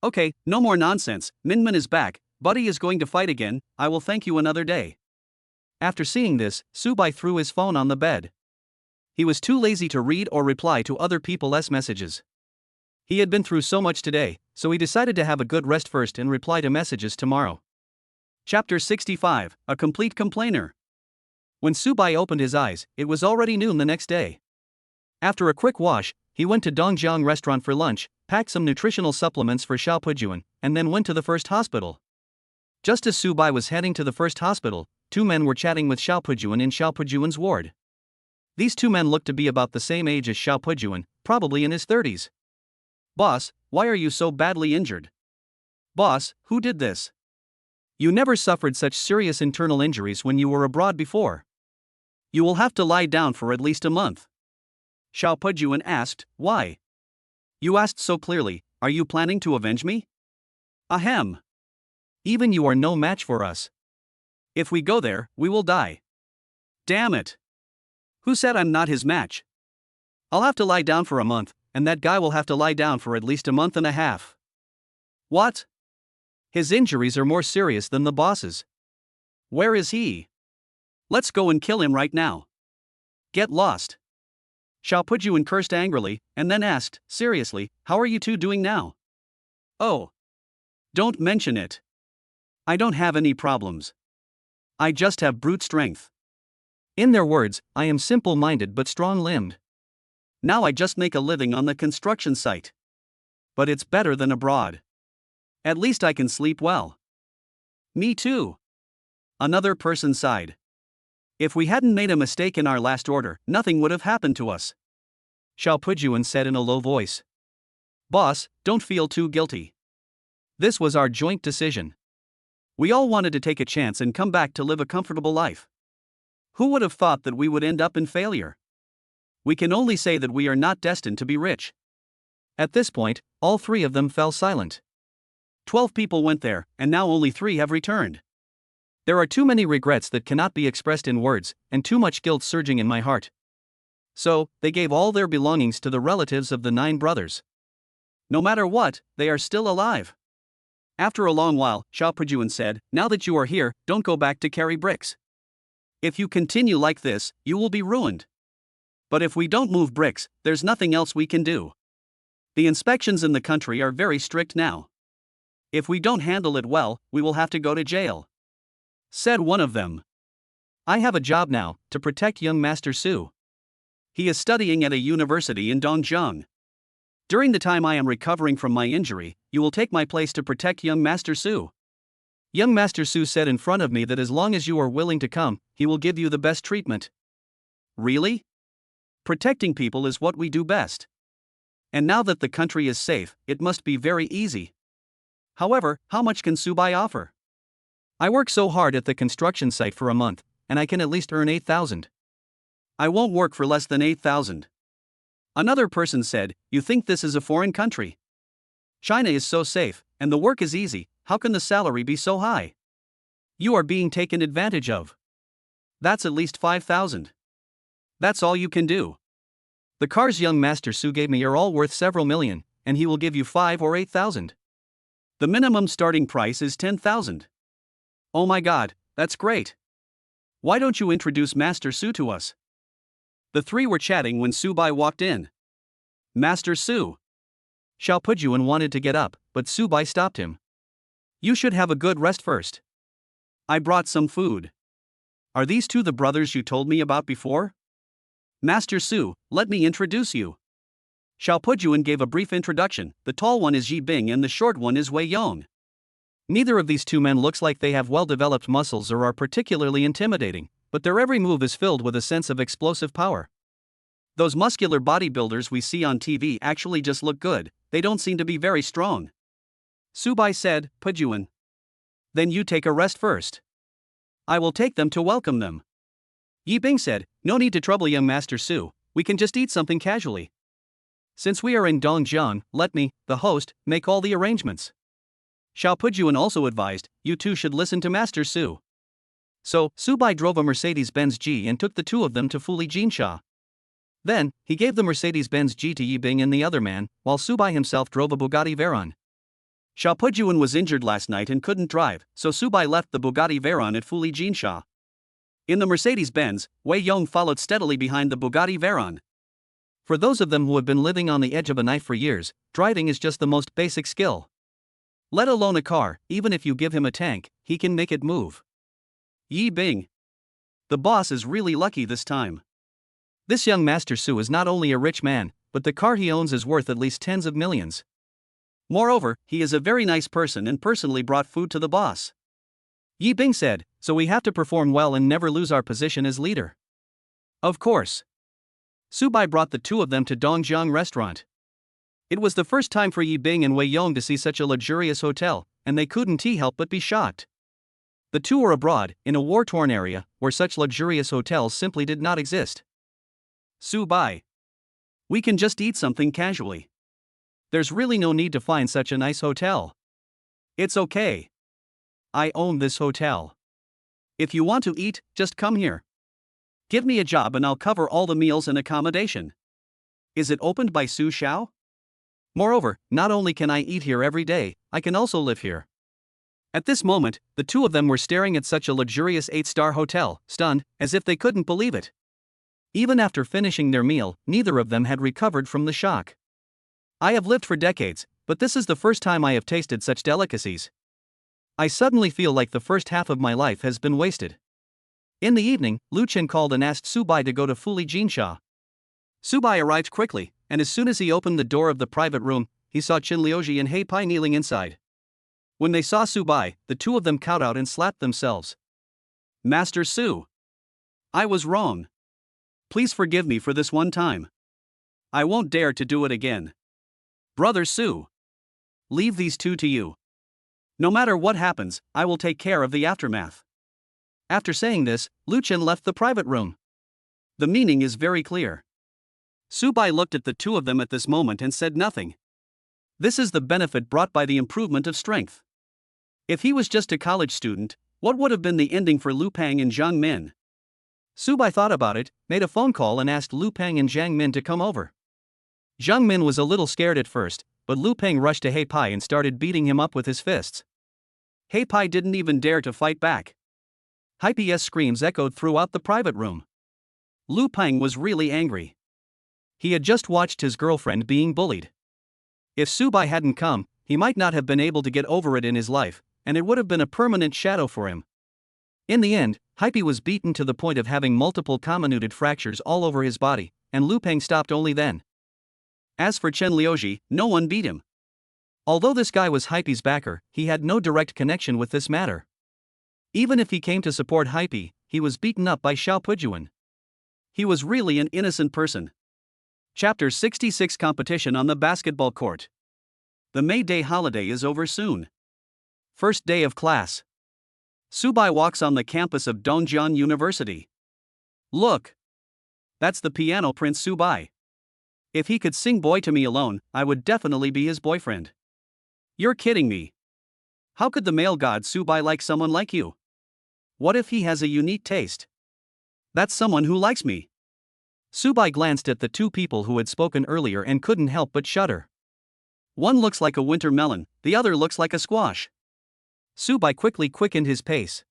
Okay, no more nonsense, Minmin is back, Buddy is going to fight again, I will thank you another day. After seeing this, Su Bai threw his phone on the bed. He was too lazy to read or reply to other people's messages. He had been through so much today, so he decided to have a good rest first and reply to messages tomorrow. Chapter 65, A Complete Complainer. When Su Bai opened his eyes, it was already noon the next day. After a quick wash, he went to Dongjiang restaurant for lunch, packed some nutritional supplements for Xiao Pujuan, and then went to the first hospital. Just as Su Bai was heading to the first hospital, two men were chatting with Xiao Pujuan in Xiao Pujuan's ward. These two men looked to be about the same age as Xiao Pujuan, probably in his 30s. Boss, why are you so badly injured? Boss, who did this? You never suffered such serious internal injuries when you were abroad before. You will have to lie down for at least a month. Xiao Pujuan asked, why? You asked so clearly, are you planning to avenge me? Ahem. Even you are no match for us. If we go there, we will die. Damn it. Who said I'm not his match? I'll have to lie down for a month, and that guy will have to lie down for at least a month and a half. What? His injuries are more serious than the boss's. Where is he? Let's go and kill him right now. Get lost. Xiao Pujuan cursed angrily, and then asked, seriously, how are you two doing now? Oh. Don't mention it. I don't have any problems. I just have brute strength. In their words, I am simple-minded but strong-limbed. Now I just make a living on the construction site. But it's better than abroad. At least I can sleep well. Me too. Another person sighed. If we hadn't made a mistake in our last order, nothing would have happened to us. Xiao Pujuan said in a low voice. Boss, don't feel too guilty. This was our joint decision. We all wanted to take a chance and come back to live a comfortable life. Who would have thought that we would end up in failure? We can only say that we are not destined to be rich. At this point, all three of them fell silent. 12 people went there, and now only 3 have returned. There are too many regrets that cannot be expressed in words, and too much guilt surging in my heart. So, they gave all their belongings to the relatives of the 9 brothers. No matter what, they are still alive. After a long while, Xiao Pujuan said, now that you are here, don't go back to carry bricks. If you continue like this, you will be ruined. But if we don't move bricks, there's nothing else we can do. The inspections in the country are very strict now. If we don't handle it well, we will have to go to jail. Said one of them. I have a job now, to protect young Master Su. He is studying at a university in Dongjiang. During the time I am recovering from my injury, you will take my place to protect young Master Su. Young Master Su said in front of me that as long as you are willing to come, he will give you the best treatment. Really? Protecting people is what we do best. And now that the country is safe, it must be very easy. However, how much can Su Bai offer? I work so hard at the construction site for a month, and I can at least earn 8,000. I won't work for less than 8,000. Another person said, you think this is a foreign country? China is so safe, and the work is easy, how can the salary be so high? You are being taken advantage of. That's at least 5,000. That's all you can do. The cars young Master Su gave me are all worth several million, and he will give you 5 or 8,000. The minimum starting price is 10,000. Oh my god, that's great. Why don't you introduce Master Su to us? The 3 were chatting when Su Bai walked in. Master Su. Xiao Pujuan wanted to get up, but Su Bai stopped him. You should have a good rest first. I brought some food. Are these 2 the brothers you told me about before? Master Su, let me introduce you. Xiao Pujuan gave a brief introduction. The tall one is Yi Bing and the short one is Wei Yong. Neither of these 2 men looks like they have well-developed muscles or are particularly intimidating, but their every move is filled with a sense of explosive power. Those muscular bodybuilders we see on TV actually just look good, they don't seem to be very strong. Su Bai said, Pujuan. Then you take a rest first. I will take them to welcome them. Yi Bing said, "No need to trouble young Master Su, we can just eat something casually. Since we are in Dongjiang, let me, the host, make all the arrangements." Xiao Pujuan also advised, "You two should listen to Master Su." So, Su Bai drove a Mercedes-Benz G and took the two of them to Fuli Jinsha. Then, he gave the Mercedes-Benz G to Yi Bing and the other man, while Su Bai himself drove a Bugatti Veyron. Xiao Pujuan was injured last night and couldn't drive, so Su Bai left the Bugatti Veyron at Fuli Jinsha. In the Mercedes-Benz, Wei Yong followed steadily behind the Bugatti Veyron. For those of them who have been living on the edge of a knife for years, driving is just the most basic skill. Let alone a car, even if you give him a tank, he can make it move. Yi Bing. The boss is really lucky this time. This young Master Su is not only a rich man, but the car he owns is worth at least tens of millions. Moreover, he is a very nice person and personally brought food to the boss. Yi Bing said, "So we have to perform well and never lose our position as leader." Of course. Su Bai brought the two of them to Dongjiang restaurant. It was the first time for Yi Bing and Wei Yong to see such a luxurious hotel, and they couldn't help but be shocked. The two were abroad, in a war-torn area, where such luxurious hotels simply did not exist. Su Bai. We can just eat something casually. There's really no need to find such a nice hotel. It's okay. I own this hotel. If you want to eat, just come here. Give me a job and I'll cover all the meals and accommodation. Is it opened by Su Xiao? Moreover, not only can I eat here every day, I can also live here. At this moment, the two of them were staring at such a luxurious 8-star hotel, stunned, as if they couldn't believe it. Even after finishing their meal, neither of them had recovered from the shock. I have lived for decades, but this is the first time I have tasted such delicacies. I suddenly feel like the first half of my life has been wasted. In the evening, Lu Chen called and asked Su Bai to go to Fuli Jinsha. Su Bai arrived quickly, and as soon as he opened the door of the private room, he saw Qin Liuji and He Pai kneeling inside. When they saw Su Bai, the two of them kowed out and slapped themselves. "Master Su. I was wrong. Please forgive me for this one time. I won't dare to do it again. Brother Su. Leave these two to you. No matter what happens, I will take care of the aftermath." After saying this, Lu Chen left the private room. The meaning is very clear. Su Bai looked at the two of them at this moment and said nothing. This is the benefit brought by the improvement of strength. If he was just a college student, what would have been the ending for Lu Pang and Zhang Min? Su Bai thought about it, made a phone call and asked Lu Pang and Zhang Min to come over. Zhang Min was a little scared at first, but Lu Pang rushed to He Pai and started beating him up with his fists. He Pai didn't even dare to fight back. Hype's screams echoed throughout the private room. Lu Pang was really angry. He had just watched his girlfriend being bullied. If Su Bai hadn't come, he might not have been able to get over it in his life, and it would have been a permanent shadow for him. In the end, Hype was beaten to the point of having multiple comminuted fractures all over his body, and Lu Pang stopped only then. As for Chen Liuji, no one beat him. Although this guy was Hype's backer, he had no direct connection with this matter. Even if he came to support Hype, he was beaten up by Xiao Pujuan. He was really an innocent person. Chapter 66 Competition on the Basketball Court. The May Day holiday is over soon. First day of class. Su Bai walks on the campus of Dongjiang University. Look! That's the piano prince Su Bai. If he could sing Boy to Me alone, I would definitely be his boyfriend. You're kidding me. How could the male god Su Bai like someone like you? What if he has a unique taste? That's someone who likes me. Su Bai glanced at the two people who had spoken earlier and couldn't help but shudder. One looks like a winter melon, the other looks like a squash. Su Bai quickly quickened his pace.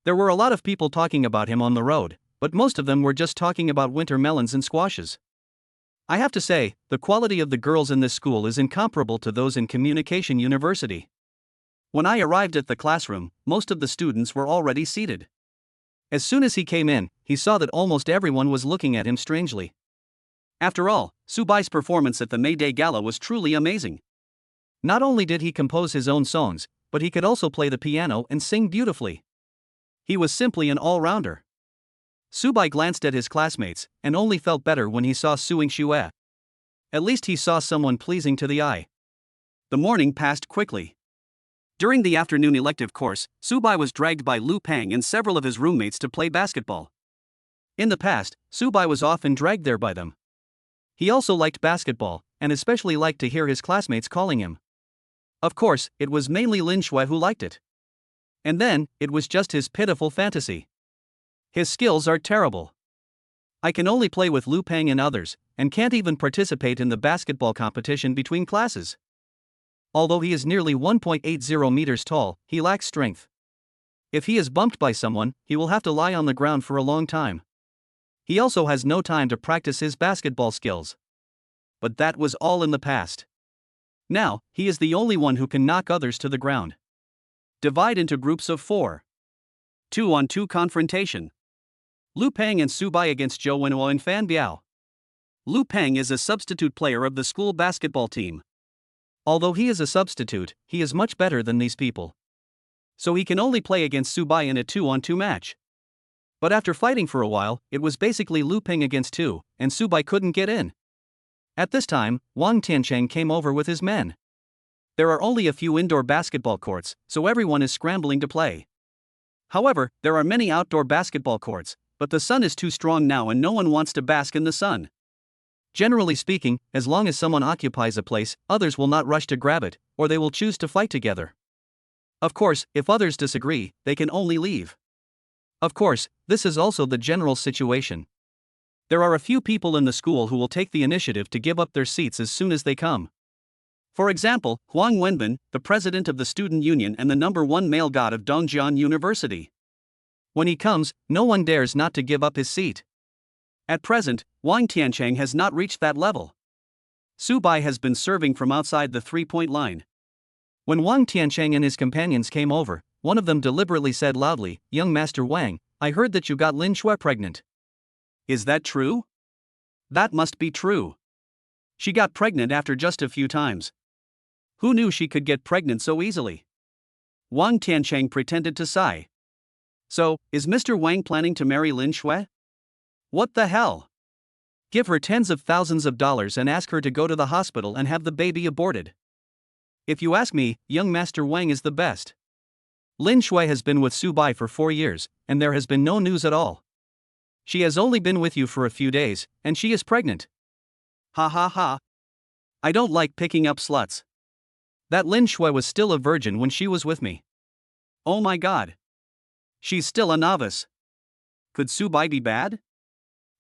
There were a lot of people talking about him on the road, but most of them were just talking about winter melons and squashes. I have to say, the quality of the girls in this school is incomparable to those in Communication University. When I arrived at the classroom, most of the students were already seated. As soon as he came in, he saw that almost everyone was looking at him strangely. After all, Su Bai's performance at the May Day Gala was truly amazing. Not only did he compose his own songs, but he could also play the piano and sing beautifully. He was simply an all-rounder. Su Bai glanced at his classmates, and only felt better when he saw Su Yingxue. At least he saw someone pleasing to the eye. The morning passed quickly. During the afternoon elective course, Subai was dragged by Lu Peng and several of his roommates to play basketball. In the past, Subai was often dragged there by them. He also liked basketball, and especially liked to hear his classmates calling him. Of course, it was mainly Lin Shui who liked it. And then, it was just his pitiful fantasy. His skills are terrible. I can only play with Lu Peng and others, and can't even participate in the basketball competition between classes. Although he is nearly 1.80 meters tall, he lacks strength. If he is bumped by someone, he will have to lie on the ground for a long time. He also has no time to practice his basketball skills. But that was all in the past. Now, he is the only one who can knock others to the ground. Divide into groups of 4. 2-on-2 confrontation. Lu Peng and Subai against Zhou Wenhuo and Fan Biao. Lu Peng is a substitute player of the school basketball team. Although he is a substitute, he is much better than these people. So he can only play against Subai in a 2-on-2 match. But after fighting for a while, it was basically Lu Peng against 2, and Subai couldn't get in. At this time, Wang Tiancheng came over with his men. There are only a few indoor basketball courts, so everyone is scrambling to play. However, there are many outdoor basketball courts, but the sun is too strong now and no one wants to bask in the sun. Generally speaking, as long as someone occupies a place, others will not rush to grab it, or they will choose to fight together. Of course, if others disagree, they can only leave. Of course, this is also the general situation. There are a few people in the school who will take the initiative to give up their seats as soon as they come. For example, Huang Wenbin, the president of the student union and the #1 male god of Dongjian University. When he comes, no one dares not to give up his seat. At present, Wang Tiancheng has not reached that level. Subai has been serving from outside the 3-point line. When Wang Tiancheng and his companions came over, one of them deliberately said loudly, "Young Master Wang, I heard that you got Lin Shui pregnant." Is that true? That must be true. She got pregnant after just a few times. Who knew she could get pregnant so easily? Wang Tiancheng pretended to sigh. So, is Mr. Wang planning to marry Lin Shui? What the hell? Give her tens of thousands of dollars and ask her to go to the hospital and have the baby aborted. If you ask me, young Master Wang is the best. Lin Shui has been with Subai for 4 years, and there has been no news at all. She has only been with you for a few days, and she is pregnant. Ha ha ha. I don't like picking up sluts. That Lin Shui was still a virgin when she was with me. Oh my god. She's still a novice. Could Subai be bad?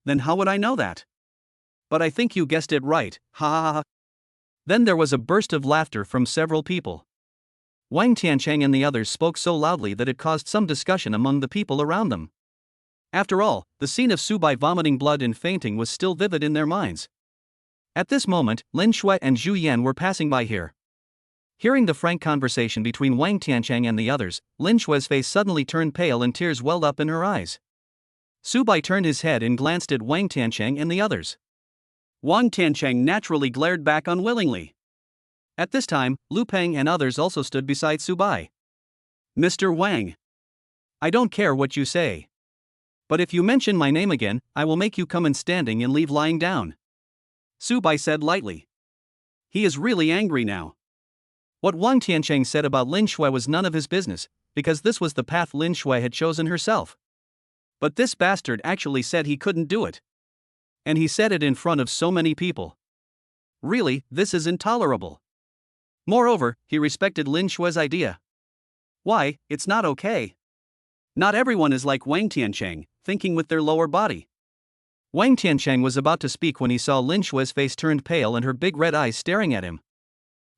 Then how would I know that? But I think you guessed it right, ha ha ha. Then there was a burst of laughter from several people. Wang Tiancheng and the others spoke so loudly that it caused some discussion among the people around them. After all, the scene of Subai vomiting blood and fainting was still vivid in their minds. At this moment, Lin Shui and Zhu Yan were passing by here. Hearing the frank conversation between Wang Tiancheng and the others, Lin Shui's face suddenly turned pale and tears welled up in her eyes. Subai turned his head and glanced at Wang Tiancheng and the others. Wang Tiancheng naturally glared back unwillingly. At this time, Lu Peng and others also stood beside Subai. Mr. Wang. I don't care what you say. But if you mention my name again, I will make you come in standing and leave lying down. Subai said lightly. He is really angry now. What Wang Tiancheng said about Lin Shui was none of his business, because this was the path Lin Shui had chosen herself. But this bastard actually said he couldn't do it. And he said it in front of so many people. Really, this is intolerable. Moreover, he respected Lin Shui's idea. Why, it's not okay. Not everyone is like Wang Tiancheng, thinking with their lower body. Wang Tiancheng was about to speak when he saw Lin Shui's face turned pale and her big red eyes staring at him.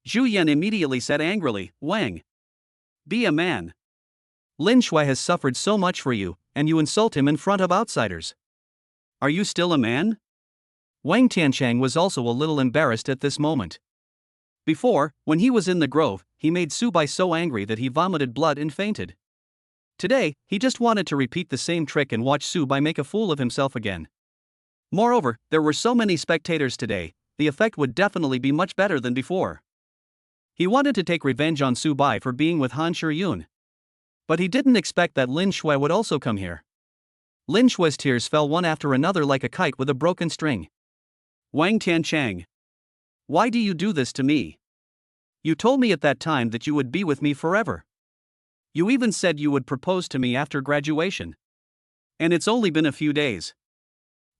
Zhu Yan immediately said angrily, Wang. Be a man. Lin Shui has suffered so much for you, and you insult him in front of outsiders. Are you still a man? Wang Tiancheng was also a little embarrassed at this moment. Before, when he was in the grove, he made Subai so angry that he vomited blood and fainted. Today, he just wanted to repeat the same trick and watch Subai make a fool of himself again. Moreover, there were so many spectators today, the effect would definitely be much better than before. He wanted to take revenge on Subai for being with Han Shiyun. But he didn't expect that Lin Shui would also come here. Lin Shui's tears fell one after another like a kite with a broken string. Wang Tiancheng. Why do you do this to me? You told me at that time that you would be with me forever. You even said you would propose to me after graduation. And it's only been a few days.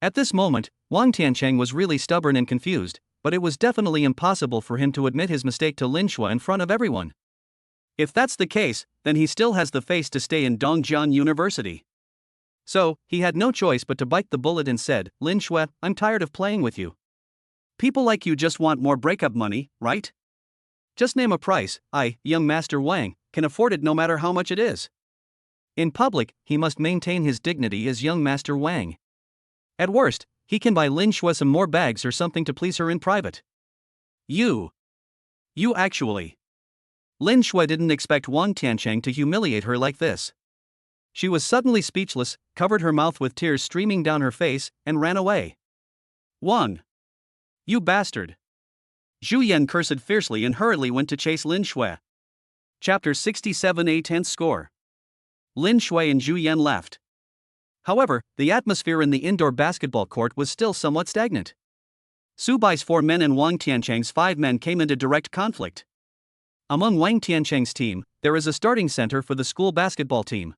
At this moment, Wang Tiancheng was really stubborn and confused, but it was definitely impossible for him to admit his mistake to Lin Shui in front of everyone. If that's the case, then he still has the face to stay in Dongjian University. So, he had no choice but to bite the bullet and said, Lin Shui, I'm tired of playing with you. People like you just want more breakup money, right? Just name a price. I, young Master Wang, can afford it no matter how much it is. In public, he must maintain his dignity as young Master Wang. At worst, he can buy Lin Shui some more bags or something to please her in private. You actually. Lin Shui didn't expect Wang Tiancheng to humiliate her like this. She was suddenly speechless, covered her mouth with tears streaming down her face, and ran away. Wang! You bastard! Zhu Yan cursed fiercely and hurriedly went to chase Lin Shui. Chapter 67, a tenth score. Lin Shui and Zhu Yan left. However, the atmosphere in the indoor basketball court was still somewhat stagnant. Su Bai's 4 men and Wang Tiancheng's 5 men came into direct conflict. Among Wang Tiancheng's team, there is a starting center for the school basketball team.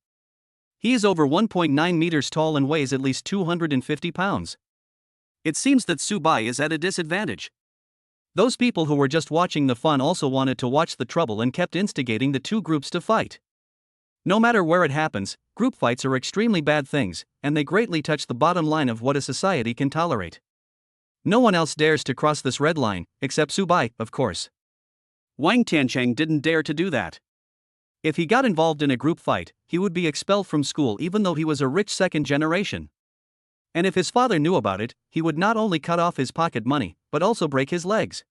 He is over 1.9 meters tall and weighs at least 250 pounds. It seems that Su Bai is at a disadvantage. Those people who were just watching the fun also wanted to watch the trouble and kept instigating the two groups to fight. No matter where it happens, group fights are extremely bad things, and they greatly touch the bottom line of what a society can tolerate. No one else dares to cross this red line, except Su Bai, of course. Wang Tiancheng didn't dare to do that. If he got involved in a group fight, he would be expelled from school even though he was a rich second generation. And if his father knew about it, he would not only cut off his pocket money, but also break his legs.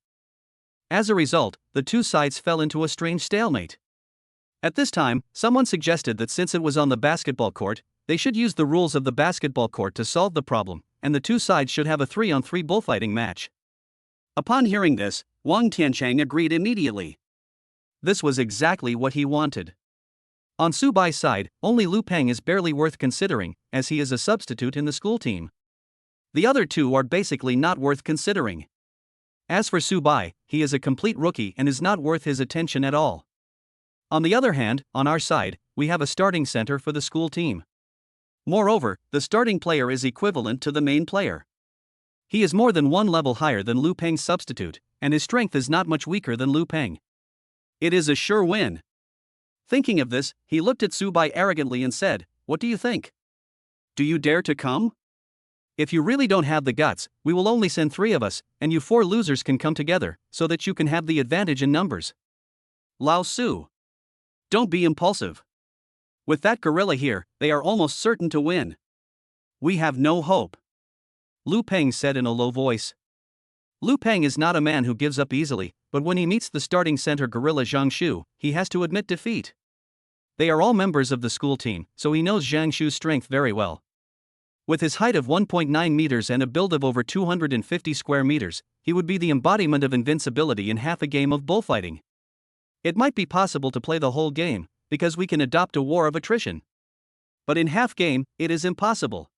As a result, the two sides fell into a strange stalemate. At this time, someone suggested that since it was on the basketball court, they should use the rules of the basketball court to solve the problem, and the two sides should have a 3-on-3 bullfighting match. Upon hearing this, Wang Tiancheng agreed immediately. This was exactly what he wanted. On Su Bai's side, only Lu Peng is barely worth considering, as he is a substitute in the school team. The other two are basically not worth considering. As for Su Bai, he is a complete rookie and is not worth his attention at all. On the other hand, on our side, we have a starting center for the school team. Moreover, the starting player is equivalent to the main player. He is more than one level higher than Lu Peng's substitute, and his strength is not much weaker than Lu Peng. It is a sure win. Thinking of this, he looked at Su Bai arrogantly and said, What do you think? Do you dare to come? If you really don't have the guts, we will only send 3 of us, and you 4 losers can come together, so that you can have the advantage in numbers. Lao Su. Don't be impulsive. With that gorilla here, they are almost certain to win. We have no hope. Lu Peng said in a low voice. Lu Peng is not a man who gives up easily, but when he meets the starting center gorilla Zhang Shu, he has to admit defeat. They are all members of the school team, so he knows Zhang Shu's strength very well. With his height of 1.9 meters and a build of over 250 square meters, he would be the embodiment of invincibility in half a game of bullfighting. It might be possible to play the whole game, because we can adopt a war of attrition. But in half game, it is impossible.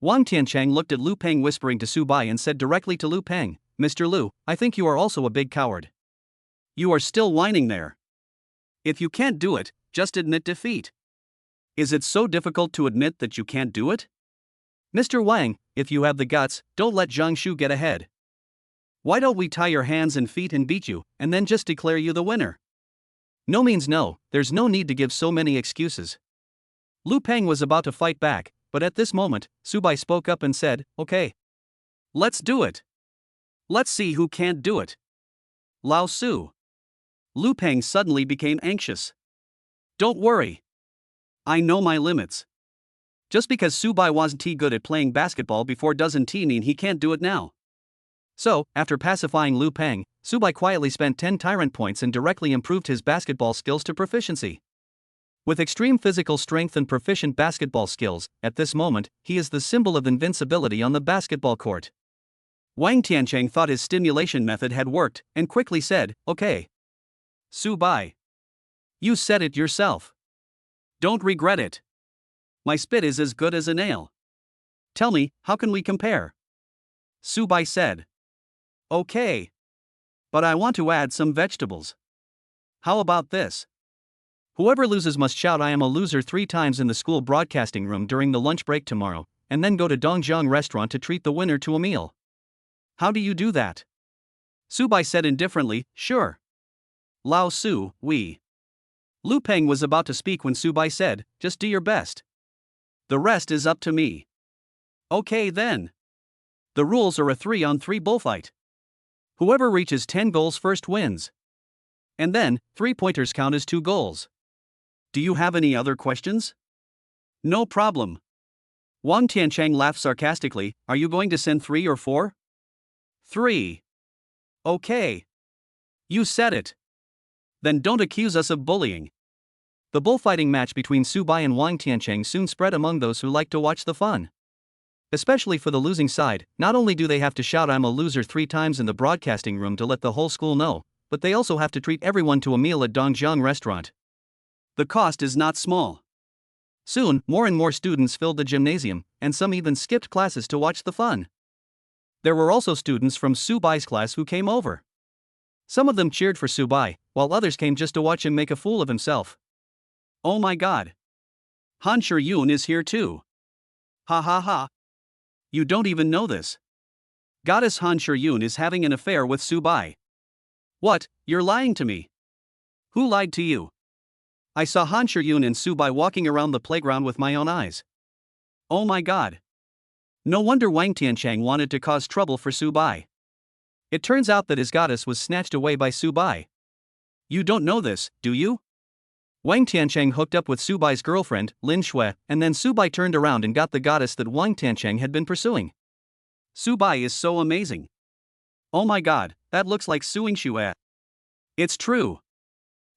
Wang Tiancheng looked at Lu Peng whispering to Su Bai and said directly to Lu Peng, Mr. Lu, I think you are also a big coward. You are still whining there. If you can't do it, just admit defeat. Is it so difficult to admit that you can't do it? Mr. Wang, if you have the guts, don't let Zhang Shu get ahead. Why don't we tie your hands and feet and beat you, and then just declare you the winner? No means no, there's no need to give so many excuses. Lu Peng was about to fight back, but at this moment, Su Bai spoke up and said, Okay. Let's do it. Let's see who can't do it. Lao Su. Lu Peng suddenly became anxious. Don't worry. I know my limits. Just because Su Bai wasn't good at playing basketball before doesn't mean he can't do it now. So, after pacifying Lu Peng, Su Bai quietly spent 10 tyrant points and directly improved his basketball skills to proficiency. With extreme physical strength and proficient basketball skills, at this moment, he is the symbol of invincibility on the basketball court. Wang Tiancheng thought his stimulation method had worked, and quickly said, Okay. Su Bai. You said it yourself. Don't regret it. My spit is as good as a nail. Tell me, how can we compare? Su Bai said. Okay. But I want to add some vegetables. How about this? Whoever loses must shout "I am a loser" 3 times in the school broadcasting room during the lunch break tomorrow, and then go to Dongjiang restaurant to treat the winner to a meal. How do you do that? Subai said indifferently, "Sure." Lao Su, we. Lu Peng was about to speak when Subai said, "Just do your best. The rest is up to me." Okay then. The rules are a 3-on-3 bullfight. Whoever reaches 10 goals first wins. And then, 3-pointers count as 2 goals. Do you have any other questions? No problem. Wang Tiancheng laughed sarcastically. Are you going to send 3 or 4? 3. Okay. You said it. Then don't accuse us of bullying. The bullfighting match between Subai and Wang Tiancheng soon spread among those who liked to watch the fun. Especially for the losing side, not only do they have to shout "I'm a loser" 3 times in the broadcasting room to let the whole school know, but they also have to treat everyone to a meal at Dongjiang restaurant. The cost is not small. Soon, more and more students filled the gymnasium, and some even skipped classes to watch the fun. There were also students from Subai's class who came over. Some of them cheered for Subai, while others came just to watch him make a fool of himself. Oh my god. Han Shiyun is here too. Ha ha ha. You don't even know this. Goddess Han Shiyun is having an affair with Subai. What, you're lying to me? Who lied to you? I saw Han Shiyun and Subai walking around the playground with my own eyes. Oh my god. No wonder Wang Tiancheng wanted to cause trouble for Subai. It turns out that his goddess was snatched away by Subai. You don't know this, do you? Wang Tiancheng hooked up with Subai's girlfriend, Lin Shui, and then Subai turned around and got the goddess that Wang Tiancheng had been pursuing. Subai is so amazing. Oh my god, that looks like Suing Shui. It's true.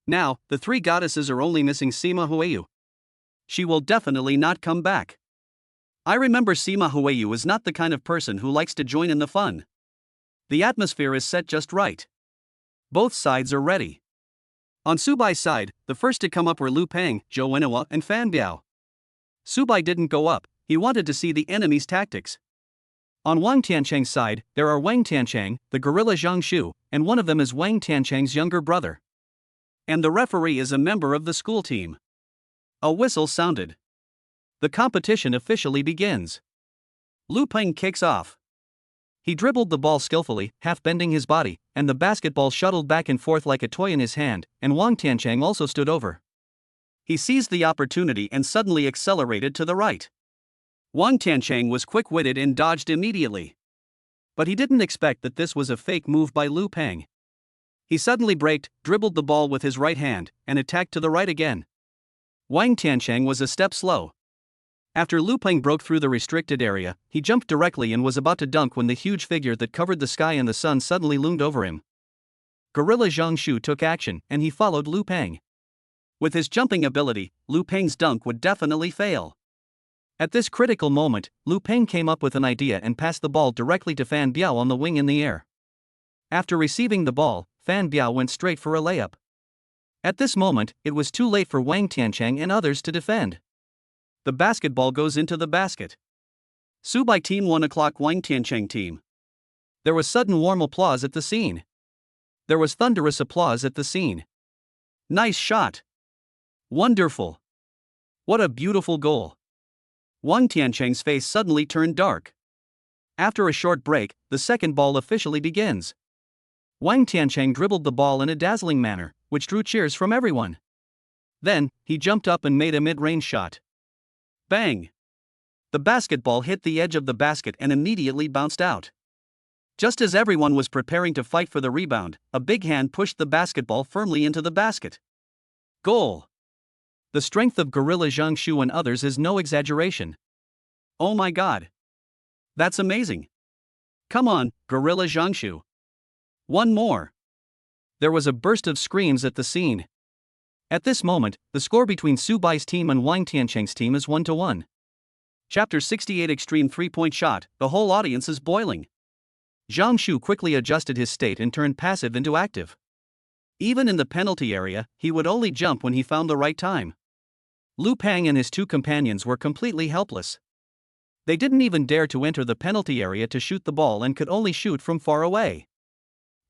Now, the 3 goddesses are only missing Sima Huiyu. She will definitely not come back. I remember Sima Huiyu is not the kind of person who likes to join in the fun. The atmosphere is set just right. Both sides are ready. On Subai's side, the first to come up were Lu Peng, Zhou Wenhua, and Fan Biao. Subai didn't go up, he wanted to see the enemy's tactics. On Wang Tiancheng's side, there are Wang Tiancheng, the gorilla Zhang Shu, and one of them is Wang Tiancheng's younger brother. And the referee is a member of the school team. A whistle sounded. The competition officially begins. Lu Peng kicks off. He dribbled the ball skillfully, half bending his body, and the basketball shuttled back and forth like a toy in his hand, and Wang Tiancheng also stood over. He seized the opportunity and suddenly accelerated to the right. Wang Tiancheng was quick-witted and dodged immediately. But he didn't expect that this was a fake move by Lu Peng. He suddenly braked, dribbled the ball with his right hand, and attacked to the right again. Wang Tiancheng was a step slow. After Lu Peng broke through the restricted area, he jumped directly and was about to dunk when the huge figure that covered the sky and the sun suddenly loomed over him. Gorilla Zhang Shu took action, and he followed Lu Peng. With his jumping ability, Lu Peng's dunk would definitely fail. At this critical moment, Lu Peng came up with an idea and passed the ball directly to Fan Biao on the wing in the air. After receiving the ball, Fan Biao went straight for a layup. At this moment, it was too late for Wang Tiancheng and others to defend. The basketball goes into the basket. Subai team 1 o'clock Wang Tiancheng team. There was sudden warm applause at the scene. There was thunderous applause at the scene. Nice shot. Wonderful. What a beautiful goal. Wang Tiancheng's face suddenly turned dark. After a short break, the second ball officially begins. Wang Tiancheng dribbled the ball in a dazzling manner, which drew cheers from everyone. Then, he jumped up and made a mid-range shot. Bang! The basketball hit the edge of the basket and immediately bounced out. Just as everyone was preparing to fight for the rebound, a big hand pushed the basketball firmly into the basket. Goal! The strength of Gorilla Zhang Shu and others is no exaggeration. Oh my god! That's amazing! Come on, Gorilla Zhang Shu! One more! There was a burst of screams at the scene. At this moment, the score between Subai's team and Wang Tiancheng's team is 1-1. Chapter 68 Extreme 3-point shot, the whole audience is boiling. Zhang Shu quickly adjusted his state and turned passive into active. Even in the penalty area, he would only jump when he found the right time. Lu Peng and his 2 companions were completely helpless. They didn't even dare to enter the penalty area to shoot the ball and could only shoot from far away.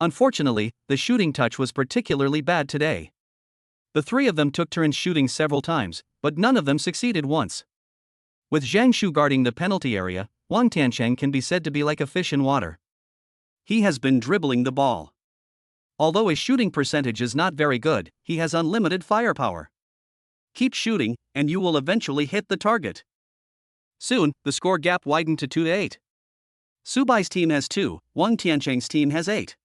Unfortunately, the shooting touch was particularly bad today. The three of them took turns shooting several times, but none of them succeeded once. With Zhang Shu guarding the penalty area, Wang Tiancheng can be said to be like a fish in water. He has been dribbling the ball. Although his shooting percentage is not very good, he has unlimited firepower. Keep shooting, and you will eventually hit the target. Soon, the score gap widened to 2-8. Subai's team has 2, Wang Tiancheng's team has 8.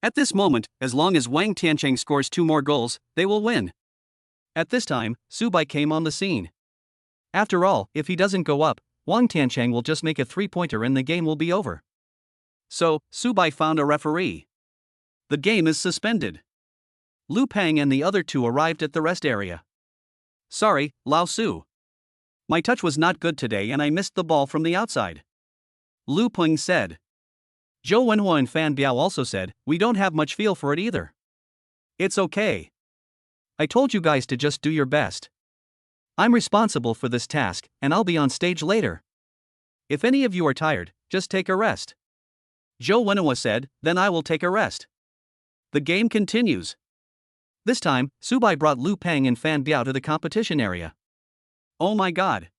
At this moment, as long as Wang Tiancheng scores 2 more goals, they will win. At this time, Subai came on the scene. After all, if he doesn't go up, Wang Tiancheng will just make a 3-pointer and the game will be over. So, Subai found a referee. The game is suspended. Lu Pang and the other 2 arrived at the rest area. Sorry, Lao Su. My touch was not good today and I missed the ball from the outside. Lu Peng said. Zhou Wenhua and Fan Biao also said, we don't have much feel for it either. It's okay. I told you guys to just do your best. I'm responsible for this task, and I'll be on stage later. If any of you are tired, just take a rest. Zhou Wenhua said, then I will take a rest. The game continues. This time, Subai brought Lu Peng and Fan Biao to the competition area. Oh my god.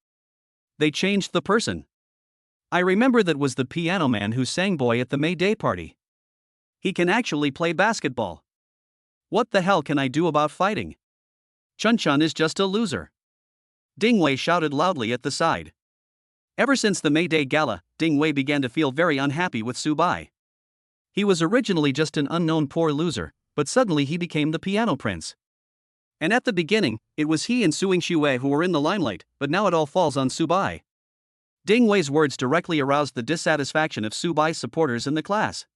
They changed the person. I remember that was the piano man who sang Boy at the May Day party. He can actually play basketball. What the hell can I do about fighting? Chun Chun is just a loser. Ding Wei shouted loudly at the side. Ever since the May Day gala, Ding Wei began to feel very unhappy with Subai. He was originally just an unknown poor loser, but suddenly he became the piano prince. And at the beginning, it was he and Suing Xue who were in the limelight, but now it all falls on Subai. Ding Wei's words directly aroused the dissatisfaction of Subai's supporters in the class.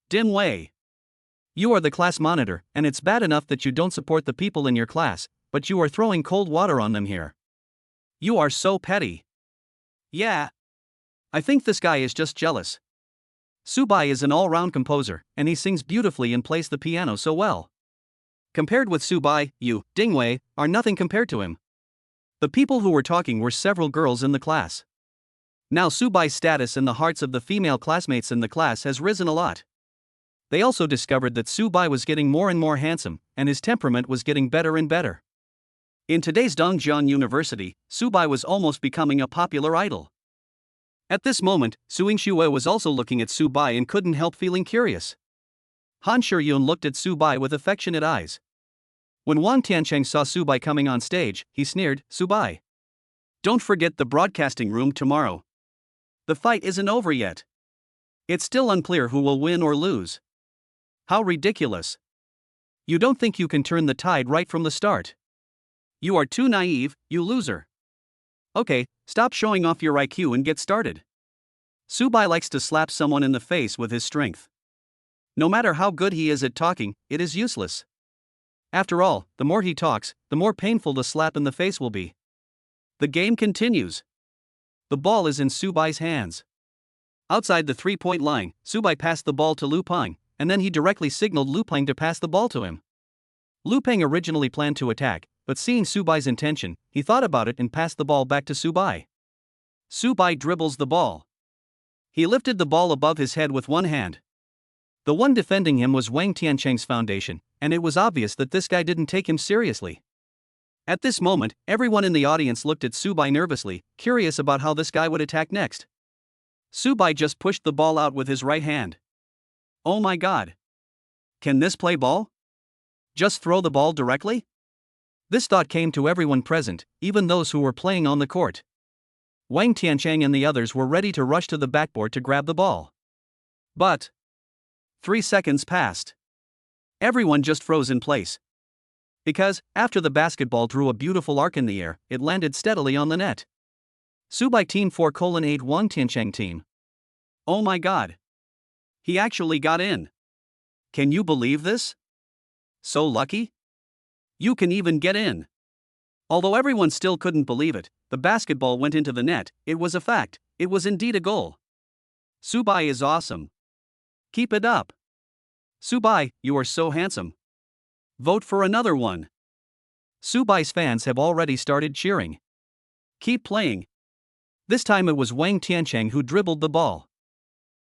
Ding Wei. You are the class monitor, and it's bad enough that you don't support the people in your class, but you are throwing cold water on them here. You are so petty. Yeah. I think this guy is just jealous. Subai is an all-round composer, and he sings beautifully and plays the piano so well. Compared with Subai, you, Ding Wei, are nothing compared to him. The people who were talking were several girls in the class. Now Subai's status in the hearts of the female classmates in the class has risen a lot. They also discovered that Subai was getting more and more handsome, and his temperament was getting better and better. In today's Dongjiang University, Subai was almost becoming a popular idol. At this moment, Suing Xue was also looking at Subai and couldn't help feeling curious. Han Shiyun looked at Subai with affectionate eyes. When Wang Tiancheng saw Subai coming on stage, he sneered, Subai. Don't forget the broadcasting room tomorrow. The fight isn't over yet. It's still unclear who will win or lose. How ridiculous. You don't think you can turn the tide right from the start. You are too naive, you loser. Okay, stop showing off your IQ and get started. Subai likes to slap someone in the face with his strength. No matter how good he is at talking, it is useless. After all, the more he talks, the more painful the slap in the face will be. The game continues. The ball is in Subai's hands. Outside the 3-point line, Subai passed the ball to Lu Peng, and then he directly signaled Lu Peng to pass the ball to him. Lu Peng originally planned to attack, but seeing Subai's intention, he thought about it and passed the ball back to Subai. Subai dribbles the ball. He lifted the ball above his head with one hand. The one defending him was Wang Tiancheng's foundation, and it was obvious that this guy didn't take him seriously. At this moment, everyone in the audience looked at Subai nervously, curious about how this guy would attack next. Subai just pushed the ball out with his right hand. Oh my god. Can this play ball? Just throw the ball directly? This thought came to everyone present, even those who were playing on the court. Wang Tiancheng and the others were ready to rush to the backboard to grab the ball. But 3 seconds passed. Everyone just froze in place. Because, after the basketball drew a beautiful arc in the air, it landed steadily on the net. Subai Team 4:8 Wang Tiancheng Team. Oh my god. He actually got in. Can you believe this? So lucky? You can even get in. Although everyone still couldn't believe it, the basketball went into the net, it was a fact, it was indeed a goal. Subai is awesome. Keep it up. Subai, you are so handsome. Vote for another one. Subai's fans have already started cheering. Keep playing. This time it was Wang Tiancheng who dribbled the ball.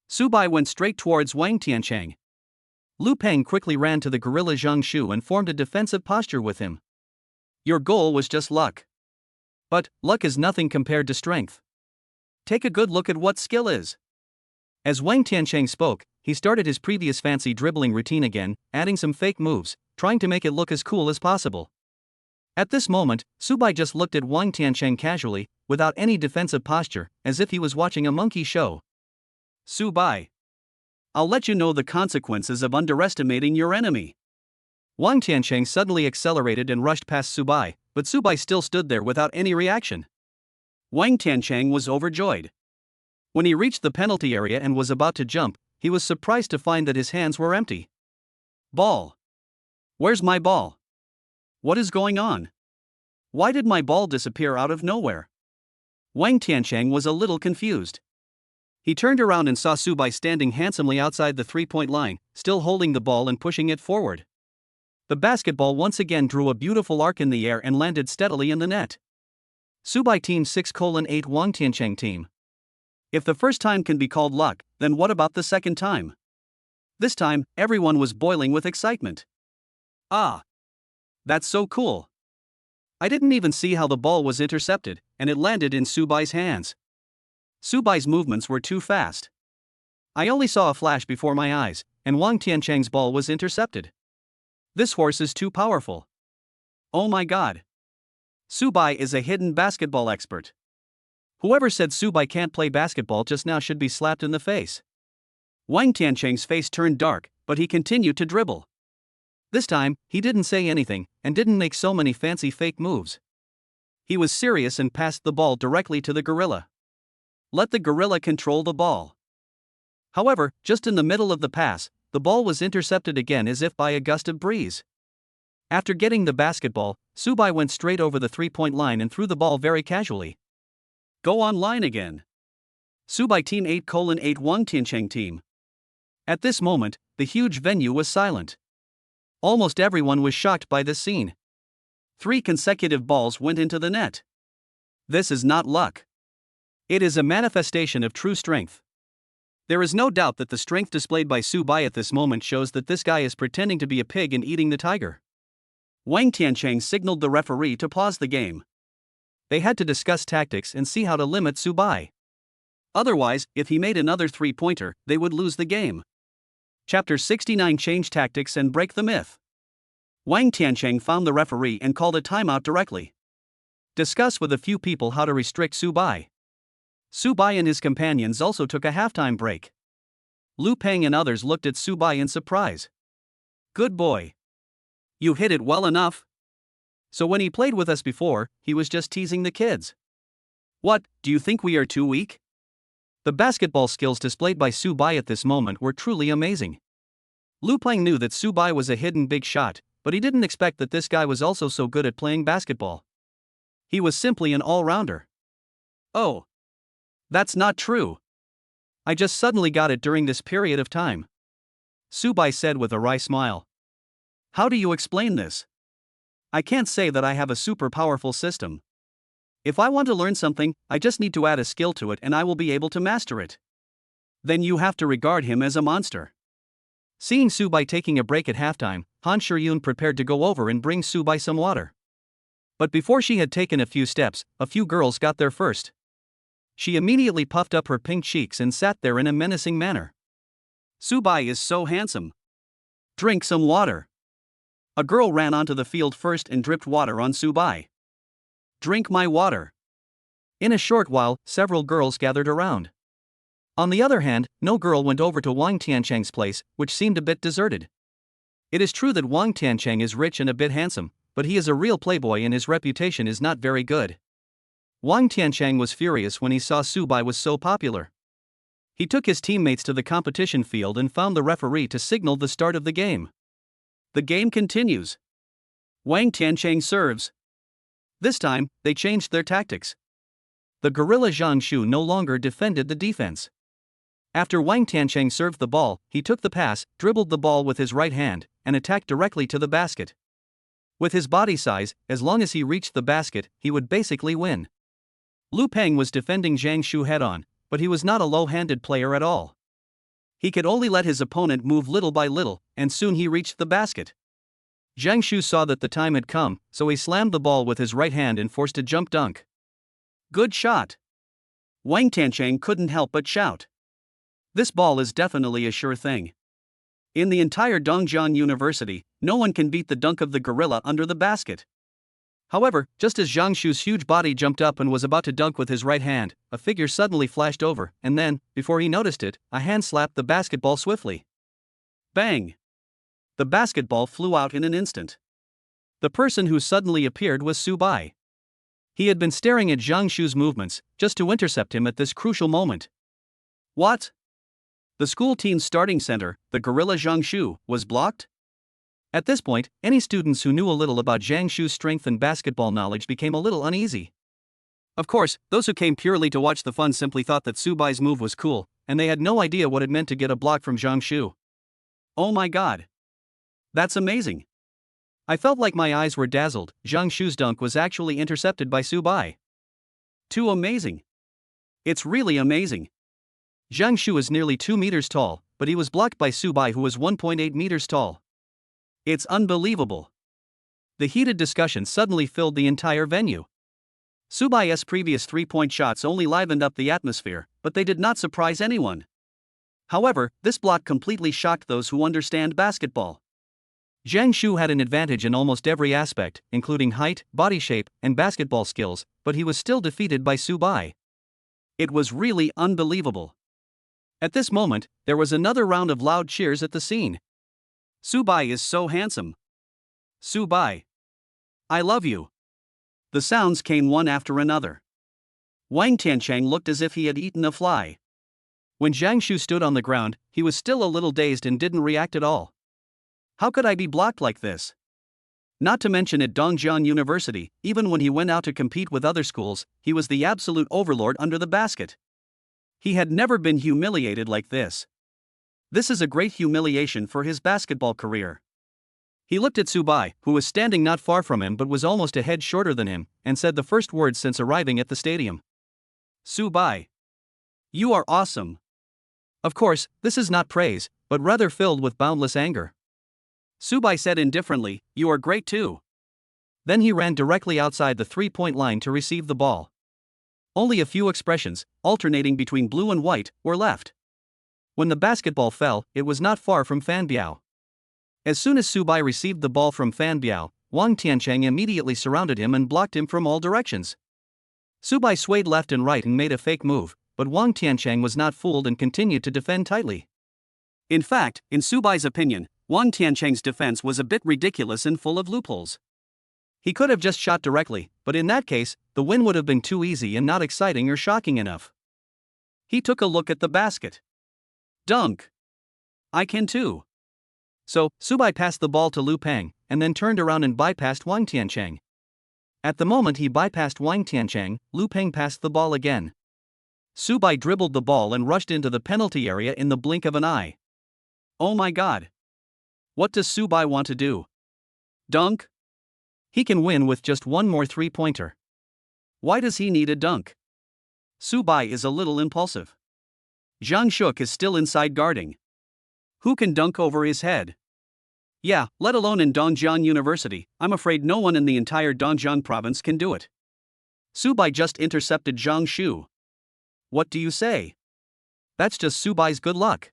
Subai went straight towards Wang Tiancheng. Lu Peng quickly ran to the gorilla Zhang Shu and formed a defensive posture with him. Your goal was just luck. But luck is nothing compared to strength. Take a good look at what skill is. As Wang Tiancheng spoke, he started his previous fancy dribbling routine again, adding some fake moves, trying to make it look as cool as possible. At this moment, Subai just looked at Wang Tiancheng casually, without any defensive posture, as if he was watching a monkey show. Subai, I'll let you know the consequences of underestimating your enemy. Wang Tiancheng suddenly accelerated and rushed past Subai, but Subai still stood there without any reaction. Wang Tiancheng was overjoyed. When he reached the penalty area and was about to jump, he was surprised to find that his hands were empty. Ball. Where's my ball? What is going on? Why did my ball disappear out of nowhere? Wang Tiancheng was a little confused. He turned around and saw Subai standing handsomely outside the three-point line, still holding the ball and pushing it forward. The basketball once again drew a beautiful arc in the air and landed steadily in the net. Subai Team 6:8 Wang Tiancheng Team. If the first time can be called luck, then what about the second time? This time, everyone was boiling with excitement. Ah! That's so cool! I didn't even see how the ball was intercepted, and it landed in Subai's hands. Subai's movements were too fast. I only saw a flash before my eyes, and Wang Tiancheng's ball was intercepted. This horse is too powerful. Oh my god! Subai is a hidden basketball expert. Whoever said Subai can't play basketball just now should be slapped in the face. Wang Tiancheng's face turned dark, but he continued to dribble. This time, he didn't say anything, and didn't make so many fancy fake moves. He was serious and passed the ball directly to the gorilla. Let the gorilla control the ball. However, just in the middle of the pass, the ball was intercepted again as if by a gust of breeze. After getting the basketball, Subai went straight over the three-point line and threw the ball very casually. Go online again. Subai Team 8:8 Wang Tiancheng Team. At this moment, the huge venue was silent. Almost everyone was shocked by this scene. 3 consecutive balls went into the net. This is not luck. It is a manifestation of true strength. There is no doubt that the strength displayed by Subai at this moment shows that this guy is pretending to be a pig and eating the tiger. Wang Tiancheng signaled the referee to pause the game. They had to discuss tactics and see how to limit Subai. Otherwise, if he made another three-pointer, they would lose the game. Chapter 69 Change Tactics and Break the Myth. Wang Tiancheng found the referee and called a timeout directly. Discuss with a few people how to restrict Subai. Subai and his companions also took a halftime break. Lu Peng and others looked at Subai in surprise. Good boy. You hit it well enough. So when he played with us before, he was just teasing the kids. What, do you think we are too weak? The basketball skills displayed by Subai at this moment were truly amazing. Lu Peng knew that Subai was a hidden big shot, but he didn't expect that this guy was also so good at playing basketball. He was simply an all-rounder. Oh. That's not true. I just suddenly got it during this period of time. Subai said with a wry smile. How do you explain this? I can't say that I have a super powerful system. If I want to learn something, I just need to add a skill to it and I will be able to master it. Then you have to regard him as a monster. Seeing Subai taking a break at halftime, Han Shiyun prepared to go over and bring Subai some water. But before she had taken a few steps, a few girls got there first. She immediately puffed up her pink cheeks and sat there in a menacing manner. Subai is so handsome. Drink some water. A girl ran onto the field first and dripped water on Subai. Drink my water. In a short while, several girls gathered around. On the other hand, no girl went over to Wang Tiancheng's place, which seemed a bit deserted. It is true that Wang Tiancheng is rich and a bit handsome, but he is a real playboy and his reputation is not very good. Wang Tiancheng was furious when he saw Subai was so popular. He took his teammates to the competition field and found the referee to signal the start of the game. The game continues. Wang Tiancheng serves. This time, they changed their tactics. The gorilla Zhang Shu no longer defended the defense. After Wang Tiancheng served the ball, he took the pass, dribbled the ball with his right hand, and attacked directly to the basket. With his body size, as long as he reached the basket, he would basically win. Lu Peng was defending Zhang Shu head-on, but he was not a low-handed player at all. He could only let his opponent move little by little, and soon he reached the basket. Zhang Shu saw that the time had come, so he slammed the ball with his right hand and forced a jump dunk. Good shot! Wang Tiancheng couldn't help but shout. This ball is definitely a sure thing. In the entire Dongjiang University, no one can beat the dunk of the gorilla under the basket. However, just as Zhang Shu's huge body jumped up and was about to dunk with his right hand, a figure suddenly flashed over, and then, before he noticed it, a hand slapped the basketball swiftly. Bang! The basketball flew out in an instant. The person who suddenly appeared was Su Bai. He had been staring at Zhang Shu's movements, just to intercept him at this crucial moment. What? The school team's starting center, the gorilla Zhang Shu, was blocked? At this point, any students who knew a little about Zhang Shu's strength and basketball knowledge became a little uneasy. Of course, those who came purely to watch the fun simply thought that Su Bai's move was cool, and they had no idea what it meant to get a block from Zhang Shu. Oh my god! That's amazing! I felt like my eyes were dazzled. Zhang Shu's dunk was actually intercepted by Su Bai. Too amazing! It's really amazing! Zhang Shu is nearly 2 meters tall, but he was blocked by Su Bai, who was 1.8 meters tall. It's unbelievable. The heated discussion suddenly filled the entire venue. Su Bai's previous 3-point shots only livened up the atmosphere, but they did not surprise anyone. However, this block completely shocked those who understand basketball. Zhang Shu had an advantage in almost every aspect, including height, body shape, and basketball skills, but he was still defeated by Su Bai. It was really unbelievable. At this moment, there was another round of loud cheers at the scene. Su Bai is so handsome. Su Bai, I love you. The sounds came one after another. Wang Tiancheng looked as if he had eaten a fly. When Zhang Shu stood on the ground, he was still a little dazed and didn't react at all. How could I be blocked like this? Not to mention at Dongjiang University, even when he went out to compete with other schools, he was the absolute overlord under the basket. He had never been humiliated like this. This is a great humiliation for his basketball career. He looked at Su Bai, who was standing not far from him but was almost a head shorter than him, and said the first words since arriving at the stadium. Su Bai, you are awesome. Of course, this is not praise, but rather filled with boundless anger. Su Bai said indifferently, you are great too. Then he ran directly outside the 3-point line to receive the ball. Only a few expressions, alternating between blue and white, were left. When the basketball fell, it was not far from Fan Biao. As soon as Su Bai received the ball from Fan Biao, Wang Tiancheng immediately surrounded him and blocked him from all directions. Su Bai swayed left and right and made a fake move, but Wang Tiancheng was not fooled and continued to defend tightly. In fact, in Su Bai's opinion, Wang Tiancheng's defense was a bit ridiculous and full of loopholes. He could have just shot directly, but in that case, the win would have been too easy and not exciting or shocking enough. He took a look at the basket. Dunk! I can too. So, Su Bai passed the ball to Liu Peng, and then turned around and bypassed Wang Tiancheng. At the moment he bypassed Wang Tiancheng, Liu Peng passed the ball again. Su Bai dribbled the ball and rushed into the penalty area in the blink of an eye. Oh my god! What does Su Bai want to do? Dunk? He can win with just one more 3-pointer. Why does he need a dunk? Su Bai is a little impulsive. Zhang Shuk is still inside guarding. Who can dunk over his head? Yeah, let alone in Dongjiang University, I'm afraid no one in the entire Dongjiang province can do it. Su Bai just intercepted Zhang Shu. What do you say? That's just Su Bai's good luck.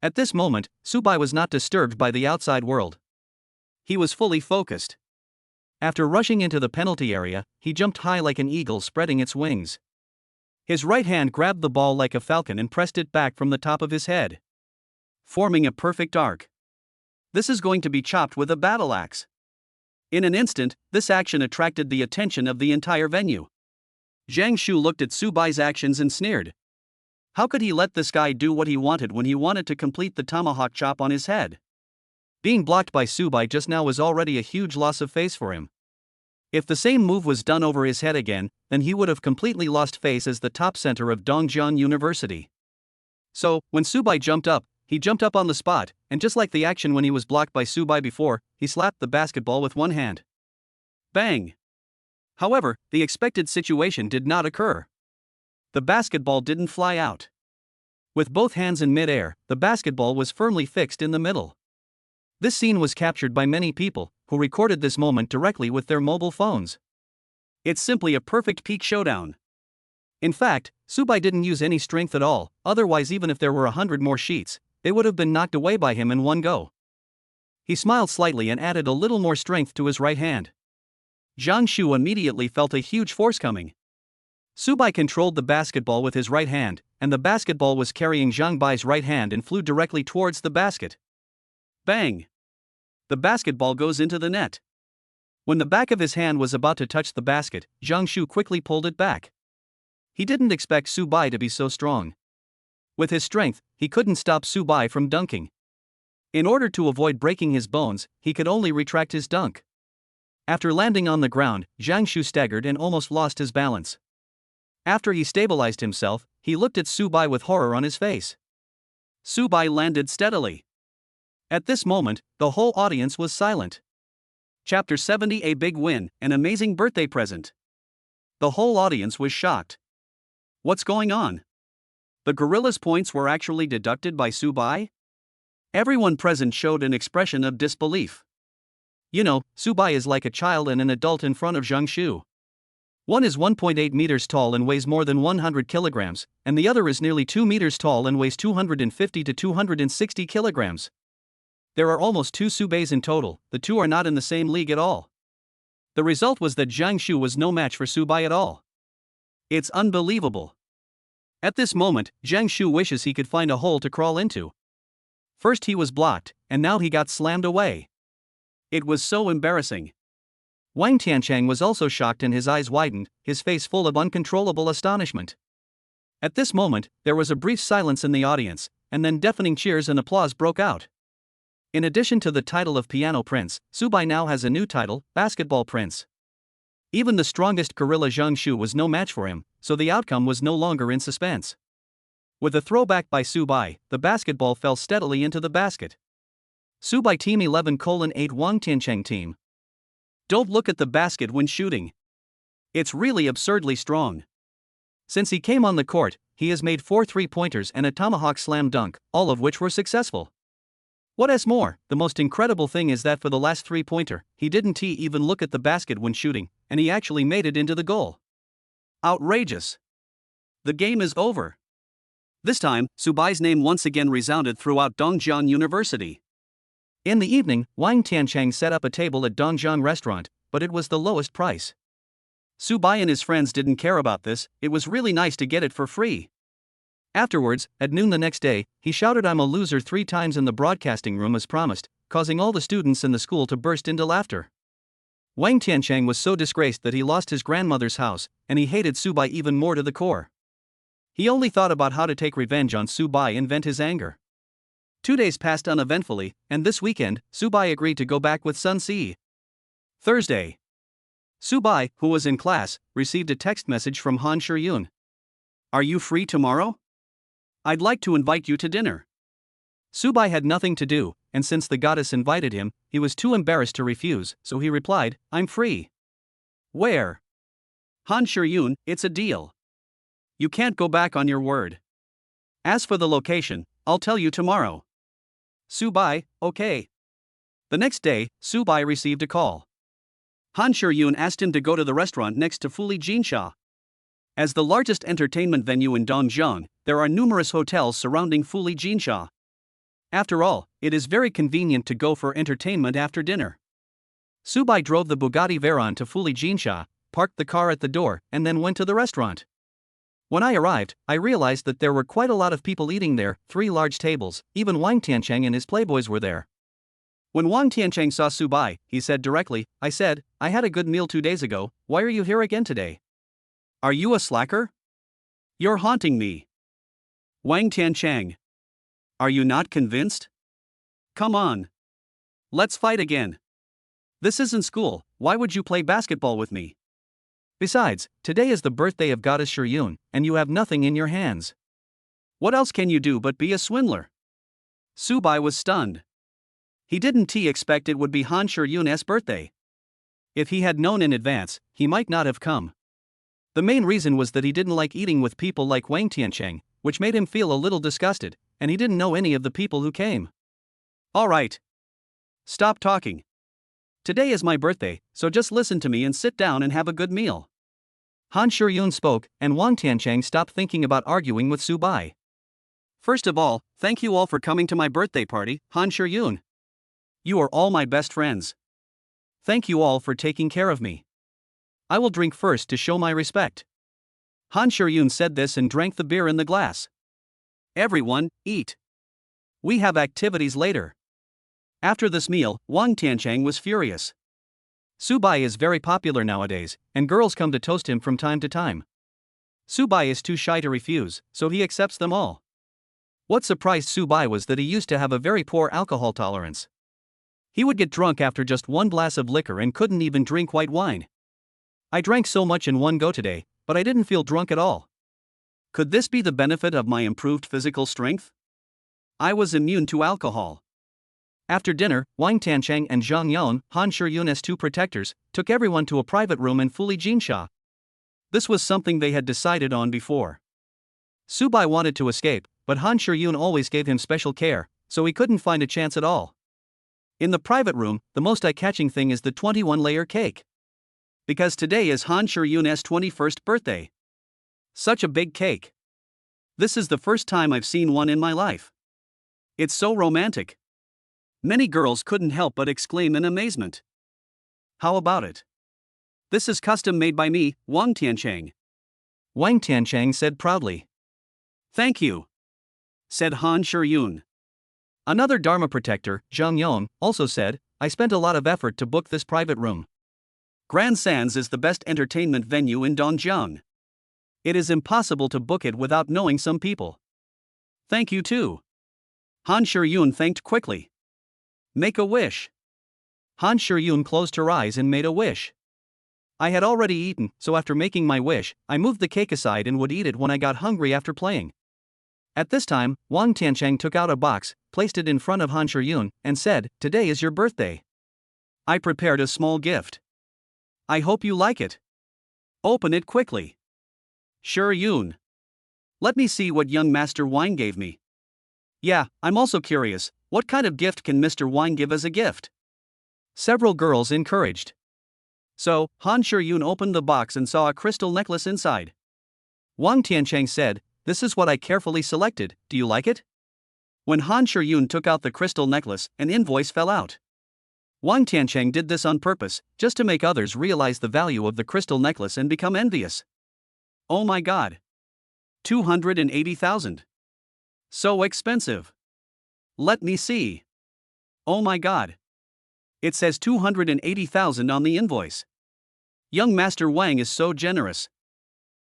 At this moment, Su Bai was not disturbed by the outside world. He was fully focused. After rushing into the penalty area, he jumped high like an eagle spreading its wings. His right hand grabbed the ball like a falcon and pressed it back from the top of his head, forming a perfect arc. This is going to be chopped with a battle axe. In an instant, this action attracted the attention of the entire venue. Zhang Shu looked at Su Bai's actions and sneered. How could he let this guy do what he wanted when he wanted to complete the tomahawk chop on his head? Being blocked by Su Bai just now was already a huge loss of face for him. If the same move was done over his head again, then he would have completely lost face as the top center of Dongjiang University. So, when Su Bai jumped up, he jumped up on the spot, and just like the action when he was blocked by Su Bai before, he slapped the basketball with one hand. Bang! However, the expected situation did not occur. The basketball didn't fly out. With both hands in mid-air, the basketball was firmly fixed in the middle. This scene was captured by many people, who recorded this moment directly with their mobile phones. It's simply a perfect peak showdown. In fact, Subai didn't use any strength at all, otherwise even if there were 100 more sheets, they would have been knocked away by him in one go. He smiled slightly and added a little more strength to his right hand. Zhang Shu immediately felt a huge force coming. Subai controlled the basketball with his right hand, and the basketball was carrying Zhang Bai's right hand and flew directly towards the basket. Bang! The basketball goes into the net. When the back of his hand was about to touch the basket, Zhang Shu quickly pulled it back. He didn't expect Subai to be so strong. With his strength, he couldn't stop Subai from dunking. In order to avoid breaking his bones, he could only retract his dunk. After landing on the ground, Zhang Shu staggered and almost lost his balance. After he stabilized himself, he looked at Subai with horror on his face. Subai landed steadily. At this moment, the whole audience was silent. Chapter 70: A big win, an amazing birthday present. The whole audience was shocked. What's going on? The gorilla's points were actually deducted by Subai? Everyone present showed an expression of disbelief. You know, Subai is like a child and an adult in front of Zhang Shu. One is 1.8 meters tall and weighs more than 100 kilograms, and the other is nearly 2 meters tall and weighs 250 to 260 kilograms. There are almost 2 Subais in total, the two are not in the same league at all. The result was that Zhang Shu was no match for Subai at all. It's unbelievable. At this moment, Zhang Shu wishes he could find a hole to crawl into. First he was blocked, and now he got slammed away. It was so embarrassing. Wang Tianchang was also shocked and his eyes widened, his face full of uncontrollable astonishment. At this moment, there was a brief silence in the audience, and then deafening cheers and applause broke out. In addition to the title of Piano Prince, Subai now has a new title, Basketball Prince. Even the strongest gorilla Zhang Shu was no match for him, so the outcome was no longer in suspense. With a throwback by Subai, the basketball fell steadily into the basket. Subai Team 11:8 Wang Tiancheng Team. Don't look at the basket when shooting. It's really absurdly strong. Since he came on the court, he has made 4 3-pointers and a tomahawk slam dunk, all of which were successful. What is more, the most incredible thing is that for the last 3-pointer, he didn't even look at the basket when shooting, and he actually made it into the goal. Outrageous. The game is over. This time, Subai's name once again resounded throughout Dongjiang University. In the evening, Wang Tiancheng set up a table at Dongjiang restaurant, but it was the lowest price. Subai and his friends didn't care about this, it was really nice to get it for free. Afterwards, at noon the next day, he shouted "I'm a loser" 3 times in the broadcasting room as promised, causing all the students in the school to burst into laughter. Wang Tiancheng was so disgraced that he lost his grandmother's house, and he hated Subai even more to the core. He only thought about how to take revenge on Subai and vent his anger. 2 days passed uneventfully, and this weekend, Subai agreed to go back with Sun Si. Thursday. Subai, who was in class, received a text message from Han Shiyun. Are you free tomorrow? I'd like to invite you to dinner. Subai had nothing to do, and since the goddess invited him, he was too embarrassed to refuse, so he replied, I'm free. Where? Han Shiyun, it's a deal. You can't go back on your word. As for the location, I'll tell you tomorrow. Subai, okay. The next day, Subai received a call. Han Shiyun asked him to go to the restaurant next to Fuli Jinsha. As the largest entertainment venue in Dongjiang, there are numerous hotels surrounding Fuli Jinsha. After all, it is very convenient to go for entertainment after dinner. Subai drove the Bugatti Veyron to Fuli Jinsha, parked the car at the door, and then went to the restaurant. When I arrived, I realized that there were quite a lot of people eating there, 3 large tables, even Wang Tiancheng and his playboys were there. When Wang Tiancheng saw Subai, he said directly, I said, I had a good meal 2 days ago, why are you here again today? Are you a slacker? You're haunting me. Wang Tiancheng. Are you not convinced? Come on. Let's fight again. This isn't school, why would you play basketball with me? Besides, today is the birthday of Goddess Shiyun, and you have nothing in your hands. What else can you do but be a swindler? Subai was stunned. He didn't expect it would be Han Shiyun's birthday. If he had known in advance, he might not have come. The main reason was that he didn't like eating with people like Wang Tiancheng, which made him feel a little disgusted, and he didn't know any of the people who came. Alright. Stop talking. Today is my birthday, so just listen to me and sit down and have a good meal. Han Shuryun spoke, and Wang Tiancheng stopped thinking about arguing with Su Bai. First of all, thank you all for coming to my birthday party, Han Shuryun. You are all my best friends. Thank you all for taking care of me. I will drink first to show my respect. Han Shuryun said this and drank the beer in the glass. Everyone, eat. We have activities later. After this meal, Wang Tiancheng was furious. Su Bai is very popular nowadays, and girls come to toast him from time to time. Su Bai is too shy to refuse, so he accepts them all. What surprised Su Bai was that he used to have a very poor alcohol tolerance. He would get drunk after just one glass of liquor and couldn't even drink white wine. I drank so much in one go today, but I didn't feel drunk at all. Could this be the benefit of my improved physical strength? I was immune to alcohol. After dinner, Wang Tiancheng and Zhang Yon, Han Shuryun as two protectors, took everyone to a private room in Fuli Jinsha. This was something they had decided on before. Su Bai wanted to escape, but Han Shuryun always gave him special care, so he couldn't find a chance at all. In the private room, the most eye-catching thing is the 21-layer cake. Because today is Han Shuryun's 21st birthday. Such a big cake. This is the first time I've seen one in my life. It's so romantic. Many girls couldn't help but exclaim in amazement. How about it? This is custom made by me, Wang Tiancheng. Wang Tiancheng said proudly. Thank you, said Han Shuryun. Another Dharma protector, Zhang Yon, also said, I spent a lot of effort to book this private room. Grand Sands is the best entertainment venue in Dongjiang. It is impossible to book it without knowing some people. Thank you too. Han Shuryun thanked quickly. Make a wish. Han Shuryun closed her eyes and made a wish. I had already eaten, so after making my wish, I moved the cake aside and would eat it when I got hungry after playing. At this time, Wang Tiancheng took out a box, placed it in front of Han Shuryun, and said, Today is your birthday. I prepared a small gift. I hope you like it. Open it quickly. Shuryun. Let me see what young Master Wang gave me. Yeah, I'm also curious, what kind of gift can Mr. Wang give as a gift? Several girls encouraged. So, Han Shuryun opened the box and saw a crystal necklace inside. Wang Tiancheng said, This is what I carefully selected, do you like it? When Han Shuryun took out the crystal necklace, an invoice fell out. Wang Tiancheng did this on purpose, just to make others realize the value of the crystal necklace and become envious. Oh my god. 280,000. So expensive. Let me see. Oh my god. It says 280,000 on the invoice. Young Master Wang is so generous.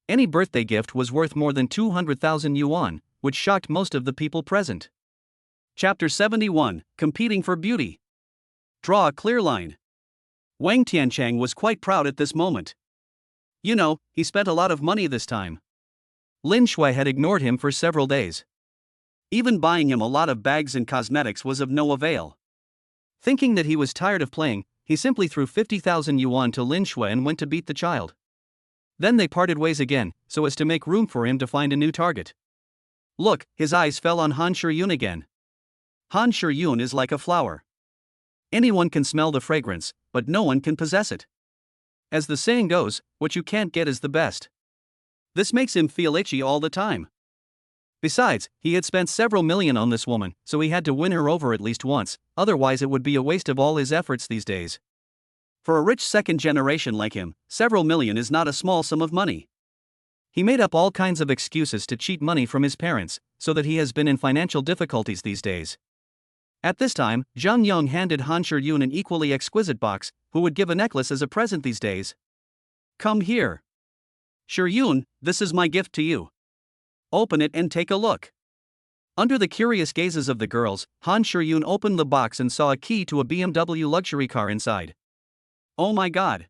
Any birthday gift was worth more than 200,000 yuan, which shocked most of the people present. Chapter 71, Competing for Beauty. Draw a clear line. Wang Tiancheng was quite proud at this moment. You know, he spent a lot of money this time. Lin Shui had ignored him for several days. Even buying him a lot of bags and cosmetics was of no avail. Thinking that he was tired of playing, he simply threw 50,000 yuan to Lin Shui and went to beat the child. Then they parted ways again, so as to make room for him to find a new target. Look, his eyes fell on Han Shuryun again. Han Shuryun is like a flower. Anyone can smell the fragrance, but no one can possess it. As the saying goes, what you can't get is the best. This makes him feel itchy all the time. Besides, he had spent several million on this woman, so he had to win her over at least once, otherwise it would be a waste of all his efforts these days. For a rich second generation like him, several million is not a small sum of money. He made up all kinds of excuses to cheat money from his parents, so that he has been in financial difficulties these days. At this time, Zhang Yong handed Han Shuryun an equally exquisite box, who would give a necklace as a present these days. Come here. Shuryun, this is my gift to you. Open it and take a look. Under the curious gazes of the girls, Han Shuryun opened the box and saw a key to a BMW luxury car inside. Oh my god.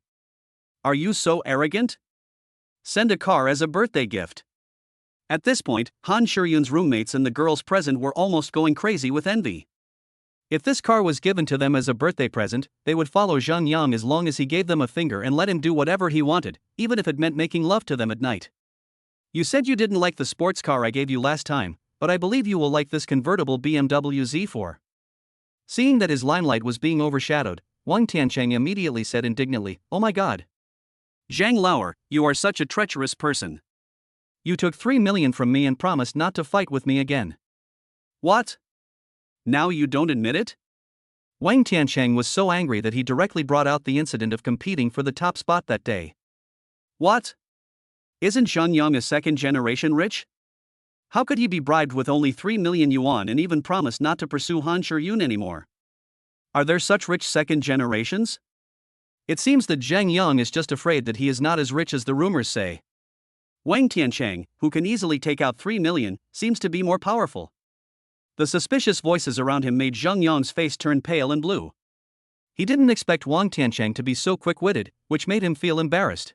Are you so arrogant? Send a car as a birthday gift. At this point, Han Shuryun's roommates and the girls present were almost going crazy with envy. If this car was given to them as a birthday present, they would follow Zhang Yang as long as he gave them a finger and let him do whatever he wanted, even if it meant making love to them at night. You said you didn't like the sports car I gave you last time, but I believe you will like this convertible BMW Z4. Seeing that his limelight was being overshadowed, Wang Tiancheng immediately said indignantly, "Oh my god. Zhang Lauer, you are such a treacherous person. You took 3 million from me and promised not to fight with me again." What? Now you don't admit it? Wang Tiancheng was so angry that he directly brought out the incident of competing for the top spot that day. What? Isn't Zhang Yang a second-generation rich? How could he be bribed with only 3 million yuan and even promise not to pursue Han Shiyun anymore? Are there such rich second generations? It seems that Zhang Yang is just afraid that he is not as rich as the rumors say. Wang Tiancheng, who can easily take out 3 million, seems to be more powerful. The suspicious voices around him made Zhang Yang's face turn pale and blue. He didn't expect Wang Tiancheng to be so quick-witted, which made him feel embarrassed.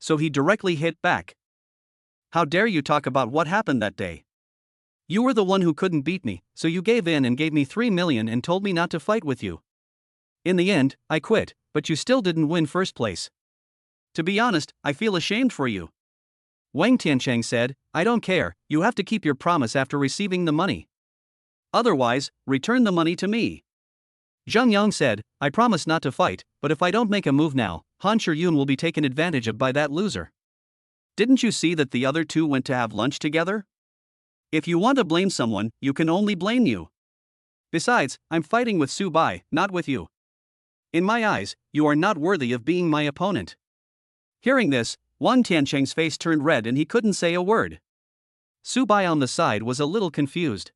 So he directly hit back. How dare you talk about what happened that day? You were the one who couldn't beat me, so you gave in and gave me 3 million and told me not to fight with you. In the end, I quit, but you still didn't win first place. To be honest, I feel ashamed for you. Wang Tiancheng said, "I don't care, you have to keep your promise after receiving the money. Otherwise, return the money to me." Zhang Yang said, "I promise not to fight, but if I don't make a move now, Han Shiyun will be taken advantage of by that loser. Didn't you see that the other two went to have lunch together? If you want to blame someone, you can only blame you. Besides, I'm fighting with Su Bai, not with you. In my eyes, you are not worthy of being my opponent." Hearing this, Wang Tiancheng's face turned red and he couldn't say a word. Su Bai on the side was a little confused.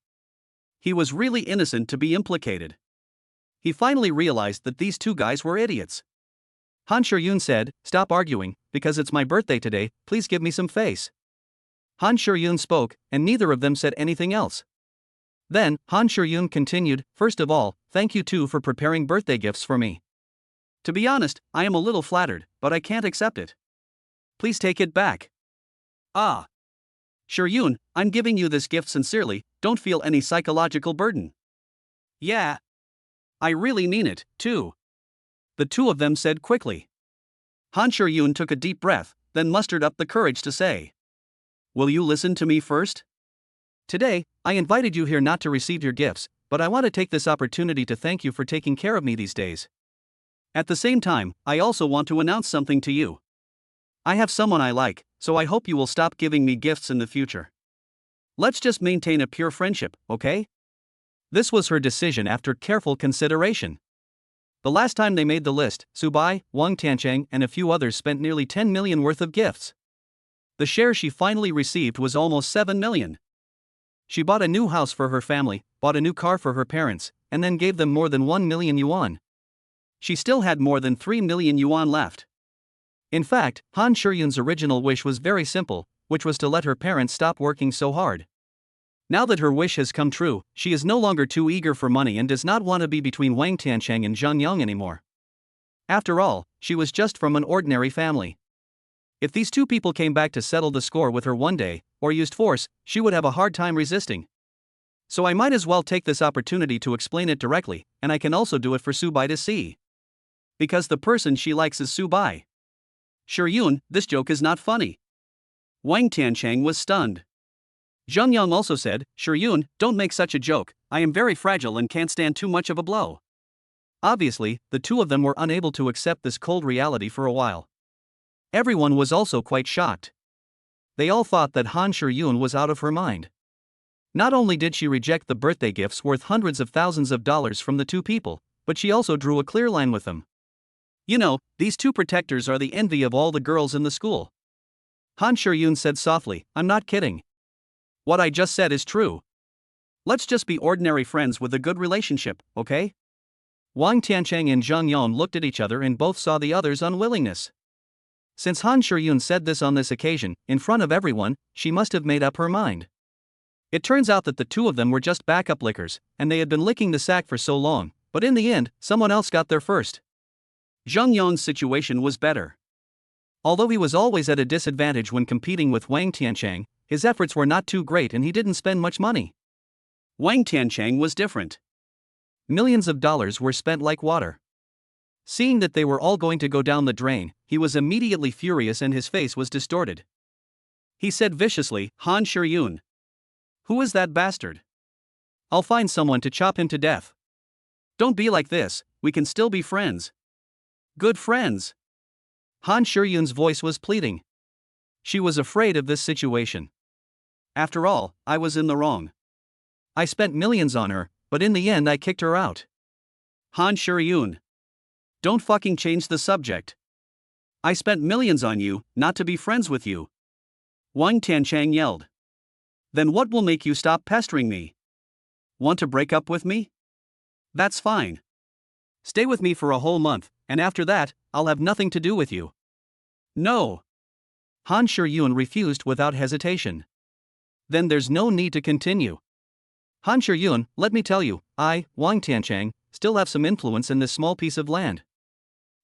He was really innocent to be implicated. He finally realized that these two guys were idiots. Han Shiyun said, "Stop arguing, because it's my birthday today, please give me some face." Han Shiyun spoke, and neither of them said anything else. Then, Han Shiyun continued, "First of all, thank you two for preparing birthday gifts for me. To be honest, I am a little flattered, but I can't accept it. Please take it back." "Ah. Shiyun, I'm giving you this gift sincerely, don't feel any psychological burden." "Yeah. I really mean it, too," the two of them said quickly. Han Shiyun took a deep breath, then mustered up the courage to say, "Will you listen to me first? Today, I invited you here not to receive your gifts, but I want to take this opportunity to thank you for taking care of me these days. At the same time, I also want to announce something to you. I have someone I like, so I hope you will stop giving me gifts in the future. Let's just maintain a pure friendship, okay?" This was her decision after careful consideration. The last time they made the list, Su Bai, Wang Tiancheng, and a few others spent nearly 10 million worth of gifts. The share she finally received was almost 7 million. She bought a new house for her family, bought a new car for her parents, and then gave them more than 1 million yuan. She still had more than 3 million yuan left. In fact, Han Shiyun's original wish was very simple, which was to let her parents stop working so hard. Now that her wish has come true, she is no longer too eager for money and does not want to be between Wang Tiancheng and Zhang Yang anymore. After all, she was just from an ordinary family. If these two people came back to settle the score with her one day, or used force, she would have a hard time resisting. So I might as well take this opportunity to explain it directly, and I can also do it for Su Bai to see. Because the person she likes is Su Bai. "Shiyun, this joke is not funny." Wang Tiancheng was stunned. Zhang Yang also said, "Shiyun, don't make such a joke, I am very fragile and can't stand too much of a blow." Obviously, the two of them were unable to accept this cold reality for a while. Everyone was also quite shocked. They all thought that Han Shiyun was out of her mind. Not only did she reject the birthday gifts worth hundreds of thousands of dollars from the two people, but she also drew a clear line with them. "You know, these two protectors are the envy of all the girls in the school." Han Shiyun said softly, "I'm not kidding. What I just said is true. Let's just be ordinary friends with a good relationship, okay?" Wang Tiancheng and Zhang Yang looked at each other and both saw the other's unwillingness. Since Han Shiyun said this on this occasion, in front of everyone, she must have made up her mind. It turns out that the two of them were just backup lickers, and they had been licking the sack for so long, but in the end, someone else got there first. Zhang Yang's situation was better. Although he was always at a disadvantage when competing with Wang Tiancheng, his efforts were not too great and he didn't spend much money. Wang Tiancheng was different. Millions of dollars were spent like water. Seeing that they were all going to go down the drain, he was immediately furious and his face was distorted. he said viciously. Han Shiryun. Who is that bastard? I'll find someone to chop him to death. Don't be like this, we can still be friends. Good friends. Han Shiryun's voice was pleading. She was afraid of this situation. After all, I was in the wrong. I spent millions on her, but in the end I kicked her out. Han Shiryun. Don't fucking change the subject. I spent millions on you, not to be friends with you. Wang Tianchang yelled. Then what will make you stop pestering me? Want to break up with me? That's fine. Stay with me for a whole month, and after that, I'll have nothing to do with you. No. Han Shiryun refused without hesitation. Then there's no need to continue. Han Shiryun, let me tell you, I, Wang Tianchang, still have some influence in this small piece of land.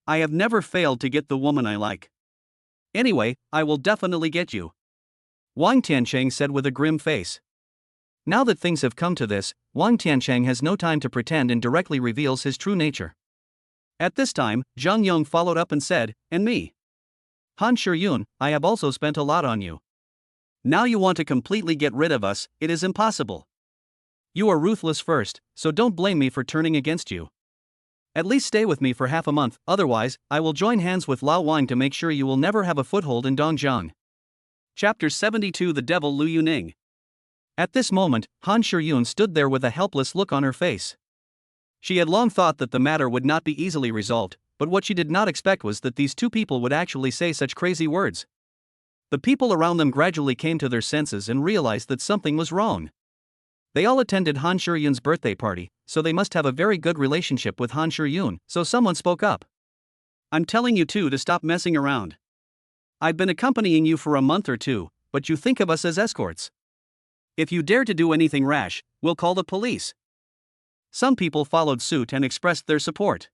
I have never failed to get the woman I like. Anyway, I will definitely get you. Wang Tianchang said with a grim face. Now that things have come to this, Wang Tianchang has no time to pretend and directly reveals his true nature. At this time, Zhang Yong followed up and said, and me. Han Shiryun, I have also spent a lot on you. Now you want to completely get rid of us, it is impossible. You are ruthless first, so don't blame me for turning against you. At least stay with me for half a month, otherwise, I will join hands with Lao Wang to make sure you will never have a foothold in Dongjiang. Chapter 72 The Devil Lu Yuning. At this moment, Han Shiryun stood there with a helpless look on her face. She had long thought that the matter would not be easily resolved, but what she did not expect was that these two people would actually say such crazy words. The people around them gradually came to their senses and realized that something was wrong. They all attended Han Shiryun's birthday party, so they must have a very good relationship with Han Shiryun, so someone spoke up. I'm telling you two to stop messing around. I've been accompanying you for a month or two, but you think of us as escorts. If you dare to do anything rash, we'll call the police. Some people followed suit and expressed their support.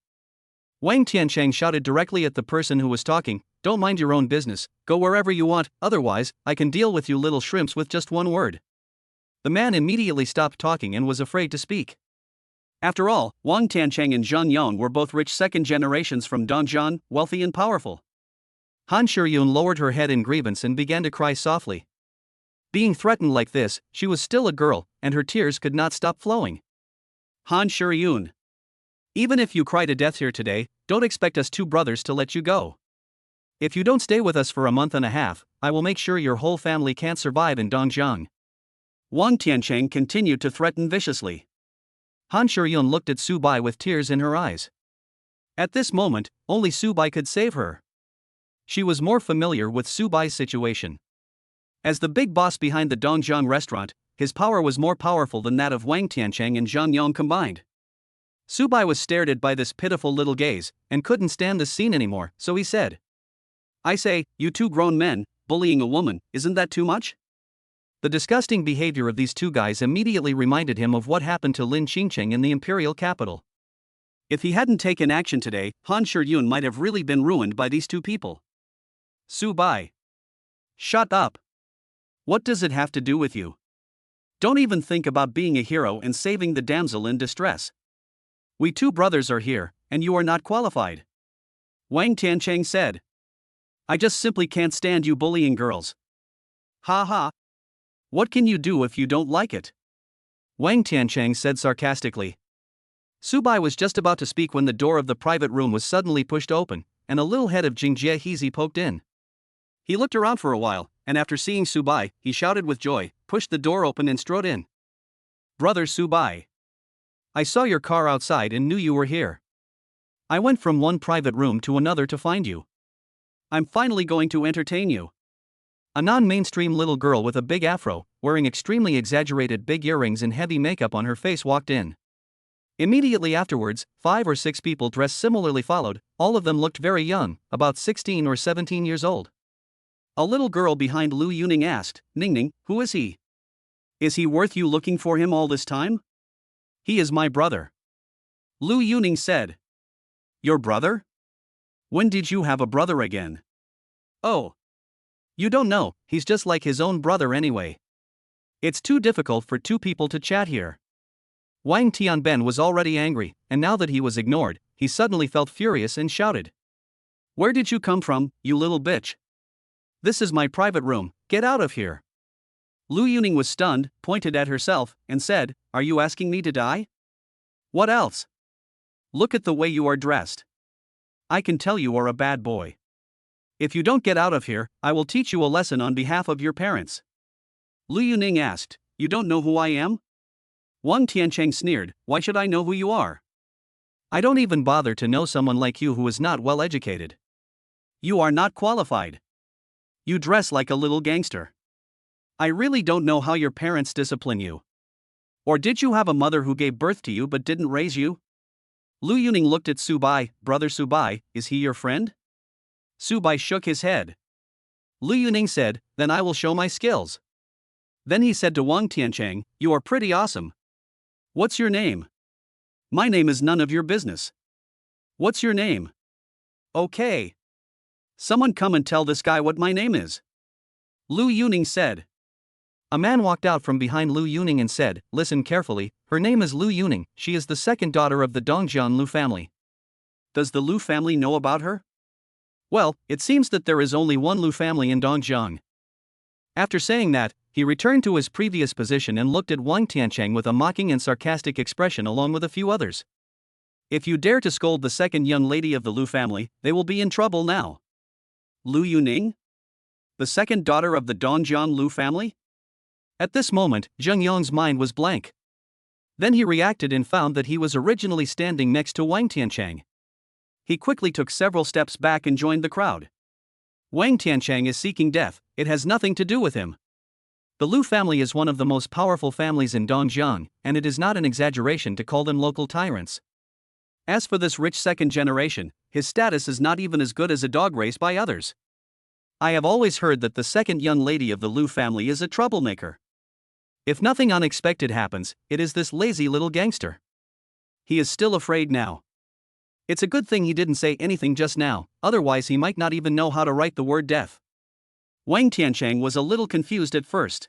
Wang Tianchang shouted directly at the person who was talking, don't mind your own business, go wherever you want, otherwise, I can deal with you little shrimps with just one word. The man immediately stopped talking and was afraid to speak. After all, Wang Tianchang and Zhang Yong were both rich second generations from Dongjiang, wealthy and powerful. Han Shiryun lowered her head in grievance and began to cry softly. Being threatened like this, she was still a girl, and her tears could not stop flowing. Han Shiryun. Even if you cry to death here today, don't expect us two brothers to let you go. If you don't stay with us for a month and a half, I will make sure your whole family can't survive in Dongjiang. Wang Tianchang continued to threaten viciously. Han Shiryun looked at Su Bai with tears in her eyes. At this moment, only Su Bai could save her. She was more familiar with Su Bai's situation. As the big boss behind the Dongjiang restaurant, his power was more powerful than that of Wang Tianchang and Zhang Yong combined. Su Bai was stared at by this pitiful little gaze, and couldn't stand the scene anymore, so he said. I say, you two grown men, bullying a woman, isn't that too much? The disgusting behavior of these two guys immediately reminded him of what happened to Linqing in the imperial capital. If he hadn't taken action today, Han Shiryun might have really been ruined by these two people. Su Bai. Shut up. What does it have to do with you? Don't even think about being a hero and saving the damsel in distress. We two brothers are here, and you are not qualified. Wang Tianchang said. I just simply can't stand you bullying girls. Ha ha. What can you do if you don't like it? Wang Tianchang said sarcastically. Su Bai was just about to speak when the door of the private room was suddenly pushed open, and a little head of Jingjie Heezy poked in. He looked around for a while, and after seeing Su Bai, he shouted with joy, pushed the door open and strode in. Brother Su Bai. I saw your car outside and knew you were here. I went from one private room to another to find you. I'm finally going to entertain you. A non-mainstream little girl with a big afro, wearing extremely exaggerated big earrings and heavy makeup on her face walked in. Immediately afterwards, 5 or 6 people dressed similarly followed, all of them looked very young, about 16 or 17 years old. A little girl behind Lu Yuning asked, Ningning, who is he? Is he worth you looking for him all this time? He is my brother. Lu Yuning said. Your brother? When did you have a brother again? Oh. You don't know, he's just like his own brother anyway. It's too difficult for two people to chat here. Wang Tianben was already angry, and now that he was ignored, he suddenly felt furious and shouted. Where did you come from, you little bitch? This is my private room, Get out of here. Lu Yuning was stunned, pointed at herself, and said, Are you asking me to die? What else? Look at the way you are dressed. I can tell you are a bad boy. If you don't get out of here, I will teach you a lesson on behalf of your parents. Lu Yuning asked, You don't know who I am? Wang Tiancheng sneered, Why should I know who you are? I don't even bother to know someone like you who is not well educated. You are not qualified. You dress like a little gangster. I really don't know how your parents discipline you. Or did you have a mother who gave birth to you but didn't raise you? Lu Yuning looked at Su Bai. Brother Su Bai, is he your friend? Su Bai shook his head. Lu Yuning said, Then I will show my skills. Then he said to Wang Tiancheng, You are pretty awesome. What's your name? My name is none of your business. What's your name? Okay. Someone come and tell this guy what my name is. Lu Yuning said. A man walked out from behind Lu Yuning and said, Listen carefully, her name is Lu Yuning, she is the second daughter of the Dongjian Lu family. Does the Lu family know about her? Well, it seems that there is only one Lu family in Dongjiang. After saying that, he returned to his previous position and looked at Wang Tiancheng with a mocking and sarcastic expression along with a few others. If you dare to scold the second young lady of the Lu family, they will be in trouble now. Lu Yuning? The second daughter of the Dongjian Lu family? At this moment, Zheng Yong's mind was blank. Then he reacted and found that he was originally standing next to Wang Tiancheng. He quickly took several steps back and joined the crowd. Wang Tiancheng is seeking death, it has nothing to do with him. The Lu family is one of the most powerful families in Dongjiang, and it is not an exaggeration to call them local tyrants. As for this rich second generation, his status is not even as good as a dog race by others. I have always heard that the second young lady of the Lu family is a troublemaker. If nothing unexpected happens, it is this lazy little gangster. He is still afraid now. It's a good thing he didn't say anything just now, otherwise he might not even know how to write the word death. Wang Tiancheng was a little confused at first.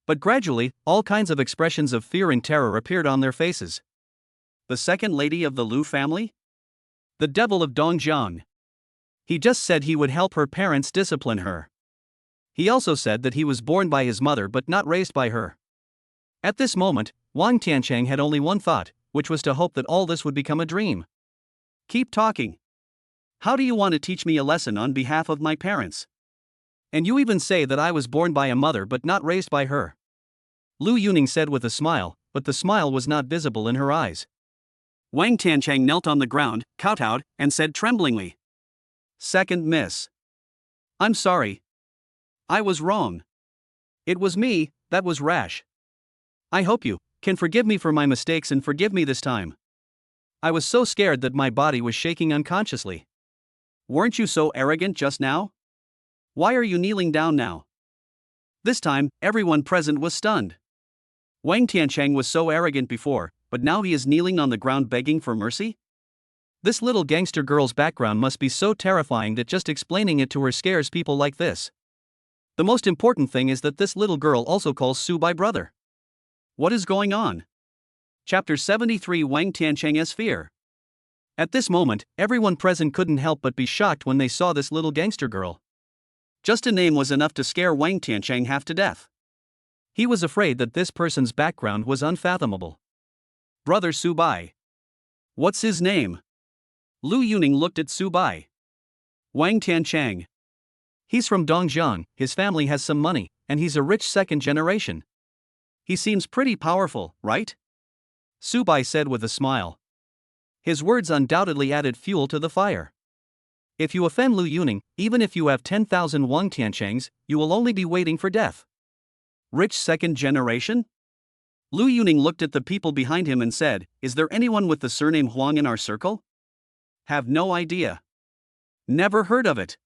But gradually, all kinds of expressions of fear and terror appeared on their faces. The second lady of the Lu family? The devil of Dongjiang. He just said he would help her parents discipline her. He also said that he was born by his mother but not raised by her. At this moment, Wang Tiancheng had only one thought, which was to hope that all this would become a dream. Keep talking. How do you want to teach me a lesson on behalf of my parents? And you even say that I was born by a mother but not raised by her. Lu Yuning said with a smile, but the smile was not visible in her eyes. Wang Tiancheng knelt on the ground, kowtowed, and said tremblingly. Second miss. I'm sorry. I was wrong. It was me, that was rash. I hope you can forgive me for my mistakes and forgive me this time. I was so scared that my body was shaking unconsciously. Weren't you so arrogant just now? Why are you kneeling down now? This time, everyone present was stunned. Wang Tiancheng was so arrogant before, but now he is kneeling on the ground begging for mercy? This little gangster girl's background must be so terrifying that just explaining it to her scares people like this. The most important thing is that this little girl also calls Su Bai brother. What is going on? Chapter 73 Wang Tiancheng's Fear. At this moment, everyone present couldn't help but be shocked when they saw this little gangster girl. Just a name was enough to scare Wang Tiancheng half to death. He was afraid that this person's background was unfathomable. Brother Su Bai. What's his name? Lu Yuning looked at Su Bai. Wang Tiancheng. He's from Dongjiang, his family has some money, and he's a rich second generation. He seems pretty powerful, right? Su Bai said with a smile. His words undoubtedly added fuel to the fire. If you offend Lu Yuning, even if you have 10,000 Wang Tianchengs, you will only be waiting for death. Rich second generation? Lu Yuning looked at the people behind him and said, Is there anyone with the surname Huang in our circle? Have no idea. Never heard of it.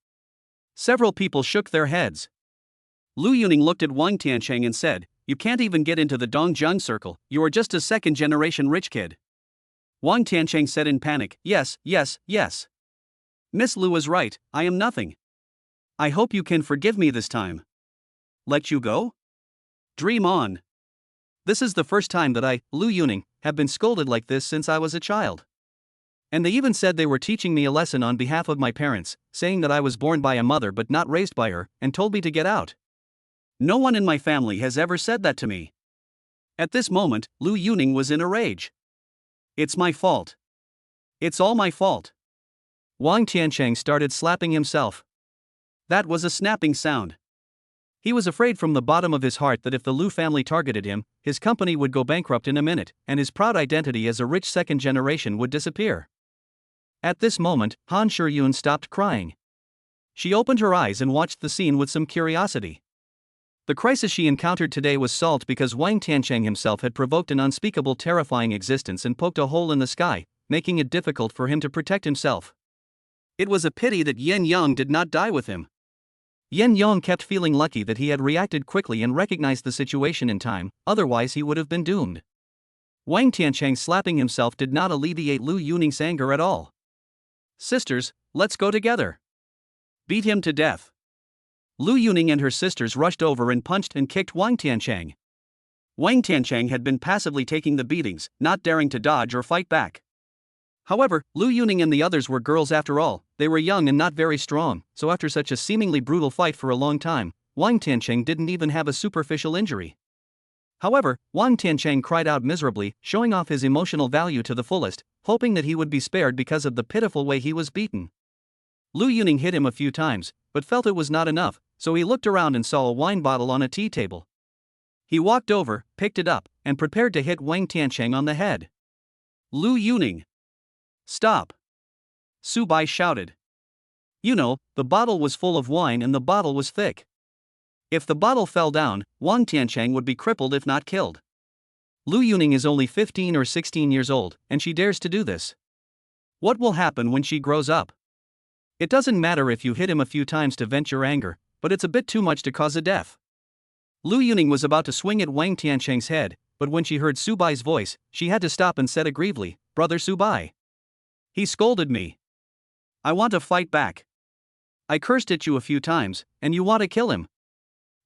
Several people shook their heads. Lu Yuning looked at Wang Tiancheng and said, You can't even get into the Dongjiang circle, you are just a second generation rich kid. Wang Tiancheng said in panic, Yes, yes, yes. Miss Lu is right, I am nothing. I hope you can forgive me this time. Let you go? Dream on. This is the first time that I, Lu Yuning, have been scolded like this since I was a child. And they even said they were teaching me a lesson on behalf of my parents, saying that I was born by a mother but not raised by her, and told me to get out. No one in my family has ever said that to me. At this moment, Lu Yuning was in a rage. It's my fault. It's all my fault. Wang Tiancheng started slapping himself. That was a snapping sound. He was afraid from the bottom of his heart that if the Lu family targeted him, his company would go bankrupt in a minute, and his proud identity as a rich second generation would disappear. At this moment, Han Shiyun stopped crying. She opened her eyes and watched the scene with some curiosity. The crisis she encountered today was solved because Wang Tiancheng himself had provoked an unspeakable terrifying existence and poked a hole in the sky, making it difficult for him to protect himself. It was a pity that Yen Yang did not die with him. Yen Yang kept feeling lucky that he had reacted quickly and recognized the situation in time, otherwise he would have been doomed. Wang Tiancheng slapping himself did not alleviate Lu Yuning's anger at all. Sisters, let's go together. Beat him to death. Lu Yuning and her sisters rushed over and punched and kicked Wang Tiancheng. Wang Tiancheng had been passively taking the beatings, not daring to dodge or fight back. However, Lu Yuning and the others were girls after all. They were young and not very strong, so after such a seemingly brutal fight for a long time, Wang Tiancheng didn't even have a superficial injury. However, Wang Tiancheng cried out miserably, showing off his emotional value to the fullest, hoping that he would be spared because of the pitiful way he was beaten. Lu Yuning hit him a few times, but felt it was not enough, so he looked around and saw a wine bottle on a tea table. He walked over, picked it up, and prepared to hit Wang Tiancheng on the head. Lu Yuning! Stop! Su Bai shouted. You know, the bottle was full of wine and the bottle was thick. If the bottle fell down, Wang Tiancheng would be crippled if not killed. Lu Yuning is only 15 or 16 years old, and she dares to do this. What will happen when she grows up? It doesn't matter if you hit him a few times to vent your anger, but it's a bit too much to cause a death. Lu Yuning was about to swing at Wang Tiancheng's head, but when she heard Su Bai's voice, she had to stop and said aggrievedly, "Brother Su Bai. He scolded me. I want to fight back. I cursed at you a few times, and you want to kill him.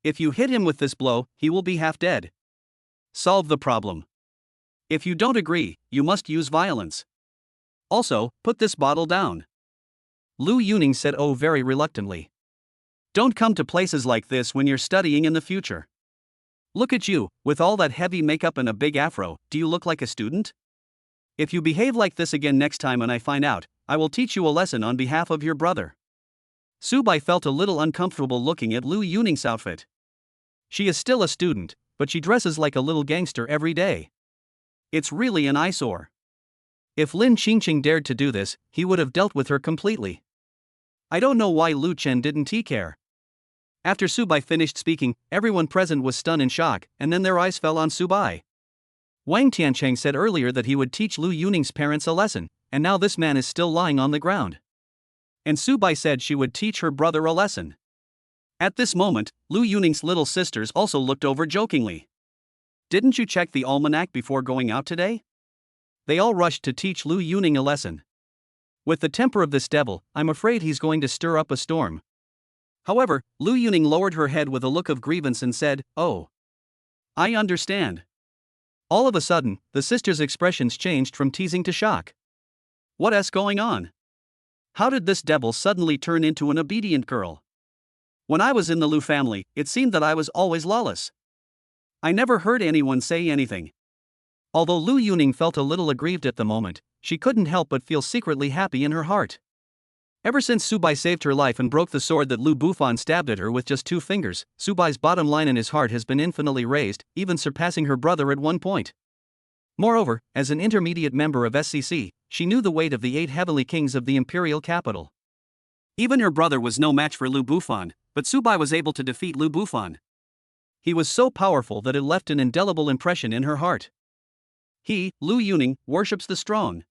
If you hit him with this blow, he will be half dead. Solve the problem. If you don't agree, you must use violence. Also, put this bottle down." Lu Yuning said very reluctantly. Don't come to places like this when you're studying in the future. Look at you, with all that heavy makeup and a big afro, do you look like a student? If you behave like this again next time and I find out, I will teach you a lesson on behalf of your brother. Su Bai felt a little uncomfortable looking at Lu Yuning's outfit. She is still a student, but she dresses like a little gangster every day. It's really an eyesore. If Lin Qingqing dared to do this, he would have dealt with her completely. I don't know why Lu Chen didn't care. After Su Bai finished speaking, everyone present was stunned in shock, and then their eyes fell on Su Bai. Wang Tiancheng said earlier that he would teach Lu Yuning's parents a lesson, and now this man is still lying on the ground. And Su Bai said she would teach her brother a lesson. At this moment, Lu Yuning's little sisters also looked over jokingly. Didn't you check the almanac before going out today? They all rushed to teach Lu Yuning a lesson. With the temper of this devil, I'm afraid he's going to stir up a storm. However, Lu Yuning lowered her head with a look of grievance and said, "Oh. I understand." All of a sudden, the sisters' expressions changed from teasing to shock. What's going on? How did this devil suddenly turn into an obedient girl? When I was in the Lu family, it seemed that I was always lawless. I never heard anyone say anything. Although Lu Yuning felt a little aggrieved at the moment, she couldn't help but feel secretly happy in her heart. Ever since Su Bai saved her life and broke the sword that Lu Bufan stabbed at her with just 2 fingers, Su Bai's bottom line in his heart has been infinitely raised, even surpassing her brother at one point. Moreover, as an intermediate member of SCC, she knew the weight of the 8 heavenly kings of the imperial capital. Even her brother was no match for Lu Bufan, but Su Bai was able to defeat Lu Bufan. He was so powerful that it left an indelible impression in her heart. He, Lu Yuning, worships the strong.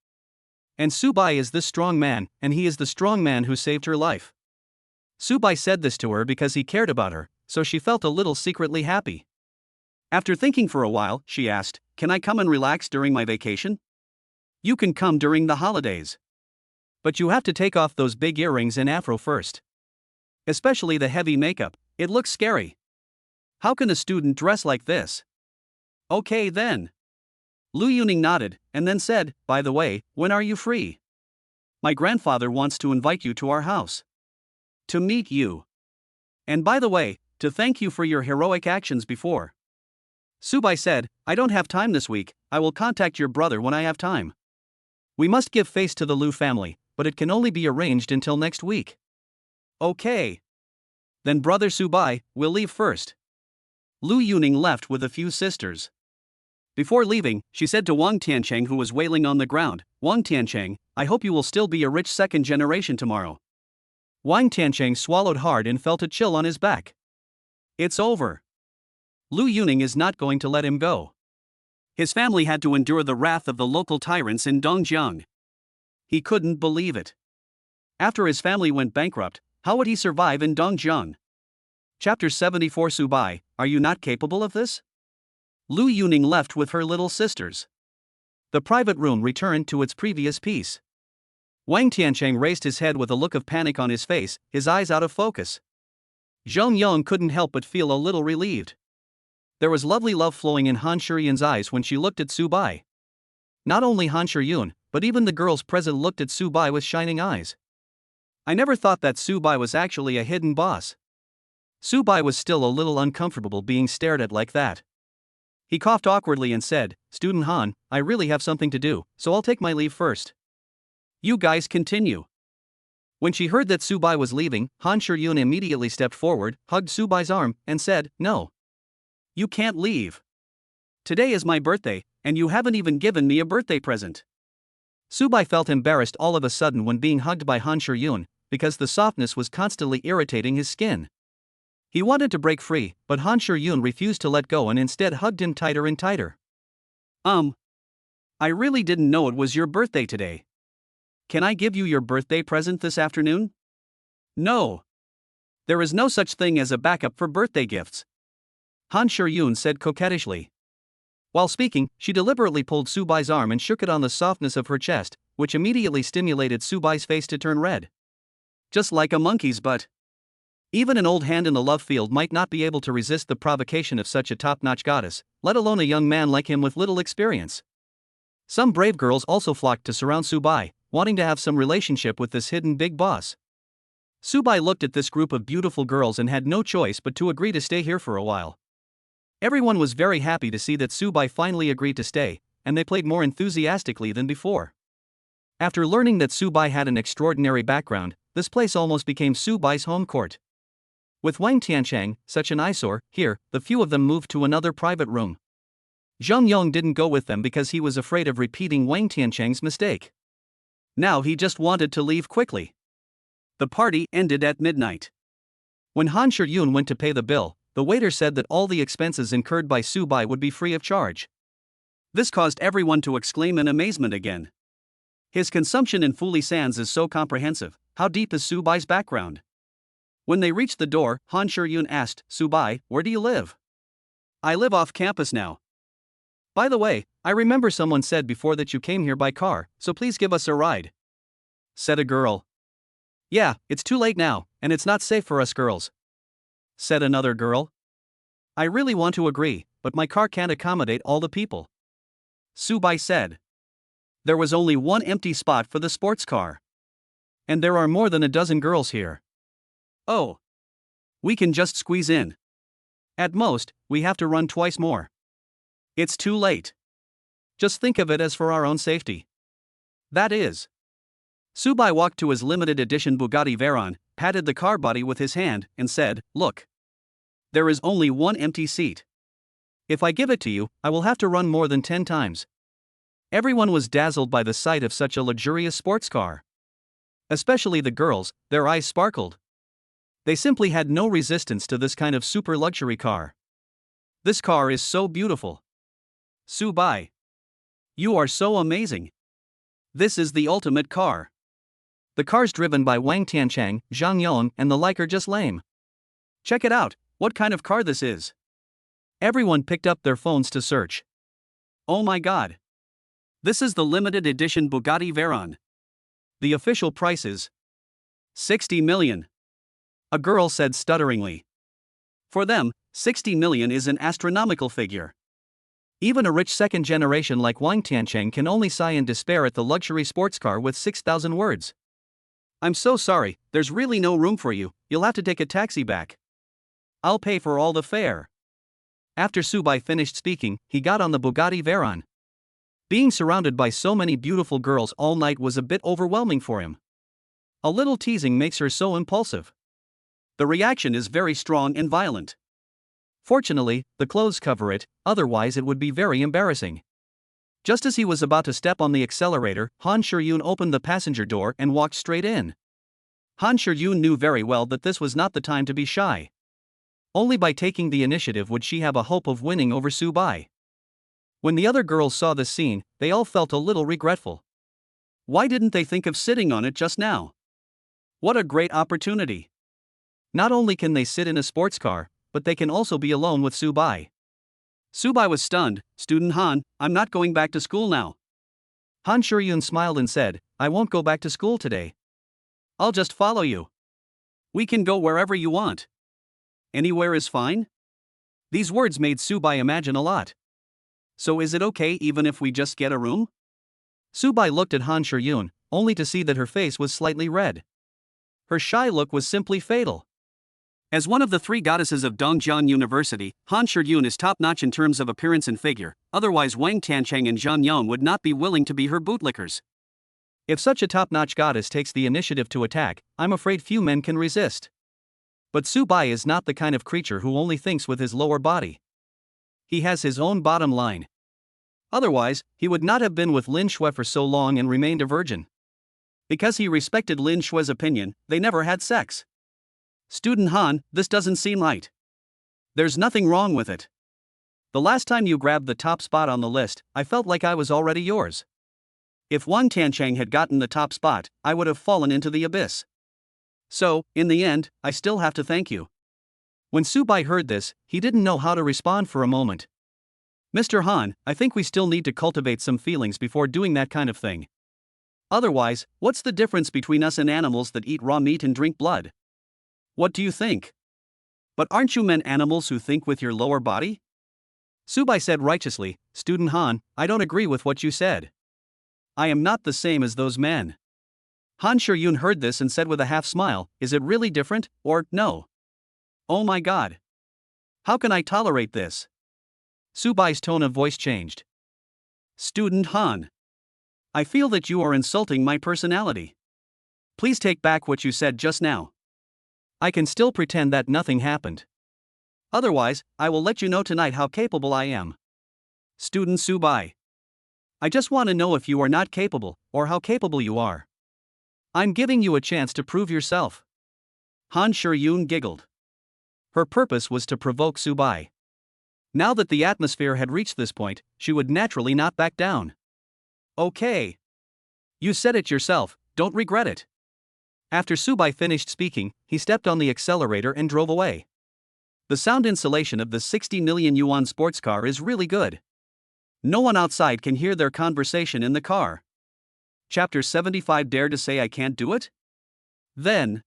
And Su Bai is this strong man, and he is the strong man who saved her life. Su Bai said this to her because he cared about her, so she felt a little secretly happy. After thinking for a while, she asked, "Can I come and relax during my vacation?" "You can come during the holidays. But you have to take off those big earrings and afro first. Especially the heavy makeup, it looks scary. How can a student dress like this?" "Okay then." Lu Yuning nodded, and then said, "By the way, when are you free? My grandfather wants to invite you to our house. To meet you. And by the way, to thank you for your heroic actions before. Subai said, I don't have time this week, I will contact your brother when I have time. We must give face to the Liu family, but it can only be arranged until next week. Okay. Then brother Subai, we'll leave first. Liu Yuning left with a few sisters. Before leaving, she said to Wang Tiancheng, who was wailing on the ground, Wang Tiancheng, I hope you will still be a rich second generation tomorrow. Wang Tiancheng swallowed hard and felt a chill on his back. It's over. Liu Yuning is not going to let him go. His family had to endure the wrath of the local tyrants in Dongjiang. He couldn't believe it. After his family went bankrupt, how would he survive in Dongjiang? Chapter 74 Subai, are you not capable of this? Liu Yuning left with her little sisters. The private room returned to its previous peace. Wang Tiancheng raised his head with a look of panic on his face, his eyes out of focus. Zheng Yong couldn't help but feel a little relieved. There was lovely love flowing in Han Shiyun's eyes when she looked at Subai. Not only Han Shiyun, but even the girls present looked at Subai with shining eyes. I never thought that Subai was actually a hidden boss. Subai was still a little uncomfortable being stared at like that. He coughed awkwardly and said, Student Han, I really have something to do, so I'll take my leave first. You guys continue. When she heard that Subai was leaving, Han Shiyun immediately stepped forward, hugged Subai's arm, and said, No. You can't leave. Today is my birthday, and you haven't even given me a birthday present. Subai felt embarrassed all of a sudden when being hugged by Han Shiyun, because the softness was constantly irritating his skin. He wanted to break free, but Han Shiyun refused to let go and instead hugged him tighter and tighter. I really didn't know it was your birthday today. Can I give you your birthday present this afternoon? No. There is no such thing as a backup for birthday gifts. Han Shiyun said coquettishly. While speaking, she deliberately pulled Subai's arm and shook it on the softness of her chest, which immediately stimulated Subai's face to turn red. Just like a monkey's butt. Even an old hand in the love field might not be able to resist the provocation of such a top-notch goddess, let alone a young man like him with little experience. Some brave girls also flocked to surround Subai, wanting to have some relationship with this hidden big boss. Subai looked at this group of beautiful girls and had no choice but to agree to stay here for a while. Everyone was very happy to see that Subai finally agreed to stay, and they played more enthusiastically than before. After learning that Subai had an extraordinary background, this place almost became Subai's home court. With Wang Tiancheng, such an eyesore, here, the few of them moved to another private room. Zheng Yong didn't go with them because he was afraid of repeating Wang Tiancheng's mistake. Now he just wanted to leave quickly. The party ended at midnight. When Han Shiyun went to pay the bill, the waiter said that all the expenses incurred by Subai would be free of charge. This caused everyone to exclaim in amazement again. His consumption in Fuli Sands is so comprehensive. How deep is Subai's background? When they reached the door, Han Shiyun asked, Subai, where do you live? I live off campus now. By the way, I remember someone said before that you came here by car, so please give us a ride. Said a girl. Yeah, it's too late now, and it's not safe for us girls. Said another girl. I really want to agree, but my car can't accommodate all the people. Subai said. There was only one empty spot for the sports car. And there are more than a dozen girls here. Oh. We can just squeeze in. At most, we have to run twice more. It's too late. Just think of it as for our own safety. That is. Subai walked to his limited edition Bugatti Veyron, patted the car body with his hand, and said, Look. There is only one empty seat. If I give it to you, I will have to run more than 10 times. Everyone was dazzled by the sight of such a luxurious sports car. Especially the girls, their eyes sparkled. They simply had no resistance to this kind of super luxury car. This car is so beautiful. Subai. You are so amazing. This is the ultimate car. The cars driven by Wang Tiancheng, Zhang Yong, and the like are just lame. Check it out, what kind of car this is. Everyone picked up their phones to search. Oh my god. This is the limited edition Bugatti Veyron. The official price is 60 million. A girl said stutteringly. For them, 60 million is an astronomical figure. Even a rich second generation like Wang Tiancheng can only sigh in despair at the luxury sports car with 6,000 words. I'm so sorry, there's really no room for you, you'll have to take a taxi back. I'll pay for all the fare. After Subai finished speaking, he got on the Bugatti Veyron. Being surrounded by so many beautiful girls all night was a bit overwhelming for him. A little teasing makes her so impulsive. The reaction is very strong and violent. Fortunately, the clothes cover it, otherwise it would be very embarrassing. Just as he was about to step on the accelerator, Han Shuryun opened the passenger door and walked straight in. Han Shuryun knew very well that this was not the time to be shy. Only by taking the initiative would she have a hope of winning over Subai. When the other girls saw this scene, they all felt a little regretful. Why didn't they think of sitting on it just now? What a great opportunity! Not only can they sit in a sports car, but they can also be alone with Subai. Subai was stunned. Student Han, I'm not going back to school now. Han Shuryun smiled and said, I won't go back to school today. I'll just follow you. We can go wherever you want. Anywhere is fine? These words made Subai imagine a lot. So is it okay even if we just get a room? Subai looked at Han Shuryun, only to see that her face was slightly red. Her shy look was simply fatal. As one of the three goddesses of Dongjian University, Han Shuryun is top-notch in terms of appearance and figure, otherwise Wang Tiancheng and Zhang Yong would not be willing to be her bootlickers. If such a top-notch goddess takes the initiative to attack, I'm afraid few men can resist. But Subai is not the kind of creature who only thinks with his lower body. He has his own bottom line. Otherwise, he would not have been with Lin Shui for so long and remained a virgin. Because he respected Lin Shui's opinion, they never had sex. Student Han, this doesn't seem right. There's nothing wrong with it. The last time you grabbed the top spot on the list, I felt like I was already yours. If Wang Tiancheng had gotten the top spot, I would have fallen into the abyss. So, in the end, I still have to thank you. When Subai heard this, he didn't know how to respond for a moment. Mr. Han, I think we still need to cultivate some feelings before doing that kind of thing. Otherwise, what's the difference between us and animals that eat raw meat and drink blood? What do you think? But aren't you men animals who think with your lower body? Subai said righteously, Student Han, I don't agree with what you said. I am not the same as those men. Han Shuryun heard this and said with a half smile, is it really different, or no? Oh my god. How can I tolerate this? Subai's tone of voice changed. Student Han. I feel that you are insulting my personality. Please take back what you said just now. I can still pretend that nothing happened. Otherwise, I will let you know tonight how capable I am. Student Subai. I just want to know if you are not capable, or how capable you are. I'm giving you a chance to prove yourself. Han Shuryun giggled. Her purpose was to provoke Subai. Now that the atmosphere had reached this point, she would naturally not back down. Okay. You said it yourself, don't regret it. After Subai finished speaking, he stepped on the accelerator and drove away. The sound insulation of the 60 million yuan sports car is really good. No one outside can hear their conversation in the car. Chapter 75. Dare to say I can't do it? Then,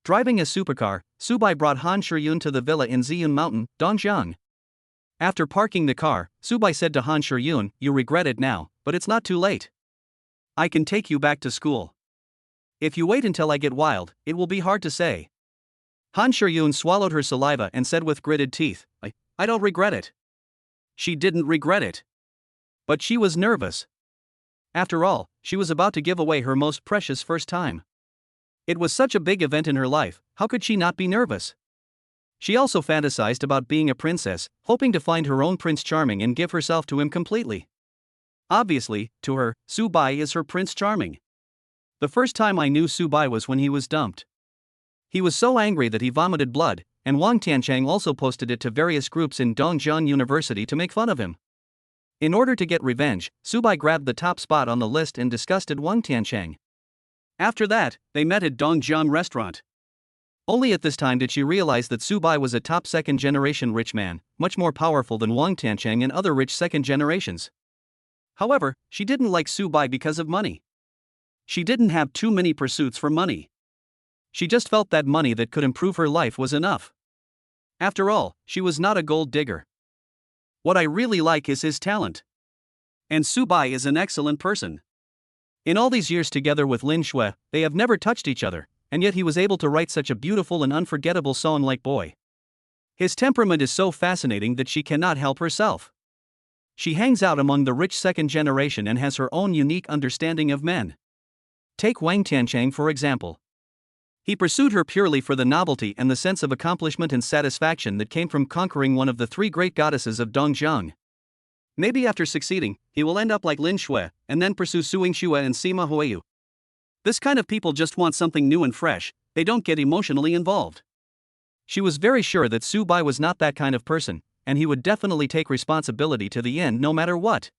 driving a supercar, Subai brought Han Shuryun to the villa in Ziyun Mountain, Dongjiang. After parking the car, Subai said to Han Shuryun, you regret it now, but it's not too late. I can take you back to school. If you wait until I get wild, it will be hard to say. Han Shuryun swallowed her saliva and said with gritted teeth, I don't regret it. She didn't regret it. But she was nervous. After all, she was about to give away her most precious first time. It was such a big event in her life, how could she not be nervous? She also fantasized about being a princess, hoping to find her own Prince Charming and give herself to him completely. Obviously, to her, Subai is her Prince Charming. The first time I knew Subai was when he was dumped. He was so angry that he vomited blood, and Wang Tiancheng also posted it to various groups in Dongjian University to make fun of him. In order to get revenge, Subai grabbed the top spot on the list and disgusted Wang Tiancheng. After that, they met at Dongjiang restaurant. Only at this time did she realize that Subai was a top second-generation rich man, much more powerful than Wang Tiancheng and other rich second generations. However, she didn't like Subai because of money. She didn't have too many pursuits for money. She just felt that money that could improve her life was enough. After all, she was not a gold digger. What I really like is his talent. And Subai is an excellent person. In all these years together with Lin Shui, they have never touched each other, and yet he was able to write such a beautiful and unforgettable song like Boy. His temperament is so fascinating that she cannot help herself. She hangs out among the rich second generation and has her own unique understanding of men. Take Wang Tianchang for example. He pursued her purely for the novelty and the sense of accomplishment and satisfaction that came from conquering one of the three great goddesses of Dongjiang. Maybe after succeeding, he will end up like Lin Shui, and then pursue Suing Xue and Sima Huiyu. This kind of people just want something new and fresh, they don't get emotionally involved. She was very sure that Su Bai was not that kind of person, and he would definitely take responsibility to the end no matter what.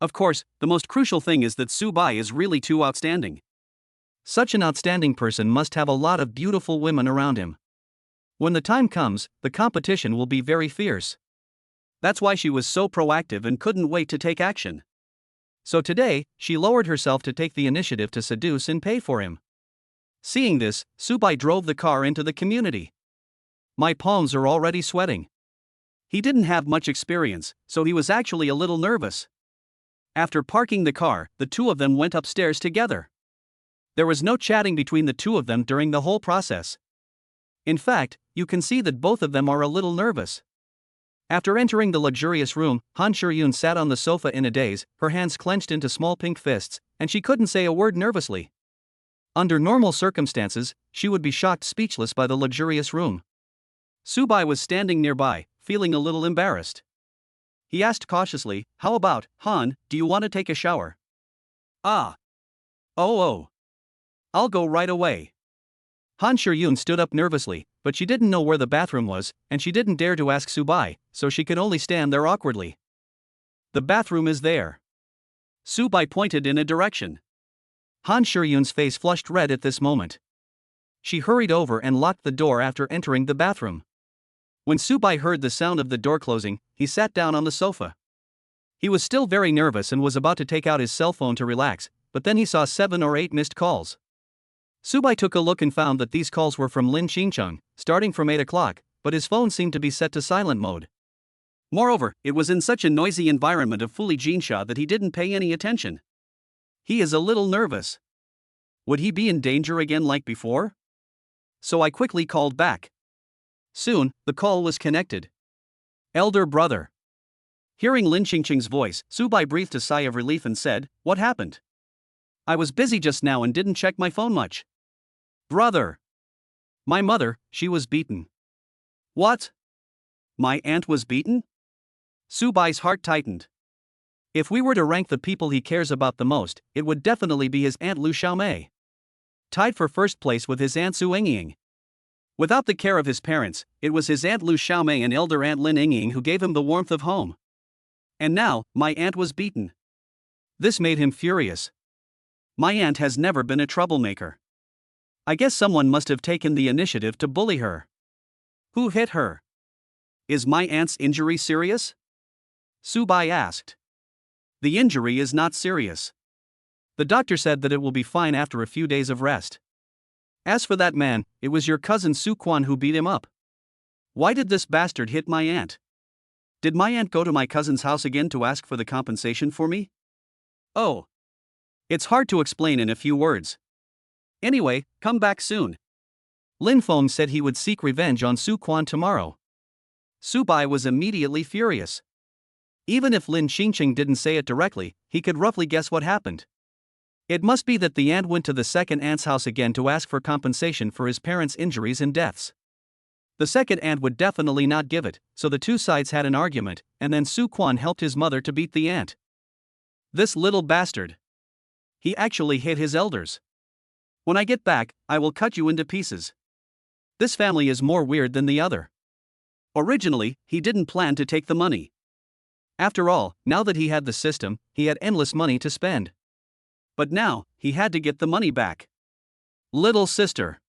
Of course, the most crucial thing is that Su Bai is really too outstanding. Such an outstanding person must have a lot of beautiful women around him. When the time comes, the competition will be very fierce. That's why she was so proactive and couldn't wait to take action. So today, she lowered herself to take the initiative to seduce and pay for him. Seeing this, Su Bai drove the car into the community. My palms are already sweating. He didn't have much experience, so he was actually a little nervous. After parking the car, the two of them went upstairs together. There was no chatting between the two of them during the whole process. In fact, you can see that both of them are a little nervous. After entering the luxurious room, Han Shiyun sat on the sofa in a daze, her hands clenched into small pink fists, and she couldn't say a word nervously. Under normal circumstances, she would be shocked speechless by the luxurious room. Su Bai was standing nearby, feeling a little embarrassed. He asked cautiously, "How about, Han, do you want to take a shower?" "Ah. Oh. I'll go right away." Han Shiyun stood up nervously, but she didn't know where the bathroom was, and she didn't dare to ask Su Bai, so she could only stand there awkwardly. "The bathroom is there." Su Bai pointed in a direction. Han Shiyun's face flushed red at this moment. She hurried over and locked the door after entering the bathroom. When Su Bai heard the sound of the door closing, he sat down on the sofa. He was still very nervous and was about to take out his cell phone to relax, but then he saw 7 or 8 missed calls. Su Bai took a look and found that these calls were from Lin Xingcheng, starting from 8 o'clock, but his phone seemed to be set to silent mode. Moreover, it was in such a noisy environment of Fuli Jinsha that he didn't pay any attention. He is a little nervous. Would he be in danger again like before? So I quickly called back. Soon, the call was connected. Elder brother. Hearing Lin Xingcheng's voice, Su Bai breathed a sigh of relief and said, "What happened? I was busy just now and didn't check my phone much." "Brother. My mother, she was beaten." "What? My aunt was beaten?" Su Bai's heart tightened. If we were to rank the people he cares about the most, it would definitely be his aunt Lu Xiaomei. Tied for first place with his aunt Su Engying. Without the care of his parents, it was his aunt Lu Xiaomei and elder aunt Lin Engying who gave him the warmth of home. And now, my aunt was beaten. This made him furious. My aunt has never been a troublemaker. I guess someone must have taken the initiative to bully her. Who hit her? Is my aunt's injury serious? Su Bai asked. The injury is not serious. The doctor said that it will be fine after a few days of rest. As for that man, it was your cousin Su Quan who beat him up. Why did this bastard hit my aunt? Did my aunt go to my cousin's house again to ask for the compensation for me? Oh. It's hard to explain in a few words. Anyway, come back soon. Lin Feng said he would seek revenge on Su Quan tomorrow. Su Bai was immediately furious. Even if Lin Xingcheng didn't say it directly, he could roughly guess what happened. It must be that the aunt went to the second aunt's house again to ask for compensation for his parents' injuries and deaths. The second aunt would definitely not give it, so the two sides had an argument, and then Su Quan helped his mother to beat the aunt. This little bastard. He actually hit his elders. When I get back, I will cut you into pieces. This family is more weird than the other. Originally, he didn't plan to take the money. After all, now that he had the system, he had endless money to spend. But now, he had to get the money back. Little sister.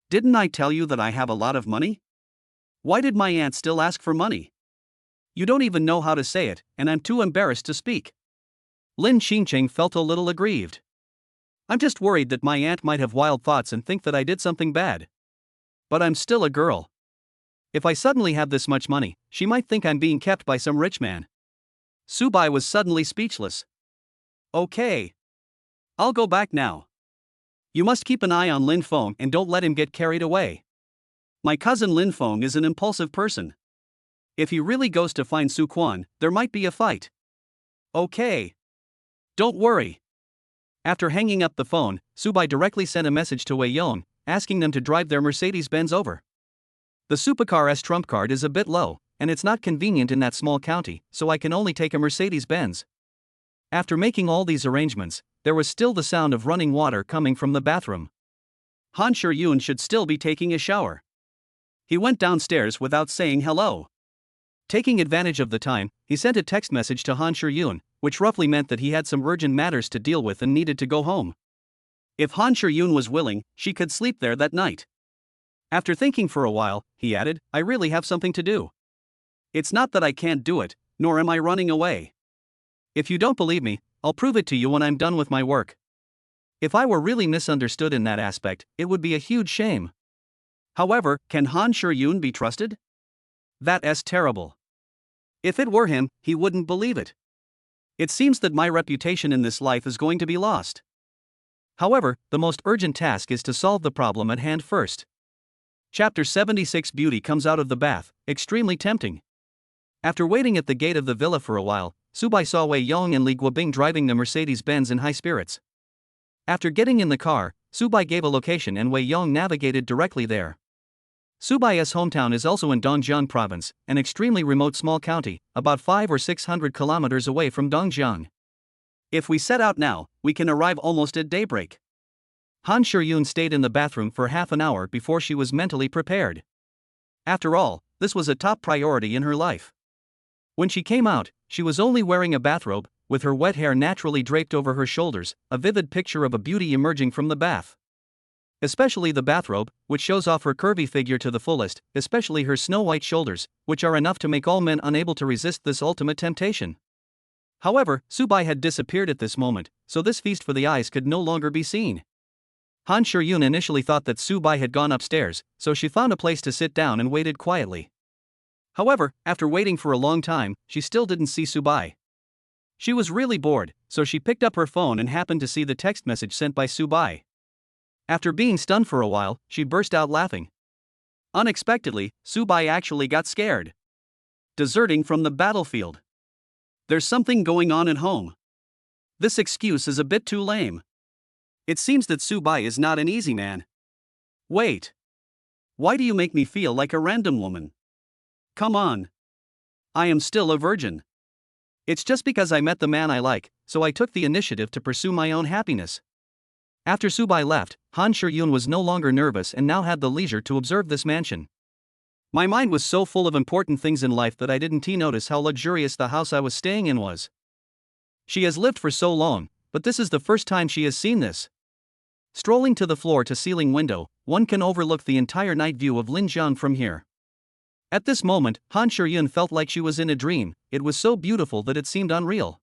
Didn't I tell you that I have a lot of money? Why did my aunt still ask for money? You don't even know how to say it, and I'm too embarrassed to speak. Lin Xingcheng felt a little aggrieved. I'm just worried that my aunt might have wild thoughts and think that I did something bad. But I'm still a girl. If I suddenly have this much money, she might think I'm being kept by some rich man. Su Bai was suddenly speechless. Okay. I'll go back now. You must keep an eye on Lin Feng and don't let him get carried away. My cousin Linqing is an impulsive person. If he really goes to find Su Quan, there might be a fight. Okay. Don't worry. After hanging up the phone, Subai directly sent a message to Wei Yong, asking them to drive their Mercedes-Benz over. The supercar's trump card is a bit low, and it's not convenient in that small county, so I can only take a Mercedes-Benz. After making all these arrangements, there was still the sound of running water coming from the bathroom. Han Shiyun should still be taking a shower. He went downstairs without saying hello. Taking advantage of the time, he sent a text message to Han Shiyun, which roughly meant that he had some urgent matters to deal with and needed to go home. If Han Shiyun was willing, she could sleep there that night. After thinking for a while, he added, I really have something to do. It's not that I can't do it, nor am I running away. If you don't believe me, I'll prove it to you when I'm done with my work. If I were really misunderstood in that aspect, it would be a huge shame. However, can Han Shiyun be trusted? That's terrible. If it were him, he wouldn't believe it. It seems that my reputation in this life is going to be lost. However, the most urgent task is to solve the problem at hand first. Chapter 76 Beauty comes out of the bath, extremely tempting. After waiting at the gate of the villa for a while, Subai saw Wei Yong and Li Guobing driving the Mercedes-Benz in high spirits. After getting in the car, Subai gave a location and Wei Yong navigated directly there. Subai's hometown is also in Dongjiang province, an extremely remote small county, about 500 or 600 kilometers away from Dongjiang. If we set out now, we can arrive almost at daybreak. Han Shiyun stayed in the bathroom for half an hour before she was mentally prepared. After all, this was a top priority in her life. When she came out, she was only wearing a bathrobe, with her wet hair naturally draped over her shoulders, a vivid picture of a beauty emerging from the bath. Especially the bathrobe, which shows off her curvy figure to the fullest, especially her snow-white shoulders, which are enough to make all men unable to resist this ultimate temptation. However, Subai had disappeared at this moment, so this feast for the eyes could no longer be seen. Han Shiyun initially thought that Subai had gone upstairs, so she found a place to sit down and waited quietly. However, after waiting for a long time, she still didn't see Subai. She was really bored, so she picked up her phone and happened to see the text message sent by Subai. After being stunned for a while, she burst out laughing. Unexpectedly, Subai actually got scared. Deserting from the battlefield. There's something going on at home. This excuse is a bit too lame. It seems that Subai is not an easy man. Wait. Why do you make me feel like a random woman? Come on. I am still a virgin. It's just because I met the man I like, so I took the initiative to pursue my own happiness. After Subai left, Han Shiyun was no longer nervous and now had the leisure to observe this mansion. My mind was so full of important things in life that I didn't notice how luxurious the house I was staying in was. She has lived for so long, but this is the first time she has seen this. Strolling to the floor-to-ceiling window, one can overlook the entire night view of Linqing from here. At this moment, Han Shiyun felt like she was in a dream. It was so beautiful that it seemed unreal.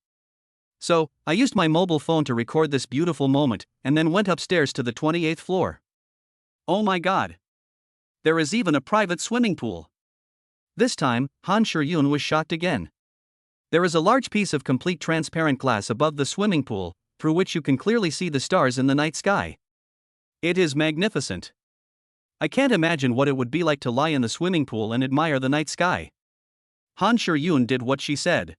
So, I used my mobile phone to record this beautiful moment, and then went upstairs to the 28th floor. Oh my god! There is even a private swimming pool. This time, Han Shiyun was shocked again. There is a large piece of complete transparent glass above the swimming pool, through which you can clearly see the stars in the night sky. It is magnificent. I can't imagine what it would be like to lie in the swimming pool and admire the night sky. Han Shiyun did what she said.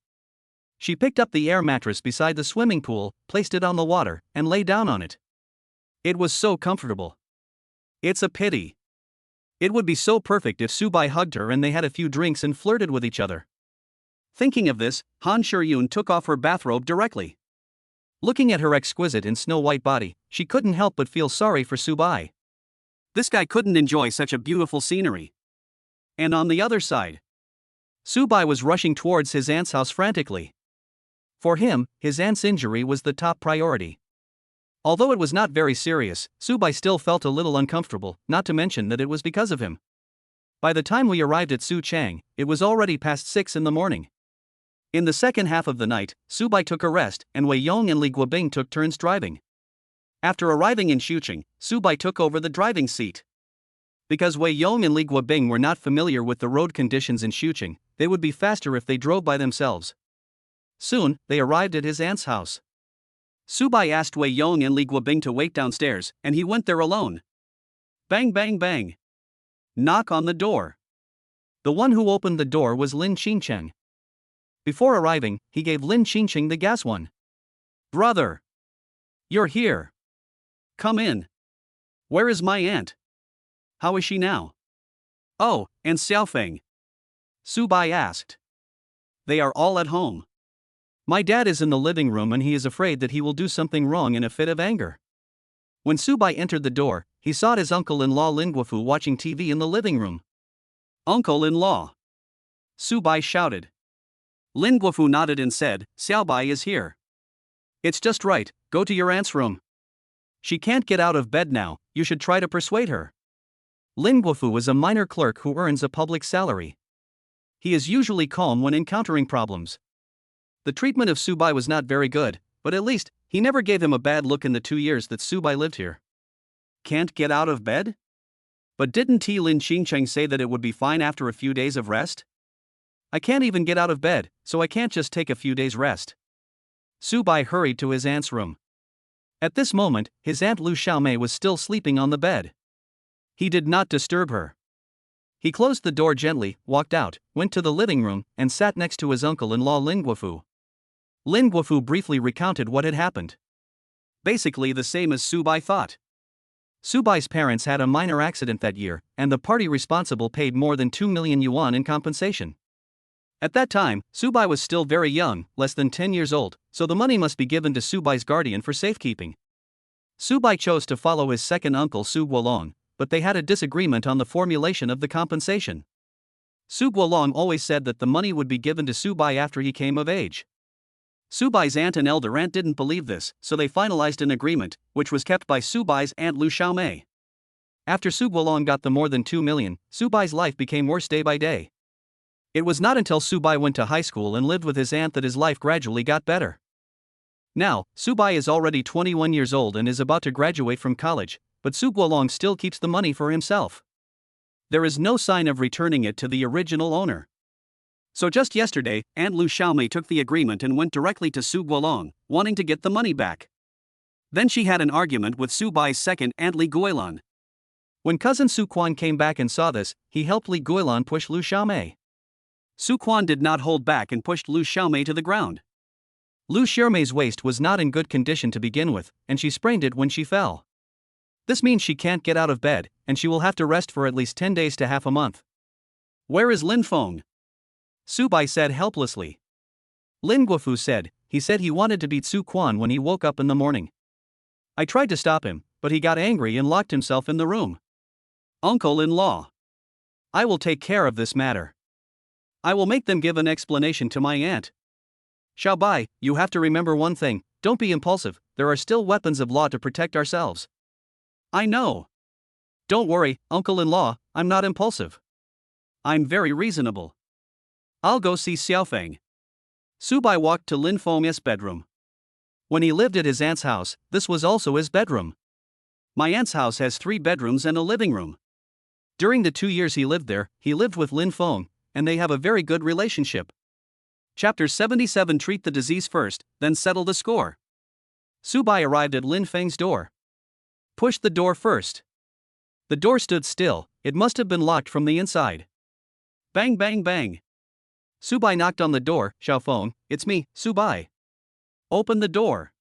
She picked up the air mattress beside the swimming pool, placed it on the water, and lay down on it. It was so comfortable. It's a pity. It would be so perfect if Subai hugged her and they had a few drinks and flirted with each other. Thinking of this, Han Shiyun took off her bathrobe directly. Looking at her exquisite and snow-white body, she couldn't help but feel sorry for Subai. This guy couldn't enjoy such a beautiful scenery. And on the other side, Subai was rushing towards his aunt's house frantically. For him, his aunt's injury was the top priority. Although it was not very serious, Subai still felt a little uncomfortable, not to mention that it was because of him. By the time we arrived at Suchang, it was already past 6 in the morning. In the second half of the night, Subai took a rest, and Wei Yong and Li Guobing took turns driving. After arriving in Xucheng, Subai took over the driving seat. Because Wei Yong and Li Guobing were not familiar with the road conditions in Xucheng, they would be faster if they drove by themselves. Soon, they arrived at his aunt's house. Subai asked Wei Yong and Li Guobing to wait downstairs, and he went there alone. Bang bang bang. Knock on the door. The one who opened the door was Linqing. Before arriving, he gave Linqing the gas one. Brother! You're here. Come in. Where is my aunt? How is she now? Oh, and Xiaofeng? Su Bai asked. They are all at home. My dad is in the living room and he is afraid that he will do something wrong in a fit of anger. When Su Bai entered the door, he saw his uncle-in-law Linguofu watching TV in the living room. Uncle-in-law! Su Bai shouted. Linguofu nodded and said, Xiao Bai is here. It's just right, go to your aunt's room. She can't get out of bed now, you should try to persuade her. Linguofu is a minor clerk who earns a public salary. He is usually calm when encountering problems. The treatment of Su Bai was not very good, but at least, he never gave him a bad look in the 2 years that Su Bai lived here. Can't get out of bed? But didn't Linqing say that it would be fine after a few days of rest? I can't even get out of bed, so I can't just take a few days rest. Su Bai hurried to his aunt's room. At this moment, his aunt Lu Xiaomei was still sleeping on the bed. He did not disturb her. He closed the door gently, walked out, went to the living room, and sat next to his uncle-in-law Linguofu. Linguofu briefly recounted what had happened. Basically the same as Su Bai thought. Su Bai's parents had a minor accident that year, and the party responsible paid more than 2 million yuan in compensation. At that time, Su Bai was still very young, less than 10 years old, so the money must be given to Su Bai's guardian for safekeeping. Su Bai chose to follow his second uncle Su Guolong, but they had a disagreement on the formulation of the compensation. Su Guolong always said that the money would be given to Su Bai after he came of age. Su Bai's aunt and elder aunt didn't believe this, so they finalized an agreement, which was kept by Su Bai's aunt Lu Xiaomei. After Su Guolong got the more than 2 million, Su Bai's life became worse day by day. It was not until Su Bai went to high school and lived with his aunt that his life gradually got better. Now, Su Bai is already 21 years old and is about to graduate from college, but Su Guolong still keeps the money for himself. There is no sign of returning it to the original owner. So just yesterday, Aunt Lu Xiaomei took the agreement and went directly to Su Guolong, wanting to get the money back. Then she had an argument with Su Bai's second aunt Li Guilan. When cousin Su Quan came back and saw this, he helped Li Guilan push Lu Xiaomei. Su Quan did not hold back and pushed Lu Xiaomei to the ground. Lu Xiaomei's waist was not in good condition to begin with, and she sprained it when she fell. This means she can't get out of bed, and she will have to rest for at least 10 days to half a month. Where is Lin Feng? Su Bai said helplessly. Lin Guofu said, he said he wanted to beat Su Quan when he woke up in the morning. I tried to stop him, but he got angry and locked himself in the room. Uncle-in-law. I will take care of this matter. I will make them give an explanation to my aunt. Xiao Bai, you have to remember one thing, don't be impulsive, there are still weapons of law to protect ourselves. I know. Don't worry, uncle-in-law, I'm not impulsive. I'm very reasonable. I'll go see Xiaofeng. Su Bai walked to Lin Feng's bedroom. When he lived at his aunt's house, this was also his bedroom. My aunt's house has 3 bedrooms and a living room. During the 2 years he lived there, he lived with Lin Feng, and they have a very good relationship. Chapter 77. Treat the disease first, then settle the score. Su Bai arrived at Lin Feng's door. Push the door first. The door stood still, it must have been locked from the inside. Bang bang bang. Su Bai knocked on the door. Xiaofeng, it's me, Su Bai. Open the door.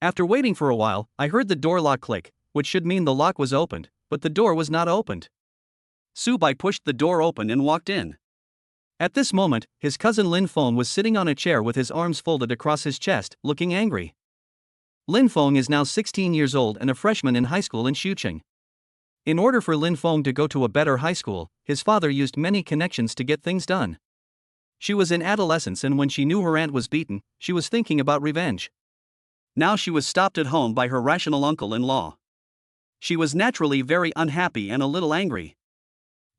After waiting for a while, I heard the door lock click, which should mean the lock was opened, but the door was not opened. Su Bai pushed the door open and walked in. At this moment, his cousin Lin Feng was sitting on a chair with his arms folded across his chest, looking angry. Lin Feng is now 16 years old and a freshman in high school in Xucheng. In order for Lin Feng to go to a better high school, his father used many connections to get things done. She was in adolescence, and when she knew her aunt was beaten, she was thinking about revenge. Now she was stopped at home by her rational uncle-in-law. She was naturally very unhappy and a little angry.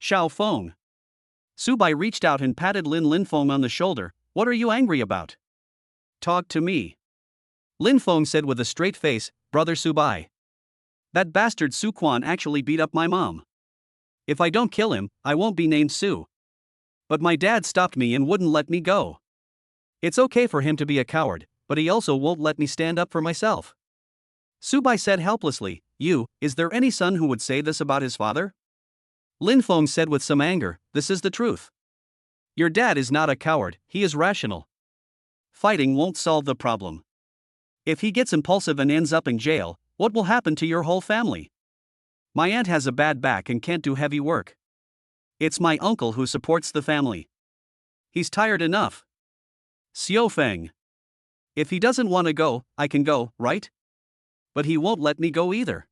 Xiaofeng. Su Bai reached out and patted Lin Feng on the shoulder. What are you angry about? Talk to me. Lin Feng said with a straight face, Brother Su Bai. That bastard Su Quan actually beat up my mom. If I don't kill him, I won't be named Su. But my dad stopped me and wouldn't let me go. It's okay for him to be a coward, but he also won't let me stand up for myself. Su Bai said helplessly, is there any son who would say this about his father? Linqing said with some anger, "This is the truth. Your dad is not a coward, he is rational. Fighting won't solve the problem. If he gets impulsive and ends up in jail, what will happen to your whole family? My aunt has a bad back and can't do heavy work. It's my uncle who supports the family. He's tired enough. Xiao Feng. If he doesn't want to go, I can go, right? But he won't let me go either.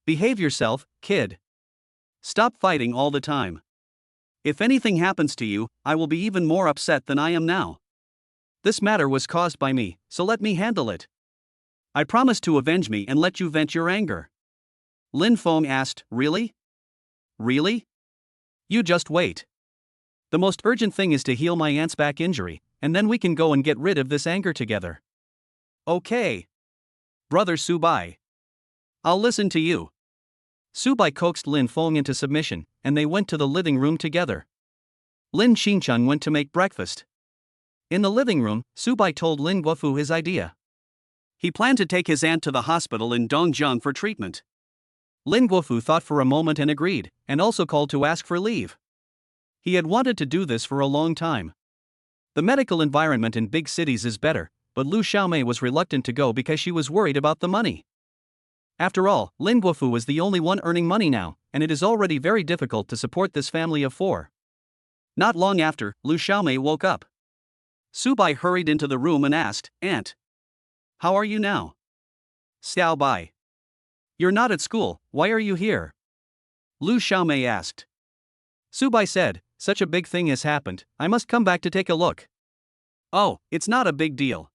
Behave yourself, kid. Stop fighting all the time. If anything happens to you, I will be even more upset than I am now. This matter was caused by me, so let me handle it. I promise to avenge me and let you vent your anger." Linqing asked, "Really? Really? You just wait. The most urgent thing is to heal my aunt's back injury, and then we can go and get rid of this anger together." "Okay. Brother Subai. I'll listen to you." Subai coaxed Linqing into submission, and they went to the living room together. Lin Xingcheng went to make breakfast. In the living room, Subai told Lin Guofu his idea. He planned to take his aunt to the hospital in Dongjiang for treatment. Lin Guofu thought for a moment and agreed, and also called to ask for leave. He had wanted to do this for a long time. The medical environment in big cities is better, but Lu Xiaomei was reluctant to go because she was worried about the money. After all, Lin Guofu was the only one earning money now, and it is already very difficult to support this family of 4. Not long after, Lu Xiaomei woke up. Subai hurried into the room and asked, "Aunt, how are you now?" "Xiao Bai. You're not at school, why are you here?" Lu Xiaomei asked. Subai said, "Such a big thing has happened, I must come back to take a look." "Oh, it's not a big deal.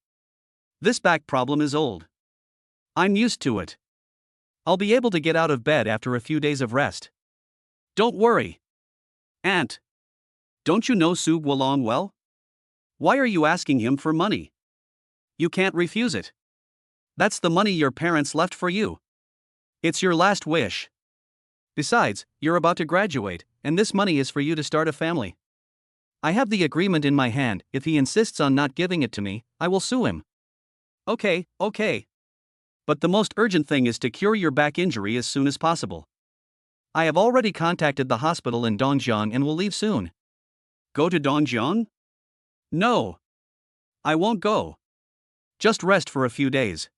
This back problem is old. I'm used to it. I'll be able to get out of bed after a few days of rest. Don't worry." "Aunt, don't you know Su Guolong well? Why are you asking him for money? You can't refuse it. That's the money your parents left for you. It's your last wish. Besides, you're about to graduate, and this money is for you to start a family. I have the agreement in my hand, if he insists on not giving it to me, I will sue him." Okay. But the most urgent thing is to cure your back injury as soon as possible. I have already contacted the hospital in Dongjiang and will leave soon." "Go to Dongjiang?" "No. I won't go. Just rest for a few days.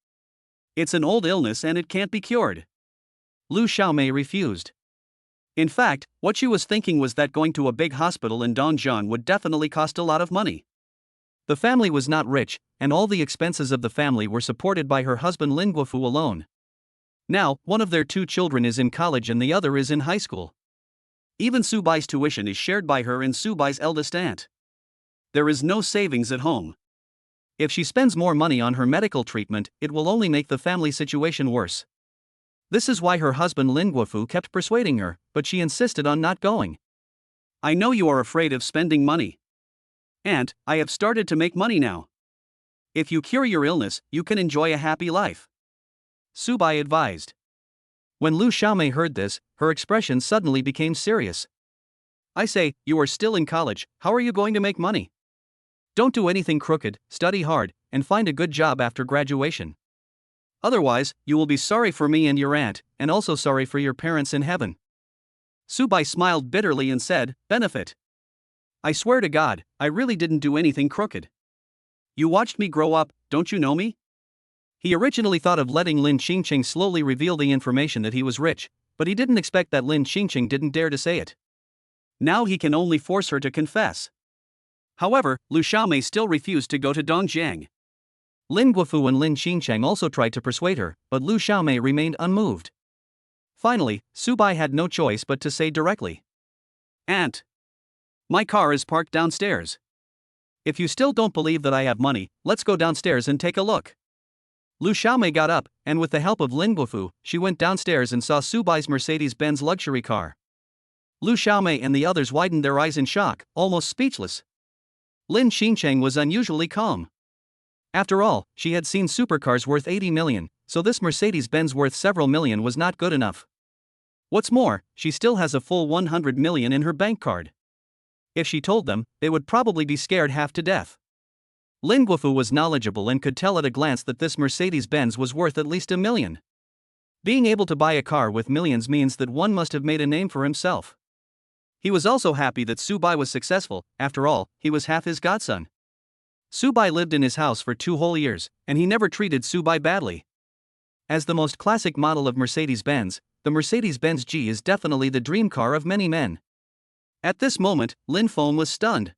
It's an old illness and it can't be cured." Lu Xiaomei refused. In fact, what she was thinking was that going to a big hospital in Dongjiang would definitely cost a lot of money. The family was not rich, and all the expenses of the family were supported by her husband Lin Guofu alone. Now, one of their 2 children is in college and the other is in high school. Even Subai's tuition is shared by her and Subai's eldest aunt. There is no savings at home. If she spends more money on her medical treatment, it will only make the family situation worse. This is why her husband Lin Guofu kept persuading her, but she insisted on not going. "I know you are afraid of spending money. Aunt, I have started to make money now. If you cure your illness, you can enjoy a happy life," Subai advised. When Lu Xiaomei heard this, her expression suddenly became serious. "I say, you are still in college, how are you going to make money? Don't do anything crooked, study hard, and find a good job after graduation. Otherwise, you will be sorry for me and your aunt, and also sorry for your parents in heaven." Subai smiled bitterly and said, "Benefit? I swear to God, I really didn't do anything crooked. You watched me grow up, don't you know me?" He originally thought of letting Lin Xingqing slowly reveal the information that he was rich, but he didn't expect that Lin Xingqing didn't dare to say it. Now he can only force her to confess. However, Lu Xiaomei still refused to go to Dongjiang. Lin Guofu and Lin Xingcheng also tried to persuade her, but Lu Xiaomei remained unmoved. Finally, Subai had no choice but to say directly, "Aunt, my car is parked downstairs. If you still don't believe that I have money, let's go downstairs and take a look." Lu Xiaomei got up, and with the help of Lin Guofu, she went downstairs and saw Subai's Mercedes-Benz luxury car. Lu Xiaomei and the others widened their eyes in shock, almost speechless. Lin Xingcheng was unusually calm. After all, she had seen supercars worth 80 million, so this Mercedes-Benz worth several million was not good enough. What's more, she still has a full 100 million in her bank card. If she told them, they would probably be scared half to death. Lin Guofu was knowledgeable and could tell at a glance that this Mercedes-Benz was worth at least 1 million. Being able to buy a car with millions means that one must have made a name for himself. He was also happy that Su Bai was successful. After all, he was half his godson. Su Bai lived in his house for 2 whole years, and he never treated Su Bai badly. As the most classic model of Mercedes-Benz, the Mercedes-Benz G is definitely the dream car of many men. At this moment, Linqing was stunned.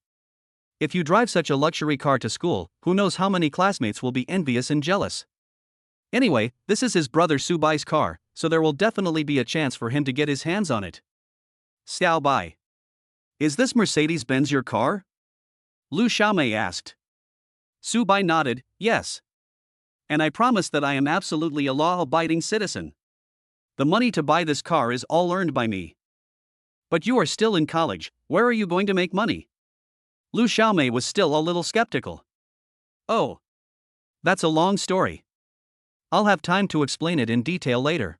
If you drive such a luxury car to school, who knows how many classmates will be envious and jealous. Anyway, this is his brother Su Bai's car, so there will definitely be a chance for him to get his hands on it. Xiao Bai. Is this Mercedes-Benz your car? Lu Xiaomei asked. Su Bai nodded, yes. And I promise that I am absolutely a law-abiding citizen. The money to buy this car is all earned by me. But you are still in college, where are you going to make money? Lu Xiaomei was still a little skeptical. Oh. That's a long story. I'll have time to explain it in detail later.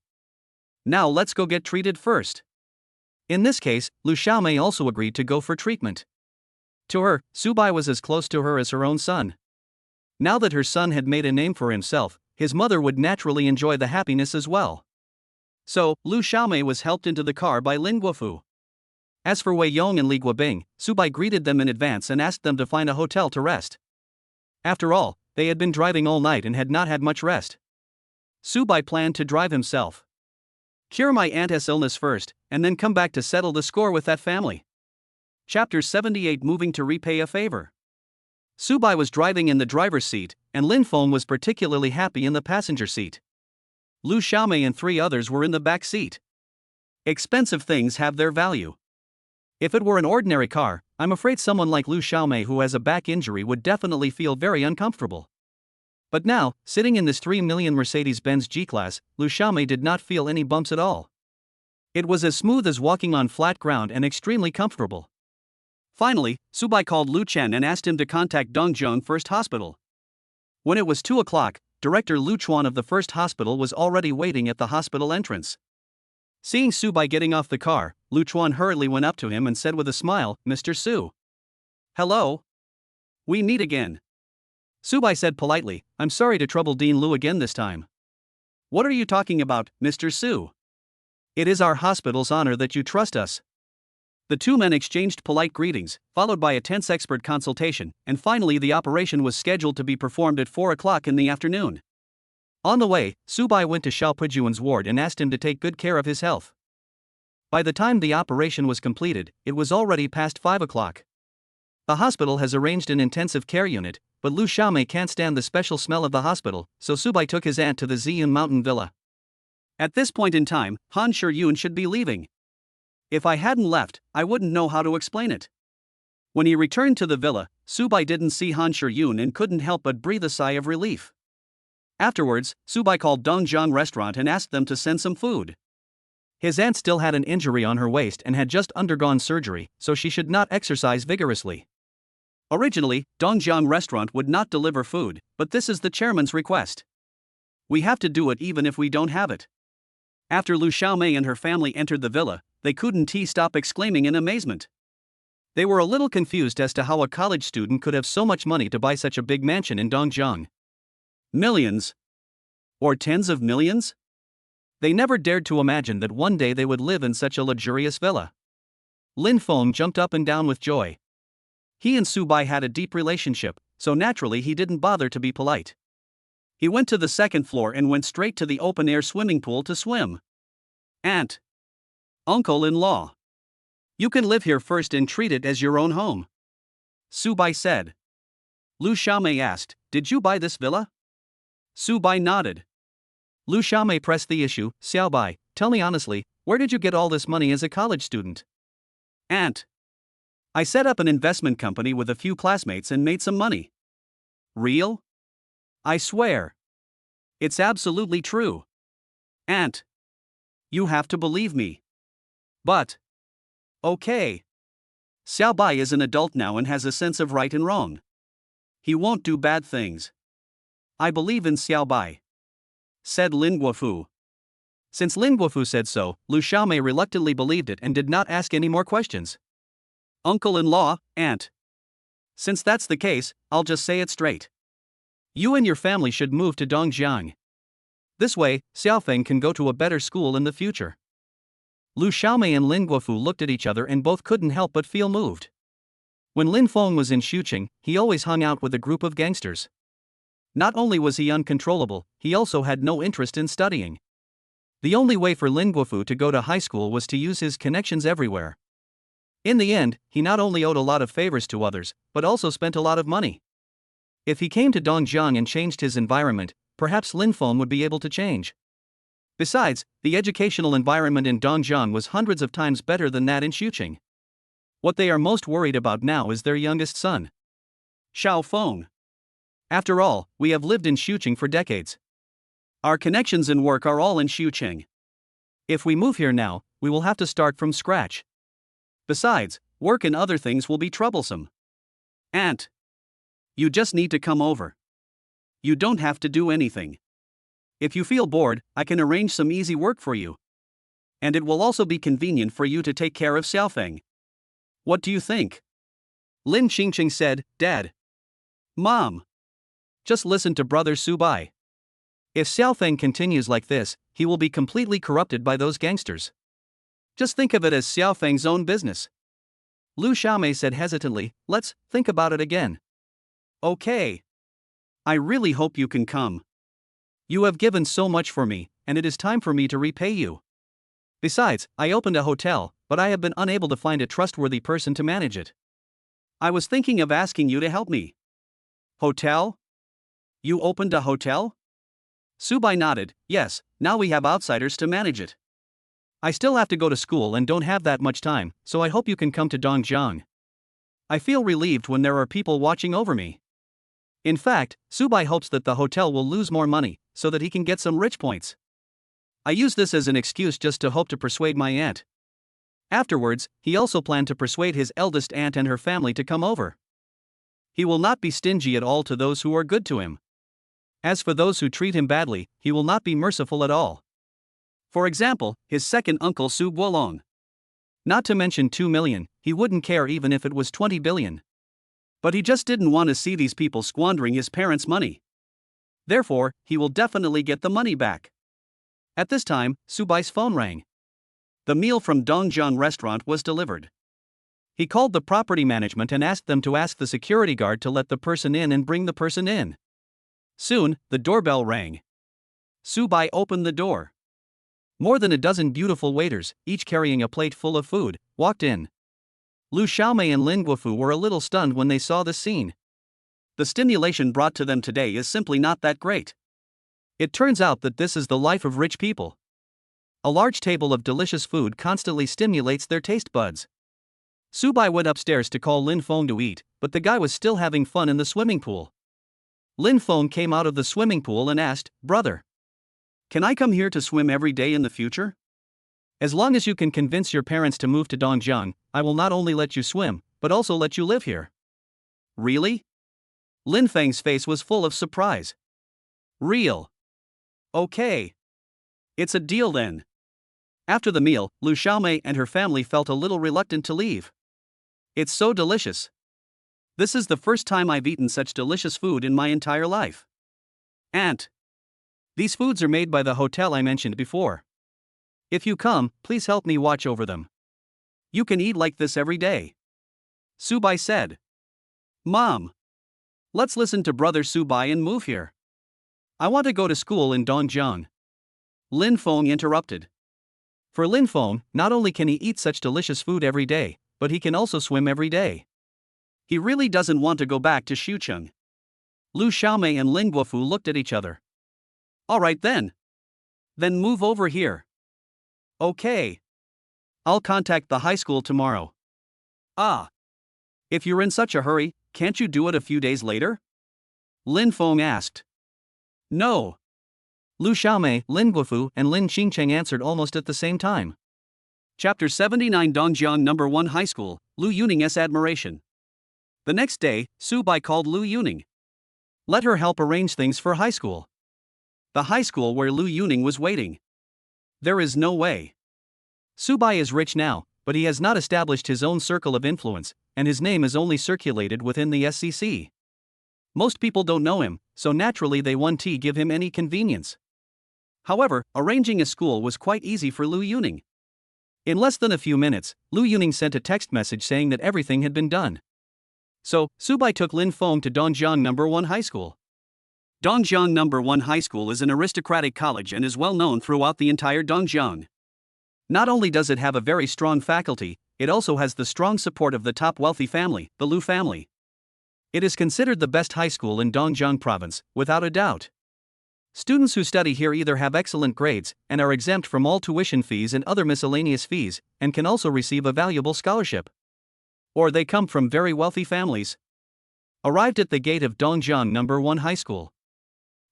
Now let's go get treated first. In this case, Lu Xiaomei also agreed to go for treatment. To her, Su Bai was as close to her as her own son. Now that her son had made a name for himself, his mother would naturally enjoy the happiness as well. So, Lu Xiaomei was helped into the car by Lin Guofu. As for Wei Yong and Li Guobing, Su Bai greeted them in advance and asked them to find a hotel to rest. After all, they had been driving all night and had not had much rest. Su Bai planned to drive himself. Cure my aunt's illness first, and then come back to settle the score with that family. Chapter 78 Moving to repay a favor. Su Bai was driving in the driver's seat, and Linqing was particularly happy in the passenger seat. Lu Xiaomei and 3 others were in the back seat. Expensive things have their value. If it were an ordinary car, I'm afraid someone like Lu Xiaomei who has a back injury would definitely feel very uncomfortable. But now, sitting in this 3 million Mercedes-Benz G-Class, Lu Xiaomei did not feel any bumps at all. It was as smooth as walking on flat ground and extremely comfortable. Finally, Su Bai called Lu Chen and asked him to contact Dongzhong First Hospital. When it was 2 o'clock, Director Lu Chuan of the First Hospital was already waiting at the hospital entrance. Seeing Su Bai getting off the car, Lu Chuan hurriedly went up to him and said with a smile, "Mr. Su. Hello? We meet again." Su Bai said politely, "I'm sorry to trouble Dean Lu again this time." "What are you talking about, Mr. Su? It is our hospital's honor that you trust us." The 2 men exchanged polite greetings, followed by a tense expert consultation, and finally the operation was scheduled to be performed at 4 o'clock in the afternoon. On the way, Su Bai went to Xiao Pujuan's ward and asked him to take good care of his health. By the time the operation was completed, it was already past 5 o'clock. The hospital has arranged an intensive care unit, but Lu Xiaomei can't stand the special smell of the hospital, so Su Bai took his aunt to the Ziyun Mountain Villa. At this point in time, Han Shiyun should be leaving. If I hadn't left, I wouldn't know how to explain it. When he returned to the villa, Su Bai didn't see Han Shiyun and couldn't help but breathe a sigh of relief. Afterwards, Su Bai called Dongzhong Restaurant and asked them to send some food. His aunt still had an injury on her waist and had just undergone surgery, so she should not exercise vigorously. Originally, Dongzhong Restaurant would not deliver food, but this is the chairman's request. We have to do it even if we don't have it. After Lu Xiaomei and her family entered the villa, they couldn't stop exclaiming in amazement. They were a little confused as to how a college student could have so much money to buy such a big mansion in Dongzhong. Millions? Or tens of millions? They never dared to imagine that one day they would live in such a luxurious villa. Linqing jumped up and down with joy. He and Su Bai had a deep relationship, so naturally he didn't bother to be polite. He went to the 2nd floor and went straight to the open-air swimming pool to swim. Aunt. Uncle-in-law. You can live here first and treat it as your own home. Su Bai said. Lu Xiaomei asked, "Did you buy this villa?" Su Bai nodded. Lu Xiaomei pressed the issue, "Xiao Bai, tell me honestly, where did you get all this money as a college student?" Aunt. I set up an investment company with a few classmates and made some money. Real? I swear. It's absolutely true. Aunt. You have to believe me. But. Okay. Xiao Bai is an adult now and has a sense of right and wrong. He won't do bad things. I believe in Xiao Bai. Said Lin Guofu. Since Lin Guofu said so, Lu Xiaomei reluctantly believed it and did not ask any more questions. Uncle-in-law, aunt. Since that's the case, I'll just say it straight. You and your family should move to Dongjiang. This way, Xiaofeng can go to a better school in the future. Lu Xiaomei and Lin Guofu looked at each other and both couldn't help but feel moved. When Lin Feng was in Xuqing, he always hung out with a group of gangsters. Not only was he uncontrollable, he also had no interest in studying. The only way for Lin Guofu to go to high school was to use his connections everywhere. In the end, he not only owed a lot of favors to others, but also spent a lot of money. If he came to Dongjiang and changed his environment, perhaps Lin Feng would be able to change. Besides, the educational environment in Dongjiang was hundreds of times better than that in Xuqing. What they are most worried about now is their youngest son, Xiao Feng. After all, we have lived in Xuqing for decades. Our connections and work are all in Xuqing. If we move here now, we will have to start from scratch. Besides, work and other things will be troublesome. Aunt, you just need to come over. You don't have to do anything. If you feel bored, I can arrange some easy work for you. And it will also be convenient for you to take care of Xiaofeng. What do you think? Lin Qingqing said, Dad. Mom. Just listen to brother Su Bai. If Xiaofeng continues like this, he will be completely corrupted by those gangsters. Just think of it as Xiaofeng's own business. Lu Xiaomei said hesitantly, let's think about it again. Okay. I really hope you can come. You have given so much for me, and it is time for me to repay you. Besides, I opened a hotel, but I have been unable to find a trustworthy person to manage it. I was thinking of asking you to help me. Hotel? You opened a hotel? Subai nodded, yes, now we have outsiders to manage it. I still have to go to school and don't have that much time, so I hope you can come to Dongjiang. I feel relieved when there are people watching over me. In fact, Subai hopes that the hotel will lose more money, so that he can get some rich points. I use this as an excuse just to hope to persuade my aunt. Afterwards, he also planned to persuade his eldest aunt and her family to come over. He will not be stingy at all to those who are good to him. As for those who treat him badly, he will not be merciful at all. For example, his second uncle Su Guolong. Not to mention 2 million, he wouldn't care even if it was 20 billion. But he just didn't want to see these people squandering his parents' money. Therefore, he will definitely get the money back. At this time, Subai's phone rang. The meal from Dongjiang restaurant was delivered. He called the property management and asked them to ask the security guard to let the person in and bring the person in. Soon, the doorbell rang. Subai opened the door. More than a dozen beautiful waiters, each carrying a plate full of food, walked in. Lu Xiaomei and Lin Guofu were a little stunned when they saw the scene. The stimulation brought to them today is simply not that great. It turns out that this is the life of rich people. A large table of delicious food constantly stimulates their taste buds. Subai went upstairs to call Lin Feng to eat, but the guy was still having fun in the swimming pool. Lin Feng came out of the swimming pool and asked, Brother, can I come here to swim every day in the future? As long as you can convince your parents to move to Dongjiang, I will not only let you swim, but also let you live here. Really? Lin Feng's face was full of surprise. Real. Okay. It's a deal then. After the meal, Lu Xiaomei and her family felt a little reluctant to leave. It's so delicious. This is the first time I've eaten such delicious food in my entire life. Aunt. These foods are made by the hotel I mentioned before. If you come, please help me watch over them. You can eat like this every day. Subai said. Mom. Let's listen to brother Subai and move here. I want to go to school in Dongjiang. Lin Feng interrupted. For Lin Feng, not only can he eat such delicious food every day, but he can also swim every day. He really doesn't want to go back to Xucheng. Lu Xiaomei and Lin Guofu looked at each other. Alright then. Then move over here. Okay. I'll contact the high school tomorrow. Ah. If you're in such a hurry, can't you do it a few days later? Lin Feng asked. No. Lu Xiaomei, Lin Guofu, and Lin Qingcheng answered almost at the same time. Chapter 79 Dongjiang No. 1 High School, Lu Yuning's Admiration. The next day, Subai called Lu Yuning. Let her help arrange things for high school. The high school where Lu Yuning was waiting. There is no way. Subai is rich now, but he has not established his own circle of influence, and his name is only circulated within the SCC. Most people don't know him, so naturally they won't give him any convenience. However, arranging a school was quite easy for Lu Yuning. In less than a few minutes, Lu Yuning sent a text message saying that everything had been done. So, Subai took Lin Feng to Dongjiang No. 1 High School. Dongjiang No. 1 High School is an aristocratic college and is well known throughout the entire Dongjiang. Not only does it have a very strong faculty, it also has the strong support of the top wealthy family, the Lu family. It is considered the best high school in Dongjiang province, without a doubt. Students who study here either have excellent grades and are exempt from all tuition fees and other miscellaneous fees, and can also receive a valuable scholarship. Or they come from very wealthy families. Arrived at the gate of Dongjiang No. 1 High School.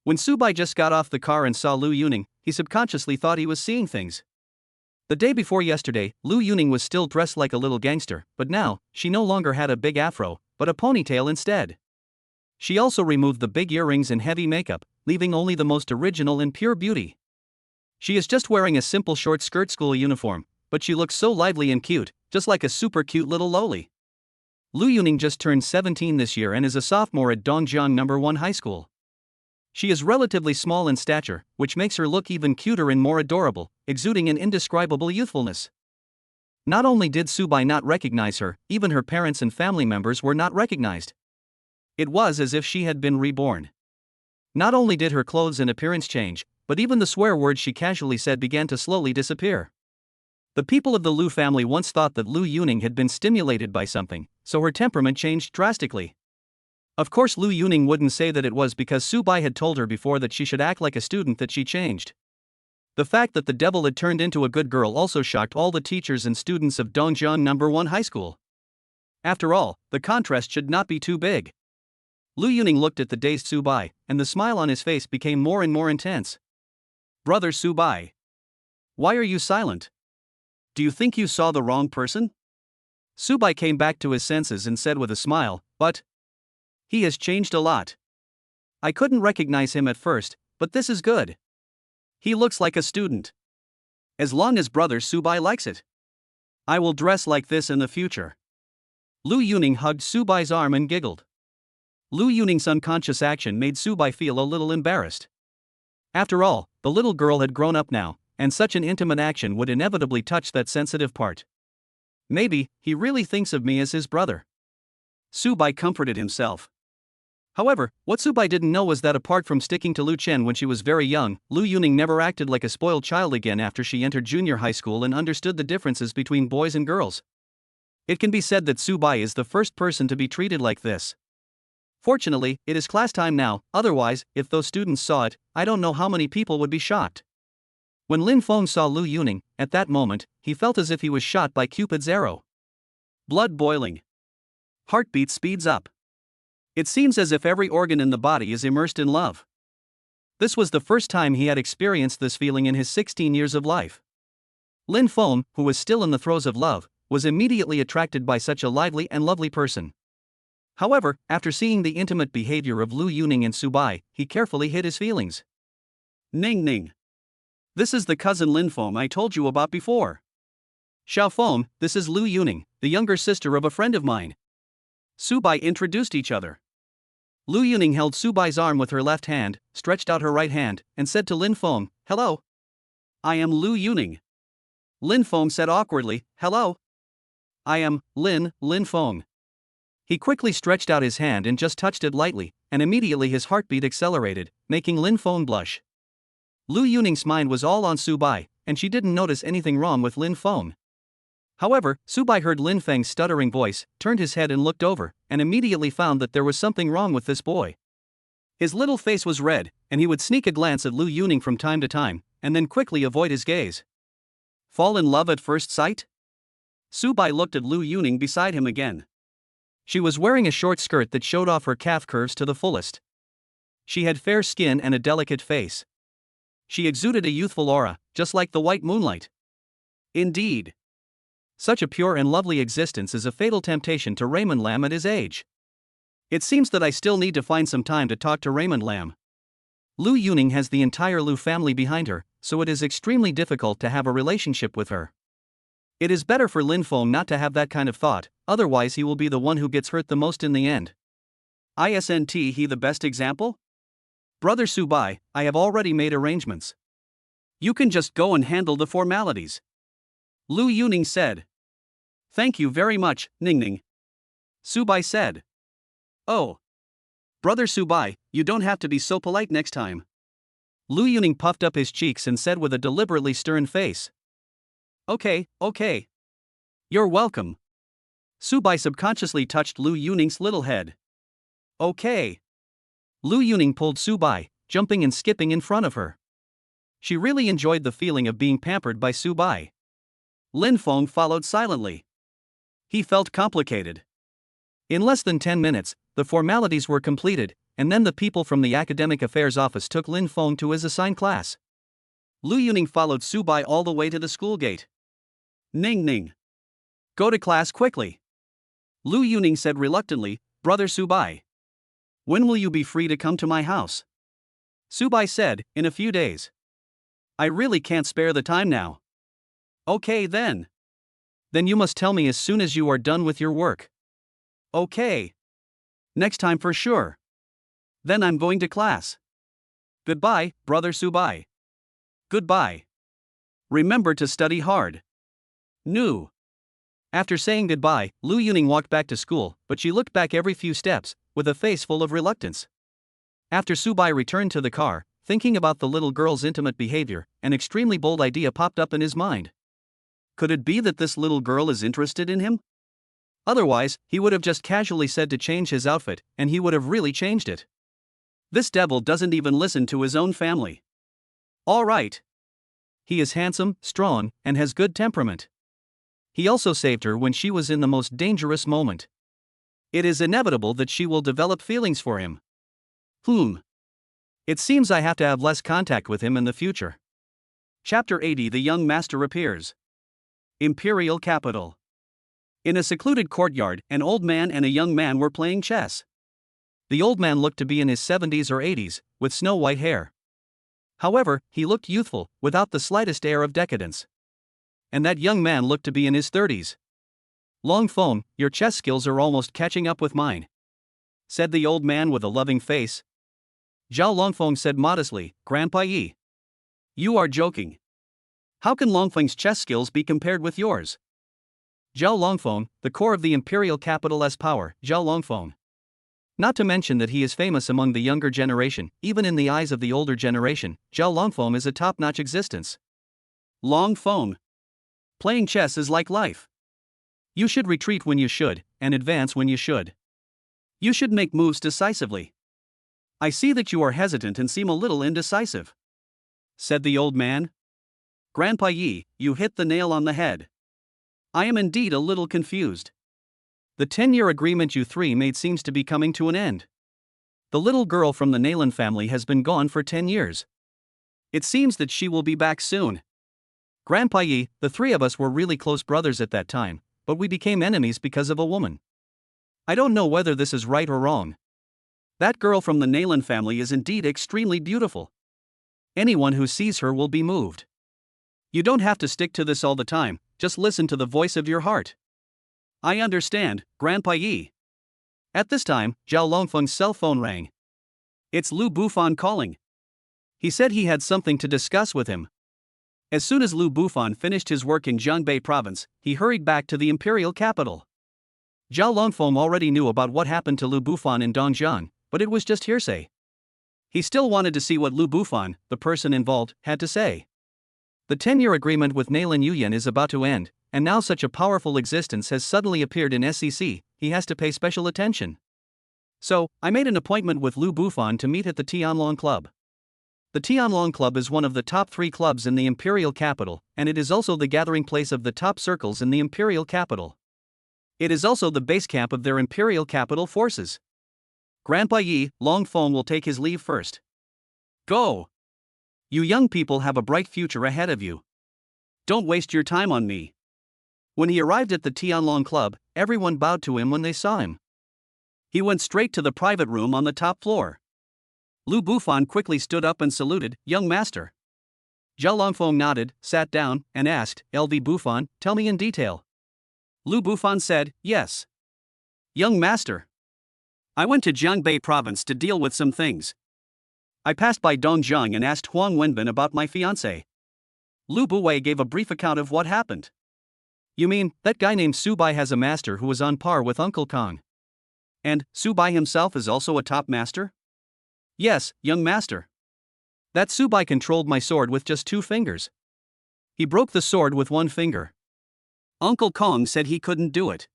When Subai just got off the car and saw Lu Yuning, he subconsciously thought he was seeing things. The day before yesterday, Lu Yuning was still dressed like a little gangster, but now, she no longer had a big afro, but a ponytail instead. She also removed the big earrings and heavy makeup, leaving only the most original and pure beauty. She is just wearing a simple short skirt school uniform, but she looks so lively and cute, just like a super cute little loli. Lu Yuning just turned 17 this year and is a sophomore at Dongjiang No. 1 High School. She is relatively small in stature, which makes her look even cuter and more adorable, exuding an indescribable youthfulness. Not only did Subai not recognize her, even her parents and family members were not recognized. It was as if she had been reborn. Not only did her clothes and appearance change, but even the swear words she casually said began to slowly disappear. The people of the Lu family once thought that Lu Yuning had been stimulated by something, so her temperament changed drastically. Of course, Lu Yuning wouldn't say that it was because Subai had told her before that she should act like a student that she changed. The fact that the devil had turned into a good girl also shocked all the teachers and students of Dongjiang No. 1 High School. After all, the contrast should not be too big. Lu Yuning looked at the dazed Subai, and the smile on his face became more and more intense. Brother Subai. Why are you silent? Do you think you saw the wrong person? Subai came back to his senses and said with a smile, but he has changed a lot. I couldn't recognize him at first, but this is good. He looks like a student. As long as brother Subai likes it, I will dress like this in the future. Lu Yuning hugged Subai's arm and giggled. Lu Yuning's unconscious action made Subai feel a little embarrassed. After all, the little girl had grown up now, and such an intimate action would inevitably touch that sensitive part. Maybe he really thinks of me as his brother. Subai comforted himself. However, what Subai didn't know was that apart from sticking to Lu Chen when she was very young, Lu Yuning never acted like a spoiled child again after she entered junior high school and understood the differences between boys and girls. It can be said that Subai is the first person to be treated like this. Fortunately, it is class time now, otherwise, if those students saw it, I don't know how many people would be shocked. When Lin Feng saw Lu Yuning, at that moment, he felt as if he was shot by Cupid's arrow. Blood boiling. Heartbeat speeds up. It seems as if every organ in the body is immersed in love. This was the first time he had experienced this feeling in his 16 years of life. Lin Feng, who was still in the throes of love, was immediately attracted by such a lively and lovely person. However, after seeing the intimate behavior of Lu Yuning and Subai, he carefully hid his feelings. Ning Ning. This is the cousin Lin Feng I told you about before. Xiao Feng, this is Lu Yuning, the younger sister of a friend of mine. Subai introduced each other. Lu Yuning held Subai's arm with her left hand, stretched out her right hand, and said to Lin Feng, "Hello. I am Lu Yuning." Lin Feng said awkwardly, "Hello. I am Lin Feng." He quickly stretched out his hand and just touched it lightly, and immediately his heartbeat accelerated, making Lin Feng blush. Lu Yuning's mind was all on Subai, and she didn't notice anything wrong with Lin Feng. However, Subai heard Lin Feng's stuttering voice, turned his head and looked over, and immediately found that there was something wrong with this boy. His little face was red, and he would sneak a glance at Lu Yuning from time to time, and then quickly avoid his gaze. Fall in love at first sight? Subai looked at Lu Yuning beside him again. She was wearing a short skirt that showed off her calf curves to the fullest. She had fair skin and a delicate face. She exuded a youthful aura, just like the white moonlight. Indeed. Such a pure and lovely existence is a fatal temptation to Raymond Lam at his age. It seems that I still need to find some time to talk to Raymond Lam. Lu Yuning has the entire Lu family behind her, so it is extremely difficult to have a relationship with her. It is better for Lin Feng not to have that kind of thought, otherwise he will be the one who gets hurt the most in the end. Isn't he the best example? Brother Subai, I have already made arrangements. You can just go and handle the formalities. Lu Yuning said. Thank you very much, Ningning. Subai said. Oh. Brother Subai, you don't have to be so polite next time. Lu Yuning puffed up his cheeks and said with a deliberately stern face. Okay. You're welcome. Subai subconsciously touched Lu Yuning's little head. Okay. Lu Yuning pulled Subai, jumping and skipping in front of her. She really enjoyed the feeling of being pampered by Subai. Linfeng followed silently. He felt complicated. In less than 10 minutes, the formalities were completed, and then the people from the Academic Affairs Office took Linfeng to his assigned class. Lu Yuning followed Subai all the way to the school gate. Ning. Go to class quickly. Lu Yuning said reluctantly, Brother Subai. When will you be free to come to my house? Subai said, in a few days. I really can't spare the time now. Okay then. Then you must tell me as soon as you are done with your work. Okay. Next time for sure. Then I'm going to class. Goodbye, Brother Subai. Goodbye. Remember to study hard. Nu. After saying goodbye, Lu Yuning walked back to school, but she looked back every few steps, with a face full of reluctance. After Subai returned to the car, thinking about the little girl's intimate behavior, an extremely bold idea popped up in his mind. Could it be that this little girl is interested in him? Otherwise, he would have just casually said to change his outfit, and he would have really changed it. This devil doesn't even listen to his own family. All right. He is handsome, strong, and has good temperament. He also saved her when she was in the most dangerous moment. It is inevitable that she will develop feelings for him. It seems I have to have less contact with him in the future. Chapter 80. The young master appears. Imperial capital. In a secluded courtyard, an old man and a young man were playing chess. The old man looked to be in his 70s or 80s, with snow-white hair. However, he looked youthful, without the slightest air of decadence. And that young man looked to be in his 30s. Longfeng, your chess skills are almost catching up with mine, said the old man with a loving face. Zhao Longfeng said modestly, Grandpa Yi. You are joking. How can Longfeng's chess skills be compared with yours? Zhao Longfeng, the core of the imperial capital's power, Zhao Longfeng. Not to mention that he is famous among the younger generation, even in the eyes of the older generation, Zhao Longfeng is a top-notch existence. Longfeng. Playing chess is like life. You should retreat when you should, and advance when you should. You should make moves decisively. I see that you are hesitant and seem a little indecisive, said the old man. Grandpa Yi, you hit the nail on the head. I am indeed a little confused. The 10-year agreement you three made seems to be coming to an end. The little girl from the Nalan family has been gone for 10 years. It seems that she will be back soon. Grandpa Yi, the three of us were really close brothers at that time, but we became enemies because of a woman. I don't know whether this is right or wrong. That girl from the Nalan family is indeed extremely beautiful. Anyone who sees her will be moved. You don't have to stick to this all the time, just listen to the voice of your heart. I understand, Grandpa Yi. At this time, Zhao Longfeng's cell phone rang. It's Lu Bufan calling. He said he had something to discuss with him. As soon as Lu Bufan finished his work in Jiangbei province, he hurried back to the imperial capital. Zhao Longfeng already knew about what happened to Lu Bufan in Dongjiang, but it was just hearsay. He still wanted to see what Lu Bufan, the person involved, had to say. The 10-year agreement with Nalan Yuyan is about to end, and now such a powerful existence has suddenly appeared in SCC, he has to pay special attention. So, I made an appointment with Lu Bufan to meet at the Tianlong Club. The Tianlong Club is one of the top 3 clubs in the imperial capital, and it is also the gathering place of the top circles in the imperial capital. It is also the base camp of their imperial capital forces. Grandpa Yi, Longfeng will take his leave first. Go! You young people have a bright future ahead of you. Don't waste your time on me. When he arrived at the Tianlong Club, everyone bowed to him when they saw him. He went straight to the private room on the top floor. Lu Bufan quickly stood up and saluted, Young Master. Zhao Longfeng nodded, sat down, and asked, LV Bufan, tell me in detail. Lu Bufan said, Yes. Young Master. I went to Jiangbei province to deal with some things. I passed by Dongjiang and asked Huang Wenbin about my fiancé. Lu Buwei gave a brief account of what happened. You mean, that guy named Subai has a master who is on par with Uncle Kong? And Subai himself is also a top master? Yes, young master. That Subai controlled my sword with just 2 fingers. He broke the sword with 1 finger. Uncle Kong said he couldn't do it.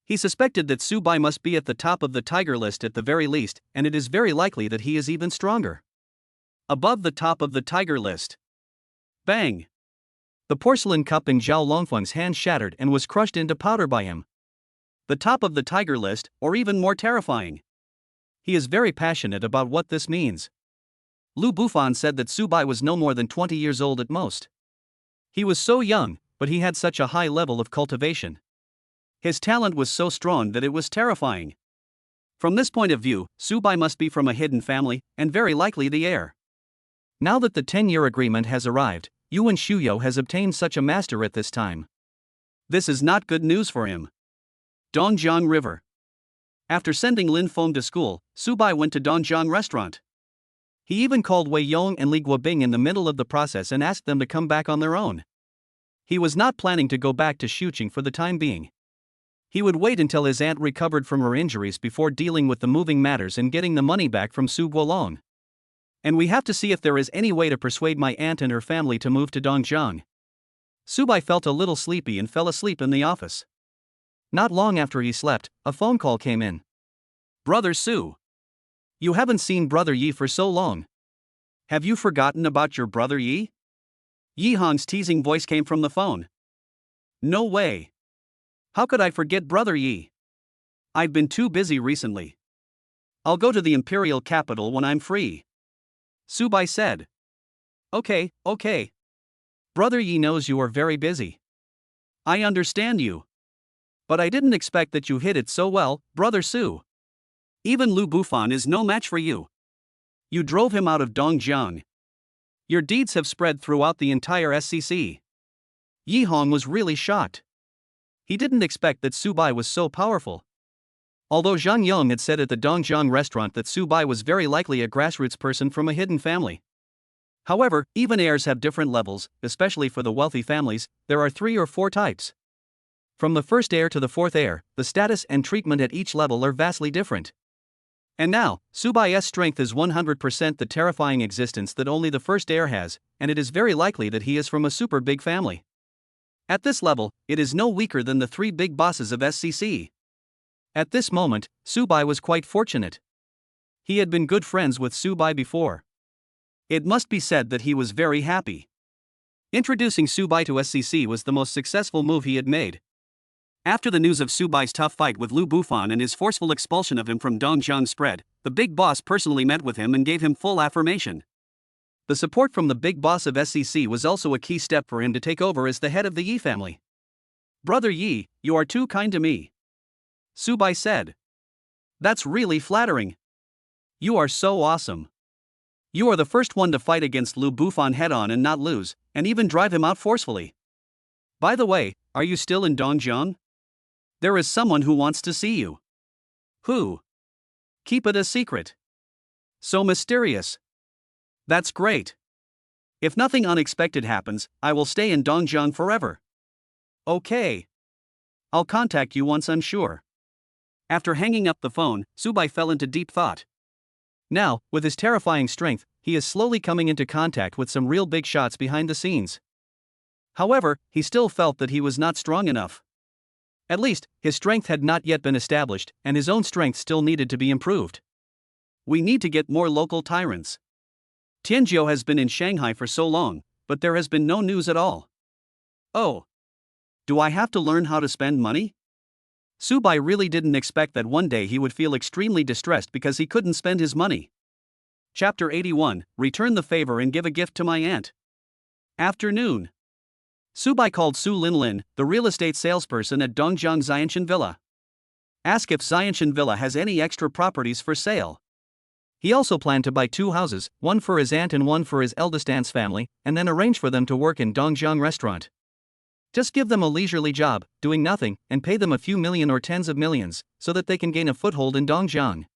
He suspected that Subai must be at the top of the tiger list at the very least, and it is very likely that he is even stronger. Above the top of the tiger list. Bang! The porcelain cup in Zhao Longfeng's hand shattered and was crushed into powder by him. The top of the tiger list, or even more terrifying. He is very passionate about what this means. Lu Bufan said that Subai was no more than 20 years old at most. He was so young, but he had such a high level of cultivation. His talent was so strong that it was terrifying. From this point of view, Subai must be from a hidden family, and very likely the heir. Now that the 10-year agreement has arrived, Yuan Shuyo has obtained such a master at this time. This is not good news for him. Dongjiang River. After sending Lin Feng to school, Subai went to Dongjiang restaurant. He even called Wei Yong and Li Guobing in the middle of the process and asked them to come back on their own. He was not planning to go back to Shuqing for the time being. He would wait until his aunt recovered from her injuries before dealing with the moving matters and getting the money back from Su Guolong. And we have to see if there is any way to persuade my aunt and her family to move to Dongjiang. Subai felt a little sleepy and fell asleep in the office. Not long after he slept, a phone call came in. Brother Su. You haven't seen Brother Yi for so long. Have you forgotten about your brother Yi? Yi Hong's teasing voice came from the phone. No way. How could I forget Brother Yi? I've been too busy recently. I'll go to the imperial capital when I'm free. Subai said. Okay. Brother Yi knows you are very busy. I understand you. But I didn't expect that you hit it so well, Brother Su. Even Lu Bufan is no match for you. You drove him out of Dongjiang. Your deeds have spread throughout the entire SCC. Yi Hong was really shocked. He didn't expect that Subai was so powerful. Although Zhang Yong had said at the Dongjiang restaurant that Subai was very likely a grassroots person from a hidden family. However, even heirs have different levels, especially for the wealthy families. There are 3 or 4 types. From the first heir to the 4th heir, the status and treatment at each level are vastly different. And now, Subai's strength is 100% the terrifying existence that only the first heir has, and it is very likely that he is from a super big family. At this level, it is no weaker than the 3 big bosses of SCC. At this moment, Subai was quite fortunate. He had been good friends with Subai before. It must be said that he was very happy. Introducing Subai to SCC was the most successful move he had made. After the news of Subai's tough fight with Lu Bufan and his forceful expulsion of him from Dongjiang spread, the big boss personally met with him and gave him full affirmation. The support from the big boss of SCC was also a key step for him to take over as the head of the Yi family. Brother Yi, you are too kind to me. Subai said. That's really flattering. You are so awesome. You are the first one to fight against Lu Bufan head-on and not lose, and even drive him out forcefully. By the way, are you still in Dongjiang? There is someone who wants to see you. Who? Keep it a secret. So mysterious. That's great. If nothing unexpected happens, I will stay in Dongjiang forever. Okay. I'll contact you once I'm sure. After hanging up the phone, Subai fell into deep thought. Now, with his terrifying strength, he is slowly coming into contact with some real big shots behind the scenes. However, he still felt that he was not strong enough. At least, his strength had not yet been established, and his own strength still needed to be improved. We need to get more local tyrants. Tianzhou has been in Shanghai for so long, but there has been no news at all. Oh. Do I have to learn how to spend money? Subai really didn't expect that one day he would feel extremely distressed because he couldn't spend his money. Chapter 81, Return the Favor and Give a Gift to My Aunt. Afternoon. Subai called Su Linlin, the real estate salesperson at Dongjiang Xianshan Villa. Ask if Xianshan Villa has any extra properties for sale. He also planned to buy 2 houses, one for his aunt and one for his eldest aunt's family, and then arrange for them to work in Dongjiang restaurant. Just give them a leisurely job, doing nothing, and pay them a few million or tens of millions, so that they can gain a foothold in Dongjiang.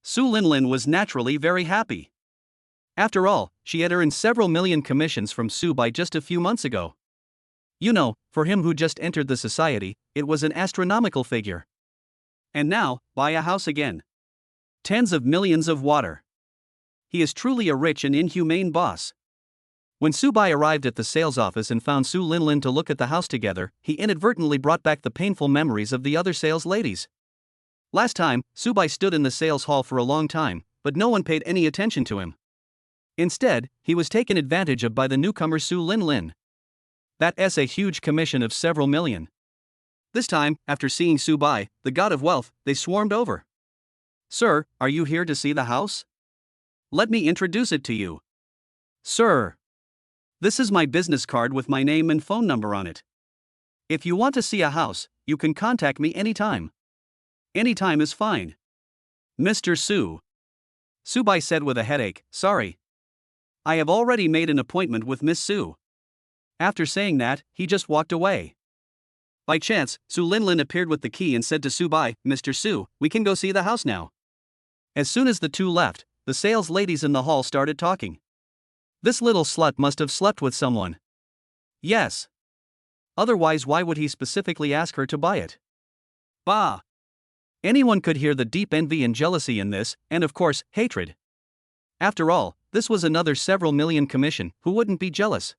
Su Linlin was naturally very happy. After all, she had earned several million commissions from Subai just a few months ago. You know, for him who just entered the society, it was an astronomical figure. And now, buy a house again. Tens of millions of water. He is truly a rich and inhumane boss. When Subai arrived at the sales office and found Su Linlin to look at the house together, he inadvertently brought back the painful memories of the other sales ladies. Last time, Subai stood in the sales hall for a long time, but no one paid any attention to him. Instead, he was taken advantage of by the newcomer Su Linlin. That's a huge commission of several million. This time, after seeing Subai, the god of wealth, they swarmed over. Sir, are you here to see the house? Let me introduce it to you. Sir. This is my business card with my name and phone number on it. If you want to see a house, you can contact me anytime. Anytime is fine. Mr. Su. Subai said with a headache, sorry. I have already made an appointment with Miss Su. After saying that, he just walked away. By chance, Su Linlin appeared with the key and said to Subai, Mr. Su, we can go see the house now. As soon as the two left, the sales ladies in the hall started talking. This little slut must have slept with someone. Yes. Otherwise, why would he specifically ask her to buy it? Bah! Anyone could hear the deep envy and jealousy in this, and of course, hatred. After all, this was another several million commission, who wouldn't be jealous?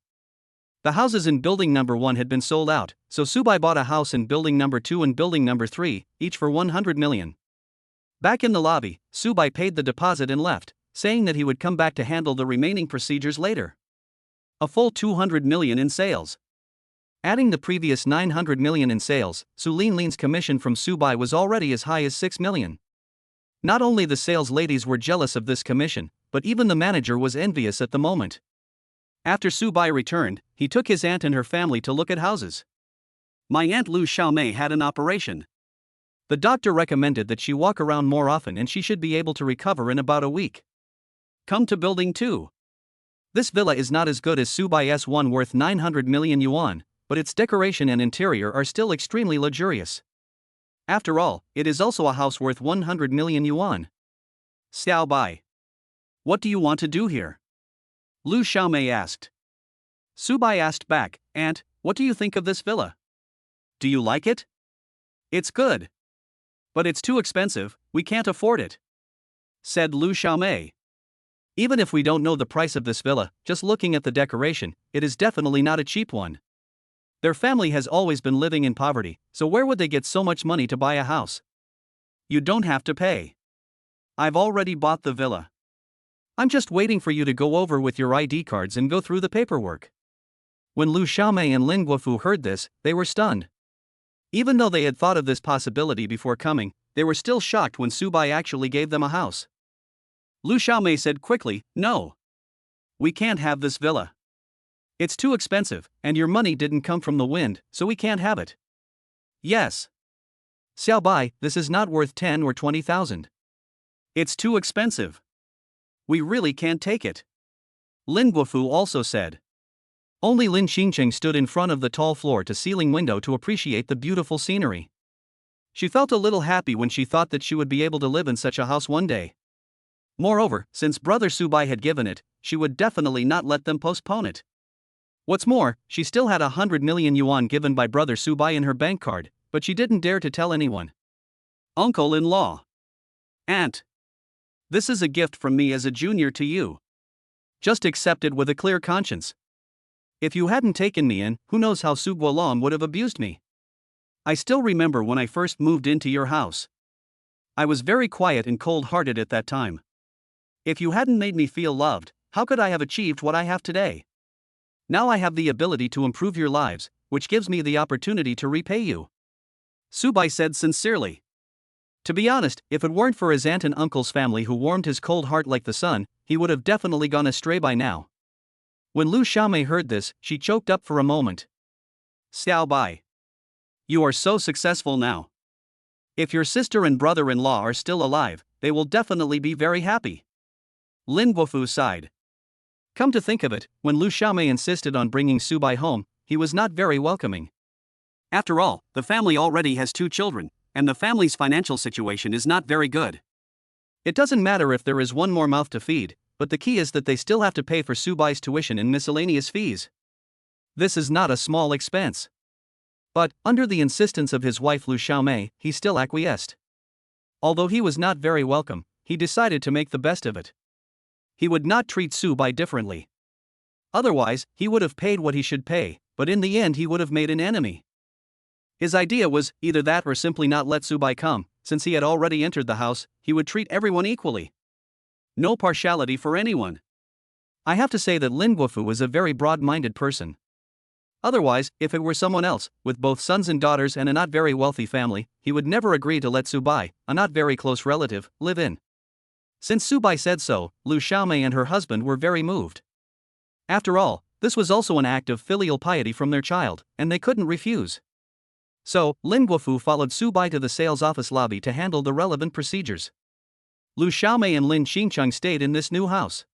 The houses in building number 1 had been sold out, so Subai bought a house in building number 2 and building number 3, each for 100 million. Back in the lobby, Subai paid the deposit and left, saying that he would come back to handle the remaining procedures later. A full 200 million in sales. Adding the previous 900 million in sales, Su Linlin's commission from Subai was already as high as 6 million. Not only the sales ladies were jealous of this commission, but even the manager was envious at the moment. After Subai returned, he took his aunt and her family to look at houses. My aunt Lu Xiaomei had an operation. The doctor recommended that she walk around more often and she should be able to recover in about a week. Come to building 2. This villa is not as good as Subai's one worth 900 million yuan, but its decoration and interior are still extremely luxurious. After all, it is also a house worth 100 million yuan. Xiao Bai. What do you want to do here? Lu Xiaomei asked. Subai asked back, Aunt, what do you think of this villa? Do you like it? It's good. But it's too expensive, we can't afford it. Said Lu Xiaomei. Even if we don't know the price of this villa, just looking at the decoration, it is definitely not a cheap one. Their family has always been living in poverty, so where would they get so much money to buy a house? You don't have to pay. I've already bought the villa. I'm just waiting for you to go over with your ID cards and go through the paperwork. When Lu Xiaomei and Lin Guofu heard this, they were stunned. Even though they had thought of this possibility before coming, they were still shocked when Subai actually gave them a house. Lu Xiaomei said quickly, No. We can't have this villa. It's too expensive, and your money didn't come from the wind, so we can't have it. Yes. Xiao Bai, this is not worth 10 or 20,000. It's too expensive. We really can't take it. Lin Guofu also said. Only Lin Xingqing stood in front of the tall floor-to-ceiling window to appreciate the beautiful scenery. She felt a little happy when she thought that she would be able to live in such a house one day. Moreover, since brother Subai had given it, she would definitely not let them postpone it. What's more, she still had 100 million yuan given by brother Subai in her bank card, but she didn't dare to tell anyone. Uncle-in-law. Aunt. This is a gift from me as a junior to you. Just accept it with a clear conscience. If you hadn't taken me in, who knows how Su Guolam would have abused me. I still remember when I first moved into your house. I was very quiet and cold-hearted at that time. If you hadn't made me feel loved, how could I have achieved what I have today? Now I have the ability to improve your lives, which gives me the opportunity to repay you. Subai said sincerely. To be honest, if it weren't for his aunt and uncle's family who warmed his cold heart like the sun, he would have definitely gone astray by now. When Lu Xiaomei heard this, she choked up for a moment. Xiao Bai. You are so successful now. If your sister and brother-in-law are still alive, they will definitely be very happy. Lin Guofu sighed. Come to think of it, when Lu Xiaomei insisted on bringing Subai home, he was not very welcoming. After all, the family already has 2 children, and the family's financial situation is not very good. It doesn't matter if there is one more mouth to feed, but the key is that they still have to pay for Subai's tuition and miscellaneous fees. This is not a small expense. But, under the insistence of his wife Lu Xiaomei, he still acquiesced. Although he was not very welcome, he decided to make the best of it. He would not treat Su Bai differently. Otherwise, he would have paid what he should pay, but in the end he would have made an enemy. His idea was, either that or simply not let Su Bai come. Since he had already entered the house, he would treat everyone equally. No partiality for anyone. I have to say that Lin Guofu is a very broad-minded person. Otherwise, if it were someone else, with both sons and daughters and a not very wealthy family, he would never agree to let Su Bai, a not very close relative, live in. Since Su Bai said so, Lu Xiaomei and her husband were very moved. After all, this was also an act of filial piety from their child, and they couldn't refuse. So, Lin Guofu followed Su Bai to the sales office lobby to handle the relevant procedures. Lu Xiaomei and Lin Qingcheng stayed in this new house.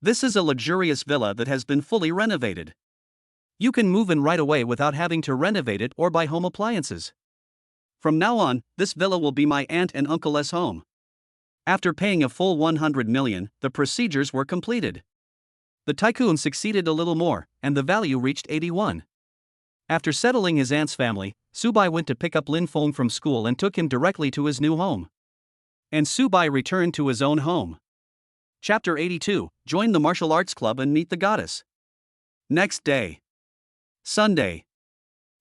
This is a luxurious villa that has been fully renovated. You can move in right away without having to renovate it or buy home appliances. From now on, this villa will be my aunt and uncle's home. After paying a full 100 million, the procedures were completed. The tycoon succeeded a little more, and the value reached 81. After settling his aunt's family, Su Bai went to pick up Lin Feng from school and took him directly to his new home. And Su Bai returned to his own home. Chapter 82, Join the martial arts club and meet the goddess. Next day. Sunday.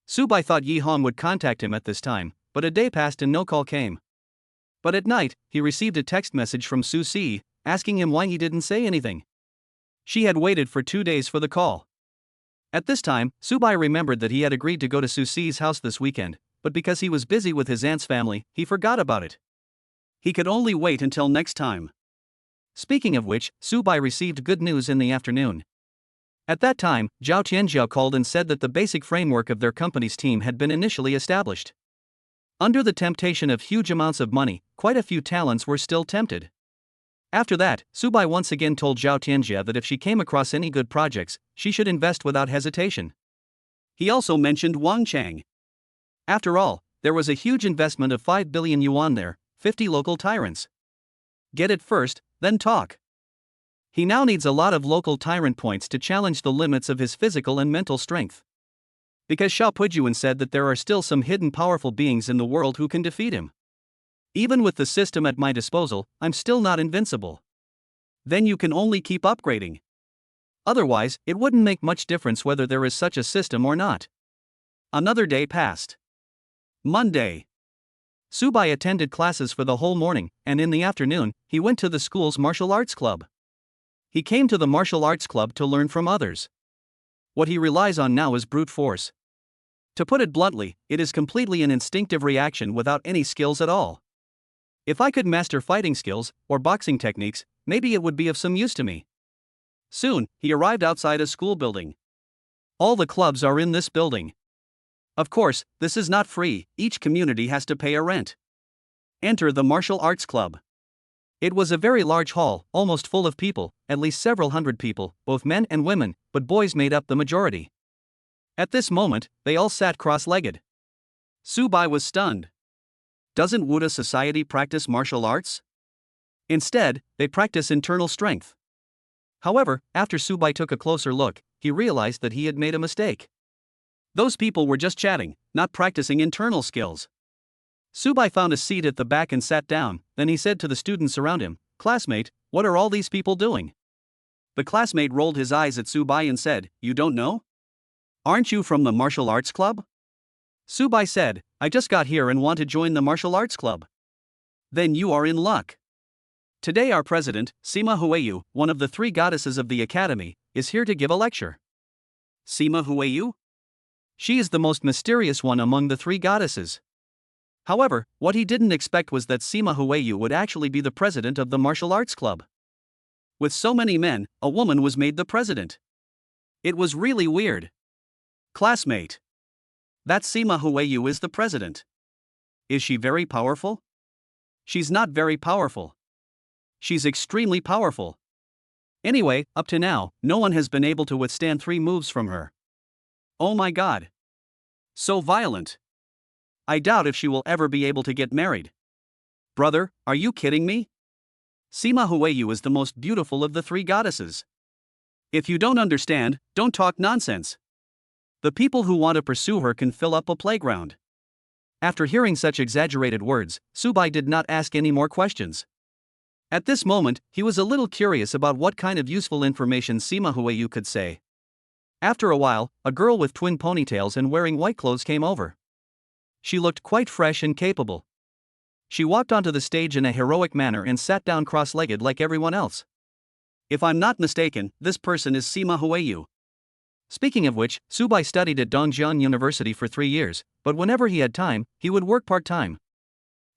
Su Bai thought Yi Hong would contact him at this time, but a day passed and no call came. But at night, he received a text message from Su Si, asking him why he didn't say anything. She had waited for 2 days for the call. At this time, Su Bai remembered that he had agreed to go to Su Si's house this weekend, but because he was busy with his aunt's family, he forgot about it. He could only wait until next time. Speaking of which, Su Bai received good news in the afternoon. At that time, Zhao Tianjiao called and said that the basic framework of their company's team had been initially established. Under the temptation of huge amounts of money, quite a few talents were still tempted. After that, Su Bai once again told Zhao Tianjia that if she came across any good projects, she should invest without hesitation. He also mentioned Wang Chang. After all, there was a huge investment of 5 billion yuan there, 50 local tyrants. Get it first, then talk. He now needs a lot of local tyrant points to challenge the limits of his physical and mental strength. Because Xiao Pujuan said that there are still some hidden powerful beings in the world who can defeat him. Even with the system at my disposal, I'm still not invincible. Then you can only keep upgrading. Otherwise, it wouldn't make much difference whether there is such a system or not. Another day passed. Monday. Su Bai attended classes for the whole morning, and in the afternoon, he went to the school's martial arts club. He came to the martial arts club to learn from others. What he relies on now is brute force. To put it bluntly, it is completely an instinctive reaction without any skills at all. If I could master fighting skills, or boxing techniques, maybe it would be of some use to me. Soon, he arrived outside a school building. All the clubs are in this building. Of course, this is not free, each community has to pay a rent. Enter the martial arts club. It was a very large hall, almost full of people, at least several hundred people, both men and women, but boys made up the majority. At this moment, they all sat cross-legged. Su Bai was stunned. Doesn't Wuda society practice martial arts? Instead, they practice internal strength. However, after Su Bai took a closer look, he realized that he had made a mistake. Those people were just chatting, not practicing internal skills. Su Bai found a seat at the back and sat down, then he said to the students around him, "Classmate, what are all these people doing?" The classmate rolled his eyes at Su Bai and said, "You don't know? Aren't you from the martial arts club?" Su Bai said, "I just got here and want to join the martial arts club." "Then you are in luck. Today our president, Sima Huiyu, one of the 3 goddesses of the academy, is here to give a lecture." Sima Huiyu? She is the most mysterious one among the 3 goddesses. However, what he didn't expect was that Sima Huiyu would actually be the president of the martial arts club. With so many men, a woman was made the president. It was really weird. "Classmate. That Sima Huiyu is the president. Is she very powerful?" "She's not very powerful. She's extremely powerful. Anyway, up to now, no one has been able to withstand 3 moves from her. Oh my god. So violent. I doubt if she will ever be able to get married." "Brother, are you kidding me? Sima Huiyu is the most beautiful of the 3 goddesses. If you don't understand, don't talk nonsense. The people who want to pursue her can fill up a playground. After hearing such exaggerated words, Subai did not ask any more questions. At this moment, he was a little curious about what kind of useful information Sima Huiyu could say. After a while, a girl with twin ponytails and wearing white clothes came over. She looked quite fresh and capable. She walked onto the stage in a heroic manner and sat down cross-legged like everyone else. If I'm not mistaken, this person is Sima Huiyu. Speaking of which, Subai studied at Dongjian University for 3 years, but whenever he had time, he would work part-time.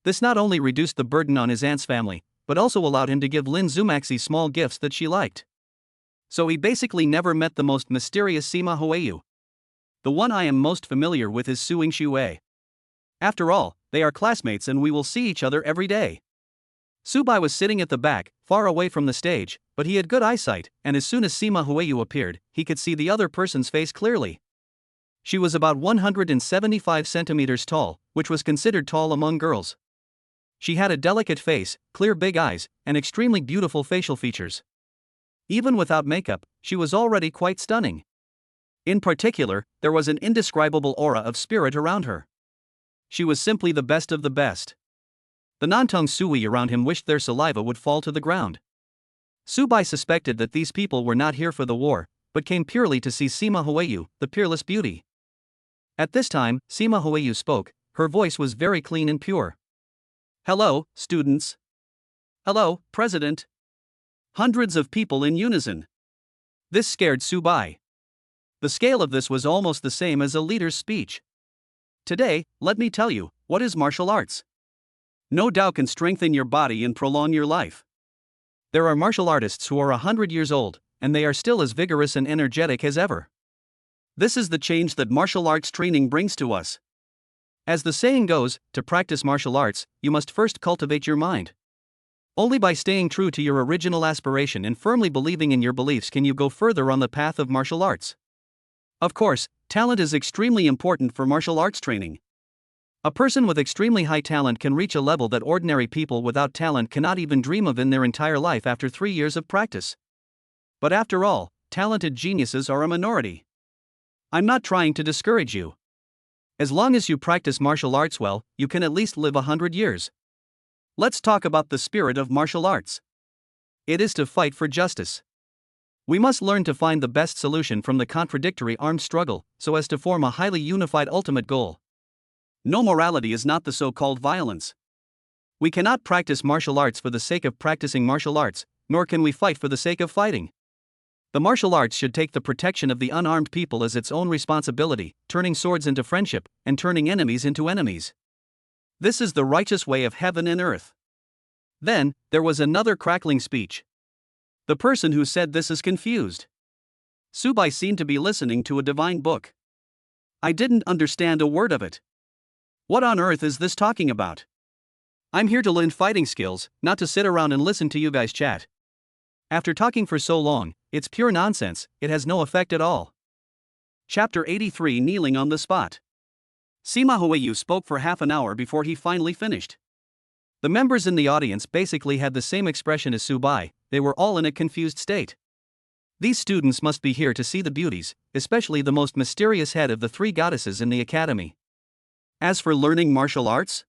This not only reduced the burden on his aunt's family, but also allowed him to give Lin Zumaxi small gifts that she liked. So he basically never met the most mysterious Sima Huiyu. The one I am most familiar with is Su Yingxue. After all, they are classmates and we will see each other every day. Subai was sitting at the back, far away from the stage, but he had good eyesight, and as soon as Sima Huiyu appeared, he could see the other person's face clearly. She was about 175 centimeters tall, which was considered tall among girls. She had a delicate face, clear big eyes, and extremely beautiful facial features. Even without makeup, she was already quite stunning. In particular, there was an indescribable aura of spirit around her. She was simply the best of the best. The Nantong Sui around him wished their saliva would fall to the ground. Subai suspected that these people were not here for the war, but came purely to see Sima Huiyu, the peerless beauty. At this time, Sima Huiyu spoke. Her voice was very clean and pure. "Hello, students." "Hello, President." Hundreds of people in unison. This scared Subai. The scale of this was almost the same as a leader's speech. Today, let me tell you, what is martial arts? No doubt can strengthen your body and prolong your life. There are martial artists who are 100 years old, and they are still as vigorous and energetic as ever. This is the change that martial arts training brings to us. As the saying goes, to practice martial arts, you must first cultivate your mind. Only by staying true to your original aspiration and firmly believing in your beliefs can you go further on the path of martial arts. Of course, talent is extremely important for martial arts training. A person with extremely high talent can reach a level that ordinary people without talent cannot even dream of in their entire life after 3 years of practice. But after all, talented geniuses are a minority. I'm not trying to discourage you. As long as you practice martial arts well, you can at least live 100 years. Let's talk about the spirit of martial arts. It is to fight for justice. We must learn to find the best solution from the contradictory armed struggle, so as to form a highly unified ultimate goal. No morality is not the so-called violence. We cannot practice martial arts for the sake of practicing martial arts, nor can we fight for the sake of fighting. The martial arts should take the protection of the unarmed people as its own responsibility, turning swords into friendship, and turning enemies into enemies. This is the righteous way of heaven and earth. Then, there was another crackling speech. The person who said this is confused. Subai seemed to be listening to a divine book. I didn't understand a word of it. What on earth is this talking about? I'm here to learn fighting skills, not to sit around and listen to you guys chat. After talking for so long, it's pure nonsense, it has no effect at all. Chapter 83 Kneeling on the Spot. Sima Huiyu spoke for half an hour before he finally finished. The members in the audience basically had the same expression as Subai, they were all in a confused state. These students must be here to see the beauties, especially the most mysterious head of the 3 goddesses in the academy. As for learning martial arts?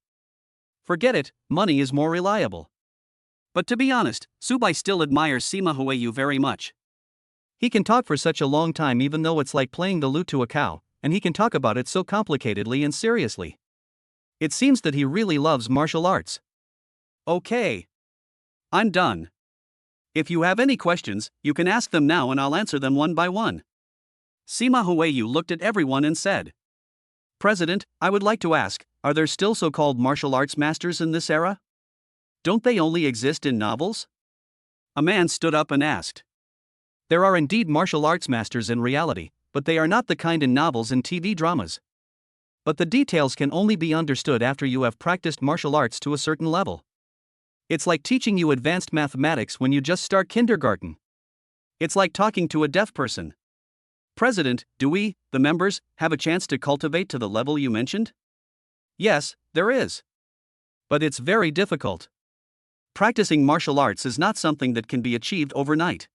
Forget it, money is more reliable. But to be honest, Subai still admires Sima Huiyu very much. He can talk for such a long time even though it's like playing the lute to a cow, and he can talk about it so complicatedly and seriously. It seems that he really loves martial arts. Okay. I'm done. If you have any questions, you can ask them now and I'll answer them one by one. Sima Huiyu looked at everyone and said, President, I would like to ask, are there still so-called martial arts masters in this era? Don't they only exist in novels? A man stood up and asked. There are indeed martial arts masters in reality, but they are not the kind in novels and TV dramas. But the details can only be understood after you have practiced martial arts to a certain level. It's like teaching you advanced mathematics when you just start kindergarten. It's like talking to a deaf person. President, do we, the members, have a chance to cultivate to the level you mentioned? Yes, there is. But it's very difficult. Practicing martial arts is not something that can be achieved overnight.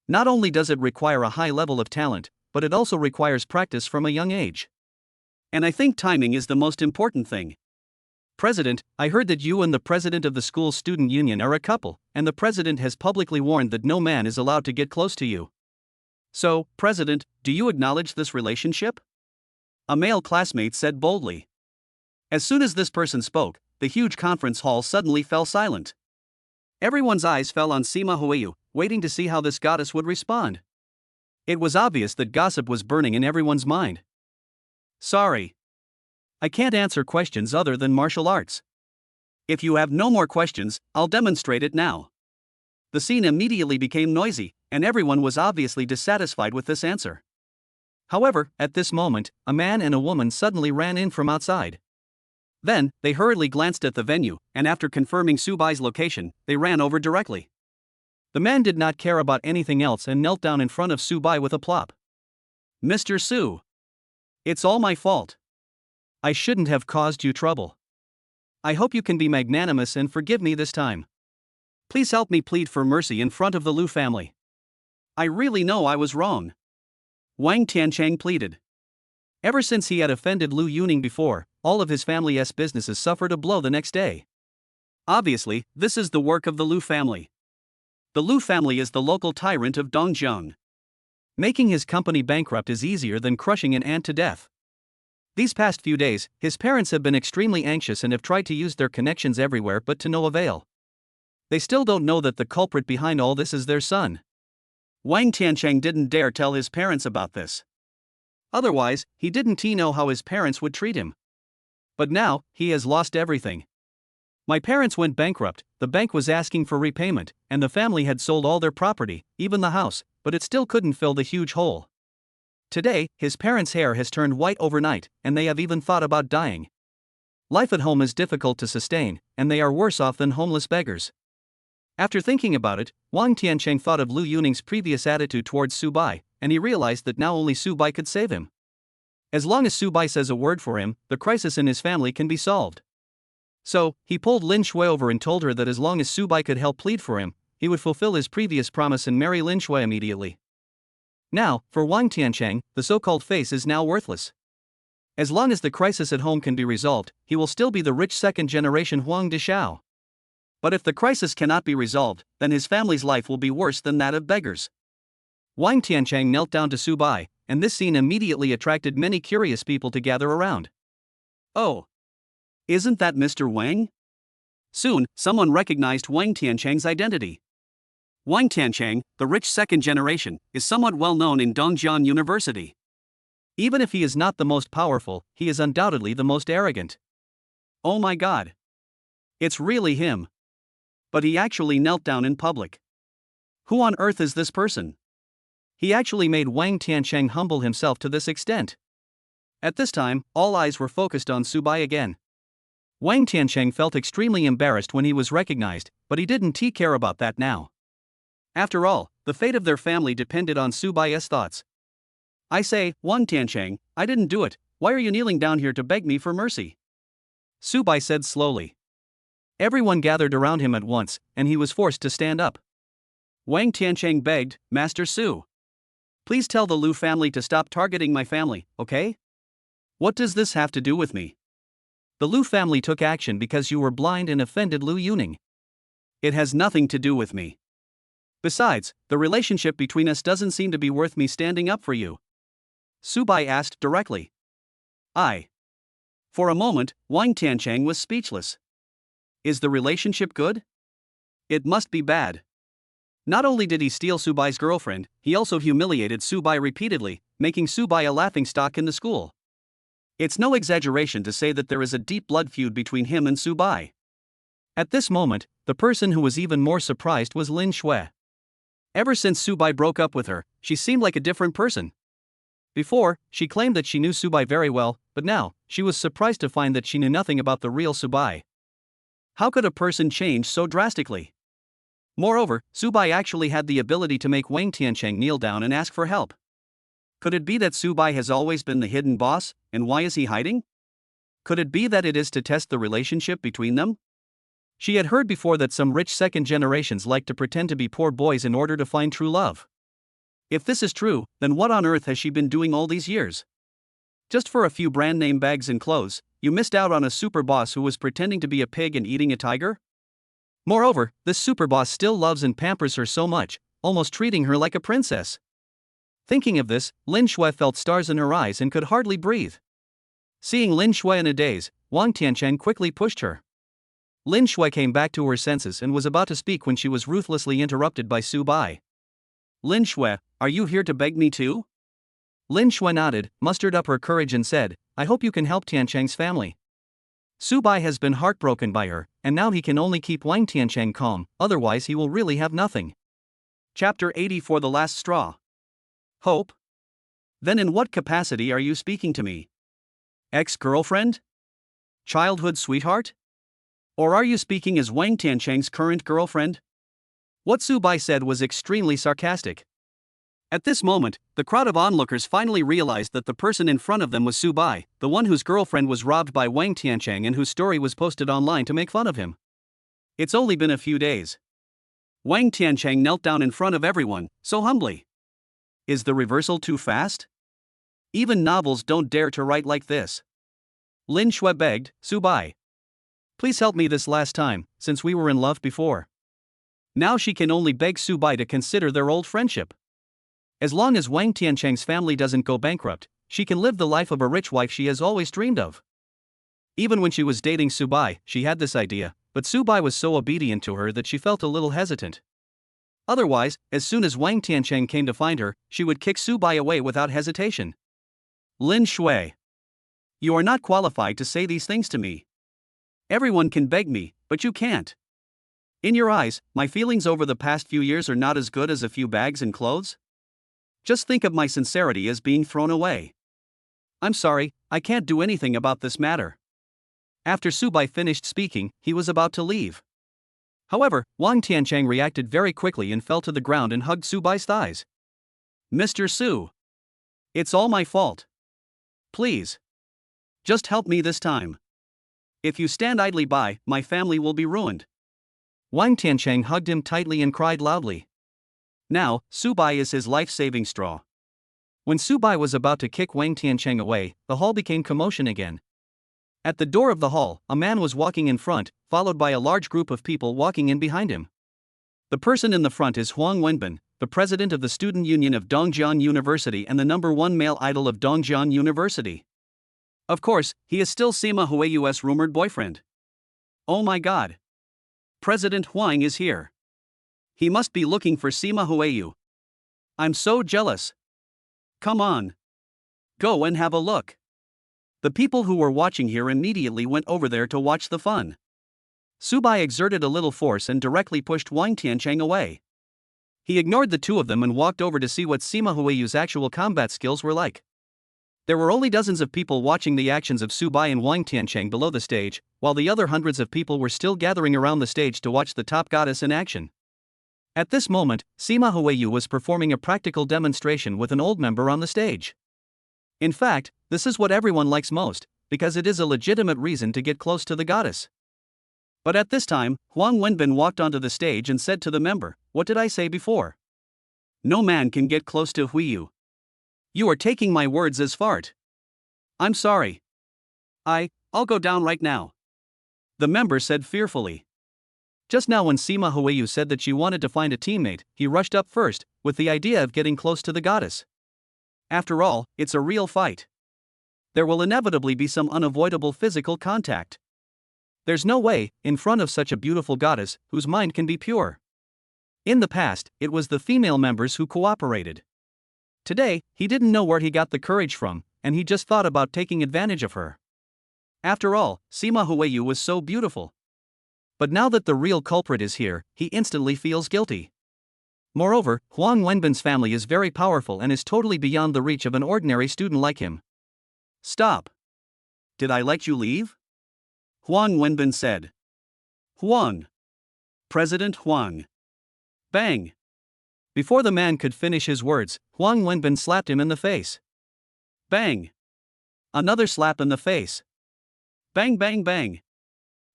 Not only does it require a high level of talent, but it also requires practice from a young age. And I think timing is the most important thing. President, I heard that you and the president of the school's student union are a couple, and the president has publicly warned that no man is allowed to get close to you. So, President, do you acknowledge this relationship? A male classmate said boldly. As soon as this person spoke, the huge conference hall suddenly fell silent. Everyone's eyes fell on Sima Huayu, waiting to see how this goddess would respond. It was obvious that gossip was burning in everyone's mind. Sorry. I can't answer questions other than martial arts. If you have no more questions, I'll demonstrate it now. The scene immediately became noisy, and everyone was obviously dissatisfied with this answer. However, at this moment, a man and a woman suddenly ran in from outside. Then, they hurriedly glanced at the venue, and after confirming Subai's location, they ran over directly. The man did not care about anything else and knelt down in front of Subai with a plop. Mr. Su. It's all my fault. I shouldn't have caused you trouble. I hope you can be magnanimous and forgive me this time. Please help me plead for mercy in front of the Lu family. I really know I was wrong. Wang Tiancheng pleaded. Ever since he had offended Lu Yuning before, all of his family's businesses suffered a blow the next day. Obviously, this is the work of the Lu family. The Lu family is the local tyrant of Dongjiang. Making his company bankrupt is easier than crushing an ant to death. These past few days, his parents have been extremely anxious and have tried to use their connections everywhere but to no avail. They still don't know that the culprit behind all this is their son. Wang Tiancheng didn't dare tell his parents about this. Otherwise, he didn't know how his parents would treat him. But now, he has lost everything. My parents went bankrupt, the bank was asking for repayment, and the family had sold all their property, even the house, but it still couldn't fill the huge hole. Today, his parents' hair has turned white overnight, and they have even thought about dying. Life at home is difficult to sustain, and they are worse off than homeless beggars. After thinking about it, Wang Tiancheng thought of Lu Yuning's previous attitude towards Subai, and he realized that now only Subai could save him. As long as Subai says a word for him, the crisis in his family can be solved. So, he pulled Lin Shui over and told her that as long as Subai could help plead for him, he would fulfill his previous promise and marry Lin Shui immediately. Now, for Wang Tiancheng, the so-called face is now worthless. As long as the crisis at home can be resolved, he will still be the rich second-generation Huang Dishao. But if the crisis cannot be resolved, then his family's life will be worse than that of beggars. Wang Tiancheng knelt down to Subai, and this scene immediately attracted many curious people to gather around. Oh! Isn't that Mr. Wang? Soon, someone recognized Wang Tiancheng's identity. Wang Tiancheng, the rich second generation, is somewhat well known in Dongjiang University. Even if he is not the most powerful, he is undoubtedly the most arrogant. Oh my god! It's really him. But he actually knelt down in public. Who on earth is this person? He actually made Wang Tiancheng humble himself to this extent. At this time, all eyes were focused on Subai again. Wang Tiancheng felt extremely embarrassed when he was recognized, but he didn't care about that now. After all, the fate of their family depended on Subai's thoughts. I say, Wang Tiancheng, I didn't do it, why are you kneeling down here to beg me for mercy? Subai said slowly. Everyone gathered around him at once, and he was forced to stand up. Wang Tiancheng begged, Master Su. Please tell the Lu family to stop targeting my family, okay? What does this have to do with me? The Lu family took action because you were blind and offended Lu Yuning. It has nothing to do with me. Besides, the relationship between us doesn't seem to be worth me standing up for you. Subai asked directly. For a moment, Wang Tiancheng was speechless. Is the relationship good? It must be bad. Not only did he steal Subai's girlfriend, he also humiliated Subai repeatedly, making Subai a laughingstock in the school. It's no exaggeration to say that there is a deep blood feud between him and Subai. At this moment, the person who was even more surprised was Lin Shui. Ever since Subai broke up with her, she seemed like a different person. Before, she claimed that she knew Subai very well, but now, she was surprised to find that she knew nothing about the real Subai. How could a person change so drastically? Moreover, Subai actually had the ability to make Wang Tiancheng kneel down and ask for help. Could it be that Subai has always been the hidden boss, and why is he hiding? Could it be that it is to test the relationship between them? She had heard before that some rich second generations like to pretend to be poor boys in order to find true love. If this is true, then what on earth has she been doing all these years? Just for a few brand name bags and clothes, you missed out on a super boss who was pretending to be a pig and eating a tiger? Moreover, this super boss still loves and pampers her so much, almost treating her like a princess. Thinking of this, Lin Shui felt stars in her eyes and could hardly breathe. Seeing Lin Shui in a daze, Wang Tiancheng quickly pushed her. Lin Shui came back to her senses and was about to speak when she was ruthlessly interrupted by Su Bai. Lin Shui, are you here to beg me too? Lin Shui nodded, mustered up her courage and said, I hope you can help Tiancheng's family. Su Bai has been heartbroken by her, and now he can only keep Wang Tiancheng calm, otherwise he will really have nothing. Chapter 80 For the Last Straw. Hope? Then in what capacity are you speaking to me? Ex-girlfriend? Childhood sweetheart? Or are you speaking as Wang Tiancheng's current girlfriend? What Su Bai said was extremely sarcastic. At this moment, the crowd of onlookers finally realized that the person in front of them was Su Bai, the one whose girlfriend was robbed by Wang Tiancheng and whose story was posted online to make fun of him. It's only been a few days. Wang Tiancheng knelt down in front of everyone, so humbly. Is the reversal too fast? Even novels don't dare to write like this. Lin Shui begged, Su Bai. Please help me this last time, since we were in love before. Now she can only beg Su Bai to consider their old friendship. As long as Wang Tiancheng's family doesn't go bankrupt, she can live the life of a rich wife she has always dreamed of. Even when she was dating Su Bai, she had this idea, but Su Bai was so obedient to her that she felt a little hesitant. Otherwise, as soon as Wang Tiancheng came to find her, she would kick Su Bai away without hesitation. Lin Shui. You are not qualified to say these things to me. Everyone can beg me, but you can't. In your eyes, my feelings over the past few years are not as good as a few bags and clothes? Just think of my sincerity as being thrown away. I'm sorry, I can't do anything about this matter. After Su Bai finished speaking, he was about to leave. However, Wang Tiancheng reacted very quickly and fell to the ground and hugged Su Bai's thighs. Mr. Su. It's all my fault. Please. Just help me this time. If you stand idly by, my family will be ruined. Wang Tiancheng hugged him tightly and cried loudly. Now, Su Bai is his life-saving straw. When Su Bai was about to kick Wang Tiancheng away, the hall became commotion again. At the door of the hall, a man was walking in front, followed by a large group of people walking in behind him. The person in the front is Huang Wenbin, the president of the student union of Dongjian University and the #1 male idol of Dongjian University. Of course, he is still Sima Huayu's rumored boyfriend. Oh my god. President Huang is here. He must be looking for Sima Huayu. I'm so jealous. Come on. Go and have a look. The people who were watching here immediately went over there to watch the fun. Su Bai exerted a little force and directly pushed Wang Tiancheng away. He ignored the two of them and walked over to see what Sima Huayu's actual combat skills were like. There were only dozens of people watching the actions of Su Bai and Wang Tiancheng below the stage, while the other hundreds of people were still gathering around the stage to watch the top goddess in action. At this moment, Sima Huayu was performing a practical demonstration with an old member on the stage. In fact, this is what everyone likes most, because it is a legitimate reason to get close to the goddess. But at this time, Huang Wenbin walked onto the stage and said to the member, "What did I say before? No man can get close to Huiyu. You are taking my words as fart. I'm sorry. I'll go down right now," the member said fearfully. Just now when Sima Huayu said that she wanted to find a teammate, he rushed up first, with the idea of getting close to the goddess. After all, it's a real fight. There will inevitably be some unavoidable physical contact. There's no way, in front of such a beautiful goddess, whose mind can be pure. In the past, it was the female members who cooperated. Today, he didn't know where he got the courage from, and he just thought about taking advantage of her. After all, Sima Huayu was so beautiful. But now that the real culprit is here, he instantly feels guilty. Moreover, Huang Wenbin's family is very powerful and is totally beyond the reach of an ordinary student like him. Stop. Did I let you leave? Huang Wenbin said. Huang. President Huang. Bang. Before the man could finish his words, Huang Wenbin slapped him in the face. Bang. Another slap in the face. Bang bang bang.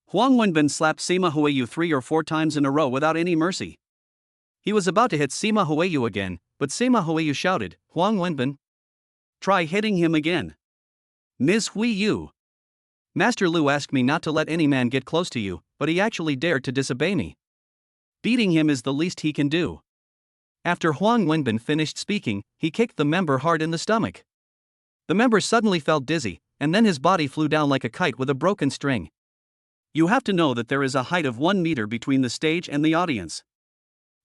Huang Wenbin slapped Sima Huayu 3 or 4 times in a row without any mercy. He was about to hit Sima Huayu again, but Sima Huiyu shouted, Huang Wenbin. Try hitting him again. Ms. Huiyu. Master Lu asked me not to let any man get close to you, but he actually dared to disobey me. Beating him is the least he can do. After Huang Wenbin finished speaking, he kicked the member hard in the stomach. The member suddenly felt dizzy, and then his body flew down like a kite with a broken string. You have to know that there is a height of 1 meter between the stage and the audience.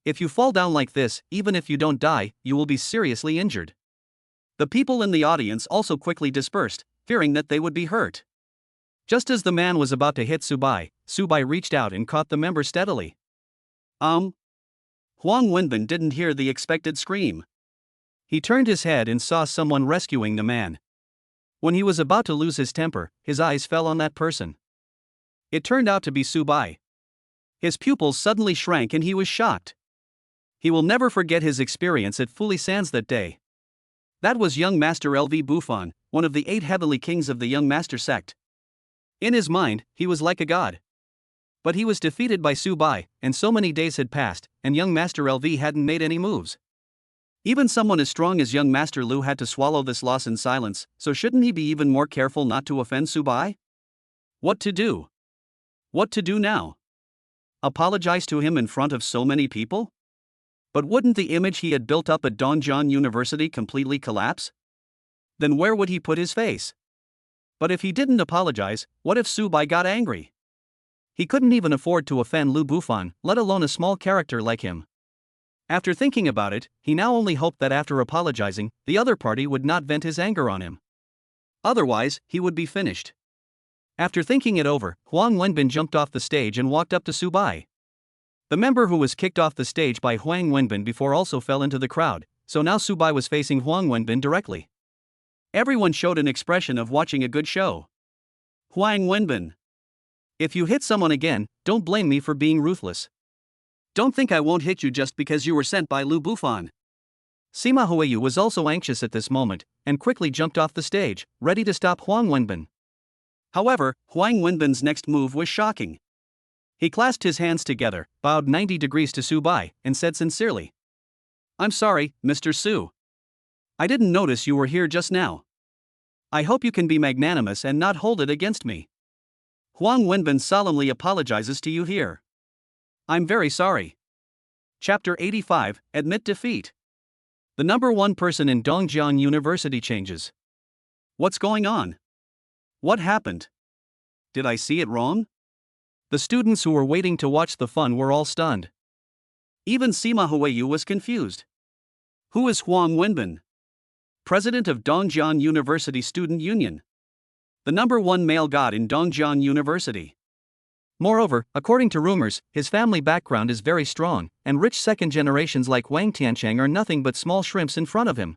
If you fall down like this, even if you don't die, you will be seriously injured. The people in the audience also quickly dispersed, fearing that they would be hurt. Just as the man was about to hit Subai reached out and caught the member steadily. Huang Wenbin didn't hear the expected scream. He turned his head and saw someone rescuing the man. When he was about to lose his temper, his eyes fell on that person. It turned out to be Subai. His pupils suddenly shrank and he was shocked. He will never forget his experience at Fuli Sands that day. That was young Master LV Bufan, one of the 8 heavenly kings of the young master sect. In his mind, he was like a god. But he was defeated by Subai, and so many days had passed, and young Master LV hadn't made any moves. Even someone as strong as young Master Lu had to swallow this loss in silence, so shouldn't he be even more careful not to offend Subai? What to do? What to do now? Apologize to him in front of so many people? But wouldn't the image he had built up at Dongjiang University completely collapse? Then where would he put his face? But if he didn't apologize, what if Subai got angry? He couldn't even afford to offend Lu Bufan, let alone a small character like him. After thinking about it, he now only hoped that after apologizing, the other party would not vent his anger on him. Otherwise, he would be finished. After thinking it over, Huang Wenbin jumped off the stage and walked up to Subai. The member who was kicked off the stage by Huang Wenbin before also fell into the crowd, so now Subai was facing Huang Wenbin directly. Everyone showed an expression of watching a good show. Huang Wenbin. If you hit someone again, don't blame me for being ruthless. Don't think I won't hit you just because you were sent by Lu Bufan. Sima Huiyu was also anxious at this moment, and quickly jumped off the stage, ready to stop Huang Wenbin. However, Huang Wenbin's next move was shocking. He clasped his hands together, bowed 90 degrees to Subai, and said sincerely, I'm sorry, Mr. Su. I didn't notice you were here just now. I hope you can be magnanimous and not hold it against me. Huang Wenbin solemnly apologizes to you here. I'm very sorry. Chapter 85, Admit Defeat. The number 1 person in Dongjiang University changes. What's going on? What happened? Did I see it wrong? The students who were waiting to watch the fun were all stunned. Even Sima Huiyu was confused. Who is Huang Wenbin? President of Dongjiang University Student Union. The number 1 male god in Dongjiang University. Moreover, according to rumors, his family background is very strong, and rich second generations like Wang Tiancheng are nothing but small shrimps in front of him.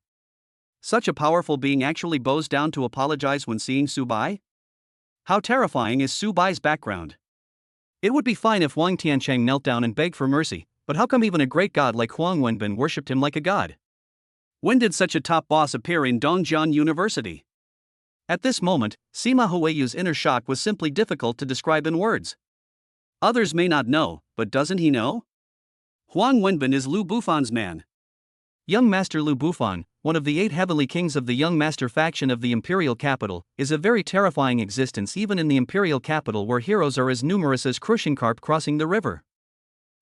Such a powerful being actually bows down to apologize when seeing Subai? How terrifying is Subai's background? It would be fine if Wang Tiancheng knelt down and begged for mercy, but how come even a great god like Huang Wenbin worshipped him like a god? When did such a top boss appear in Dongjiang University? At this moment, Sima Huiyu's inner shock was simply difficult to describe in words. Others may not know, but doesn't he know? Huang Wenbin is Lu Bufan's man. Young Master Lu Bufan, one of the 8 heavenly kings of the Young Master faction of the Imperial Capital, is a very terrifying existence even in the Imperial Capital where heroes are as numerous as crushing carp crossing the river.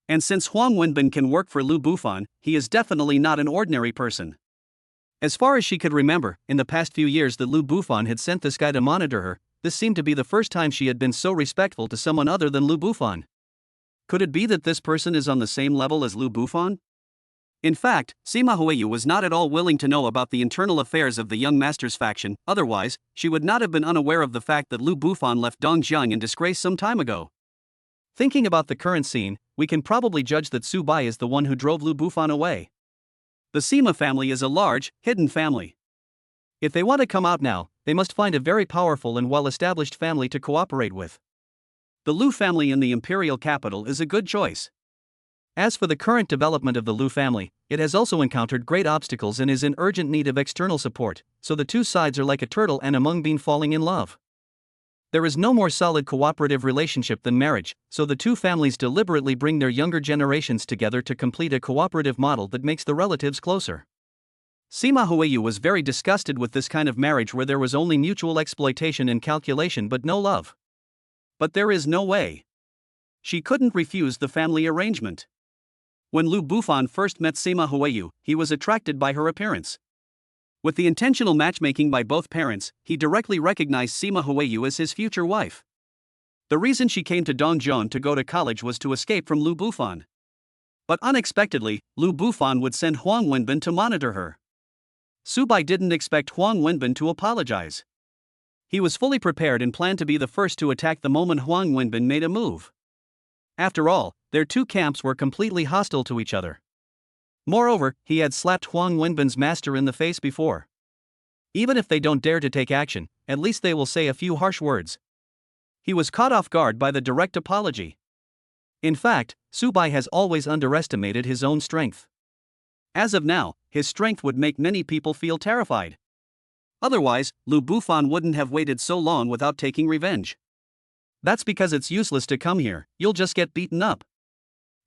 And since Huang Wenbin can work for Lu Bufan, he is definitely not an ordinary person. As far as she could remember, in the past few years that Lu Bufan had sent this guy to monitor her, this seemed to be the first time she had been so respectful to someone other than Lu Bufan. Could it be that this person is on the same level as Lu Bufan? In fact, Sima Huiyu was not at all willing to know about the internal affairs of the Young Master's faction, otherwise, she would not have been unaware of the fact that Lu Bufan left Dongjiang in disgrace some time ago. Thinking about the current scene, we can probably judge that Subai is the one who drove Lu Bufan away. The Sima family is a large, hidden family. If they want to come out now, they must find a very powerful and well-established family to cooperate with. The Lu family in the imperial capital is a good choice. As for the current development of the Lu family, it has also encountered great obstacles and is in urgent need of external support, so the two sides are like a turtle and a mung bean falling in love. There is no more solid cooperative relationship than marriage, so the two families deliberately bring their younger generations together to complete a cooperative model that makes the relatives closer. Sima Huiyu was very disgusted with this kind of marriage where there was only mutual exploitation and calculation but no love. But there is no way. She couldn't refuse the family arrangement. When Lu Bufan first met Sima Huiyu, he was attracted by her appearance. With the intentional matchmaking by both parents, he directly recognized Sima Huiyu as his future wife. The reason she came to Dongzhou to go to college was to escape from Lu Bufan. But unexpectedly, Lu Bufan would send Huang Wenbin to monitor her. Subai didn't expect Huang Wenbin to apologize. He was fully prepared and planned to be the first to attack the moment Huang Wenbin made a move. After all, their two camps were completely hostile to each other. Moreover, he had slapped Huang Wenbin's master in the face before. Even if they don't dare to take action, at least they will say a few harsh words. He was caught off guard by the direct apology. In fact, Subai has always underestimated his own strength. As of now, his strength would make many people feel terrified. Otherwise, Lu Bufan wouldn't have waited so long without taking revenge. That's because it's useless to come here, you'll just get beaten up.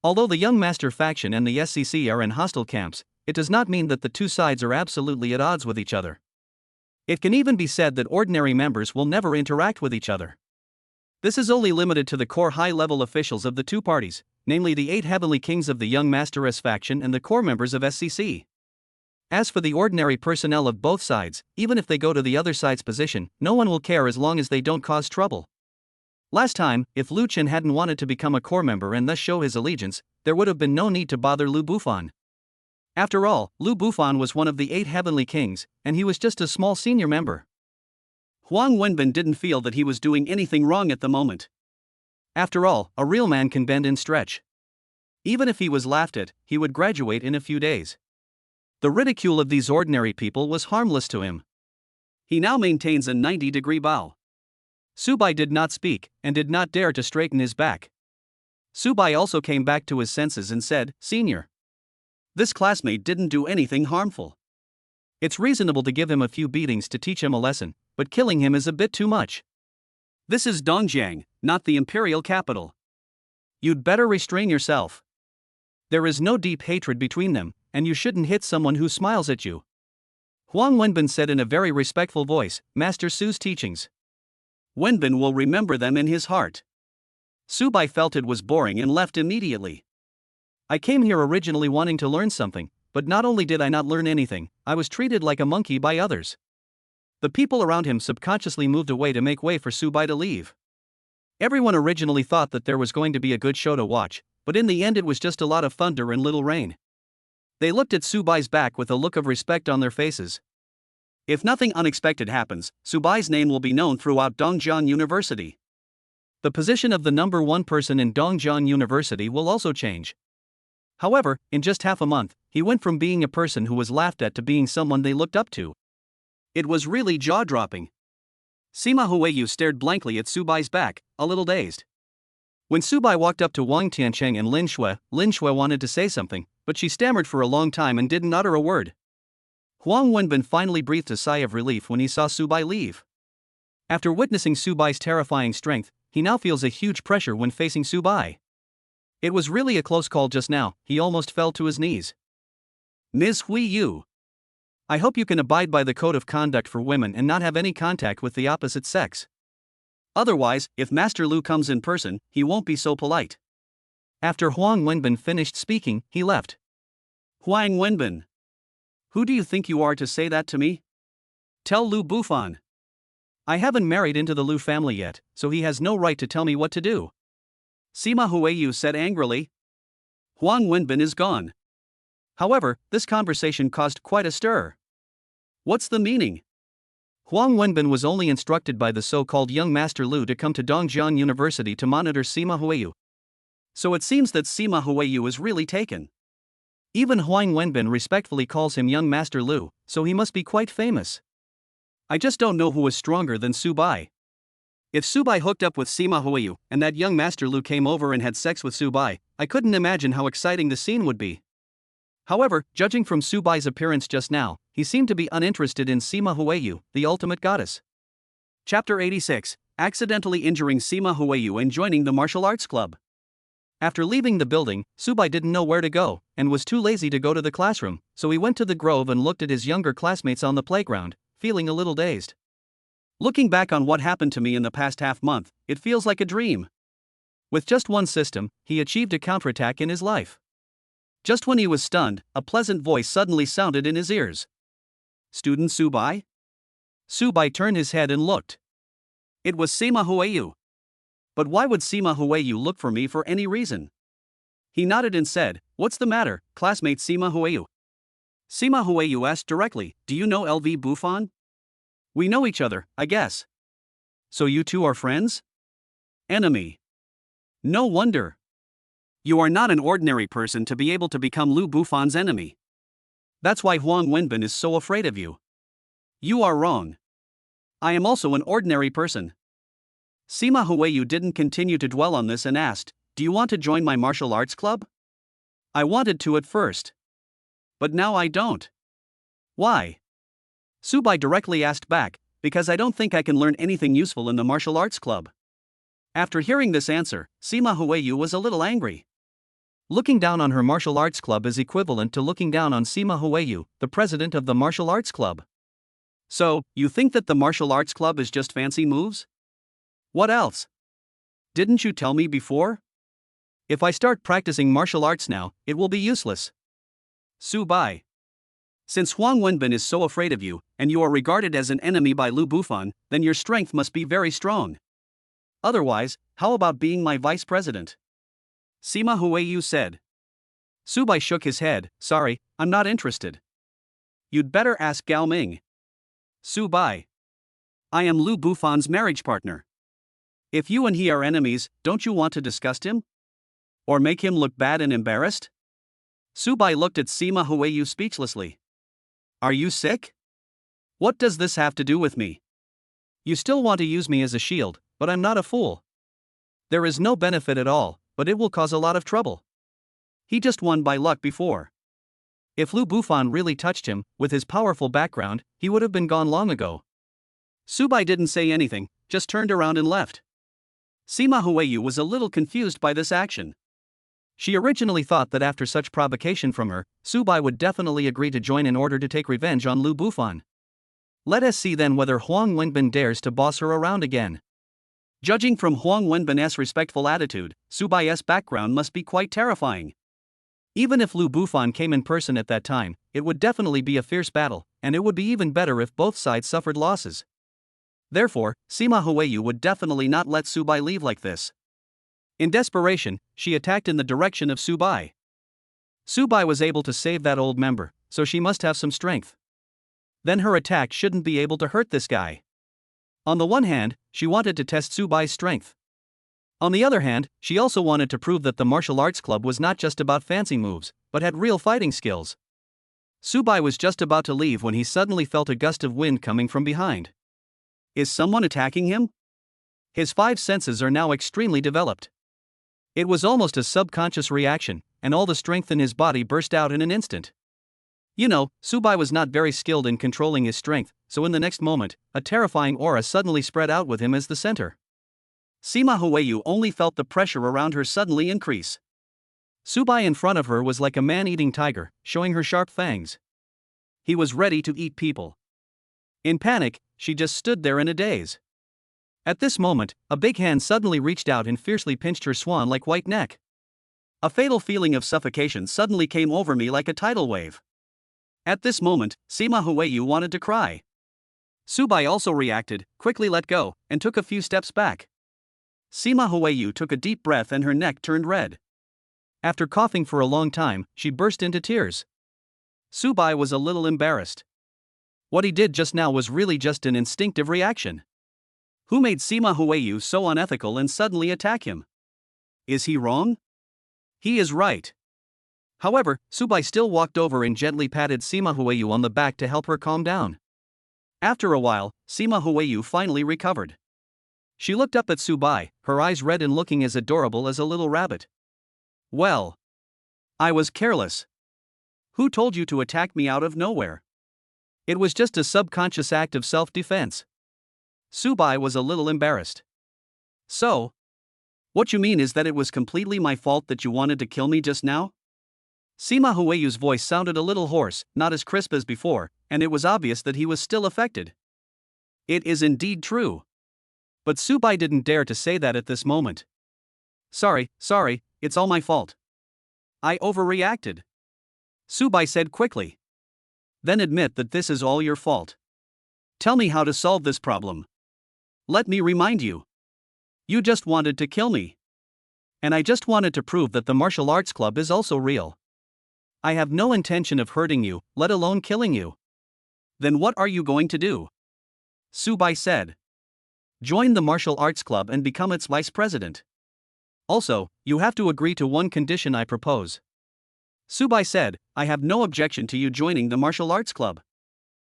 Although the Young Master faction and the SCC are in hostile camps, it does not mean that the two sides are absolutely at odds with each other. It can even be said that ordinary members will never interact with each other. This is only limited to the core high-level officials of the two parties, namely the 8 Heavenly Kings of the Young Master S faction and the core members of SCC. As for the ordinary personnel of both sides, even if they go to the other side's position, no one will care as long as they don't cause trouble. Last time, if Lu Chen hadn't wanted to become a core member and thus show his allegiance, there would have been no need to bother Lu Bufan. After all, Lu Bufan was one of the 8 Heavenly Kings, and he was just a small senior member. Huang Wenbin didn't feel that he was doing anything wrong at the moment. After all, a real man can bend and stretch. Even if he was laughed at, he would graduate in a few days. The ridicule of these ordinary people was harmless to him. He now maintains a 90-degree bow. Subai did not speak, and did not dare to straighten his back. Subai also came back to his senses and said, "Senior, this classmate didn't do anything harmful. It's reasonable to give him a few beatings to teach him a lesson, but killing him is a bit too much. This is Dongjiang, not the imperial capital. You'd better restrain yourself. There is no deep hatred between them, and you shouldn't hit someone who smiles at you." Huang Wenbin said in a very respectful voice, "Master Su's teachings. Wenbin will remember them in his heart." Subai felt it was boring and left immediately. "I came here originally wanting to learn something, but not only did I not learn anything, I was treated like a monkey by others." The people around him subconsciously moved away to make way for Subai to leave. Everyone originally thought that there was going to be a good show to watch, but in the end it was just a lot of thunder and little rain. They looked at Subai's back with a look of respect on their faces. If nothing unexpected happens, Subai's name will be known throughout Dongzhou University. The position of the number one person in Dongzhou University will also change. However, in just half a month, he went from being a person who was laughed at to being someone they looked up to. It was really jaw-dropping. Sima Huiyu stared blankly at Subai's back, a little dazed. When Subai walked up to Wang Tiancheng and Lin Shui wanted to say something, but she stammered for a long time and didn't utter a word. Huang Wenbin finally breathed a sigh of relief when he saw Subai leave. After witnessing Subai's terrifying strength, he now feels a huge pressure when facing Subai. It was really a close call just now, he almost fell to his knees. "Ms. Huiyu, I hope you can abide by the code of conduct for women and not have any contact with the opposite sex. Otherwise, if Master Lu comes in person, he won't be so polite." After Huang Wenbin finished speaking, he left. "Huang Wenbin, who do you think you are to say that to me? Tell Lu Bufan. I haven't married into the Lu family yet, so he has no right to tell me what to do." Sima Huiyu said angrily. Huang Wenbin is gone. However, this conversation caused quite a stir. What's the meaning? Huang Wenbin was only instructed by the so-called young Master Lu to come to Dongzhou University to monitor Sima Huiyu. So it seems that Sima Huiyu is really taken. Even Huang Wenbin respectfully calls him young Master Lu, so he must be quite famous. I just don't know who is stronger than Subai. If Subai hooked up with Sima Huiyu, and that young Master Lu came over and had sex with Subai, I couldn't imagine how exciting the scene would be. However, judging from Subai's appearance just now, he seemed to be uninterested in Sima Huiyu, the ultimate goddess. Chapter 86, accidentally injuring Sima Huiyu and joining the martial arts club. After leaving the building, Subai didn't know where to go, and was too lazy to go to the classroom, so he went to the grove and looked at his younger classmates on the playground, feeling a little dazed. Looking back on what happened to me in the past half-month, it feels like a dream. With just one system, he achieved a counterattack in his life. Just when he was stunned, a pleasant voice suddenly sounded in his ears. "Student Subai?" Subai turned his head and looked. It was Sima Huiyu. But why would Sima Huiyu look for me for any reason? He nodded and said, "What's the matter, classmate Sima Huiyu?" Sima Huiyu asked directly, "Do you know LV Buffon?" "We know each other, I guess." "So you two are friends?" "Enemy." "No wonder. You are not an ordinary person to be able to become Lu Buffon's enemy. That's why Huang Wenbin is so afraid of you." "You are wrong. I am also an ordinary person." Sima Huiyu didn't continue to dwell on this and asked, "Do you want to join my martial arts club?" "I wanted to at first. But now I don't." "Why?" Subai directly asked back, "Because I don't think I can learn anything useful in the martial arts club." After hearing this answer, Sima Huiyu was a little angry. Looking down on her martial arts club is equivalent to looking down on Sima Huiyu, the president of the martial arts club. "So, you think that the martial arts club is just fancy moves? What else? Didn't you tell me before? If I start practicing martial arts now, it will be useless." Subai. Since Huang Wenbin is so afraid of you, and you are regarded as an enemy by Lu Bufon, then your strength must be very strong. Otherwise, how about being my vice president? Sima Huiyu said. Subai shook his head, "Sorry, I'm not interested." "You'd better ask Gao Ming." Subai. "I am Lu Buffon's marriage partner. If you and he are enemies, don't you want to disgust him? Or make him look bad and embarrassed?" Subai looked at Sima Huiyu speechlessly. "Are you sick? What does this have to do with me? You still want to use me as a shield, but I'm not a fool. There is no benefit at all, but it will cause a lot of trouble. He just won by luck before. If Lu Bufon really touched him, with his powerful background, he would have been gone long ago." Subai didn't say anything, just turned around and left. Sima Huiyu was a little confused by this action. She originally thought that after such provocation from her, Subai would definitely agree to join in order to take revenge on Lu Bufon. Let us see then whether Huang Wenbin dares to boss her around again. Judging from Huang Wenbin's respectful attitude, Subai's background must be quite terrifying. Even if Lu Bufon came in person at that time, it would definitely be a fierce battle, and it would be even better if both sides suffered losses. Therefore, Sima Huiyu would definitely not let Subai leave like this. In desperation, she attacked in the direction of Subai. Subai was able to save that old member, so she must have some strength. Then her attack shouldn't be able to hurt this guy. On the one hand, she wanted to test Subai's strength. On the other hand, she also wanted to prove that the martial arts club was not just about fancy moves, but had real fighting skills. Subai was just about to leave when he suddenly felt a gust of wind coming from behind. Is someone attacking him? His five senses are now extremely developed. It was almost a subconscious reaction, and all the strength in his body burst out in an instant. You know, Subai was not very skilled in controlling his strength, so in the next moment, a terrifying aura suddenly spread out with him as the center. Sima Huiyu only felt the pressure around her suddenly increase. Subai in front of her was like a man-eating tiger, showing her sharp fangs. He was ready to eat people. In panic, she just stood there in a daze. At this moment, a big hand suddenly reached out and fiercely pinched her swan-like white neck. A fatal feeling of suffocation suddenly came over me like a tidal wave. At this moment, Sima Huiyu wanted to cry. Subai also reacted, quickly let go, and took a few steps back. Sima Huiyu took a deep breath and her neck turned red. After coughing for a long time, she burst into tears. Subai was a little embarrassed. What he did just now was really just an instinctive reaction. Who made Sima Huiyu so unethical and suddenly attack him? Is he wrong? He is right. However, Subai still walked over and gently patted Sima Huiyu on the back to help her calm down. After a while, Sima Huiyu finally recovered. She looked up at Subai, her eyes red and looking as adorable as a little rabbit. Well, I was careless. Who told you to attack me out of nowhere? It was just a subconscious act of self-defense. Subai was a little embarrassed. So? What you mean is that it was completely my fault that you wanted to kill me just now? Sima Hueyu's voice sounded a little hoarse, not as crisp as before, and it was obvious that he was still affected. It is indeed true. But Subai didn't dare to say that at this moment. Sorry, it's all my fault. I overreacted. Subai said quickly. Then admit that this is all your fault. Tell me how to solve this problem. Let me remind you. You just wanted to kill me. And I just wanted to prove that the martial arts club is also real. I have no intention of hurting you, let alone killing you. Then what are you going to do? Subai said. Join the martial arts club and become its vice president. Also, you have to agree to one condition I propose. Subai said, I have no objection to you joining the martial arts club.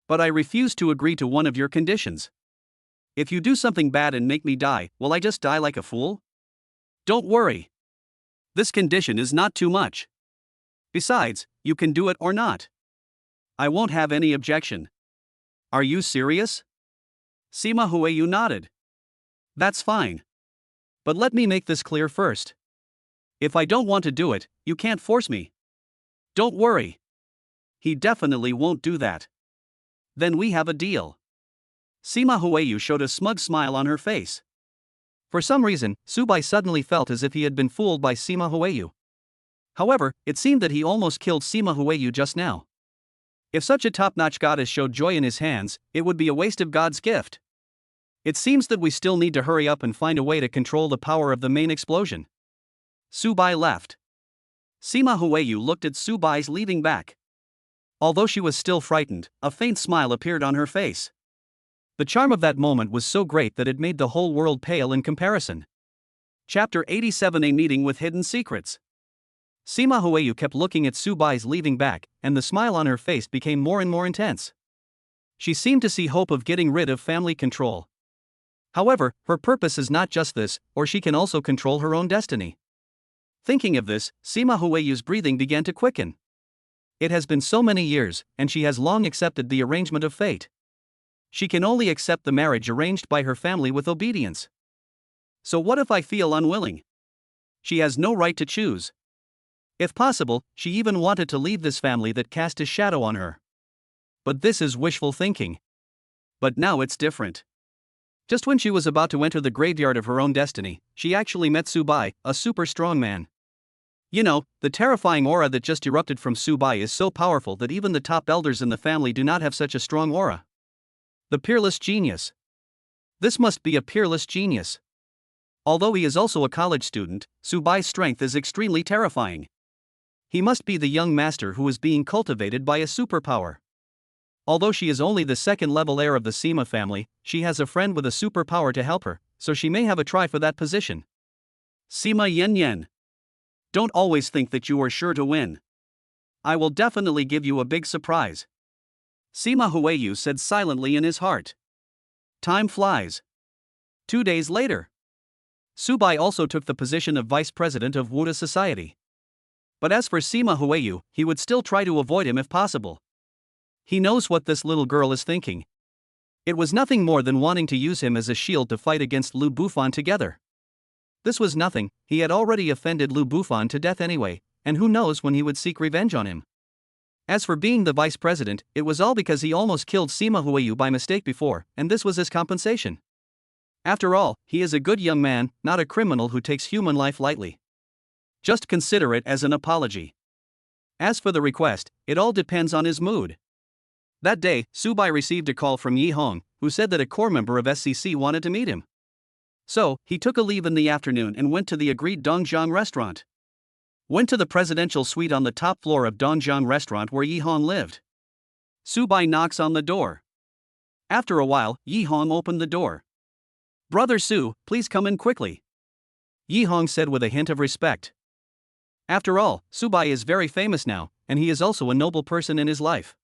But I refuse to agree to one of your conditions. If you do something bad and make me die, will I just die like a fool? Don't worry. This condition is not too much. Besides, you can do it or not. I won't have any objection. Are you serious? Sima Hueyu nodded. That's fine. But let me make this clear first. If I don't want to do it, you can't force me. Don't worry. He definitely won't do that. Then we have a deal. Sima Hueyu showed a smug smile on her face. For some reason, Subai suddenly felt as if he had been fooled by Sima Hueyu. However, it seemed that he almost killed Sima Hueyu just now. If such a top-notch goddess showed joy in his hands, it would be a waste of God's gift. It seems that we still need to hurry up and find a way to control the power of the main explosion. Subai left. Sima Hueyu looked at Subai's leaving back. Although she was still frightened, a faint smile appeared on her face. The charm of that moment was so great that it made the whole world pale in comparison. Chapter 87: A Meeting with Hidden Secrets. Sima Hueyu kept looking at Subai's leaving back, and the smile on her face became more and more intense. She seemed to see hope of getting rid of family control. However, her purpose is not just this, or she can also control her own destiny. Thinking of this, Sima Hueyu's breathing began to quicken. It has been so many years, and she has long accepted the arrangement of fate. She can only accept the marriage arranged by her family with obedience. So what if I feel unwilling? She has no right to choose. If possible, she even wanted to leave this family that cast a shadow on her. But this is wishful thinking. But now it's different. Just when she was about to enter the graveyard of her own destiny, she actually met Subai, a super strong man. You know, the terrifying aura that just erupted from Subai is so powerful that even the top elders in the family do not have such a strong aura. The peerless genius. This must be a peerless genius. Although he is also a college student, Subai's strength is extremely terrifying. He must be the young master who is being cultivated by a superpower. Although she is only the second-level heir of the Sima family, she has a friend with a superpower to help her, so she may have a try for that position. Sima Yen. Don't always think that you are sure to win. I will definitely give you a big surprise. Sima Hueyu said silently in his heart. Time flies. 2 days later. Subai also took the position of vice president of Wuda Society. But as for Sima Hueyu, he would still try to avoid him if possible. He knows what this little girl is thinking. It was nothing more than wanting to use him as a shield to fight against Lu Bufan together. This was nothing, he had already offended Lu Bufan to death anyway, and who knows when he would seek revenge on him. As for being the vice president, it was all because he almost killed Sima Hueyu by mistake before, and this was his compensation. After all, he is a good young man, not a criminal who takes human life lightly. Just consider it as an apology. As for the request, it all depends on his mood. That day, Subai received a call from Yi Hong, who said that a core member of SCC wanted to meet him. So, he took a leave in the afternoon and went to the agreed Dongjiang restaurant. Went to the presidential suite on the top floor of Dongjiang restaurant where Yi Hong lived. Subai knocks on the door. After a while, Yi Hong opened the door. Brother Su, please come in quickly. Yi Hong said with a hint of respect. After all, Subai is very famous now, and he is also a noble person in his life.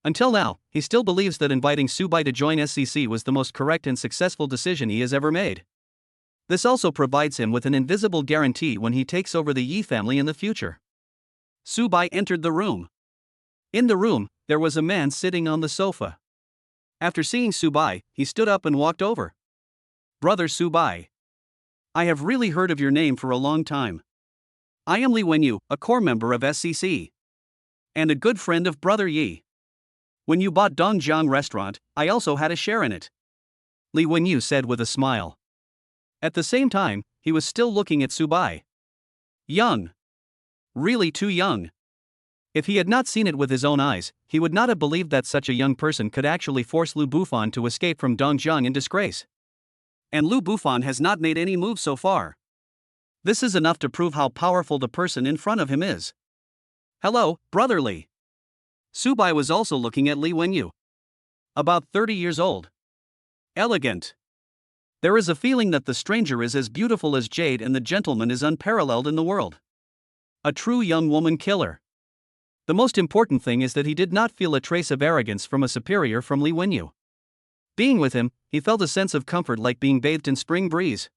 Until now, he still believes that inviting Subai to join SCC was the most correct and successful decision he has ever made. This also provides him with an invisible guarantee when he takes over the Yi family in the future. Subai entered the room. In the room, there was a man sitting on the sofa. After seeing Subai, he stood up and walked over. Brother Subai. I have really heard of your name for a long time. I am Li Wenyu, a core member of SCC. And a good friend of Brother Yi. When you bought Dongjiang Restaurant, I also had a share in it. Li Wenyu said with a smile. At the same time, he was still looking at Subai. Young. Really too young. If he had not seen it with his own eyes, he would not have believed that such a young person could actually force Lu Bufan to escape from Dongjiang in disgrace. And Lu Bufan has not made any moves so far. This is enough to prove how powerful the person in front of him is. Hello, Brother Li. Subai was also looking at Li Wenyu. About 30 years old. Elegant. There is a feeling that the stranger is as beautiful as jade and the gentleman is unparalleled in the world. A true young woman killer. The most important thing is that he did not feel a trace of arrogance from a superior from Li Wenyu. Being with him, he felt a sense of comfort like being bathed in spring breeze.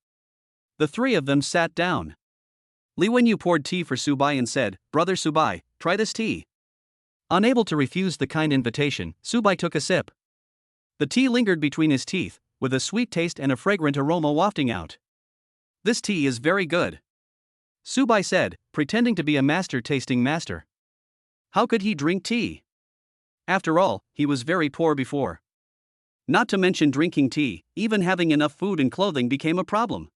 The three of them sat down. Li Wenyu poured tea for Subai and said, "Brother Subai, try this tea." Unable to refuse the kind invitation, Subai took a sip. The tea lingered between his teeth, with a sweet taste and a fragrant aroma wafting out. "This tea is very good," Subai said, pretending to be a master-tasting master. How could he drink tea? After all, he was very poor before. Not to mention drinking tea, even having enough food and clothing became a problem.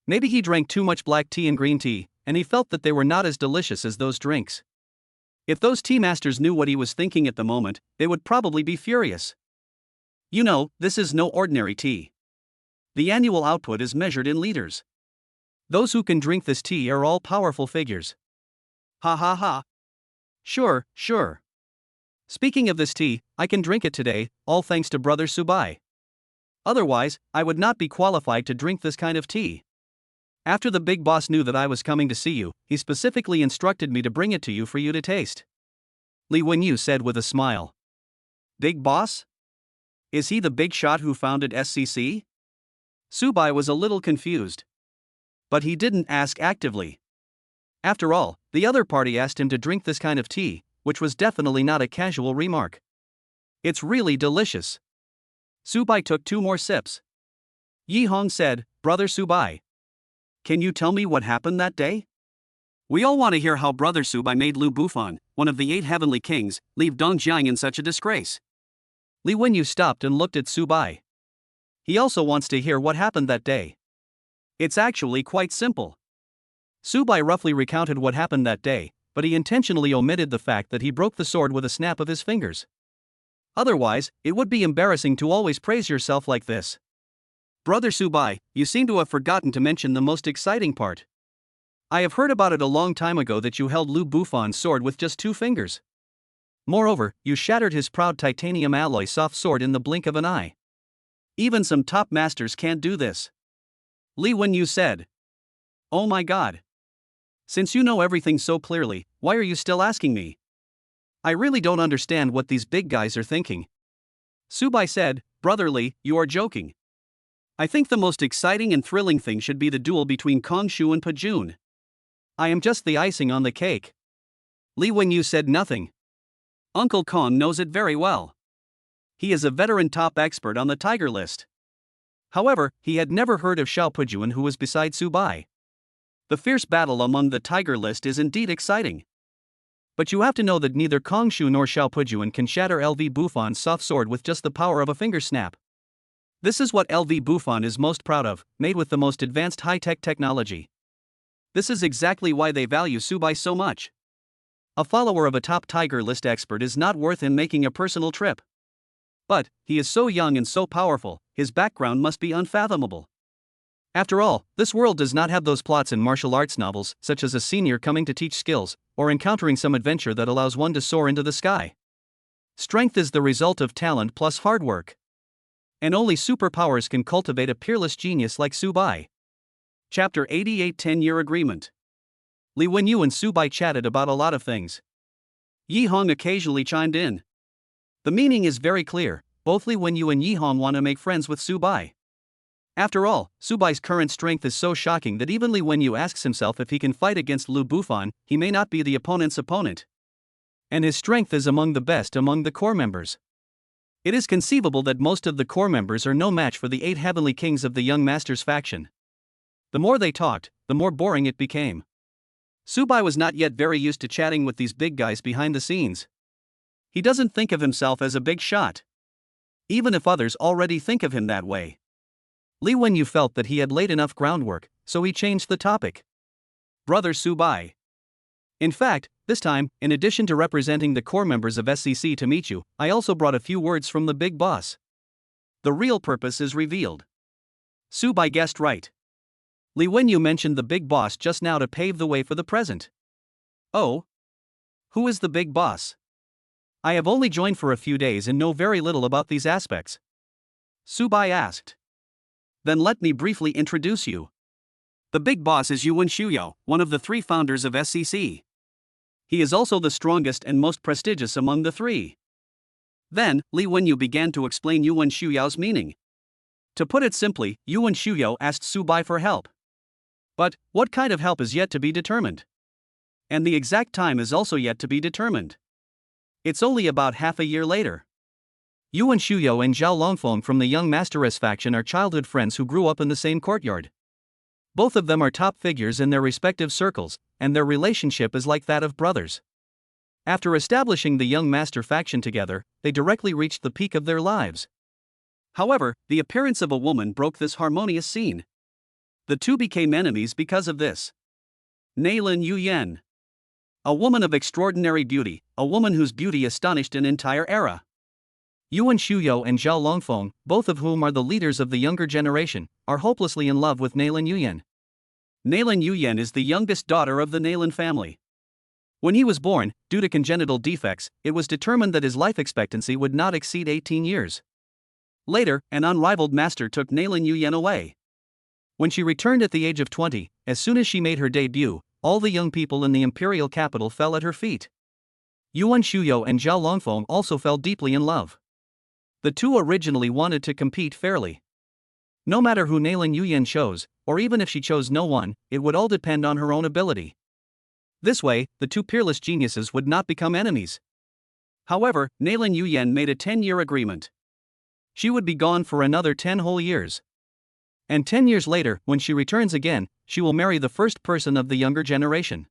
Maybe he drank too much black tea and green tea, and he felt that they were not as delicious as those drinks. If those tea masters knew what he was thinking at the moment, they would probably be furious. You know, this is no ordinary tea. The annual output is measured in liters. Those who can drink this tea are all powerful figures. Ha ha ha. Sure, sure. Speaking of this tea, I can drink it today, all thanks to Brother Subai. Otherwise, I would not be qualified to drink this kind of tea. After the big boss knew that I was coming to see you, he specifically instructed me to bring it to you for you to taste. Li Wenyu said with a smile. Big boss? Is he the big shot who founded SCC? Subai was a little confused. But he didn't ask actively. After all, the other party asked him to drink this kind of tea, which was definitely not a casual remark. It's really delicious. Subai took 2 more sips. Yi Hong said, "Brother Subai, can you tell me what happened that day?" We all want to hear how Brother Subai made Lu Bufan, one of the 8 heavenly kings, leave Dongjiang in such a disgrace. Li Wenyu stopped and looked at Subai. He also wants to hear what happened that day. It's actually quite simple. Subai roughly recounted what happened that day, but he intentionally omitted the fact that he broke the sword with a snap of his fingers. Otherwise, it would be embarrassing to always praise yourself like this. Brother Subai, you seem to have forgotten to mention the most exciting part. I have heard about it a long time ago that you held Lu Bufan's sword with just 2 fingers. Moreover, you shattered his proud titanium alloy soft sword in the blink of an eye. Even some top masters can't do this. Li Wenyu said. Oh my god. Since you know everything so clearly, why are you still asking me? I really don't understand what these big guys are thinking. Subai said, Brother Li, you are joking. I think the most exciting and thrilling thing should be the duel between Kong Shu and Pajun. I am just the icing on the cake. Li Wenyu said nothing. Uncle Kong knows it very well. He is a veteran top expert on the tiger list. However, he had never heard of Xiao Pujun who was beside Subai. The fierce battle among the tiger list is indeed exciting. But you have to know that neither Kong Shu nor Xiao Pujun can shatter LV Bufan's soft sword with just the power of a finger snap. This is what LV Bufan is most proud of, made with the most advanced high-tech technology. This is exactly why they value Subai so much. A follower of a top tiger list expert is not worth him making a personal trip. But, he is so young and so powerful, his background must be unfathomable. After all, this world does not have those plots in martial arts novels, such as a senior coming to teach skills, or encountering some adventure that allows one to soar into the sky. Strength is the result of talent plus hard work. And only superpowers can cultivate a peerless genius like Subai. Chapter 88 10-Year Agreement. Li Wenyu and Subai chatted about a lot of things. Yi Hong occasionally chimed in. The meaning is very clear, both Li Wenyu and Yi Hong want to make friends with Subai. After all, Subai's current strength is so shocking that even Li Wenyu asks himself if he can fight against Lu Bufan, he may not be the opponent's opponent. And his strength is among the best among the core members. It is conceivable that most of the core members are no match for the 8 heavenly kings of the young master's faction. The more they talked, the more boring it became. Subai was not yet very used to chatting with these big guys behind the scenes. He doesn't think of himself as a big shot, even if others already think of him that way. Li Wenyu felt that he had laid enough groundwork, so he changed the topic. Brother Subai. In fact, this time, in addition to representing the core members of SCC to meet you, I also brought a few words from the big boss. The real purpose is revealed. Subai guessed right. Li Wenyu mentioned the big boss just now to pave the way for the present. Oh? Who is the big boss? I have only joined for a few days and know very little about these aspects. Subai asked. Then let me briefly introduce you. The big boss is Yuan Shuyo, one of the 3 founders of SCC. He is also the strongest and most prestigious among the 3. Then, Li Wenyu began to explain Yuan Shuyo's meaning. To put it simply, Yuan Shuyo asked Subai for help. But, what kind of help is yet to be determined? And the exact time is also yet to be determined. It's only about half a year later. Yuan Shuyo and Zhao Longfeng from the Young Masteress faction are childhood friends who grew up in the same courtyard. Both of them are top figures in their respective circles, and their relationship is like that of brothers. After establishing the Young Master faction together, they directly reached the peak of their lives. However, the appearance of a woman broke this harmonious scene. The 2 became enemies because of this. Neilin Yuyan. A woman of extraordinary beauty, a woman whose beauty astonished an entire era. Yuan Shuyo and Zhao Longfeng, both of whom are the leaders of the younger generation, are hopelessly in love with Neilin Yuyan. Neilin Yuyan is the youngest daughter of the Neilin family. When he was born, due to congenital defects, it was determined that his life expectancy would not exceed 18 years. Later, an unrivaled master took Neilin Yuyan away. When she returned at the age of 20, as soon as she made her debut, all the young people in the imperial capital fell at her feet. Yuan Shuyo and Zhao Longfeng also fell deeply in love. The 2 originally wanted to compete fairly. No matter who Neilin Yuyan chose, or even if she chose no one, it would all depend on her own ability. This way, the 2 peerless geniuses would not become enemies. However, Neilin Yuyan made a 10-year agreement. She would be gone for another 10 whole years. And 10 years later, when she returns again, she will marry the first person of the younger generation.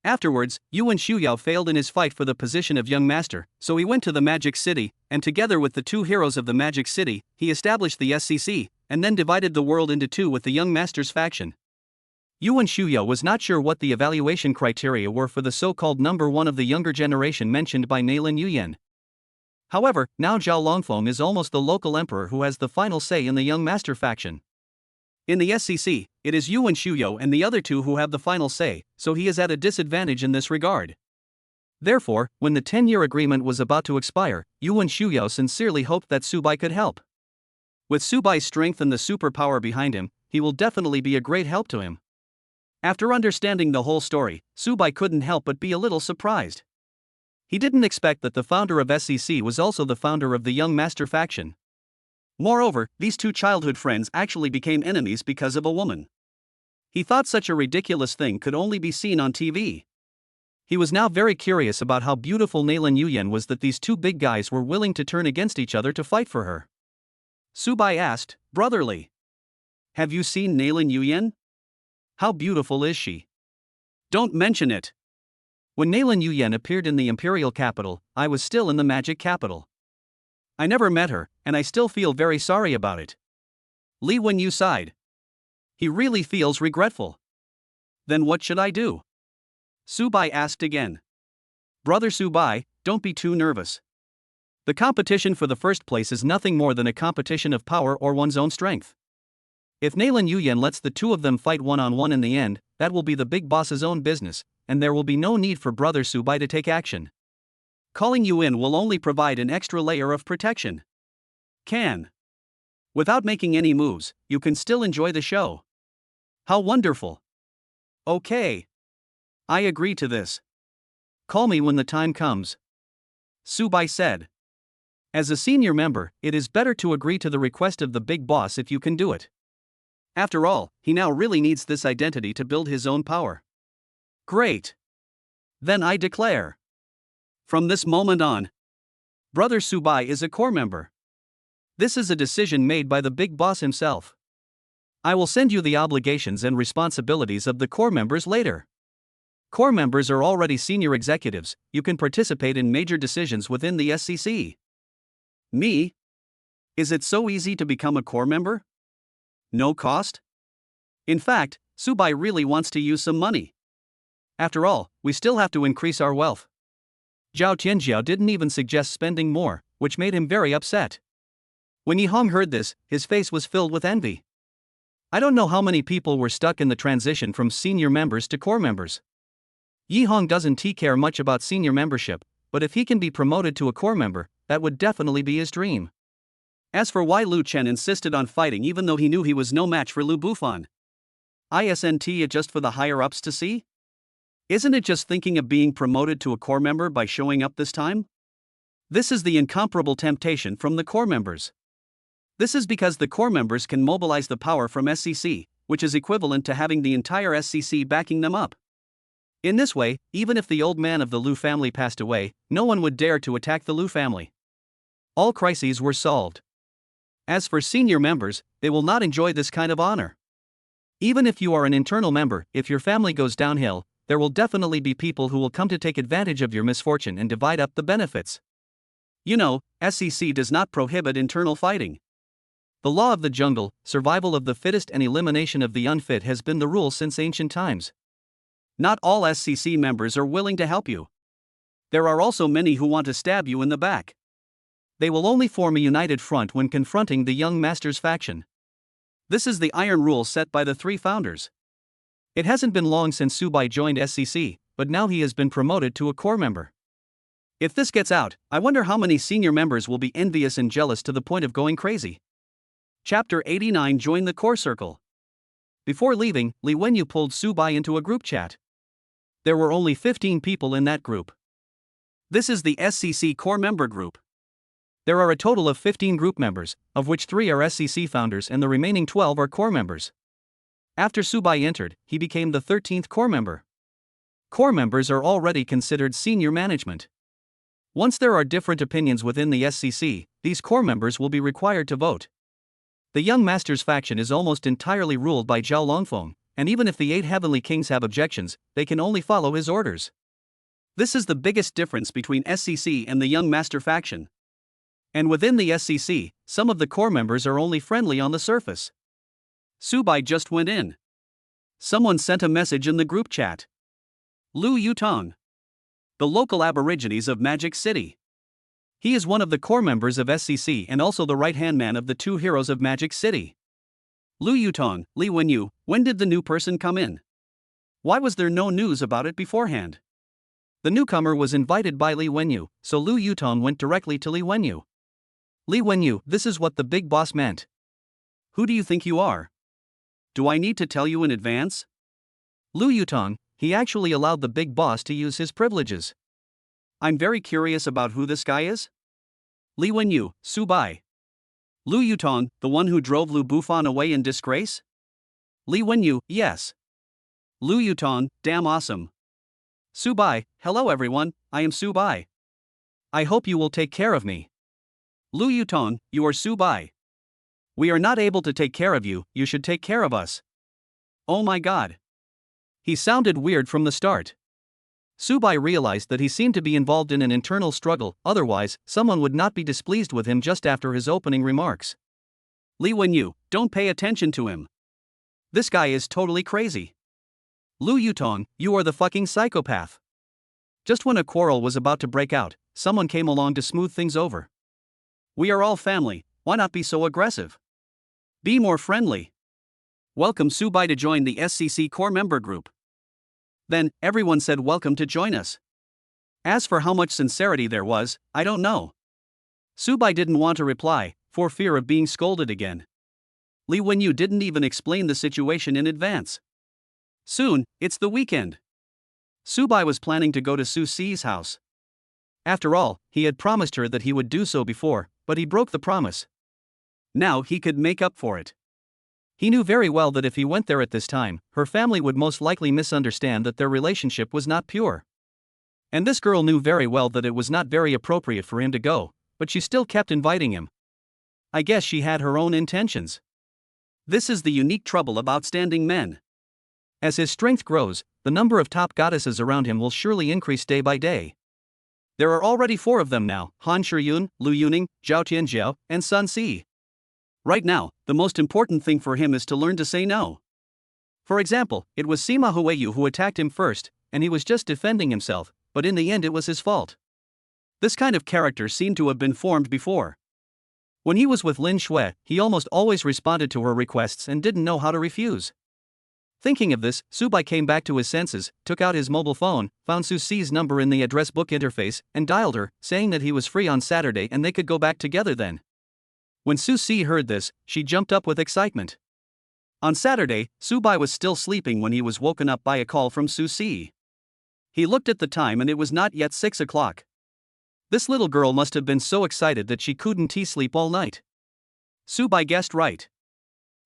Afterwards, Yuan Shuyo failed in his fight for the position of young master, so he went to the Magic City, and together with the 2 heroes of the Magic City, he established the SCC, and then divided the world into 2 with the young master's faction. Yuan Shuyo was not sure what the evaluation criteria were for the so-called number 1 of the younger generation mentioned by Neilin Yuyan. However, now Zhao Longfeng is almost the local emperor who has the final say in the young master faction. In the SCC, it is Yuan Shuyo and the other 2 who have the final say, so he is at a disadvantage in this regard. Therefore, when the 10-year agreement was about to expire, Yuan Shuyo sincerely hoped that Subai could help. With Subai's strength and the superpower behind him, he will definitely be a great help to him. After understanding the whole story, Subai couldn't help but be a little surprised. He didn't expect that the founder of SCC was also the founder of the Young Master faction. Moreover, these 2 childhood friends actually became enemies because of a woman. He thought such a ridiculous thing could only be seen on TV. He was now very curious about how beautiful Neilin Yuyan was that these 2 big guys were willing to turn against each other to fight for her. Subai asked, brotherly. Have you seen Neilin Yuyan? How beautiful is she? Don't mention it. When Neilin Yuyan appeared in the imperial capital, I was still in the magic capital. I never met her, and I still feel very sorry about it. Li Wenyu sighed. He really feels regretful. Then what should I do? Subai asked again. Brother Subai, don't be too nervous. The competition for the first place is nothing more than a competition of power or one's own strength. If Neilin Yuyan lets the 2 of them fight one-on-one in the end, that will be the big boss's own business, and there will be no need for Brother Subai to take action. Calling you in will only provide an extra layer of protection. Without making any moves, you can still enjoy the show. How wonderful. Okay. I agree to this. Call me when the time comes. Subai said. As a senior member, it is better to agree to the request of the big boss if you can do it. After all, he now really needs this identity to build his own power. Great. Then I declare. From this moment on, Brother Subai is a core member. This is a decision made by the big boss himself. I will send you the obligations and responsibilities of the core members later. Core members are already senior executives, you can participate in major decisions within the SCC. Me? Is it so easy to become a core member? No cost? In fact, Subai really wants to use some money. After all, we still have to increase our wealth. Zhao Tianjiao didn't even suggest spending more, which made him very upset. When Yihong heard this, his face was filled with envy. I don't know how many people were stuck in the transition from senior members to core members. Yihong doesn't care much about senior membership, but if he can be promoted to a core member, that would definitely be his dream. As for why Lu Chen insisted on fighting even though he knew he was no match for Lu Bufan. Isn't it just for the higher-ups to see? Isn't it just thinking of being promoted to a core member by showing up this time? This is the incomparable temptation from the core members. This is because the core members can mobilize the power from SCC, which is equivalent to having the entire SCC backing them up. In this way, even if the old man of the Lu family passed away, no one would dare to attack the Lu family. All crises were solved. As for senior members, they will not enjoy this kind of honor. Even if you are an internal member, if your family goes downhill, there will definitely be people who will come to take advantage of your misfortune and divide up the benefits. You know, SCC does not prohibit internal fighting. The law of the jungle, survival of the fittest and elimination of the unfit has been the rule since ancient times. Not all SCC members are willing to help you. There are also many who want to stab you in the back. They will only form a united front when confronting the young master's faction. This is the iron rule set by the three founders. It hasn't been long since Subai joined SCC, but now he has been promoted to a core member. If this gets out, I wonder how many senior members will be envious and jealous to the point of going crazy. Chapter 89. Join the core circle. Before leaving, Li Wenyu pulled Subai into a group chat. There were only 15 people in that group. This is the SCC core member group. There are a total of 15 group members, of which 3 are SCC founders and the remaining 12 are core members. After Subai entered, he became the 13th core member. Core members are already considered senior management. Once there are different opinions within the SCC, these core members will be required to vote. The young master's faction is almost entirely ruled by Zhao Longfeng, and even if the 8 heavenly kings have objections, they can only follow his orders. This is the biggest difference between SCC and the young master faction. And within the SCC, some of the core members are only friendly on the surface. Subai just went in. Someone sent a message in the group chat. Lu Yutong. The local aborigines of Magic City. He is one of the core members of SCC and also the right-hand man of the 2 heroes of Magic City. Lu Yutong, Li Wenyu, when did the new person come in? Why was there no news about it beforehand? The newcomer was invited by Li Wenyu, so Lu Yutong went directly to Li Wenyu. Li Wenyu, this is what the big boss meant. Who do you think you are? Do I need to tell you in advance? Lu Yutong, he actually allowed the big boss to use his privileges. I'm very curious about who this guy is. Li Wenyu, Subai. Lu Yutong, the one who drove Lu Bufan away in disgrace? Li Wenyu, yes. Lu Yutong, damn awesome. Subai, hello everyone, I am Subai. I hope you will take care of me. Lu Yutong, you are Subai. We are not able to take care of you, you should take care of us. Oh my god. He sounded weird from the start. Subai realized that he seemed to be involved in an internal struggle, otherwise, someone would not be displeased with him just after his opening remarks. Li Wenyu, don't pay attention to him. This guy is totally crazy. Lu Yutong, you are the fucking psychopath. Just when a quarrel was about to break out, someone came along to smooth things over. We are all family, why not be so aggressive? Be more friendly. Welcome Subai to join the SCC core member group. Then, everyone said welcome to join us. As for how much sincerity there was, I don't know. Subai didn't want to reply, for fear of being scolded again. Li Wenyu didn't even explain the situation in advance. Soon, it's the weekend. Subai was planning to go to Su Si's house. After all, he had promised her that he would do so before, but he broke the promise. Now he could make up for it. He knew very well that if he went there at this time, her family would most likely misunderstand that their relationship was not pure. And this girl knew very well that it was not very appropriate for him to go, but she still kept inviting him. I guess she had her own intentions. This is the unique trouble of outstanding men. As his strength grows, the number of top goddesses around him will surely increase day by day. There are already 4 of them now: Han Shiyun, Lu Yuning, Zhao Tianjiao, and Sun Si. Right now, the most important thing for him is to learn to say no. For example, it was Sima Huiyu who attacked him first, and he was just defending himself, but in the end it was his fault. This kind of character seemed to have been formed before. When he was with Lin Shui, he almost always responded to her requests and didn't know how to refuse. Thinking of this, Su Bai came back to his senses, took out his mobile phone, found Su Si's number in the address book interface, and dialed her, saying that he was free on Saturday and they could go back together then. When Su Si heard this, she jumped up with excitement. On Saturday, Su Bai was still sleeping when he was woken up by a call from Su Si. He looked at the time and it was not yet 6 o'clock. This little girl must have been so excited that she couldn't sleep all night. Su Bai guessed right.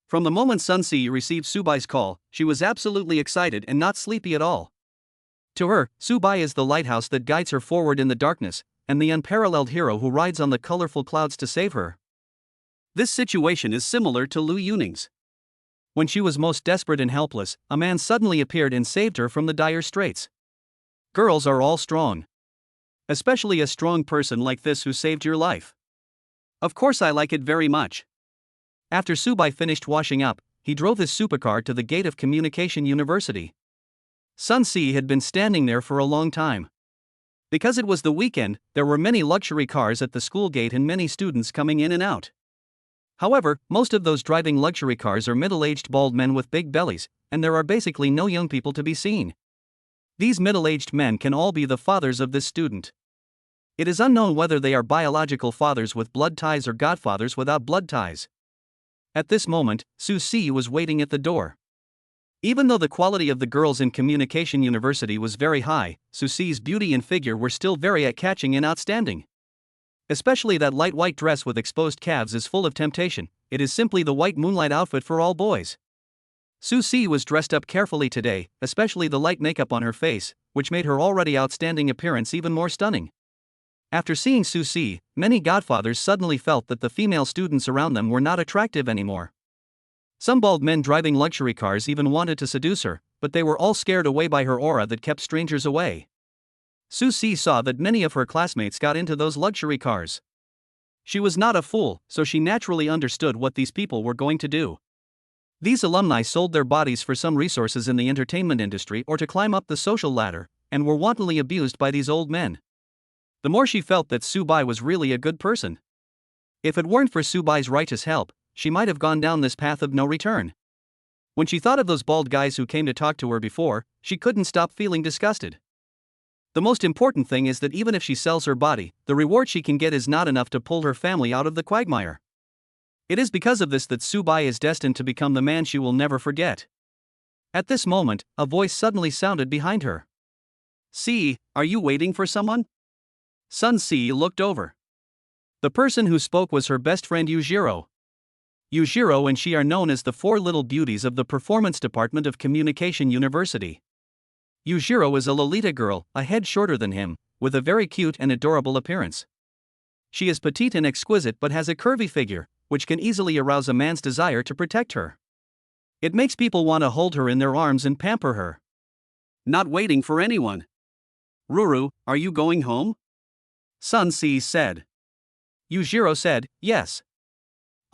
From the moment Sun Si received Su Bai's call, she was absolutely excited and not sleepy at all. To her, Su Bai is the lighthouse that guides her forward in the darkness, and the unparalleled hero who rides on the colorful clouds to save her. This situation is similar to Lu Yuning's. When she was most desperate and helpless, a man suddenly appeared and saved her from the dire straits. Girls are all strong. Especially a strong person like this who saved your life. Of course I like it very much. After Su Bai finished washing up, he drove his supercar to the gate of Communication University. Sun Si had been standing there for a long time. Because it was the weekend, there were many luxury cars at the school gate and many students coming in and out. However, most of those driving luxury cars are middle-aged bald men with big bellies, and there are basically no young people to be seen. These middle-aged men can all be the fathers of this student. It is unknown whether they are biological fathers with blood ties or godfathers without blood ties. At this moment, Su Si was waiting at the door. Even though the quality of the girls in Communication University was very high, Su Si's beauty and figure were still very eye-catching and outstanding. Especially that light white dress with exposed calves is full of temptation. It is simply the white moonlight outfit for all boys. Su Si was dressed up carefully today, especially the light makeup on her face, which made her already outstanding appearance even more stunning. After seeing Su Si, many godfathers suddenly felt that the female students around them were not attractive anymore. Some bald men driving luxury cars even wanted to seduce her, but they were all scared away by her aura that kept strangers away. Su Si saw that many of her classmates got into those luxury cars. She was not a fool, so she naturally understood what these people were going to do. These alumni sold their bodies for some resources in the entertainment industry or to climb up the social ladder, and were wantonly abused by these old men. The more she felt that Su Bai was really a good person. If it weren't for Su Bai's righteous help, she might have gone down this path of no return. When she thought of those bald guys who came to talk to her before, she couldn't stop feeling disgusted. The most important thing is that even if she sells her body, the reward she can get is not enough to pull her family out of the quagmire. It is because of this that Su Bai is destined to become the man she will never forget. At this moment, a voice suddenly sounded behind her. "Si, are you waiting for someone?" Sun Si looked over. The person who spoke was her best friend Yujiro. Yujiro and she are known as the 4 little beauties of the performance department of Communication University. Yujiro is a Lolita girl, a head shorter than him, with a very cute and adorable appearance. She is petite and exquisite but has a curvy figure, which can easily arouse a man's desire to protect her. It makes people want to hold her in their arms and pamper her. "Not waiting for anyone. Ruru, are you going home?" Sun Si said. Yujiro said, "Yes.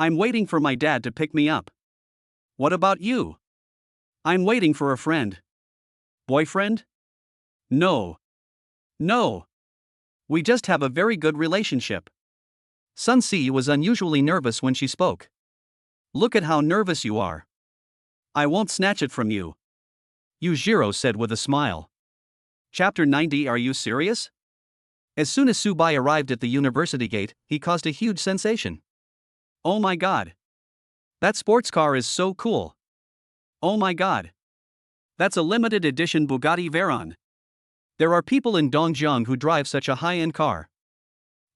I'm waiting for my dad to pick me up." "What about you?" "I'm waiting for a friend." "Boyfriend?" "No. No. We just have a very good relationship." Sun Si was unusually nervous when she spoke. "Look at how nervous you are. I won't snatch it from you," Yujiro said with a smile. Chapter 90. Are you serious? As soon as Su Bai arrived at the university gate, he caused a huge sensation. "Oh my god. That sports car is so cool. Oh my god. That's a limited edition Bugatti Veyron. There are people in Dongjiang who drive such a high-end car.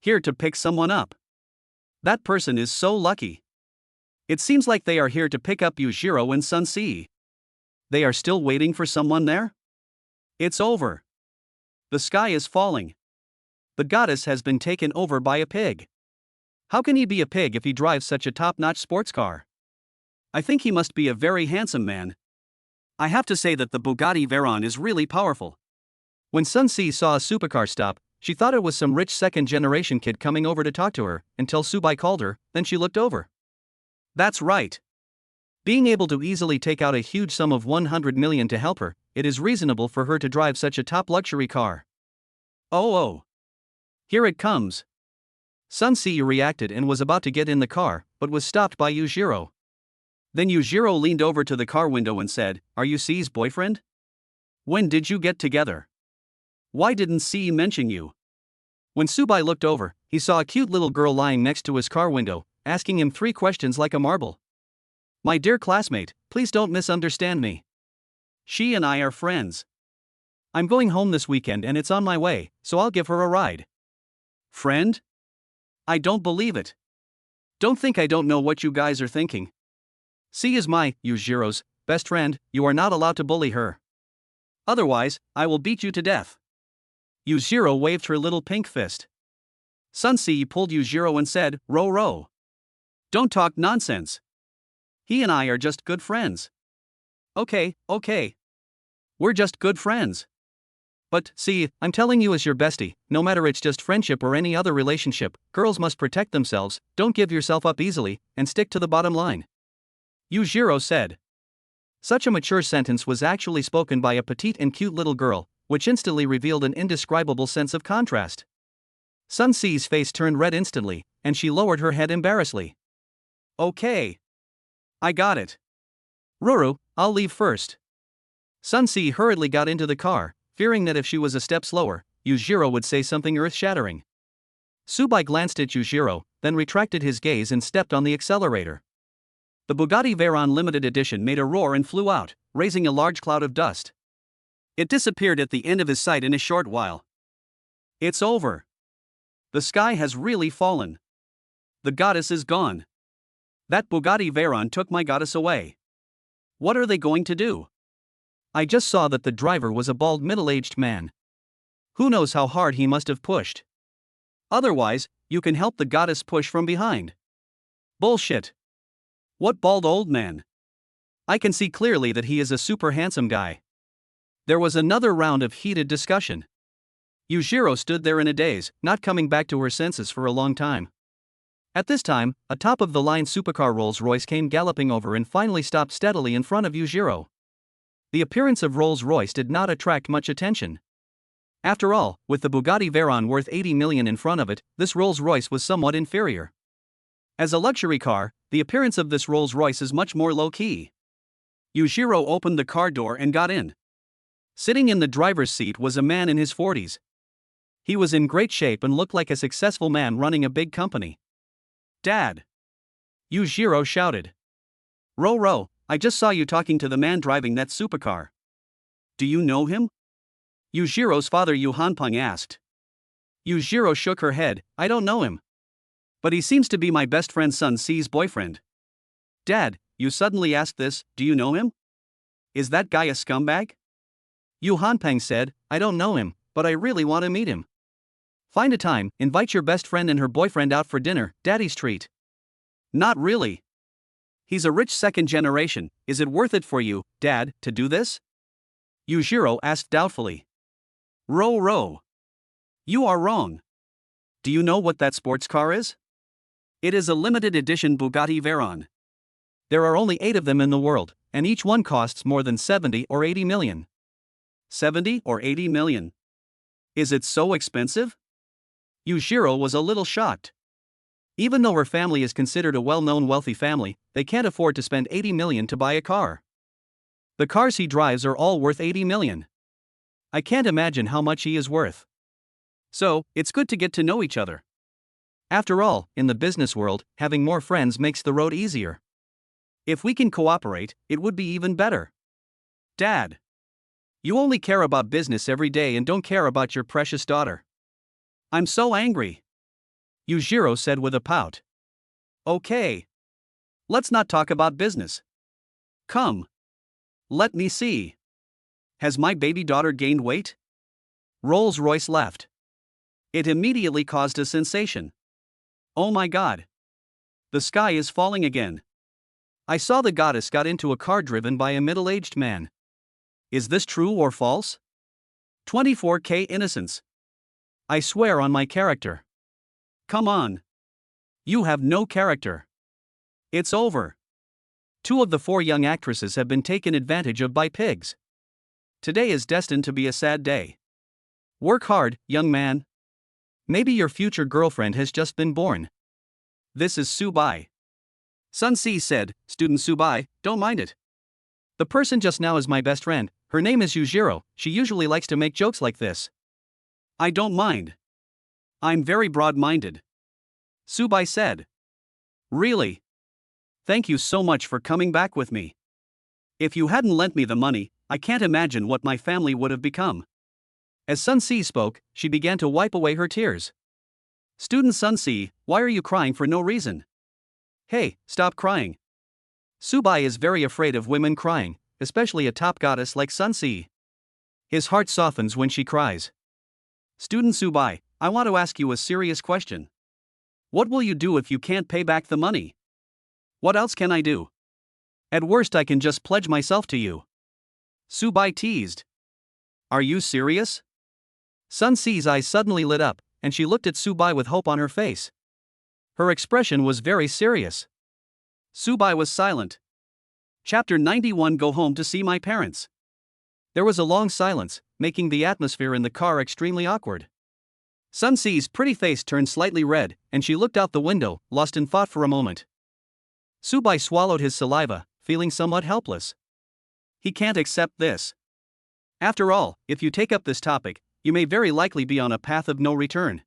Here to pick someone up. That person is so lucky. It seems like they are here to pick up Yujiro and Sun Si. They are still waiting for someone there? It's over. The sky is falling. The goddess has been taken over by a pig. How can he be a pig if he drives such a top-notch sports car? I think he must be a very handsome man. I have to say that the Bugatti Veyron is really powerful. When Sun Si saw a supercar stop, she thought it was some rich second-generation kid coming over to talk to her, until Subai called her, then she looked over. That's right. Being able to easily take out a huge sum of 100 million to help her, it is reasonable for her to drive such a top luxury car. Oh. Here it comes. Sun Si reacted and was about to get in the car, but was stopped by Yujiro. Then Yujiro leaned over to the car window and said, "Are you Si's boyfriend? When did you get together? Why didn't Si mention you?" When Subai looked over, he saw a cute little girl lying next to his car window, asking him 3 questions like a marble. "My dear classmate, please don't misunderstand me. She and I are friends. I'm going home this weekend and it's on my way, so I'll give her a ride." Friend? I don't believe it. Don't think I don't know what you guys are thinking. Si is my, Yujiro's, best friend. You are not allowed to bully her. Otherwise, I will beat you to death. Yujiro waved her little pink fist. Sun Si pulled Yujiro and said, Row. Don't talk nonsense. He and I are just good friends. Okay. We're just good friends. But, Si, I'm telling you as your bestie, no matter it's just friendship or any other relationship, girls must protect themselves, don't give yourself up easily, and stick to the bottom line. Yujiro said. Such a mature sentence was actually spoken by a petite and cute little girl, which instantly revealed an indescribable sense of contrast. Sun Si's face turned red instantly, and she lowered her head embarrassedly. Okay. I got it. Ruru, I'll leave first. Sun Si hurriedly got into the car, fearing that if she was a step slower, Yujiro would say something earth-shattering. Subai glanced at Yujiro, then retracted his gaze and stepped on the accelerator. The Bugatti Veyron limited edition made a roar and flew out, raising a large cloud of dust. It disappeared at the end of his sight in a short while. It's over. The sky has really fallen. The goddess is gone. That Bugatti Veyron took my goddess away. What are they going to do? I just saw that the driver was a bald middle-aged man. Who knows how hard he must have pushed? Otherwise, you can help the goddess push from behind. Bullshit. What bald old man? I can see clearly that he is a super handsome guy. There was another round of heated discussion. Yujiro stood there in a daze, not coming back to her senses for a long time. At this time, a top-of-the-line supercar Rolls-Royce came galloping over and finally stopped steadily in front of Yujiro. The appearance of Rolls-Royce did not attract much attention. After all, with the Bugatti Veyron worth 80 million in front of it, this Rolls-Royce was somewhat inferior. As a luxury car, the appearance of this Rolls-Royce is much more low-key. Yujiro opened the car door and got in. Sitting in the driver's seat was a man in his 40s. He was in great shape and looked like a successful man running a big company. Dad! Yujiro shouted. Ro, I just saw you talking to the man driving that supercar. Do you know him? Yujiro's father Yuhanpeng asked. Yujiro shook her head. I don't know him. But he seems to be my best friend Sun Si's boyfriend. Dad, you suddenly asked this, do you know him? Is that guy a scumbag? Yuhanpeng said, I don't know him, but I really want to meet him. Find a time, invite your best friend and her boyfriend out for dinner, daddy's treat. Not really. He's a rich second generation, is it worth it for you, Dad, to do this? Yujiro asked doubtfully. Ro. You are wrong. Do you know what that sports car is? It is a limited edition Bugatti Veyron. There are only 8 of them in the world, and each one costs more than 70 or 80 million. 70 or 80 million? Is it so expensive? Yujiro was a little shocked. Even though her family is considered a well-known wealthy family, they can't afford to spend 80 million to buy a car. The cars he drives are all worth 80 million. I can't imagine how much he is worth. So, it's good to get to know each other. After all, in the business world, having more friends makes the road easier. If we can cooperate, it would be even better. Dad! You only care about business every day and don't care about your precious daughter. I'm so angry. Yujiro said with a pout. Okay. Let's not talk about business. Come. Let me see. Has my baby daughter gained weight? Rolls-Royce laughed. It immediately caused a sensation. Oh my God. The sky is falling again. I saw the goddess got into a car driven by a middle-aged man. Is this true or false? 24K innocence. I swear on my character. Come on. You have no character. It's over. 2 of the 4 young actresses have been taken advantage of by pigs. Today is destined to be a sad day. Work hard, young man. Maybe your future girlfriend has just been born. This is Subai. Sun Si said, Student Subai, don't mind it. The person just now is my best friend, her name is Yujiro, she usually likes to make jokes like this. I don't mind. I'm very broad-minded. Subai said. Really? Thank you so much for coming back with me. If you hadn't lent me the money, I can't imagine what my family would have become. As Sun Si spoke, she began to wipe away her tears. Student Sun Si, why are you crying for no reason? Hey, stop crying. Subai is very afraid of women crying, especially a top goddess like Sun Si. His heart softens when she cries. Student Subai, I want to ask you a serious question. What will you do if you can't pay back the money? What else can I do? At worst I can just pledge myself to you. Subai teased. Are you serious? Sun Si's eyes suddenly lit up, and she looked at Subai with hope on her face. Her expression was very serious. Subai was silent. Chapter 91. Go home to see my parents. There was a long silence, making the atmosphere in the car extremely awkward. Sun Si's pretty face turned slightly red, and she looked out the window, lost in thought for a moment. Subai swallowed his saliva, feeling somewhat helpless. He can't accept this. After all, if you take up this topic, you may very likely be on a path of no return.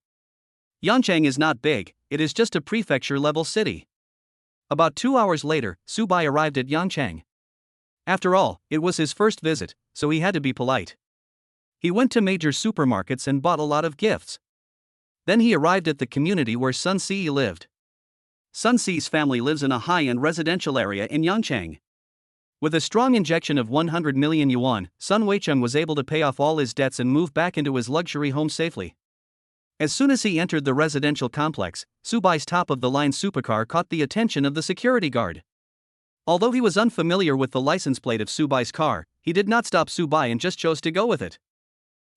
Yancheng is not big, it is just a prefecture-level city. About 2 hours later, Subai arrived at Yancheng. After all, it was his first visit, so he had to be polite. He went to major supermarkets and bought a lot of gifts. Then he arrived at the community where Sun Si lived. Sun Si's family lives in a high-end residential area in Yancheng. With a strong injection of 100 million yuan, Sun Weicheng was able to pay off all his debts and move back into his luxury home safely. As soon as he entered the residential complex, Subai's top-of-the-line supercar caught the attention of the security guard. Although he was unfamiliar with the license plate of Subai's car, he did not stop Subai and just chose to go with it.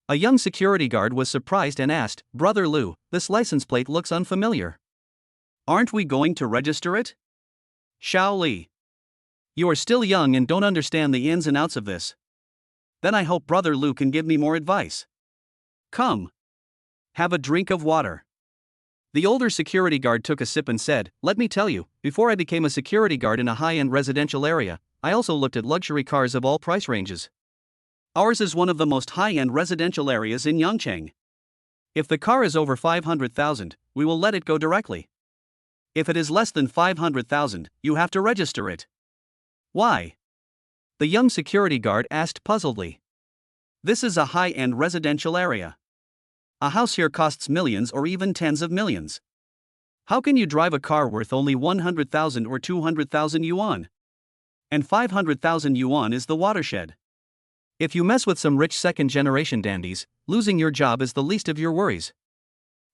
A young security guard was surprised and asked, Brother Lu, this license plate looks unfamiliar. Aren't we going to register it? Xiao Li. You are still young and don't understand the ins and outs of this. Then I hope Brother Lu can give me more advice. Come. Have a drink of water. The older security guard took a sip and said, Let me tell you, before I became a security guard in a high-end residential area, I also looked at luxury cars of all price ranges. Ours is one of the most high-end residential areas in Yancheng. If the car is over 500,000, we will let it go directly. If it is less than 500,000, you have to register it. Why? The young security guard asked puzzledly. This is a high-end residential area. A house here costs millions or even tens of millions. How can you drive a car worth only 100,000 or 200,000 yuan? And 500,000 yuan is the watershed. If you mess with some rich second-generation dandies, losing your job is the least of your worries.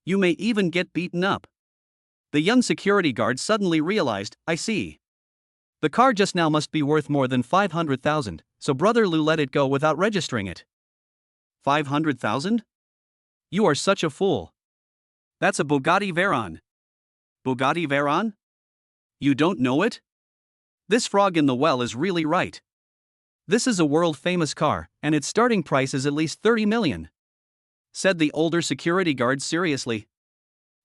You may even get beaten up. The young security guard suddenly realized, I see. The car just now must be worth more than 500,000, so Brother Lu let it go without registering it. 500,000? You are such a fool. That's a Bugatti Veyron. Bugatti Veyron? You don't know it? This frog in the well is really right. This is a world-famous car, and its starting price is at least 30 million. Said the older security guard seriously.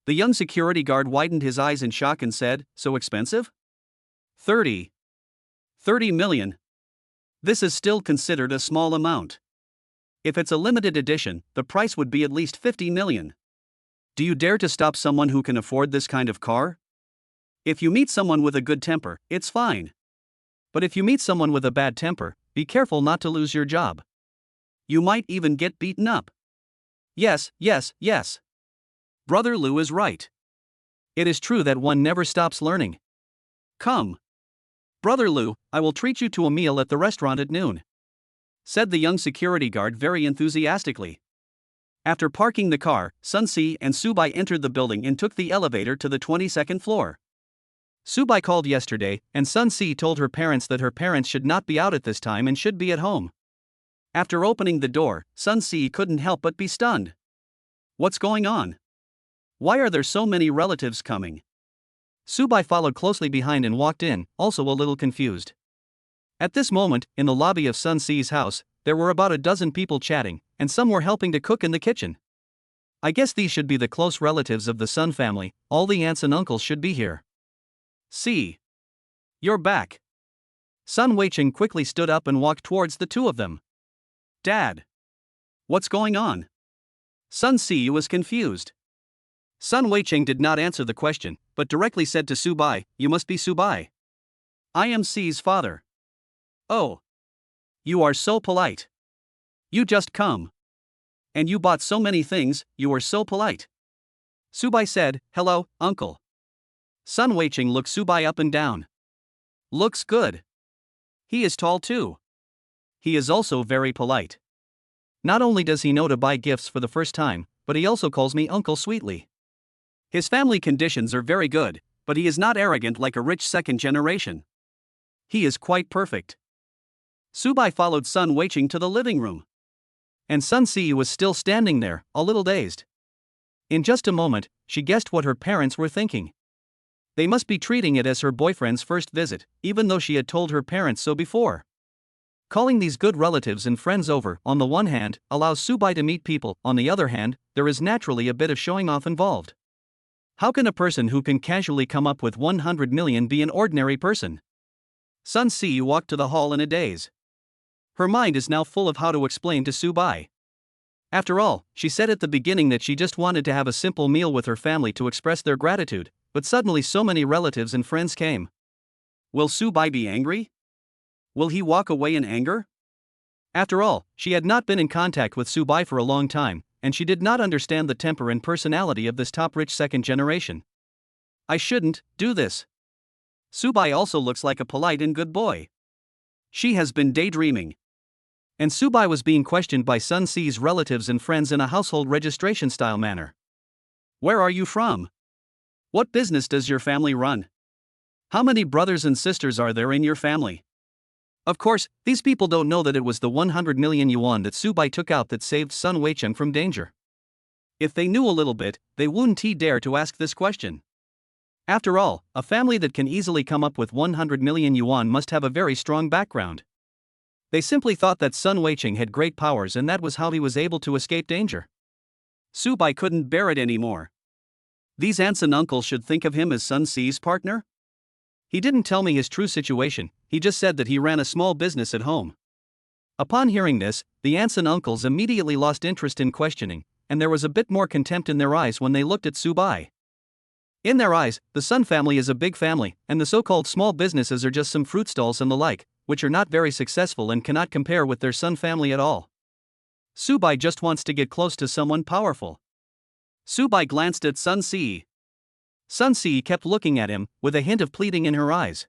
The young security guard widened his eyes in shock and said, So expensive? 30 million. This is still considered a small amount. If it's a limited edition, the price would be at least 50 million. Do you dare to stop someone who can afford this kind of car? If you meet someone with a good temper, it's fine. But if you meet someone with a bad temper, be careful not to lose your job. You might even get beaten up. Yes. Brother Lu is right. It is true that one never stops learning. Come. Brother Lu, I will treat you to a meal at the restaurant at noon. Said the young security guard very enthusiastically. After parking the car, Sun Si and Subai entered the building and took the elevator to the 22nd floor. Subai called yesterday, and Sun Si told her parents that her parents should not be out at this time and should be at home. After opening the door, Sun Si couldn't help but be stunned. What's going on? Why are there so many relatives coming? Subai followed closely behind and walked in, also a little confused. At this moment, in the lobby of Sun Si's house, there were about a dozen people chatting, and some were helping to cook in the kitchen. I guess these should be the close relatives of the Sun family. All the aunts and uncles should be here. See. You're back. Sun Weicheng quickly stood up and walked towards the two of them. Dad. What's going on? Sun Si was confused. Sun Weicheng did not answer the question, but directly said to Subai, "You must be Subai. I am Si's father." "Oh. You are so polite. You just come. And you bought so many things, you were so polite." Subai said, "Hello, uncle." Sun Weicheng looked Subai up and down. Looks good. He is tall too. He is also very polite. Not only does he know to buy gifts for the first time, but he also calls me uncle sweetly. His family conditions are very good, but he is not arrogant like a rich second generation. He is quite perfect. Subai followed Sun Weicheng to the living room. And Sun Si was still standing there, a little dazed. In just a moment, she guessed what her parents were thinking. They must be treating it as her boyfriend's first visit, even though she had told her parents so before. Calling these good relatives and friends over, on the one hand, allows Subai to meet people, on the other hand, there is naturally a bit of showing off involved. How can a person who can casually come up with 100 million be an ordinary person? Sun Si walked to the hall in a daze. Her mind is now full of how to explain to Subai. After all, she said at the beginning that she just wanted to have a simple meal with her family to express their gratitude, but suddenly so many relatives and friends came. Will Subai be angry? Will he walk away in anger? After all, she had not been in contact with Subai for a long time, and she did not understand the temper and personality of this top-rich second generation. I shouldn't do this. Subai also looks like a polite and good boy. She has been daydreaming. And Subai was being questioned by Sun Si's relatives and friends in a household registration-style manner. Where are you from? What business does your family run? How many brothers and sisters are there in your family? Of course, these people don't know that it was the 100 million yuan that Subai took out that saved Sun Weicheng from danger. If they knew a little bit, they wouldn't dare to ask this question. After all, a family that can easily come up with 100 million yuan must have a very strong background. They simply thought that Sun Weicheng had great powers and that was how he was able to escape danger. Subai couldn't bear it anymore. These aunts and uncles should think of him as Sun Si's partner? He didn't tell me his true situation, he just said that he ran a small business at home. Upon hearing this, the aunts and uncles immediately lost interest in questioning, and there was a bit more contempt in their eyes when they looked at Subai. In their eyes, the Sun family is a big family, and the so-called small businesses are just some fruit stalls and the like, which are not very successful and cannot compare with their Sun family at all. Subai just wants to get close to someone powerful. Subai glanced at Sun Si. Sun Si kept looking at him, with a hint of pleading in her eyes.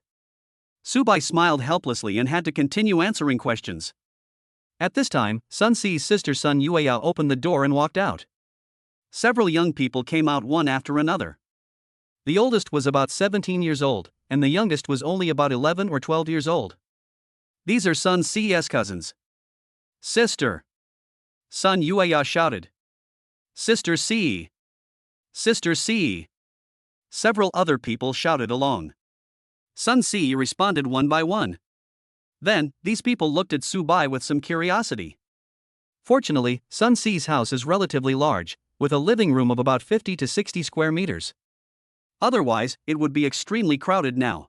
Subai smiled helplessly and had to continue answering questions. At this time, Sun Si's sister Sun Yueya opened the door and walked out. Several young people came out one after another. The oldest was about 17 years old, and the youngest was only about 11 or 12 years old. These are Sun Si's cousins. Sister! Sun Yueya shouted. Sister Si! Sister Si! Several other people shouted along. Sun Si responded one by one. Then, these people looked at Subai with some curiosity. Fortunately, Sun Si's house is relatively large, with a living room of about 50 to 60 square meters. Otherwise, it would be extremely crowded now.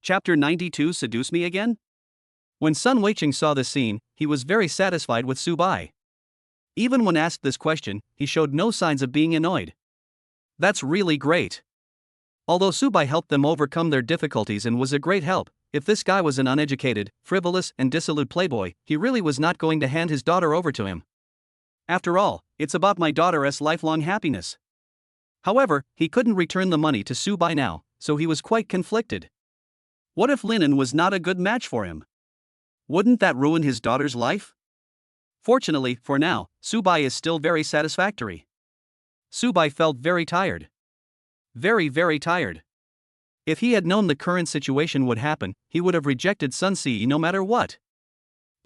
Chapter 92 Seduce Me Again? When Sun Weicheng saw this scene, he was very satisfied with Subai. Even when asked this question, he showed no signs of being annoyed. That's really great. Although Subai helped them overcome their difficulties and was a great help, if this guy was an uneducated, frivolous, and dissolute playboy, he really was not going to hand his daughter over to him. After all, it's about my daughter's lifelong happiness. However, he couldn't return the money to Subai now, so he was quite conflicted. What if Linqing was not a good match for him? Wouldn't that ruin his daughter's life? Fortunately, for now, Subai is still very satisfactory. Subai felt very tired. Very, very tired. If he had known the current situation would happen, he would have rejected Sun Si no matter what.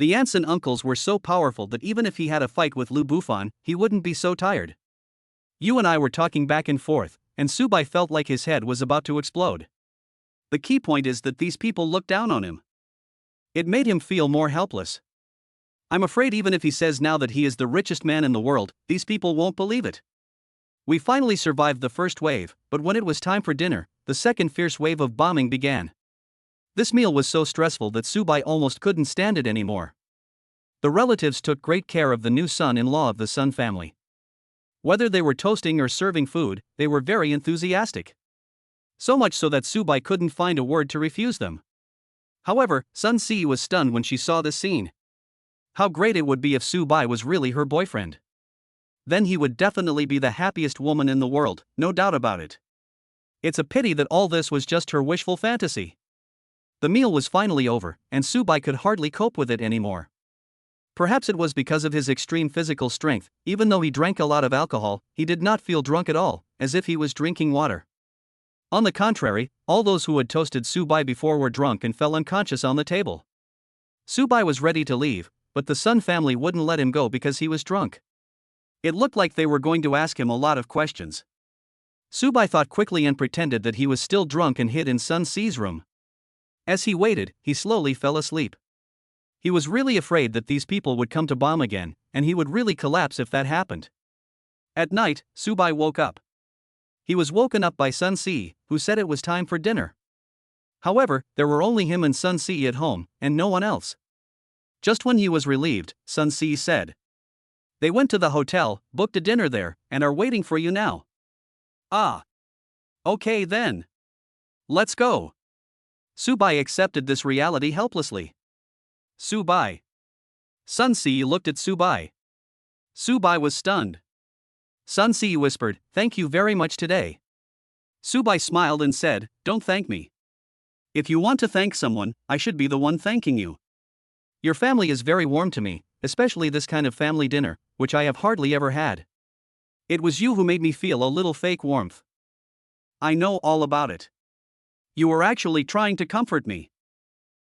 The aunts and uncles were so powerful that even if he had a fight with Lu Bufan, he wouldn't be so tired. You and I were talking back and forth, and Subai felt like his head was about to explode. The key point is that these people looked down on him. It made him feel more helpless. I'm afraid even if he says now that he is the richest man in the world, these people won't believe it. We finally survived the first wave, but when it was time for dinner, the second fierce wave of bombing began. This meal was so stressful that Subai almost couldn't stand it anymore. The relatives took great care of the new son-in-law of the Sun family. Whether they were toasting or serving food, they were very enthusiastic. So much so that Subai couldn't find a word to refuse them. However, Sun Si was stunned when she saw this scene. How great it would be if Subai was really her boyfriend. Then he would definitely be the happiest woman in the world, no doubt about it. It's a pity that all this was just her wishful fantasy. The meal was finally over, and Subai could hardly cope with it anymore. Perhaps it was because of his extreme physical strength. Even though he drank a lot of alcohol, he did not feel drunk at all, as if he was drinking water. On the contrary, all those who had toasted Subai before were drunk and fell unconscious on the table. Subai was ready to leave, but the Sun family wouldn't let him go because he was drunk. It looked like they were going to ask him a lot of questions. Subai thought quickly and pretended that he was still drunk and hid in Sun Si's room. As he waited, he slowly fell asleep. He was really afraid that these people would come to bomb again, and he would really collapse if that happened. At night, Subai woke up. He was woken up by Sun Si, who said it was time for dinner. However, there were only him and Sun Si at home, and no one else. Just when he was relieved, Sun Si said, "They went to the hotel, booked a dinner there, and are waiting for you now." "Ah. Okay then. Let's go." Subai accepted this reality helplessly. Subai. Sun Si looked at Subai. Subai was stunned. Sun Si whispered, "Thank you very much today." Subai smiled and said, "Don't thank me. If you want to thank someone, I should be the one thanking you. Your family is very warm to me, especially this kind of family dinner, which I have hardly ever had. It was you who made me feel a little fake warmth. I know all about it. You were actually trying to comfort me.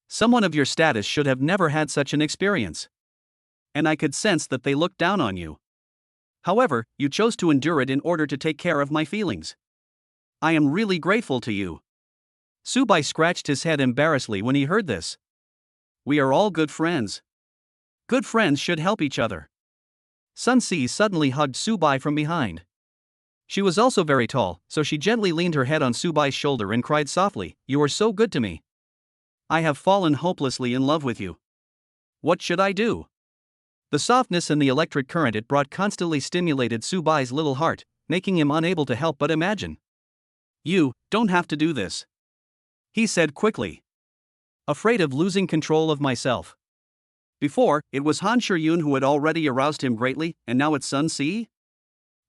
Someone of your status should have never had such an experience. And I could sense that they looked down on you. However, you chose to endure it in order to take care of my feelings. I am really grateful to you." Subai scratched his head embarrassedly when he heard this. "We are all good friends. Good friends should help each other." Sun Si suddenly hugged Subai from behind. She was also very tall, so she gently leaned her head on Subai's shoulder and cried softly, "You are so good to me. I have fallen hopelessly in love with you. What should I do?" The softness and the electric current it brought constantly stimulated Subai's little heart, making him unable to help but imagine. "You don't have to do this," he said quickly. Afraid of losing control of myself. Before, it was Han Shiyun who had already aroused him greatly, and now it's Sun Si?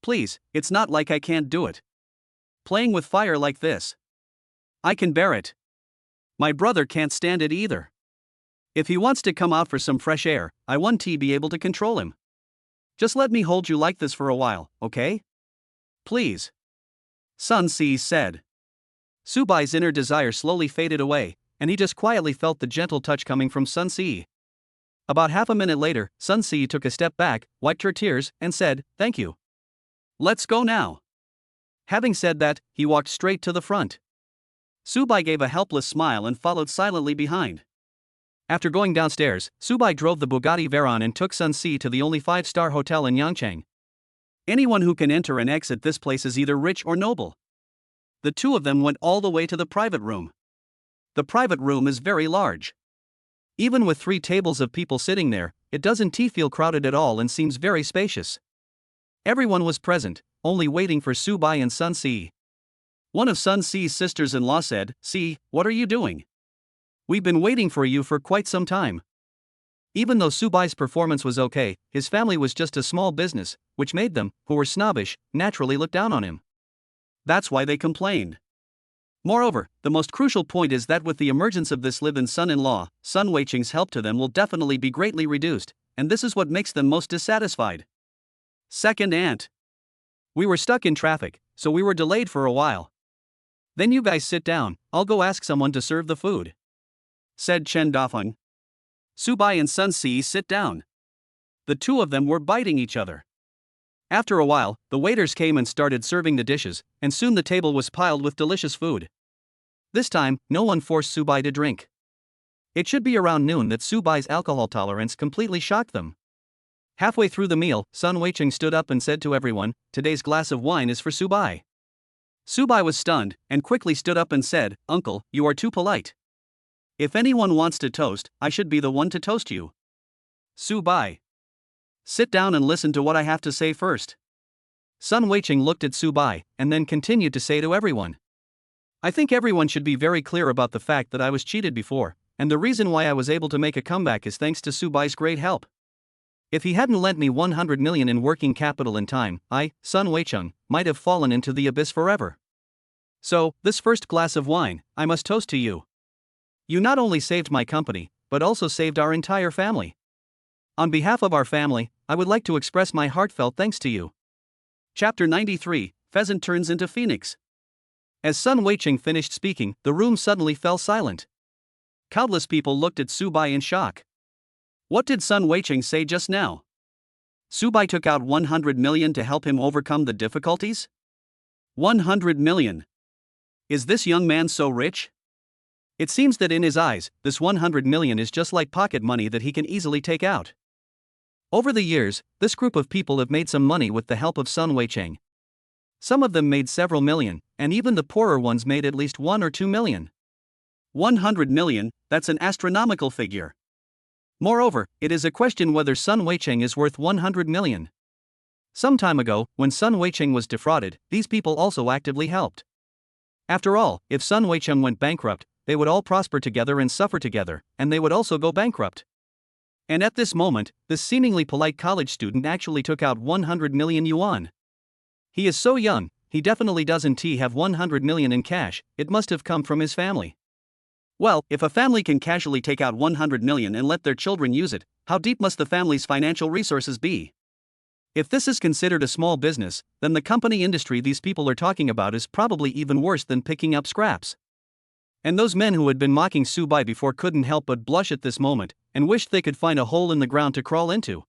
Please, it's not like I can't do it. Playing with fire like this. I can bear it. My brother can't stand it either. If he wants to come out for some fresh air, I won't be able to control him. Just let me hold you like this for a while, okay? Please. Sun Si said. Subai's inner desire slowly faded away, and he just quietly felt the gentle touch coming from Sun Si. About half a minute later, Sun Si took a step back, wiped her tears, and said, "Thank you. Let's go now." Having said that, he walked straight to the front. Subai gave a helpless smile and followed silently behind. After going downstairs, Subai drove the Bugatti Veyron and took Sun Si to the only 5-star hotel in Yangcheng. Anyone who can enter and exit this place is either rich or noble. The two of them went all the way to the private room. The private room is very large. Even with 3 tables of people sitting there, it doesn't feel crowded at all and seems very spacious. Everyone was present, only waiting for Subai and Sun Si. One of Sun Si's sisters-in-law said, "Si, what are you doing? We've been waiting for you for quite some time." Even though Subai's performance was okay, his family was just a small business, which made them, who were snobbish, naturally look down on him. That's why they complained. Moreover, the most crucial point is that with the emergence of this live-in son-in-law, Sun Weiqing's help to them will definitely be greatly reduced, and this is what makes them most dissatisfied. Second aunt. We were stuck in traffic, so we were delayed for a while. Then you guys sit down, I'll go ask someone to serve the food, said Chen Dafeng. Subai and Sun Si sit down. The two of them were biting each other. After a while, the waiters came and started serving the dishes, and soon the table was piled with delicious food. This time, no one forced Subai to drink. It should be around noon that Subai's alcohol tolerance completely shocked them. Halfway through the meal, Sun Weicheng stood up and said to everyone, "Today's glass of wine is for Subai." Subai was stunned, and quickly stood up and said, "Uncle, you are too polite. If anyone wants to toast, I should be the one to toast you." Subai, sit down and listen to what I have to say first. Sun Weicheng looked at Subai, and then continued to say to everyone, "I think everyone should be very clear about the fact that I was cheated before, and the reason why I was able to make a comeback is thanks to Subai's great help. If he hadn't lent me 100 million in working capital in time, I, Sun Weicheng, might have fallen into the abyss forever. So, this first glass of wine, I must toast to you. You not only saved my company, but also saved our entire family. On behalf of our family, I would like to express my heartfelt thanks to you." Chapter 93, Pheasant Turns into Phoenix. As Sun Weicheng finished speaking, the room suddenly fell silent. Countless people looked at Subai in shock. What did Sun Weicheng say just now? Subai took out 100 million to help him overcome the difficulties? 100 million. Is this young man so rich? It seems that in his eyes, this 100 million is just like pocket money that he can easily take out. Over the years, this group of people have made some money with the help of Sun Weicheng. Some of them made several million, and even the poorer ones made at least 1 or 2 million. 100 million, that's an astronomical figure. Moreover, it is a question whether Sun Weicheng is worth 100 million. Some time ago, when Sun Weicheng was defrauded, these people also actively helped. After all, if Sun Weicheng went bankrupt, they would all prosper together and suffer together, and they would also go bankrupt. And at this moment, this seemingly polite college student actually took out 100 million yuan. He is so young, he definitely doesn't have 100 million in cash, it must have come from his family. Well, if a family can casually take out 100 million and let their children use it, how deep must the family's financial resources be? If this is considered a small business, then the company industry these people are talking about is probably even worse than picking up scraps. And those men who had been mocking Subai before couldn't help but blush at this moment, and wished they could find a hole in the ground to crawl into.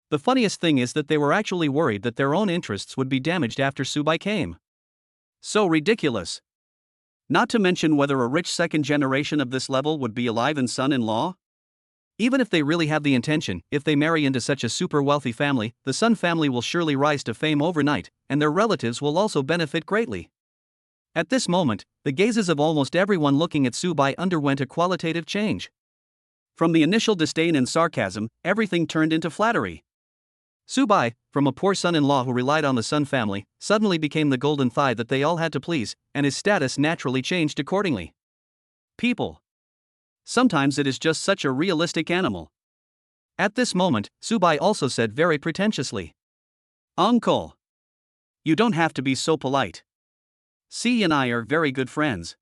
The funniest thing is that they were actually worried that their own interests would be damaged after Subai came. So ridiculous. Not to mention whether a rich second generation of this level would be alive and son-in-law? Even if they really have the intention, if they marry into such a super wealthy family, the Sun family will surely rise to fame overnight, and their relatives will also benefit greatly. At this moment, the gazes of almost everyone looking at Subai underwent a qualitative change. From the initial disdain and sarcasm, everything turned into flattery. Subai, from a poor son-in-law who relied on the Sun family, suddenly became the golden thigh that they all had to please, and his status naturally changed accordingly. People. Sometimes it is just such a realistic animal. At this moment, Subai also said very pretentiously, "Uncle, you don't have to be so polite. C and I are very good friends.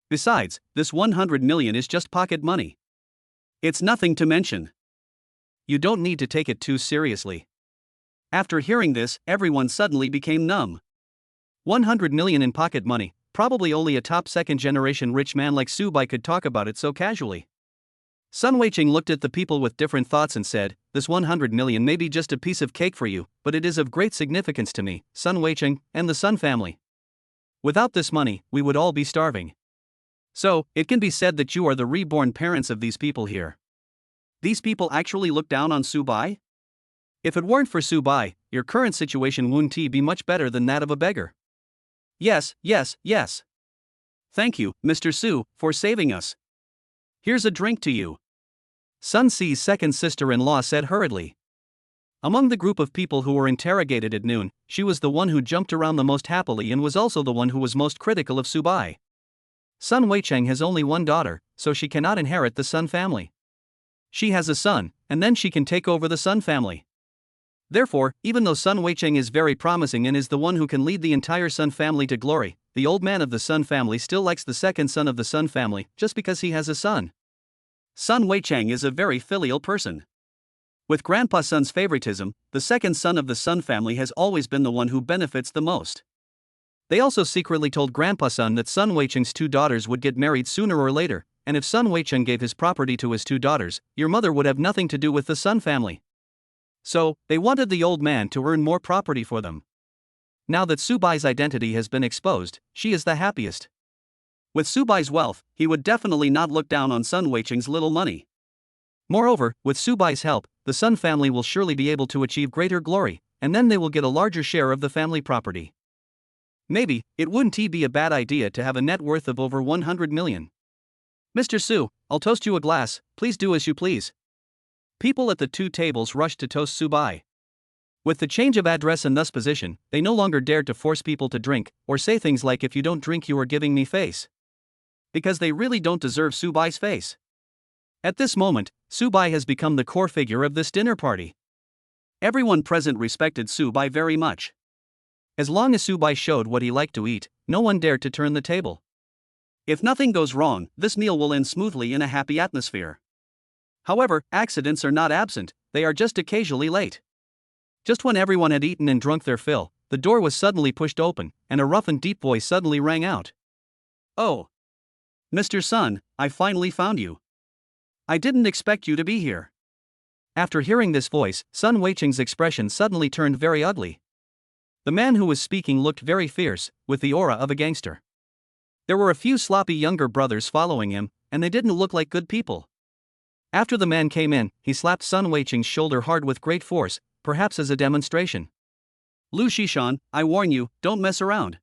Besides, this 100 million is just pocket money. It's nothing to mention. You don't need to take it too seriously." After hearing this, everyone suddenly became numb. 100 million in pocket money, probably only a top second-generation rich man like Subai could talk about it so casually. Sun Weicheng looked at the people with different thoughts and said, "This 100 million may be just a piece of cake for you, but it is of great significance to me, Sun Weicheng, and the Sun family. Without this money, we would all be starving. So, it can be said that you are the reborn parents of these people here." These people actually look down on Subai? If it weren't for Subai, your current situation wouldn't be much better than that of a beggar. Yes, yes, yes. Thank you, Mr. Su, for saving us. Here's a drink to you. Sun Si's second sister-in-law said hurriedly. Among the group of people who were interrogated at noon, she was the one who jumped around the most happily and was also the one who was most critical of Subai. Sun Weicheng has only one daughter, so she cannot inherit the Sun family. She has a son, and then she can take over the Sun family. Therefore, even though Sun Weicheng is very promising and is the one who can lead the entire Sun family to glory, the old man of the Sun family still likes the second son of the Sun family, just because he has a son. Sun Weicheng is a very filial person. With Grandpa Sun's favoritism, the second son of the Sun family has always been the one who benefits the most. They also secretly told Grandpa Sun that Sun Weicheng's 2 daughters would get married sooner or later, and if Sun Weicheng gave his property to his 2 daughters, your mother would have nothing to do with the Sun family. So, they wanted the old man to earn more property for them. Now that Su Bai's identity has been exposed, she is the happiest. With Su Bai's wealth, he would definitely not look down on Sun Weicheng's little money. Moreover, with Su Bai's help, the Sun family will surely be able to achieve greater glory, and then they will get a larger share of the family property. Maybe, it wouldn't be a bad idea to have a net worth of over 100 million. Mr. Su, I'll toast you a glass, please do as you please. People at the 2 tables rushed to toast Su Bai. With the change of address and thus position, they no longer dared to force people to drink, or say things like if you don't drink you are giving me face. Because they really don't deserve Su Bai's face. At this moment, Su Bai has become the core figure of this dinner party. Everyone present respected Su Bai very much. As long as Su Bai showed what he liked to eat, no one dared to turn the table. If nothing goes wrong, this meal will end smoothly in a happy atmosphere. However, accidents are not absent, they are just occasionally late. Just when everyone had eaten and drunk their fill, the door was suddenly pushed open, and a rough and deep voice suddenly rang out. "Oh! Mr. Sun, I finally found you. I didn't expect you to be here." After hearing this voice, Sun Weicheng's expression suddenly turned very ugly. The man who was speaking looked very fierce, with the aura of a gangster. There were a few sloppy younger brothers following him, and they didn't look like good people. After the man came in, he slapped Sun Weicheng's shoulder hard with great force, perhaps as a demonstration. "Lu Shishan, I warn you, don't mess around,"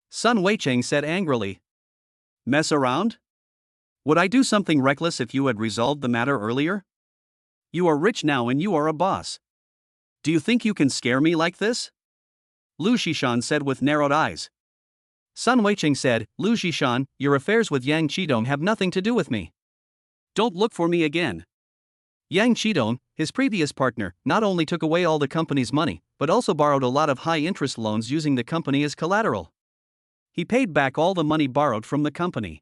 Sun Weicheng said angrily. "Mess around? Would I do something reckless if you had resolved the matter earlier? You are rich now and you are a boss. Do you think you can scare me like this?" Lu Shishan said with narrowed eyes. Sun Weicheng said, "Lu Shishan, your affairs with Yang Qidong have nothing to do with me. Don't look for me again." Yang Qidong, his previous partner, not only took away all the company's money, but also borrowed a lot of high-interest loans using the company as collateral. He paid back all the money borrowed from the company.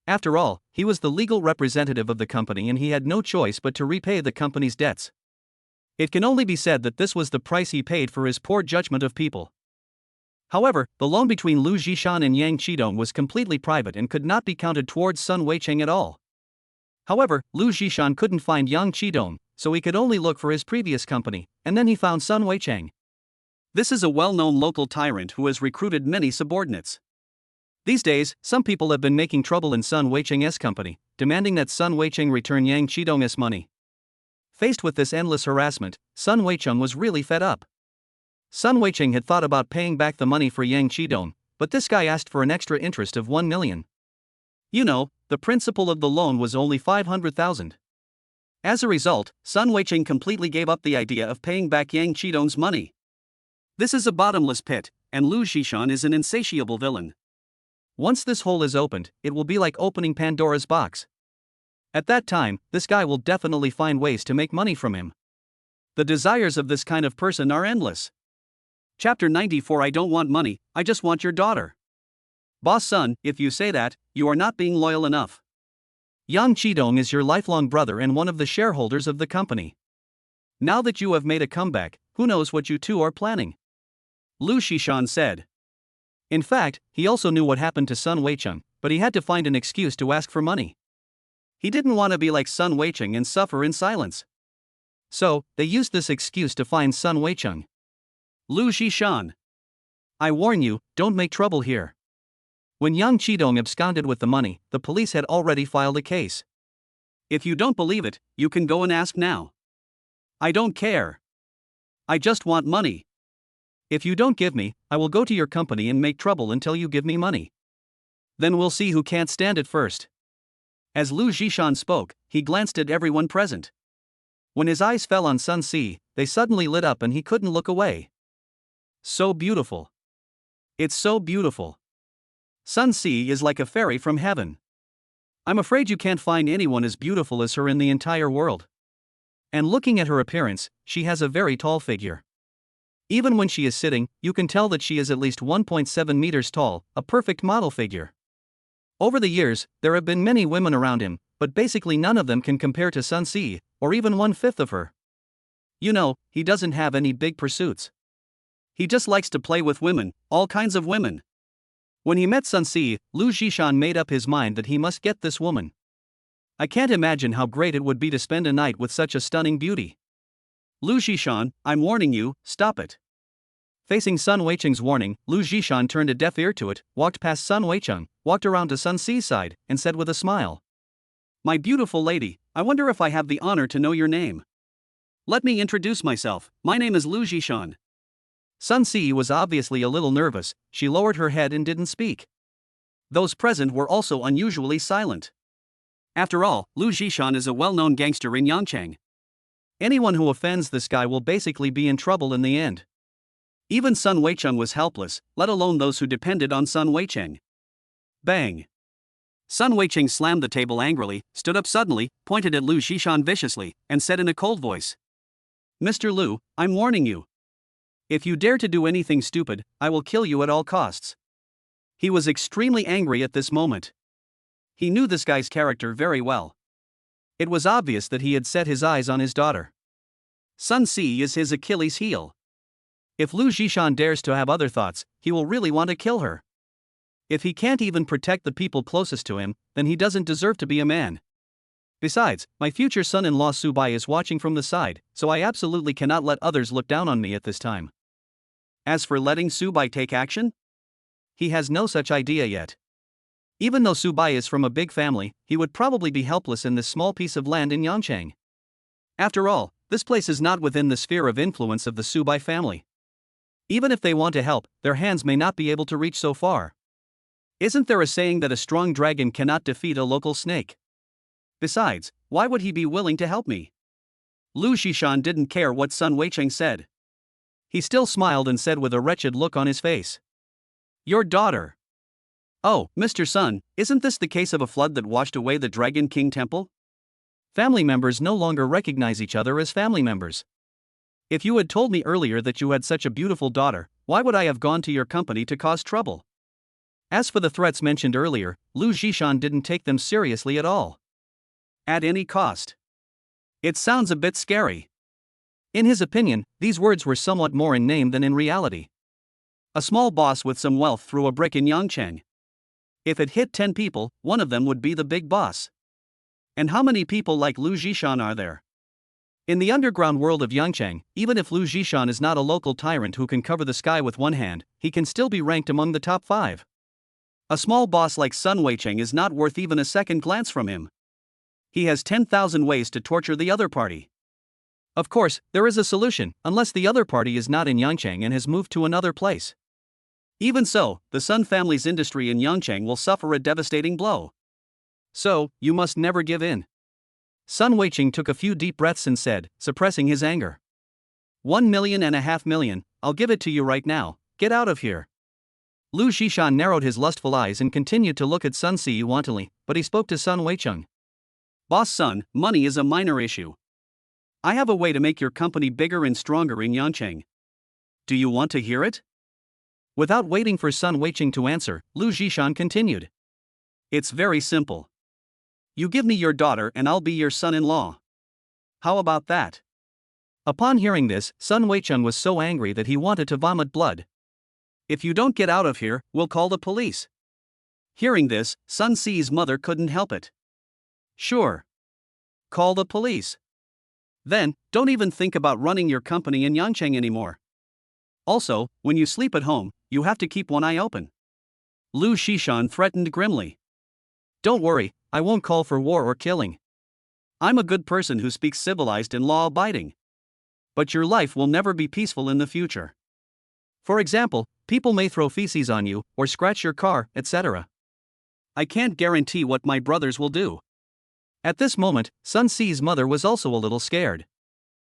After all, he was the legal representative of the company and he had no choice but to repay the company's debts. It can only be said that this was the price he paid for his poor judgment of people. However, the loan between Lu Zhishan and Yang Qidong was completely private and could not be counted towards Sun Weicheng at all. However, Lu Zhishan couldn't find Yang Qidong, so he could only look for his previous company, and then he found Sun Weicheng. This is a well-known local tyrant who has recruited many subordinates. These days, some people have been making trouble in Sun Weicheng's company, demanding that Sun Weicheng return Yang Qidong's money. Faced with this endless harassment, Sun Weicheng was really fed up. Sun Weicheng had thought about paying back the money for Yang Qidong, but this guy asked for an extra interest of 1 million. You know, the principal of the loan was only 500,000. As a result, Sun Weicheng completely gave up the idea of paying back Yang Qidong's money. This is a bottomless pit, and Lu Zhishan is an insatiable villain. Once this hole is opened, it will be like opening Pandora's box. At that time, this guy will definitely find ways to make money from him. The desires of this kind of person are endless. Chapter 94. I don't want money, I just want your daughter. Boss Sun, if you say that, you are not being loyal enough. Yang Qidong is your lifelong brother and one of the shareholders of the company. Now that you have made a comeback, who knows what you two are planning? Lu Zhishan said. In fact, he also knew what happened to Sun Weicheng, but he had to find an excuse to ask for money. He didn't want to be like Sun Weicheng and suffer in silence. So, they used this excuse to find Sun Weicheng. Lu Zhishan. I warn you, don't make trouble here. When Yang Qidong absconded with the money, the police had already filed a case. If you don't believe it, you can go and ask now. I don't care. I just want money. If you don't give me, I will go to your company and make trouble until you give me money. Then we'll see who can't stand it first. As Lu Zhishan spoke, he glanced at everyone present. When his eyes fell on Sun Si, they suddenly lit up and he couldn't look away. So beautiful. It's so beautiful. Sun Si is like a fairy from heaven. I'm afraid you can't find anyone as beautiful as her in the entire world. And looking at her appearance, she has a very tall figure. Even when she is sitting, you can tell that she is at least 1.7 meters tall, a perfect model figure. Over the years, there have been many women around him, but basically none of them can compare to Sun Si, or even 1/5 of her. You know, he doesn't have any big pursuits. He just likes to play with women, all kinds of women. When he met Sun Si, Lu Zhishan made up his mind that he must get this woman. I can't imagine how great it would be to spend a night with such a stunning beauty. Lu Zhishan, I'm warning you, stop it. Facing Sun Weicheng's warning, Lu Zhishan turned a deaf ear to it, walked past Sun Weicheng, walked around to Sun Si's side, and said with a smile, "My beautiful lady, I wonder if I have the honor to know your name. Let me introduce myself, my name is Lu Zhishan." Sun Si was obviously a little nervous, she lowered her head and didn't speak. Those present were also unusually silent. After all, Lu Zhishan is a well-known gangster in Yangcheng. Anyone who offends this guy will basically be in trouble in the end. Even Sun Weicheng was helpless, let alone those who depended on Sun Weicheng. Bang! Sun Weicheng slammed the table angrily, stood up suddenly, pointed at Lu Zhishan viciously, and said in a cold voice, "Mr. Lu, I'm warning you. If you dare to do anything stupid, I will kill you at all costs." He was extremely angry at this moment. He knew this guy's character very well. It was obvious that he had set his eyes on his daughter. Sun Si is his Achilles heel. If Lu Zhishan dares to have other thoughts, he will really want to kill her. If he can't even protect the people closest to him, then he doesn't deserve to be a man. Besides, my future son-in-law Su Bai is watching from the side, so I absolutely cannot let others look down on me at this time. As for letting Su Bai take action? He has no such idea yet. Even though Su Bai is from a big family, he would probably be helpless in this small piece of land in Yangcheng. After all, this place is not within the sphere of influence of the Su Bai family. Even if they want to help, their hands may not be able to reach so far. Isn't there a saying that a strong dragon cannot defeat a local snake? Besides, why would he be willing to help me? Lu Zhishan didn't care what Sun Weicheng said. He still smiled and said with a wretched look on his face, "Your daughter. Oh, Mr. Sun, isn't this the case of a flood that washed away the Dragon King temple? Family members no longer recognize each other as family members. If you had told me earlier that you had such a beautiful daughter, why would I have gone to your company to cause trouble?" As for the threats mentioned earlier, Lu Zhishan didn't take them seriously at all. At any cost. It sounds a bit scary. In his opinion, these words were somewhat more in name than in reality. A small boss with some wealth threw a brick in Yangcheng. If it hit 10 people, one of them would be the big boss. And how many people like Lu Zhishan are there? In the underground world of Yangcheng, even if Lu Zhishan is not a local tyrant who can cover the sky with one hand, he can still be ranked among the top 5. A small boss like Sun Weicheng is not worth even a second glance from him. He has 10,000 ways to torture the other party. Of course, there is a solution, unless the other party is not in Yangcheng and has moved to another place. Even so, the Sun family's industry in Yangcheng will suffer a devastating blow. So, you must never give in. Sun Weicheng took a few deep breaths and said, suppressing his anger, 1.5 million, I'll give it to you right now, get out of here. Lu Zhishan narrowed his lustful eyes and continued to look at Sun Si wantonly, but he spoke to Sun Weicheng. "Boss Sun, money is a minor issue. I have a way to make your company bigger and stronger in Yangcheng. Do you want to hear it?" Without waiting for Sun Weicheng to answer, Lu Zhishan continued. "It's very simple. You give me your daughter and I'll be your son-in-law. How about that?" Upon hearing this, Sun Weicheng was so angry that he wanted to vomit blood. "If you don't get out of here, we'll call the police." Hearing this, Sun Si's mother couldn't help it. "Sure. Call the police. Then, don't even think about running your company in Yangcheng anymore. Also, when you sleep at home, you have to keep one eye open." Lu Zhishan threatened grimly. "Don't worry, I won't call for war or killing. I'm a good person who speaks civilized and law-abiding. But your life will never be peaceful in the future. For example, people may throw feces on you, or scratch your car, etc. I can't guarantee what my brothers will do." At this moment, Sun Si's mother was also a little scared.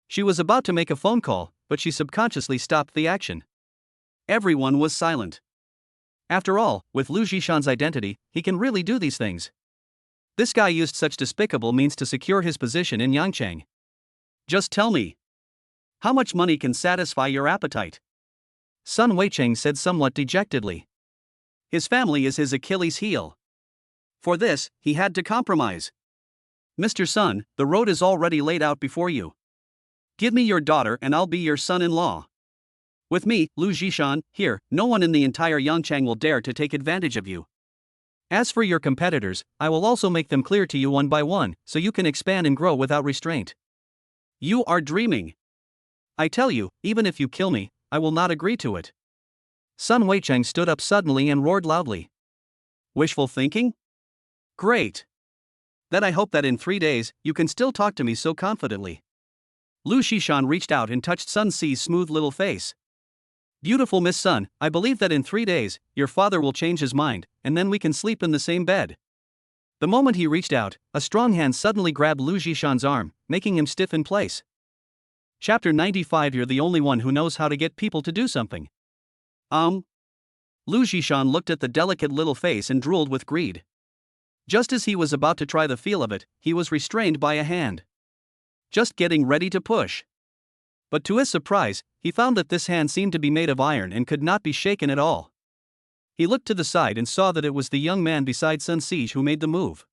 She was about to make a phone call, but she subconsciously stopped the action. Everyone was silent. After all, with Lu Zhishan's identity, he can really do these things. This guy used such despicable means to secure his position in Yangcheng. "Just tell me. How much money can satisfy your appetite?" Sun Weicheng said somewhat dejectedly. His family is his Achilles heel. For this, he had to compromise. "Mr. Sun, the road is already laid out before you. Give me your daughter and I'll be your son-in-law." With me, Lu Zhishan, here, no one in the entire Yangchang will dare to take advantage of you. As for your competitors, I will also make them clear to you one by one, so you can expand and grow without restraint. You are dreaming. I tell you, even if you kill me, I will not agree to it. Sun Weicheng stood up suddenly and roared loudly. Wishful thinking? Great. Then I hope that in 3 days, you can still talk to me so confidently. Lu Zhishan reached out and touched Sun Si's smooth little face. Beautiful Miss Sun, I believe that in 3 days, your father will change his mind, and then we can sleep in the same bed. The moment he reached out, a strong hand suddenly grabbed Lu Zhishan's arm, making him stiff in place. Chapter 95. You're the only one who knows how to get people to do something. Lu Zhishan looked at the delicate little face and drooled with greed. Just as he was about to try the feel of it, he was restrained by a hand. Just getting ready to push. But to his surprise, he found that this hand seemed to be made of iron and could not be shaken at all. He looked to the side and saw that it was the young man beside Sun Si who made the move.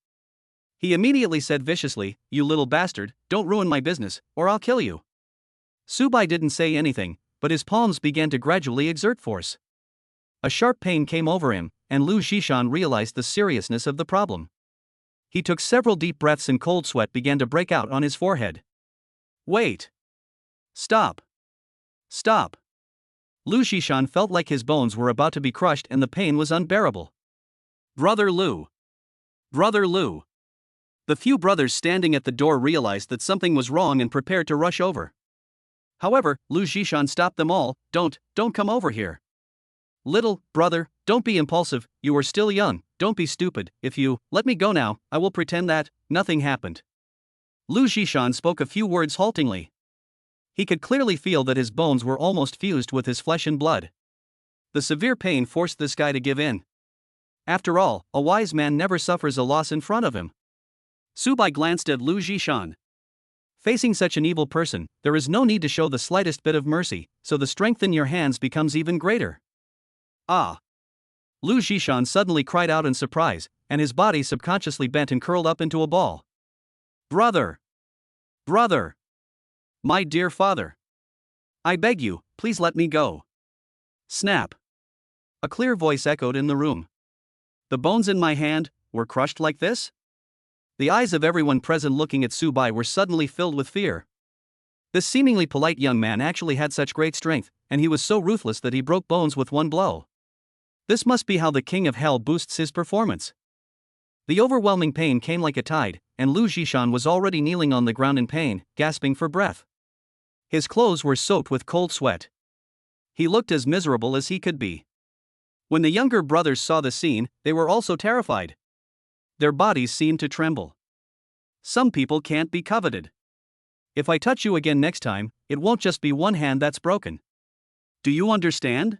He immediately said viciously, "You little bastard, don't ruin my business, or I'll kill you." Su Bai didn't say anything, but his palms began to gradually exert force. A sharp pain came over him, and Lu Zhishan realized the seriousness of the problem. He took several deep breaths and cold sweat began to break out on his forehead. Wait. Stop. Stop. Lu Zhishan felt like his bones were about to be crushed and the pain was unbearable. Brother Lu. Brother Lu. The few brothers standing at the door realized that something was wrong and prepared to rush over. However, Lu Zhishan stopped them all. Don't come over here. Little brother, don't be impulsive, you are still young, don't be stupid. If you let me go now, I will pretend that nothing happened. Lu Zhishan spoke a few words haltingly. He could clearly feel that his bones were almost fused with his flesh and blood. The severe pain forced this guy to give in. After all, a wise man never suffers a loss in front of him. Su Bai glanced at Lu Zhishan. Facing such an evil person, there is no need to show the slightest bit of mercy, so the strength in your hands becomes even greater. Ah! Lu Zhishan suddenly cried out in surprise, and his body subconsciously bent and curled up into a ball. Brother! Brother! My dear father! I beg you, please let me go. Snap! A clear voice echoed in the room. The bones in my hand were crushed like this? The eyes of everyone present looking at Su Bai were suddenly filled with fear. This seemingly polite young man actually had such great strength, and he was so ruthless that he broke bones with one blow. This must be how the King of Hell boosts his performance. The overwhelming pain came like a tide, and Lu Zhishan was already kneeling on the ground in pain, gasping for breath. His clothes were soaked with cold sweat. He looked as miserable as he could be. When the younger brothers saw the scene, they were also terrified. Their bodies seemed to tremble. Some people can't be coveted. If I touch you again next time, it won't just be one hand that's broken. Do you understand?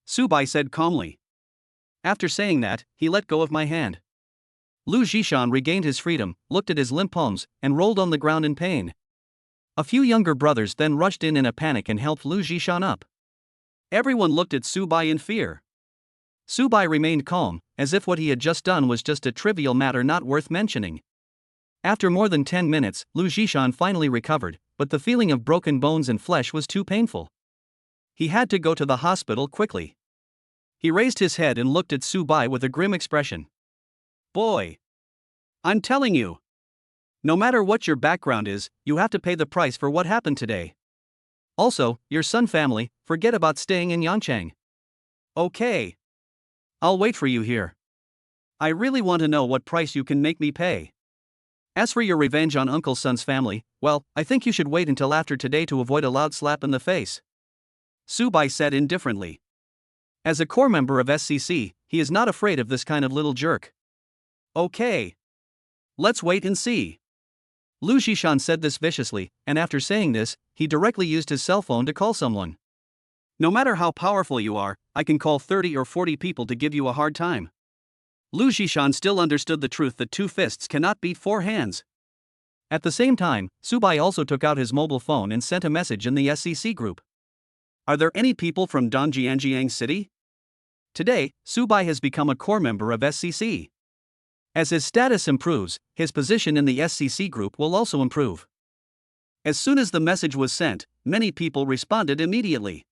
Su Bai said calmly. After saying that, he let go of my hand. Lu Zhishan regained his freedom, looked at his limp palms, and rolled on the ground in pain. A few younger brothers then rushed in a panic and helped Lu Zhishan up. Everyone looked at Su Bai in fear. Su Bai remained calm, as if what he had just done was just a trivial matter not worth mentioning. After more than 10 minutes, Lu Zhishan finally recovered, but the feeling of broken bones and flesh was too painful. He had to go to the hospital quickly. He raised his head and looked at Su Bai with a grim expression. Boy! I'm telling you! No matter what your background is, you have to pay the price for what happened today. Also, your Sun family, forget about staying in Yangchang. Okay. I'll wait for you here. I really want to know what price you can make me pay. As for your revenge on Uncle Sun's family, well, I think you should wait until after today to avoid a loud slap in the face. Su Bai said indifferently. As a core member of SCC, he is not afraid of this kind of little jerk. Okay. Let's wait and see. Lu Zhishan said this viciously, and after saying this, he directly used his cell phone to call someone. No matter how powerful you are, I can call 30 or 40 people to give you a hard time. Lu Zhishan still understood the truth that 2 fists cannot beat 4 hands. At the same time, Su Bai also took out his mobile phone and sent a message in the SCC group. Are there any people from Dongjianjiang City? Today, Su Bai has become a core member of SCC. As his status improves, his position in the SCC group will also improve. As soon as the message was sent, many people responded immediately.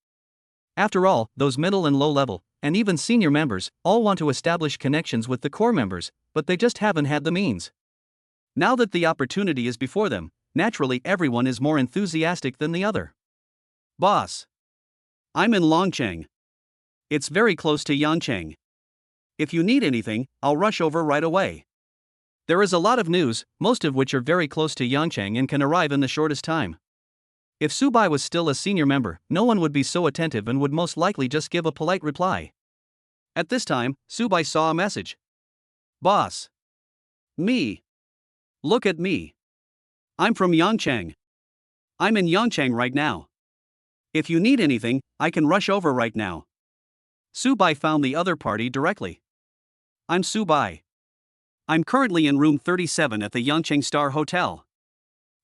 After all, those middle and low level, and even senior members, all want to establish connections with the core members, but they just haven't had the means. Now that the opportunity is before them, naturally everyone is more enthusiastic than the other. Boss. I'm in Longcheng. It's very close to Yancheng. If you need anything, I'll rush over right away. There is a lot of news, most of which are very close to Yancheng and can arrive in the shortest time. If Subai was still a senior member, no one would be so attentive and would most likely just give a polite reply. At this time, Subai saw a message. Boss. Me. Look at me. I'm from Yangcheng. I'm in Yangcheng right now. If you need anything, I can rush over right now. Subai found the other party directly. I'm Subai. I'm currently in room 37 at the Yangcheng Star Hotel.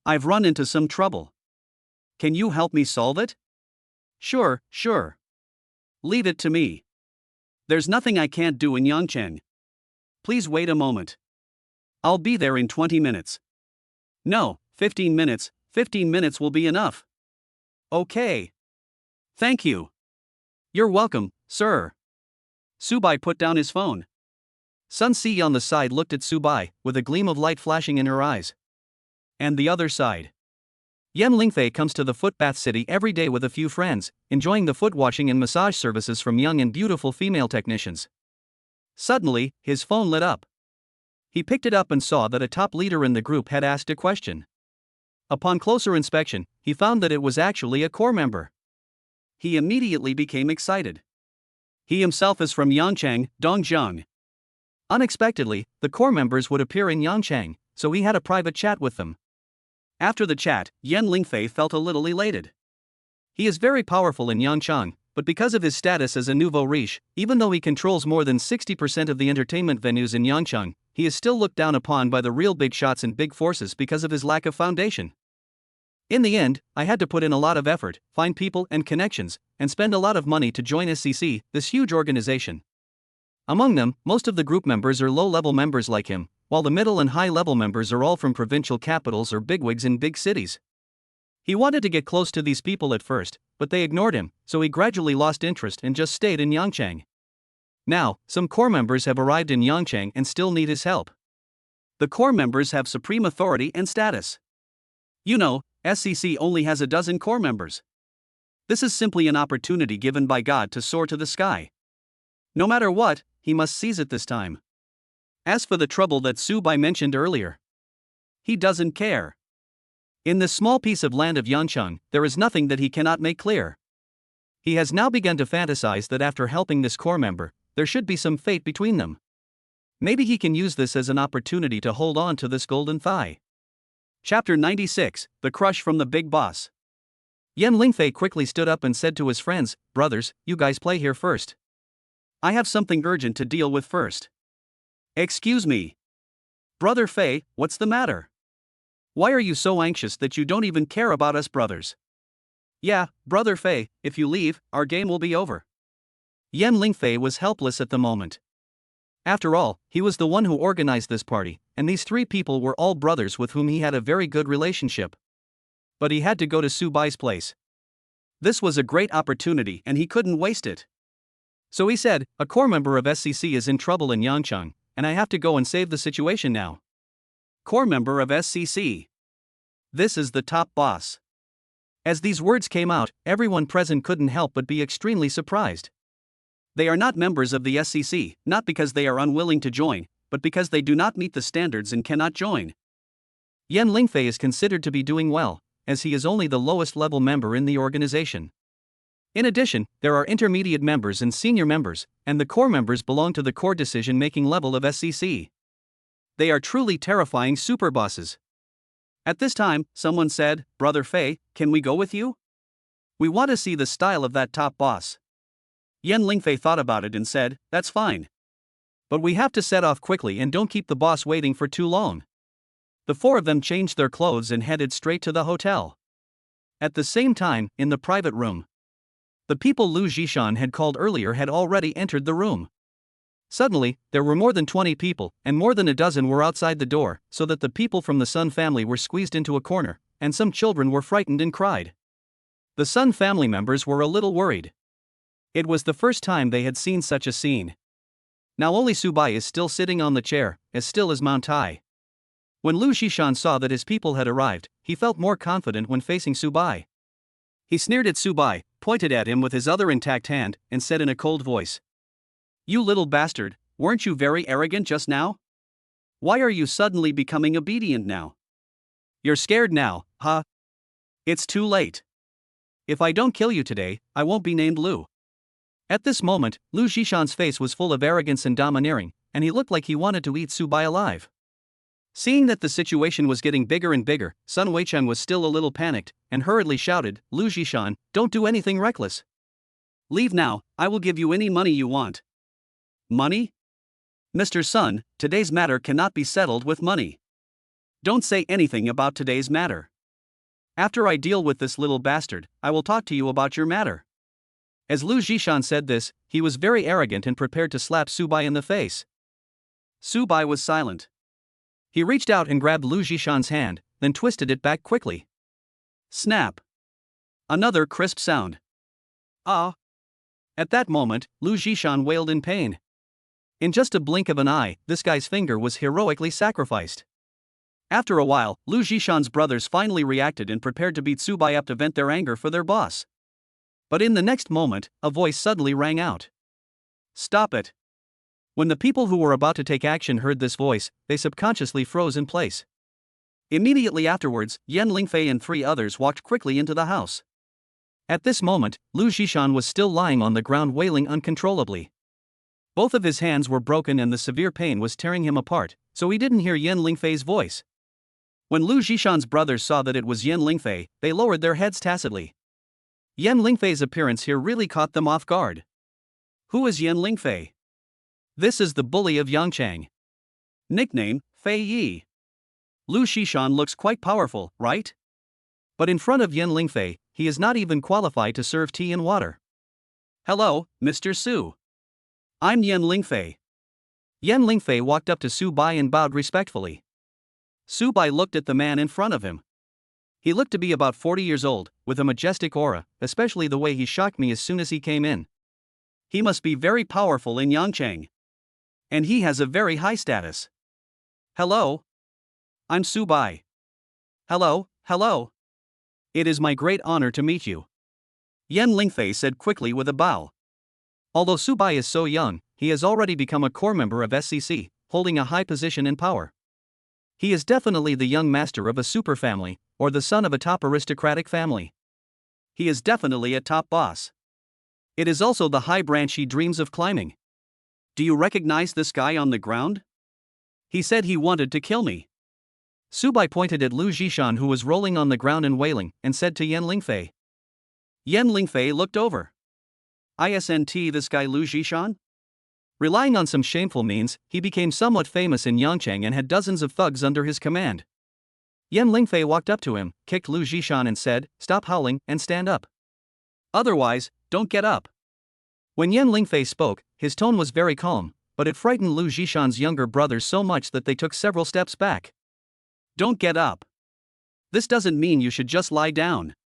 I've run into some trouble. Can you help me solve it? Sure. Leave it to me. There's nothing I can't do in Yangcheng. Please wait a moment. I'll be there in 20 minutes. No, 15 minutes. 15 minutes will be enough. Okay. Thank you. You're welcome, sir. Subai put down his phone. Sun Si on the side looked at Subai, with a gleam of light flashing in her eyes. And the other side. Yan Lingfei comes to the footbath city every day with a few friends, enjoying the foot washing and massage services from young and beautiful female technicians. Suddenly, his phone lit up. He picked it up and saw that a top leader in the group had asked a question. Upon closer inspection, he found that it was actually a core member. He immediately became excited. He himself is from Yangcheng, Dongjiang. Unexpectedly, the core members would appear in Yangcheng, so he had a private chat with them. After the chat, Yan Lingfei felt a little elated. He is very powerful in Yangcheng, but because of his status as a nouveau riche, even though he controls more than 60% of the entertainment venues in Yangcheng, he is still looked down upon by the real big shots and big forces because of his lack of foundation. In the end, I had to put in a lot of effort, find people and connections, and spend a lot of money to join SCC, this huge organization. Among them, most of the group members are low-level members like him, while the middle and high-level members are all from provincial capitals or bigwigs in big cities. He wanted to get close to these people at first, but they ignored him, so he gradually lost interest and just stayed in Yangcheng. Now, some core members have arrived in Yangcheng and still need his help. The core members have supreme authority and status. You know, SCC only has a dozen core members. This is simply an opportunity given by God to soar to the sky. No matter what, he must seize it this time. As for the trouble that Subai mentioned earlier, he doesn't care. In this small piece of land of Yancheng, there is nothing that he cannot make clear. He has now begun to fantasize that after helping this core member, there should be some fate between them. Maybe he can use this as an opportunity to hold on to this golden thigh. Chapter 96, The Crush from the Big Boss. Yan Lingfei quickly stood up and said to his friends, "Brothers, you guys play here first. I have something urgent to deal with first." "Excuse me. Brother Fei, what's the matter? Why are you so anxious that you don't even care about us brothers?" "Yeah, Brother Fei, if you leave, our game will be over." Yan Lingfei was helpless at the moment. After all, he was the one who organized this party, and these three people were all brothers with whom he had a very good relationship. But he had to go to Subai's place. This was a great opportunity and he couldn't waste it. So he said, "A core member of SCC is in trouble in Yangcheng, and I have to go and save the situation now." Core member of SCC. This is the top boss. As these words came out, everyone present couldn't help but be extremely surprised. They are not members of the SCC, not because they are unwilling to join, but because they do not meet the standards and cannot join. Yan Lingfei is considered to be doing well, as he is only the lowest level member in the organization. In addition, there are intermediate members and senior members, and the core members belong to the core decision-making level of SCC. They are truly terrifying super bosses. At this time, someone said, "Brother Fei, can we go with you? We want to see the style of that top boss." Yan Lingfei thought about it and said, "That's fine. But we have to set off quickly and don't keep the boss waiting for too long." The four of them changed their clothes and headed straight to the hotel. At the same time, in the private room, the people Lu Zhishan had called earlier had already entered the room. Suddenly, there were more than 20 people, and more than a dozen were outside the door, so that the people from the Sun family were squeezed into a corner, and some children were frightened and cried. The Sun family members were a little worried. It was the first time they had seen such a scene. Now only Subai is still sitting on the chair, as still as Mount Tai. When Lu Zhishan saw that his people had arrived, he felt more confident when facing Subai. He sneered at Subai, pointed at him with his other intact hand, and said in a cold voice, "You little bastard, weren't you very arrogant just now? Why are you suddenly becoming obedient now? You're scared now, huh? It's too late. If I don't kill you today, I won't be named Lu." At this moment, Lu Zhishan's face was full of arrogance and domineering, and he looked like he wanted to eat Subai alive. Seeing that the situation was getting bigger and bigger, Sun Weichen was still a little panicked, and hurriedly shouted, "Lu Zhishan, don't do anything reckless. Leave now, I will give you any money you want." "Money? Mr. Sun, today's matter cannot be settled with money. Don't say anything about today's matter. After I deal with this little bastard, I will talk to you about your matter." As Lu Zhishan said this, he was very arrogant and prepared to slap Subai in the face. Subai was silent. He reached out and grabbed Lu Zhishan's hand, then twisted it back quickly. Snap! Another crisp sound. Ah! At that moment, Lu Zhishan wailed in pain. In just a blink of an eye, this guy's finger was heroically sacrificed. After a while, Lu Zhishan's brothers finally reacted and prepared to beat Subai up to vent their anger for their boss. But in the next moment, a voice suddenly rang out. "Stop it!" When the people who were about to take action heard this voice, they subconsciously froze in place. Immediately afterwards, Yan Lingfei and 3 others walked quickly into the house. At this moment, Lu Zhishan was still lying on the ground wailing uncontrollably. Both of his hands were broken and the severe pain was tearing him apart, so he didn't hear Yan Lingfei's voice. When Lu Zhishan's brothers saw that it was Yan Lingfei, they lowered their heads tacitly. Yan Lingfei's appearance here really caught them off guard. Who is Yan Lingfei? This is the bully of Yangchang. Nickname, Fei Yi. Lu Zhishan looks quite powerful, right? But in front of Yan Lingfei, he is not even qualified to serve tea and water. "Hello, Mr. Su. I'm Yan Lingfei." Yan Lingfei walked up to Subai and bowed respectfully. Subai looked at the man in front of him. He looked to be about 40 years old, with a majestic aura, especially the way he shocked me as soon as he came in. He must be very powerful in Yangchang. And he has a very high status. "Hello. I'm Subai." Hello. It is my great honor to meet you," Yan Lingfei said quickly with a bow. Although Subai is so young, he has already become a core member of SCC, holding a high position in power. He is definitely the young master of a super family, or the son of a top aristocratic family. He is definitely a top boss. It is also the high branch he dreams of climbing. "Do you recognize this guy on the ground? He said he wanted to kill me." Subai pointed at Lu Zhishan, who was rolling on the ground and wailing, and said to Yan Lingfei. Yan Lingfei looked over. "Isn't this guy Lu Zhishan?" Relying on some shameful means, he became somewhat famous in Yangchang and had dozens of thugs under his command. Yan Lingfei walked up to him, kicked Lu Zhishan and said, "Stop howling and stand up. Otherwise, don't get up." When Yan Lingfei spoke, his tone was very calm, but it frightened Lu Zhishan's younger brothers so much that they took several steps back. "Don't get up. This doesn't mean you should just lie down.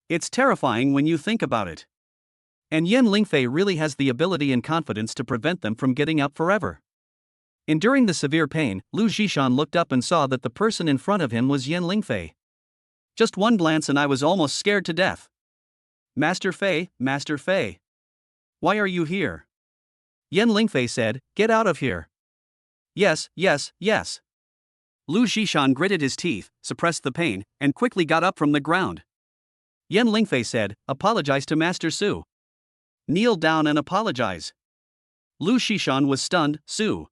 It's terrifying when you think about it." And Yan Lingfei really has the ability and confidence to prevent them from getting up forever. Enduring the severe pain, Lu Zhishan looked up and saw that the person in front of him was Yan Lingfei. Just one glance and I was almost scared to death. Master Fei. Why are you here?" Yan Lingfei said, "Get out of here." Yes. Lu Zhishan gritted his teeth, suppressed the pain, and quickly got up from the ground. Yan Lingfei said, "Apologize to Master Su. Kneel down and apologize." Lu Zhishan was stunned. "Su?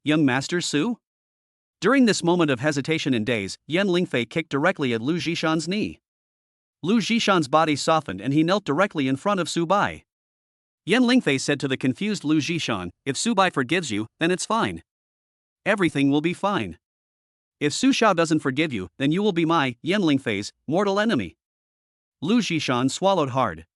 Young Master Su?" During this moment of hesitation and daze, Yan Lingfei kicked directly at Lu Zhishan's knee. Lu Zhishan's body softened and he knelt directly in front of Subai. Yan Lingfei said to the confused Lu Zhishan, "If Subai forgives you, then it's fine. Everything will be fine. If Su Xiao doesn't forgive you, then you will be my, Yan Lingfei's, mortal enemy." Lu Zhishan swallowed hard.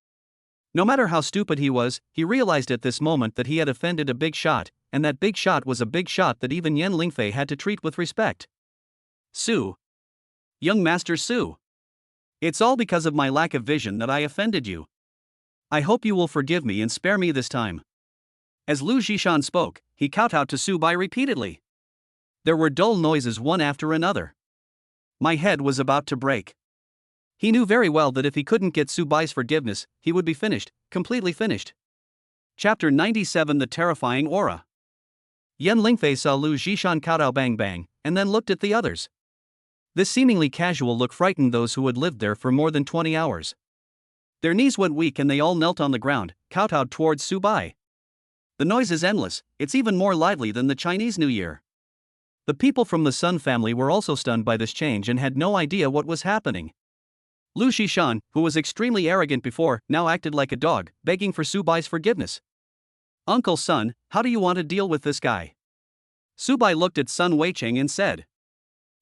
No matter how stupid he was, he realized at this moment that he had offended a big shot, and that big shot was a big shot that even Yan Lingfei had to treat with respect. "Su. Young Master Su. It's all because of my lack of vision that I offended you. I hope you will forgive me and spare me this time. As Lu Zhishan spoke, he kowtowed to Su Bai repeatedly. There were dull noises one after another. My head was about to break. He knew very well that if he couldn't get Su Bai's forgiveness, he would be finished, completely finished. Chapter 97: The Terrifying Aura. Yan Lingfei saw Lu Zhishan kowtow bang bang, and then looked at the others. This seemingly casual look frightened those who had lived there for more than 20 hours. Their knees went weak and they all knelt on the ground, kowtowed towards Su Bai. The noise is endless, it's even more lively than the Chinese New Year. The people from the Sun family were also stunned by this change and had no idea what was happening. Lu Zhishan, who was extremely arrogant before, now acted like a dog, begging for Su Bai's forgiveness. Uncle Sun, how do you want to deal with this guy? Su Bai looked at Sun Weicheng and said.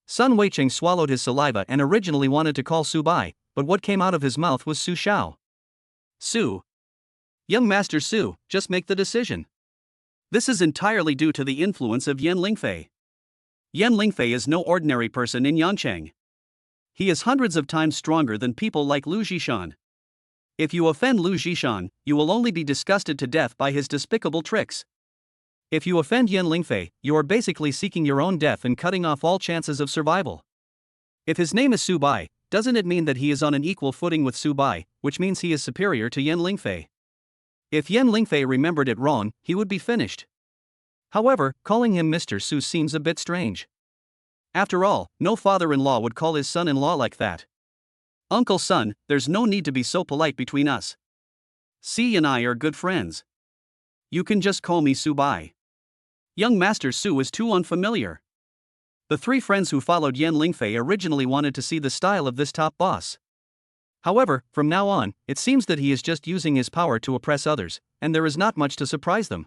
Sun Weicheng swallowed his saliva and originally wanted to call Su Bai, but what came out of his mouth was Su Xiao. Su. Young Master Su, just make the decision. This is entirely due to the influence of Yan Lingfei. Yan Lingfei is no ordinary person in Yangcheng. He is hundreds of times stronger than people like Lu Zhishan. If you offend Lu Zhishan, you will only be disgusted to death by his despicable tricks. If you offend Yan Lingfei, you are basically seeking your own death and cutting off all chances of survival. If his name is Su Bai, doesn't it mean that he is on an equal footing with Su Bai, which means he is superior to Yan Lingfei? If Yan Lingfei remembered it wrong, he would be finished. However, calling him Mr. Su seems a bit strange. After all, no father-in-law would call his son-in-law like that. Uncle Sun, there's no need to be so polite between us. Si and I are good friends. You can just call me Su Bai. Young Master Su is too unfamiliar. The three friends who followed Yan Lingfei originally wanted to see the style of this top boss. However, from now on, it seems that he is just using his power to oppress others, and there is not much to surprise them.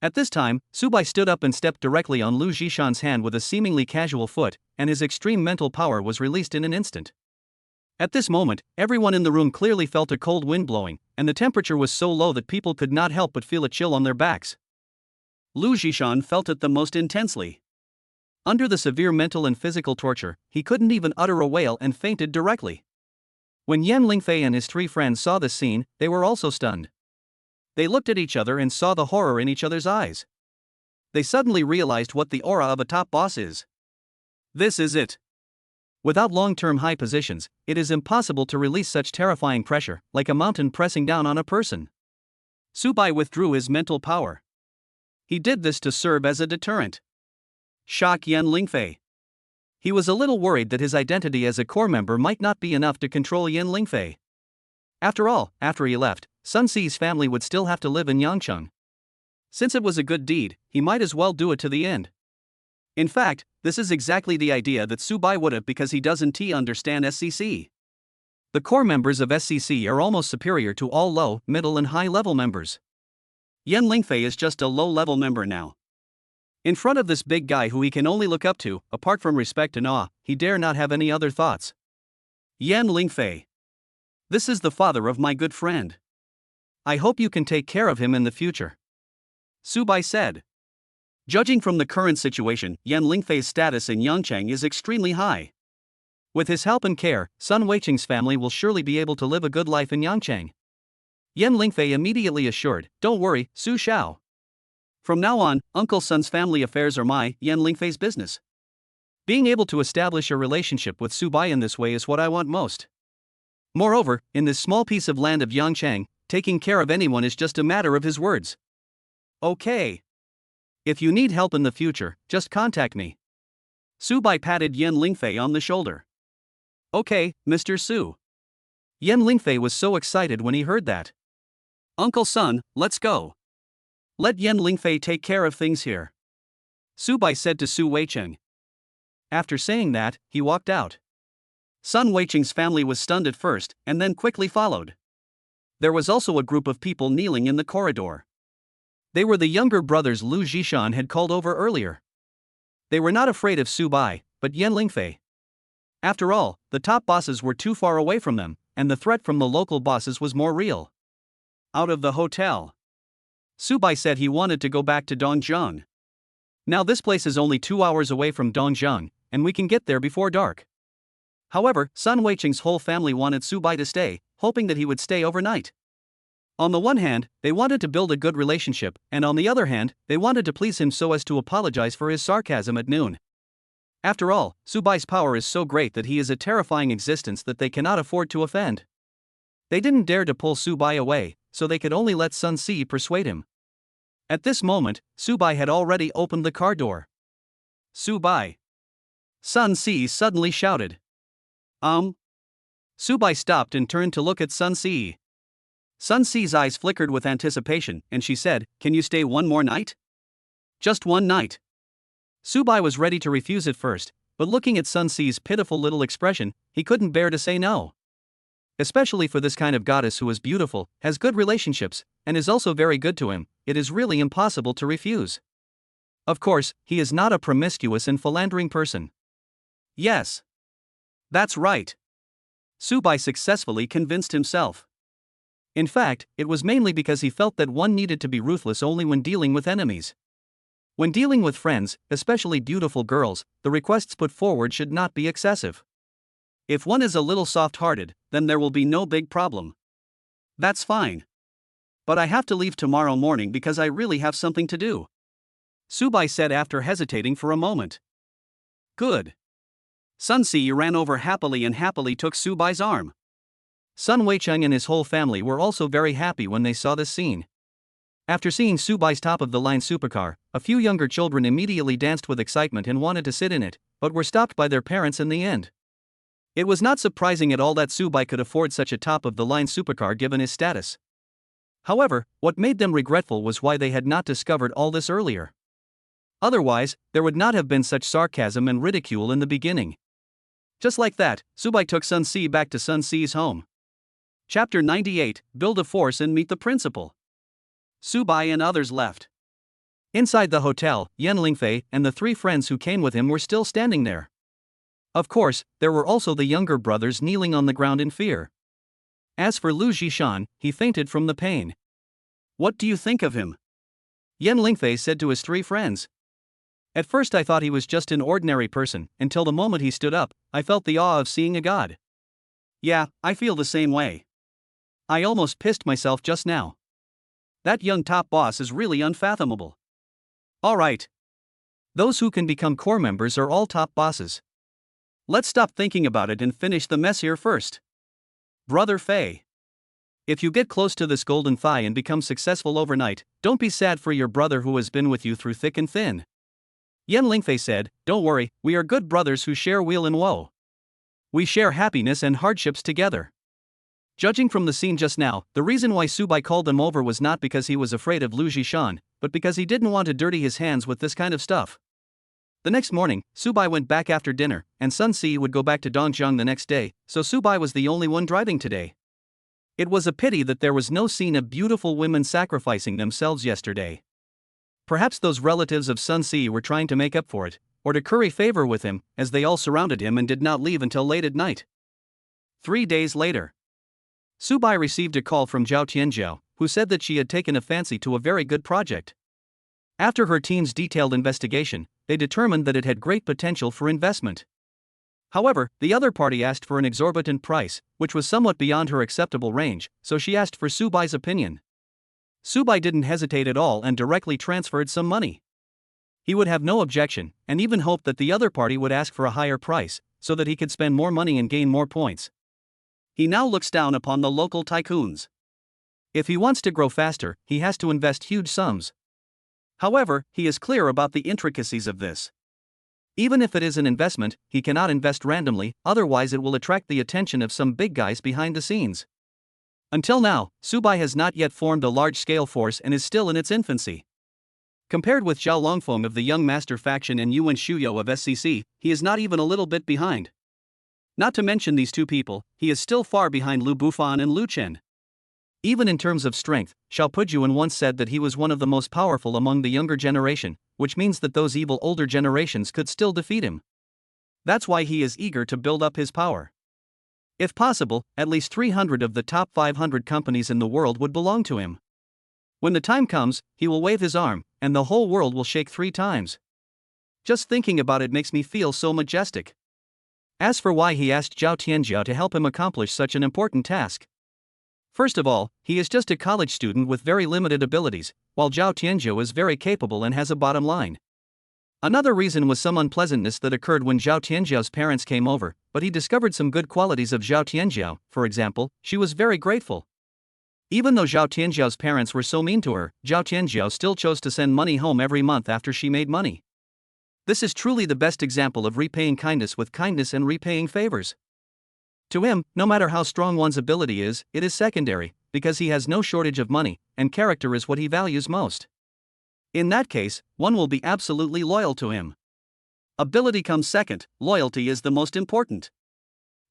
At this time, Su Bai stood up and stepped directly on Lu Zhishan's hand with a seemingly casual foot, and his extreme mental power was released in an instant. At this moment, everyone in the room clearly felt a cold wind blowing, and the temperature was so low that people could not help but feel a chill on their backs. Lu Zhishan felt it the most intensely. Under the severe mental and physical torture, he couldn't even utter a wail and fainted directly. When Yan Lingfei and his three friends saw this scene, they were also stunned. They looked at each other and saw the horror in each other's eyes. They suddenly realized what the aura of a top boss is. This is it. Without long-term high positions, it is impossible to release such terrifying pressure, like a mountain pressing down on a person. Su Bai withdrew his mental power. He did this to serve as a deterrent. Shock Yan Lingfei. He was a little worried that his identity as a core member might not be enough to control Yan Lingfei. After all, after he left, Sun Si's family would still have to live in Yangcheng. Since it was a good deed, he might as well do it to the end. In fact, this is exactly the idea that Su Bai would have because he doesn't understand SCC. The core members of SCC are almost superior to all low, middle and high-level members. Yan Lingfei is just a low-level member now. In front of this big guy who he can only look up to, apart from respect and awe, he dare not have any other thoughts. Yan Lingfei. This is the father of my good friend. I hope you can take care of him in the future. Su Bai said. Judging from the current situation, Yan Lingfei's status in Yangcheng is extremely high. With his help and care, Sun Weicheng's family will surely be able to live a good life in Yangcheng. Yan Lingfei immediately assured, don't worry, Su Xiao. From now on, Uncle Sun's family affairs are my, Yan Lingfei's business. Being able to establish a relationship with Su Bai in this way is what I want most. Moreover, in this small piece of land of Yangcheng, taking care of anyone is just a matter of his words. Okay. If you need help in the future, just contact me. Su Bai patted Yan Lingfei on the shoulder. Okay, Mr. Su. Yan Lingfei was so excited when he heard that. Uncle Sun, let's go. Let Yan Lingfei take care of things here. Su Bai said to Su Weicheng. After saying that, he walked out. Sun Weicheng's family was stunned at first, and then quickly followed. There was also a group of people kneeling in the corridor. They were the younger brothers Lu Zhishan had called over earlier. They were not afraid of Su Bai, but Yan Lingfei. After all, the top bosses were too far away from them, and the threat from the local bosses was more real. Out of the hotel. Su Bai said he wanted to go back to Dongzheng. Now this place is only 2 hours away from Dongzheng, and we can get there before dark. However, Sun Weicheng's whole family wanted Su Bai to stay, hoping that he would stay overnight. On the one hand, they wanted to build a good relationship, and on the other hand, they wanted to please him so as to apologize for his sarcasm at noon. After all, Subai's power is so great that he is a terrifying existence that they cannot afford to offend. They didn't dare to pull Subai away, so they could only let Sun Si persuade him. At this moment, Subai had already opened the car door. Subai! Sun Si suddenly shouted. Subai stopped and turned to look at Sun Si. Sun Si's eyes flickered with anticipation, and she said, "Can you stay one more night?" "Just one night." Subai was ready to refuse at first, but looking at Sun Si's pitiful little expression, he couldn't bear to say no. Especially for this kind of goddess who is beautiful, has good relationships, and is also very good to him, it is really impossible to refuse. Of course, he is not a promiscuous and philandering person. Yes. That's right. Subai successfully convinced himself. In fact, it was mainly because he felt that one needed to be ruthless only when dealing with enemies. When dealing with friends, especially beautiful girls, the requests put forward should not be excessive. If one is a little soft-hearted, then there will be no big problem. That's fine. But I have to leave tomorrow morning because I really have something to do, Subai said after hesitating for a moment. Good. Sun Si ran over happily and happily took Subai's arm. Sun Weicheng and his whole family were also very happy when they saw this scene. After seeing Subai's top-of-the-line supercar, a few younger children immediately danced with excitement and wanted to sit in it, but were stopped by their parents in the end. It was not surprising at all that Subai could afford such a top-of-the-line supercar given his status. However, what made them regretful was why they had not discovered all this earlier. Otherwise, there would not have been such sarcasm and ridicule in the beginning. Just like that, Subai took Sun Si back to Sun Si's home. Chapter 98, Build a Force and Meet the Principal. Subai and others left. Inside the hotel, Yan Lingfei and the three friends who came with him were still standing there. Of course, there were also the younger brothers kneeling on the ground in fear. As for Lu Zhishan, he fainted from the pain. What do you think of him? Yan Lingfei said to his three friends. At first I thought he was just an ordinary person, until the moment he stood up, I felt the awe of seeing a god. Yeah, I feel the same way. I almost pissed myself just now. That young top boss is really unfathomable. Alright. Those who can become core members are all top bosses. Let's stop thinking about it and finish the mess here first. Brother Fei. If you get close to this golden thigh and become successful overnight, don't be sad for your brother who has been with you through thick and thin. Yan Lingfei said, "Don't worry, we are good brothers who share weal and woe. We share happiness and hardships together." Judging from the scene just now, the reason why Subai called them over was not because he was afraid of Lu Zhishan, but because he didn't want to dirty his hands with this kind of stuff. The next morning, Subai went back after dinner, and Sun Si would go back to Dongjiang the next day, so Subai was the only one driving today. It was a pity that there was no scene of beautiful women sacrificing themselves yesterday. Perhaps those relatives of Sun Si were trying to make up for it, or to curry favor with him, as they all surrounded him and did not leave until late at night. 3 days later, Subai received a call from Zhao Tianzhao, who said that she had taken a fancy to a very good project. After her team's detailed investigation, they determined that it had great potential for investment. However, the other party asked for an exorbitant price, which was somewhat beyond her acceptable range, so she asked for Subai's opinion. Subai didn't hesitate at all and directly transferred some money. He would have no objection, and even hoped that the other party would ask for a higher price, so that he could spend more money and gain more points. He now looks down upon the local tycoons. If he wants to grow faster, he has to invest huge sums. However, he is clear about the intricacies of this. Even if it is an investment, he cannot invest randomly, otherwise it will attract the attention of some big guys behind the scenes. Until now, Subai has not yet formed a large-scale force and is still in its infancy. Compared with Zhao Longfeng of the Young Master faction and Yuan Shuyo of SCC, he is not even a little bit behind. Not to mention these two people, he is still far behind Lu Bufan and Lu Chen. Even in terms of strength, Xiao Pujuan once said that he was one of the most powerful among the younger generation, which means that those evil older generations could still defeat him. That's why he is eager to build up his power. If possible, at least 300 of the top 500 companies in the world would belong to him. When the time comes, he will wave his arm, and the whole world will shake 3 times. Just thinking about it makes me feel so majestic. As for why he asked Zhao Tianzhao to help him accomplish such an important task. First of all, he is just a college student with very limited abilities, while Zhao Tianzhou is very capable and has a bottom line. Another reason was some unpleasantness that occurred when Zhao Tianzhou's parents came over, but he discovered some good qualities of Zhao Tianzhou. For example, she was very grateful. Even though Zhao Tianzhou's parents were so mean to her, Zhao Tianzhou still chose to send money home every month after she made money. This is truly the best example of repaying kindness with kindness and repaying favors. To him, no matter how strong one's ability is, it is secondary, because he has no shortage of money, and character is what he values most. In that case, one will be absolutely loyal to him. Ability comes second, loyalty is the most important.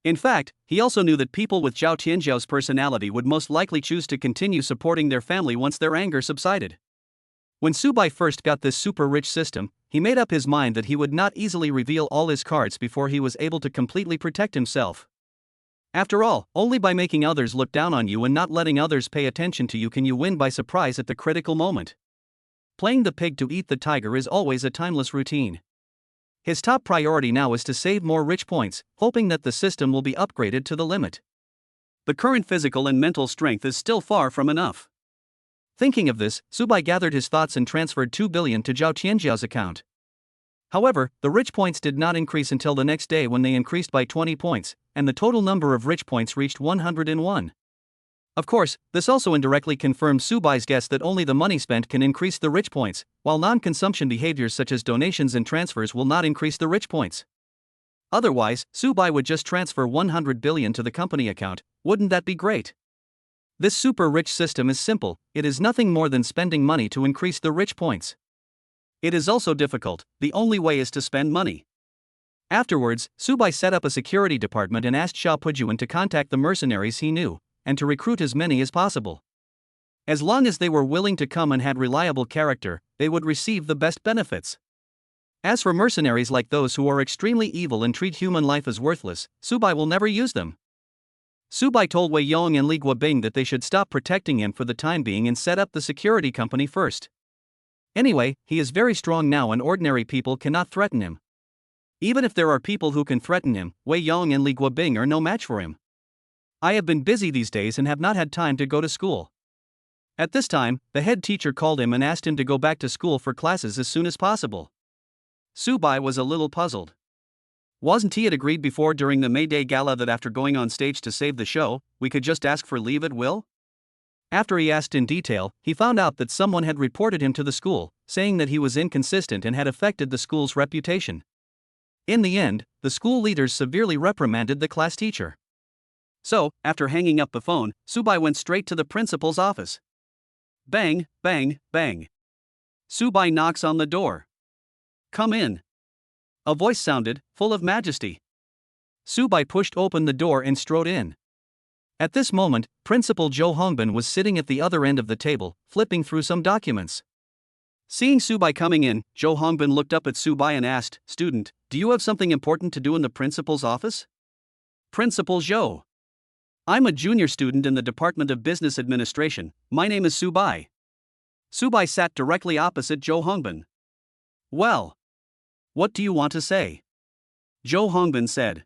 In fact, he also knew that people with Zhao Tianzhou's personality would most likely choose to continue supporting their family once their anger subsided. When Su Bai first got this super rich system, he made up his mind that he would not easily reveal all his cards before he was able to completely protect himself. After all, only by making others look down on you and not letting others pay attention to you can you win by surprise at the critical moment. Playing the pig to eat the tiger is always a timeless routine. His top priority now is to save more rich points, hoping that the system will be upgraded to the limit. The current physical and mental strength is still far from enough. Thinking of this, Su Bai gathered his thoughts and transferred 2 billion to Zhao Tianzhou's account. However, the rich points did not increase until the next day when they increased by 20 points, and the total number of rich points reached 101. Of course, this also indirectly confirmed Su Bai's guess that only the money spent can increase the rich points, while non-consumption behaviors such as donations and transfers will not increase the rich points. Otherwise, Su Bai would just transfer 100 billion to the company account. Wouldn't that be great? This super rich system is simple, it is nothing more than spending money to increase the rich points. It is also difficult, the only way is to spend money. Afterwards, Su Bai set up a security department and asked Xiao Pujuan to contact the mercenaries he knew, and to recruit as many as possible. As long as they were willing to come and had reliable character, they would receive the best benefits. As for mercenaries like those who are extremely evil and treat human life as worthless, Su Bai will never use them. Su Bai told Wei Yong and Li Guobing that they should stop protecting him for the time being and set up the security company first. Anyway, he is very strong now and ordinary people cannot threaten him. Even if there are people who can threaten him, Wei Yong and Li Guobing are no match for him. I have been busy these days and have not had time to go to school. At this time, the head teacher called him and asked him to go back to school for classes as soon as possible. Su Bai was a little puzzled. Wasn't he had agreed before during the May Day Gala that after going on stage to save the show, we could just ask for leave at will? After he asked in detail, he found out that someone had reported him to the school, saying that he was inconsistent and had affected the school's reputation. In the end, the school leaders severely reprimanded the class teacher. So, after hanging up the phone, Su Bai went straight to the principal's office. Bang, bang, bang. Su Bai knocks on the door. Come in. A voice sounded, full of majesty. Su Bai pushed open the door and strode in. At this moment, Principal Zhou Hongbin was sitting at the other end of the table, flipping through some documents. Seeing Su Bai coming in, Zhou Hongbin looked up at Su Bai and asked, "Student, do you have something important to do in the principal's office?" Principal Zhou. I'm a junior student in the Department of Business Administration, my name is Su Bai. Su Bai sat directly opposite Zhou Hongbin. Well, what do you want to say? Zhou Hongbin said.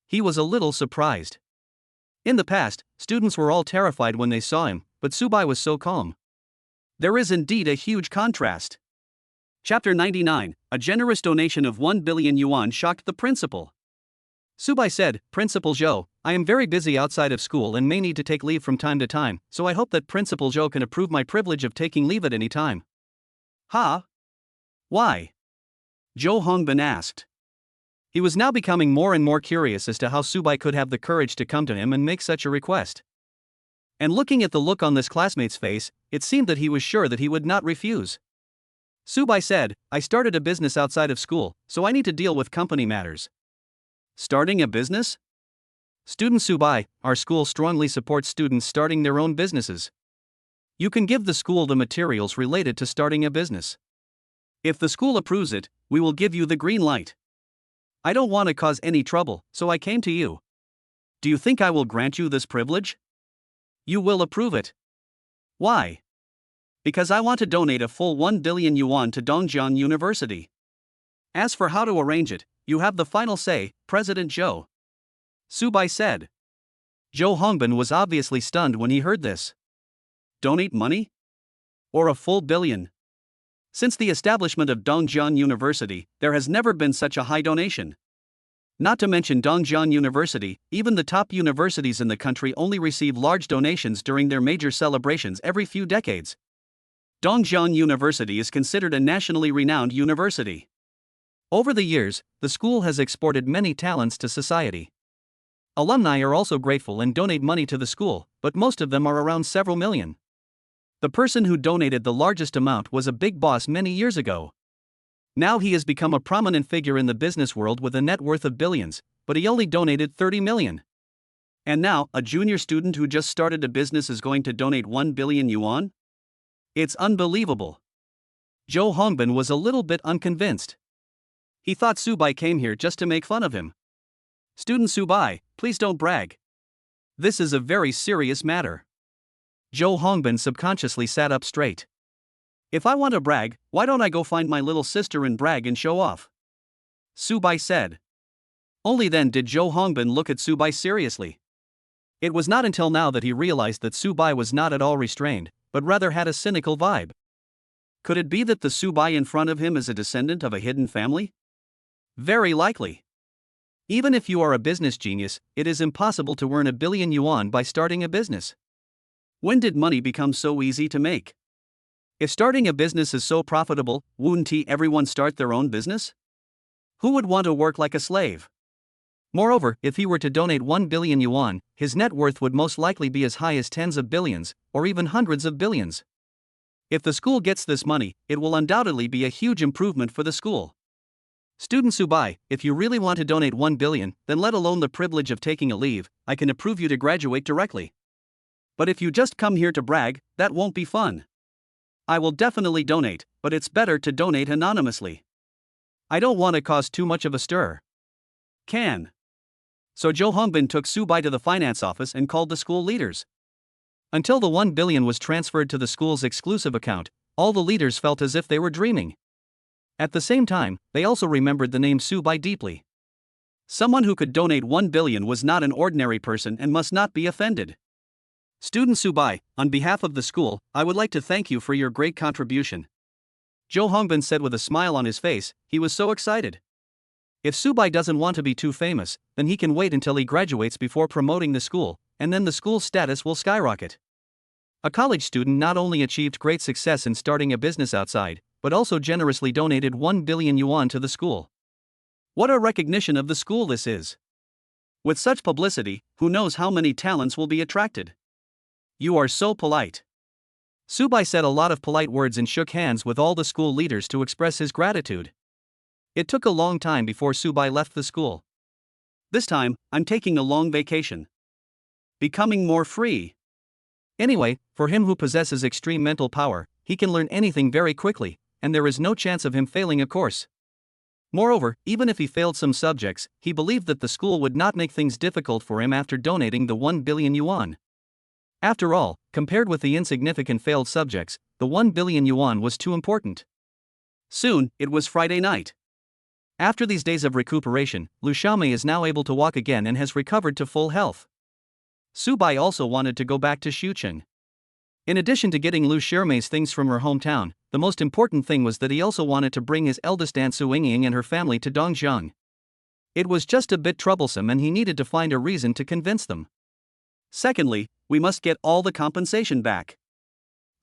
He was a little surprised. In the past, students were all terrified when they saw him, but Su Bai was so calm. There is indeed a huge contrast. Chapter 99, a generous donation of 1 billion yuan shocked the principal. Su Bai said, Principal Zhou, I am very busy outside of school and may need to take leave from time to time, so I hope that Principal Zhou can approve my privilege of taking leave at any time. Huh? Why? Zhou Hongbin asked. He was now becoming more and more curious as to how Su Bai could have the courage to come to him and make such a request. And looking at the look on this classmate's face, it seemed that he was sure that he would not refuse. Su Bai said, I started a business outside of school, so I need to deal with company matters. Starting a business? Student Su Bai, our school strongly supports students starting their own businesses. You can give the school the materials related to starting a business. If the school approves it, we will give you the green light. I don't want to cause any trouble, so I came to you. Do you think I will grant you this privilege? You will approve it. Why? Because I want to donate a full 1 billion yuan to Dongjiang University. As for how to arrange it, you have the final say, President Zhou. Su Bai said. Zhou Hongbin was obviously stunned when he heard this. Donate money? Or a full billion? Since the establishment of Dongjian University, there has never been such a high donation. Not to mention Dongjian University, even the top universities in the country only receive large donations during their major celebrations every few decades. Dongjian University is considered a nationally renowned university. Over the years, the school has exported many talents to society. Alumni are also grateful and donate money to the school, but most of them are around several million. The person who donated the largest amount was a big boss many years ago. Now he has become a prominent figure in the business world with a net worth of billions, but he only donated 30 million. And now, a junior student who just started a business is going to donate 1 billion yuan? It's unbelievable. Zhou Hongbin was a little bit unconvinced. He thought Subai came here just to make fun of him. Student Subai, please don't brag. This is a very serious matter. Zhou Hongbin subconsciously sat up straight. If I want to brag, why don't I go find my little sister and brag and show off? Subai said. Only then did Zhou Hongbin look at Subai seriously. It was not until now that he realized that Subai was not at all restrained, but rather had a cynical vibe. Could it be that the Subai in front of him is a descendant of a hidden family? Very likely. Even if you are a business genius, it is impossible to earn 1 billion yuan by starting a business. When did money become so easy to make? If starting a business is so profitable, wouldn't everyone start their own business? Who would want to work like a slave? Moreover, if he were to donate 1 billion yuan, his net worth would most likely be as high as tens of billions, or even hundreds of billions. If the school gets this money, it will undoubtedly be a huge improvement for the school. Student Subai, if you really want to donate 1 billion, then let alone the privilege of taking a leave, I can approve you to graduate directly. But if you just come here to brag, that won't be fun. I will definitely donate, but it's better to donate anonymously. I don't want to cause too much of a stir. So Zhou Hongbin took Subai to the finance office and called the school leaders. Until the 1 billion was transferred to the school's exclusive account, all the leaders felt as if they were dreaming. At the same time, they also remembered the name Subai deeply. Someone who could donate 1 billion was not an ordinary person and must not be offended. Student Subai, on behalf of the school, I would like to thank you for your great contribution. Zhou Hongbin said with a smile on his face. He was so excited. If Subai doesn't want to be too famous, then he can wait until he graduates before promoting the school, and then the school's status will skyrocket. A college student not only achieved great success in starting a business outside, but also generously donated 1 billion yuan to the school. What a recognition of the school this is. With such publicity, who knows how many talents will be attracted. You are so polite. Subai said a lot of polite words and shook hands with all the school leaders to express his gratitude. It took a long time before Subai left the school. This time, I'm taking a long vacation. Becoming more free. Anyway, for him who possesses extreme mental power, he can learn anything very quickly, and there is no chance of him failing a course. Moreover, even if he failed some subjects, he believed that the school would not make things difficult for him after donating the 1 billion yuan. After all, compared with the insignificant failed subjects, the 1 billion yuan was too important. Soon, it was Friday night. After these days of recuperation, Lu Xiaomei is now able to walk again and has recovered to full health. Subai also wanted to go back to Xucheng. In addition to getting Lu Xiaomei's things from her hometown, the most important thing was that he also wanted to bring his eldest aunt Su Yingying and her family to Dongjiang. It was just a bit troublesome and he needed to find a reason to convince them. Secondly, we must get all the compensation back.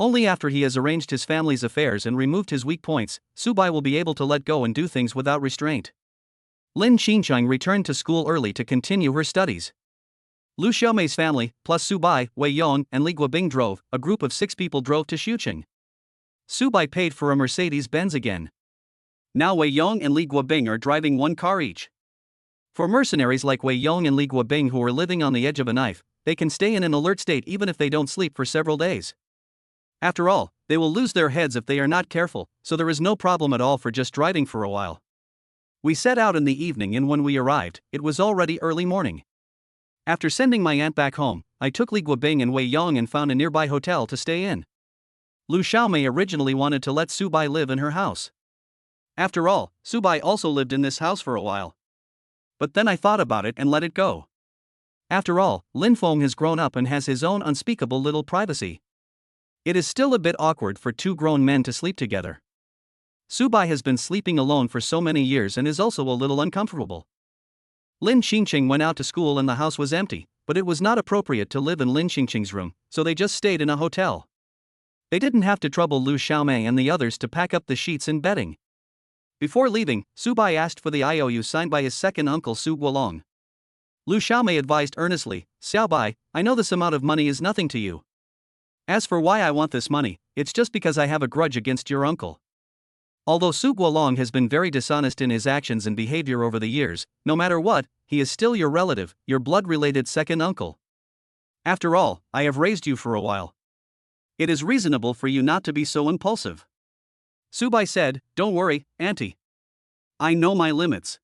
Only after he has arranged his family's affairs and removed his weak points, Subai will be able to let go and do things without restraint. Linqing returned to school early to continue her studies. Lu Xiaomei's family, plus Subai, Wei Yong, and Li Guobing drove. A group of 6 people drove to Xucheng. Subai paid for a Mercedes-Benz again. Now Wei Yong and Li Guobing are driving 1 car each. For mercenaries like Wei Yong and Li Guobing who are living on the edge of a knife, they can stay in an alert state even if they don't sleep for several days. After all, they will lose their heads if they are not careful, so there is no problem at all for just driving for a while. We set out in the evening and when we arrived, it was already early morning. After sending my aunt back home, I took Li Guobing and Wei Yong and found a nearby hotel to stay in. Lu Xiaomei originally wanted to let Subai live in her house. After all, Subai also lived in this house for a while. But then I thought about it and let it go. After all, Linqing has grown up and has his own unspeakable little privacy. It is still a bit awkward for two grown men to sleep together. Subai has been sleeping alone for so many years and is also a little uncomfortable. Lin Xingqing went out to school and the house was empty, but it was not appropriate to live in Lin Xingqing's room, so they just stayed in a hotel. They didn't have to trouble Lu Xiaomei and the others to pack up the sheets and bedding. Before leaving, Subai asked for the IOU signed by his second uncle Su Guolong. Lu Xiaomei advised earnestly, "Xiaobai, I know this amount of money is nothing to you. As for why I want this money, it's just because I have a grudge against your uncle." Although Su Guolong has been very dishonest in his actions and behavior over the years, no matter what, he is still your relative, your blood-related second uncle. After all, I have raised you for a while. It is reasonable for you not to be so impulsive. Subai said, "Don't worry, auntie. I know my limits."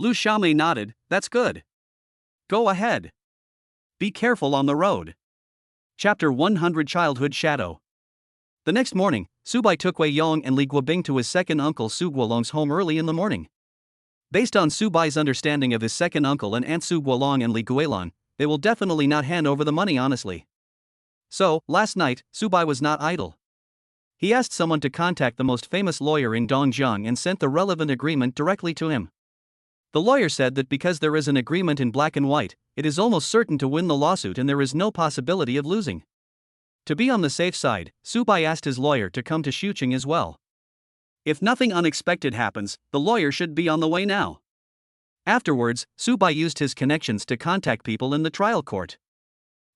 Lu Xiaomei nodded, "That's good. Go ahead. Be careful on the road." Chapter 100 Childhood Shadow. The next morning, Subai took Wei Yong and Li Guobing to his second uncle Su Guolong's home early in the morning. Based on Subai's understanding of his second uncle and Aunt Su Guolong and Li Guilin, they will definitely not hand over the money honestly. So, last night, Subai was not idle. He asked someone to contact the most famous lawyer in Dongjiang and sent the relevant agreement directly to him. The lawyer said that because there is an agreement in black and white, it is almost certain to win the lawsuit and there is no possibility of losing. To be on the safe side, Subai asked his lawyer to come to Shuqing as well. If nothing unexpected happens, the lawyer should be on the way now. Afterwards, Subai used his connections to contact people in the trial court.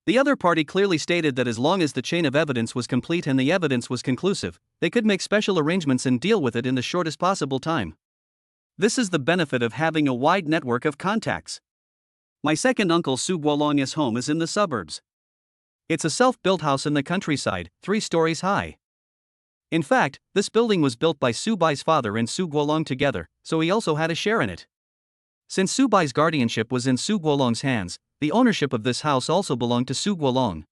The other party clearly stated that as long as the chain of evidence was complete and the evidence was conclusive, they could make special arrangements and deal with it in the shortest possible time. This is the benefit of having a wide network of contacts. My second uncle Su Guolong's home is in the suburbs. It's a self-built house in the countryside, 3 stories high. In fact, this building was built by Subai's father and Su Guolong together, so he also had a share in it. Since Subai's guardianship was in Su Guolong's hands, the ownership of this house also belonged to Su Guolong.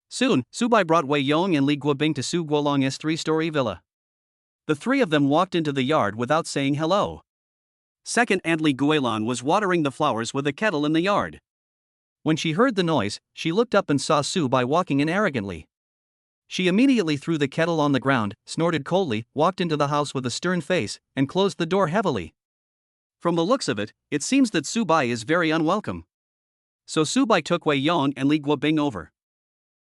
Soon, Subai brought Wei Yong and Li Guobing to Su Guolong's 3-story villa. The 3 of them walked into the yard without saying hello. Second Aunt Li Guilin was watering the flowers with a kettle in the yard. When she heard the noise, she looked up and saw Subai walking in arrogantly. She immediately threw the kettle on the ground, snorted coldly, walked into the house with a stern face, and closed the door heavily. From the looks of it, it seems that Subai is very unwelcome. So Subai took Wei Yong and Li Guobing over.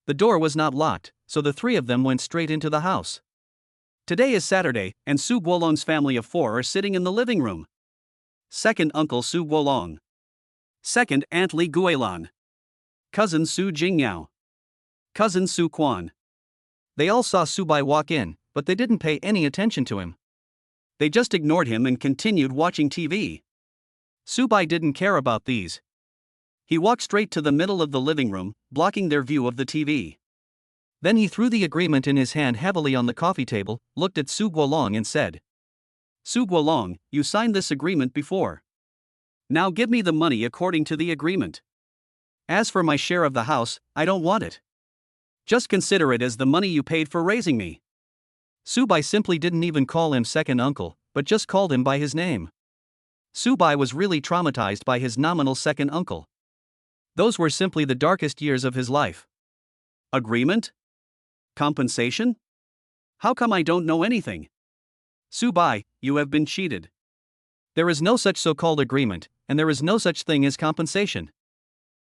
The door was not locked, so the 3 of them went straight into the house. Today is Saturday, and Su Guolong's family of 4 are sitting in the living room. Second Uncle Su Guolong. Second Aunt Li Guilin. Cousin Su Jingyao. Cousin Su Quan. They all saw Subai walk in, but they didn't pay any attention to him. They just ignored him and continued watching TV. Subai didn't care about these. He walked straight to the middle of the living room, blocking their view of the TV. Then he threw the agreement in his hand heavily on the coffee table, looked at Su Guolong and said, "Su Guolong, you signed this agreement before. Now give me the money according to the agreement. As for my share of the house, I don't want it. Just consider it as the money you paid for raising me." Subai simply didn't even call him second uncle, but just called him by his name. Subai was really traumatized by his nominal second uncle. Those were simply the darkest years of his life. Agreement? Compensation? How come I don't know anything? Subai, you have been cheated. There is no such so-called agreement, and there is no such thing as compensation.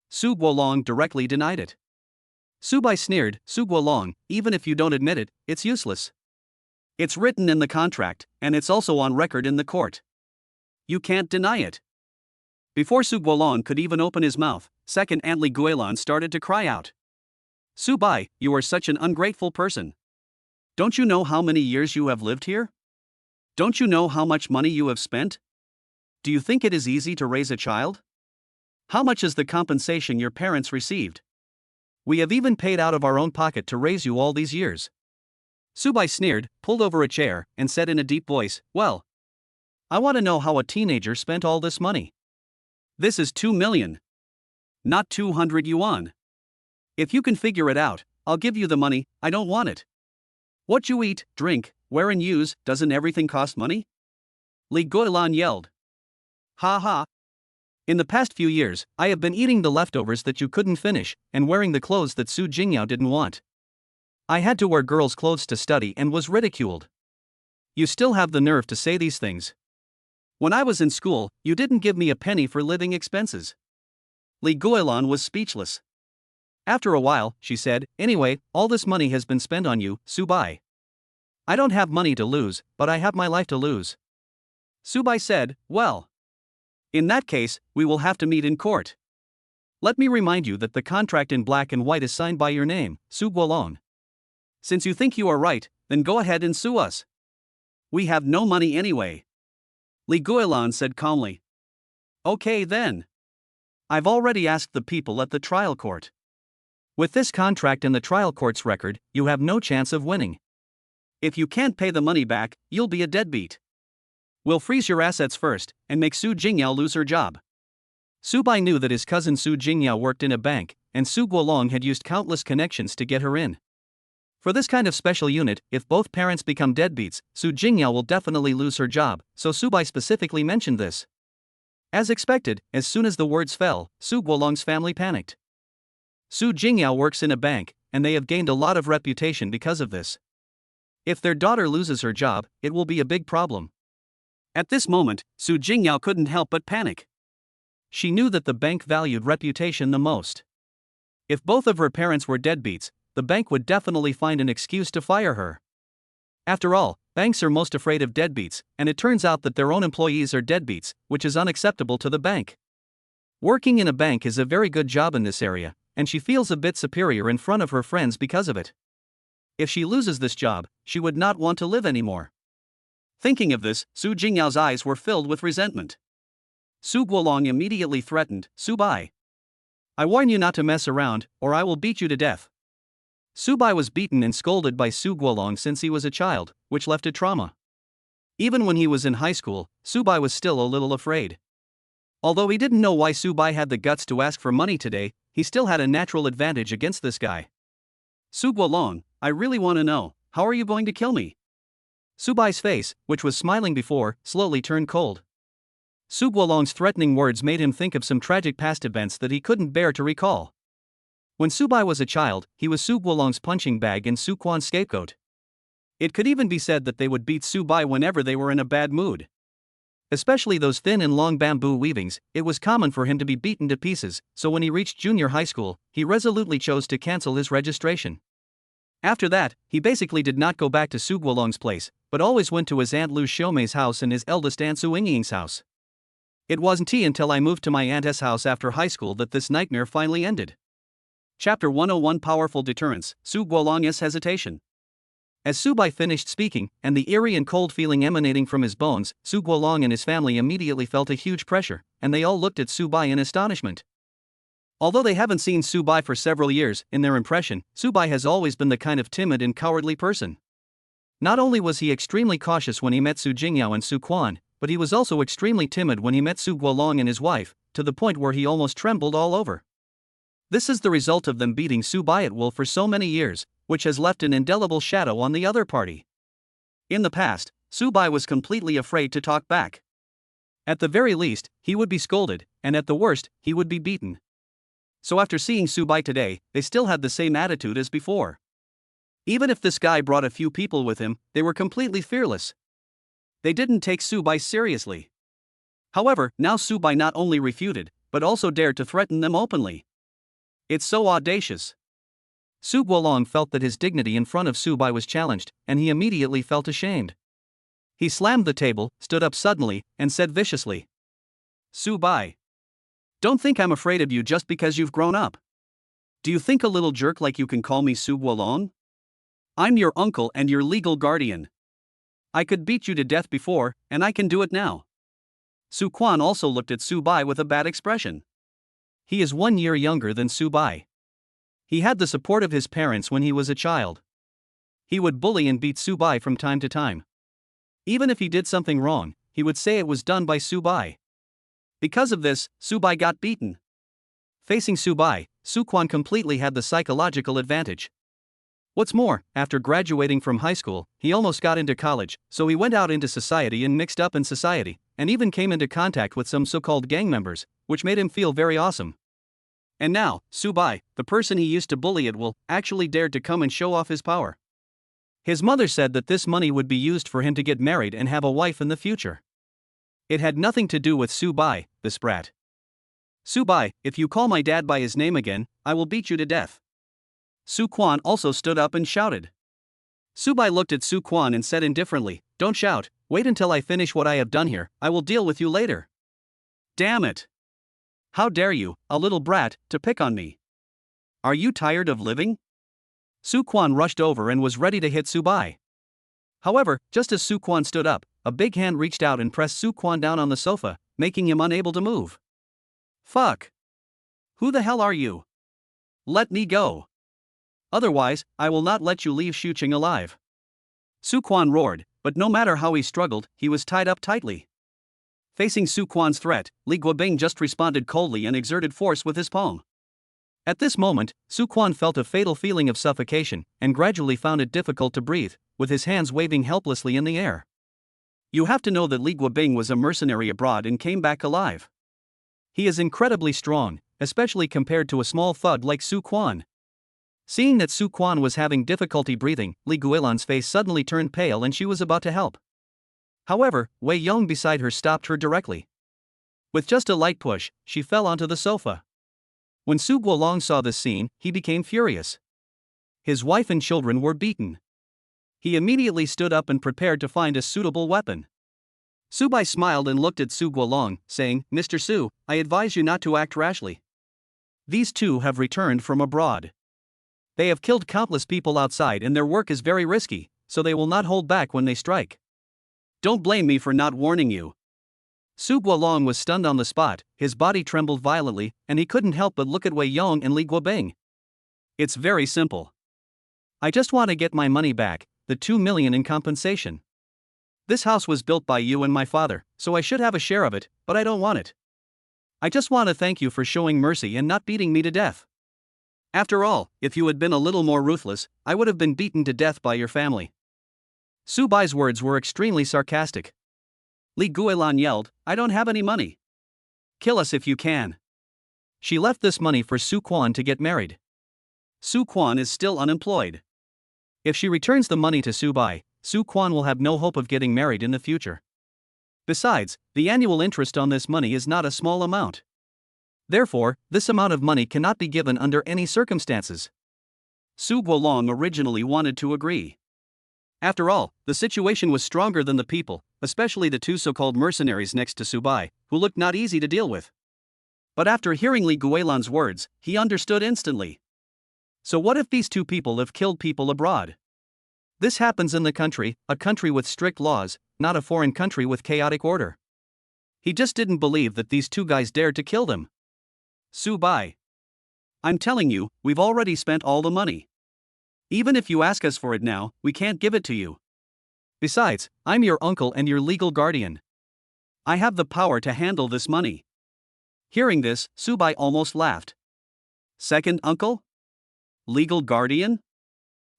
Su Guolong directly denied it. Subai sneered, "Su Guolong, even if you don't admit it, it's useless. It's written in the contract, and it's also on record in the court. You can't deny it." Before Su Guolong could even open his mouth, second Aunt Li Guilin started to cry out. "Subai, you are such an ungrateful person. Don't you know how many years you have lived here? Don't you know how much money you have spent? Do you think it is easy to raise a child? How much is the compensation your parents received? We have even paid out of our own pocket to raise you all these years." Subai sneered, pulled over a chair, and said in a deep voice, "Well, I want to know how a teenager spent all this money. This is 2 million. Not 200 yuan. If you can figure it out, I'll give you the money. I don't want it. What you eat, drink, wear and use, doesn't everything cost money?" Li Guilin yelled. "Ha ha. In the past few years, I have been eating the leftovers that you couldn't finish, and wearing the clothes that Su Jingyao didn't want. I had to wear girls' clothes to study and was ridiculed. You still have the nerve to say these things. When I was in school, you didn't give me a penny for living expenses. Li Guilin was speechless. After a while, she said, anyway, all this money has been spent on you, Su Bai. I don't have money to lose, but I have my life to lose. Su Bai said, well. In that case, we will have to meet in court. Let me remind you that the contract in black and white is signed by your name, Su Guolong. Since you think you are right, then go ahead and sue us. We have no money anyway. Li Guilin said calmly. Okay then. I've already asked the people at the trial court. With this contract in the trial court's record, you have no chance of winning. If you can't pay the money back, you'll be a deadbeat. We'll freeze your assets first, and make Su Jingyao lose her job. Su Bai knew that his cousin Su Jingyao worked in a bank, and Su Guolong had used countless connections to get her in. For this kind of special unit, if both parents become deadbeats, Su Jingyao will definitely lose her job, so Su Bai specifically mentioned this. As expected, as soon as the words fell, Su Guolong's family panicked. Su Jingyao works in a bank, and they have gained a lot of reputation because of this. If their daughter loses her job, it will be a big problem. At this moment, Su Jingyao couldn't help but panic. She knew that the bank valued reputation the most. If both of her parents were deadbeats, the bank would definitely find an excuse to fire her. After all, banks are most afraid of deadbeats, and it turns out that their own employees are deadbeats, which is unacceptable to the bank. Working in a bank is a very good job in this area, and she feels a bit superior in front of her friends because of it. If she loses this job, she would not want to live anymore. Thinking of this, Su Jingyao's eyes were filled with resentment. Su Guolong immediately threatened, Su Bai. I warn you not to mess around, or I will beat you to death. Su Bai was beaten and scolded by Su Guolong since he was a child, which left a trauma. Even when he was in high school, Su Bai was still a little afraid. Although he didn't know why Su Bai had the guts to ask for money today, he still had a natural advantage against this guy. Su Guolong, I really want to know, how are you going to kill me? Su Bai's face, which was smiling before, slowly turned cold. Su Guolong's threatening words made him think of some tragic past events that he couldn't bear to recall. When Su Bai was a child, he was Su Guolong's punching bag and Su Quan's scapegoat. It could even be said that they would beat Su Bai whenever they were in a bad mood. Especially those thin and long bamboo weavings, it was common for him to be beaten to pieces, so when he reached junior high school, he resolutely chose to cancel his registration. After that, he basically did not go back to Su Guolong's place, but always went to his Aunt Lu Xiaomei's house and his eldest aunt Su Yingying's house. It wasn't until I moved to my aunt's house after high school that this nightmare finally ended. Chapter 101 Powerful Deterrence, Su Guolong's Hesitation. As Su Bai finished speaking, and the eerie and cold feeling emanating from his bones, Su Guolong and his family immediately felt a huge pressure, and they all looked at Su Bai in astonishment. Although they haven't seen Su Bai for several years, in their impression, Su Bai has always been the kind of timid and cowardly person. Not only was he extremely cautious when he met Su Jingyao and Su Quan, but he was also extremely timid when he met Su Guolong and his wife, to the point where he almost trembled all over. This is the result of them beating Su Bai at will for so many years, which has left an indelible shadow on the other party. In the past, Su Bai was completely afraid to talk back. At the very least, he would be scolded, and at the worst, he would be beaten. So after seeing Su Bai today, they still had the same attitude as before. Even if this guy brought a few people with him, they were completely fearless. They didn't take Su Bai seriously. However, now Su Bai not only refuted, but also dared to threaten them openly. It's so audacious. Su Guolong felt that his dignity in front of Su Bai was challenged, and he immediately felt ashamed. He slammed the table, stood up suddenly, and said viciously, Su Bai. Don't think I'm afraid of you just because you've grown up. Do you think a little jerk like you can call me Su Guolong? I'm your uncle and your legal guardian. I could beat you to death before, and I can do it now. Su Quan also looked at Su Bai with a bad expression. He is 1 year younger than Su Bai. He had the support of his parents when he was a child. He would bully and beat Su Bai from time to time. Even if he did something wrong, he would say it was done by Su Bai. Because of this, Su Bai got beaten. Facing Su Bai, Su Quan completely had the psychological advantage. What's more, after graduating from high school, he almost got into college, so he went out into society and mixed up in society, and even came into contact with some so-called gang members, which made him feel very awesome. And now, Su Bai, the person he used to bully at will, actually dared to come and show off his power. His mother said that this money would be used for him to get married and have a wife in the future. It had nothing to do with Su Bai, the sprat. Su Bai, if you call my dad by his name again, I will beat you to death. Su Quan also stood up and shouted. Su Bai looked at Su Quan and said indifferently, "Don't shout, wait until I finish what I have done here, I will deal with you later." Damn it! How dare you, a little brat, to pick on me? Are you tired of living? Su Quan rushed over and was ready to hit Su Bai. However, just as Su Quan stood up, a big hand reached out and pressed Su Quan down on the sofa, making him unable to move. Fuck! Who the hell are you? Let me go. Otherwise, I will not let you leave Shuqing alive. Su Quan roared, but no matter how he struggled, he was tied up tightly. Facing Su Quan's threat, Li Guobing just responded coldly and exerted force with his palm. At this moment, Su Quan felt a fatal feeling of suffocation, and gradually found it difficult to breathe, with his hands waving helplessly in the air. You have to know that Li Guobing was a mercenary abroad and came back alive. He is incredibly strong, especially compared to a small thug like Su Quan. Seeing that Su Quan was having difficulty breathing, Li Guilan's face suddenly turned pale and she was about to help. However, Wei Yong beside her stopped her directly. With just a light push, she fell onto the sofa. When Su Guolong saw this scene, he became furious. His wife and children were beaten. He immediately stood up and prepared to find a suitable weapon. Su Bai smiled and looked at Su Guolong, saying, "Mr. Su, I advise you not to act rashly. These two have returned from abroad. They have killed countless people outside and their work is very risky, so they will not hold back when they strike. Don't blame me for not warning you." Su Guolong was stunned on the spot, his body trembled violently, and he couldn't help but look at Wei Yong and Li Guobing. It's very simple. I just want to get my money back, the 2 million in compensation. This house was built by you and my father, so I should have a share of it, but I don't want it. I just want to thank you for showing mercy and not beating me to death. After all, if you had been a little more ruthless, I would have been beaten to death by your family. Su Bai's words were extremely sarcastic. Li Guilan yelled, "I don't have any money. Kill us if you can." She left this money for Su Quan to get married. Su Quan is still unemployed. If she returns the money to Su Bai, Su Quan will have no hope of getting married in the future. Besides, the annual interest on this money is not a small amount. Therefore, this amount of money cannot be given under any circumstances. Su Guolong originally wanted to agree. After all, the situation was stronger than the people, especially the two so-called mercenaries next to Su Bai, who looked not easy to deal with. But after hearing Li Guilan's words, he understood instantly. So what if these two people have killed people abroad? This happens in the country, a country with strict laws, not a foreign country with chaotic order. He just didn't believe that these two guys dared to kill them. Su Bai. I'm telling you, we've already spent all the money. Even if you ask us for it now, we can't give it to you. Besides, I'm your uncle and your legal guardian. I have the power to handle this money. Hearing this, Su Bai almost laughed. Second uncle? Legal guardian?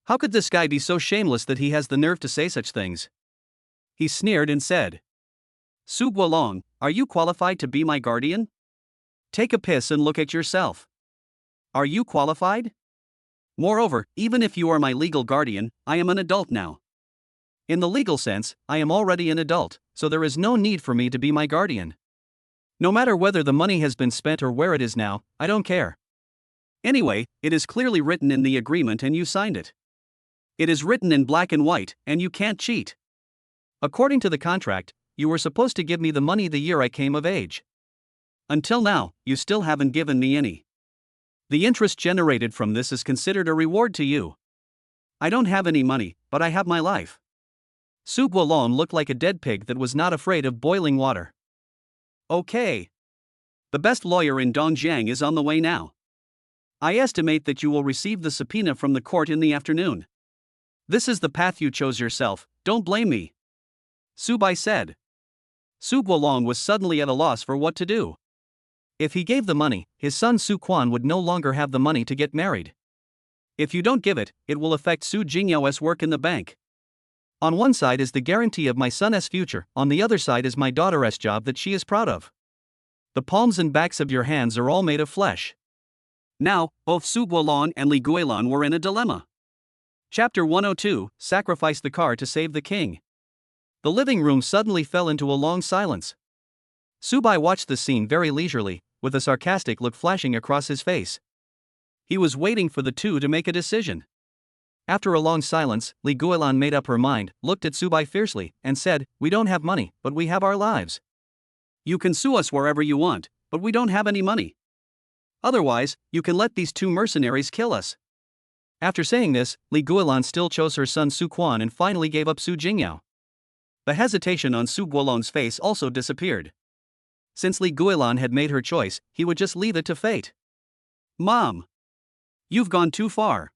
How could this guy be so shameless that he has the nerve to say such things? He sneered and said, "Su Guolong, are you qualified to be my guardian? Take a piss and look at yourself. Are you qualified? Moreover, even if you are my legal guardian, I am an adult now. In the legal sense, I am already an adult, so there is no need for me to be my guardian. No matter whether the money has been spent or where it is now, I don't care. Anyway, it is clearly written in the agreement and you signed it. It is written in black and white, and you can't cheat. According to the contract, you were supposed to give me the money the year I came of age. Until now, you still haven't given me any. The interest generated from this is considered a reward to you. I don't have any money, but I have my life." Su Guolong looked like a dead pig that was not afraid of boiling water. Okay. The best lawyer in Dongjiang is on the way now. I estimate that you will receive the subpoena from the court in the afternoon. This is the path you chose yourself, don't blame me. Su Bai said. Su Guolong was suddenly at a loss for what to do. If he gave the money, his son Su Quan would no longer have the money to get married. If you don't give it, it will affect Su Jingyao's work in the bank. On one side is the guarantee of my son's future, on the other side is my daughter's job that she is proud of. The palms and backs of your hands are all made of flesh. Now, both Su Guolong and Li Guilin were in a dilemma. Chapter 102, Sacrifice the car to save the king. The living room suddenly fell into a long silence. Su Bai watched the scene very leisurely, with a sarcastic look flashing across his face. He was waiting for the two to make a decision. After a long silence, Li Guilin made up her mind, looked at Su Bai fiercely, and said, "We don't have money, but we have our lives. You can sue us wherever you want, but we don't have any money. Otherwise, you can let these two mercenaries kill us." After saying this, Li Guilin still chose her son Su Quan and finally gave up Su Jingyao. The hesitation on Su Guolong's face also disappeared. Since Li Guilin had made her choice, he would just leave it to fate. "Mom! You've gone too far."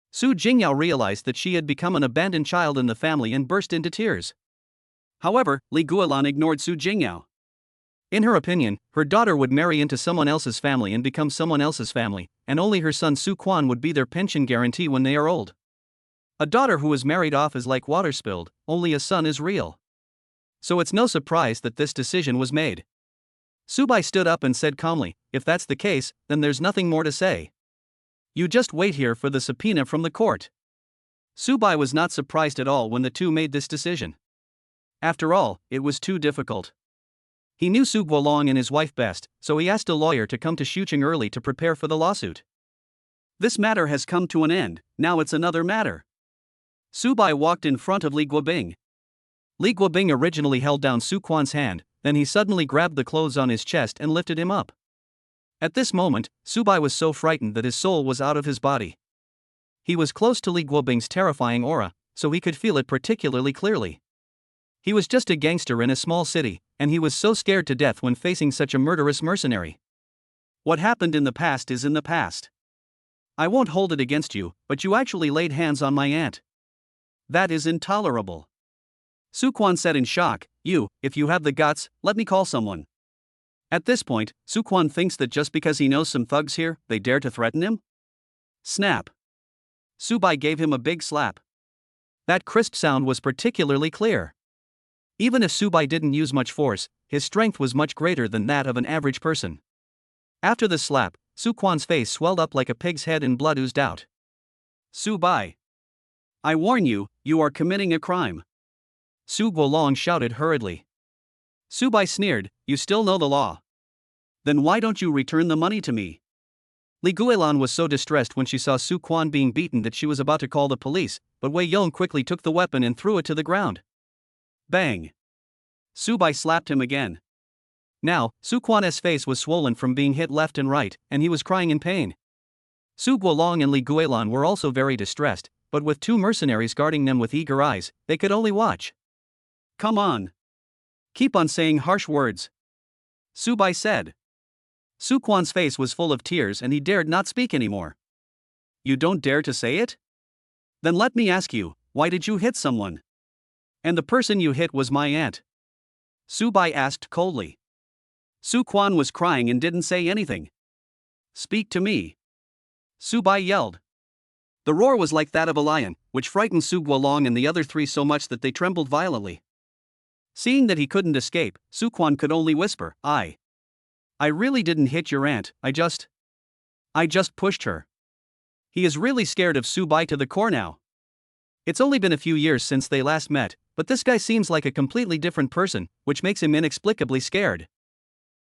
Su Jingyao realized that she had become an abandoned child in the family and burst into tears. However, Li Guilin ignored Su Jingyao. In her opinion, her daughter would marry into someone else's family and become someone else's family, and only her son Su Quan would be their pension guarantee when they are old. A daughter who is married off is like water spilled, only a son is real. So it's no surprise that this decision was made. Su Bai stood up and said calmly, "If that's the case, then there's nothing more to say. You just wait here for the subpoena from the court." Su Bai was not surprised at all when the two made this decision. After all, it was too difficult. He knew Su Guolong and his wife best, so he asked a lawyer to come to Shuqing early to prepare for the lawsuit. This matter has come to an end, now it's another matter. Su Bai walked in front of Li Guobing. Li Guobing originally held down Su Quan's hand, then he suddenly grabbed the clothes on his chest and lifted him up. At this moment, Su Bai was so frightened that his soul was out of his body. He was close to Li Guobing's terrifying aura, so he could feel it particularly clearly. He was just a gangster in a small city, and he was so scared to death when facing such a murderous mercenary. What happened in the past is in the past. I won't hold it against you, but you actually laid hands on my aunt. That is intolerable. Su Quan said in shock, if you have the guts, let me call someone." At this point, Su Quan thinks that just because he knows some thugs here, they dare to threaten him? Snap. Su Bai gave him a big slap. That crisp sound was particularly clear. Even if Su Bai didn't use much force, his strength was much greater than that of an average person. After the slap, Su Quan's face swelled up like a pig's head and blood oozed out. "Su Bai! I warn you, you are committing a crime." Su Guolong shouted hurriedly. Su Bai sneered, "You still know the law. Then why don't you return the money to me?" Li Guilin was so distressed when she saw Su Quan being beaten that she was about to call the police, but Wei Yong quickly took the weapon and threw it to the ground. Bang! Su Bai slapped him again. Now, Su Quan's face was swollen from being hit left and right, and he was crying in pain. Su Guolong and Li Guilin were also very distressed, but with two mercenaries guarding them with eager eyes, they could only watch. "Come on. Keep on saying harsh words," Su Bai said. Su Quan's face was full of tears and he dared not speak anymore. "You don't dare to say it? Then let me ask you, why did you hit someone? And the person you hit was my aunt?" Su Bai asked coldly. Su Quan was crying and didn't say anything. "Speak to me," Su Bai yelled. The roar was like that of a lion, which frightened Su Guolong and the other three so much that they trembled violently. Seeing that he couldn't escape, Su Quan could only whisper, I really didn't hit your aunt, I just pushed her." He is really scared of Su Bai to the core now. It's only been a few years since they last met, but this guy seems like a completely different person, which makes him inexplicably scared.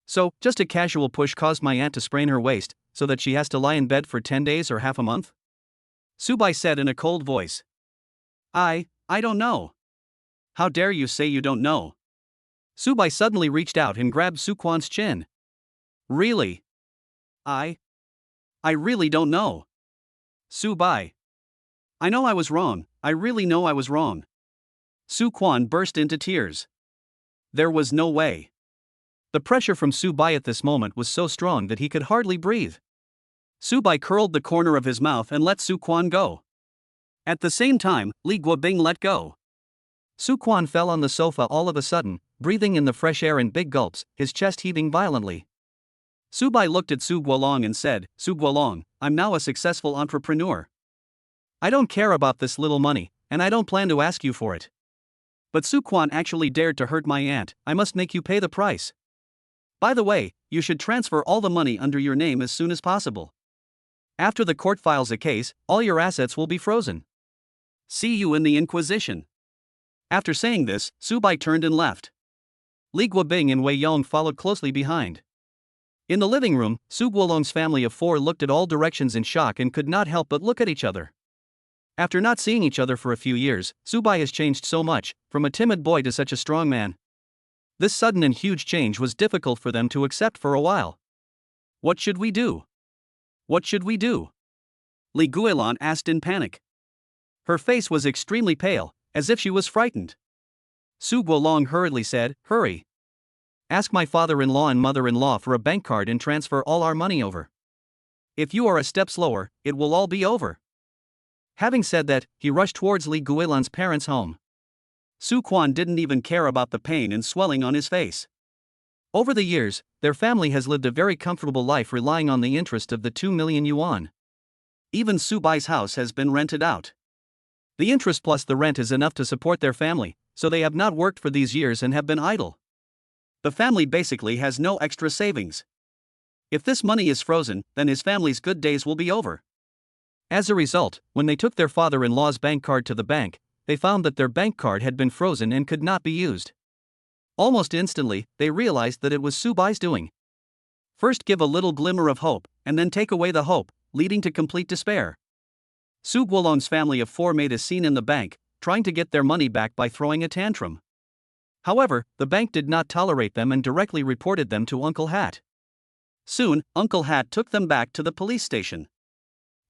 "So, just a casual push caused my aunt to sprain her waist, so that she has to lie in bed for 10 days or half a month?" Su Bai said in a cold voice. I don't know." "How dare you say you don't know?" Su Bai suddenly reached out and grabbed Su Quan's chin. "Really? I really don't know. Su Bai. I know I was wrong, I really know I was wrong." Su Quan burst into tears. There was no way. The pressure from Su Bai at this moment was so strong that he could hardly breathe. Su Bai curled the corner of his mouth and let Su Quan go. At the same time, Li Guobing let go. Su Quan fell on the sofa all of a sudden, breathing in the fresh air in big gulps, his chest heaving violently. Su Bai looked at Su Guolong and said, "Su Guolong, I'm now a successful entrepreneur. I don't care about this little money, and I don't plan to ask you for it. But Su Quan actually dared to hurt my aunt, I must make you pay the price." By the way, you should transfer all the money under your name as soon as possible. After the court files a case, all your assets will be frozen. See you in the Inquisition. After saying this, Su Bai turned and left. Li Guobing and Wei Yong followed closely behind. In the living room, Su Guolong's family of 4 looked at all directions in shock and could not help but look at each other. After not seeing each other for a few years, Su Bai has changed so much, from a timid boy to such a strong man. This sudden and huge change was difficult for them to accept for a while. What should we do? What should we do? Li Guilin asked in panic. Her face was extremely pale, as if she was frightened. Su Guolong hurriedly said, "Hurry. Ask my father-in-law and mother-in-law for a bank card and transfer all our money over. If you are a step slower, it will all be over." Having said that, he rushed towards Li Guilin's parents' home. Su Quan didn't even care about the pain and swelling on his face. Over the years, their family has lived a very comfortable life relying on the interest of the 2 million yuan. Even Su Bai's house has been rented out. The interest plus the rent is enough to support their family, so they have not worked for these years and have been idle. The family basically has no extra savings. If this money is frozen, then his family's good days will be over. As a result, when they took their father-in-law's bank card to the bank, they found that their bank card had been frozen and could not be used. Almost instantly, they realized that it was Su Bai's doing. First give a little glimmer of hope, and then take away the hope, leading to complete despair. Su Guolong's family of 4 made a scene in the bank, trying to get their money back by throwing a tantrum. However, the bank did not tolerate them and directly reported them to Uncle Hat. Soon, Uncle Hat took them back to the police station.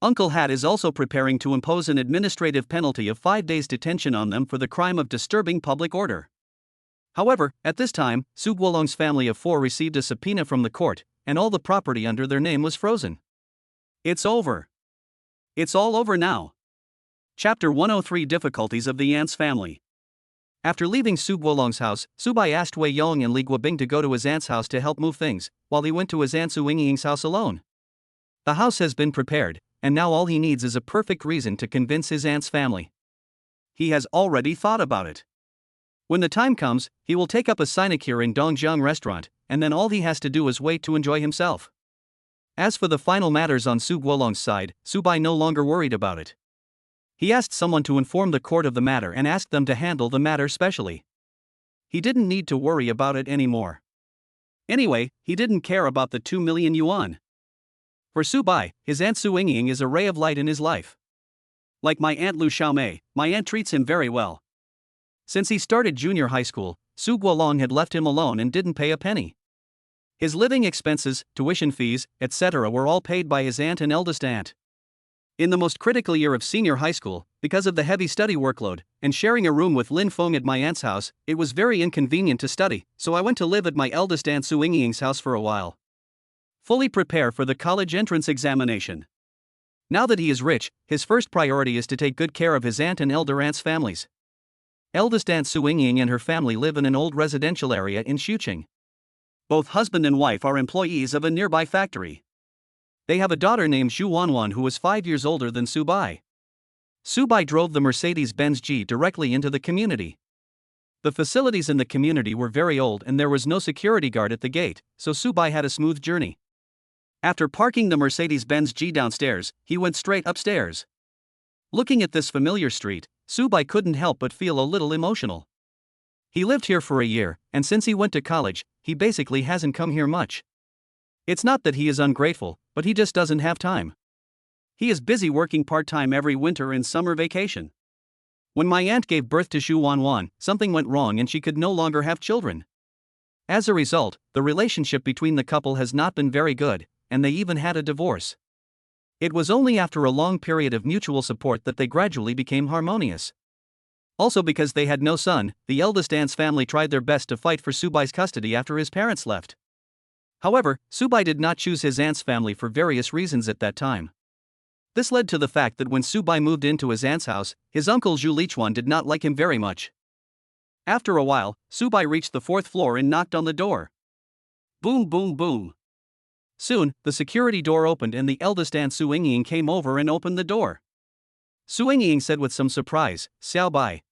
Uncle Hat is also preparing to impose an administrative penalty of 5 days detention on them for the crime of disturbing public order. However, at this time, Su Guolong's family of 4 received a subpoena from the court, and all the property under their name was frozen. It's over. It's all over now. Chapter 103: Difficulties of the Aunt's Family. After leaving Su Guolong's house, Su Bai asked Wei Yong and Li Guobing to go to his aunt's house to help move things, while he went to his aunt Su Yingying's house alone. The house has been prepared, and now all he needs is a perfect reason to convince his aunt's family. He has already thought about it. When the time comes, he will take up a sinecure in Dongjiang restaurant, and then all he has to do is wait to enjoy himself. As for the final matters on Su Guolong's side, Su Bai no longer worried about it. He asked someone to inform the court of the matter and asked them to handle the matter specially. He didn't need to worry about it anymore. Anyway, he didn't care about the 2 million yuan. For Su Bai, his aunt Su Yingying is a ray of light in his life. Like my aunt Lu Xiaomei, my aunt treats him very well. Since he started junior high school, Su Guolong had left him alone and didn't pay a penny. His living expenses, tuition fees, etc. were all paid by his aunt and eldest aunt. In the most critical year of senior high school, because of the heavy study workload, and sharing a room with Linqing at my aunt's house, it was very inconvenient to study, so I went to live at my eldest aunt Su Yingying's house for a while. Fully prepare for the college entrance examination. Now that he is rich, his first priority is to take good care of his aunt and elder aunt's families. Eldest aunt Su Yingying and her family live in an old residential area in Shuqing. Both husband and wife are employees of a nearby factory. They have a daughter named Zhu Wanwan who is 5 years older than Su Bai. Su Bai drove the Mercedes-Benz G directly into the community. The facilities in the community were very old and there was no security guard at the gate, so Su Bai had a smooth journey. After parking the Mercedes-Benz G downstairs, he went straight upstairs. Looking at this familiar street, Su Bai couldn't help but feel a little emotional. He lived here for a year, and since he went to college, he basically hasn't come here much. It's not that he is ungrateful, but he just doesn't have time. He is busy working part-time every winter and summer vacation. When my aunt gave birth to Zhu Wanwan, something went wrong and she could no longer have children. As a result, the relationship between the couple has not been very good, and they even had a divorce. It was only after a long period of mutual support that they gradually became harmonious. Also because they had no son, the eldest aunt's family tried their best to fight for Su Bai's custody after his parents left. However, Su Bai did not choose his aunt's family for various reasons at that time. This led to the fact that when Su Bai moved into his aunt's house, his uncle Zhu Lichuan did not like him very much. After a while, Su Bai reached the 4th floor and knocked on the door. Boom boom boom. Soon, the security door opened and the eldest aunt Su Yingying came over and opened the door. Su Yingying said with some surprise, "Xiao Bai.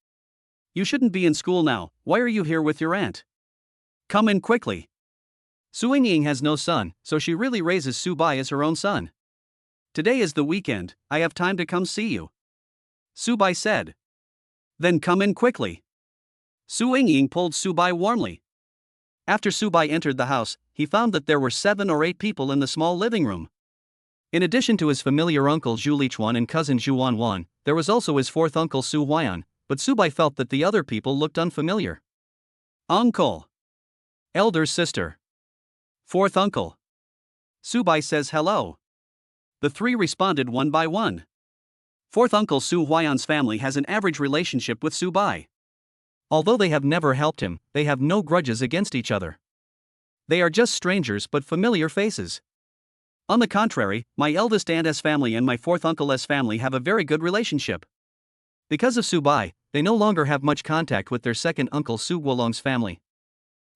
You shouldn't be in school now, why are you here with your aunt? Come in quickly." Su Ying has no son, so she really raises Su Bai as her own son. Today is the weekend, I have time to come see you. Su Bai said. Then come in quickly. Su Ying pulled Su Bai warmly. After Su Bai entered the house, he found that there were 7 or 8 people in the small living room. In addition to his familiar uncle Zhu Lichuan and cousin Zhu Wanwan, there was also his 4th uncle Su Huaiyan, but Su Bai felt that the other people looked unfamiliar. Uncle. Elder sister. 4th uncle. Su Bai says hello. The 3 responded one by one. 4th uncle Su Huaiyan's family has an average relationship with Su Bai. Although they have never helped him, they have no grudges against each other. They are just strangers but familiar faces. On the contrary, my eldest aunt's family and my 4th uncle's family have a very good relationship. Because of Su Bai, they no longer have much contact with their 2nd uncle Su Guolong's family.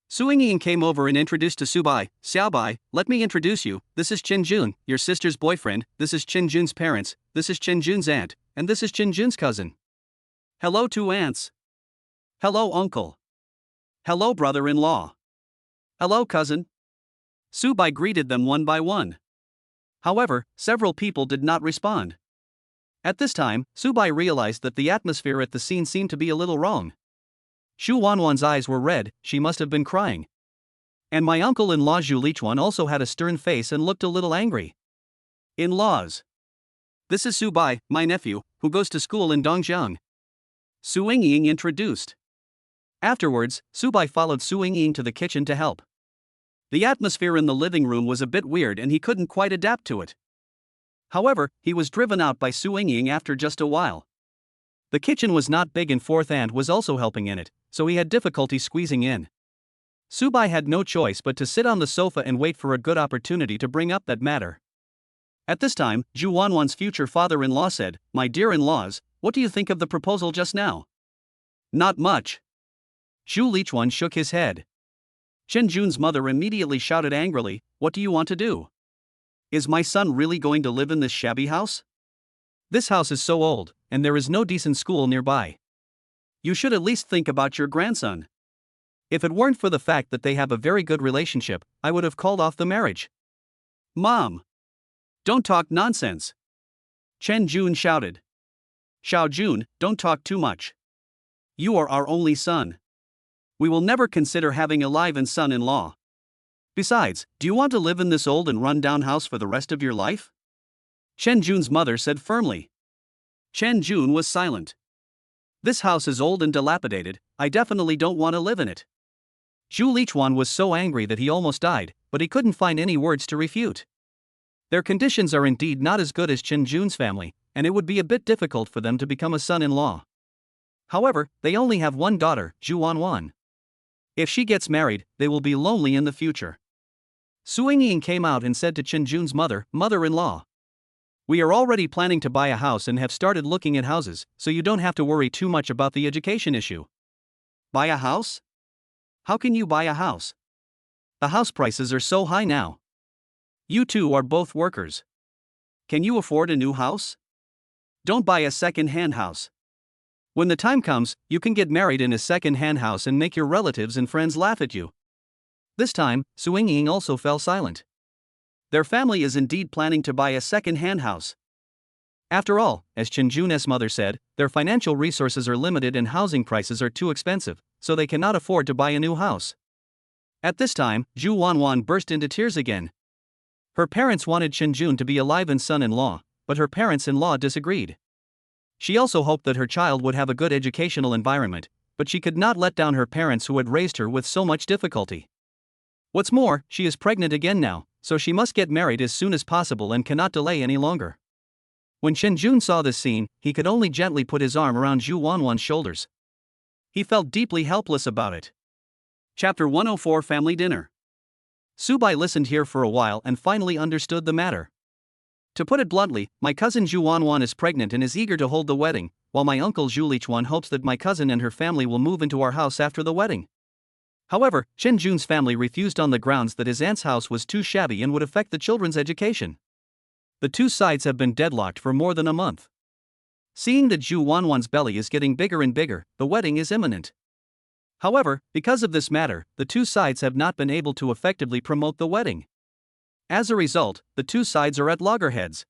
Su Ying came over and introduced to Su Bai. Xiao Bai, let me introduce you, this is Chen Jun, your sister's boyfriend, this is Chen Jun's parents, this is Chen Jun's aunt, and this is Chen Jun's cousin. Hello 2 aunts. Hello uncle. Hello brother-in-law. Hello cousin. Su Bai greeted them one by one. However, several people did not respond. At this time, Su Bai realized that the atmosphere at the scene seemed to be a little wrong. Zhu Wanwan's eyes were red, she must have been crying. And my uncle-in-law Zhu Lichuan also had a stern face and looked a little angry. In-laws. This is Su Bai, my nephew, who goes to school in Dongjiang. Su Ying introduced. Afterwards, Su Bai followed Su Ying to the kitchen to help. The atmosphere in the living room was a bit weird and he couldn't quite adapt to it. However, he was driven out by Su Ying after just a while. The kitchen was not big and 4th aunt was also helping in it, so he had difficulty squeezing in. Su Bai had no choice but to sit on the sofa and wait for a good opportunity to bring up that matter. At this time, Zhu Wanwan's future father-in-law said, "My dear in-laws, what do you think of the proposal just now?" "Not much." Zhu Lichuan shook his head. Chen Jun's mother immediately shouted angrily, "What do you want to do? Is my son really going to live in this shabby house? This house is so old, and there is no decent school nearby. You should at least think about your grandson. If it weren't for the fact that they have a very good relationship, I would have called off the marriage." "Mom! Don't talk nonsense!" Chen Jun shouted. "Xiao Jun, don't talk too much. You are our only son. We will never consider having a live-in son-in-law. Besides, do you want to live in this old and run-down house for the rest of your life?" Chen Jun's mother said firmly. Chen Jun was silent. "This house is old and dilapidated, I definitely don't want to live in it." Zhu Lichuan was so angry that he almost died, but he couldn't find any words to refute. Their conditions are indeed not as good as Chen Jun's family, and it would be a bit difficult for them to become a son-in-law. However, they only have one daughter, Zhu Wanwan. If she gets married, they will be lonely in the future. Su Ying came out and said to Chen Jun's mother-in-law, "We are already planning to buy a house and have started looking at houses, so you don't have to worry too much about the education issue." "Buy a house? How can you buy a house? The house prices are so high now. You two are both workers. Can you afford a new house? Don't buy a second-hand house. When the time comes, you can get married in a second-hand house and make your relatives and friends laugh at you." This time, Su Ying also fell silent. Their family is indeed planning to buy a second-hand house. After all, as Chen Jun's mother said, their financial resources are limited and housing prices are too expensive, so they cannot afford to buy a new house. At this time, Zhu Wanwan burst into tears again. Her parents wanted Chen Jun to be a live-in son-in-law, but her parents-in-law disagreed. She also hoped that her child would have a good educational environment, but she could not let down her parents who had raised her with so much difficulty. What's more, she is pregnant again now, so she must get married as soon as possible and cannot delay any longer. When Chen Jun saw this scene, he could only gently put his arm around Zhu Wanwan's shoulders. He felt deeply helpless about it. Chapter 104 Family Dinner. Su Bai listened here for a while and finally understood the matter. To put it bluntly, my cousin Zhu Wanwan is pregnant and is eager to hold the wedding, while my uncle Zhu Lichuan hopes that my cousin and her family will move into our house after the wedding. However, Chen Jun's family refused on the grounds that his aunt's house was too shabby and would affect the children's education. The two sides have been deadlocked for more than a month. Seeing that Zhu Wanwan's belly is getting bigger and bigger, the wedding is imminent. However, because of this matter, the two sides have not been able to effectively promote the wedding. As a result, the two sides are at loggerheads.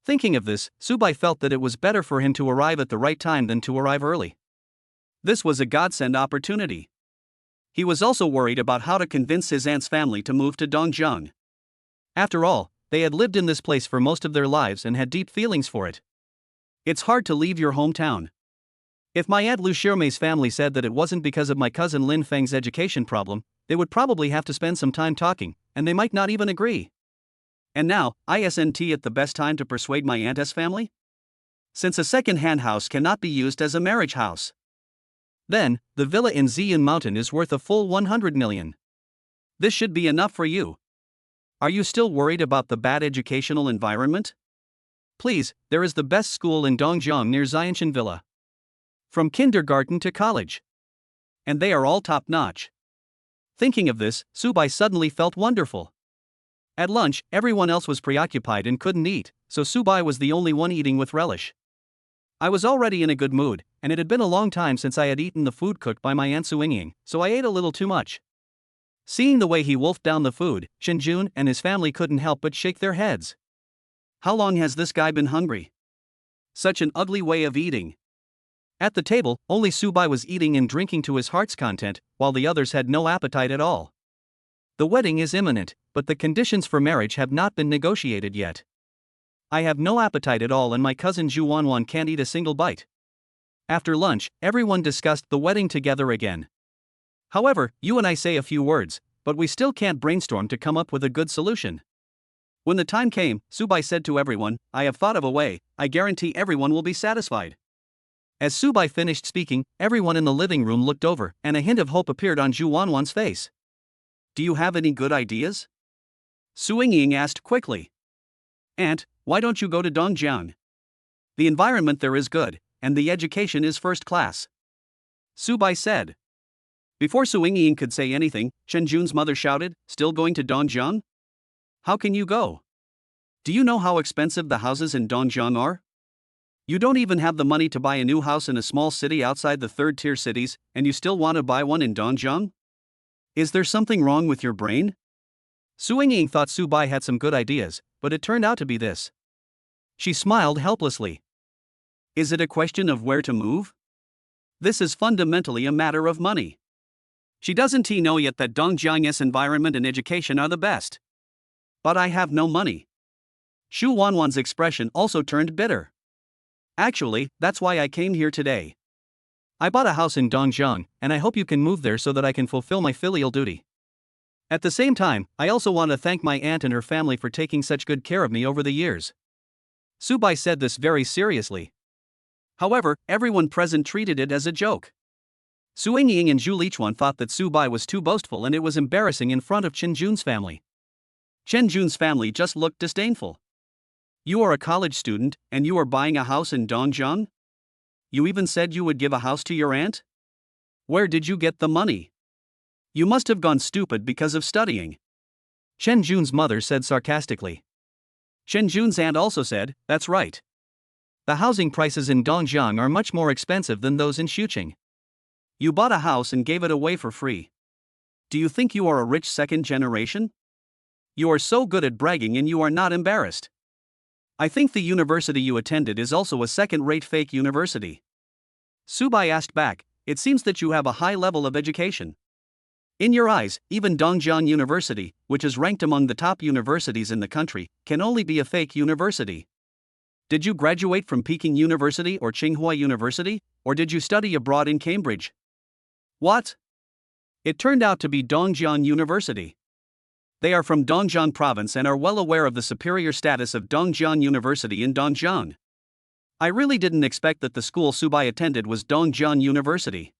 Thinking of this, Subai felt that it was better for him to arrive at the right time than to arrive early. This was a godsend opportunity. He was also worried about how to convince his aunt's family to move to Dongjiang. After all, they had lived in this place for most of their lives and had deep feelings for it. It's hard to leave your hometown. If my aunt Lu Shirmei's family said that it wasn't because of my cousin Lin Feng's education problem, they would probably have to spend some time talking, and they might not even agree. And now, isn't it the best time to persuade my aunt's family? Since a second-hand house cannot be used as a marriage house. Then, the villa in Ziyun Mountain is worth a full 100 million. This should be enough for you. Are you still worried about the bad educational environment? Please, there is the best school in Dongjiang near Xianshan Villa. From kindergarten to college. And they are all top-notch. Thinking of this, Subai suddenly felt wonderful. At lunch, everyone else was preoccupied and couldn't eat, so Subai was the only one eating with relish. I was already in a good mood, and it had been a long time since I had eaten the food cooked by my aunt Suingying, so I ate a little too much. Seeing the way he wolfed down the food, Shenjun and his family couldn't help but shake their heads. How long has this guy been hungry? Such an ugly way of eating. At the table, only Subai was eating and drinking to his heart's content, while the others had no appetite at all. The wedding is imminent, but the conditions for marriage have not been negotiated yet. I have no appetite at all and my cousin Zhu Wanwan can't eat a single bite. After lunch, everyone discussed the wedding together again. However, you and I say a few words, but we still can't brainstorm to come up with a good solution. When the time came, Subai said to everyone, I have thought of a way, I guarantee everyone will be satisfied. As Subai finished speaking, everyone in the living room looked over, and a hint of hope appeared on Zhu Wanwan's face. Do you have any good ideas? Su Ying asked quickly. Aunt, why don't you go to Dongjiang? The environment there is good, and the education is first class. Subai said. Before Su Ying could say anything, Chen Jun's mother shouted, still going to Dongjiang? How can you go? Do you know how expensive the houses in Dongjiang are? You don't even have the money to buy a new house in a small city outside the third-tier cities, and you still want to buy one in Dongjiang? Is there something wrong with your brain? Su Ying thought Subai had some good ideas, but it turned out to be this. She smiled helplessly. Is it a question of where to move? This is fundamentally a matter of money. She doesn't know yet that Dongjiang's environment and education are the best. But I have no money. Shu Wanwan's expression also turned bitter. Actually, that's why I came here today. I bought a house in Dongjiang, and I hope you can move there so that I can fulfill my filial duty. At the same time, I also want to thank my aunt and her family for taking such good care of me over the years. Subai said this very seriously. However, everyone present treated it as a joke. Su Ying and Zhu Lichuan thought that Subai was too boastful and it was embarrassing in front of Chen Jun's family. Chen Jun's family just looked disdainful. You are a college student, and you are buying a house in Dongjiang? You even said you would give a house to your aunt? Where did you get the money? You must have gone stupid because of studying. Chen Jun's mother said sarcastically. Chen Jun's aunt also said, that's right. The housing prices in Dongjiang are much more expensive than those in Xuqing. You bought a house and gave it away for free. Do you think you are a rich second generation? You are so good at bragging and you are not embarrassed. I think the university you attended is also a second-rate fake university. Subai asked back, it seems that you have a high level of education. In your eyes, even Dongjiang University, which is ranked among the top universities in the country, can only be a fake university. Did you graduate from Peking University or Tsinghua University, or did you study abroad in Cambridge? What? It turned out to be Dongjiang University. They are from Dongjiang province and are well aware of the superior status of Dongjiang University in Dongjiang. I really didn't expect that the school Subai attended was Dongjiang University.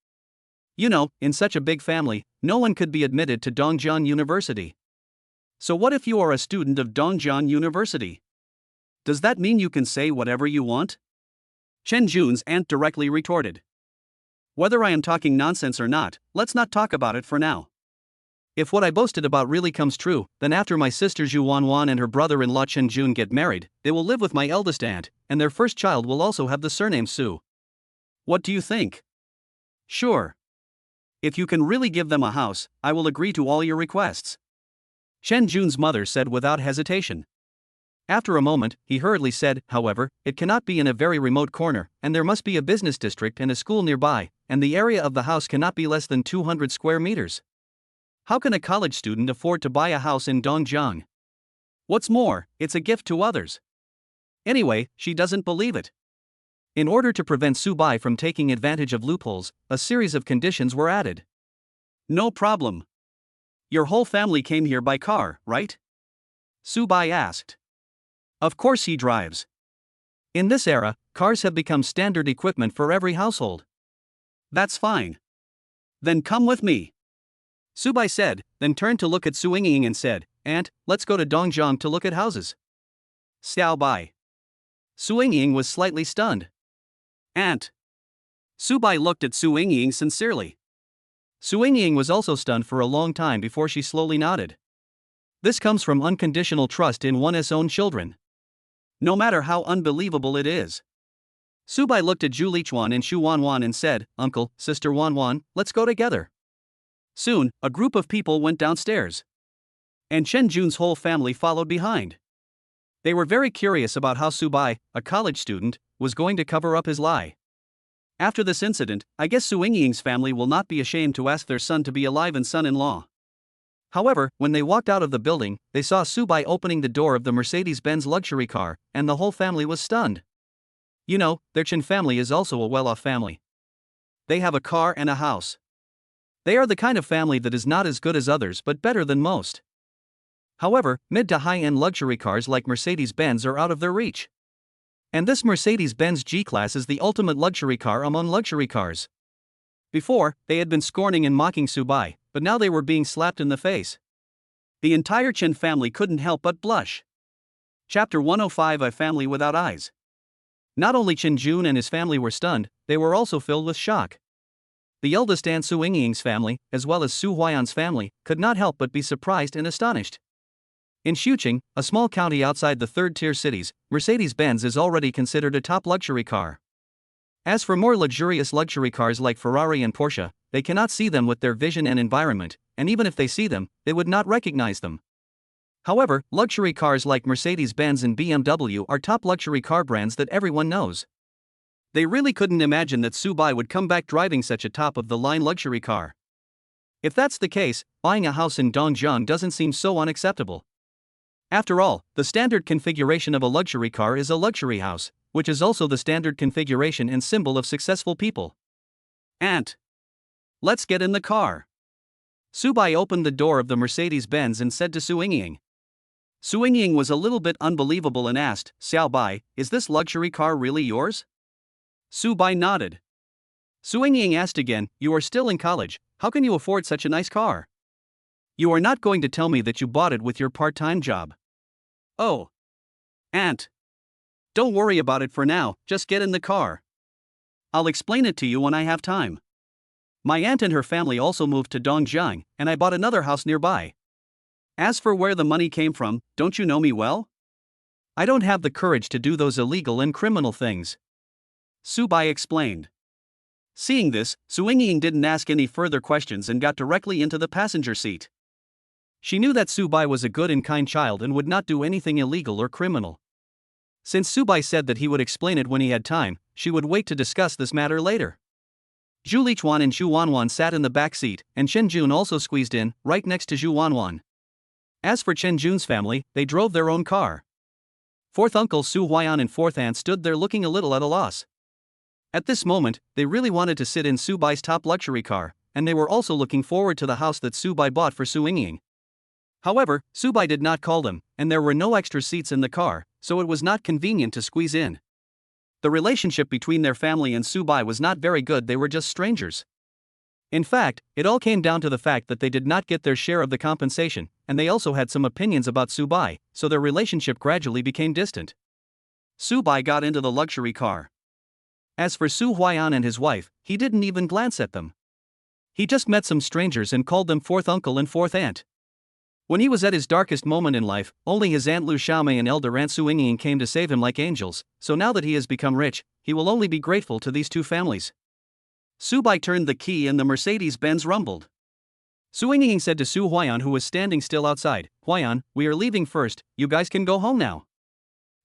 You know, in such a big family, no one could be admitted to Dongjiang University. So what if you are a student of Dongjiang University? Does that mean you can say whatever you want? Chen Jun's aunt directly retorted. Whether I am talking nonsense or not, let's not talk about it for now. If what I boasted about really comes true, then after my sister Zhu Wanwan and her brother-in-law Chen Jun get married, they will live with my eldest aunt, and their first child will also have the surname Su. What do you think? Sure. If you can really give them a house, I will agree to all your requests, Chen Jun's mother said without hesitation. After a moment, he hurriedly said, however, it cannot be in a very remote corner, and there must be a business district and a school nearby, and the area of the house cannot be less than 200 square meters. How can a college student afford to buy a house in Dongjiang? What's more, it's a gift to others. Anyway, she doesn't believe it. In order to prevent Su Bai from taking advantage of loopholes, a series of conditions were added. No problem. Your whole family came here by car, right? Su Bai asked. Of course he drives. In this era, cars have become standard equipment for every household. That's fine. Then come with me, Su Bai said, then turned to look at Su Yingying and said, Aunt, let's go to Dongjiang to look at houses. Xiao Bai. Su Yingying was slightly stunned. Aunt. Su Bai looked at Su Yingying sincerely. Su Yingying was also stunned for a long time before she slowly nodded. This comes from unconditional trust in one's own children, no matter how unbelievable it is. Su Bai looked at Zhu Lichuan and Xu Wanwan and said, Uncle, Sister Wanwan, let's go together. Soon, a group of people went downstairs, and Chen Jun's whole family followed behind. They were very curious about how Su Bai, a college student, was going to cover up his lie. After this incident, I guess Su Yingying's family will not be ashamed to ask their son to be alive and son-in-law. However, when they walked out of the building, they saw Su Bai opening the door of the Mercedes-Benz luxury car, and the whole family was stunned. You know, their Chen family is also a well-off family. They have a car and a house. They are the kind of family that is not as good as others but better than most. However, mid to high-end luxury cars like Mercedes-Benz are out of their reach. And this Mercedes-Benz G-Class is the ultimate luxury car among luxury cars. Before, they had been scorning and mocking Su Bai, but now they were being slapped in the face. The entire Chen family couldn't help but blush. Chapter 105: A Family Without Eyes. Not only Chen Jun and his family were stunned, they were also filled with shock. The eldest aunt Su Yingying's family, as well as Su Huayan's family, could not help but be surprised and astonished. In Xuqing, a small county outside the third-tier cities, Mercedes-Benz is already considered a top luxury car. As for more luxurious luxury cars like Ferrari and Porsche, they cannot see them with their vision and environment, and even if they see them, they would not recognize them. However, luxury cars like Mercedes-Benz and BMW are top luxury car brands that everyone knows. They really couldn't imagine that Su Bai would come back driving such a top-of-the-line luxury car. If that's the case, buying a house in Dongjiang doesn't seem so unacceptable. After all, the standard configuration of a luxury car is a luxury house, which is also the standard configuration and symbol of successful people. Aunt, let's get in the car. Su Bai opened the door of the Mercedes-Benz and said to Su Yingying. Su Yingying was a little bit unbelievable and asked, Xiao Bai, is this luxury car really yours? Su Bai nodded. Su Yingying asked again, you are still in college, how can you afford such a nice car? You are not going to tell me that you bought it with your part-time job. Oh. Aunt. Don't worry about it for now, just get in the car. I'll explain it to you when I have time. My aunt and her family also moved to Dongjiang, and I bought another house nearby. As for where the money came from, don't you know me well? I don't have the courage to do those illegal and criminal things, Su Bai explained. Seeing this, Su Yingying didn't ask any further questions and got directly into the passenger seat. She knew that Su Bai was a good and kind child and would not do anything illegal or criminal. Since Su Bai said that he would explain it when he had time, she would wait to discuss this matter later. Zhu Lichuan and Xu Wanwan sat in the back seat, and Chen Jun also squeezed in, right next to Zhu Wanwan. As for Chen Jun's family, they drove their own car. Fourth uncle Su Huayan and fourth aunt stood there looking a little at a loss. At this moment, they really wanted to sit in Su Bai's top luxury car, and they were also looking forward to the house that Su Bai bought for Su Yingying. However, Su Bai did not call them, and there were no extra seats in the car, so it was not convenient to squeeze in. The relationship between their family and Su Bai was not very good, they were just strangers. In fact, it all came down to the fact that they did not get their share of the compensation, and they also had some opinions about Su Bai, so their relationship gradually became distant. Su Bai got into the luxury car. As for Su Huayan and his wife, he didn't even glance at them. He just met some strangers and called them fourth uncle and fourth aunt. When he was at his darkest moment in life, only his aunt Lu Xiaomei and elder aunt Su Yingying came to save him like angels, so now that he has become rich, he will only be grateful to these two families. Su Bai turned the key and the Mercedes-Benz rumbled. Su Ying said to Su Huayan, who was standing still outside, "Huayan, we are leaving first, you guys can go home now."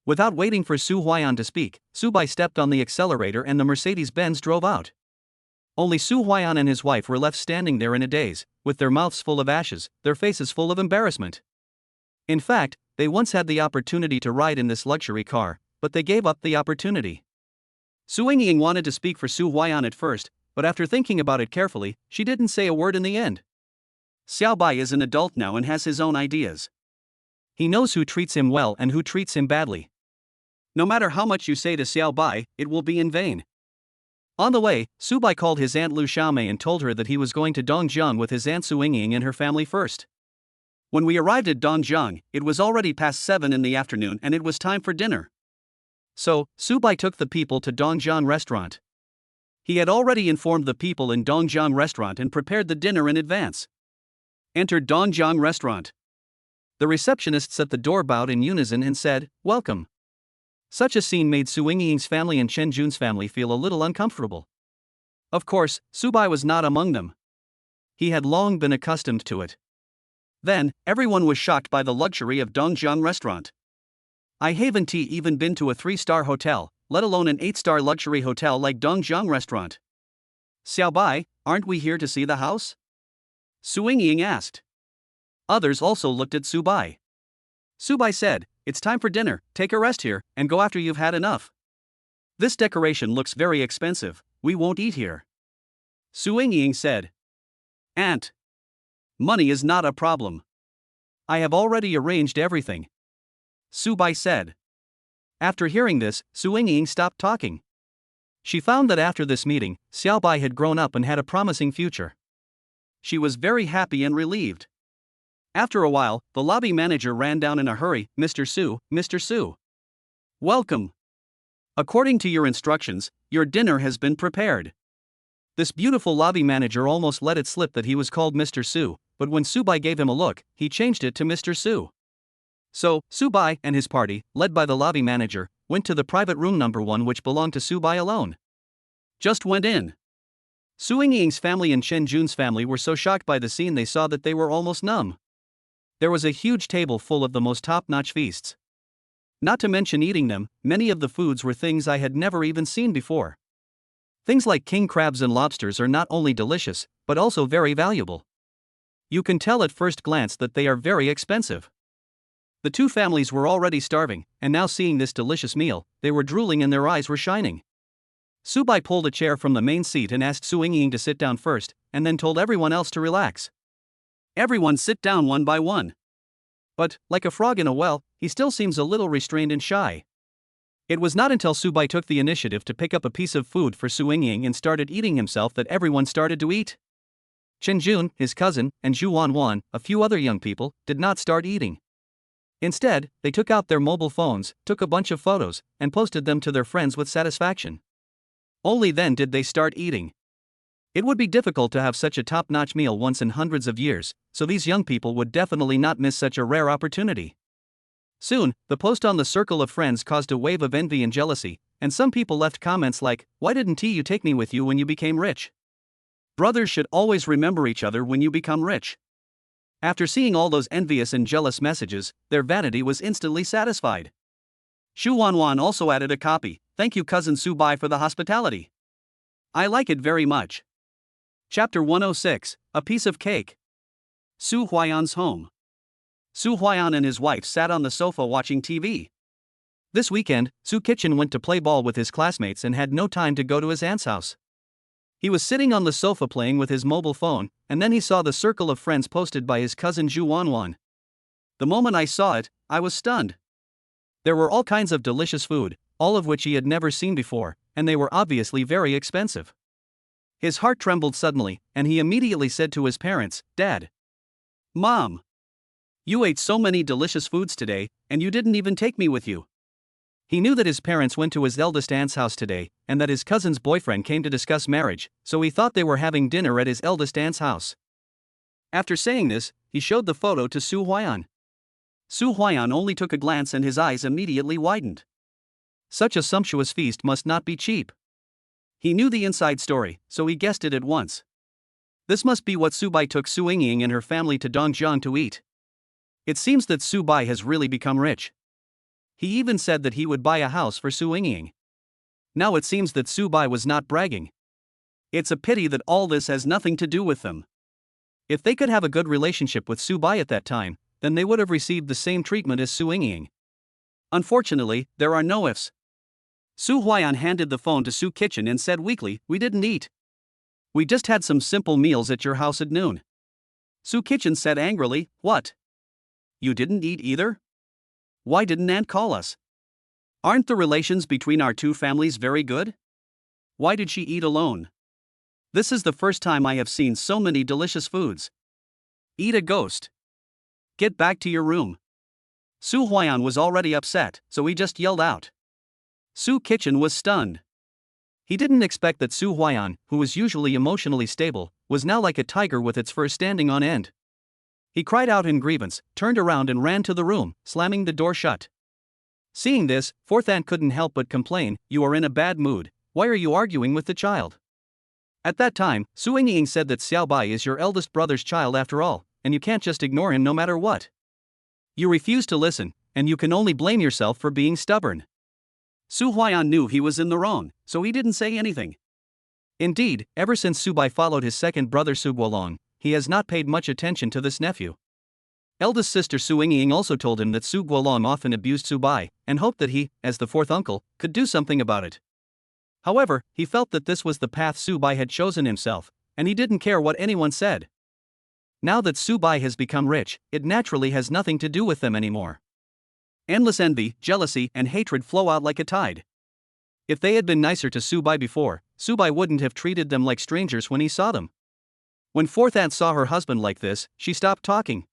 Without waiting for Su Huayan to speak, Su Bai stepped on the accelerator and the Mercedes-Benz drove out. Only Su Huayan and his wife were left standing there in a daze, with their mouths full of ashes, their faces full of embarrassment. In fact, they once had the opportunity to ride in this luxury car, but they gave up the opportunity. Su Ying wanted to speak for Su Huayan at first, but after thinking about it carefully, she didn't say a word in the end. Xiao Bai is an adult now and has his own ideas. He knows who treats him well and who treats him badly. No matter how much you say to Xiao Bai, it will be in vain. On the way, Su Bai called his aunt Lu Xiaomei and told her that he was going to Dongjiang with his aunt Su Ying and her family first. When we arrived at Dongjiang, it was already past 7 in the afternoon and it was time for dinner. So, Su Bai took the people to Dongjiang restaurant. He had already informed the people in Dongjiang restaurant and prepared the dinner in advance. Entered Dongjiang restaurant. The receptionists at the door bowed in unison and said, "Welcome." Such a scene made Su Ying's family and Chen Jun's family feel a little uncomfortable. Of course, Su Bai was not among them. He had long been accustomed to it. Then, everyone was shocked by the luxury of Dongjiang restaurant. I haven't even been to a 3-star hotel, let alone an 8-star luxury hotel like Dongjiang restaurant. "Xiao Bai, aren't we here to see the house?" Su Ying asked. Others also looked at Su Bai. Su Bai said, "It's time for dinner, take a rest here, and go after you've had enough. This decoration looks very expensive, we won't eat here." Su Ying said, "Aunt, money is not a problem. I have already arranged everything." Su Bai said. After hearing this, Su Ying stopped talking. She found that after this meeting, Xiao Bai had grown up and had a promising future. She was very happy and relieved. After a while, the lobby manager ran down in a hurry, "Mr. Su, Mr. Su. Welcome. According to your instructions, your dinner has been prepared." This beautiful lobby manager almost let it slip that he was called Mr. Su, but when Su Bai gave him a look, he changed it to Mr. Su. So, Su Bai and his party, led by the lobby manager, went to the private room number 1 which belonged to Su Bai alone. Just went in. Su Ying's family and Chen Jun's family were so shocked by the scene they saw that they were almost numb. There was a huge table full of the most top-notch feasts. Not to mention eating them, many of the foods were things I had never even seen before. Things like king crabs and lobsters are not only delicious, but also very valuable. You can tell at first glance that they are very expensive. The two families were already starving, and now seeing this delicious meal, they were drooling and their eyes were shining. Su Bai pulled a chair from the main seat and asked Su Ying to sit down first, and then told everyone else to relax. Everyone sit down one by one. But, like a frog in a well, he still seems a little restrained and shy. It was not until Su Bai took the initiative to pick up a piece of food for Su Ying and started eating himself that everyone started to eat. Chen Jun, his cousin, and Zhu Wanwan, a few other young people, did not start eating. Instead, they took out their mobile phones, took a bunch of photos, and posted them to their friends with satisfaction. Only then did they start eating. It would be difficult to have such a top-notch meal once in hundreds of years, so these young people would definitely not miss such a rare opportunity. Soon, the post on the circle of friends caused a wave of envy and jealousy, and some people left comments like, "Why didn't you take me with you when you became rich? Brothers should always remember each other when you become rich." After seeing all those envious and jealous messages, their vanity was instantly satisfied. Xu Wanwan also added a copy, "Thank you cousin Su Bai for the hospitality. I like it very much." Chapter 106, A Piece of Cake. Su Huayan's home. Su Huayan and his wife sat on the sofa watching TV. This weekend, Su Kitchen went to play ball with his classmates and had no time to go to his aunt's house. He was sitting on the sofa playing with his mobile phone, and then he saw the circle of friends posted by his cousin Zhu Wanwan. The moment I saw it, I was stunned. There were all kinds of delicious food, all of which he had never seen before, and they were obviously very expensive. His heart trembled suddenly, and he immediately said to his parents, "Dad, Mom, you ate so many delicious foods today, and you didn't even take me with you." He knew that his parents went to his eldest aunt's house today, and that his cousin's boyfriend came to discuss marriage, so he thought they were having dinner at his eldest aunt's house. After saying this, he showed the photo to Su Huayan. Su Huayan only took a glance and his eyes immediately widened. Such a sumptuous feast must not be cheap. He knew the inside story, so he guessed it at once. This must be what Su Bai took Su Yingying and her family to Dongjiang to eat. It seems that Su Bai has really become rich. He even said that he would buy a house for Su Yingying. Now it seems that Su Bai was not bragging. It's a pity that all this has nothing to do with them. If they could have a good relationship with Su Bai at that time, then they would have received the same treatment as Su Yingying. Unfortunately, there are no ifs. Su Huayan handed the phone to Su Kitchen and said weakly, "We didn't eat. We just had some simple meals at your house at noon." Su Kitchen said angrily, "What? You didn't eat either? Why didn't Aunt call us? Aren't the relations between our two families very good? Why did she eat alone? This is the first time I have seen so many delicious foods. Eat a ghost. Get back to your room." Su Huayan was already upset, so he just yelled out. Su Kitchen was stunned. He didn't expect that Su Huayan, who was usually emotionally stable, was now like a tiger with its fur standing on end. He cried out in grievance, turned around and ran to the room, slamming the door shut. Seeing this, fourth aunt couldn't help but complain, "You are in a bad mood. Why are you arguing with the child?" At that time, Su Yingying said that Xiao Bai is your eldest brother's child after all, and you can't just ignore him no matter what. You refuse to listen, and you can only blame yourself for being stubborn. Su Huayan knew he was in the wrong, so he didn't say anything. Indeed, ever since Su Bai followed his second brother Su Guolong, he has not paid much attention to this nephew. Eldest sister Su Yingying also told him that Su Guolong often abused Su Bai, and hoped that he, as the fourth uncle, could do something about it. However, he felt that this was the path Su Bai had chosen himself, and he didn't care what anyone said. Now that Su Bai has become rich, it naturally has nothing to do with them anymore. Endless envy, jealousy, and hatred flow out like a tide. If they had been nicer to Su Bai before, Su Bai wouldn't have treated them like strangers when he saw them. When fourth aunt saw her husband like this, she stopped talking.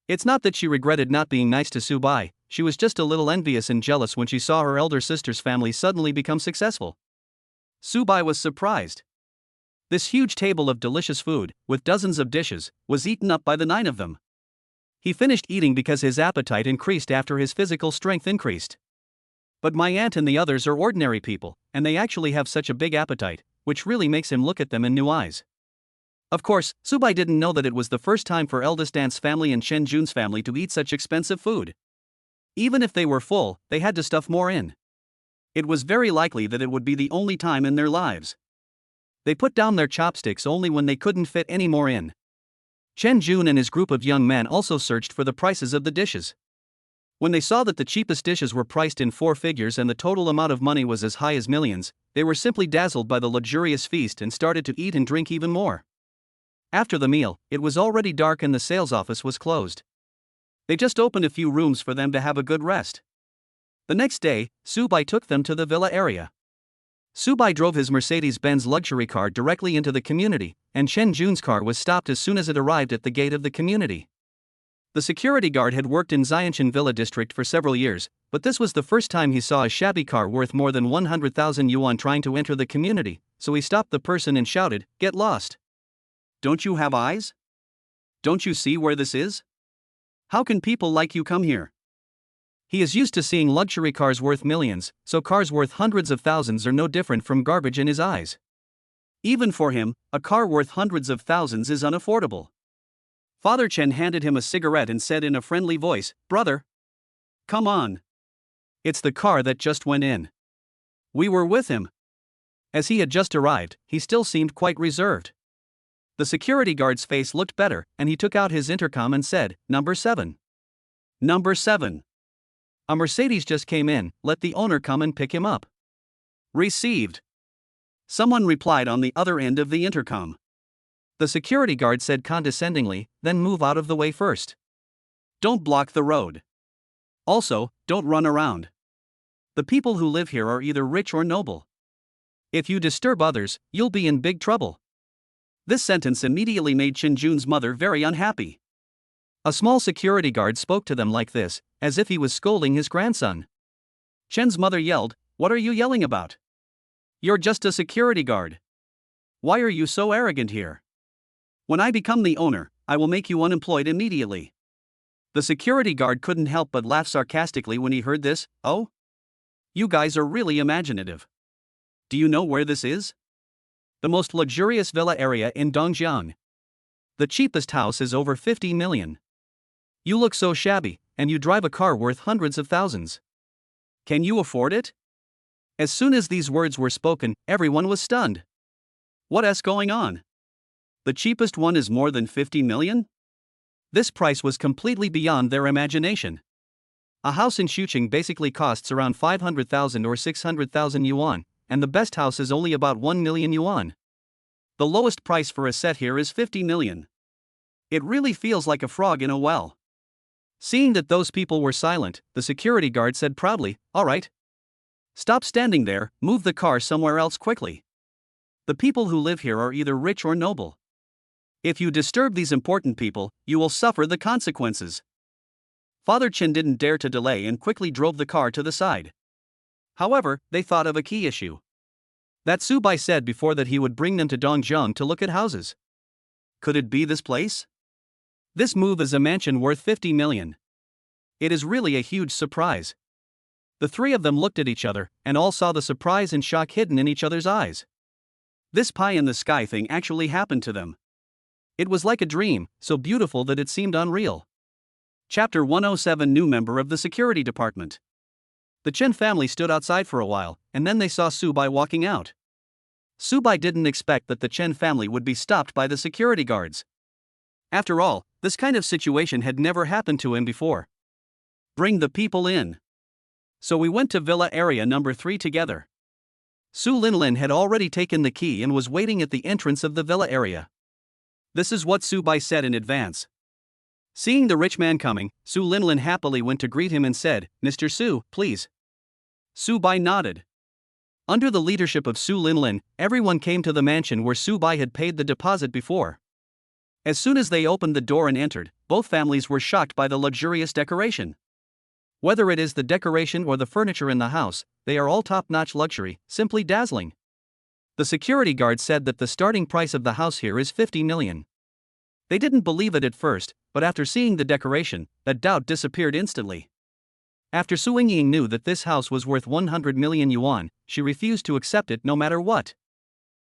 It's not that she regretted not being nice to Su Bai, she was just a little envious and jealous when she saw her elder sister's family suddenly become successful. Su Bai was surprised. This huge table of delicious food, with dozens of dishes, was eaten up by the 9 of them. He finished eating because his appetite increased after his physical strength increased. But my aunt and the others are ordinary people, and they actually have such a big appetite, which really makes him look at them in new eyes. Of course, Su Bai didn't know that it was the first time for eldest aunt's family and Chen Jun's family to eat such expensive food. Even if they were full, they had to stuff more in. It was very likely that it would be the only time in their lives. They put down their chopsticks only when they couldn't fit any more in. Chen Jun and his group of young men also searched for the prices of the dishes. When they saw that the cheapest dishes were priced in 4 figures and the total amount of money was as high as millions, they were simply dazzled by the luxurious feast and started to eat and drink even more. After the meal, it was already dark and the sales office was closed. They just opened a few rooms for them to have a good rest. The next day, Su Bai took them to the villa area. Su Bai drove his Mercedes-Benz luxury car directly into the community, and Chen Jun's car was stopped as soon as it arrived at the gate of the community. The security guard had worked in Xianshan Villa district for several years, but this was the first time he saw a shabby car worth more than 100,000 yuan trying to enter the community, so he stopped the person and shouted, "Get lost! Don't you have eyes? Don't you see where this is? How can people like you come here?" He is used to seeing luxury cars worth millions, so cars worth hundreds of thousands are no different from garbage in his eyes. Even for him, a car worth hundreds of thousands is unaffordable. Father Chen handed him a cigarette and said in a friendly voice, "Brother, come on. It's the car that just went in. We were with him." As he had just arrived, he still seemed quite reserved. The security guard's face looked better, and he took out his intercom and said, "Number 7. Number 7. A Mercedes just came in, let the owner come and pick him up." "Received." Someone replied on the other end of the intercom. The security guard said condescendingly, "Then move out of the way first. Don't block the road. Also, don't run around. The people who live here are either rich or noble. If you disturb others, you'll be in big trouble." This sentence immediately made Chen Jun's mother very unhappy. A small security guard spoke to them like this, as if he was scolding his grandson. Chen's mother yelled, "What are you yelling about? You're just a security guard. Why are you so arrogant here? When I become the owner, I will make you unemployed immediately." The security guard couldn't help but laugh sarcastically when he heard this. "Oh? You guys are really imaginative. Do you know where this is? The most luxurious villa area in Dongjiang. The cheapest house is over 50 million. You look so shabby, and you drive a car worth hundreds of thousands. Can you afford it? As soon as these words were spoken, everyone was stunned. What's going on? The cheapest one is more than 50 million? This price was completely beyond their imagination. A house in Shuqing basically costs around 500,000 or 600,000 yuan, and the best house is only about 1 million yuan. The lowest price for a set here is 50 million. It really feels like a frog in a well. Seeing that those people were silent, the security guard said proudly, "All right. Stop standing there, move the car somewhere else quickly. The people who live here are either rich or noble. If you disturb these important people, you will suffer the consequences." Father Chen didn't dare to delay and quickly drove the car to the side. However, they thought of a key issue. That Su Bai said before that he would bring them to Dongjiang to look at houses. Could it be this place? This move is a mansion worth 50 million. It is really a huge surprise. The three of them looked at each other, and all saw the surprise and shock hidden in each other's eyes. This pie in the sky thing actually happened to them. It was like a dream, so beautiful that it seemed unreal. Chapter 107. New member of the security department. The Chen family stood outside for a while, and then they saw Su Bai walking out. Su Bai didn't expect that the Chen family would be stopped by the security guards. After all, this kind of situation had never happened to him before. Bring the people in. So we went to villa area number 3 together. Su Linlin had already taken the key and was waiting at the entrance of the villa area. This is what Su Bai said in advance. Seeing the rich man coming, Su Linlin happily went to greet him and said, "Mr. Su, please." Su Bai nodded. Under the leadership of Su Linlin, everyone came to the mansion where Su Bai had paid the deposit before. As soon as they opened the door and entered, both families were shocked by the luxurious decoration. Whether it is the decoration or the furniture in the house, they are all top-notch luxury, simply dazzling. The security guard said that the starting price of the house here is 50 million. They didn't believe it at first, but after seeing the decoration, that doubt disappeared instantly. After Su Ying knew that this house was worth 100 million yuan, she refused to accept it no matter what.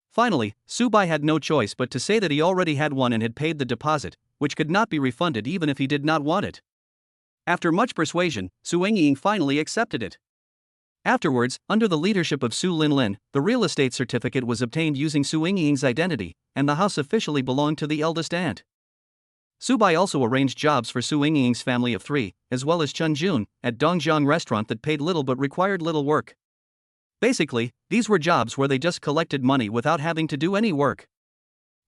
Finally, Su Bai had no choice but to say that he already had one and had paid the deposit, which could not be refunded even if he did not want it. After much persuasion, Su Ying finally accepted it. Afterwards, under the leadership of Su Linlin, the real estate certificate was obtained using Su Ying's identity, and the house officially belonged to the eldest aunt. Su Bai also arranged jobs for Su Ying's family of 3, as well as Chun Jun, at Dongjiang restaurant that paid little but required little work. Basically, these were jobs where they just collected money without having to do any work.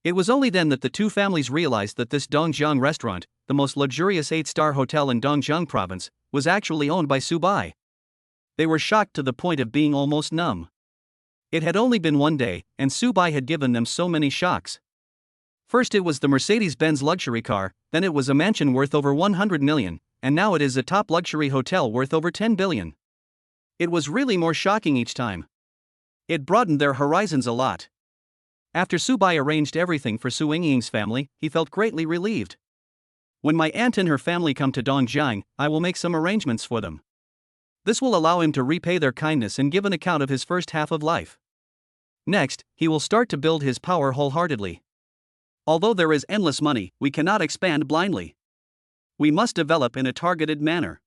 It was only then that the two families realized that this Dongjiang restaurant, the most luxurious 8-star hotel in Dongjiang province, was actually owned by Su Bai. They were shocked to the point of being almost numb. It had only been one day, and Su Bai had given them so many shocks. First it was the Mercedes-Benz luxury car, then it was a mansion worth over 100 million, and now it is a top luxury hotel worth over 10 billion. It was really more shocking each time. It broadened their horizons a lot. After Su Bai arranged everything for Su Ying's family, he felt greatly relieved. When my aunt and her family come to Dongjiang, I will make some arrangements for them. This will allow him to repay their kindness and give an account of his first half of life. Next, he will start to build his power wholeheartedly. Although there is endless money, we cannot expand blindly. We must develop in a targeted manner.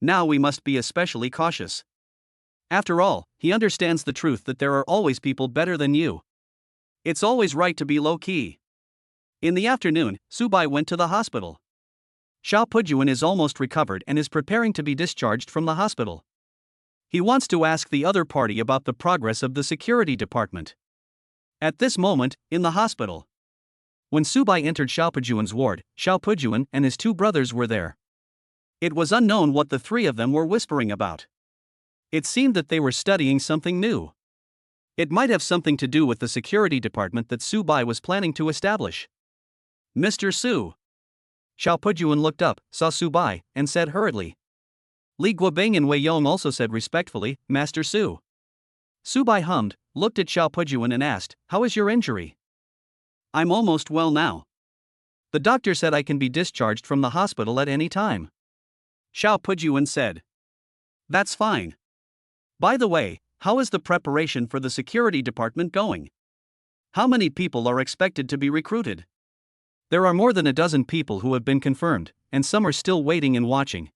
Now we must be especially cautious. After all, he understands the truth that there are always people better than you. It's always right to be low-key. In the afternoon, Su Bai went to the hospital. Xiao Pujuan is almost recovered and is preparing to be discharged from the hospital. He wants to ask the other party about the progress of the security department. At this moment, in the hospital, when Su Bai entered Xiao Pujuan's ward, Xiao Pujuan and his 2 brothers were there. It was unknown what the 3 of them were whispering about. It seemed that they were studying something new. It might have something to do with the security department that Su Bai was planning to establish. "Mr. Su." Xiao Pujuan looked up, saw Su Bai, and said hurriedly. Li Guobing and Wei Yong also said respectfully, "Master Su." Su Bai hummed, looked at Xiao Pujuan and asked, "How is your injury?" "I'm almost well now. The doctor said I can be discharged from the hospital at any time." Xiao Pujuan said. "That's fine. By the way, how is the preparation for the security department going? How many people are expected to be recruited? There are more than a dozen people who have been confirmed, and some are still waiting and watching.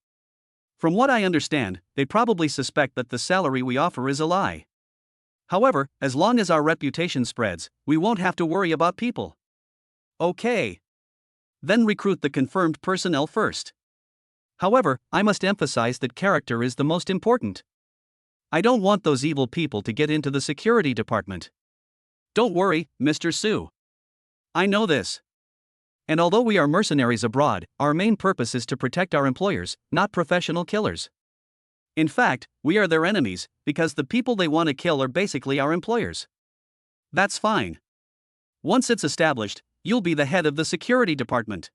From what I understand, they probably suspect that the salary we offer is a lie. However, as long as our reputation spreads, we won't have to worry about people. Okay. Then recruit the confirmed personnel first. However, I must emphasize that character is the most important. I don't want those evil people to get into the security department. Don't worry, Mr. Su. I know this. And although we are mercenaries abroad, our main purpose is to protect our employers, not professional killers. In fact, we are their enemies, because the people they want to kill are basically our employers. That's fine. Once it's established, you'll be the head of the security department.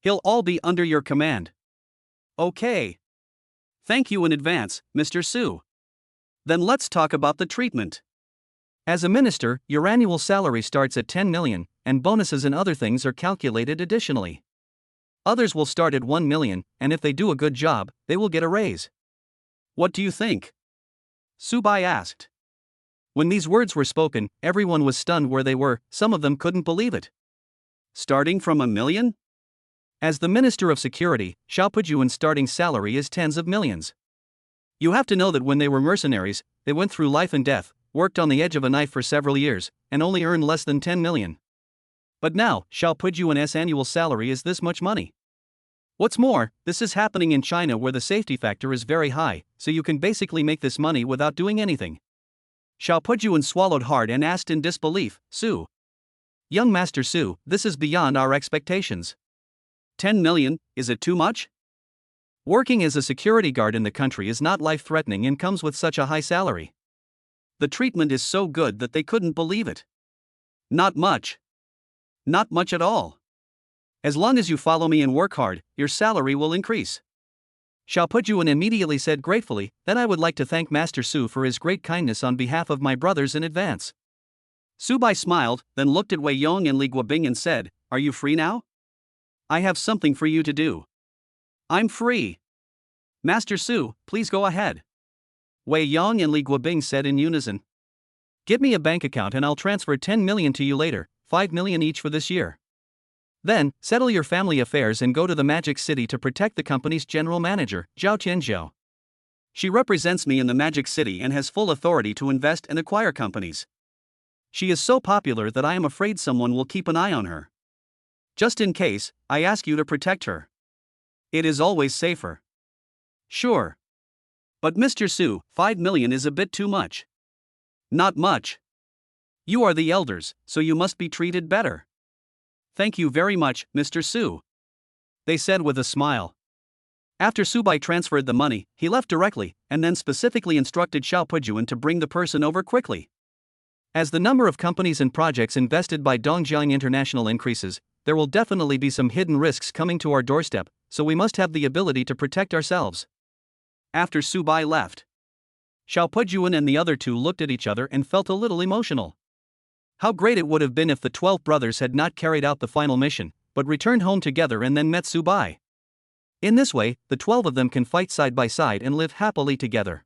He'll all be under your command. Okay. Thank you in advance, Mr. Su. Then let's talk about the treatment. As a minister, your annual salary starts at 10 million, and bonuses and other things are calculated additionally. Others will start at 1 million, and if they do a good job, they will get a raise. What do you think? Subai asked. When these words were spoken, everyone was stunned where they were, some of them couldn't believe it. Starting from 1 million? As the Minister of Security, Xiao Pujuan's starting salary is tens of millions. You have to know that when they were mercenaries, they went through life and death, worked on the edge of a knife for several years, and only earned less than 10 million. But now, Xiao Pujuan's annual salary is this much money. What's more, this is happening in China where the safety factor is very high, so you can basically make this money without doing anything. Xiao Pujuan swallowed hard and asked in disbelief, Su. Young Master Su, this is beyond our expectations. 10 million, is it too much? Working as a security guard in the country is not life-threatening and comes with such a high salary. The treatment is so good that they couldn't believe it. Not much. Not much at all. As long as you follow me and work hard, your salary will increase. Xiao Pujuan immediately said gratefully, then I would like to thank Master Su for his great kindness on behalf of my brothers in advance. Subai smiled, then looked at Wei Yong and Li Guobing and said, Are you free now? I have something for you to do. I'm free. Master Su, please go ahead. Wei Yong and Li Guobing said in unison. Give me a bank account and I'll transfer 10 million to you later, 5 million each for this year. Then, settle your family affairs and go to the Magic City to protect the company's general manager, Zhao Tianzhou. She represents me in the Magic City and has full authority to invest and acquire companies. She is so popular that I am afraid someone will keep an eye on her. Just in case, I ask you to protect her. It is always safer. Sure. But Mr. Su, 5 million is a bit too much. Not much. You are the elders, so you must be treated better. Thank you very much, Mr. Su. They said with a smile. After Subai transferred the money, he left directly, and then specifically instructed Xiao Pujuan to bring the person over quickly. As the number of companies and projects invested by Dongjiang International increases, there will definitely be some hidden risks coming to our doorstep, so we must have the ability to protect ourselves. After Subai left, Xiao Pujuan and the other two looked at each other and felt a little emotional. How great it would have been if the 12 brothers had not carried out the final mission, but returned home together and then met Subai. In this way, the 12 of them can fight side by side and live happily together.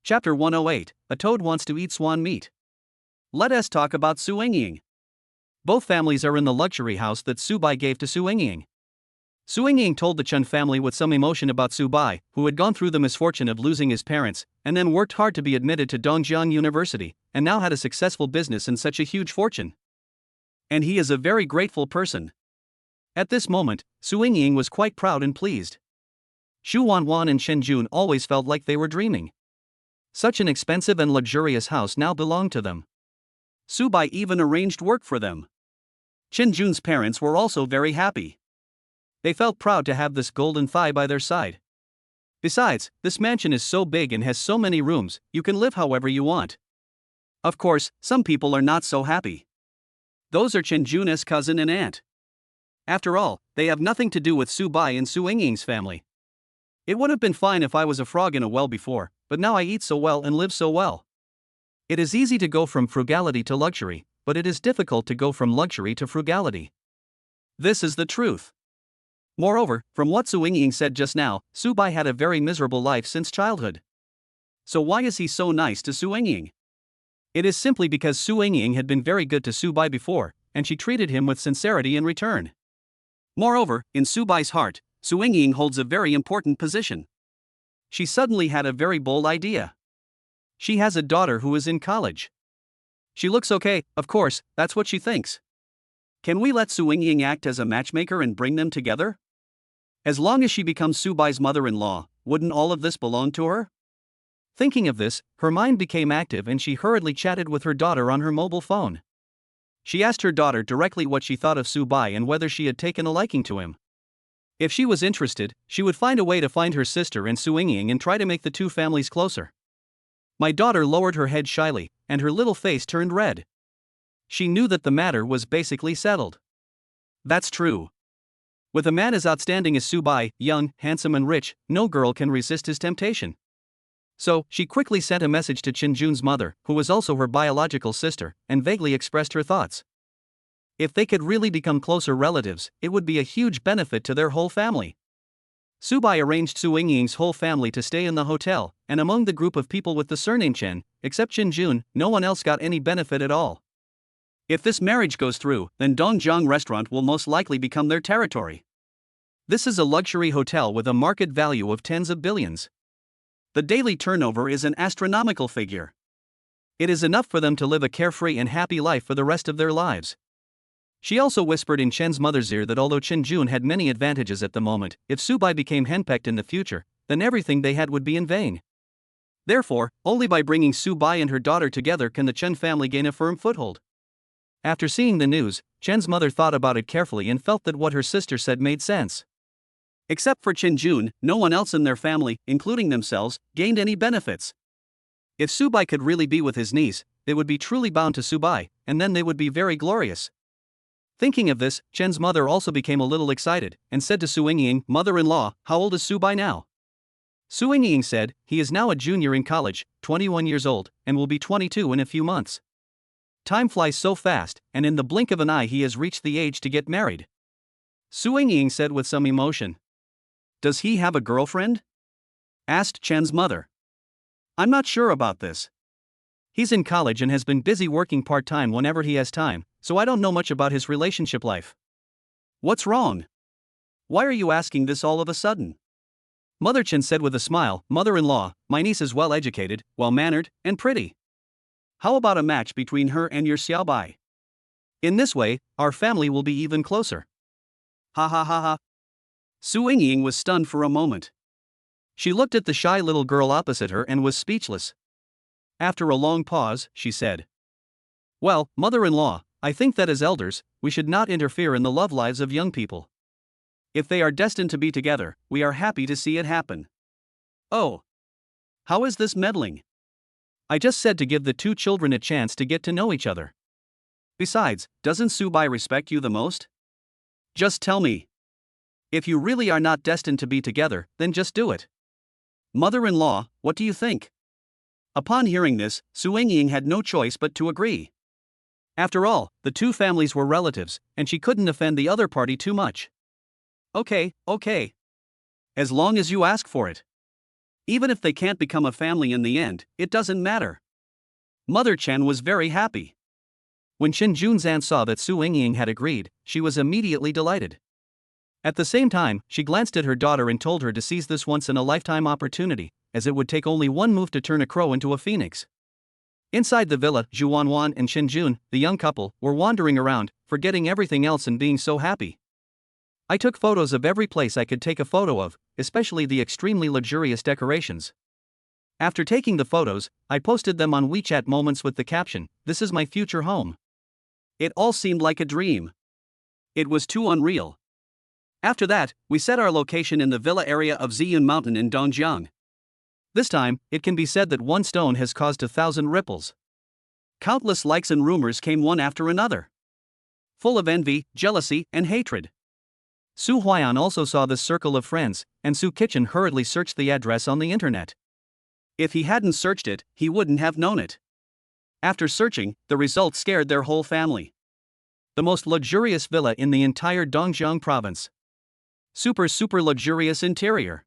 Chapter 108, A Toad Wants to Eat Swan Meat. Let us talk about Su Yingying. Both families are in the luxury house that Subai gave to Su Yingying. Su Yingying told the Chen family with some emotion about Subai, who had gone through the misfortune of losing his parents, and then worked hard to be admitted to Dongjiang University, and now had a successful business and such a huge fortune. And he is a very grateful person. At this moment, Su Yingying was quite proud and pleased. Xu Wanwan and Chen Jun always felt like they were dreaming. Such an expensive and luxurious house now belonged to them. Subai even arranged work for them. Chen Jun's parents were also very happy. They felt proud to have this golden thigh by their side. Besides, this mansion is so big and has so many rooms, you can live however you want. Of course, some people are not so happy. Those are Chen Jun's cousin and aunt. After all, they have nothing to do with Subai and Su Yingying's family. It would have been fine if I was a frog in a well before, but now I eat so well and live so well. It is easy to go from frugality to luxury, but it is difficult to go from luxury to frugality. This is the truth. Moreover, from what Su Yingying said just now, Subai had a very miserable life since childhood. So why is he so nice to Su Ying? It is simply because Su Ying had been very good to Su Bai before, and she treated him with sincerity in return. Moreover, in Su Bai's heart, Su Ying holds a very important position. She suddenly had a very bold idea. She has a daughter who is in college. She looks okay, of course, that's what she thinks. Can we let Su Ying act as a matchmaker and bring them together? As long as she becomes Su Bai's mother-in-law, wouldn't all of this belong to her? Thinking of this, her mind became active and she hurriedly chatted with her daughter on her mobile phone. She asked her daughter directly what she thought of Su Bai and whether she had taken a liking to him. If she was interested, she would find a way to find her sister and Su Ying and try to make the two families closer. My daughter lowered her head shyly, and her little face turned red. She knew that the matter was basically settled. That's true. With a man as outstanding as Su Bai, young, handsome and rich, no girl can resist his temptation. So, she quickly sent a message to Qinjun's mother, who was also her biological sister, and vaguely expressed her thoughts. If they could really become closer relatives, it would be a huge benefit to their whole family. Su Bai arranged Su Ying's whole family to stay in the hotel, and among the group of people with the surname Chen, except Qinjun, no one else got any benefit at all. If this marriage goes through, then Dongjiang Restaurant will most likely become their territory. This is a luxury hotel with a market value of tens of billions. The daily turnover is an astronomical figure. It is enough for them to live a carefree and happy life for the rest of their lives. She also whispered in Chen's mother's ear that although Qinjun had many advantages at the moment, if Su Bai became henpecked in the future, then everything they had would be in vain. Therefore, only by bringing Su Bai and her daughter together can the Chen family gain a firm foothold. After seeing the news, Chen's mother thought about it carefully and felt that what her sister said made sense. Except for Qinjun, no one else in their family, including themselves, gained any benefits. If Su Bai could really be with his niece, they would be truly bound to Su Bai, and then they would be very glorious. Thinking of this, Chen's mother also became a little excited, and said to Su Ying, "Mother-in-law, how old is Su Bai now?" Su Ying said, "He is now a junior in college, 21 years old, and will be 22 in a few months. Time flies so fast, and in the blink of an eye he has reached the age to get married." Su Ying said with some emotion. "Does he have a girlfriend?" asked Chen's mother. "I'm not sure about this. He's in college and has been busy working part-time whenever he has time, so I don't know much about his relationship life." "What's wrong? Why are you asking this all of a sudden?" Mother Chen said with a smile, "Mother-in-law, my niece is well-educated, well-mannered, and pretty. How about a match between her and your Xiao Bai? In this way, our family will be even closer." Ha ha ha ha. Su Ying was stunned for a moment. She looked at the shy little girl opposite her and was speechless. After a long pause, she said, "Well, mother-in-law, I think that as elders, we should not interfere in the love lives of young people. If they are destined to be together, we are happy to see it happen." "Oh. How is this meddling? I just said to give the two children a chance to get to know each other. Besides, doesn't Su Bai respect you the most? Just tell me. If you really are not destined to be together, then just do it. Mother-in-law, what do you think?" Upon hearing this, Su Ying had no choice but to agree. After all, the two families were relatives, and she couldn't offend the other party too much. Okay. As long as you ask for it. Even if they can't become a family in the end, it doesn't matter. Mother Chen was very happy. When Qinjun's aunt saw that Su Ying had agreed, she was immediately delighted. At the same time, she glanced at her daughter and told her to seize this once-in-a-lifetime opportunity, as it would take only one move to turn a crow into a phoenix. Inside the villa, Zhuanwan and Qinjun, the young couple, were wandering around, forgetting everything else and being so happy. I took photos of every place I could take a photo of, especially the extremely luxurious decorations. After taking the photos, I posted them on WeChat Moments with the caption, "This is my future home." It all seemed like a dream. It was too unreal. After that, we set our location in the villa area of Ziyun Mountain in Dongjiang. This time, it can be said that one stone has caused 1,000 ripples. Countless likes and rumors came one after another, full of envy, jealousy, and hatred. Su Huiyan also saw this circle of friends, and Su Kitchen hurriedly searched the address on the internet. If he hadn't searched it, he wouldn't have known it. After searching, the results scared their whole family. The most luxurious villa in the entire Dongjiang province. Super luxurious interior.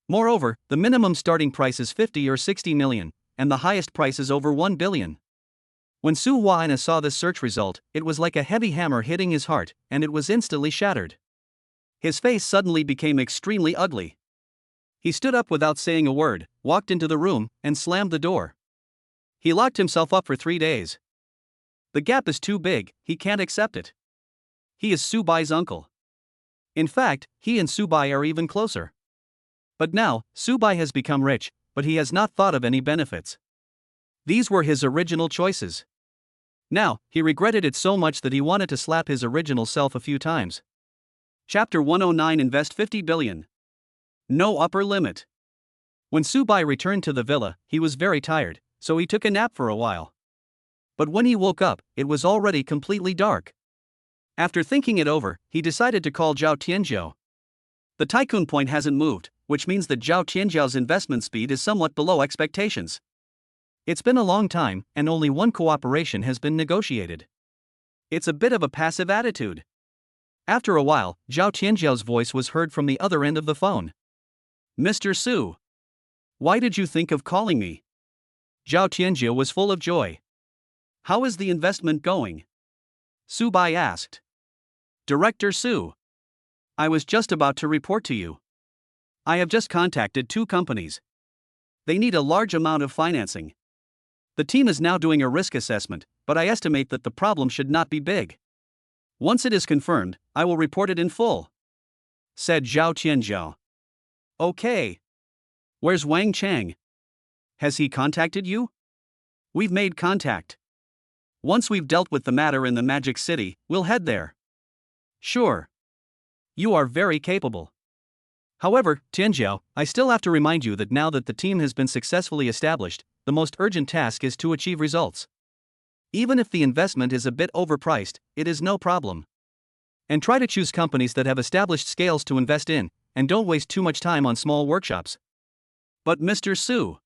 Moreover, the minimum starting price is 50 or 60 million, and the highest price is over 1 billion. When Su Waina saw this search result, it was like a heavy hammer hitting his heart, and it was instantly shattered. His face suddenly became extremely ugly. He stood up without saying a word, walked into the room, and slammed the door. He locked himself up for 3 days. The gap is too big, he can't accept it. He is Subai's uncle. In fact, he and Subai are even closer. But now, Subai has become rich, but he has not thought of any benefits. These were his original choices. Now, he regretted it so much that he wanted to slap his original self a few times. Chapter 109 Invest 50 billion. No upper limit. When Subai returned to the villa, he was very tired, so he took a nap for a while. But when he woke up, it was already completely dark. After thinking it over, he decided to call Zhao Tianzhou. The tycoon point hasn't moved, which means that Zhao Tianzhou's investment speed is somewhat below expectations. It's been a long time, and only one cooperation has been negotiated. It's a bit of a passive attitude. After a while, Zhao Tianzhou's voice was heard from the other end of the phone. Mr. Su. Why did you think of calling me? Zhao Tianzhou was full of joy. How is the investment going? Subai asked. Director Su. I was just about to report to you. I have just contacted 2 companies. They need a large amount of financing. The team is now doing a risk assessment, but I estimate that the problem should not be big. Once it is confirmed, I will report it in full, said Zhao Tianzhou. Okay. Where's Wang Chang? Has he contacted you? We've made contact. Once we've dealt with the matter in the Magic City, we'll head there. Sure. You are very capable. However, Tianzhou, I still have to remind you that now that the team has been successfully established, the most urgent task is to achieve results. Even if the investment is a bit overpriced, it is no problem. And try to choose companies that have established scales to invest in, and don't waste too much time on small workshops. But Mr. Su,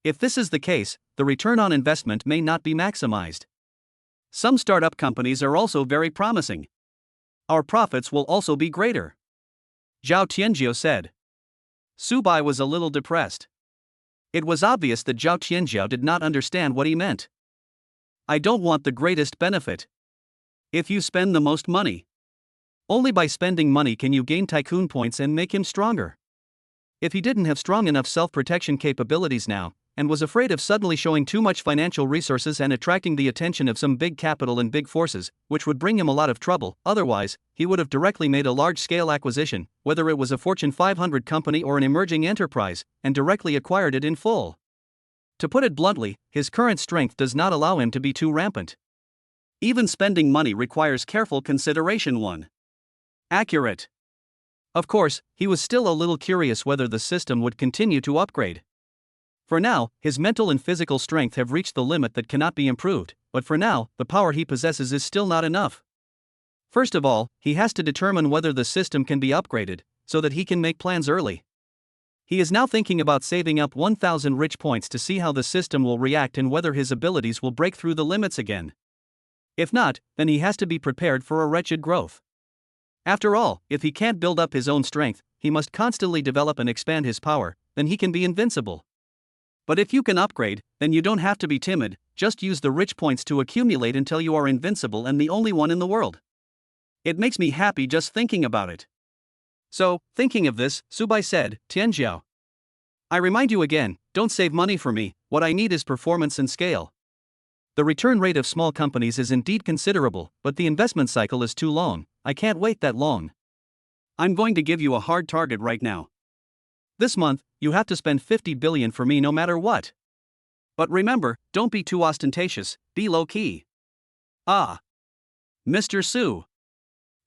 if this is the case, the return on investment may not be maximized. Some startup companies are also very promising. Our profits will also be greater, Zhao Tianzhou said. Subai was a little depressed. It was obvious that Zhao Tianzhou did not understand what he meant. I don't want the greatest benefit. If you spend the most money. Only by spending money can you gain tycoon points and make him stronger. If he didn't have strong enough self-protection capabilities now, and was afraid of suddenly showing too much financial resources and attracting the attention of some big capital and big forces, which would bring him a lot of trouble, otherwise, he would have directly made a large-scale acquisition, whether it was a Fortune 500 company or an emerging enterprise, and directly acquired it in full. To put it bluntly, his current strength does not allow him to be too rampant. Even spending money requires careful consideration. 1. Accurate. Of course, he was still a little curious whether the system would continue to upgrade. For now, his mental and physical strength have reached the limit that cannot be improved, but for now, the power he possesses is still not enough. First of all, he has to determine whether the system can be upgraded, so that he can make plans early. He is now thinking about saving up 1,000 rich points to see how the system will react and whether his abilities will break through the limits again. If not, then he has to be prepared for a wretched growth. After all, if he can't build up his own strength, he must constantly develop and expand his power, then he can be invincible. But if you can upgrade, then you don't have to be timid, just use the rich points to accumulate until you are invincible and the only one in the world. It makes me happy just thinking about it. So, thinking of this, Subai said, Tianzhou, I remind you again, don't save money for me, what I need is performance and scale. The return rate of small companies is indeed considerable, but the investment cycle is too long, I can't wait that long. I'm going to give you a hard target right now. This month, you have to spend 50 billion for me no matter what. But remember, don't be too ostentatious, be low-key. Ah. Mr. Su.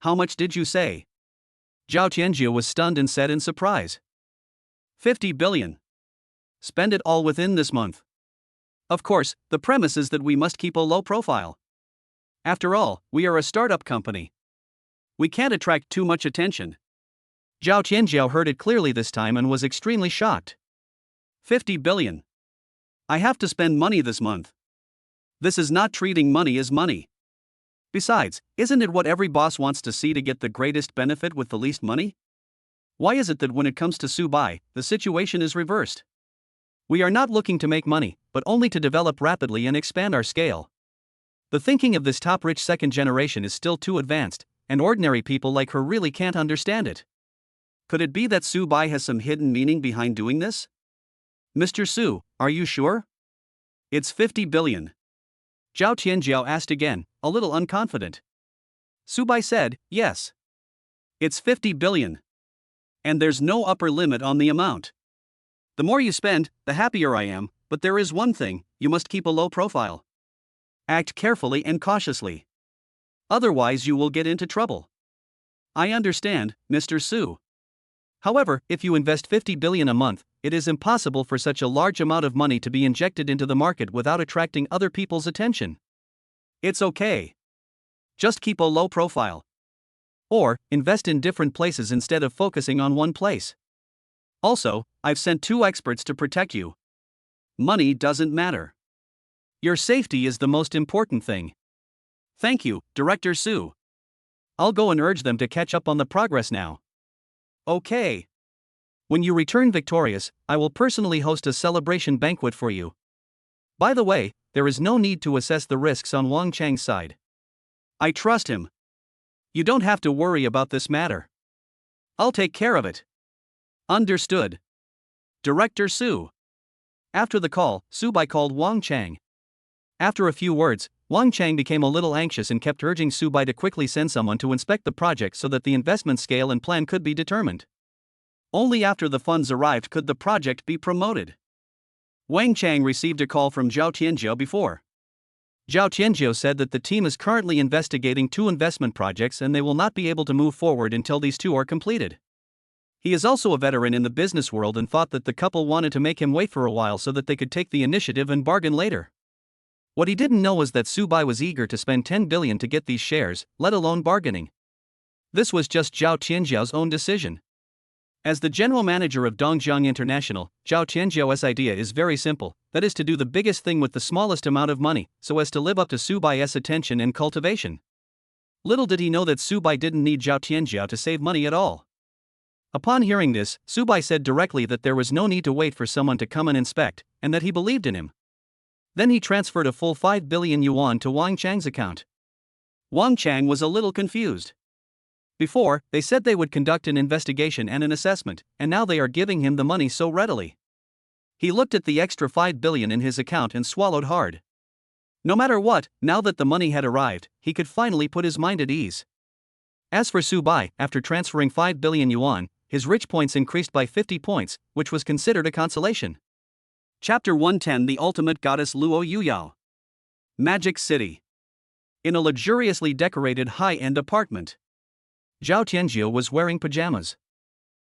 How much did you say? Zhao Tianzhou was stunned and said in surprise. 50 billion. Spend it all within this month. Of course, the premise is that we must keep a low profile. After all, we are a startup company. We can't attract too much attention. Zhao Tianzhou heard it clearly this time and was extremely shocked. 50 billion. I have to spend money this month. This is not treating money as money. Besides, isn't it what every boss wants to see to get the greatest benefit with the least money? Why is it that when it comes to Subai, the situation is reversed? We are not looking to make money, but only to develop rapidly and expand our scale. The thinking of this top-rich second generation is still too advanced, and ordinary people like her really can't understand it. Could it be that Subai has some hidden meaning behind doing this? Mr. Su, are you sure? It's 50 billion. Zhao Tianjiao asked again, a little unconfident. Subai said, yes. It's 50 billion. And there's no upper limit on the amount. The more you spend, the happier I am, but there is one thing, you must keep a low profile. Act carefully and cautiously. Otherwise you will get into trouble. I understand, Mr. Su. However, if you invest 50 billion a month, it is impossible for such a large amount of money to be injected into the market without attracting other people's attention. It's okay. Just keep a low profile. Or, invest in different places instead of focusing on one place. Also, I've sent 2 experts to protect you. Money doesn't matter. Your safety is the most important thing. Thank you, Director Su. I'll go and urge them to catch up on the progress now. Okay. When you return victorious, I will personally host a celebration banquet for you. By the way, there is no need to assess the risks on Wang Chang's side. I trust him. You don't have to worry about this matter. I'll take care of it. Understood. Director Su. After the call, Subai called Wang Chang. After a few words, Wang Chang became a little anxious and kept urging Subai to quickly send someone to inspect the project so that the investment scale and plan could be determined. Only after the funds arrived could the project be promoted. Wang Chang received a call from Zhao Tianjiao before. Zhao Tianjiao said that the team is currently investigating 2 investment projects and they will not be able to move forward until these 2 are completed. He is also a veteran in the business world and thought that the couple wanted to make him wait for a while so that they could take the initiative and bargain later. What he didn't know was that Subai was eager to spend 10 billion to get these shares, let alone bargaining. This was just Zhao Tianjiao's own decision. As the general manager of Dongjiang International, Zhao Tianjiao's idea is very simple, that is to do the biggest thing with the smallest amount of money, so as to live up to Subai's attention and cultivation. Little did he know that Subai didn't need Zhao Tianjiao to save money at all. Upon hearing this, Subai said directly that there was no need to wait for someone to come and inspect, and that he believed in him. Then he transferred a full 5 billion yuan to Wang Chang's account. Wang Chang was a little confused. Before, they said they would conduct an investigation and an assessment, and now they are giving him the money so readily. He looked at the extra 5 billion in his account and swallowed hard. No matter what, now that the money had arrived, he could finally put his mind at ease. As for Subai, after transferring 5 billion yuan, his rich points increased by 50 points, which was considered a consolation. Chapter 110 The Ultimate Goddess Luo Yuyao. Magic City. In a luxuriously decorated high-end apartment. Zhao Tianjiao was wearing pajamas.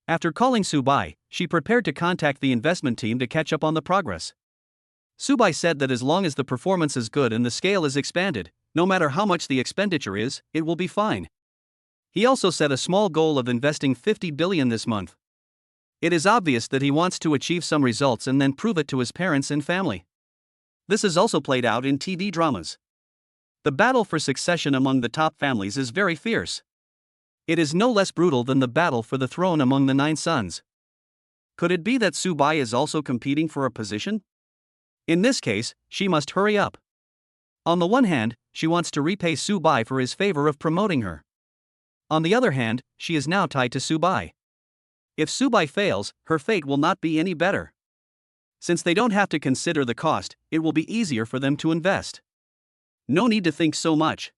After calling Subai, she prepared to contact the investment team to catch up on the progress. Subai said that as long as the performance is good and the scale is expanded, no matter how much the expenditure is, it will be fine. He also set a small goal of investing 50 billion this month. It is obvious that he wants to achieve some results and then prove it to his parents and family. This is also played out in TV dramas. The battle for succession among the top families is very fierce. It is no less brutal than the battle for the throne among the 9 sons. Could it be that Subai is also competing for a position? In this case, she must hurry up. On the one hand, she wants to repay Subai for his favor of promoting her. On the other hand, she is now tied to Subai. If Subai fails, her fate will not be any better. Since they don't have to consider the cost, it will be easier for them to invest. No need to think so much.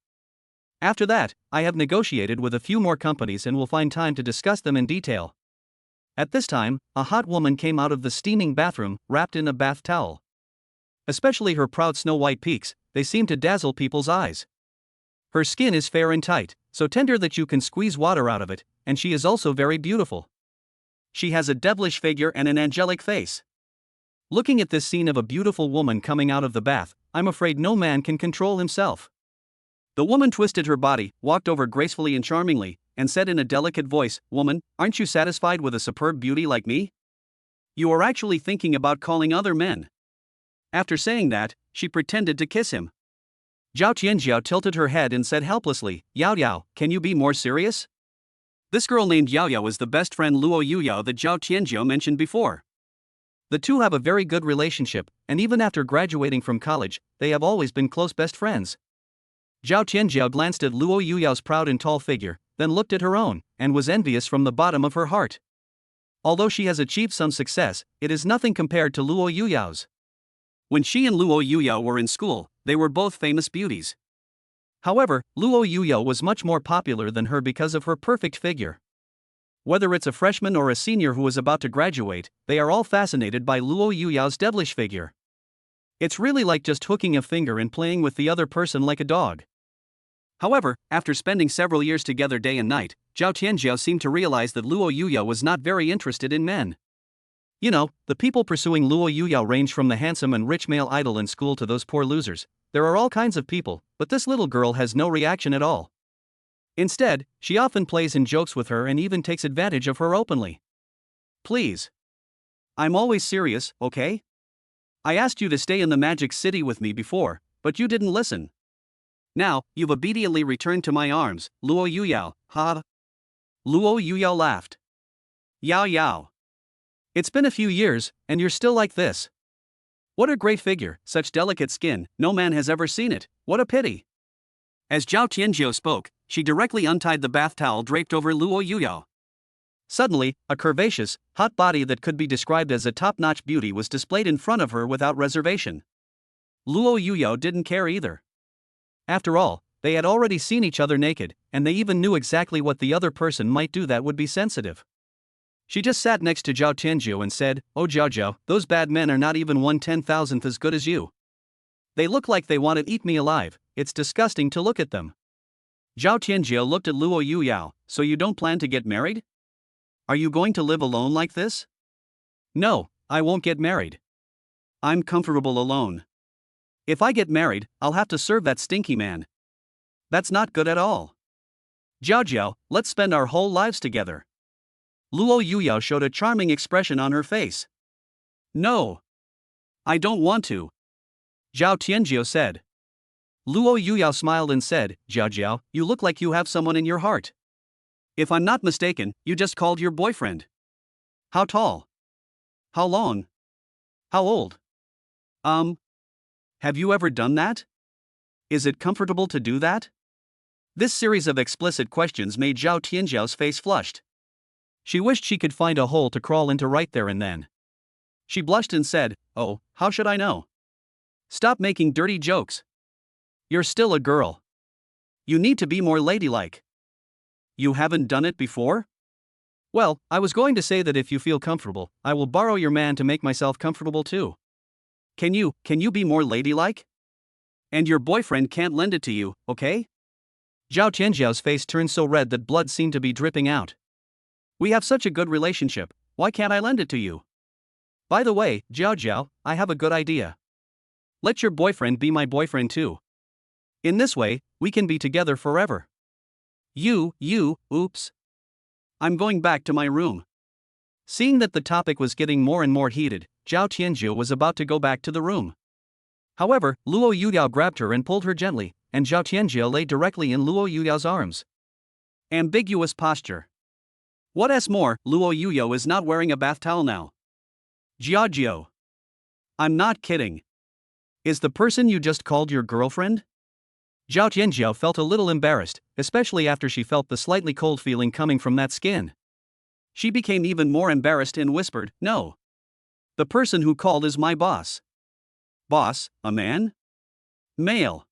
After that, I have negotiated with a few more companies and will find time to discuss them in detail. At this time, a hot woman came out of the steaming bathroom, wrapped in a bath towel. Especially her proud snow-white peaks, they seem to dazzle people's eyes. Her skin is fair and tight, so tender that you can squeeze water out of it, and she is also very beautiful. She has a devilish figure and an angelic face. Looking at this scene of a beautiful woman coming out of the bath, I'm afraid no man can control himself. The woman twisted her body, walked over gracefully and charmingly, and said in a delicate voice, "Woman, aren't you satisfied with a superb beauty like me? You are actually thinking about calling other men." After saying that, she pretended to kiss him. Zhao Tianjiao tilted her head and said helplessly, "Yao Yao, can you be more serious?" This girl named Yao Yao is the best friend Luo Yuyao that Zhao Tianjiao mentioned before. The two have a very good relationship, and even after graduating from college, they have always been close best friends. Zhao Tianjiao glanced at Luo Yuyao's proud and tall figure, then looked at her own, and was envious from the bottom of her heart. Although she has achieved some success, it is nothing compared to Luo Yuyao's. When she and Luo Yuyao were in school, they were both famous beauties. However, Luo Yuyao was much more popular than her because of her perfect figure. Whether it's a freshman or a senior who is about to graduate, they are all fascinated by Luo Yuyao's devilish figure. It's really like just hooking a finger and playing with the other person like a dog. However, after spending several years together day and night, Zhao Tianjiao seemed to realize that Luo Yuyao was not very interested in men. You know, the people pursuing Luo Yuyao range from the handsome and rich male idol in school to those poor losers. There are all kinds of people, but this little girl has no reaction at all. Instead, she often plays and jokes with her and even takes advantage of her openly. Please. I'm always serious, okay? I asked you to stay in the Magic City with me before, but you didn't listen. Now, you've obediently returned to my arms, Luo Yuyao, ha? Luo Yuyao laughed. Yao Yao. It's been a few years, and you're still like this. What a great figure, such delicate skin, no man has ever seen it, what a pity. As Zhao Tianjiao spoke, she directly untied the bath towel draped over Luo Yuyao. Suddenly, a curvaceous, hot body that could be described as a top-notch beauty was displayed in front of her without reservation. Luo Yuyao didn't care either. After all, they had already seen each other naked, and they even knew exactly what the other person might do that would be sensitive. She just sat next to Zhao Tianjiao and said, "Oh Zhao Zhao, those bad men are not even 1/10,000th as good as you. They look like they want to eat me alive, it's disgusting to look at them." Zhao Tianjiao looked at Luo Yuyao, "So you don't plan to get married? Are you going to live alone like this?" "No, I won't get married. I'm comfortable alone. If I get married, I'll have to serve that stinky man. That's not good at all. Zhao Zhao, let's spend our whole lives together." Luo Yuyao showed a charming expression on her face. "No. I don't want to," Zhao Tianjiao said. Luo Yuyao smiled and said, "Zhao Zhao, you look like you have someone in your heart. If I'm not mistaken, you just called your boyfriend. How tall? How long? How old? Have you ever done that? Is it comfortable to do that?" This series of explicit questions made Zhao Tianjiao's face flushed. She wished she could find a hole to crawl into right there and then. She blushed and said, "Oh, how should I know? Stop making dirty jokes. You're still a girl. You need to be more ladylike. You haven't done it before?" "Well, I was going to say that if you feel comfortable, I will borrow your man to make myself comfortable too. Can you be more ladylike? And your boyfriend can't lend it to you, okay?" Zhao Tianjiao's face turned so red that blood seemed to be dripping out. "We have such a good relationship, why can't I lend it to you? By the way, Zhao Zhao, I have a good idea. Let your boyfriend be my boyfriend too. In this way, we can be together forever." Oops. I'm going back to my room." Seeing that the topic was getting more and more heated, Zhao Tianjiao was about to go back to the room. However, Luo Yuyao grabbed her and pulled her gently, and Zhao Tianjiao lay directly in Luo Yuyao's arms. Ambiguous posture. What's more, Luo Yuyao is not wearing a bath towel now. Jiao. I'm not kidding. Is the person you just called your girlfriend? Zhao Tianjiao felt a little embarrassed, especially after she felt the slightly cold feeling coming from that skin. She became even more embarrassed and whispered, "No. The person who called is my boss." "Boss, a man?" "Male."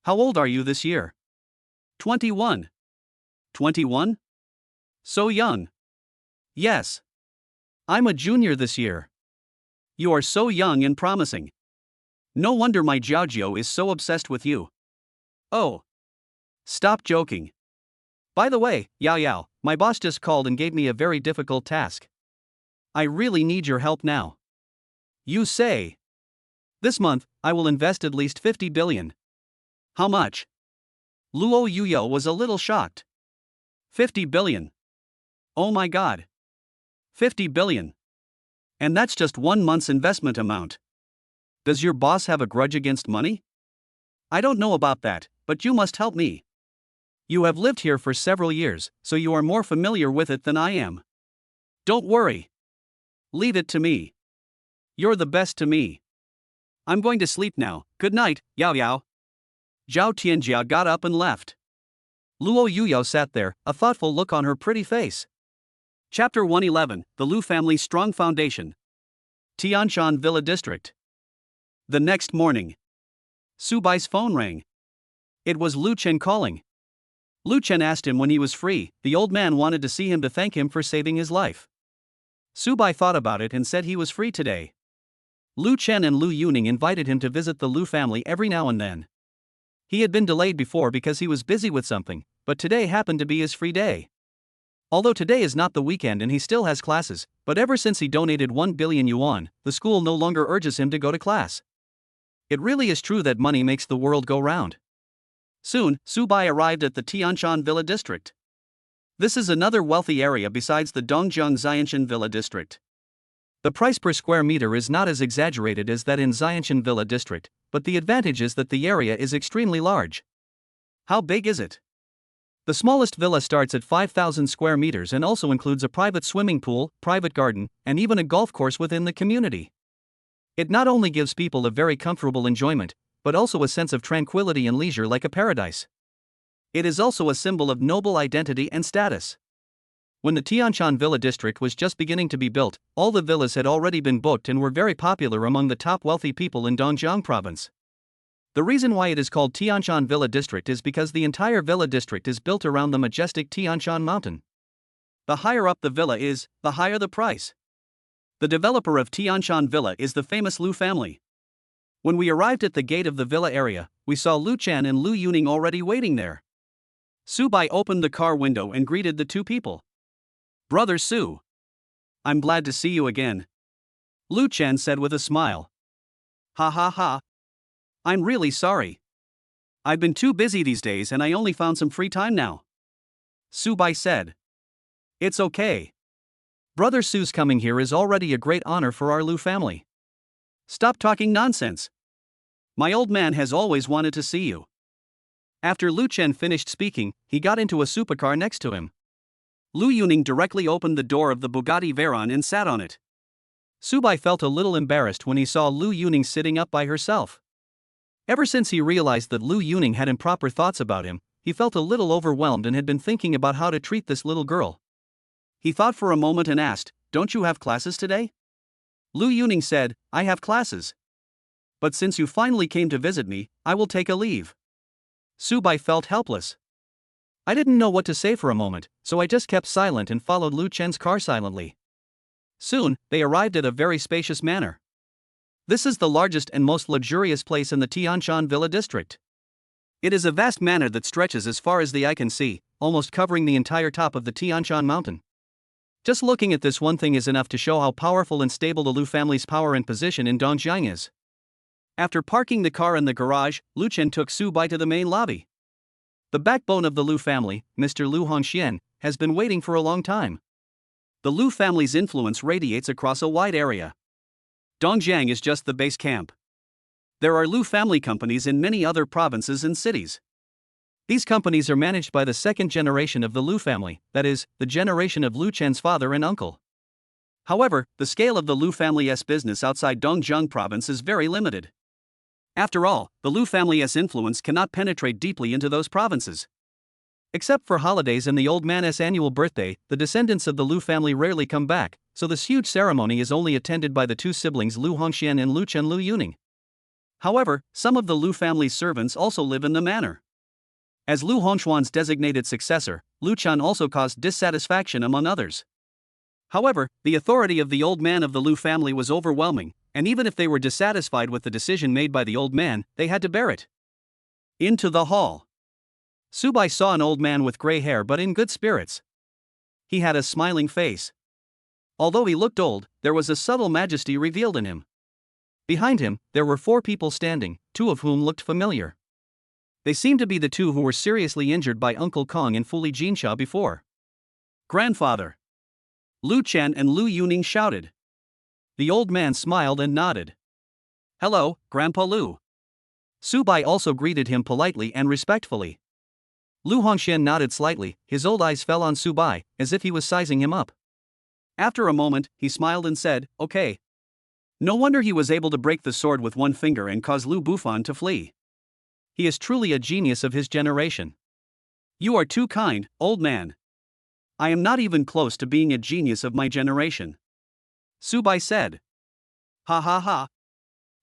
"How old are you this year?" 21. 21? So young." "Yes. I'm a junior this year." "You are so young and promising. No wonder my Jiao is so obsessed with you." "Oh. Stop joking. By the way, Yao Yao, my boss just called and gave me a very difficult task. I really need your help now." "You say?" "This month, I will invest at least 50 billion. "How much?" Luo Yuyao was a little shocked. 50 billion. Oh my god. 50 billion. And that's just 1 month's investment amount. Does your boss have a grudge against money? I don't know about that, but you must help me. You have lived here for several years, so you are more familiar with it than I am. Don't worry. Leave it to me. You're the best to me. I'm going to sleep now. Good night, Yao Yao. Zhao Tianjia got up and left. Luo Yuyao sat there, a thoughtful look on her pretty face. Chapter 111, The Lu Family's Strong Foundation. Tianshan Villa District. The next morning, Su Bai's phone rang. It was Lu Chen calling. Lu Chen asked him when he was free. The old man wanted to see him to thank him for saving his life. Su Bai thought about it and said he was free today. Lu Chen and Lu Yuning invited him to visit the Lu family every now and then. He had been delayed before because he was busy with something, but today happened to be his free day. Although today is not the weekend and he still has classes, but ever since he donated 1 billion yuan, the school no longer urges him to go to class. It really is true that money makes the world go round. Soon, Su Bai arrived at the Tianshan Villa District. This is another wealthy area besides the Dongjiang Xianshan Villa District. The price per square meter is not as exaggerated as that in Xianshan Villa District, but the advantage is that the area is extremely large. How big is it? The smallest villa starts at 5,000 square meters and also includes a private swimming pool, private garden, and even a golf course within the community. It not only gives people a very comfortable enjoyment, but also a sense of tranquility and leisure like a paradise. It is also a symbol of noble identity and status. When the Tianshan Villa District was just beginning to be built, all the villas had already been booked and were very popular among the top wealthy people in Dongjiang Province. The reason why it is called Tianshan Villa District is because the entire villa district is built around the majestic Tianshan mountain. The higher up the villa is, the higher the price. The developer of Tianshan Villa is the famous Lu family. When we arrived at the gate of the villa area, we saw Lu Chen and Lu Yuning already waiting there. Su Bai opened the car window and greeted the two people. Brother Su. I'm glad to see you again. Lu Chen said with a smile. Ha ha ha. I'm really sorry. I've been too busy these days and I only found some free time now. Su Bai said. It's okay. Brother Su's coming here is already a great honor for our Lu family. Stop talking nonsense. My old man has always wanted to see you. After Lu Chen finished speaking, he got into a supercar next to him. Lu Yuning directly opened the door of the Bugatti Veyron and sat on it. Su Bai felt a little embarrassed when he saw Lu Yuning sitting up by herself. Ever since he realized that Lu Yuning had improper thoughts about him, he felt a little overwhelmed and had been thinking about how to treat this little girl. He thought for a moment and asked, "Don't you have classes today?" Lu Yuning said, "I have classes. But since you finally came to visit me, I will take a leave." Su Bai felt helpless. I didn't know what to say for a moment, so I just kept silent and followed Lu Chen's car silently. Soon, they arrived at a very spacious manor. This is the largest and most luxurious place in the Tianshan Villa District. It is a vast manor that stretches as far as the eye can see, almost covering the entire top of the Tianshan mountain. Just looking at this one thing is enough to show how powerful and stable the Lu family's power and position in Dongjiang is. After parking the car in the garage, Lu Chen took Su Bai to the main lobby. The backbone of the Lu family, Mr. Lu Hongxian, has been waiting for a long time. The Lu family's influence radiates across a wide area. Dongjiang is just the base camp. There are Lu family companies in many other provinces and cities. These companies are managed by the second generation of the Lu family, that is, the generation of Lu Chen's father and uncle. However, the scale of the Lu family's business outside Dongjiang province is very limited. After all, the Lu family's influence cannot penetrate deeply into those provinces. Except for holidays and the old man's annual birthday, the descendants of the Lu family rarely come back, so this huge ceremony is only attended by the two siblings Lu Hongxian and Lu Chen Lu Yuning. However, some of the Lu family's servants also live in the manor. As Lu Hongxuan's designated successor, Lu Chen also caused dissatisfaction among others. However, the authority of the old man of the Lu family was overwhelming, and even if they were dissatisfied with the decision made by the old man, they had to bear it. Into the hall. Su Bai saw an old man with gray hair but in good spirits. He had a smiling face. Although he looked old, there was a subtle majesty revealed in him. Behind him, there were 4 people standing, 2 of whom looked familiar. They seemed to be the 2 who were seriously injured by Uncle Kong and Fuli Jinsha before. Grandfather! Lu Chen and Lu Yuning shouted. The old man smiled and nodded. Hello, Grandpa Lu. Su Bai also greeted him politely and respectfully. Lu Hongxian nodded slightly, his old eyes fell on Su Bai, as if he was sizing him up. After a moment, he smiled and said, "Okay." No wonder he was able to break the sword with one finger and cause Lu Bufan to flee. He is truly a genius of his generation. You are too kind, old man. I am not even close to being a genius of my generation. Su Bai said. Ha ha ha.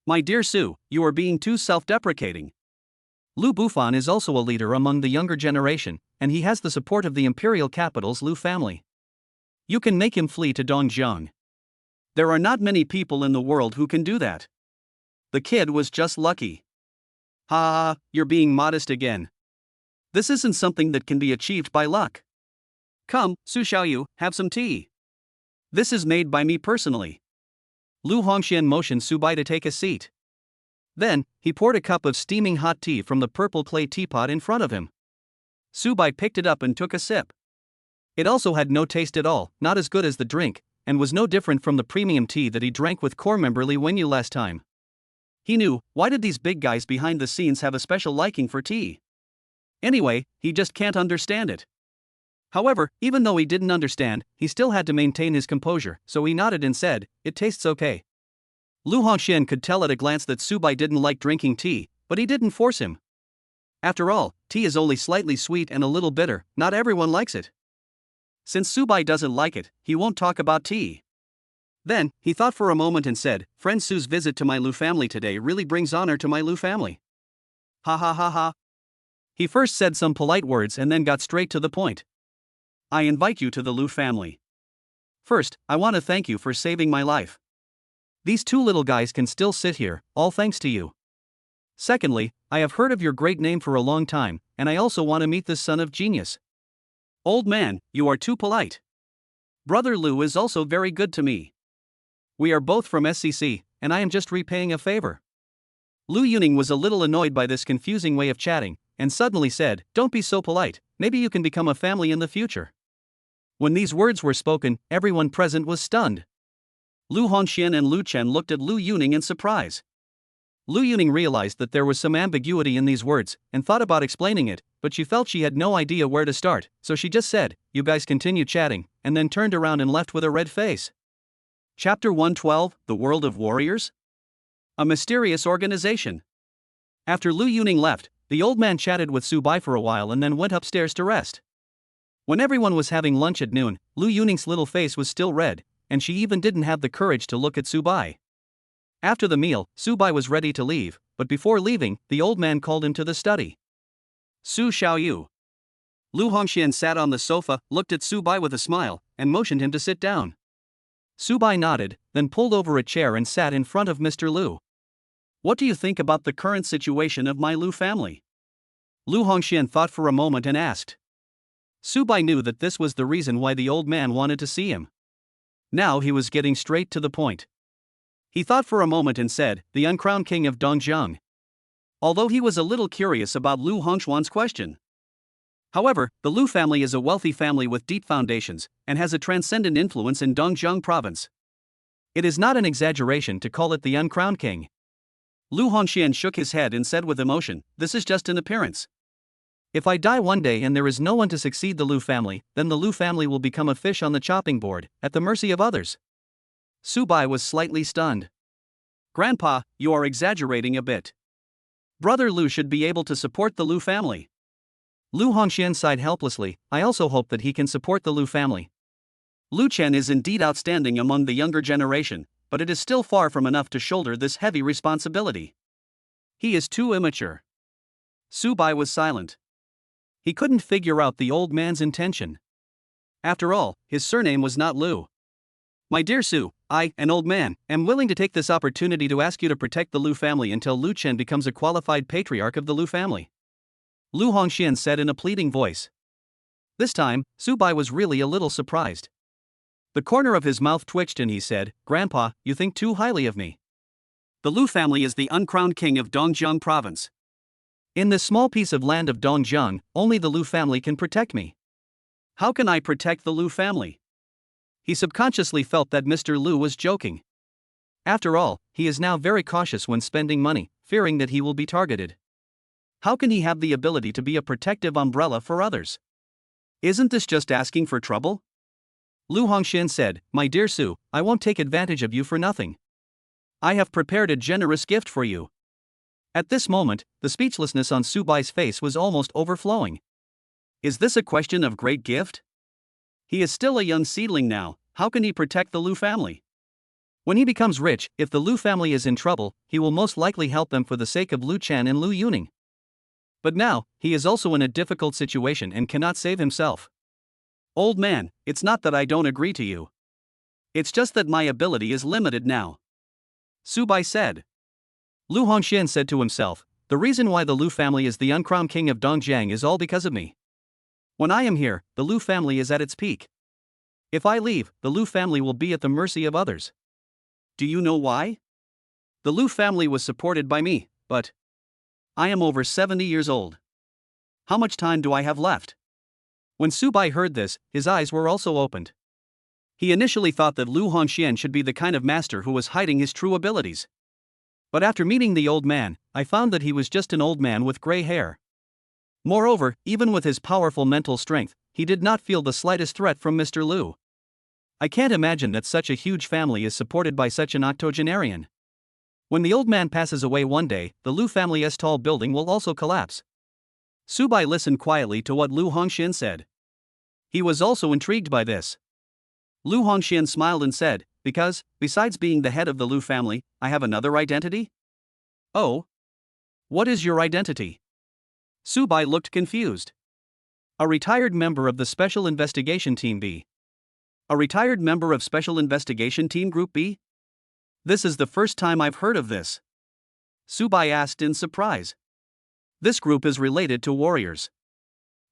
My dear Su, you are being too self-deprecating. Lu Bufan is also a leader among the younger generation, and he has the support of the imperial capital's Lu family. You can make him flee to Dongjiang. There are not many people in the world who can do that. The kid was just lucky. Ha ha, you're being modest again. This isn't something that can be achieved by luck. Come, Su Xiaoyu, have some tea. This is made by me personally. Lu Hongxian motioned Su Bai to take a seat. Then, he poured a cup of steaming hot tea from the purple clay teapot in front of him. Su Bai picked it up and took a sip. It also had no taste at all, not as good as the drink, and was no different from the premium tea that he drank with core member Li Wenyu last time. He knew, why did these big guys behind the scenes have a special liking for tea? Anyway, he just can't understand it. However, even though he didn't understand, he still had to maintain his composure, so he nodded and said, "It tastes okay." Lu Hongxian could tell at a glance that Su Bai didn't like drinking tea, but he didn't force him. After all, tea is only slightly sweet and a little bitter, not everyone likes it. Since Su Bai doesn't like it, he won't talk about tea. Then, he thought for a moment and said, "Friend Su's visit to my Lu family today really brings honor to my Lu family." Ha ha ha ha. He first said some polite words and then got straight to the point. I invite you to the Lu family. First, I want to thank you for saving my life. These two little guys can still sit here, all thanks to you. Secondly, I have heard of your great name for a long time, and I also want to meet this son of genius. Old man, you are too polite. Brother Lu is also very good to me. We are both from SCC, and I am just repaying a favor. Lu Yuning was a little annoyed by this confusing way of chatting, and suddenly said, "Don't be so polite, maybe you can become a family in the future." When these words were spoken, everyone present was stunned. Lu Hongxian and Lu Chen looked at Lu Yuning in surprise. Lu Yuning realized that there was some ambiguity in these words, and thought about explaining it, but she felt she had no idea where to start, so she just said, "You guys continue chatting," and then turned around and left with a red face. Chapter 112, The World of Warriors? A Mysterious Organization. After Lu Yuning left, the old man chatted with Su Bai for a while and then went upstairs to rest. When everyone was having lunch at noon, Lu Yuning's little face was still red, and she even didn't have the courage to look at Su Bai. After the meal, Su Bai was ready to leave, but before leaving, the old man called him to the study. Su Xiaoyu. Lu Hongxian sat on the sofa, looked at Su Bai with a smile, and motioned him to sit down. Su Bai nodded, then pulled over a chair and sat in front of Mr. Lu. What do you think about the current situation of my Lu family? Lu Hongxian thought for a moment and asked. Su Bai knew that this was the reason why the old man wanted to see him. Now he was getting straight to the point. He thought for a moment and said, "The uncrowned king of Dongjiang." Although he was a little curious about Lu Hongxuan's question. However, the Lu family is a wealthy family with deep foundations, and has a transcendent influence in Dongjiang province. It is not an exaggeration to call it the uncrowned king. Lu Hongxian shook his head and said with emotion, "This is just an appearance. If I die one day and there is no one to succeed the Lu family, then the Lu family will become a fish on the chopping board, at the mercy of others." Su Bai was slightly stunned. "Grandpa, you are exaggerating a bit. Brother Lu should be able to support the Lu family." Lu Hongxian sighed helplessly. "I also hope that he can support the Lu family. Lu Chen is indeed outstanding among the younger generation, but it is still far from enough to shoulder this heavy responsibility. He is too immature." Su Bai was silent. He couldn't figure out the old man's intention. After all, his surname was not Lu. "My dear Su, I, an old man, am willing to take this opportunity to ask you to protect the Lu family until Lu Chen becomes a qualified patriarch of the Lu family," Lu Hongxian said in a pleading voice. This time, Su Bai was really a little surprised. The corner of his mouth twitched and he said, "Grandpa, you think too highly of me. The Lu family is the uncrowned king of Dongjiang province. In this small piece of land of Dongjiang, only the Lu family can protect me. How can I protect the Lu family?" He subconsciously felt that Mr. Lu was joking. After all, he is now very cautious when spending money, fearing that he will be targeted. How can he have the ability to be a protective umbrella for others? Isn't this just asking for trouble? Lu Hongxian said, "My dear Su, I won't take advantage of you for nothing. I have prepared a generous gift for you." At this moment, the speechlessness on Su Bai's face was almost overflowing. Is this a question of great gift? He is still a young seedling now, how can he protect the Lu family? When he becomes rich, if the Lu family is in trouble, he will most likely help them for the sake of Lu Chen and Lu Yuning. But now, he is also in a difficult situation and cannot save himself. Old man, it's not that I don't agree to you. It's just that my ability is limited now. Su Bai said. Lu Hongxian said to himself, the reason why the Lu family is the uncrowned king of Dongjiang is all because of me. When I am here, the Lu family is at its peak. If I leave, the Lu family will be at the mercy of others. Do you know why? The Lu family was supported by me, but I am over 70 years old. How much time do I have left? When Su Bai heard this, his eyes were also opened. He initially thought that Lu Hongxian should be the kind of master who was hiding his true abilities. But after meeting the old man, I found that he was just an old man with gray hair. Moreover, even with his powerful mental strength, he did not feel the slightest threat from Mr. Lu. I can't imagine that such a huge family is supported by such an octogenarian. When the old man passes away one day, the Lu family's tall building will also collapse. Su Bai listened quietly to what Lu Hongxian said. He was also intrigued by this. Lu Hongxian smiled and said, because, besides being the head of the Lu family, I have another identity? Oh? What is your identity? Su Bai looked confused. A retired member of the Special Investigation Team B. A retired member of Special Investigation Team Group B? This is the first time I've heard of this. Su Bai asked in surprise. This group is related to warriors.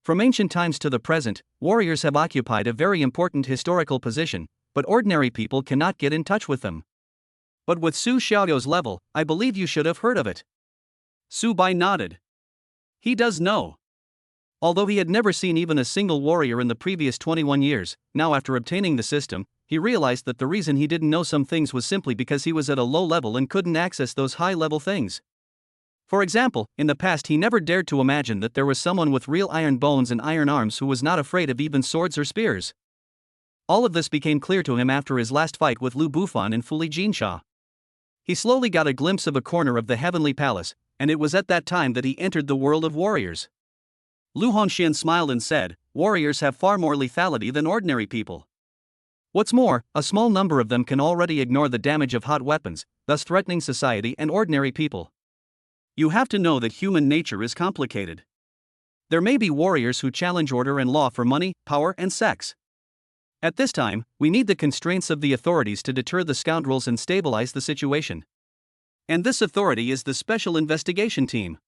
From ancient times to the present, warriors have occupied a very important historical position, but ordinary people cannot get in touch with them. But with Su Xiaoyou's level, I believe you should have heard of it. Su Bai nodded. He does know. Although he had never seen even a single warrior in the previous 21 years, now after obtaining the system, he realized that the reason he didn't know some things was simply because he was at a low level and couldn't access those high-level things. For example, in the past he never dared to imagine that there was someone with real iron bones and iron arms who was not afraid of even swords or spears. All of this became clear to him after his last fight with Lu Bufan and Fuli Jinsha. He slowly got a glimpse of a corner of the Heavenly Palace, and it was at that time that he entered the world of warriors. Lu Hongxian smiled and said, warriors have far more lethality than ordinary people. What's more, a small number of them can already ignore the damage of hot weapons, thus threatening society and ordinary people. You have to know that human nature is complicated. There may be warriors who challenge order and law for money, power, and sex. At this time, we need the constraints of the authorities to deter the scoundrels and stabilize the situation. And this authority is the Special Investigation Team.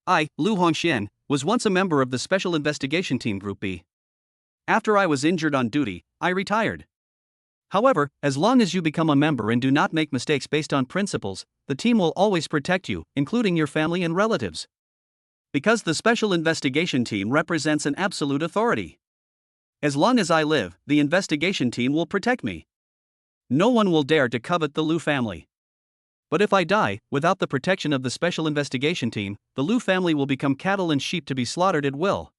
I, Lu Hongxian, was once a member of the Special Investigation Team Group B. After I was injured on duty, I retired. However, as long as you become a member and do not make mistakes based on principles, the team will always protect you, including your family and relatives. Because the Special Investigation Team represents an absolute authority. As long as I live, the investigation team will protect me. No one will dare to covet the Lu family. But if I die, without the protection of the Special Investigation Team, the Lu family will become cattle and sheep to be slaughtered at will.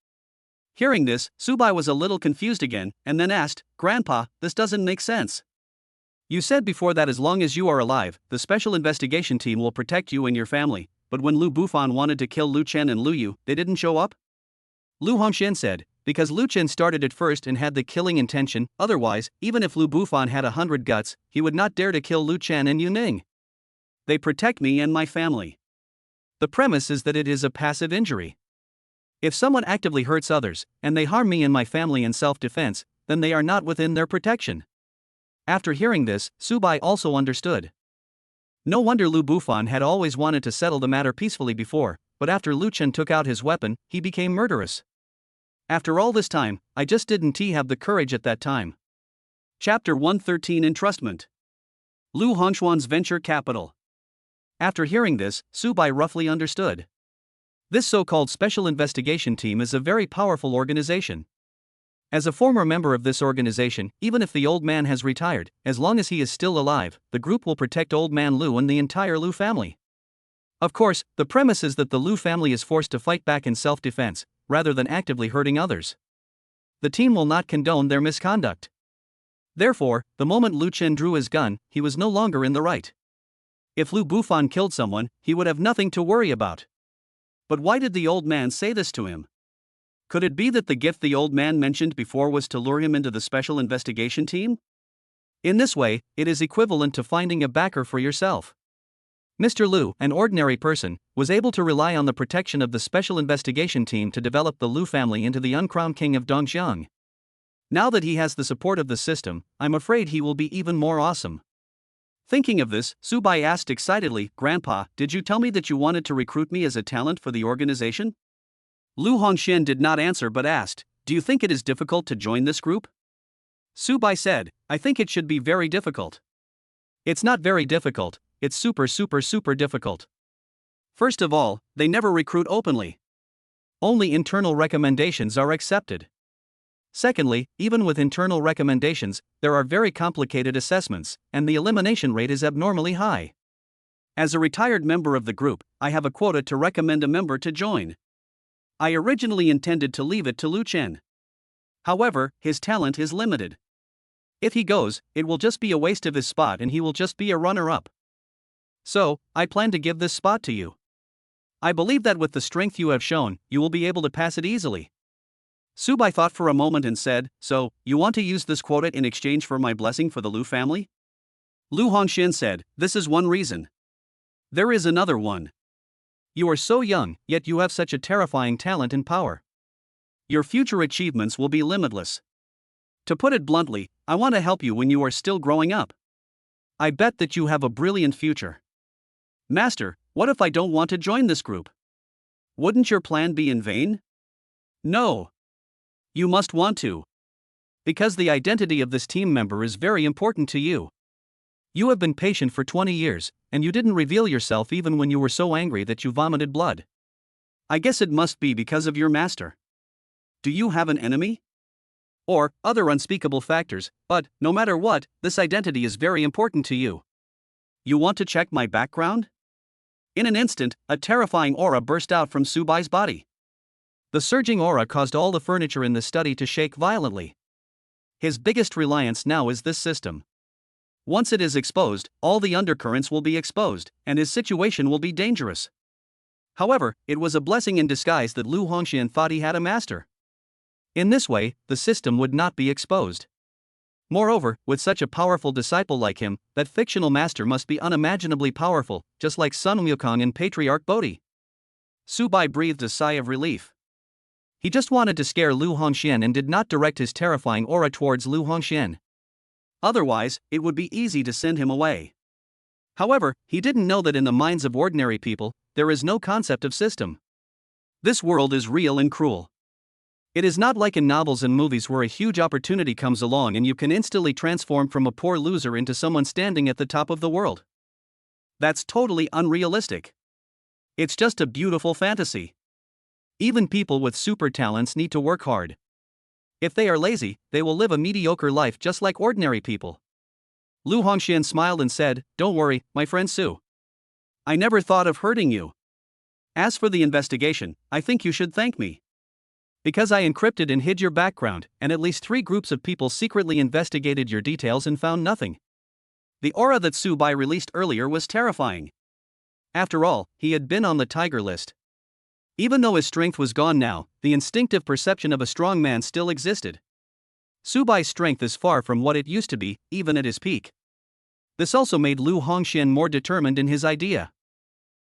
Hearing this, Su Bai was a little confused again, and then asked, Grandpa, this doesn't make sense. You said before that as long as you are alive, the Special Investigation Team will protect you and your family, but when Lu Bufan wanted to kill Lu Chen and Lu Yu, they didn't show up? Lu Hongxian said, because Lu Chen started it first and had the killing intention, otherwise, even if Lu Bufan had 100 guts, he would not dare to kill Lu Chen and Yu Ning. They protect me and my family. The premise is that it is a passive injury. If someone actively hurts others, and they harm me and my family in self-defense, then they are not within their protection. After hearing this, Su Bai also understood. No wonder Lu Bufan had always wanted to settle the matter peacefully before, but after Lu Chen took out his weapon, he became murderous. After all this time, I just didn't have the courage at that time. Chapter 113 Entrustment. Lu Hongxuan's Venture Capital. After hearing this, Su Bai roughly understood. This so-called Special Investigation Team is a very powerful organization. As a former member of this organization, even if the old man has retired, as long as he is still alive, the group will protect old man Lu and the entire Lu family. Of course, the premise is that the Lu family is forced to fight back in self-defense, rather than actively hurting others. The team will not condone their misconduct. Therefore, the moment Lu Chen drew his gun, he was no longer in the right. If Lu Bufan killed someone, he would have nothing to worry about. But why did the old man say this to him? Could it be that the gift the old man mentioned before was to lure him into the special investigation team? In this way, it is equivalent to finding a backer for yourself. Mr. Lu, an ordinary person, was able to rely on the protection of the special investigation team to develop the Lu family into the uncrowned king of Dongxiang. Now that he has the support of the system, I'm afraid he will be even more awesome. Thinking of this, Su Bai asked excitedly, "Grandpa, did you tell me that you wanted to recruit me as a talent for the organization?" Lu Hongxian did not answer but asked, "Do you think it is difficult to join this group?" Su Bai said, "I think it should be very difficult." "It's not very difficult, it's super difficult. First of all, they never recruit openly. Only internal recommendations are accepted. Secondly, even with internal recommendations, there are very complicated assessments, and the elimination rate is abnormally high. As a retired member of the group, I have a quota to recommend a member to join. I originally intended to leave it to Lu Chen. However, his talent is limited. If he goes, it will just be a waste of his spot and he will just be a runner-up. So, I plan to give this spot to you. I believe that with the strength you have shown, you will be able to pass it easily." Su Bai thought for a moment and said, "So, you want to use this quota in exchange for my blessing for the Lu family?" Lu Hongxian said, "This is one reason. There is another one. You are so young, yet you have such a terrifying talent and power. Your future achievements will be limitless. To put it bluntly, I want to help you when you are still growing up. I bet that you have a brilliant future." "Master, what if I don't want to join this group? Wouldn't your plan be in vain?" "No. You must want to. Because the identity of this team member is very important to you. You have been patient for 20 years, and you didn't reveal yourself even when you were so angry that you vomited blood. I guess it must be because of your master. Do you have an enemy? Or other unspeakable factors, but, no matter what, this identity is very important to you. You want to check my background?" In an instant, a terrifying aura burst out from Su Bai's body. The surging aura caused all the furniture in the study to shake violently. His biggest reliance now is this system. Once it is exposed, all the undercurrents will be exposed, and his situation will be dangerous. However, it was a blessing in disguise that Lu Hongxian thought he had a master. In this way, the system would not be exposed. Moreover, with such a powerful disciple like him, that fictional master must be unimaginably powerful, just like Sun Wukong and Patriarch Bodhi. Su Bai breathed a sigh of relief. He just wanted to scare Lu Hongxian and did not direct his terrifying aura towards Lu Hongxian. Otherwise, it would be easy to send him away. However, he didn't know that in the minds of ordinary people, there is no concept of system. This world is real and cruel. It is not like in novels and movies where a huge opportunity comes along and you can instantly transform from a poor loser into someone standing at the top of the world. That's totally unrealistic. It's just a beautiful fantasy. Even people with super talents need to work hard. If they are lazy, they will live a mediocre life just like ordinary people. Lu Hongxian smiled and said, "Don't worry, my friend Su. I never thought of hurting you. As for the investigation, I think you should thank me. Because I encrypted and hid your background, and at least 3 groups of people secretly investigated your details and found nothing." The aura that Su Bai released earlier was terrifying. After all, he had been on the tiger list. Even though his strength was gone now, the instinctive perception of a strong man still existed. Su Bai's strength is far from what it used to be, even at his peak. This also made Lu Hongxian more determined in his idea.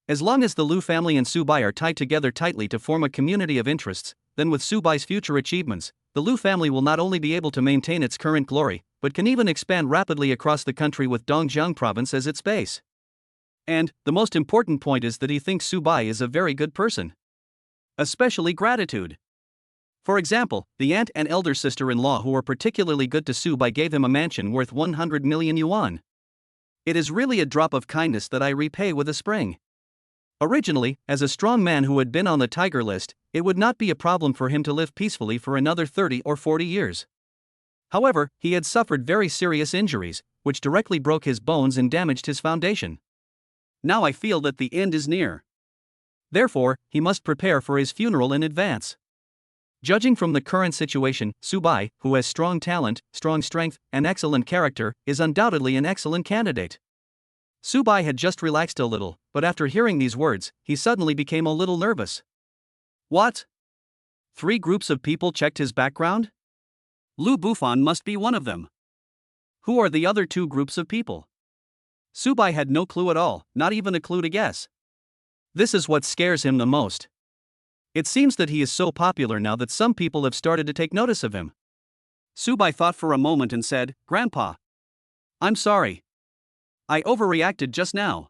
As long as the Lu family and Su Bai are tied together tightly to form a community of interests, then with Su Bai's future achievements, the Lu family will not only be able to maintain its current glory, but can even expand rapidly across the country with Dongjiang province as its base. And, the most important point is that he thinks Su Bai is a very good person. Especially gratitude. For example, the aunt and elder sister-in-law who were particularly good to Su Bai gave him a mansion worth 100 million yuan. It is really a drop of kindness that I repay with a spring. Originally, as a strong man who had been on the tiger list, it would not be a problem for him to live peacefully for another 30 or 40 years. However, he had suffered very serious injuries, which directly broke his bones and damaged his foundation. Now I feel that the end is near. Therefore, he must prepare for his funeral in advance. Judging from the current situation, Subai, who has strong talent, strong strength, and excellent character, is undoubtedly an excellent candidate. Subai had just relaxed a little, but after hearing these words, he suddenly became a little nervous. What? 3 groups of people checked his background? Lu Bufan must be one of them. Who are the other 2 groups of people? Subai had no clue at all, not even a clue to guess. This is what scares him the most. It seems that he is so popular now that some people have started to take notice of him. Subai thought for a moment and said, "Grandpa, I'm sorry. I overreacted just now.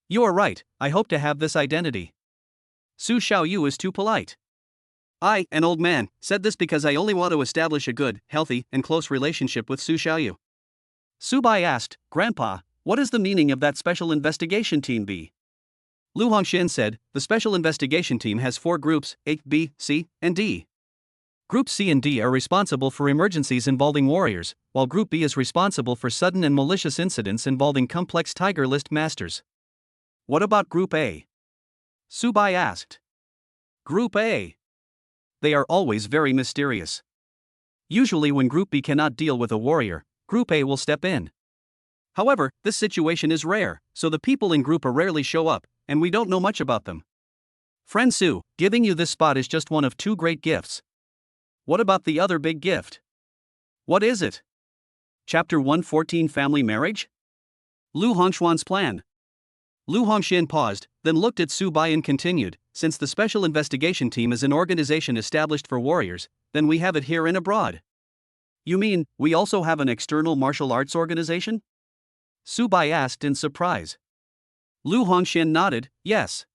You are right, I hope to have this identity. Su Xiaoyu is too polite. I, an old man, said this because I only want to establish a good, healthy, and close relationship with Su Xiaoyu." Subai asked, "Grandpa, what is the meaning of that special investigation team B?" Lu Hongxian said, "The special investigation team has 4 groups, A, B, C, and D. Group C and D are responsible for emergencies involving warriors, while Group B is responsible for sudden and malicious incidents involving complex Tiger List masters." "What about Group A?" Subai asked. "Group A. They are always very mysterious. Usually when Group B cannot deal with a warrior, Group A will step in. However, this situation is rare, so the people in Group A rarely show up, and we don't know much about them. Friend Su, giving you this spot is just one of 2 great gifts. What about the other big gift? What is it?" Chapter 114 Family Marriage? Lu Hongxuan's plan. Lu Hongxian paused, then looked at Subai and continued, "Since the Special Investigation Team is an organization established for warriors, then we have it here and abroad." "You mean, we also have an external martial arts organization?" Subai asked in surprise. Lu Hongxian nodded, "Yes.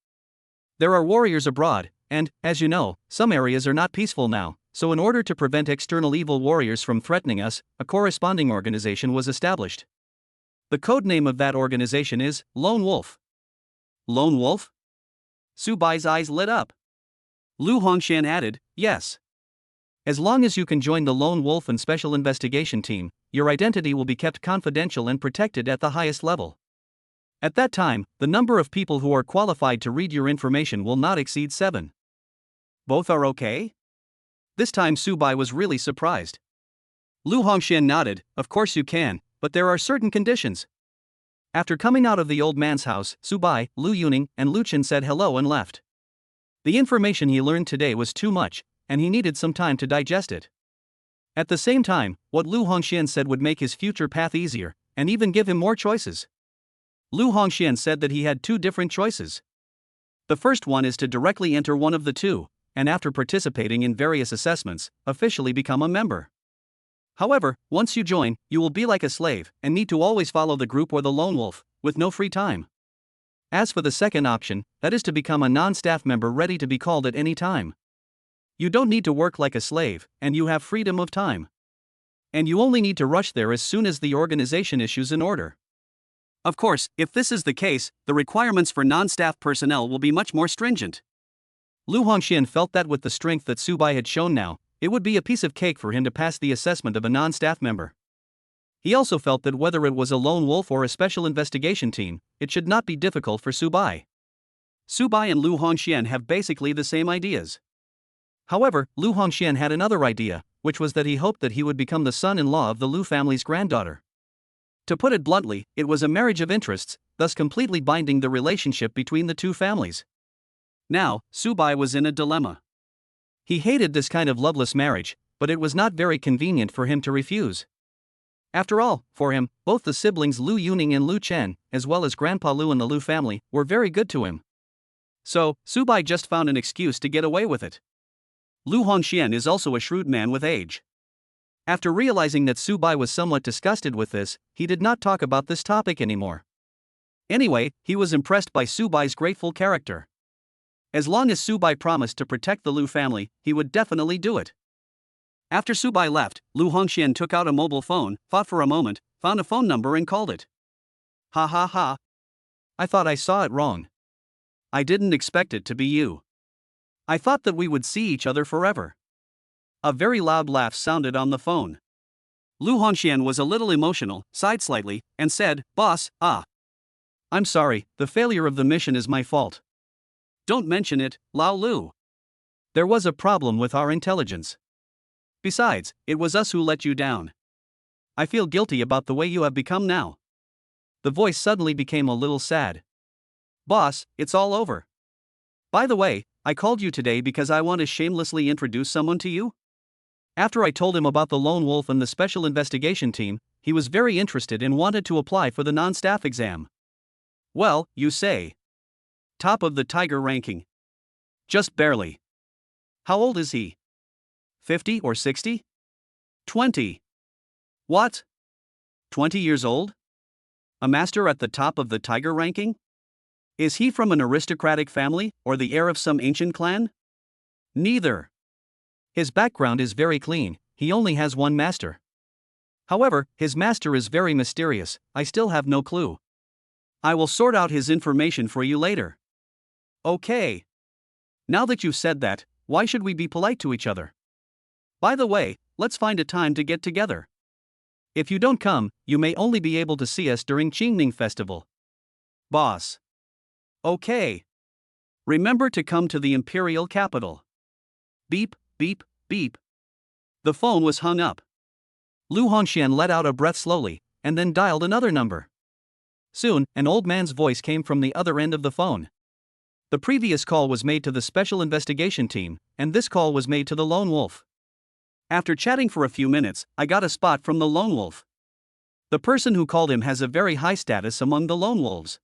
There are warriors abroad, and, as you know, some areas are not peaceful now, so in order to prevent external evil warriors from threatening us, a corresponding organization was established. The code name of that organization is Lone Wolf." "Lone Wolf?" Subai's eyes lit up. Lu Hongxian added, "Yes. As long as you can join the Lone Wolf and Special Investigation Team, your identity will be kept confidential and protected at the highest level. At that time, the number of people who are qualified to read your information will not exceed 7. Both are okay?" This time Subai was really surprised. Lu Hongxian nodded, "Of course you can, but there are certain conditions." After coming out of the old man's house, Subai, Lu Yuning, and Lu Chen said hello and left. The information he learned today was too much, and he needed some time to digest it. At the same time, what Lu Hongxian said would make his future path easier, and even give him more choices. Lu Hongxian said that he had 2 different choices. The first one is to directly enter one of the 2, and after participating in various assessments, officially become a member. However, once you join, you will be like a slave, and need to always follow the group or the lone wolf, with no free time. As for the second option, that is to become a non-staff member ready to be called at any time. You don't need to work like a slave, and you have freedom of time. And you only need to rush there as soon as the organization issues an order. Of course, if this is the case, the requirements for non-staff personnel will be much more stringent. Lu Hongxian felt that with the strength that Subai had shown now, it would be a piece of cake for him to pass the assessment of a non-staff member. He also felt that whether it was a lone wolf or a special investigation team, it should not be difficult for Subai. Subai and Lu Hongxian have basically the same ideas. However, Lu Hongxian had another idea, which was that he hoped that he would become the son-in-law of the Lu family's granddaughter. To put it bluntly, it was a marriage of interests, thus completely binding the relationship between the 2 families. Now, Subai was in a dilemma. He hated this kind of loveless marriage, but it was not very convenient for him to refuse. After all, for him, both the siblings Lu Yuning and Lu Chen, as well as Grandpa Lu and the Lu family, were very good to him. So, Subai just found an excuse to get away with it. Lu Hongxian is also a shrewd man with age. After realizing that Subai was somewhat disgusted with this, he did not talk about this topic anymore. Anyway, he was impressed by Subai's grateful character. As long as Subai promised to protect the Lu family, he would definitely do it. After Subai left, Lu Hongxian took out a mobile phone, thought for a moment, found a phone number and called it. "Ha ha ha. I thought I saw it wrong. I didn't expect it to be you. I thought that we would see each other forever." A very loud laugh sounded on the phone. Lu Hongxian was a little emotional, sighed slightly, and said, "Boss, I'm sorry, the failure of the mission is my fault. Don't mention it, Lao Lu. There was a problem with our intelligence. Besides, it was us who let you down. I feel guilty about the way you have become now. The voice suddenly became a little sad. Boss, it's all over. By the way, I called you today because I want to shamelessly introduce someone to you. After I told him about the lone wolf and the special investigation team, he was very interested and wanted to apply for the non-staff exam. Well, you say. Top of the tiger ranking. Just barely. How old is he? 50 or 60? 20. What? 20 years old? A master at the top of the tiger ranking? Is he from an aristocratic family or the heir of some ancient clan? Neither. His background is very clean, he only has one master. However, his master is very mysterious, I still have no clue. I will sort out his information for you later. Okay. Now that you've said that, why should we be polite to each other? By the way, let's find a time to get together. If you don't come, you may only be able to see us during Qingming Festival. Boss. Okay. Remember to come to the imperial capital. Beep, beep, beep. The phone was hung up. Lu Hongxian let out a breath slowly, and then dialed another number. Soon, an old man's voice came from the other end of the phone. The previous call was made to the special investigation team, and this call was made to the lone wolf. After chatting for a few minutes, I got a spot from the lone wolf. The person who called him has a very high status among the lone wolves.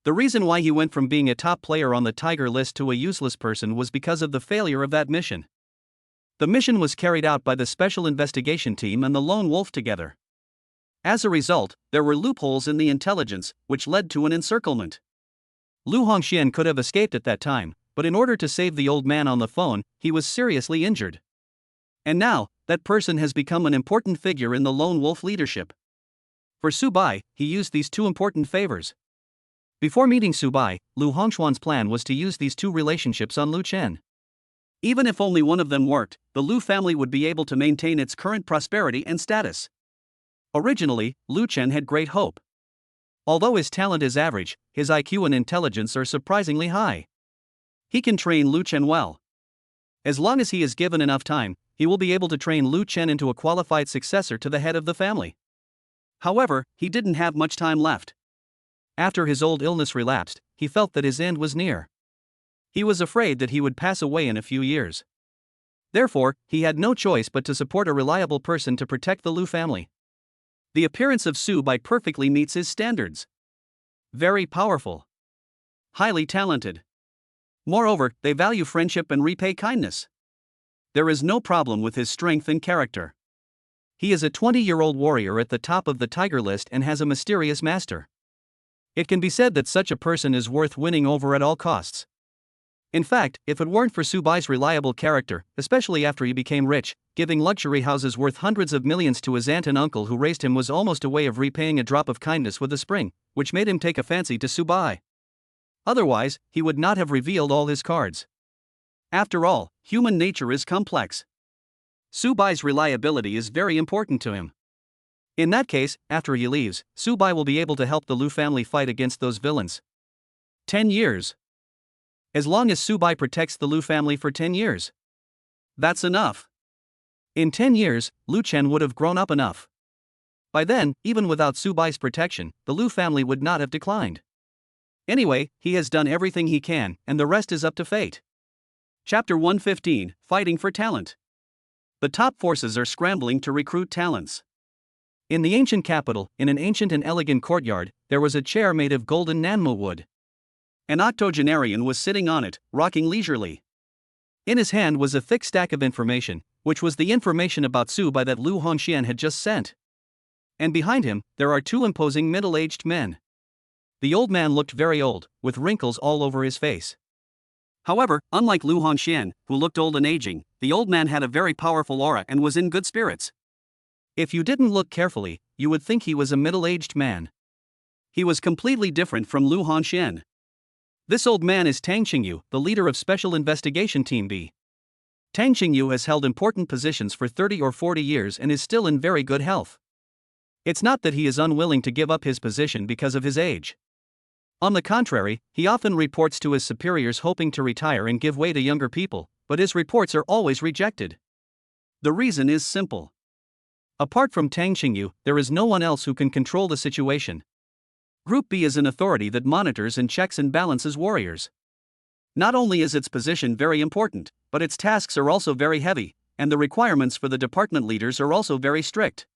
The reason why he went from being a top player on the tiger list to a useless person was because of the failure of that mission. The mission was carried out by the special investigation team and the lone wolf together. As a result, there were loopholes in the intelligence, which led to an encirclement. Lu Hongxian could have escaped at that time, but in order to save the old man on the phone, he was seriously injured. And now, that person has become an important figure in the lone wolf leadership. For Su Bai, he used these two important favors. Before meeting Su Bai, Lu Hongxuan's plan was to use these two relationships on Lu Chen. Even if only one of them worked, the Lu family would be able to maintain its current prosperity and status. Originally, Lu Chen had great hope. Although his talent is average, his IQ and intelligence are surprisingly high. He can train Lu Chen well. As long as he is given enough time, he will be able to train Lu Chen into a qualified successor to the head of the family. However, he didn't have much time left. After his old illness relapsed, he felt that his end was near. He was afraid that he would pass away in a few years. Therefore, he had no choice but to support a reliable person to protect the Lu family. The appearance of Su Bai perfectly meets his standards. Very powerful. Highly talented. Moreover, they value friendship and repay kindness. There is no problem with his strength and character. He is a 20-year-old warrior at the top of the tiger list and has a mysterious master. It can be said that such a person is worth winning over at all costs. In fact, if it weren't for Su Bai's reliable character, especially after he became rich, giving luxury houses worth hundreds of millions to his aunt and uncle who raised him was almost a way of repaying a drop of kindness with a spring, which made him take a fancy to Su Bai. Otherwise, he would not have revealed all his cards. After all, human nature is complex. Su Bai's reliability is very important to him. In that case, after he leaves, Su Bai will be able to help the Lu family fight against those villains. 10 years. As long as Su Bai protects the Lu family for 10 years. That's enough. In 10 years, Lu Chen would have grown up enough. By then, even without Su Bai's protection, the Lu family would not have declined. Anyway, he has done everything he can, and the rest is up to fate. Chapter 115, Fighting for Talent. The top forces are scrambling to recruit talents. In the ancient capital, in an ancient and elegant courtyard, there was a chair made of golden nanmo wood. An octogenarian was sitting on it, rocking leisurely. In his hand was a thick stack of information, which was the information about Su Bai that Lu Hongxian had just sent. And behind him, there are two imposing middle-aged men. The old man looked very old, with wrinkles all over his face. However, unlike Lu Hongxian, who looked old and aging, the old man had a very powerful aura and was in good spirits. If you didn't look carefully, you would think he was a middle-aged man. He was completely different from Lu Hongxian. This old man is Tang Qingyu, the leader of Special Investigation Team B. Tang Qingyu has held important positions for 30 or 40 years and is still in very good health. It's not that he is unwilling to give up his position because of his age. On the contrary, he often reports to his superiors hoping to retire and give way to younger people, but his reports are always rejected. The reason is simple. Apart from Tang Xingyu, there is no one else who can control the situation. Group B is an authority that monitors and checks and balances warriors. Not only is its position very important, but its tasks are also very heavy, and the requirements for the department leaders are also very strict.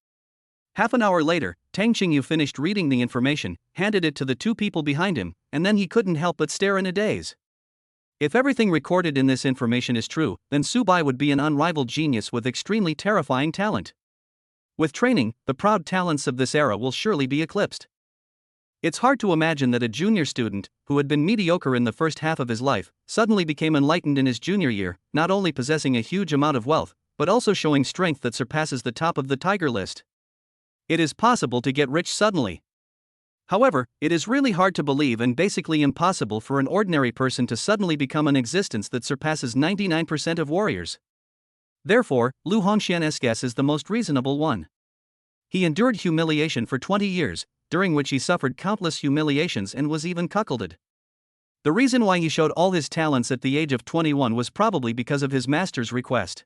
Half an hour later, Tang Xingyu finished reading the information, handed it to the two people behind him, and then he couldn't help but stare in a daze. If everything recorded in this information is true, then Su Bai would be an unrivaled genius with extremely terrifying talent. With training, the proud talents of this era will surely be eclipsed. It's hard to imagine that a junior student, who had been mediocre in the first half of his life, suddenly became enlightened in his junior year, not only possessing a huge amount of wealth, but also showing strength that surpasses the top of the tiger list. It is possible to get rich suddenly. However, it is really hard to believe and basically impossible for an ordinary person to suddenly become an existence that surpasses 99% of warriors. Therefore, Lu Hongxian's guess is the most reasonable one. He endured humiliation for 20 years, during which he suffered countless humiliations and was even cuckolded. The reason why he showed all his talents at the age of 21 was probably because of his master's request.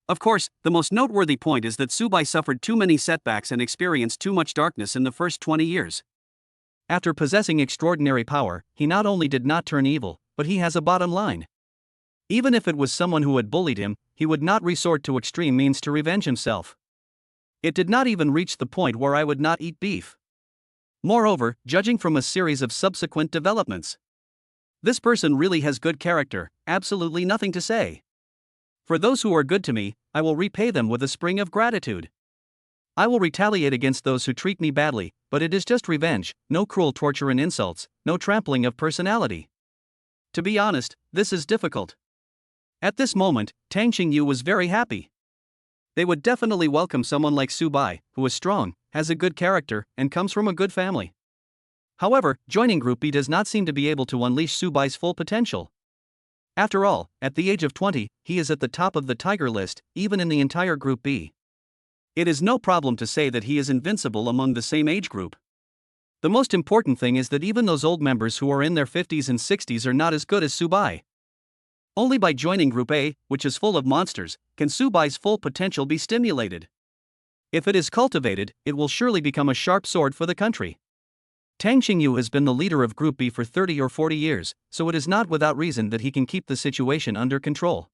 Of course, the most noteworthy point is that Su Bai suffered too many setbacks and experienced too much darkness in the first 20 years. After possessing extraordinary power, he not only did not turn evil, but he has a bottom line. Even if it was someone who had bullied him, he would not resort to extreme means to revenge himself. It did not even reach the point where I would not eat beef. Moreover, judging from a series of subsequent developments, this person really has good character, absolutely nothing to say. For those who are good to me, I will repay them with a spring of gratitude. I will retaliate against those who treat me badly, but it is just revenge, no cruel torture and insults, no trampling of personality. To be honest, this is difficult. At this moment, Tang Xingyu was very happy. They would definitely welcome someone like Su Bai, who is strong, has a good character, and comes from a good family. However, joining Group B does not seem to be able to unleash Su Bai's full potential. After all, at the age of 20, he is at the top of the tiger list, even in the entire Group B. It is no problem to say that he is invincible among the same age group. The most important thing is that even those old members who are in their 50s and 60s are not as good as Su Bai. Only by joining Group A, which is full of monsters, can Su Bai's full potential be stimulated. If it is cultivated, it will surely become a sharp sword for the country. Tang Xingyu has been the leader of Group B for 30 or 40 years, so it is not without reason that he can keep the situation under control.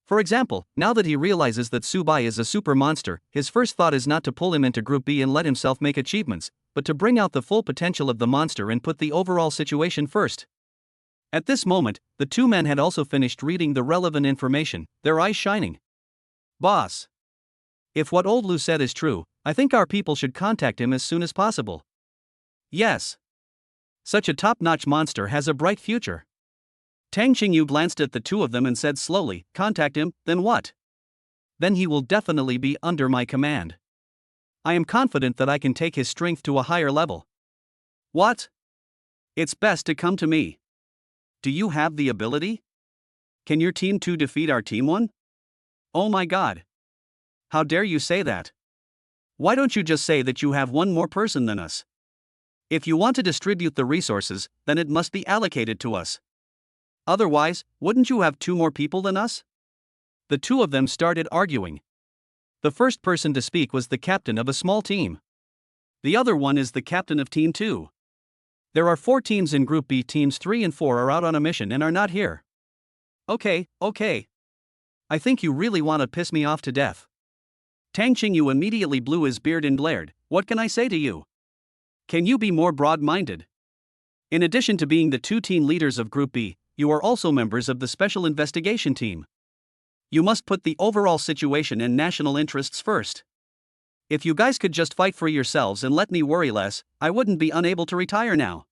For example, now that he realizes that Su Bai is a super monster, his first thought is not to pull him into Group B and let himself make achievements, but to bring out the full potential of the monster and put the overall situation first. At this moment, the two men had also finished reading the relevant information, their eyes shining. Boss. If what old Lu said is true, I think our people should contact him as soon as possible. Yes. Such a top-notch monster has a bright future. Tang Xingyu glanced at the two of them and said slowly, contact him, then what? Then he will definitely be under my command. I am confident that I can take his strength to a higher level. What? It's best to come to me. Do you have the ability? Can your team 2 defeat our team 1? Oh my god. How dare you say that? Why don't you just say that you have one more person than us? If you want to distribute the resources, then it must be allocated to us. Otherwise, wouldn't you have 2 more people than us? The two of them started arguing. The first person to speak was the captain of a small team. The other one is the captain of Team 2. There are 4 teams in Group B. Teams 3 and 4 are out on a mission and are not here. Okay. I think you really want to piss me off to death. Tang Xingyu immediately blew his beard and glared, what can I say to you? Can you be more broad-minded? In addition to being the 2 team leaders of Group B, you are also members of the Special Investigation Team. You must put the overall situation and national interests first. If you guys could just fight for yourselves and let me worry less, I wouldn't be unable to retire now.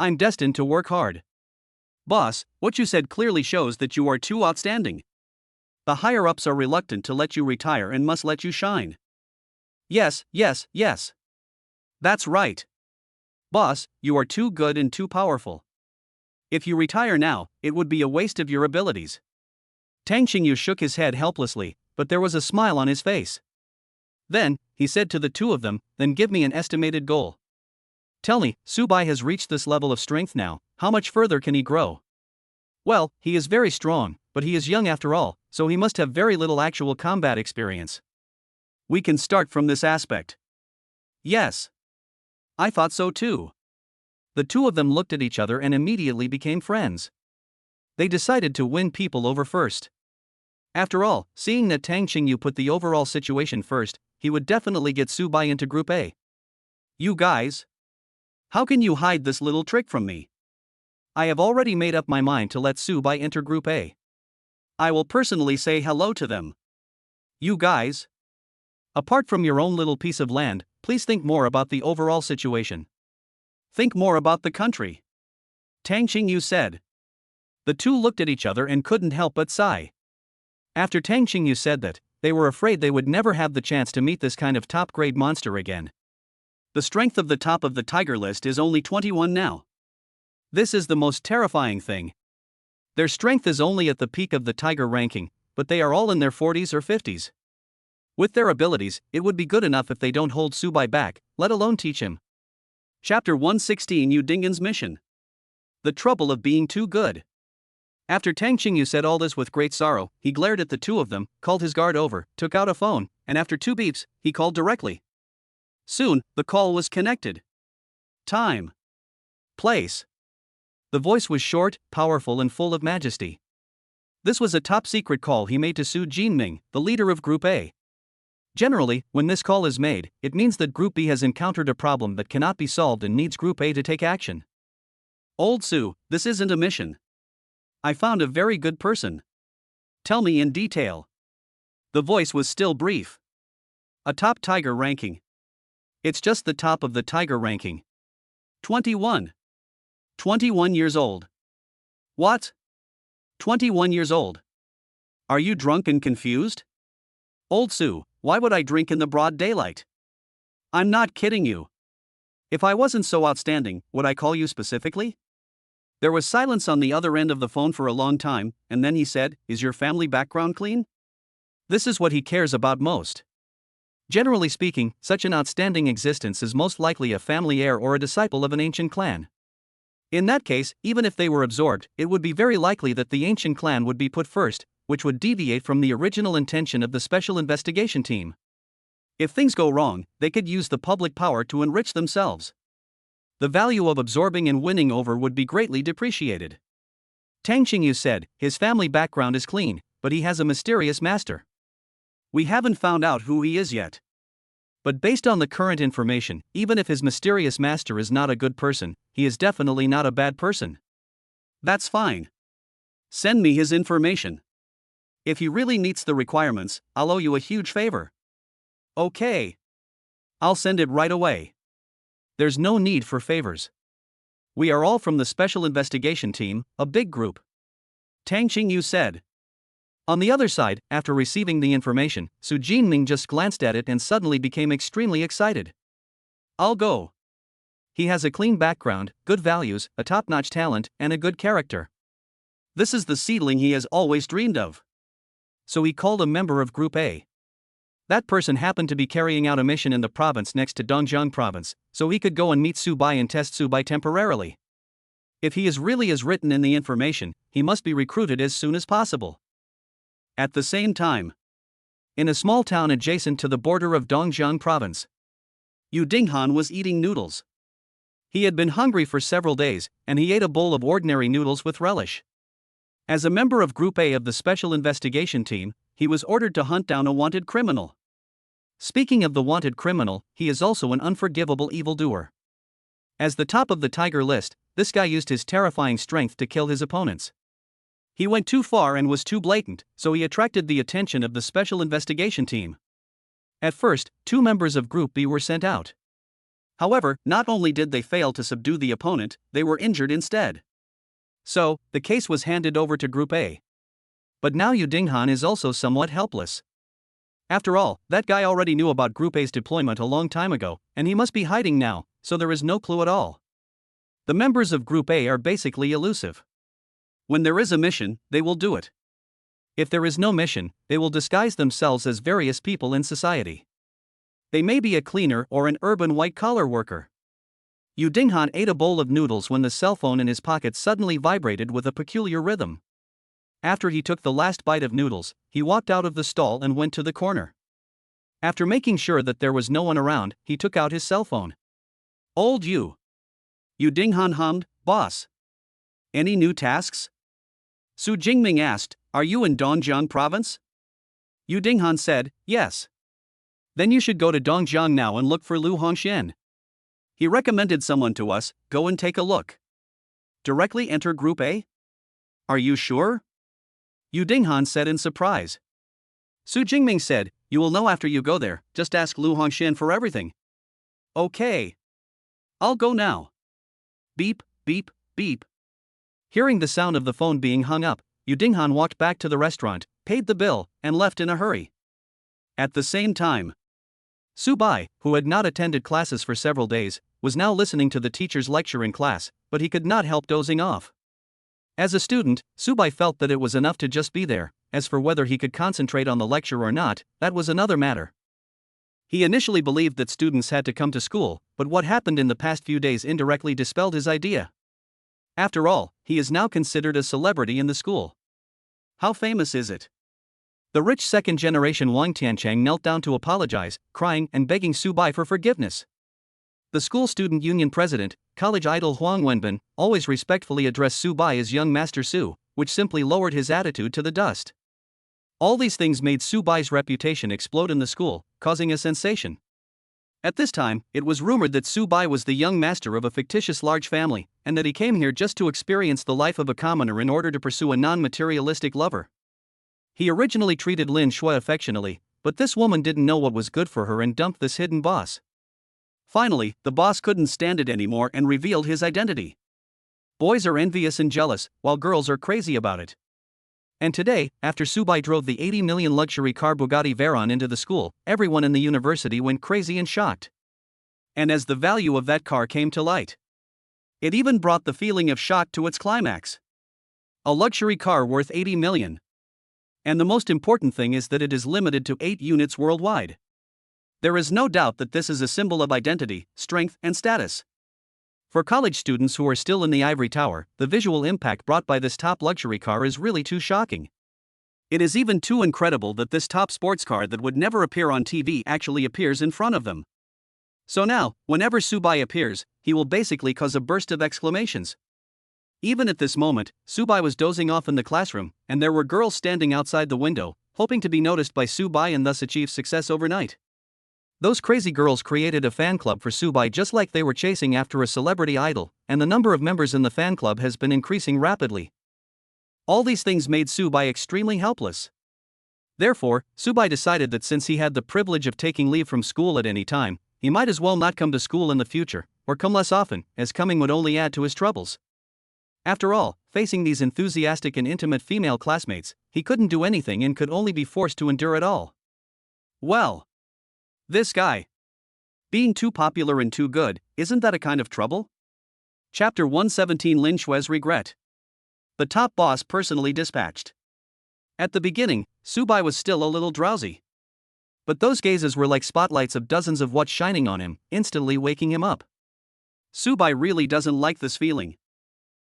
I'm destined to work hard. Boss, what you said clearly shows that you are too outstanding. The higher-ups are reluctant to let you retire and must let you shine. Yes. That's right. Boss, you are too good and too powerful. If you retire now, it would be a waste of your abilities. Tang Xingyu shook his head helplessly, but there was a smile on his face. Then, he said to the two of them, then give me an estimated goal. Tell me, Subai has reached this level of strength now, how much further can he grow? Well, he is very strong, but he is young after all, so he must have very little actual combat experience. We can start from this aspect. Yes. I thought so too. The two of them looked at each other and immediately became friends. They decided to win people over first. After all, seeing that Tang Qingyu put the overall situation first, he would definitely get Subai into Group A. You guys? How can you hide this little trick from me? I have already made up my mind to let Subai enter Group A. I will personally say hello to them. You guys? Apart from your own little piece of land, please think more about the overall situation. Think more about the country. Tang Qingyu said. The two looked at each other and couldn't help but sigh. After Tang Qingyu said that, they were afraid they would never have the chance to meet this kind of top-grade monster again. The strength of the top of the tiger list is only 21 now. This is the most terrifying thing. Their strength is only at the peak of the tiger ranking, but they are all in their 40s or 50s. With their abilities, it would be good enough if they don't hold Subai back, let alone teach him. Chapter 116 Yu Dingan's Mission. The Trouble of Being Too Good. After Tang Qingyu said all this with great sorrow, he glared at the two of them, called his guard over, took out a phone, and after 2 beeps, he called directly. Soon, the call was connected. Time. Place. The voice was short, powerful and full of majesty. This was a top-secret call he made to Su Jinming, the leader of Group A. Generally, when this call is made, it means that Group B has encountered a problem that cannot be solved and needs Group A to take action. Old Su, this isn't a mission. I found a very good person. Tell me in detail. The voice was still brief. A top tiger ranking. It's just the top of the tiger ranking. 21. 21 years old. What? 21 years old. Are you drunk and confused? Old Su, why would I drink in the broad daylight? I'm not kidding you. If I wasn't so outstanding, would I call you specifically? There was silence on the other end of the phone for a long time, and then he said, Is your family background clean? This is what he cares about most. Generally speaking, such an outstanding existence is most likely a family heir or a disciple of an ancient clan. In that case, even if they were absorbed, it would be very likely that the ancient clan would be put first, which would deviate from the original intention of the special investigation team. If things go wrong, they could use the public power to enrich themselves. The value of absorbing and winning over would be greatly depreciated. Tang Qingyu said, his family background is clean, but he has a mysterious master. We haven't found out who he is yet. But based on the current information, even if his mysterious master is not a good person, he is definitely not a bad person. That's fine. Send me his information. If he really meets the requirements, I'll owe you a huge favor. Okay. I'll send it right away. There's no need for favors. We are all from the Special Investigation Team, a big group. Tang Qingyu said. On the other side, after receiving the information, Su Jinming just glanced at it and suddenly became extremely excited. I'll go. He has a clean background, good values, a top-notch talent, and a good character. This is the seedling he has always dreamed of. So he called a member of Group A. That person happened to be carrying out a mission in the province next to Dongjiang province, so he could go and meet Subai and test Subai temporarily. If he is really as written in the information, he must be recruited as soon as possible. At the same time, in a small town adjacent to the border of Dongjiang province, Yu Dinghan was eating noodles. He had been hungry for several days, and he ate a bowl of ordinary noodles with relish. As a member of Group A of the Special Investigation Team, he was ordered to hunt down a wanted criminal. Speaking of the wanted criminal, he is also an unforgivable evildoer. As the top of the tiger list, this guy used his terrifying strength to kill his opponents. He went too far and was too blatant, so he attracted the attention of the Special Investigation Team. At first, 2 members of Group B were sent out. However, not only did they fail to subdue the opponent, they were injured instead. So, the case was handed over to Group A. But now Yu Dinghan is also somewhat helpless. After all, that guy already knew about Group A's deployment a long time ago, and he must be hiding now, so there is no clue at all. The members of Group A are basically elusive. When there is a mission, they will do it. If there is no mission, they will disguise themselves as various people in society. They may be a cleaner or an urban white-collar worker. Yu Dinghan ate a bowl of noodles when the cell phone in his pocket suddenly vibrated with a peculiar rhythm. After he took the last bite of noodles, he walked out of the stall and went to the corner. After making sure that there was no one around, he took out his cell phone. Old Yu Dinghan hummed, "Boss. Any new tasks?" Su Jingming asked, "Are you in Dongjiang province?" Yu Dinghan said, "Yes." "Then you should go to Dongjiang now and look for Lu Hongxian. He recommended someone to us, go and take a look. Directly enter Group A?" "Are you sure?" Yu Dinghan said in surprise. Su Jingming said, "You will know after you go there, just ask Lu Hongxian for everything." "Okay. I'll go now." Beep, beep, beep. Hearing the sound of the phone being hung up, Yu Dinghan walked back to the restaurant, paid the bill, and left in a hurry. At the same time, Su Bai, who had not attended classes for several days, was now listening to the teacher's lecture in class, but he could not help dozing off. As a student, Su Bai felt that it was enough to just be there. As for whether he could concentrate on the lecture or not, that was another matter. He initially believed that students had to come to school, but what happened in the past few days indirectly dispelled his idea. After all, he is now considered a celebrity in the school. How famous is it? The rich second-generation Wang Tiancheng knelt down to apologize, crying and begging Su Bai for forgiveness. The school student union president, college idol Huang Wenbin, always respectfully addressed Su Bai as young Master Su, which simply lowered his attitude to the dust. All these things made Su Bai's reputation explode in the school, causing a sensation. At this time, it was rumored that Su Bai was the young master of a fictitious large family, and that he came here just to experience the life of a commoner in order to pursue a non-materialistic lover. He originally treated Lin Shui affectionately, but this woman didn't know what was good for her and dumped this hidden boss. Finally, the boss couldn't stand it anymore and revealed his identity. Boys are envious and jealous, while girls are crazy about it. And today, after Su Bai drove the 80 million luxury car Bugatti Veyron into the school, everyone in the university went crazy and shocked. And as the value of that car came to light, it even brought the feeling of shock to its climax. A luxury car worth 80 million. And the most important thing is that it is limited to 8 units worldwide. There is no doubt that this is a symbol of identity, strength, and status. For college students who are still in the ivory tower, the visual impact brought by this top luxury car is really too shocking. It is even too incredible that this top sports car that would never appear on TV actually appears in front of them. So now, whenever Su Bai appears, he will basically cause a burst of exclamations. Even at this moment, Su Bai was dozing off in the classroom, and there were girls standing outside the window, hoping to be noticed by Su Bai and thus achieve success overnight. Those crazy girls created a fan club for Su Bai just like they were chasing after a celebrity idol, and the number of members in the fan club has been increasing rapidly. All these things made Su Bai extremely helpless. Therefore, Su Bai decided that since he had the privilege of taking leave from school at any time, he might as well not come to school in the future, or come less often, as coming would only add to his troubles. After all, facing these enthusiastic and intimate female classmates, he couldn't do anything and could only be forced to endure it all. Well, this guy. Being too popular and too good, isn't that a kind of trouble? Chapter 117 Lin Shui's Regret. The top boss personally dispatched. At the beginning, Su Bai was still a little drowsy. But those gazes were like spotlights of dozens of watts shining on him, instantly waking him up. Su Bai really doesn't like this feeling.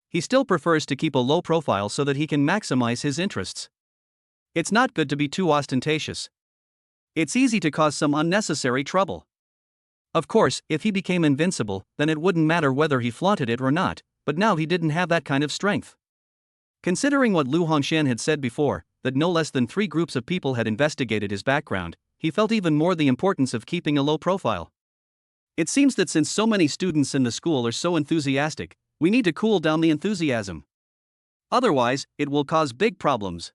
He still prefers to keep a low profile so that he can maximize his interests. It's not good to be too ostentatious. It's easy to cause some unnecessary trouble. Of course, if he became invincible, then it wouldn't matter whether he flaunted it or not, but now he didn't have that kind of strength. Considering what Lu Hongxian had said before, that no less than 3 groups of people had investigated his background, he felt even more the importance of keeping a low profile. It seems that since so many students in the school are so enthusiastic, we need to cool down the enthusiasm. Otherwise, it will cause big problems.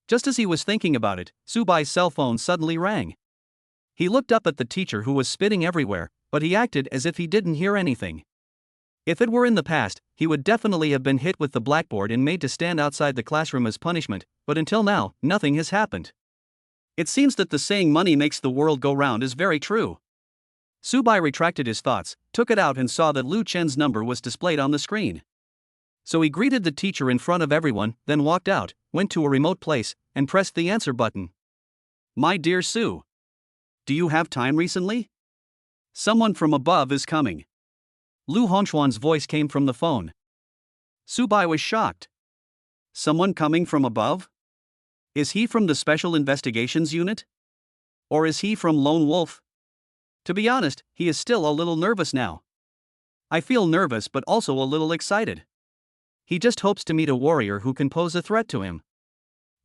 Just as he was thinking about it, Su Bai's cell phone suddenly rang. He looked up at the teacher who was spitting everywhere, but he acted as if he didn't hear anything. If it were in the past, he would definitely have been hit with the blackboard and made to stand outside the classroom as punishment, but until now, nothing has happened. It seems that the saying money makes the world go round is very true. Su Bai retracted his thoughts, took it out and saw that Lu Chen's number was displayed on the screen. So he greeted the teacher in front of everyone, then walked out, went to a remote place, and pressed the answer button. My dear Su. Do you have time recently? Someone from above is coming. Lu Hongxuan's voice came from the phone. Su Bai was shocked. Someone coming from above? Is he from the Special Investigations Unit? Or is he from Lone Wolf? To be honest, he is still a little nervous now. I feel nervous but also a little excited. He just hopes to meet a warrior who can pose a threat to him.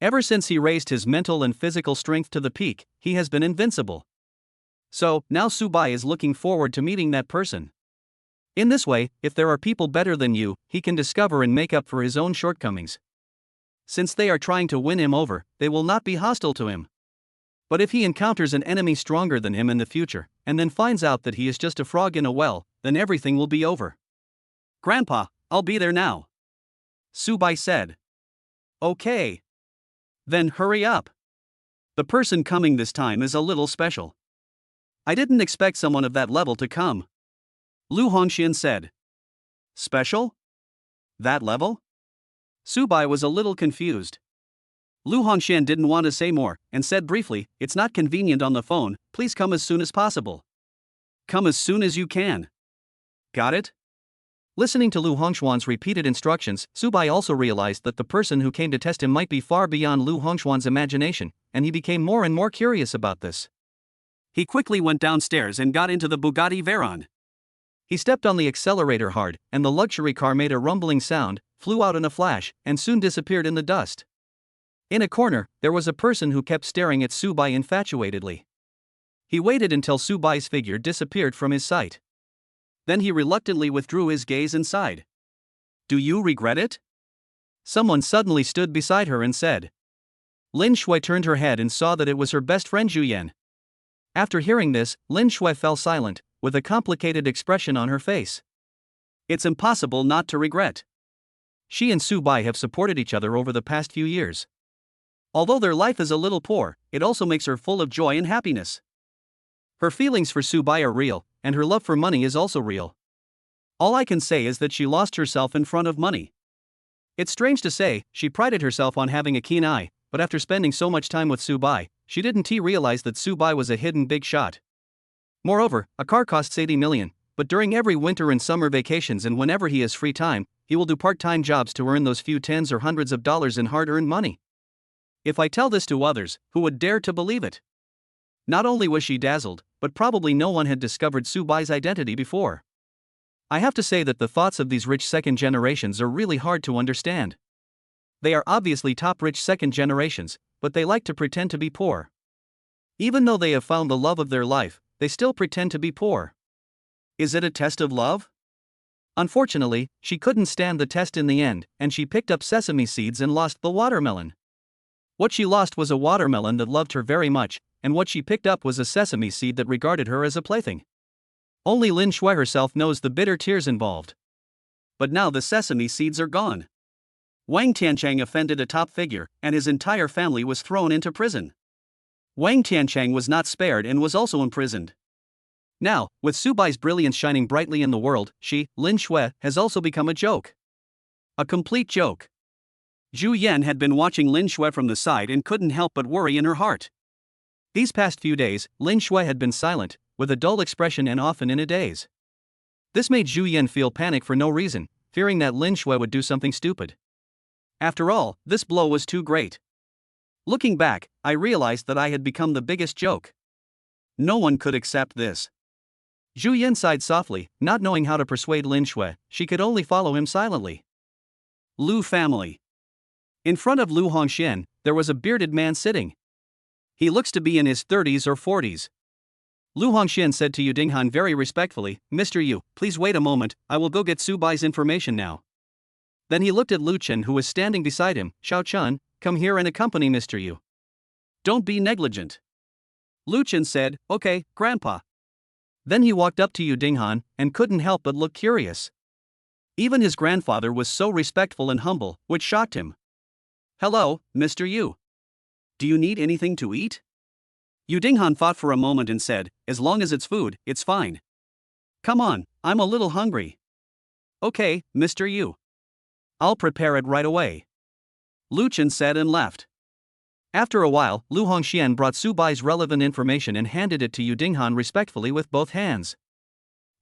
Ever since he raised his mental and physical strength to the peak, he has been invincible. So, now Su Bai is looking forward to meeting that person. In this way, if there are people better than you, he can discover and make up for his own shortcomings. Since they are trying to win him over, they will not be hostile to him. But if he encounters an enemy stronger than him in the future, and then finds out that he is just a frog in a well, then everything will be over. Grandpa, I'll be there now. Su Bai said. Okay. Then hurry up. The person coming this time is a little special. I didn't expect someone of that level to come. Lu Hongxian said. Special? That level? Su Bai was a little confused. Lu Hongxian didn't want to say more, and said briefly, "It's not convenient on the phone, please come as soon as possible." Come as soon as you can. Got it? Listening to Lu Hongxuan's repeated instructions, Su Bai also realized that the person who came to test him might be far beyond Lu Hongxuan's imagination, and he became more and more curious about this. He quickly went downstairs and got into the Bugatti Veyron. He stepped on the accelerator hard, and the luxury car made a rumbling sound, flew out in a flash, and soon disappeared in the dust. In a corner, there was a person who kept staring at Su Bai infatuatedly. He waited until Su Bai's figure disappeared from his sight. Then he reluctantly withdrew his gaze and sighed. Do you regret it? Someone suddenly stood beside her and said. Lin Shui turned her head and saw that it was her best friend Zhu Yan. After hearing this, Lin Shui fell silent, with a complicated expression on her face. It's impossible not to regret. She and Su Bai have supported each other over the past few years. Although their life is a little poor, it also makes her full of joy and happiness. Her feelings for Su Bai are real, and her love for money is also real. All I can say is that she lost herself in front of money. It's strange to say, she prided herself on having a keen eye, but after spending so much time with Su Bai, she didn't realize that Su Bai was a hidden big shot. Moreover, a car costs 80 million, but during every winter and summer vacations and whenever he has free time, he will do part-time jobs to earn those few tens or hundreds of dollars in hard-earned money. If I tell this to others, who would dare to believe it? Not only was she dazzled, but probably no one had discovered Su Bai's identity before. I have to say that the thoughts of these rich second generations are really hard to understand. They are obviously top rich second generations, but they like to pretend to be poor. Even though they have found the love of their life, they still pretend to be poor. Is it a test of love? Unfortunately, she couldn't stand the test in the end, and she picked up sesame seeds and lost the watermelon. What she lost was a watermelon that loved her very much, and what she picked up was a sesame seed that regarded her as a plaything. Only Lin Shui herself knows the bitter tears involved. But now the sesame seeds are gone. Wang Tianchang offended a top figure, and his entire family was thrown into prison. Wang Tianchang was not spared and was also imprisoned. Now, with Su Bai's brilliance shining brightly in the world, she, Lin Shui, has also become a joke. A complete joke. Zhu Yan had been watching Lin Shui from the side and couldn't help but worry in her heart. These past few days, Lin Shui had been silent, with a dull expression and often in a daze. This made Zhu Yan feel panic for no reason, fearing that Lin Shui would do something stupid. After all, this blow was too great. Looking back, I realized that I had become the biggest joke. No one could accept this. Zhu Yan sighed softly, not knowing how to persuade Lin Shui. She could only follow him silently. Lu family. In front of Lu Hongxian, there was a bearded man sitting. He looks to be in his 30s or 40s. Lu Hongxian said to Yu Dinghan very respectfully, "Mr. Yu, please wait a moment, I will go get Su Bai's information now." Then he looked at Lu Chen who was standing beside him. "Xiao Chun, come here and accompany Mr. Yu. Don't be negligent." Lu Chen said, "Okay, Grandpa." Then he walked up to Yu Dinghan, and couldn't help but look curious. Even his grandfather was so respectful and humble, which shocked him. "Hello, Mr. Yu. Do you need anything to eat?" Yu Dinghan thought for a moment and said, "As long as it's food, it's fine. Come on, I'm a little hungry." "Okay, Mr. Yu. I'll prepare it right away." Lu Chen said and left. After a while, Lu Hongxian brought Su Bai's relevant information and handed it to Yu Dinghan respectfully with both hands.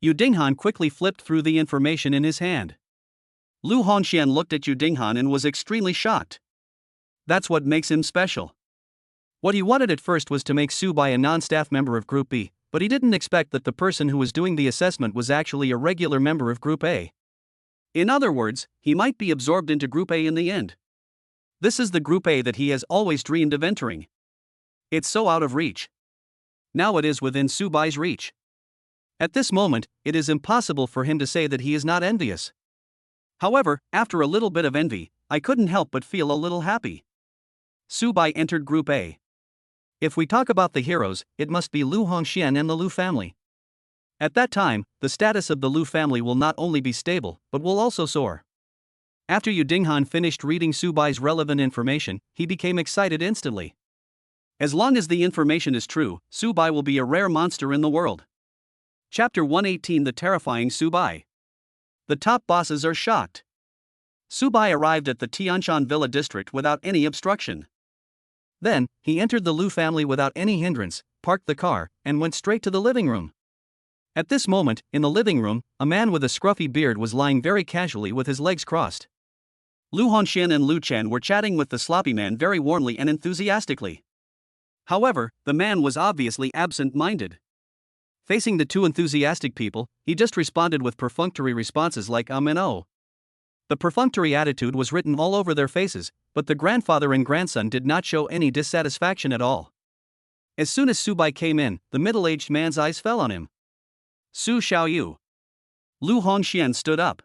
Yu Dinghan quickly flipped through the information in his hand. Lu Hongxian looked at Yu Dinghan and was extremely shocked. That's what makes him special. What he wanted at first was to make Su Bai a non-staff member of Group B, but he didn't expect that the person who was doing the assessment was actually a regular member of Group A. In other words, he might be absorbed into Group A in the end. This is the Group A that he has always dreamed of entering. It's so out of reach. Now it is within Su Bai's reach. At this moment, it is impossible for him to say that he is not envious. However, after a little bit of envy, I couldn't help but feel a little happy. Su Bai entered Group A. If we talk about the heroes, it must be Lu Hongxian and the Lu family. At that time, the status of the Lu family will not only be stable, but will also soar. After Yu Dinghan finished reading Su Bai's relevant information, he became excited instantly. As long as the information is true, Su Bai will be a rare monster in the world. Chapter 118: The Terrifying Su Bai. The top bosses are shocked. Su Bai arrived at the Tianshan Villa district without any obstruction. Then, he entered the Lu family without any hindrance, parked the car, and went straight to the living room. At this moment, in the living room, a man with a scruffy beard was lying very casually with his legs crossed. Lu Hongxian and Lu Chen were chatting with the sloppy man very warmly and enthusiastically. However, the man was obviously absent-minded. Facing the two enthusiastic people, he just responded with perfunctory responses like and oh. The perfunctory attitude was written all over their faces, but the grandfather and grandson did not show any dissatisfaction at all. As soon as Su Bai came in, the middle-aged man's eyes fell on him. Su Xiaoyu. Lu Hongxian stood up.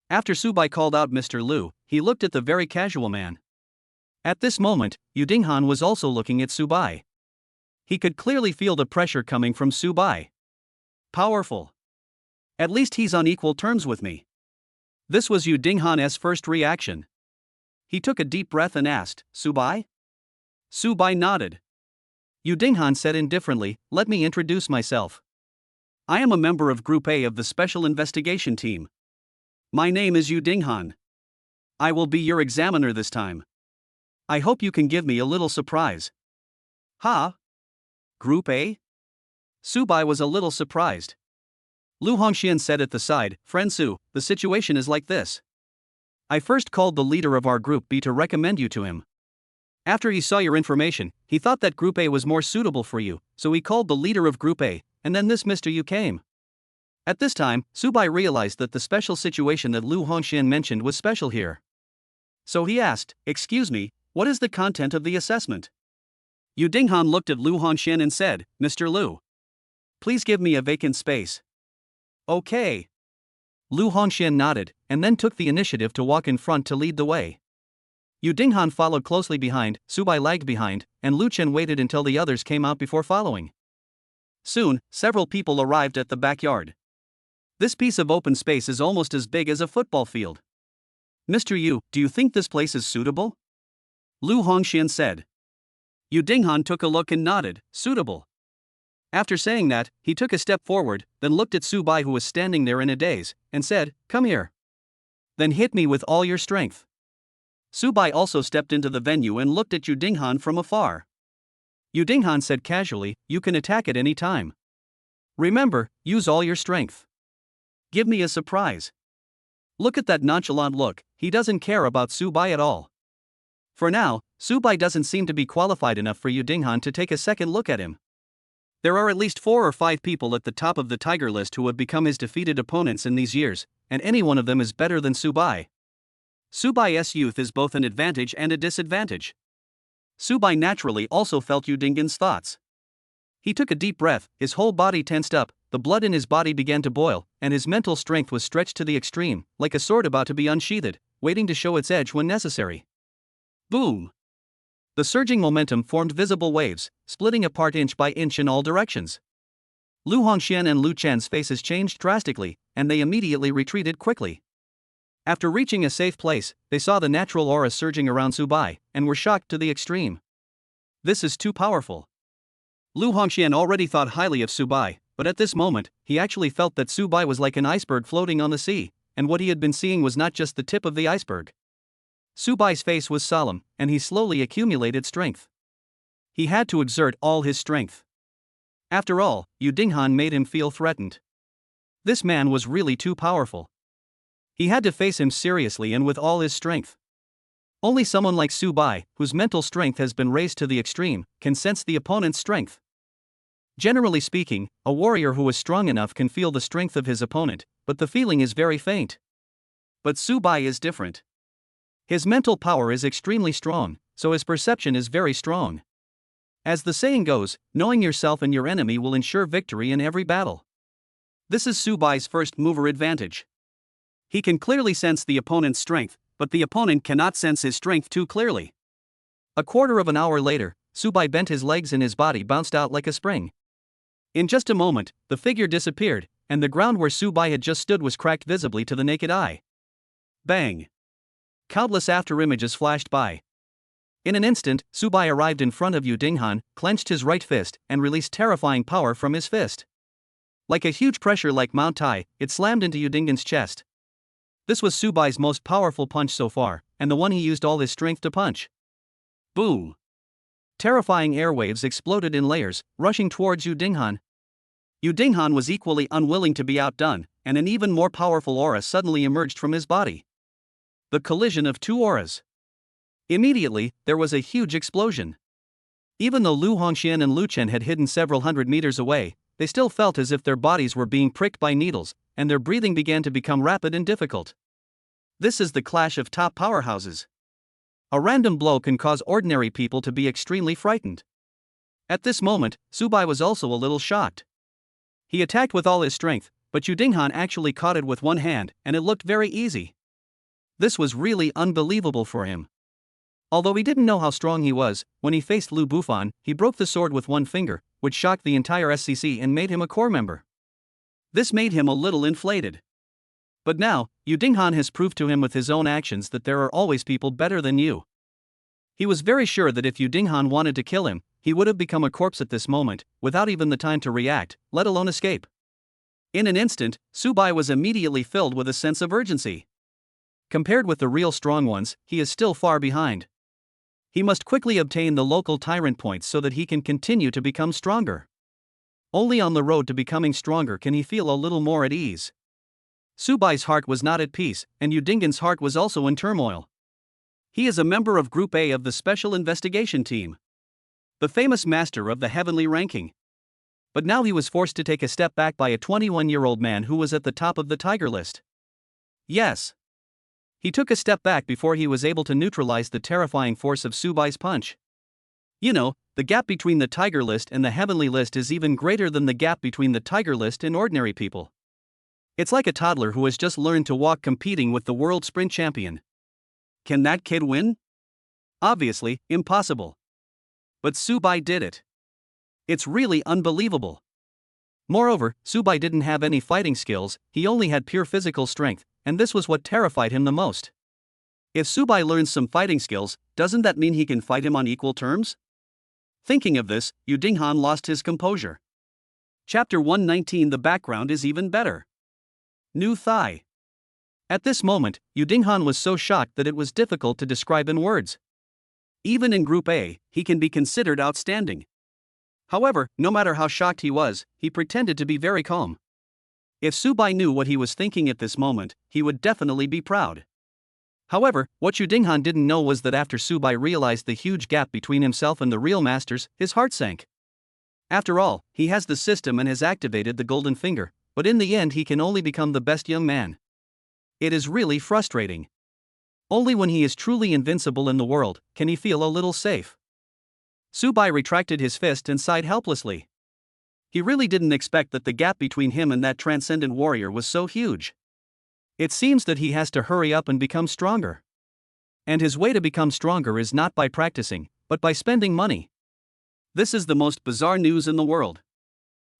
After Su Bai called out Mr. Lu, he looked at the very casual man. At this moment, Yu Dinghan was also looking at Su Bai. He could clearly feel the pressure coming from Su Bai. Powerful. At least he's on equal terms with me. This was Yu Dinghan's first reaction. He took a deep breath and asked, Su Bai? Su Bai nodded. Yu Dinghan said indifferently, let me introduce myself. I am a member of Group A of the Special Investigation Team. My name is Yu Dinghan. I will be your examiner this time. I hope you can give me a little surprise. Ha? Group A? Su Bai was a little surprised. Lu Hongxian said at the side, Friend Su, the situation is like this. I first called the leader of our Group B to recommend you to him. After he saw your information, he thought that Group A was more suitable for you, so he called the leader of Group A, and then this Mr. Yu came. At this time, Su Bai realized that the special situation that Lu Hongxian mentioned was special here. So he asked, Excuse me, what is the content of the assessment? Yu Dinghan looked at Lu Hongxian and said, Mr. Lu. Please give me a vacant space. Okay. Lu Hongxian nodded, and then took the initiative to walk in front to lead the way. Yu Dinghan followed closely behind, Su Bai lagged behind, and Lu Chen waited until the others came out before following. Soon, several people arrived at the backyard. This piece of open space is almost as big as a football field. Mr. Yu, do you think this place is suitable? Lu Hongxian said. Yu Dinghan took a look and nodded, suitable. After saying that, he took a step forward, then looked at Su Bai who was standing there in a daze, and said, Come here. Then hit me with all your strength. Su Bai also stepped into the venue and looked at Yu Dinghan from afar. Yu Dinghan said casually, You can attack at any time. Remember, use all your strength. Give me a surprise. Look at that nonchalant look, he doesn't care about Su Bai at all. For now, Su Bai doesn't seem to be qualified enough for Yu Dinghan to take a second look at him. There are at least 4 or 5 people at the top of the tiger list who have become his defeated opponents in these years, and any one of them is better than Su Bai. Su Bai's youth is both an advantage and a disadvantage. Su Bai naturally also felt Yu Dinghan's thoughts. He took a deep breath, his whole body tensed up, the blood in his body began to boil, and his mental strength was stretched to the extreme, like a sword about to be unsheathed, waiting to show its edge when necessary. Boom! The surging momentum formed visible waves, splitting apart inch by inch in all directions. Lu Hongxian and Lu Chen's faces changed drastically, and they immediately retreated quickly. After reaching a safe place, they saw the natural aura surging around Su Bai, and were shocked to the extreme. This is too powerful. Lu Hongxian already thought highly of Su Bai, but at this moment, he actually felt that Su Bai was like an iceberg floating on the sea, and what he had been seeing was not just the tip of the iceberg. Su Bai's face was solemn, and he slowly accumulated strength. He had to exert all his strength. After all, Yu Dinghan made him feel threatened. This man was really too powerful. He had to face him seriously and with all his strength. Only someone like Su Bai, whose mental strength has been raised to the extreme, can sense the opponent's strength. Generally speaking, a warrior who is strong enough can feel the strength of his opponent, but the feeling is very faint. But Su Bai is different. His mental power is extremely strong, so his perception is very strong. As the saying goes, knowing yourself and your enemy will ensure victory in every battle. This is Su Bai's first mover advantage. He can clearly sense the opponent's strength, but the opponent cannot sense his strength too clearly. A quarter of an hour later, Su Bai bent his legs and his body bounced out like a spring. In just a moment, the figure disappeared, and the ground where Su Bai had just stood was cracked visibly to the naked eye. Bang! Countless afterimages flashed by. In an instant, Su Bai arrived in front of Yu Dinghan, clenched his right fist, and released terrifying power from his fist. Like a huge pressure like Mount Tai, it slammed into Yu Dinghan's chest. This was Su Bai's most powerful punch so far, and the one he used all his strength to punch. Boom! Terrifying airwaves exploded in layers, rushing towards Yu Dinghan. Yu Dinghan was equally unwilling to be outdone, and an even more powerful aura suddenly emerged from his body. The collision of two auras. Immediately, there was a huge explosion. Even though Lu Hongxian and Lu Chen had hidden several hundred meters away, they still felt as if their bodies were being pricked by needles, and their breathing began to become rapid and difficult. This is the clash of top powerhouses. A random blow can cause ordinary people to be extremely frightened. At this moment, Su Bai was also a little shocked. He attacked with all his strength, but Yu Dinghan actually caught it with one hand, and it looked very easy. This was really unbelievable for him. Although he didn't know how strong he was, when he faced Lu Bufan, he broke the sword with one finger, which shocked the entire SCC and made him a core member. This made him a little inflated. But now, Yu Dinghan has proved to him with his own actions that there are always people better than you. He was very sure that if Yu Dinghan wanted to kill him, he would have become a corpse at this moment, without even the time to react, let alone escape. In an instant, Su Bai was immediately filled with a sense of urgency. Compared with the real strong ones, he is still far behind. He must quickly obtain the local tyrant points so that he can continue to become stronger. Only on the road to becoming stronger can he feel a little more at ease. Su Bai's heart was not at peace, and Yu Dinghan's heart was also in turmoil. He is a member of Group A of the Special Investigation Team, the famous master of the heavenly ranking. But now he was forced to take a step back by a 21-year-old man who was at the top of the tiger list. Yes. He took a step back before he was able to neutralize the terrifying force of Su Bai's punch. You know, the gap between the tiger list and the heavenly list is even greater than the gap between the tiger list and ordinary people. It's like a toddler who has just learned to walk competing with the world sprint champion. Can that kid win? Obviously, impossible. But Su Bai did it. It's really unbelievable. Moreover, Su Bai didn't have any fighting skills, he only had pure physical strength, and this was what terrified him the most. If Su Bai learns some fighting skills, doesn't that mean he can fight him on equal terms? Thinking of this, Yu Dinghan lost his composure. Chapter 119. The background is even better. New thigh. At this moment, Yu Dinghan was so shocked that it was difficult to describe in words. Even in Group A, he can be considered outstanding. However, no matter how shocked he was, he pretended to be very calm. If Su Bai knew what he was thinking at this moment, he would definitely be proud. However, what Yu Dinghan didn't know was that after Su Bai realized the huge gap between himself and the real masters, his heart sank. After all, he has the system and has activated the golden finger, but in the end he can only become the best young man. It is really frustrating. Only when he is truly invincible in the world can he feel a little safe. Su Bai retracted his fist and sighed helplessly. He really didn't expect that the gap between him and that transcendent warrior was so huge. It seems that he has to hurry up and become stronger. And his way to become stronger is not by practicing, but by spending money. This is the most bizarre news in the world.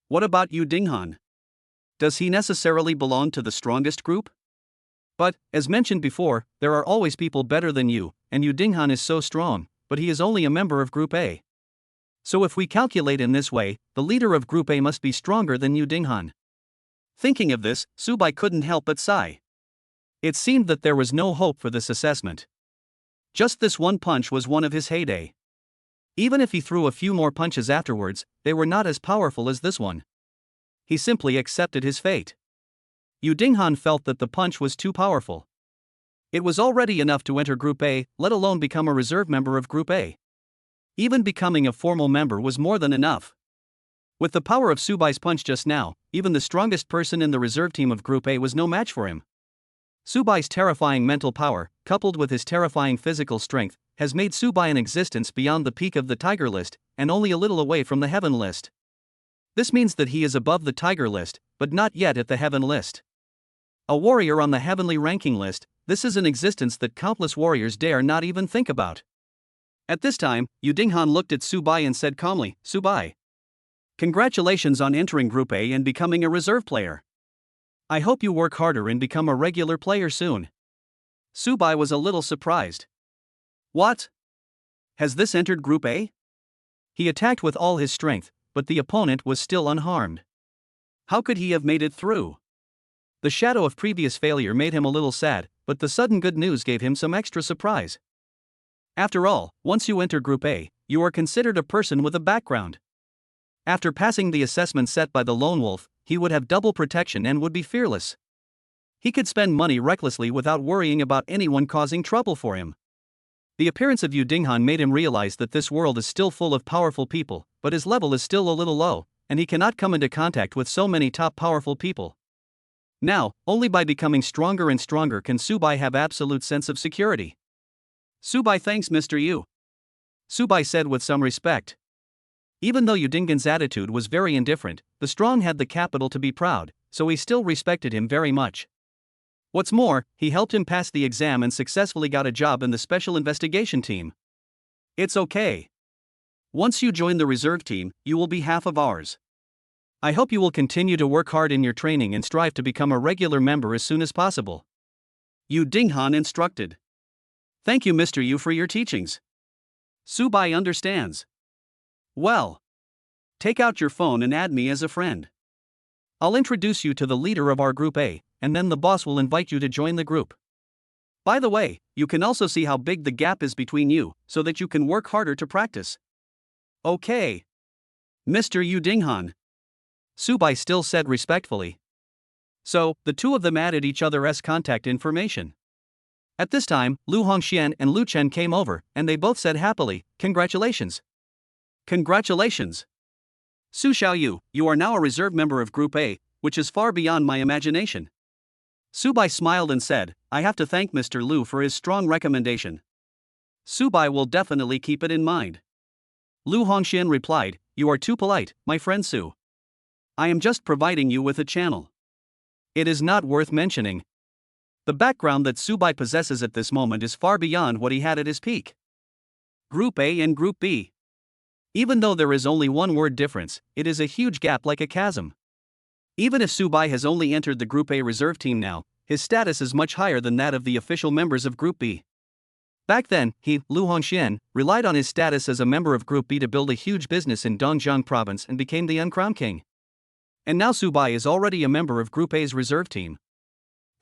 What about Yu Dinghan? Does he necessarily belong to the strongest group? But, as mentioned before, there are always people better than you, and Yu Dinghan is so strong, but he is only a member of Group A. So if we calculate in this way, the leader of Group A must be stronger than Yu Dinghan. Thinking of this, Su Bai couldn't help but sigh. It seemed that there was no hope for this assessment. Just this one punch was one of his heyday. Even if he threw a few more punches afterwards, they were not as powerful as this one. He simply accepted his fate. Yu Dinghan felt that the punch was too powerful. It was already enough to enter Group A, let alone become a reserve member of Group A. Even becoming a formal member was more than enough. With the power of Subai's punch just now, even the strongest person in the reserve team of Group A was no match for him. Subai's terrifying mental power, coupled with his terrifying physical strength, has made Subai an existence beyond the peak of the Tiger list, and only a little away from the Heaven list. This means that he is above the Tiger list, but not yet at the Heaven list. A warrior on the heavenly ranking list, this is an existence that countless warriors dare not even think about. At this time, Yu Dinghan looked at Subai and said calmly, "Subai, congratulations on entering Group A and becoming a reserve player. I hope you work harder and become a regular player soon." Subai was a little surprised. What? Has this entered Group A? He attacked with all his strength, but the opponent was still unharmed. How could he have made it through? The shadow of previous failure made him a little sad, but the sudden good news gave him some extra surprise. After all, once you enter Group A, you are considered a person with a background. After passing the assessment set by the Lone Wolf, he would have double protection and would be fearless. He could spend money recklessly without worrying about anyone causing trouble for him. The appearance of Yu Dinghan made him realize that this world is still full of powerful people, but his level is still a little low, and he cannot come into contact with so many top powerful people. Now, only by becoming stronger and stronger can Subai have absolute sense of security. "Subai thanks Mr. Yu," Subai said with some respect. Even though Yu Dinghan's attitude was very indifferent, the strong had the capital to be proud, so he still respected him very much. What's more, he helped him pass the exam and successfully got a job in the special investigation team. It's okay. Once you join the reserve team, you will be half of ours. I hope you will continue to work hard in your training and strive to become a regular member as soon as possible. Yu Dinghan instructed. Thank you, Mr. Yu, for your teachings. Subai understands. Well, take out your phone and add me as a friend. I'll introduce you to the leader of our Group A, and then the boss will invite you to join the group. By the way, you can also see how big the gap is between you, so that you can work harder to practice. Okay. Mr. Yu Dinghan, Subai still said respectfully. So, the two of them added each other's contact information. At this time, Lu Hongxian and Lu Chen came over, and they both said happily, "Congratulations." Congratulations. Su Xiaoyu, you are now a reserve member of Group A, which is far beyond my imagination. Subai smiled and said, "I have to thank Mr. Lu for his strong recommendation. Subai will definitely keep it in mind." Lu Hongxian replied, "You are too polite, my friend Su. I am just providing you with a channel. It is not worth mentioning." The background that Subai possesses at this moment is far beyond what he had at his peak. Group A and Group B. Even though there is only one word difference, it is a huge gap like a chasm. Even if Subai has only entered the Group A reserve team now, his status is much higher than that of the official members of Group B. Back then, he, Lu Hongxian, relied on his status as a member of Group B to build a huge business in Dongjiang province and became the uncrowned king. And now Subai is already a member of Group A's reserve team.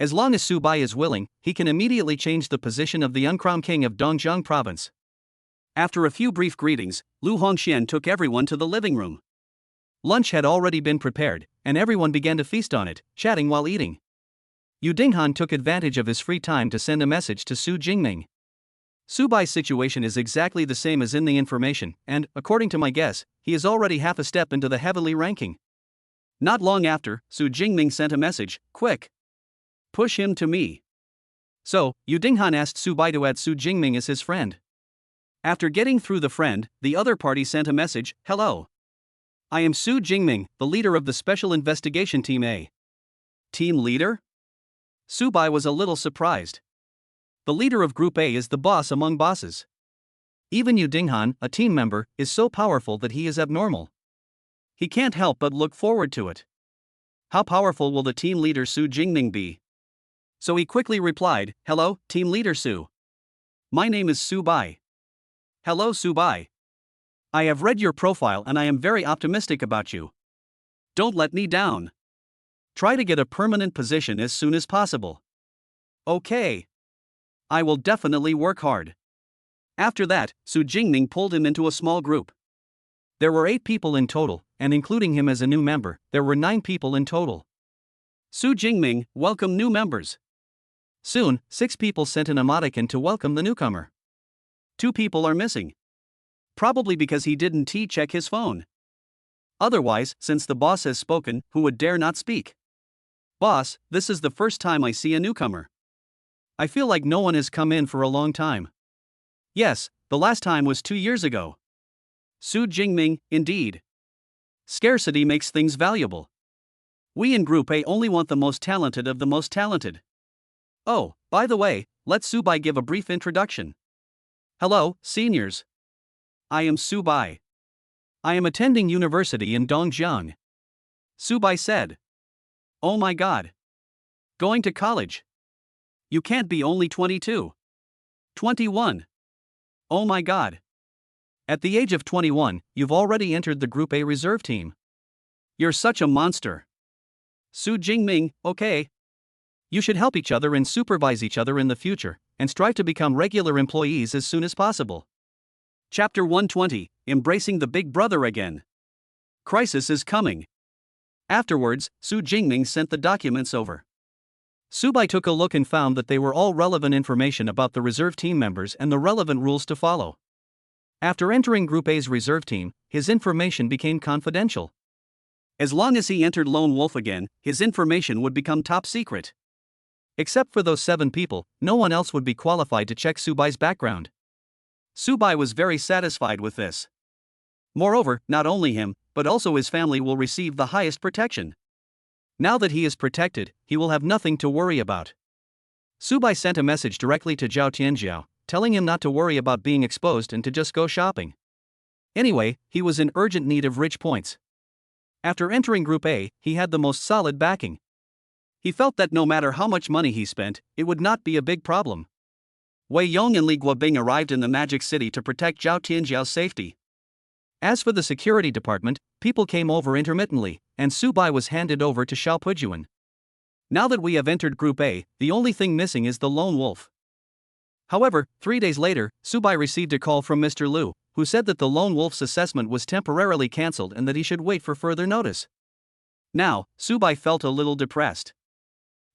As long as Subai is willing, he can immediately change the position of the uncrowned king of Dongjiang province. After a few brief greetings, Lu Hongxian took everyone to the living room. Lunch had already been prepared, and everyone began to feast on it, chatting while eating. Yu Dinghan took advantage of his free time to send a message to Su Jingming. Subai's situation is exactly the same as in the information, and, according to my guess, he is already half a step into the heavenly ranking. Not long after, Su Jingming sent a message, "Quick! Push him to me." So, Yu Dinghan asked Subai to add Su Jingming as his friend. After getting through the friend, the other party sent a message, "Hello. I am Su Jingming, the leader of the Special Investigation Team A." Team leader? Subai was a little surprised. The leader of Group A is the boss among bosses. Even Yu Dinghan, a team member, is so powerful that he is abnormal. He can't help but look forward to it. How powerful will the team leader Su Jingming be? So he quickly replied, "Hello, team leader Su. My name is Subai." "Hello Subai. I have read your profile and I am very optimistic about you. Don't let me down. Try to get a permanent position as soon as possible." "Okay. I will definitely work hard." After that, Su Jingming pulled him into a small group. There were 8 people in total, and including him as a new member, there were 9 people in total. Su Jingming, welcome new members. Soon, 6 people sent an emoticon to welcome the newcomer. 2 people are missing. Probably because he didn't check his phone. Otherwise, since the boss has spoken, who would dare not speak? Boss, this is the first time I see a newcomer. I feel like no one has come in for a long time. Yes, the last time was 2 years ago. Su Jingming, indeed. Scarcity makes things valuable. We in Group A only want the most talented of the most talented. Oh, by the way, let Su Bai give a brief introduction. Hello, seniors. I am Su Bai. I am attending university in Dongjiang. Su Bai said. Oh my god. Going to college. You can't be only 22. 21. Oh my god. At the age of 21, you've already entered the Group A reserve team. You're such a monster. Su Jingming, okay. You should help each other and supervise each other in the future, and strive to become regular employees as soon as possible. Chapter 120, Embracing the Big Brother Again. Crisis is coming. Afterwards, Su Jingming sent the documents over. Su Bai took a look and found that they were all relevant information about the reserve team members and the relevant rules to follow. After entering Group A's reserve team, his information became confidential. As long as he entered Lone Wolf again, his information would become top secret. Except for those 7 people, no one else would be qualified to check Su Bai's background. Su Bai was very satisfied with this. Moreover, not only him, but also his family will receive the highest protection. Now that he is protected, he will have nothing to worry about. Su Bai sent a message directly to Zhao Tianjiao, telling him not to worry about being exposed and to just go shopping. Anyway, he was in urgent need of rich points. After entering Group A, he had the most solid backing. He felt that no matter how much money he spent, it would not be a big problem. Wei Yong and Li Guobing arrived in the Magic City to protect Zhao Tianjiao's safety. As for the security department, people came over intermittently, and Su Bai was handed over to Xiao Pujuan. Now that we have entered Group A, the only thing missing is the Lone Wolf. However, 3 days later, Su Bai received a call from Mr. Liu, who said that the Lone Wolf's assessment was temporarily cancelled and that he should wait for further notice. Now, Su Bai felt a little depressed.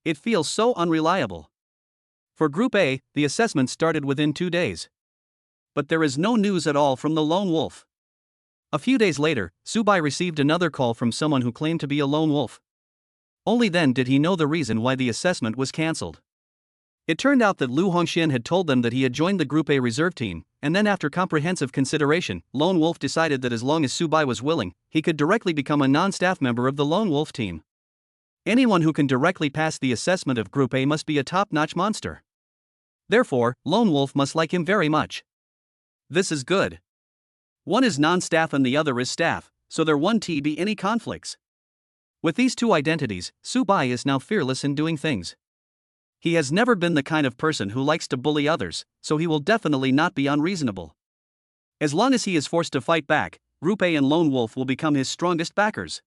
It feels so unreliable. For Group A, the assessment started within 2 days. But there is no news at all from the Lone Wolf. A few days later, Su Bai received another call from someone who claimed to be a lone wolf. Only then did he know the reason why the assessment was cancelled. It turned out that Lu Hongxian had told them that he had joined the Group A reserve team, and then after comprehensive consideration, Lone Wolf decided that as long as Su Bai was willing, he could directly become a non-staff member of the Lone Wolf team. Anyone who can directly pass the assessment of Group A must be a top-notch monster. Therefore, Lone Wolf must like him very much. This is good. One is non-staff and the other is staff, so there won't be any conflicts. With these 2 identities, Su Bai is now fearless in doing things. He has never been the kind of person who likes to bully others, so he will definitely not be unreasonable. As long as he is forced to fight back, Group A and Lone Wolf will become his strongest backers.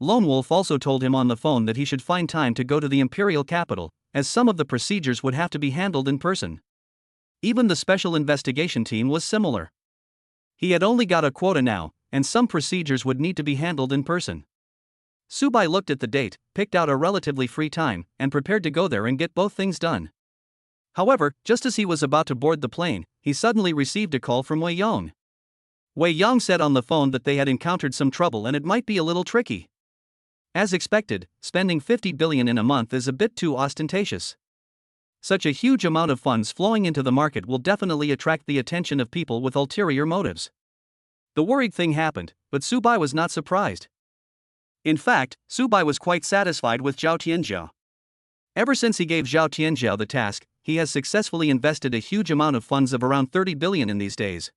Lone Wolf also told him on the phone that he should find time to go to the imperial capital, as some of the procedures would have to be handled in person. Even the special investigation team was similar. He had only got a quota now, and some procedures would need to be handled in person. Su Bai looked at the date, picked out a relatively free time, and prepared to go there and get both things done. However, just as he was about to board the plane, he suddenly received a call from Wei Yong. Wei Yong said on the phone that they had encountered some trouble and it might be a little tricky. As expected, spending 50 billion in a month is a bit too ostentatious. Such a huge amount of funds flowing into the market will definitely attract the attention of people with ulterior motives. The worried thing happened, but Su Bai was not surprised. In fact, Su Bai was quite satisfied with Zhao Tianjiao. Ever since he gave Zhao Tianjiao the task, he has successfully invested a huge amount of funds of around 30 billion in these days.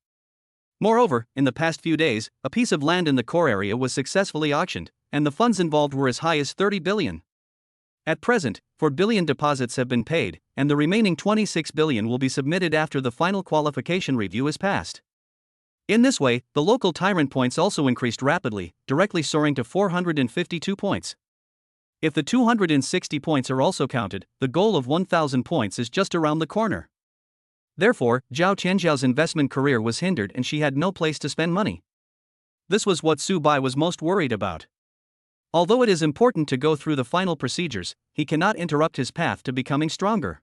Moreover, in the past few days, a piece of land in the core area was successfully auctioned, and the funds involved were as high as 30 billion. At present, 4 billion deposits have been paid, and the remaining 26 billion will be submitted after the final qualification review is passed. In this way, the local tyrant points also increased rapidly, directly soaring to 452 points. If the 260 points are also counted, the goal of 1,000 points is just around the corner. Therefore, Zhao Tianjiao's investment career was hindered and she had no place to spend money. This was what Su Bai was most worried about. Although it is important to go through the final procedures, he cannot interrupt his path to becoming stronger.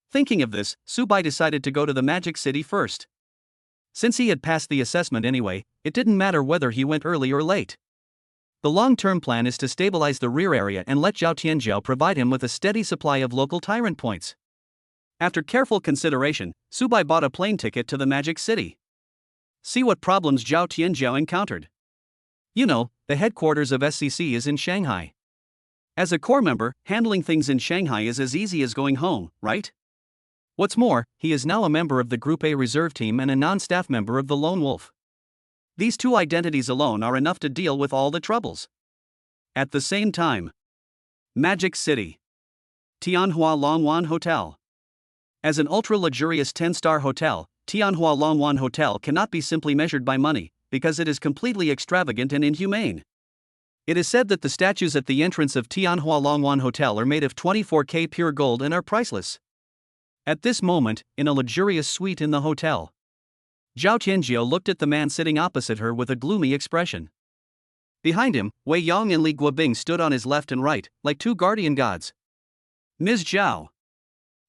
Thinking of this, Subai decided to go to the Magic City first. Since he had passed the assessment anyway, it didn't matter whether he went early or late. The long-term plan is to stabilize the rear area and let Zhao Tianzhou provide him with a steady supply of local tyrant points. After careful consideration, Subai bought a plane ticket to the Magic City. See what problems Zhao Tianzhou encountered. You know, the headquarters of SCC is in Shanghai. As a core member, handling things in Shanghai is as easy as going home, right? What's more, he is now a member of the Group A reserve team and a non-staff member of the Lone Wolf. These two identities alone are enough to deal with all the troubles. At the same time, Magic City, Tianhua Longwan Hotel. As an ultra-luxurious 10-star hotel, Tianhua Longwan Hotel cannot be simply measured by money, because it is completely extravagant and inhumane. It is said that the statues at the entrance of Tianhua Longwan Hotel are made of 24K pure gold and are priceless. At this moment, in a luxurious suite in the hotel, Zhao Tianzhou looked at the man sitting opposite her with a gloomy expression. Behind him, Wei Yong and Li Guobing stood on his left and right, like two guardian gods. Ms. Zhao,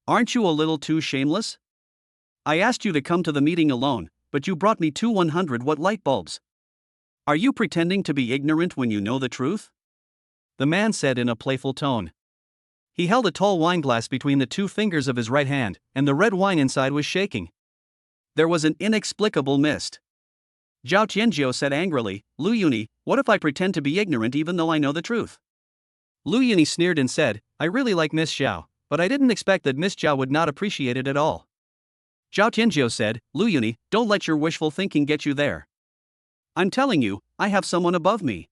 aren't you a little too shameless? I asked you to come to the meeting alone, but you brought me two 100-watt light bulbs. Are you pretending to be ignorant when you know the truth? The man said in a playful tone. He held a tall wineglass between the two fingers of his right hand, and the red wine inside was shaking. There was an inexplicable mist. Zhao Tianzhou said angrily, Lu Yuni, what if I pretend to be ignorant even though I know the truth? Lu Yuni sneered and said, I really like Miss Zhao, but I didn't expect that Miss Zhao would not appreciate it at all. Zhao Tianzhou said, Lu Yuni, don't let your wishful thinking get you there. I'm telling you, I have someone above me.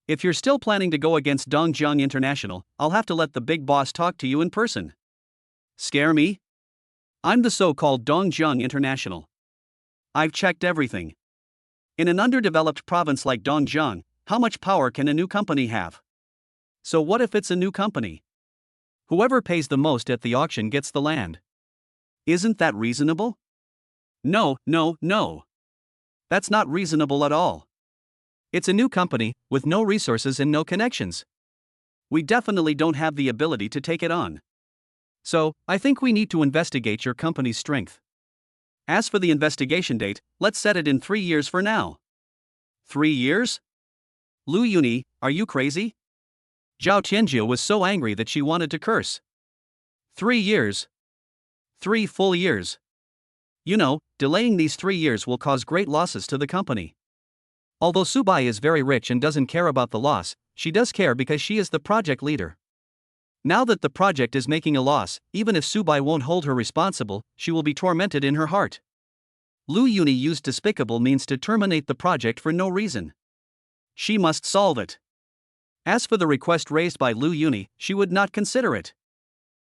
If you're still planning to go against Dongjiang International, I'll have to let the big boss talk to you in person. Scare me? I'm the so-called Dongjiang International. I've checked everything. In an underdeveloped province like Dongjiang, how much power can a new company have? So what if it's a new company? Whoever pays the most at the auction gets the land. Isn't that reasonable? No. That's not reasonable at all. It's a new company, with no resources and no connections. We definitely don't have the ability to take it on. So, I think we need to investigate your company's strength. As for the investigation date, let's set it in 3 years for now. 3 years? Lu Yuni, are you crazy? Zhao Tianzhou was so angry that she wanted to curse. 3 years? 3 full years. You know, delaying these 3 years will cause great losses to the company. Although Subai is very rich and doesn't care about the loss, she does care because she is the project leader. Now that the project is making a loss, even if Subai won't hold her responsible, she will be tormented in her heart. Lu Yuni used despicable means to terminate the project for no reason. She must solve it. As for the request raised by Lu Yuni, she would not consider it.